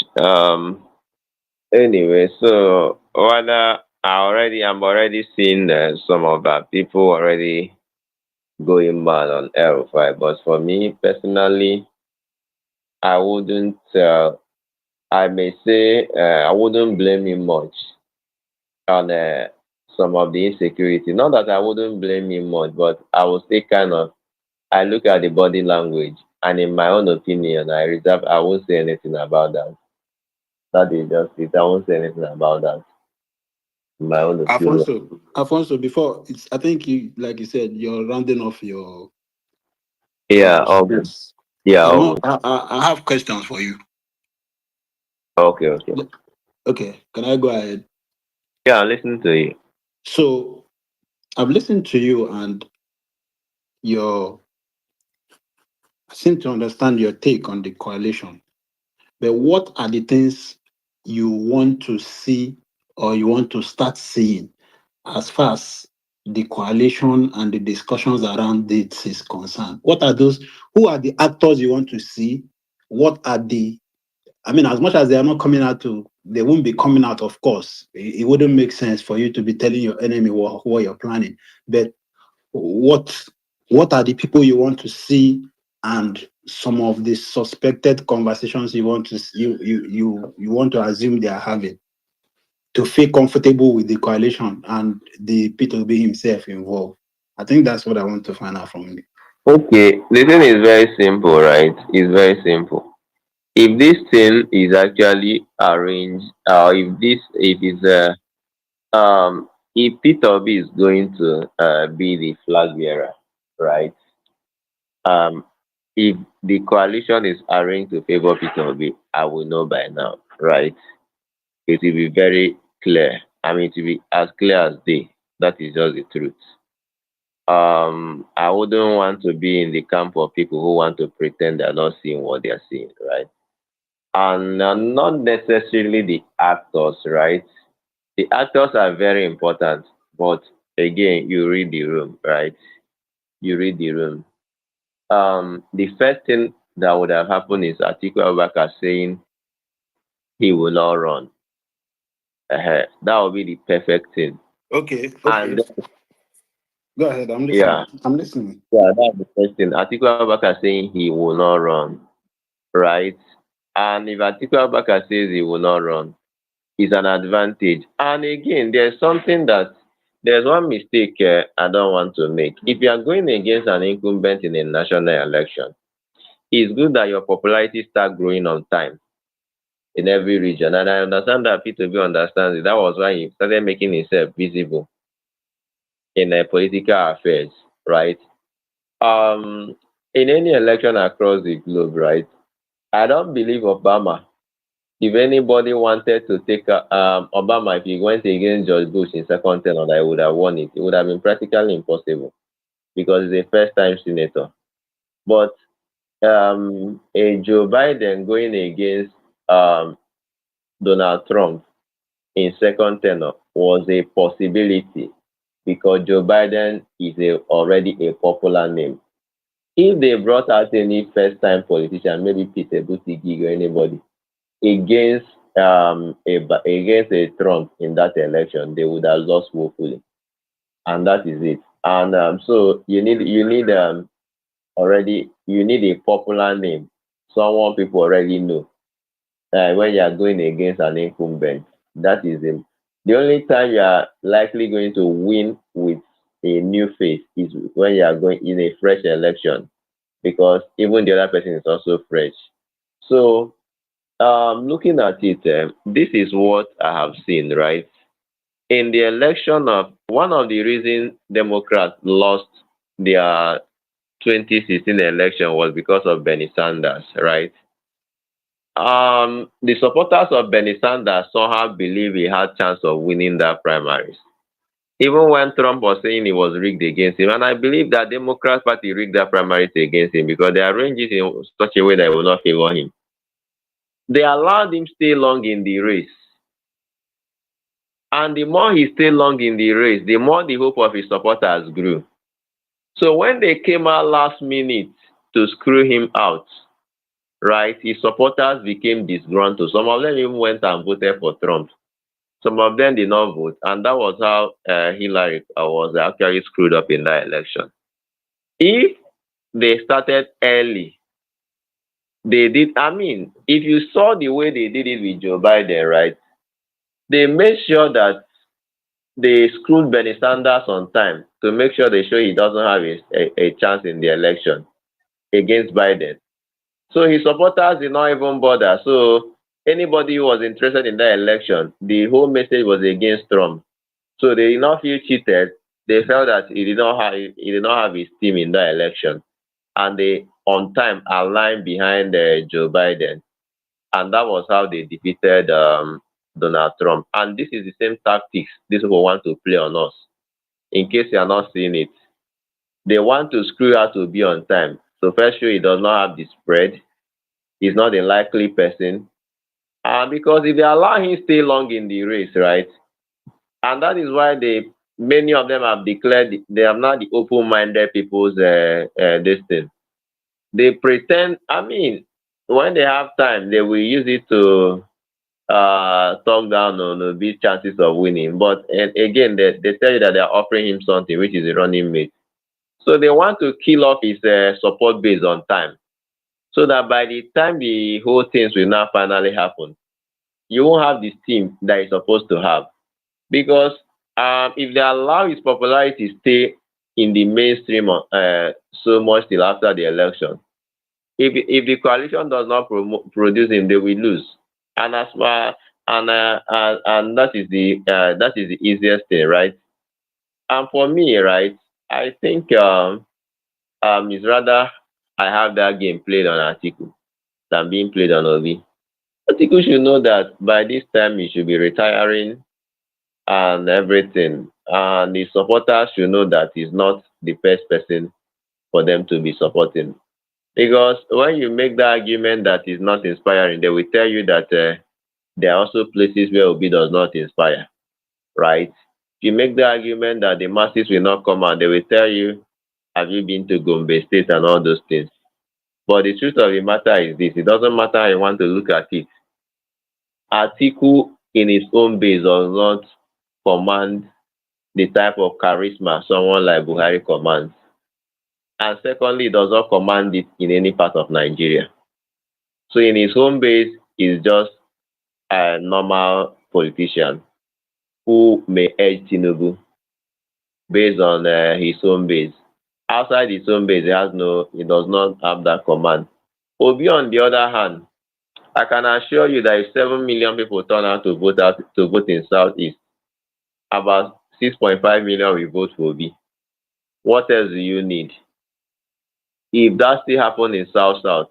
Anyway, so whether I'm already seeing some of our people already going mad on L5, but for me personally, I wouldn't. I may say I wouldn't blame him much on some of the insecurity. Not that I wouldn't blame him much, but I would say kind of. I look at the body language, and in my own opinion, I won't say anything about that. That is just it. I won't say anything about that. In my own opinion. Alfonso, before I think you, like you said, you're rounding off your Yeah. Okay. space. Yeah. Okay. I have questions for you. Okay. Okay. Okay, can I go ahead? Yeah, listen to you. So I've listened to you, and I seem to understand your take on the coalition. But what are the things you want to see or you want to start seeing as far as the coalition and the discussions around it is concerned? What are those? Who are the actors you want to see? What are as much as they are not coming out they won't be coming out, of course. It wouldn't make sense for you to be telling your enemy what you're planning. But what are the people you want to see, and some of the suspected conversations you want to you want to assume they are having to feel comfortable with the coalition and the P2B himself involved? I think that's what I want to find out from you. Okay, the thing is very simple, right? It's very simple. If this thing is actually arranged, if Peter B is going to be the flag bearer, right? If the coalition is arranged to favor Peter B, I will know by now, right? It will be very clear. I mean, it will be as clear as day. That is just the truth. I wouldn't want to be in the camp of people who want to pretend they're not seeing what they're seeing, right? And not necessarily the actors, right? The actors are very important, but again, you read the room, right? You read the room. The first thing that would have happened is Atiku Abubakar saying he will not run. That would be the perfect thing. Okay. And Go ahead. I'm yeah, listening. I'm listening. yeah, that's the first thing. Atiku Abubakar saying he will not run, right? And if Atiku Abubakar says he will not run, it's an advantage. And again, there's one mistake I don't want to make. If you are going against an incumbent in a national election, it's good that your popularity start growing on time in every region. And I understand that P2B understands it. That was why he started making himself visible in political affairs, right? In any election across the globe, right? I don't believe Obama. If anybody wanted to take Obama, if he went against George Bush in second term, I would have won it. It would have been practically impossible because he's a first-time senator. But a Joe Biden going against Donald Trump in second term was a possibility because Joe Biden is already a popular name. If they brought out any first-time politician, maybe Peter Buttigieg or anybody, against against a Trump in that election, they would have lost woefully, and that is it. And so you need a popular name, someone people already know. When you are going against an incumbent, that is him. The only time you are likely going to win with a new face is when you are going in a fresh election, because even the other person is also fresh. So looking at it, this is what I have seen, right? In the election of one of the reasons Democrats lost their 2016 election was because of Bernie Sanders, right? The supporters of Bernie Sanders somehow believe he had chance of winning that primaries. Even when Trump was saying he was rigged against him, and I believe that Democrat Party rigged that primaries against him because they arranged it in such a way that it will not favor him. They allowed him stay long in the race. And the more he stayed long in the race, the more the hope of his supporters grew. So when they came out last minute to screw him out, right, his supporters became disgruntled. Some of them even went and voted for Trump. Some of them did not vote. And that was how Hillary was actually screwed up in that election. If they started early, they did, if you saw the way they did it with Joe Biden, right, they made sure that they screwed Bernie Sanders on time to make sure they show he doesn't have a chance in the election against Biden. So his supporters did not even bother. So anybody who was interested in that election, the whole message was against Trump. So they did not feel cheated. They felt that he did not have his team in that election, and they on time aligned behind Joe Biden, and that was how they defeated Donald Trump. And this is the same tactics these people want to play on us. In case you are not seeing it, they want to screw out to be on time. So first show he does not have the spread. He's not a likely person. Because if they allow him stay long in the race, right? And that is why many of them have declared they are not the open-minded people's this thing. They pretend, when they have time, they will use it to talk down on the big chances of winning. But and again, they tell you that they are offering him something, which is a running mate. So they want to kill off his support base on time, so that by the time the whole things will now finally happen, you won't have this team that is supposed to have. Because if they allow his popularity stay in the mainstream so much till after the election, if the coalition does not produce him, they will lose. And as far and that is the easiest thing, right? And for me, right, I think it's rather I have that game played on Atiku than being played on Obi. Atiku should know that by this time he should be retiring and everything. And the supporters should know that he's not the best person for them to be supporting. Because when you make the argument that is not inspiring, they will tell you that there are also places where Obi does not inspire, right? If you make the argument that the masses will not come out, they will tell you, have you been to Gombe State and all those things? But the truth of the matter is this, it doesn't matter how you want to look at it. Atiku in his own base does not command the type of charisma someone like Buhari commands. And secondly, does not command it in any part of Nigeria. So in his home base, he's just a normal politician who may edge Tinubu based on his home base. Outside his home base, he does not have that command. Obi, on the other hand, I can assure you that if 7 million people turn out to vote in Southeast, about 6.5 million will vote for Obi. What else do you need? If that still happen in South,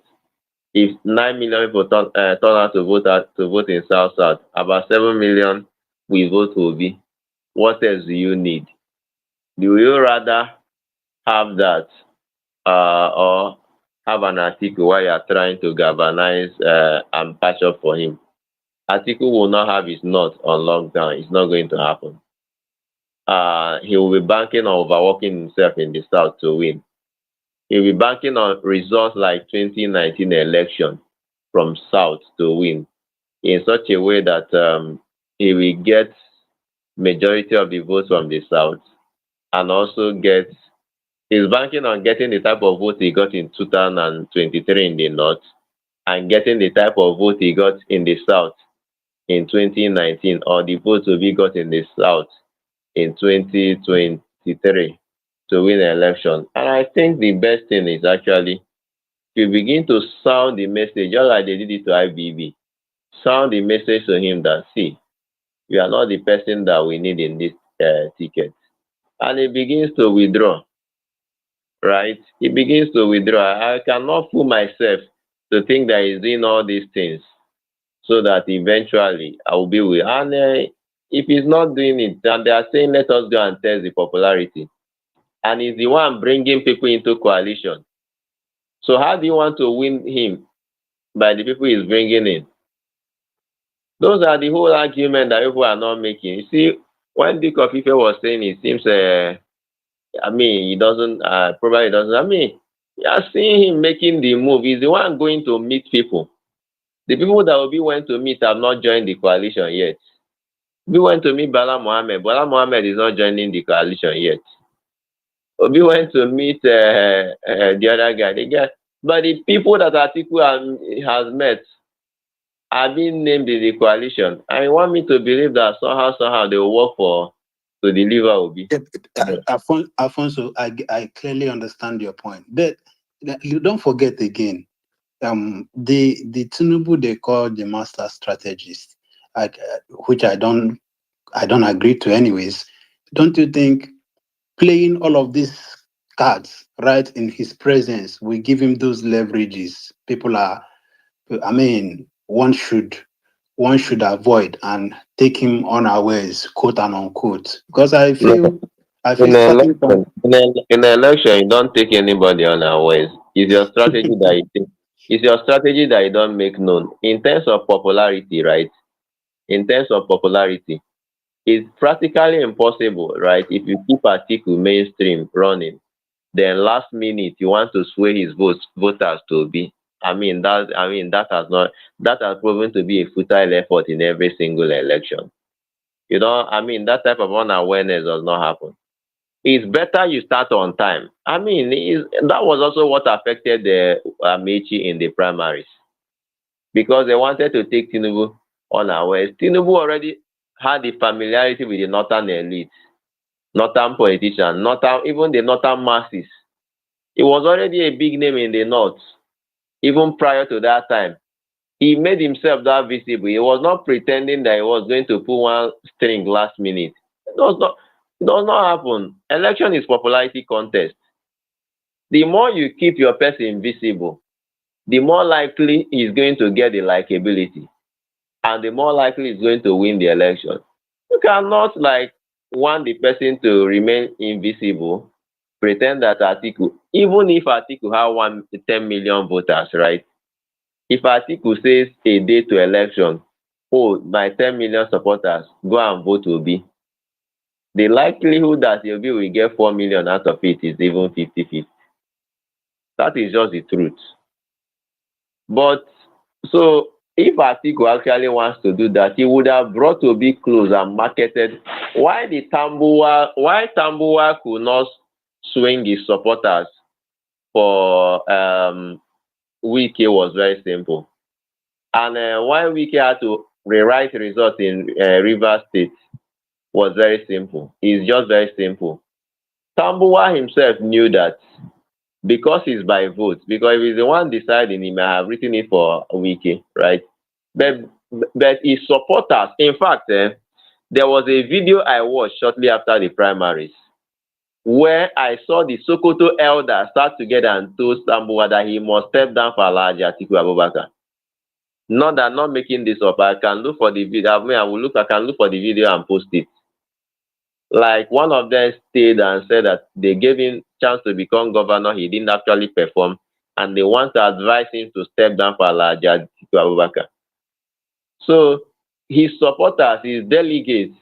if 9 million people turn out to vote in South, about 7 million will vote for Obi. What else do you need? Do you rather have that or have an article while you are trying to galvanize and patch up for him? Article will not have his nut on lockdown. It's not going to happen. He will be banking on overworking himself in the South to win. He will be banking on results like 2019 election from South to win in such a way that he will get majority of the votes from the South and also he's banking on getting the type of vote he got in 2023 in the North and getting the type of vote he got in the South in 2019 or the vote to be got in the South in 2023 to win the election. And I think the best thing is actually to begin to sound the message, just like they did it to IBB. Sound the message to him that, see, you are not the person that we need in this ticket. And he begins to withdraw, right? He begins to withdraw. I cannot fool myself to think that he's doing all these things so that eventually I will be with. And if he's not doing it, and they are saying, let us go and test the popularity. And he's the one bringing people into coalition. So how do you want to win him by the people he's bringing in? Those are the whole argument that people are not making. You see, when Duke of Ife was saying, it seems, he doesn't, probably doesn't, you are seeing him making the move. He's the one going to meet people. The people that Obi went to meet have not joined the coalition yet. Obi went to meet Bala Mohammed. Bala Mohammed is not joining the coalition yet. Obi went to meet the other guy. But the people that Atiku has met are being named in the coalition. I want me to believe that somehow they will work to deliver Obi. Alfonso, I clearly understand your point. But you don't forget again, the Tinubu they call the master strategist, which I don't agree to anyways. Don't you think playing all of these cards right in his presence will give him those leverages one should avoid and take him unawares, quote and unquote? Because I feel In an election, you don't take anybody unawares. It's your strategy that you take. It's your strategy that you don't make known. In terms of popularity, right? In terms of popularity, it's practically impossible, right? If you keep Atiku mainstream running, then last minute you want to sway his voters to be. That has proven to be a futile effort in every single election. That type of unawareness does not happen. It's better you start on time. That was also what affected the Amechi in the primaries because they wanted to take Tinubu unawares. Tinubu already had the familiarity with the northern elite, northern politicians, even the northern masses. He was already a big name in the north, even prior to that time. He made himself that visible. He was not pretending that he was going to pull one string last minute. It does not happen. Election is popularity contest. The more you keep your person visible, the more likely he's going to get the likability, and the more likely he's going to win the election. You cannot want the person to remain invisible, pretend that Atiku, even if Atiku have 10 million voters, right? If Atiku says a day to election, my 10 million supporters, go and vote Obi, the likelihood that Obi will get 4 million out of it is even 50-50. That is just the truth. But so if Atiku actually wants to do that, he would have brought Obi close and marketed. Why Tambuwa could not swing his supporters for Wike was very simple. And why Wike had to rewrite results in Rivers State was very simple. It's just very simple. Tambuwa himself knew that because he's by vote, because if he's the one deciding, he may have written it for Wike, right? But his supporters, in fact, there was a video I watched shortly after the primaries where I saw the Sokoto elders start together and told Tambuwa that he must step down for Alhaji Atiku Abubakar. Not making this up. I can look for the video. I can look for the video and post it. Like one of them stayed and said that they gave him chance to become governor. He didn't actually perform, and they want to advise him to step down for Alhaji Atiku Abubakar. So his supporters, his delegates,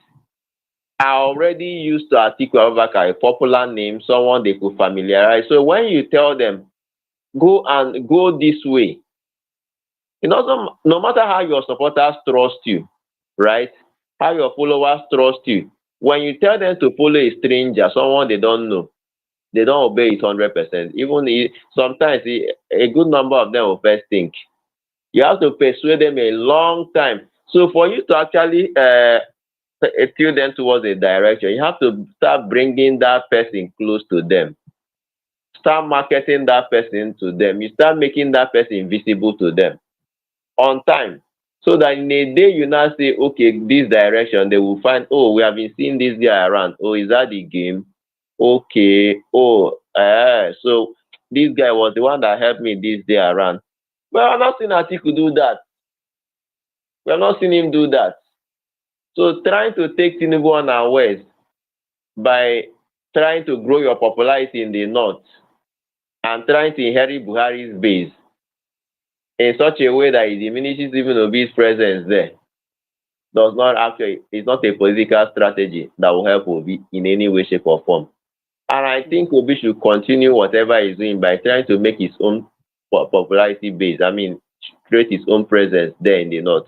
are already used to Atiku Abubakar, a popular name, someone they could familiarize. So when you tell them, go this way, no matter how your supporters trust you, right? How your followers trust you, when you tell them to follow a stranger, someone they don't know, they don't obey it 100%. Sometimes a good number of them will first think. You have to persuade them a long time. So for you to actually tune them towards a direction, you have to start bringing that person close to them. Start marketing that person to them. You start making that person visible to them on time. So that in a day you now say, okay, this direction, they will find, oh, we have been seeing this guy around. Oh, is that the game? Okay. Oh, so this guy was the one that helped me this day around. But I'm not seeing Atiku do that. We have not seen him do that. So trying to take Tinubu unawares by trying to grow your popularity in the north and trying to inherit Buhari's base in such a way that it diminishes even Obi's presence there it's not a political strategy that will help Obi in any way, shape, or form. And I think Obi should continue whatever he's doing by trying to make his own popularity base. Create his own presence there in the north.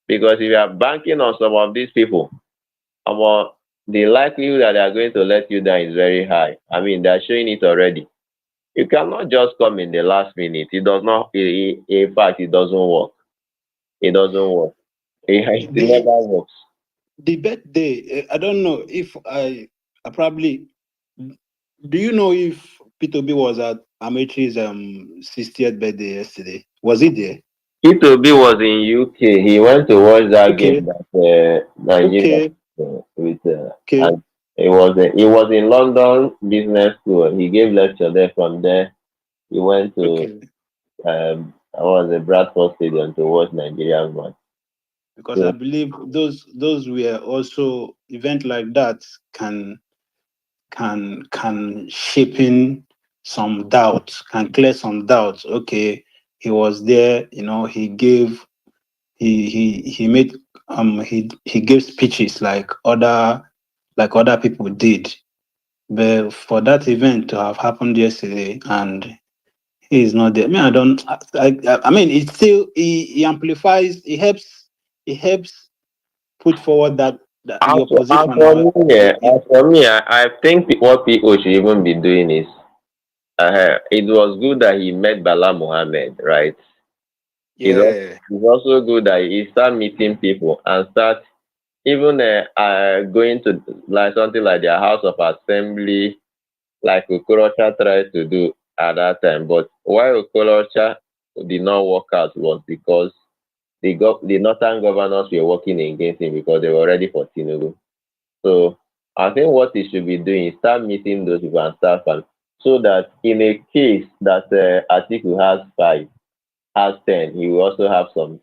Because if you are banking on some of these people, the likelihood that they are going to let you down is very high. They're showing it already. You cannot just come in the last minute. It does not. In fact, it doesn't work. It doesn't work. It never works. The birthday, I don't know if I probably. Do you know if P2B was at Amechi's 60th birthday yesterday? Was he there? P2B was in UK. He went to watch that game that Nigeria with. And he was in London Business School. He gave lecture there. From there, he went to Bradford Stadium to watch Nigerian match. Because I believe those were also event like that can shape in some doubts, can clear some doubts. Okay, he was there, he gave he made he gave speeches like other people did. But for that event to have happened yesterday and he is not there, it still he amplifies, he helps put forward that your position. For me, I think what people should even be doing is it was good that he met Bala Mohammed, right? Yeah. It's also good that he start meeting people and start even going to like something like their House of Assembly, like Okorocha tried to do at that time. But why Okorocha did not work out was because the northern governors were working against him because they were ready for Tinubu. So I think what he should be doing is start meeting those people and start from, so that in a case that Atiku has 5, has 10, he will also have some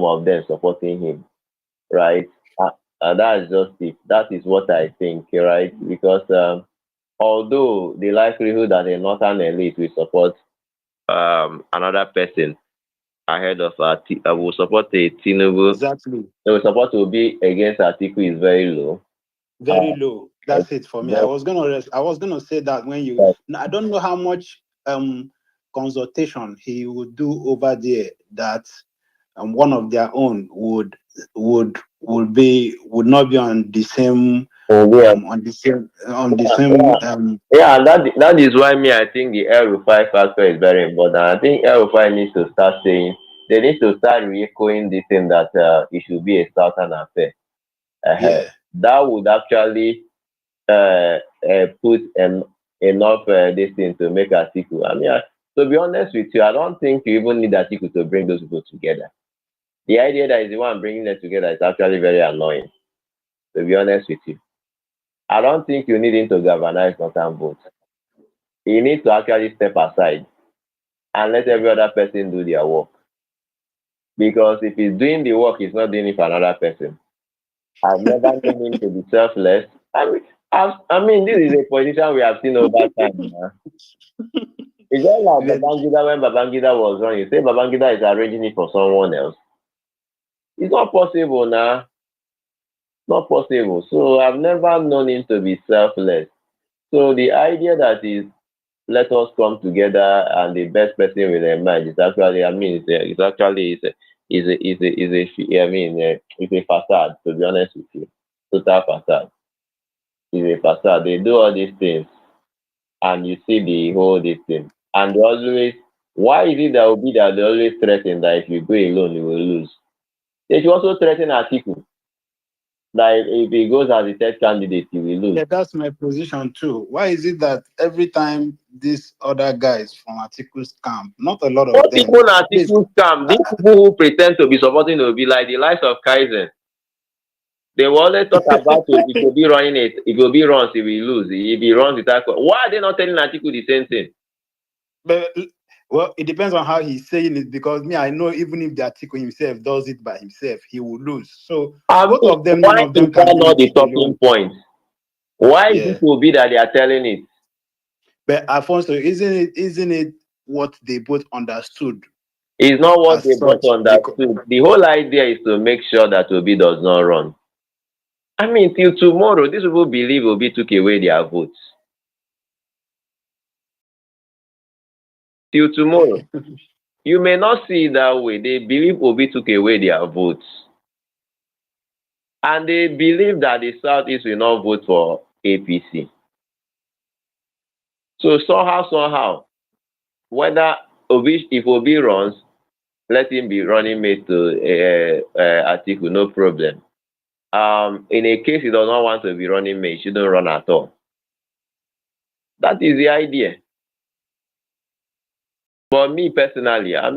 of them supporting him, right? And that is just it. That is what I think, right? Because although the likelihood that a northern elite will support another person ahead of will support a Tinubu, exactly, they will support to be against Atiku is very low. Very low. That's it for me. I was gonna say that when you. I don't know how much consultation he would do over there that one of their own would not be on the same Yeah. on the same Yeah, and that is why me, I think the El Rufai factor is very important. I think El Rufai needs to start saying, they need to start re-echoing this thing that it should be a Southern affair. yeah. That would actually put enough this thing to make Atiku. I mean, to be honest with you, I don't think you even need Atiku to bring those people together. The idea that is the one bringing them together is actually very annoying, to be honest with you. I don't think you need him to galvanize Northern votes. He needs to actually step aside and let every other person do their work. Because if he's doing the work, he's not doing it for another person. I've never known him to be selfless. I mean, this is a position we have seen over time. It's just like Babangida when Babangida was running. You say Babangida is arranging it for someone else. It's not possible now. Not possible. So I've never known him to be selfless. So the idea that is let us come together and the best person will emerge is actually, I mean, it's actually it's a facade, to be honest with you. Total facade. It's a facade. They do all these things and you see the whole this thing. And they always, why is it that will be that they always threaten that if you go alone you will lose? They should also threaten Atiku that if he goes as the third candidate, he will lose. Yeah, that's my position too. Why is it that every time these other guys from Atiku's camp, not a lot of What them, people in Atiku's camp, these people who pretend to be supporting will be like the likes of Kaizen. They will always talk about it will be running it, it will be runs, he will lose. If he runs it, why are they not telling Atiku the same thing? But well, it depends on how he's saying it, because me, I know even if the Atiku himself does it by himself, he will lose. So both of them, none Why of them is can that do not the it talking alone. point? Why is Yeah. it will be that they are telling it? But Alfonso, isn't it what they both understood? It's not what they both such, understood. The whole idea is to make sure that Obi does not run. I mean, till tomorrow, these people believe Obi took away their votes. Till tomorrow. You may not see it that way. They believe Obi took away their votes. And they believe that the Southeast will not vote for APC. So somehow, whether if Obi runs, let him be running mate to Atiku, no problem. In a case he does not want to be running mate, he shouldn't run at all. That is the idea. For me personally, I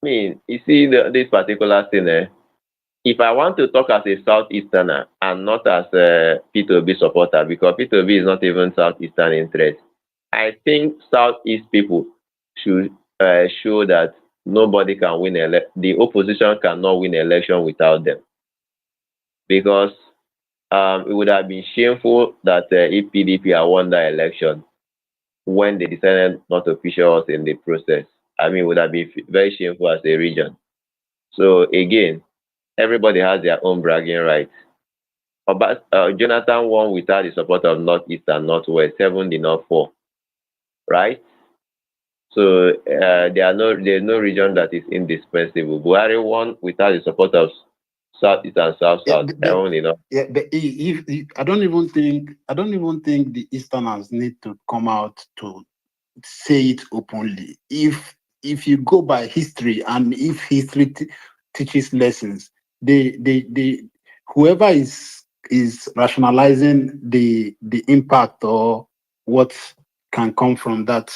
mean, you see this particular thing, if I want to talk as a Southeasterner and not as a P2B supporter, because P2B is not even Southeastern interest, I think Southeast people should show that nobody can win the opposition cannot win election without them. Because it would have been shameful that if PDP had won that election when they decided not to feature us in the process. I mean, it would have been very shameful as a region. So again, everybody has their own bragging rights. But Jonathan won without the support of Northeast and Northwest. 7 did not fall, right? So there's no region that is indispensable. Buhari won without the support of Southeast and South. Yeah, 7 did not. yeah, but I don't even think the Easterners need to come out to say it openly. If you go by history, and if history teaches lessons, they whoever is rationalizing the impact or what can come from that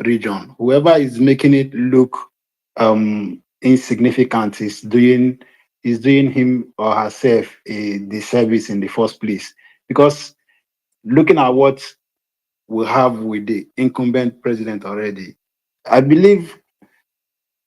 region, whoever is making it look insignificant is doing him or herself a disservice in the first place. Because looking at what we have with the incumbent president already, I believe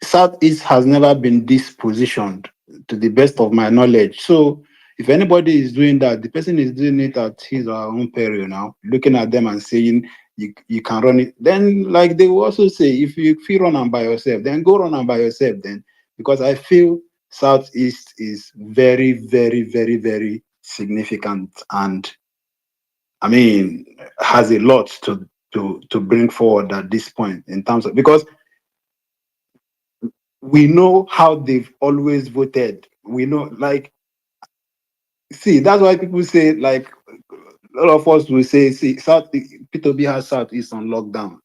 Southeast has never been this positioned, to the best of my knowledge. So if anybody is doing that, the person is doing it at his or her own peril now, looking at them and saying you can run it. Then, like they will also say, if you feel run on by yourself, then go run on by yourself then. Because I feel Southeast is very, very, very, very significant, and I mean has a lot to bring forward at this point in terms of, because we know how they've always voted. We know, like, see, that's why people say, like, a lot of us will say, see, South P2B has Southeast on lockdown.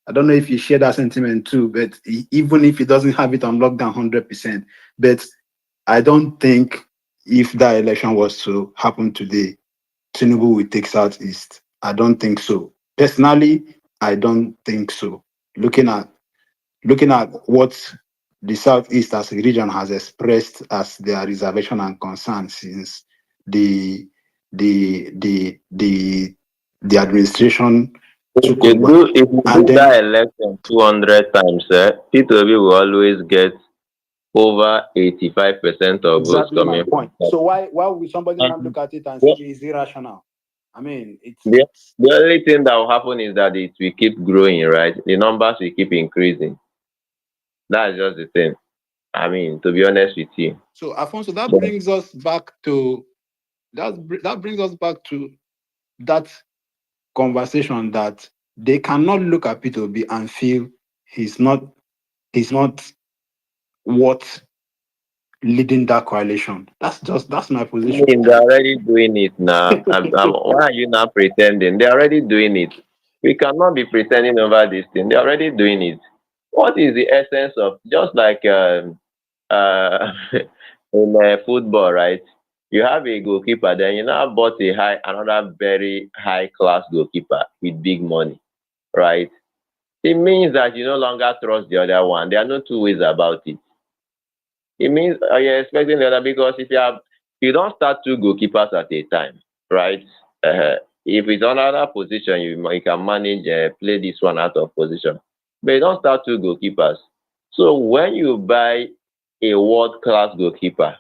I don't know if you share that sentiment too, but even if it doesn't have it on lockdown 100%, but I don't think if that election was to happen today, Tinubu will take Southeast. I don't think so. Personally, I don't think so. Looking at what the Southeast as a region has expressed as their reservation and concern since the the the the the administration If took you over, do if you and do then that election 200 times, P2B will always get over 85% of votes exactly my coming from point. that. So why would somebody now And look at it and say the, it's irrational? I mean, the, the only thing that will happen is that it will keep growing, right? The numbers will keep increasing. That's just the thing. I mean, to be honest with you. so Alfonso, that So, brings us back to that brings us back to that conversation that they cannot look at P2B and feel he's not he's not worth leading that coalition. That's my I position. mean, they're already doing it now. Why are you now pretending? They're already doing it. We cannot be pretending over this thing. They're already doing it. What is the essence of just like in football, right? You have a goalkeeper, then you now bought another very high class goalkeeper with big money, right? It means that you no longer trust the other one. There are no two ways about it. It means you're expecting the other because you don't start two goalkeepers at a time, right? If it's another position, you can manage play this one out of position, but you don't start two goalkeepers. So when you buy a world class goalkeeper,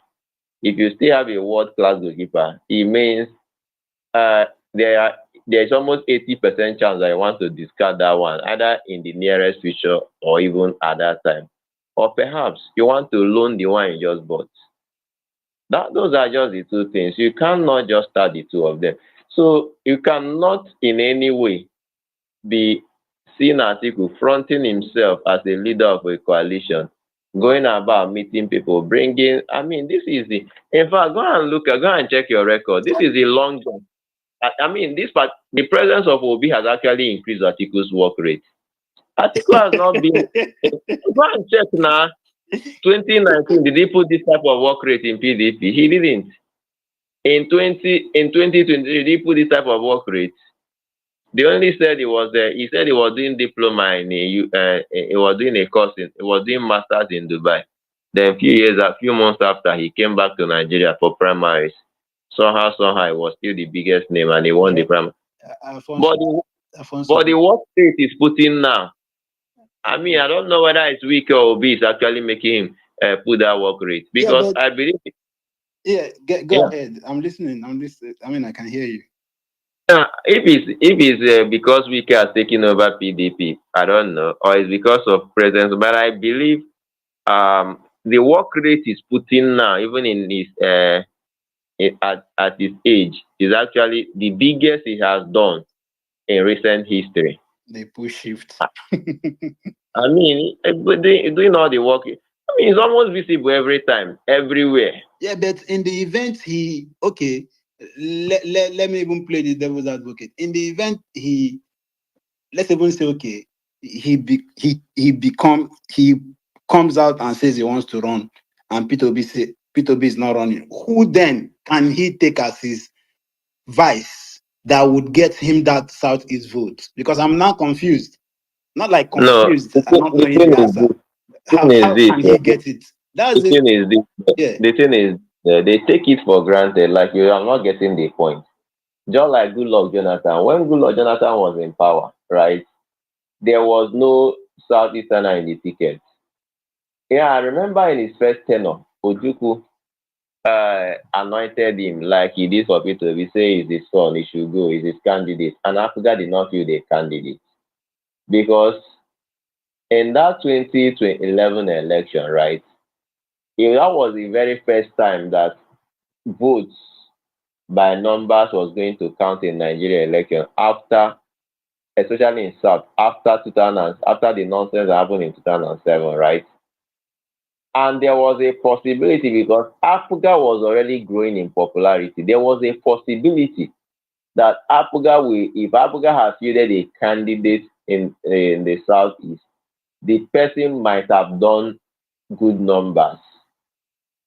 if you still have a world class goalkeeper, it means uh, there's almost 80% chance that you want to discard that one, either in the nearest future or even at that time. Or perhaps you want to loan the one you just bought. Those are just the two things. You cannot just start the two of them. So you cannot in any way be seen as fronting himself as a leader of a coalition, going about meeting people, bringing. I mean, this is the. In fact, go and check your record. This is a long jump. I mean, the presence of Obi has actually increased Atiku's work rate. Atiku has not been. Go and check now. 2019, did he put this type of work rate in PDP? He didn't. In 2020, did he put this type of work rate? They only said he said he was doing diploma he was doing a course he was doing masters in Dubai. Then a few months after, he came back to Nigeria for primaries. Somehow, he was still the biggest name and he won the primary. Alfonso, But the, Alfonso. but the work rate is putting now. I mean, I don't know whether it's weak or Obi is actually making him put that work rate Yeah, because but I believe. go Yeah. ahead. I'm listening. I mean, I can hear you. If it's because Wike has taken over PDP, I don't know, or it's because of presence, but I believe the work rate is putting now, even in his at his age, is actually the biggest he has done in recent history. They push shift. I mean, doing all the work. I mean, it's almost visible every time, everywhere. Yeah, but in the event let me even play the devil's advocate. In the event let's even say, okay, he comes out and says he wants to run, and P2B is not running. Who then can he take as his vice that would get him that Southeast vote? Because I'm now confused. Not like No, confused, not the knowing thing the is answer. this. The thing is How this. can he get it? That's The it. thing is this. Yeah. The thing is, they take it for granted. Like you are not getting the point. Just like Goodluck Jonathan, when Goodluck Jonathan was in power, right, there was no Southeasterner in the ticket. Yeah, I remember in his first tenure, Ojukwu anointed him like he did for Peter. We say he's his son, he should go, he's his candidate. And Africa did not feel the candidate. Because in that 2011 election, right, that was the very first time that votes by numbers was going to count in Nigeria election after, especially in South, after the nonsense that happened in 2007, right? And there was a possibility because Africa was already growing in popularity. There was a possibility that if Africa has fielded a candidate in the southeast, the person might have done good numbers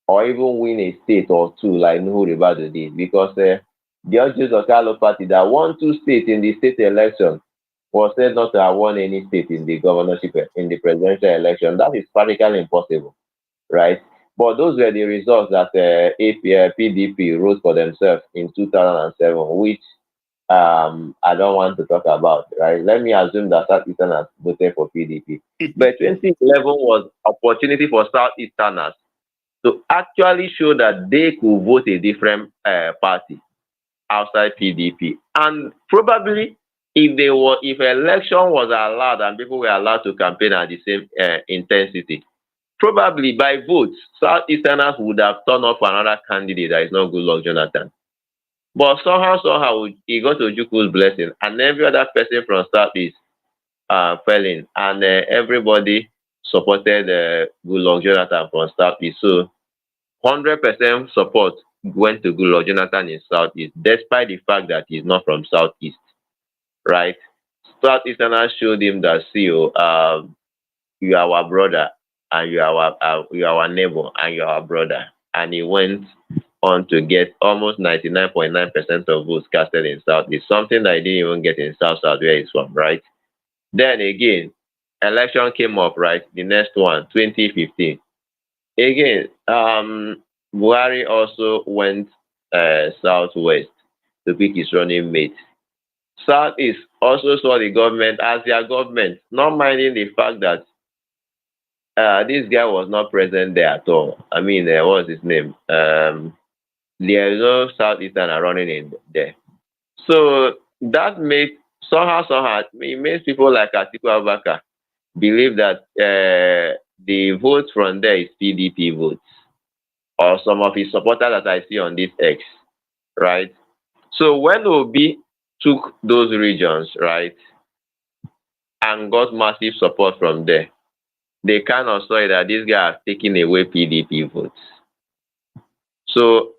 or even win a state or two like Nuhu Ribadu did because the Orji's Okalo party that won 2 states in the state election was said not to have won any state in the governorship in the presidential election. That is practically impossible, right? But those were the results that PDP wrote for themselves in 2007, which I don't want to talk about, right? Let me assume that Southeasterners voted for PDP. But 2011 was opportunity for Southeasterners to actually show that they could vote a different party outside PDP. And probably if election was allowed and people were allowed to campaign at the same intensity, probably by votes, Southeasterners would have turned off another candidate that is not Goodluck Jonathan. But somehow, he got Ojukwu's blessing, and every other person from Southeast fell in, and everybody supported Goodluck Jonathan from Southeast. So 100% support went to Goodluck Jonathan in Southeast, despite the fact that he's not from Southeast, right? Southeasterners showed him that, see, you are our brother, and you are our neighbor, and you are our brother. And he went on to get almost 99.9% of votes casted in Southeast, something that he didn't even get in South where he's from, right? Then again, election came up, right? The next one, 2015. Again, Buhari also went southwest to pick his running mate. Southeast also saw the government as their government, not minding the fact that this guy was not present there at all. I mean, what was his name? There is no Southeastern running in there. So that made somehow it makes people like Atiku Abubakar believe that the votes from there is PDP votes or some of his supporters that I see on this X, right? So when Obi took those regions, right, and got massive support from there, they kind of saw that this guy has taken away PDP votes. So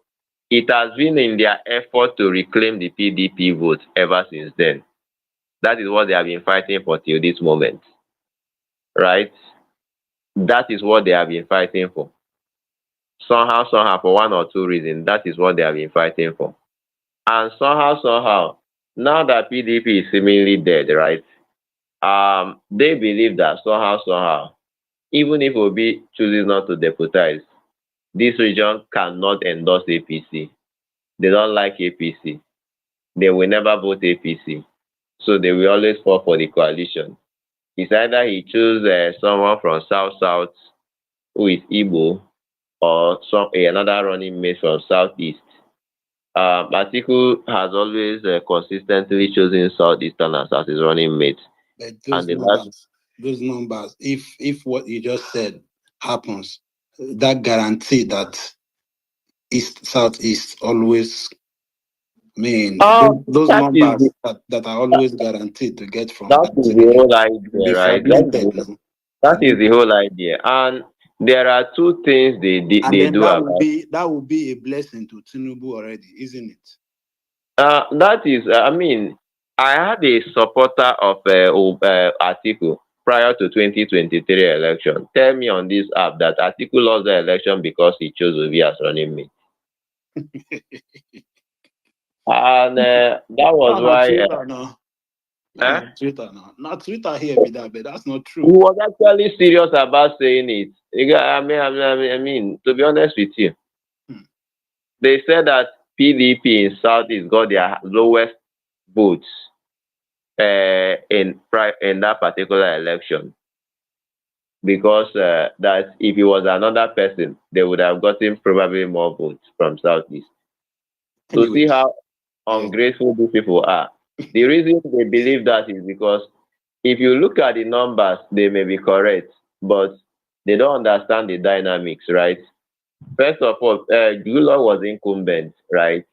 it has been in their effort to reclaim the PDP votes ever since then. That is what they have been fighting for till this moment, right? That is what they have been fighting for. Somehow, for one or two reasons, that is what they have been fighting for. And somehow, now that PDP is seemingly dead, right? They believe that somehow, even if Obi chooses not to deputize, this region cannot endorse APC. They don't like APC. They will never vote APC. So they will always fall for the coalition. It's either he chooses someone from South who is Igbo or another running mate from Southeast. Atiku has always consistently chosen Southeasterners as his running mate. But And those numbers, if what you just said happens, that guarantee that East Southeast always those numbers that are always guaranteed to get from that is the whole idea, right? That is the whole idea. And there are two things they do about that will be a blessing to Tinubu already, isn't it? That is, I had a supporter of Atiku prior to 2023 election tell me on this app that Atiku lost the election because he chose Obi as running mate. And that was why. Twitter now. Not Twitter here be that, but that's not true. He was actually serious about saying it. To be honest with you, they said that PDP in Southeast got their lowest votes in that particular election because that if it was another person, they would have gotten probably more votes from Southeast. To see how ungrateful these people are. The reason they believe that is because if you look at the numbers, they may be correct, but they don't understand the dynamics, right? First of all, Goodluck was incumbent, right?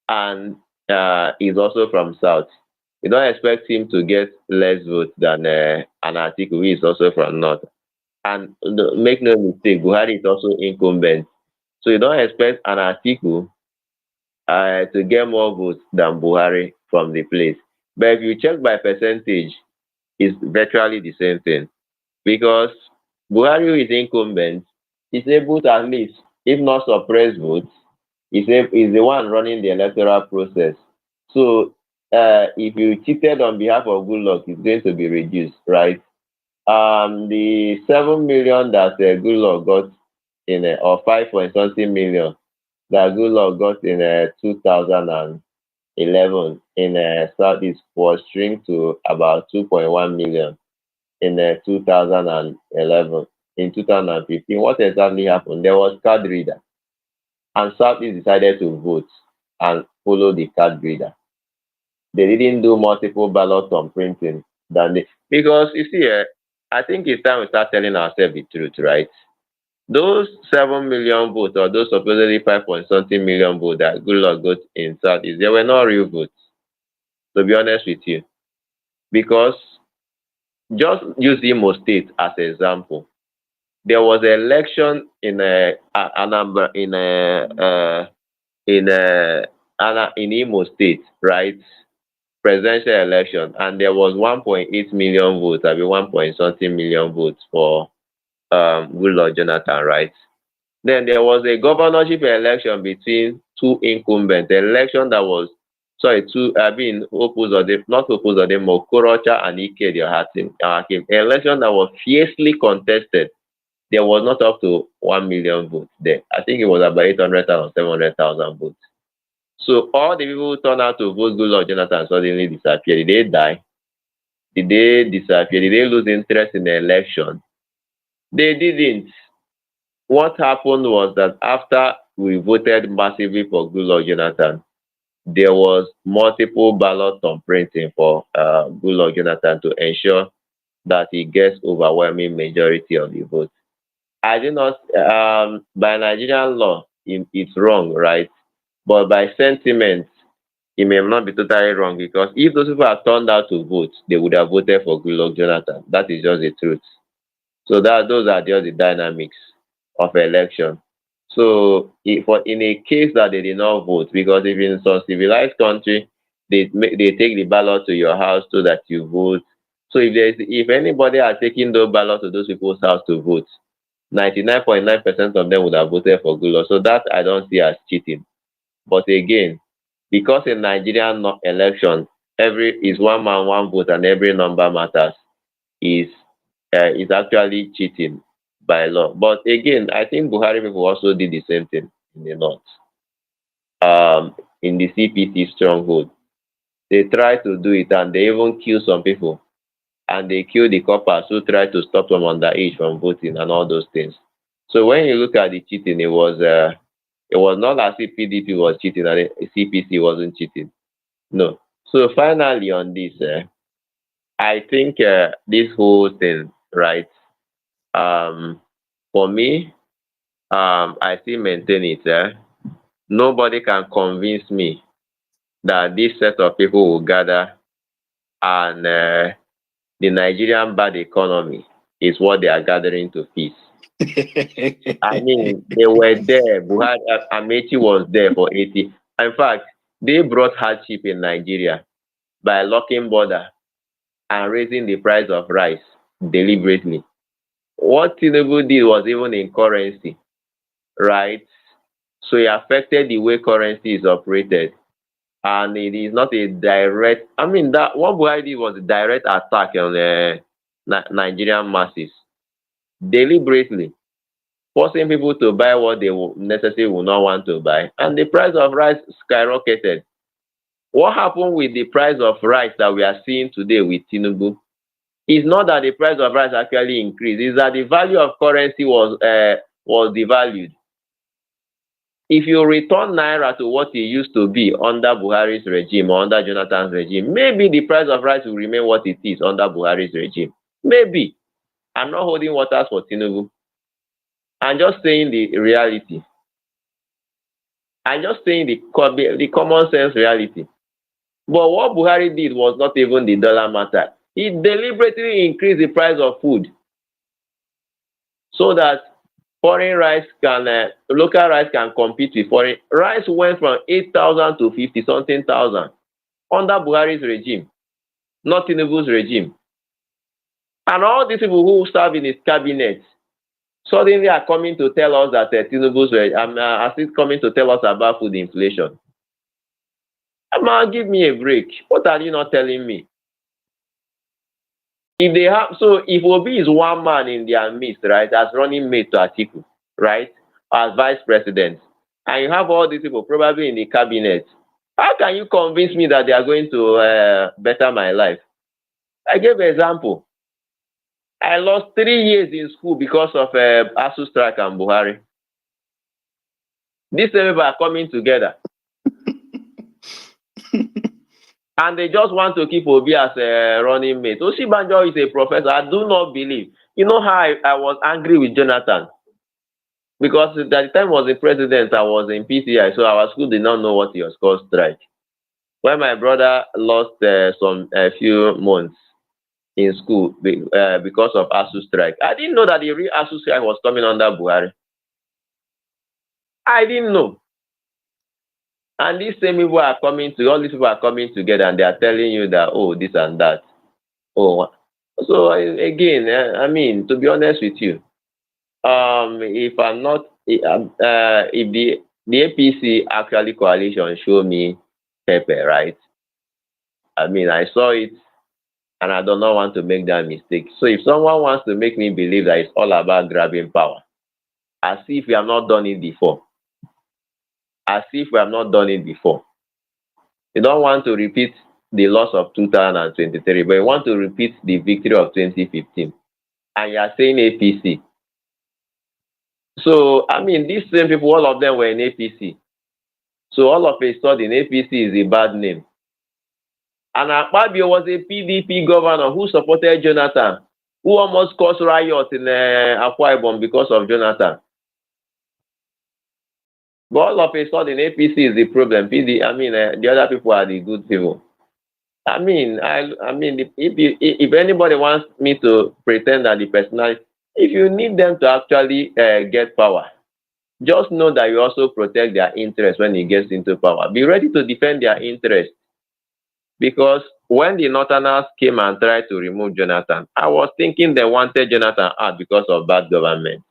And he's also from South. You don't expect him to get less votes than an Atiku who is also from North. And make no mistake, Buhari is also incumbent. So you don't expect an Atiku to get more votes than Buhari from the place. But if you check by percentage, it's virtually the same thing. Because Buhari, who is incumbent, is able to at least, if not suppress votes, is the one running the electoral process. So if you cheated on behalf of Goodluck, it's going to be reduced, right? The 7 million that Goodluck got in or 5 point something million that Goodluck got in 2011 in Southeast was shrink to about 2.1 million in 2011. In 2015, what exactly happened? There was card reader, and Southeast decided to vote and follow the card reader. They didn't do multiple ballots on printing because you see, I think it's time we start telling ourselves the truth, right? Those 7 million votes or those supposedly 5 point something million votes that Goodluck got in Southeast, they were not real votes, to be honest with you. Because just use Imo State as an example. There was an election in Anambra in Imo State, right? Presidential election, and there was 1.8 million votes, I mean 1 point something million votes for Goodluck Jonathan, right? Then there was a governorship election between two incumbents, an election that was not Opuzodem, Okorocha and Ike Hakim, an election that was fiercely contested. There was not up to 1 million votes there. I think it was about 800,000 or 700,000 votes. So all the people who turned out to vote Goodluck Jonathan suddenly disappeared. Did they die? Did they disappear? Did they lose interest in the election? They didn't. What happened was that after we voted massively for Goodluck Jonathan, there was multiple ballots on printing for Goodluck Jonathan to ensure that he gets overwhelming majority of the votes. I do not, by Nigerian law, it's wrong, right? But by sentiment, it may not be totally wrong because if those people had turned out to vote, they would have voted for Goodluck Jonathan. That is just the truth. So those are just the dynamics of election. So in a case that they did not vote, because if in some civilized country they take the ballot to your house so that you vote. So if anybody had taken those ballots to those people's house to vote, 99.9% of them would have voted for Goodluck. So that I don't see as cheating. But again, because in Nigerian election, every is one man, one vote, and every number matters, is actually cheating by law. But again, I think Buhari people also did the same thing in the north. In the CPC stronghold, they tried to do it, and they even killed some people, and they killed the coppers who tried to stop them underage from voting and all those things. So when you look at the cheating, it was not as if PDP was cheating and CPC wasn't cheating. No. So finally on this, I think this whole thing, right? For me, I still maintain it. Nobody can convince me that this set of people will gather and the Nigerian bad economy is what they are gathering to fix. I mean, they were there. Buhari, Amechi was there for 80. In fact, they brought hardship in Nigeria by locking border and raising the price of rice deliberately. What Tinubu did was even in currency, right? So it affected the way currency is operated. And it is not a direct, I mean, that what Buhari did was a direct attack on the Nigerian masses, deliberately forcing people to buy what they necessarily will not want to buy. And the price of rice skyrocketed. What happened with the price of rice that we are seeing today with Tinubu? It's not that the price of rice actually increased, it's that the value of currency was devalued. If you return Naira to what it used to be under Buhari's regime or under Jonathan's regime, maybe the price of rice will remain what it is under Buhari's regime. Maybe. I'm not holding waters for Tinubu. I'm just saying the reality. I'm just saying the common sense reality. But what Buhari did was not even the dollar matter. He deliberately increased the price of food. so that foreign rice can local rice can compete with foreign. Rice went from 8,000 to 50 something thousand under Buhari's regime, not Tinubu's regime. And all these people who serve in his cabinet suddenly are coming to tell us that Tinubu's are still coming to tell us about food inflation. Give me a break. What are you not telling me? If they have, so if Obi is one man in their midst, right, as running mate to Atiku, right, as vice president, and you have all these people probably in the cabinet, how can you convince me that they are going to better my life? I gave an example. I lost 3 years in school because of ASU strike and Buhari. These people are coming together. And they just want to keep Obi as a running mate. Oshibanjo is a professor. I do not believe. You know how I was angry with Jonathan? Because at the time I was the president, I was in PCI, so our school did not know what it was called strike. When my brother lost a few months in school because of ASU strike, I didn't know that the real ASU strike was coming under Buhari. I didn't know. And these same people are coming to, all these people are coming together and they are telling you that, oh, this and that. Oh, so again, I mean, to be honest with you, if I'm not, if the APC actually coalition show me pepper, right? I mean, I saw it and I do not want to make that mistake. So if someone wants to make me believe that it's all about grabbing power, as if we have not done it before, as if we have not done it before. You don't want to repeat the loss of 2023, but you want to repeat the victory of 2015. And you are saying APC. So, I mean, these same people, all of them were in APC. So all of a sudden, APC is a bad name. And Akpabio was a PDP governor who supported Jonathan, who almost caused riots in Akwa Ibom because of Jonathan. But all of a sudden, APC is the problem. The other people are the good people. I mean, if anybody wants me to pretend that the personality, if you need them to actually get power, just know that you also protect their interest when it gets into power. Be ready to defend their interest. Because when the Northerners came and tried to remove Jonathan, I was thinking they wanted Jonathan out because of bad government.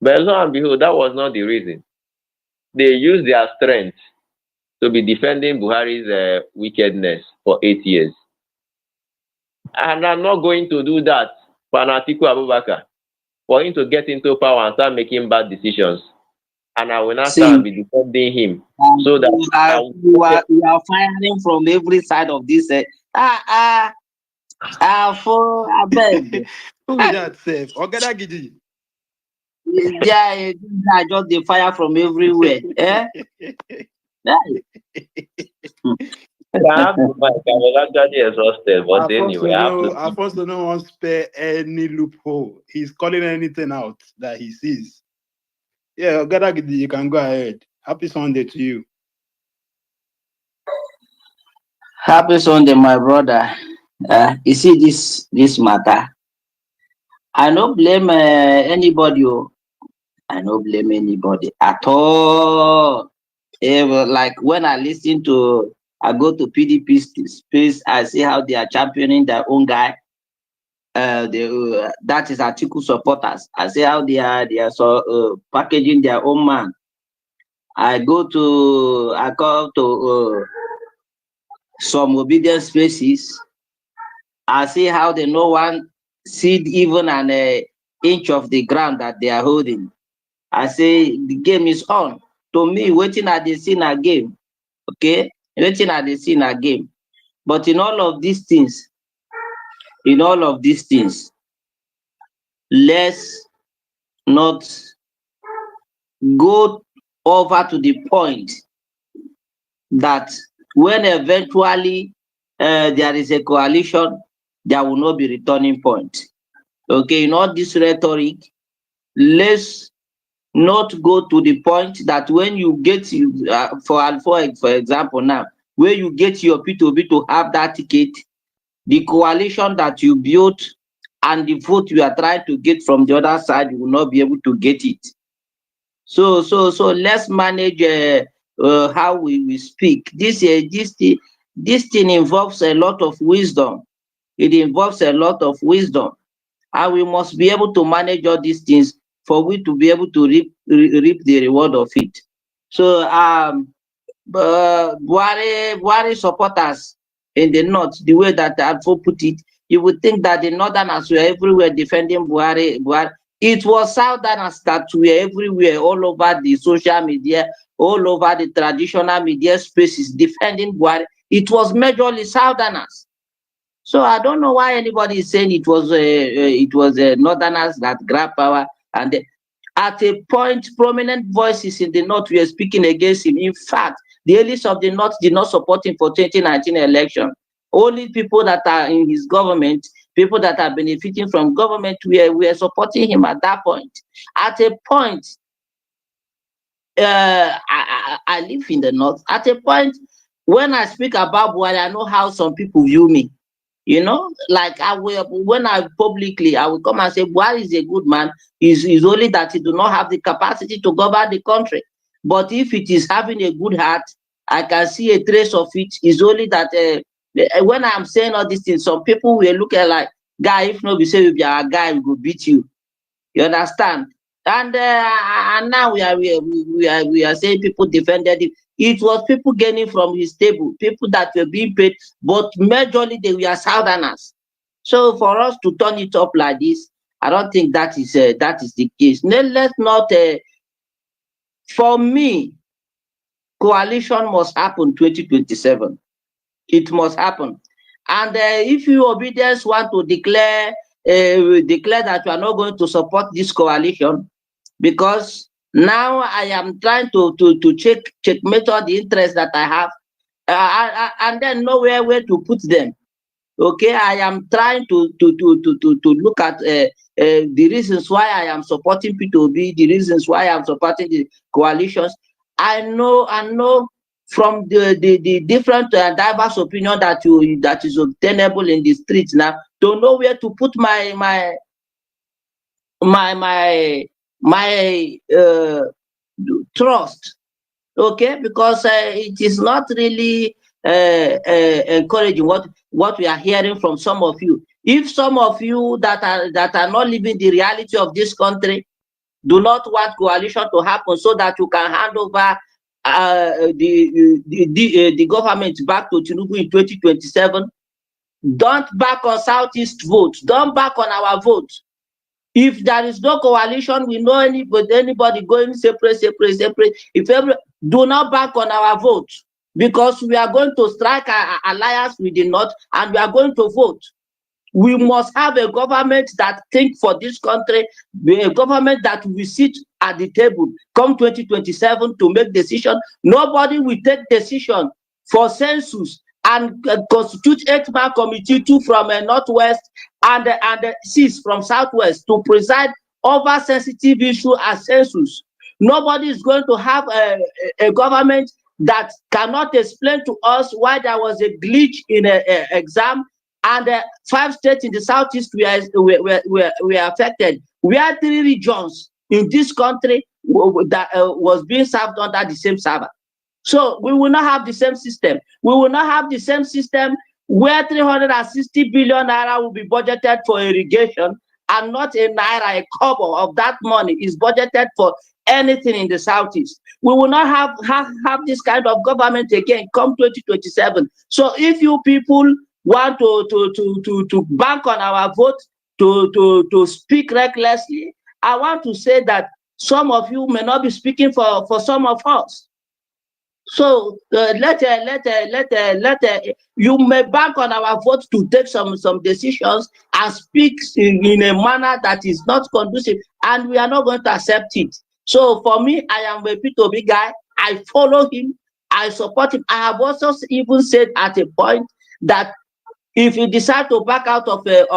But lo and behold, that was not the reason. They used their strength to be defending Buhari's wickedness for 8 years. And I'm not going to do that for Atiku Abubakar, for him to get into power and start making bad decisions. And I will not start and be defending him. So that you are firing from every side of this. For I beg. Who is that safe? Ogada Gidi. Yeah, I just the fire from everywhere. Eh? I was actually exhausted, but anyway, I have to. Alphonso no won't spare any loophole. He's calling anything out that he sees. Yeah, Ogada Gidi, you can go ahead. Happy Sunday to you. Happy Sunday, my brother. You see this matter. I don't blame anybody. I don't blame anybody at all. Like when I go to PDP space, I see how they are championing their own guy. That is Atiku supporters. I see how they are packaging their own man. I go to some obedient spaces. I see how they no one seed even an inch of the ground that they are holding. I say the game is on. To me, waiting at the scene a game. Okay? Waiting at the scene a game. But in all of these things, let's not go over to the point that when eventually there is a coalition, there will not be returning point. Okay, in all this rhetoric, let's not go to the point that when you get for example now, where you get your P2B to have that ticket, the coalition that you built and the vote you are trying to get from the other side, you will not be able to get it. So let's manage how we speak. This thing involves a lot of wisdom. It involves a lot of wisdom, and we must be able to manage all these things for we to be able to reap the reward of it. So Buhari supporters in the north, the way that Alfo put it, you would think that the northerners were everywhere defending Buhari. It was southerners that were everywhere, all over the social media, all over the traditional media spaces defending Buhari. It was majorly southerners. So I don't know why anybody is saying it was northerners that grabbed power, and at a point, prominent voices in the north were speaking against him. In fact, the elites of the north did not support him for 2019 election. Only people that are in his government, people that are benefiting from government, were supporting him at that point. At a point, I live in the north. At a point, when I speak about Buhari, I know how some people view me. You know, like when I publicly, I will come and say, Buhari is a good man. Is only that he do not have the capacity to govern the country. But if it is having a good heart, I can see a trace of it. Is only that when I'm saying all these things, some people will look at like, guy, if not, we say if you are a guy, we will beat you. You understand? And now we are saying people defended him. It was people gaining from his table, people that were being paid, but majorly they were southerners. So for us to turn it up like this, I don't think that is the case. Let's not. For me, coalition must happen 2027. It must happen. And if you obedience want to declare that you are not going to support this coalition, because now I am trying to checkmate all the interests that I have, and then nowhere where to put them. Okay, I am trying to look at the reasons why I am supporting P2B, the reasons why I am supporting the coalitions. I know from the different diverse opinion that is obtainable in the streets now, to know where to put my trust. Okay, because it is not really encouraging what we are hearing from some of you. If some of you that are not living the reality of this country do not want coalition to happen so that you can hand over the government back to Tinubu in 2027, don't back on Southeast vote. Don't back on our vote. If there is no coalition, we know anybody going separate. If do not back on our vote, because we are going to strike an alliance with the North and we are going to vote. We must have a government that thinks for this country, a government that will sit at the table come 2027 to make decision. Nobody will take decision for census and constitute 8-man committee, 2 from Northwest and 6 from Southwest to preside over sensitive issue as census. Nobody is going to have a government that cannot explain to us why there was a glitch in an exam and 5 states in the Southeast were affected. We had 3 regions in this country that was being served under the same server. So we will not have the same system. We will not have the same system where 360 billion naira will be budgeted for irrigation and not a naira, a kobo of that money is budgeted for anything in the Southeast. We will not have this kind of government again come 2027. So if you people want to bank on our vote, to speak recklessly, I want to say that some of you may not be speaking for some of us. So you may bank on our vote to take some decisions and speak in a manner that is not conducive, and we are not going to accept it. So for me, I am a P2B guy. I follow him. I support him. I have also even said at a point that if you decide to back out of the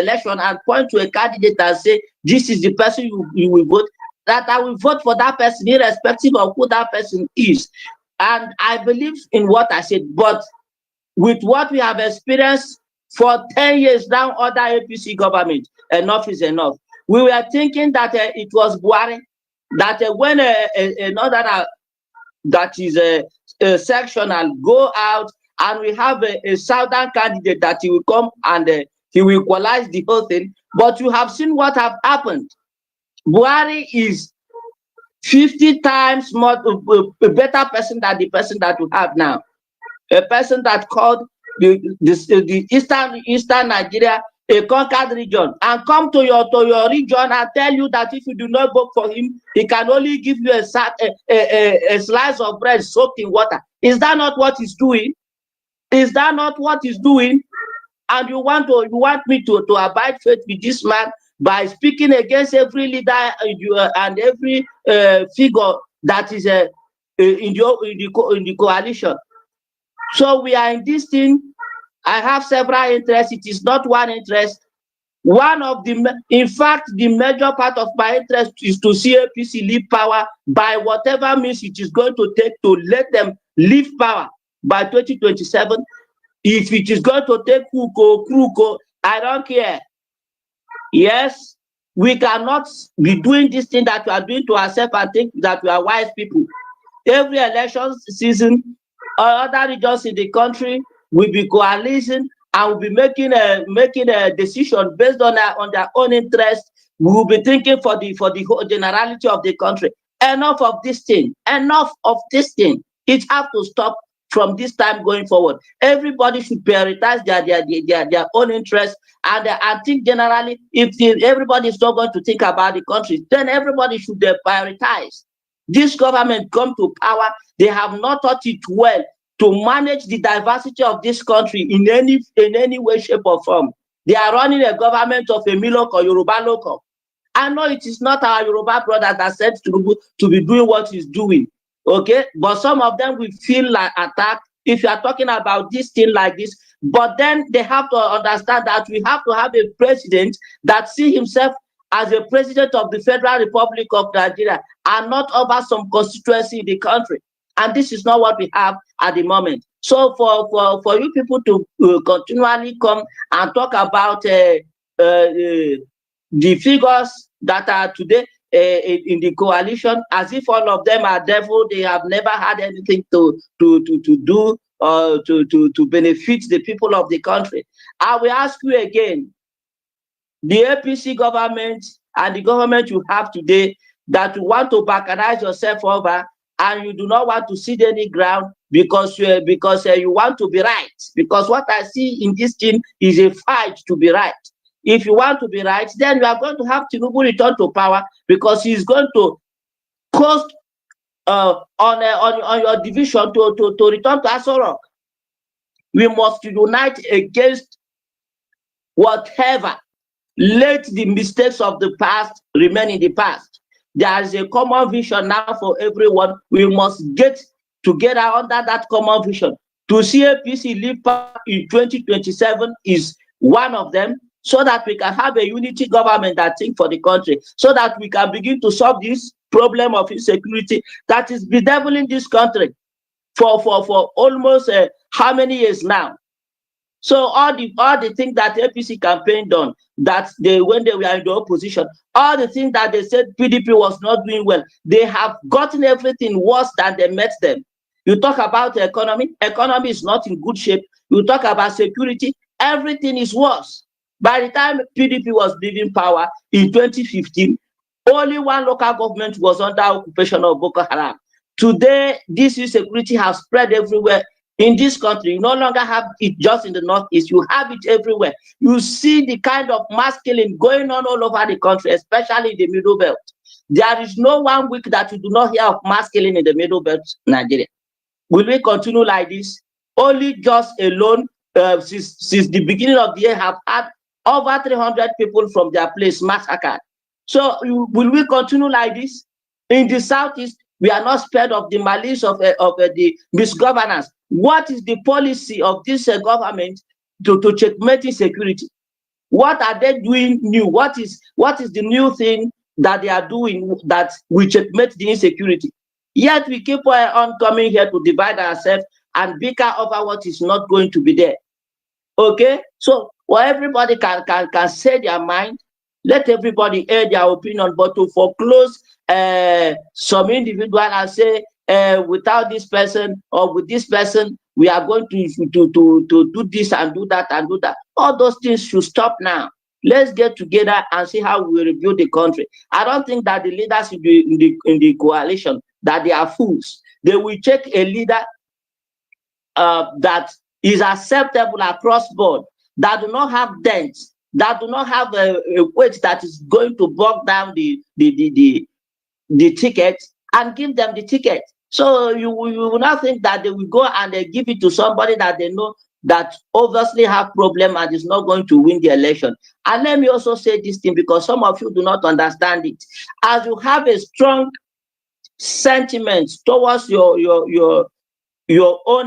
election and point to a candidate and say this is the person you will vote, that I will vote for that person irrespective of who that person is. And I believe in what I said, but with what we have experienced for 10 years now, other APC government. Enough is enough. We were thinking that it was Buhari, that when another that is a sectional go out, and we have a southern candidate that he will come and he will equalize the whole thing. But you have seen what have happened. Buhari is 50 times more a better person than the person that we have now. A person that called the eastern Nigeria a conquered region, and come to your region and tell you that if you do not vote for him, he can only give you a slice of bread soaked in water. Is that not what he's doing? Is that not what he's doing? And you want me to abide faith with this man by speaking against every leader and every figure that is in the coalition. So we are in this thing. I have several interests. It is not one interest. One of the, in fact, the major part of my interest is to see APC leave power by whatever means it is going to take to let them leave power by 2027. If it is going to take Kruko, I don't care. Yes, we cannot be doing this thing that we are doing to ourselves and think that we are wise people. Every election season, other regions in the country will be coalition and will be making a decision based on their own interest. We will be thinking for the whole generality of the country. Enough of this thing. Enough of this thing. It has to stop from this time going forward. Everybody should prioritize their own interests, and I think generally, if everybody is not going to think about the country, then everybody should prioritize. This government come to power, they have not taught it well to manage the diversity of this country in any way, shape, or form. They are running a government of a Milok or Yoruba local. I know it is not our Yoruba brother that said to be doing what he's doing. Okay, but some of them will feel like attacked if you are talking about this thing like this. But then they have to understand that we have to have a president that see himself as a president of the Federal Republic of Nigeria and not over some constituency in the country. And this is not what we have at the moment. So for you people to continually come and talk about the figures that are today in the coalition, as if all of them are devil, they have never had anything to do to benefit the people of the country. I will ask you again, the APC government and the government you have today that you want to balkanize yourself over, and you do not want to cede any ground because you want to be right. Because what I see in this thing is a fight to be right. If you want to be right, then you are going to have Tinubu return to power, because he's going to cost on your division to return to Aso Rock. We must unite against whatever. Let the mistakes of the past remain in the past. There is a common vision now for everyone. We must get together under that common vision. To see APC leave power in 2027 is one of them, so that we can have a unity government that thinks for the country, so that we can begin to solve this problem of insecurity that is bedeviling this country for almost how many years now. So all the things that APC campaigned on, that when they were in the opposition, all the things that they said PDP was not doing well, they have gotten everything worse than they met them. You talk about the economy is not in good shape. You talk about security, everything is worse. By the time PDP was leaving power in 2015, only one local government was under occupation of Boko Haram. Today, this insecurity has spread everywhere in this country. You no longer have it just in the Northeast, you have it everywhere. You see the kind of mass killing going on all over the country, especially in the Middle Belt. There is no 1 week that you do not hear of mass killing in the Middle Belt, Nigeria. Will we continue like this? Only just alone, since the beginning of the year, have had over 300 people from their place massacred. So will we continue like this? In the Southeast, we are not spared of the malice of the misgovernance. What is the policy of this government to checkmate insecurity? What are they doing new? What is the new thing that they are doing that will checkmate the insecurity? Yet we keep on coming here to divide ourselves and bicker over what is not going to be there. Okay, so well, everybody can say their mind. Let everybody air their opinion, but to foreclose some individual and say without this person or with this person we are going to do this and do that and do that. All those things should stop now. Let's get together and see how we rebuild the country. I don't think that the leaders in the coalition that they are fools. They will check a leader that is acceptable across board, that do not have dents, that do not have a weight that is going to bog down the ticket, and give them the ticket. So you will not think that they will go and they give it to somebody that they know that obviously have problem and is not going to win the election. And let me also say this thing, because some of you do not understand it. As you have a strong sentiment towards your own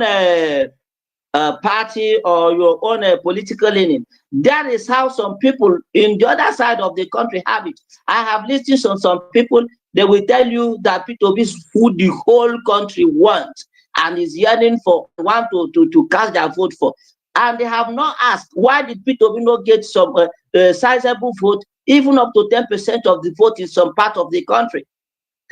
party or your own political leaning. That is how some people in the other side of the country have it. I have listened to some people, they will tell you that P2B is who the whole country wants and is yearning for, want to cast their vote for. And they have not asked, why did P2B not get some sizable vote, even up to 10% of the vote in some part of the country?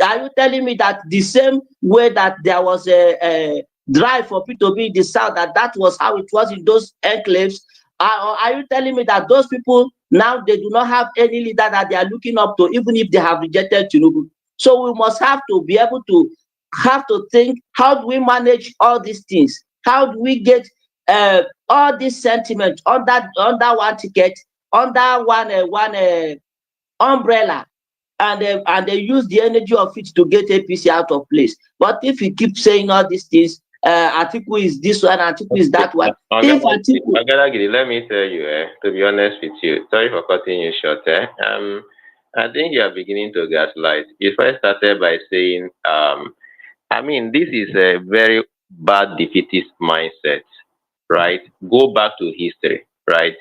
Are you telling me that the same way that there was a drive for P2B in the South, that was how it was in those enclaves? Or are you telling me that those people now they do not have any leader that they are looking up to, even if they have rejected Tinubu? So we must have to be able to think, how do we manage all these things? How do we get all this sentiment under one ticket, under one umbrella, and they use the energy of it to get APC out of place? But if you keep saying all these things, Atiku is this one, Atiku is that one. If Atiku, let me tell you, to be honest with you, sorry for cutting you short. I think you are beginning to gaslight. You first started by saying, I mean, this is a very bad defeatist mindset, right? Go back to history, right?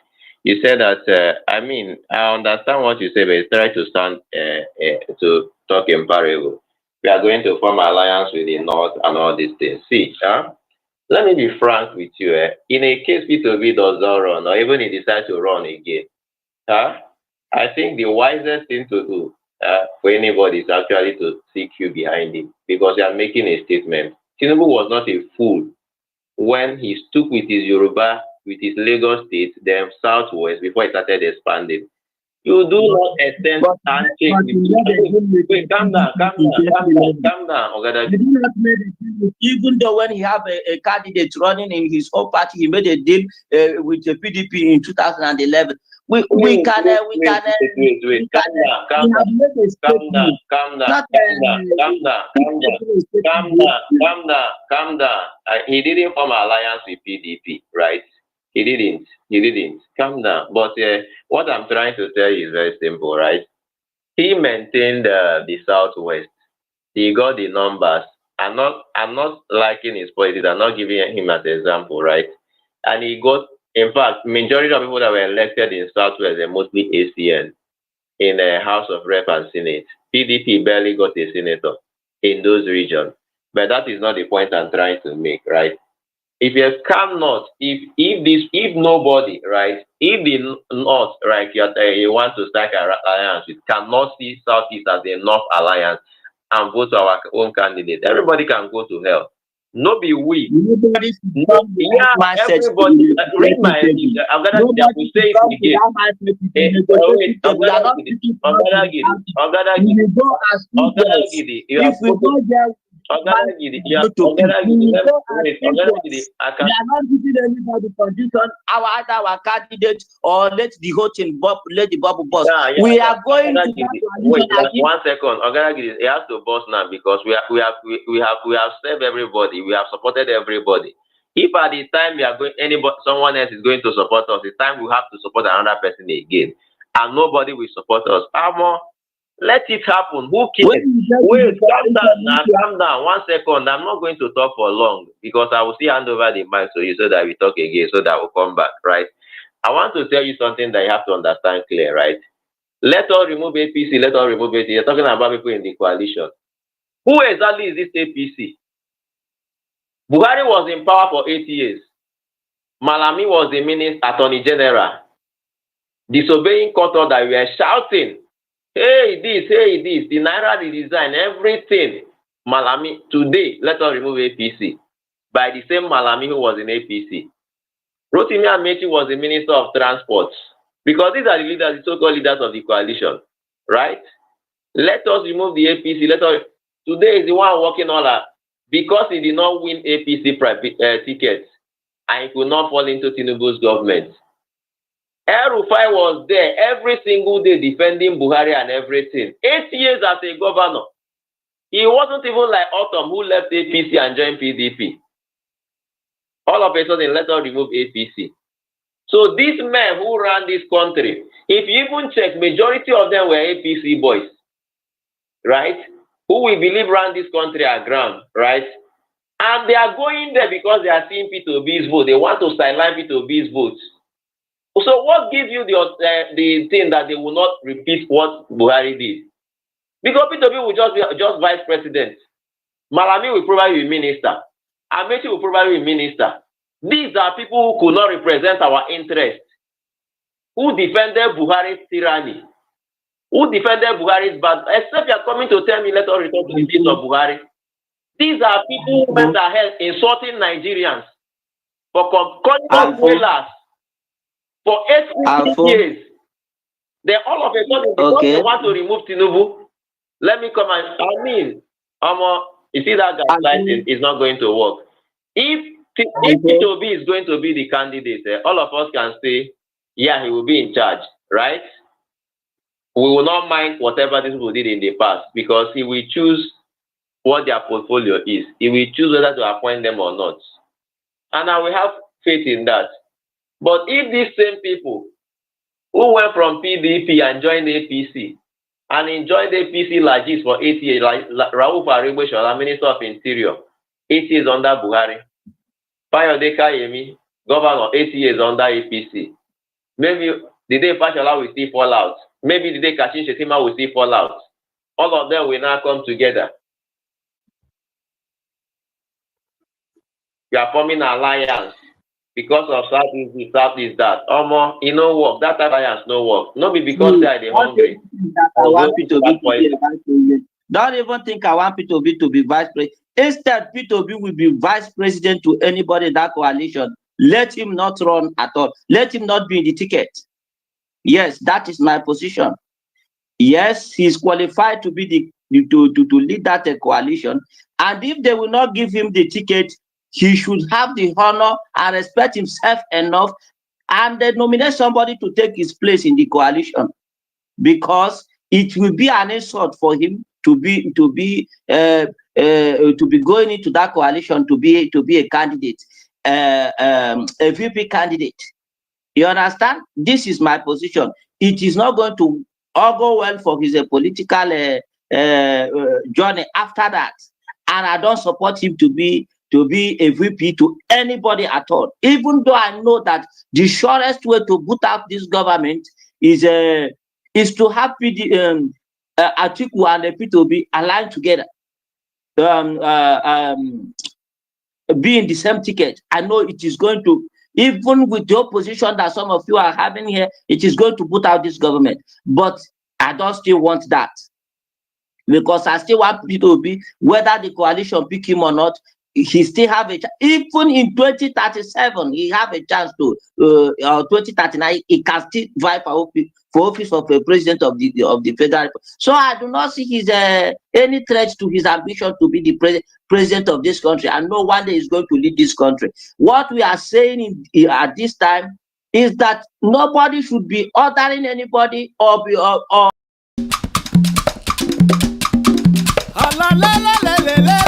You said that, I mean, I understand what you say, but it's try to sound, to talk in parable. We are going to form alliance with the North and all these things. See, let me be frank with you. In a case P2B does not run, or even he decides to run again, I think the wisest thing to do for anybody is actually to seek you behind him, because you are making a statement. Tinubu was not a fool when he stuck with his Yoruba, with his Lagos state, then Southwest, before he started expanding. You do not extend handshake with. Wait, calm down. Even though when he have a candidate running in his own party, he made a deal with the PDP in 2011. We can calm down. He didn't form an alliance with PDP, right? He didn't. Calm down. But what I'm trying to tell you is very simple, right? He maintained the Southwest. He got the numbers. I'm not liking his politics. I'm not giving him as an example, right? And he got, in fact, majority of people that were elected in Southwest are mostly ACN in the House of Rep and Senate. PDP barely got a senator in those regions. But that is not the point I'm trying to make, right? If you cannot, if nobody, right, if the North, right, you want to strike an alliance with, cannot see Southeast as a North alliance and vote for our own candidate, everybody can go to hell. No be we. Everybody. Read my. I'm gonna say it again. We are not giving anybody condition our candidate, or let the whole thing let the bubble burst. We are going to wait 1 second. It has to burst now, because we have served everybody, we have supported everybody. If at the time we are going, someone else is going to support us, the time we have to support another person again, and nobody will support us. Let it happen. Who cares? Wait, calm down. 1 second. I'm not going to talk for long, because I will still hand over the mic to you so that we talk again, so that we'll come back, right? I want to tell you something that you have to understand clear, right? Let us remove APC. Let us remove APC. You're talking about people in the coalition. Who exactly is this APC? Buhari was in power for 8 years. Malami was the Attorney General, disobeying court order. We were shouting, hey this, the Naira redesign, everything. Malami, today, let us remove APC by the same Malami who was in APC. Rotimi Amechi was the Minister of Transport, because these are the leaders, the so-called leaders of the coalition, right? Let us remove the APC. Today is the one working all that, because he did not win APC tickets and he could not fall into Tinubu's government. El-Rufai was there every single day defending Buhari and everything. 8 years as a governor. He wasn't even like Autumn, who left APC and joined PDP. All of a sudden, let us remove APC. So these men who ran this country, if you even check, majority of them were APC boys, right? Who we believe ran this country at ground, right? And they are going there because they are seeing P2B's vote. They want to sideline P2B's votes. So what gives you the thing that they will not repeat what Buhari did? Because P2B will just be just vice president. Malami will probably be minister. Amechi will probably be minister. These are people who could not represent our interests. Who defended Buhari's tyranny? Who defended Buhari's bad? Except you are coming to tell me, let us return to the days of Buhari. These are people who went ahead insulting Nigerians for calling us dwellers for 8 years. Then all of a sudden, because they want to remove Tinubu, let me come and, you see that gaslighting is not going to work. If P2B is going to be the candidate, all of us can say, yeah, he will be in charge, right? We will not mind whatever these people did in the past, because he will choose what their portfolio is. He will choose whether to appoint them or not. And I will have faith in that. But if these same people who went from PDP and joined APC and enjoyed APC legis for 8 years, like Rauf Aregbesola, Minister of Interior, 8 years under Buhari, Kayode Fayemi, Governor, 8 years under APC. Maybe the day Fashola will still fall out. Maybe the day Kashim Shettima will still fall out. All of them will now come together. We are forming an alliance because of Southeast that. You know what? That alliance no work. Not be because they are the hungry. Don't even think I want P2B to be vice president. Instead, P2B will be vice president to anybody in that coalition. Let him not run at all. Let him not be in the ticket. Yes, that is my position. Yes, he's qualified to be to lead that coalition. And if they will not give him the ticket, he should have the honor and respect himself enough and then nominate somebody to take his place in the coalition, because it will be an insult for him to be going into that coalition to be a candidate, a VP candidate. You understand? This is my position. It is not going to all go well for his political journey after that, and I don't support him to be a VP to anybody at all. Even though I know that the surest way to boot out this government is to have Atiku and the P2B aligned together, be in the same ticket. I know it is going to, even with the opposition that some of you are having here, it is going to put out this government. But I don't still want that, because I still want P2B, whether the coalition pick him or not, he still have a chance. Even in 2037, he have a chance to 2039, he can still vie for office of a president of the federal. So I do not see his any threat to his ambition to be the president of this country. And no one day is going to lead this country. What we are saying at this time is that nobody should be ordering anybody or La la la la la la.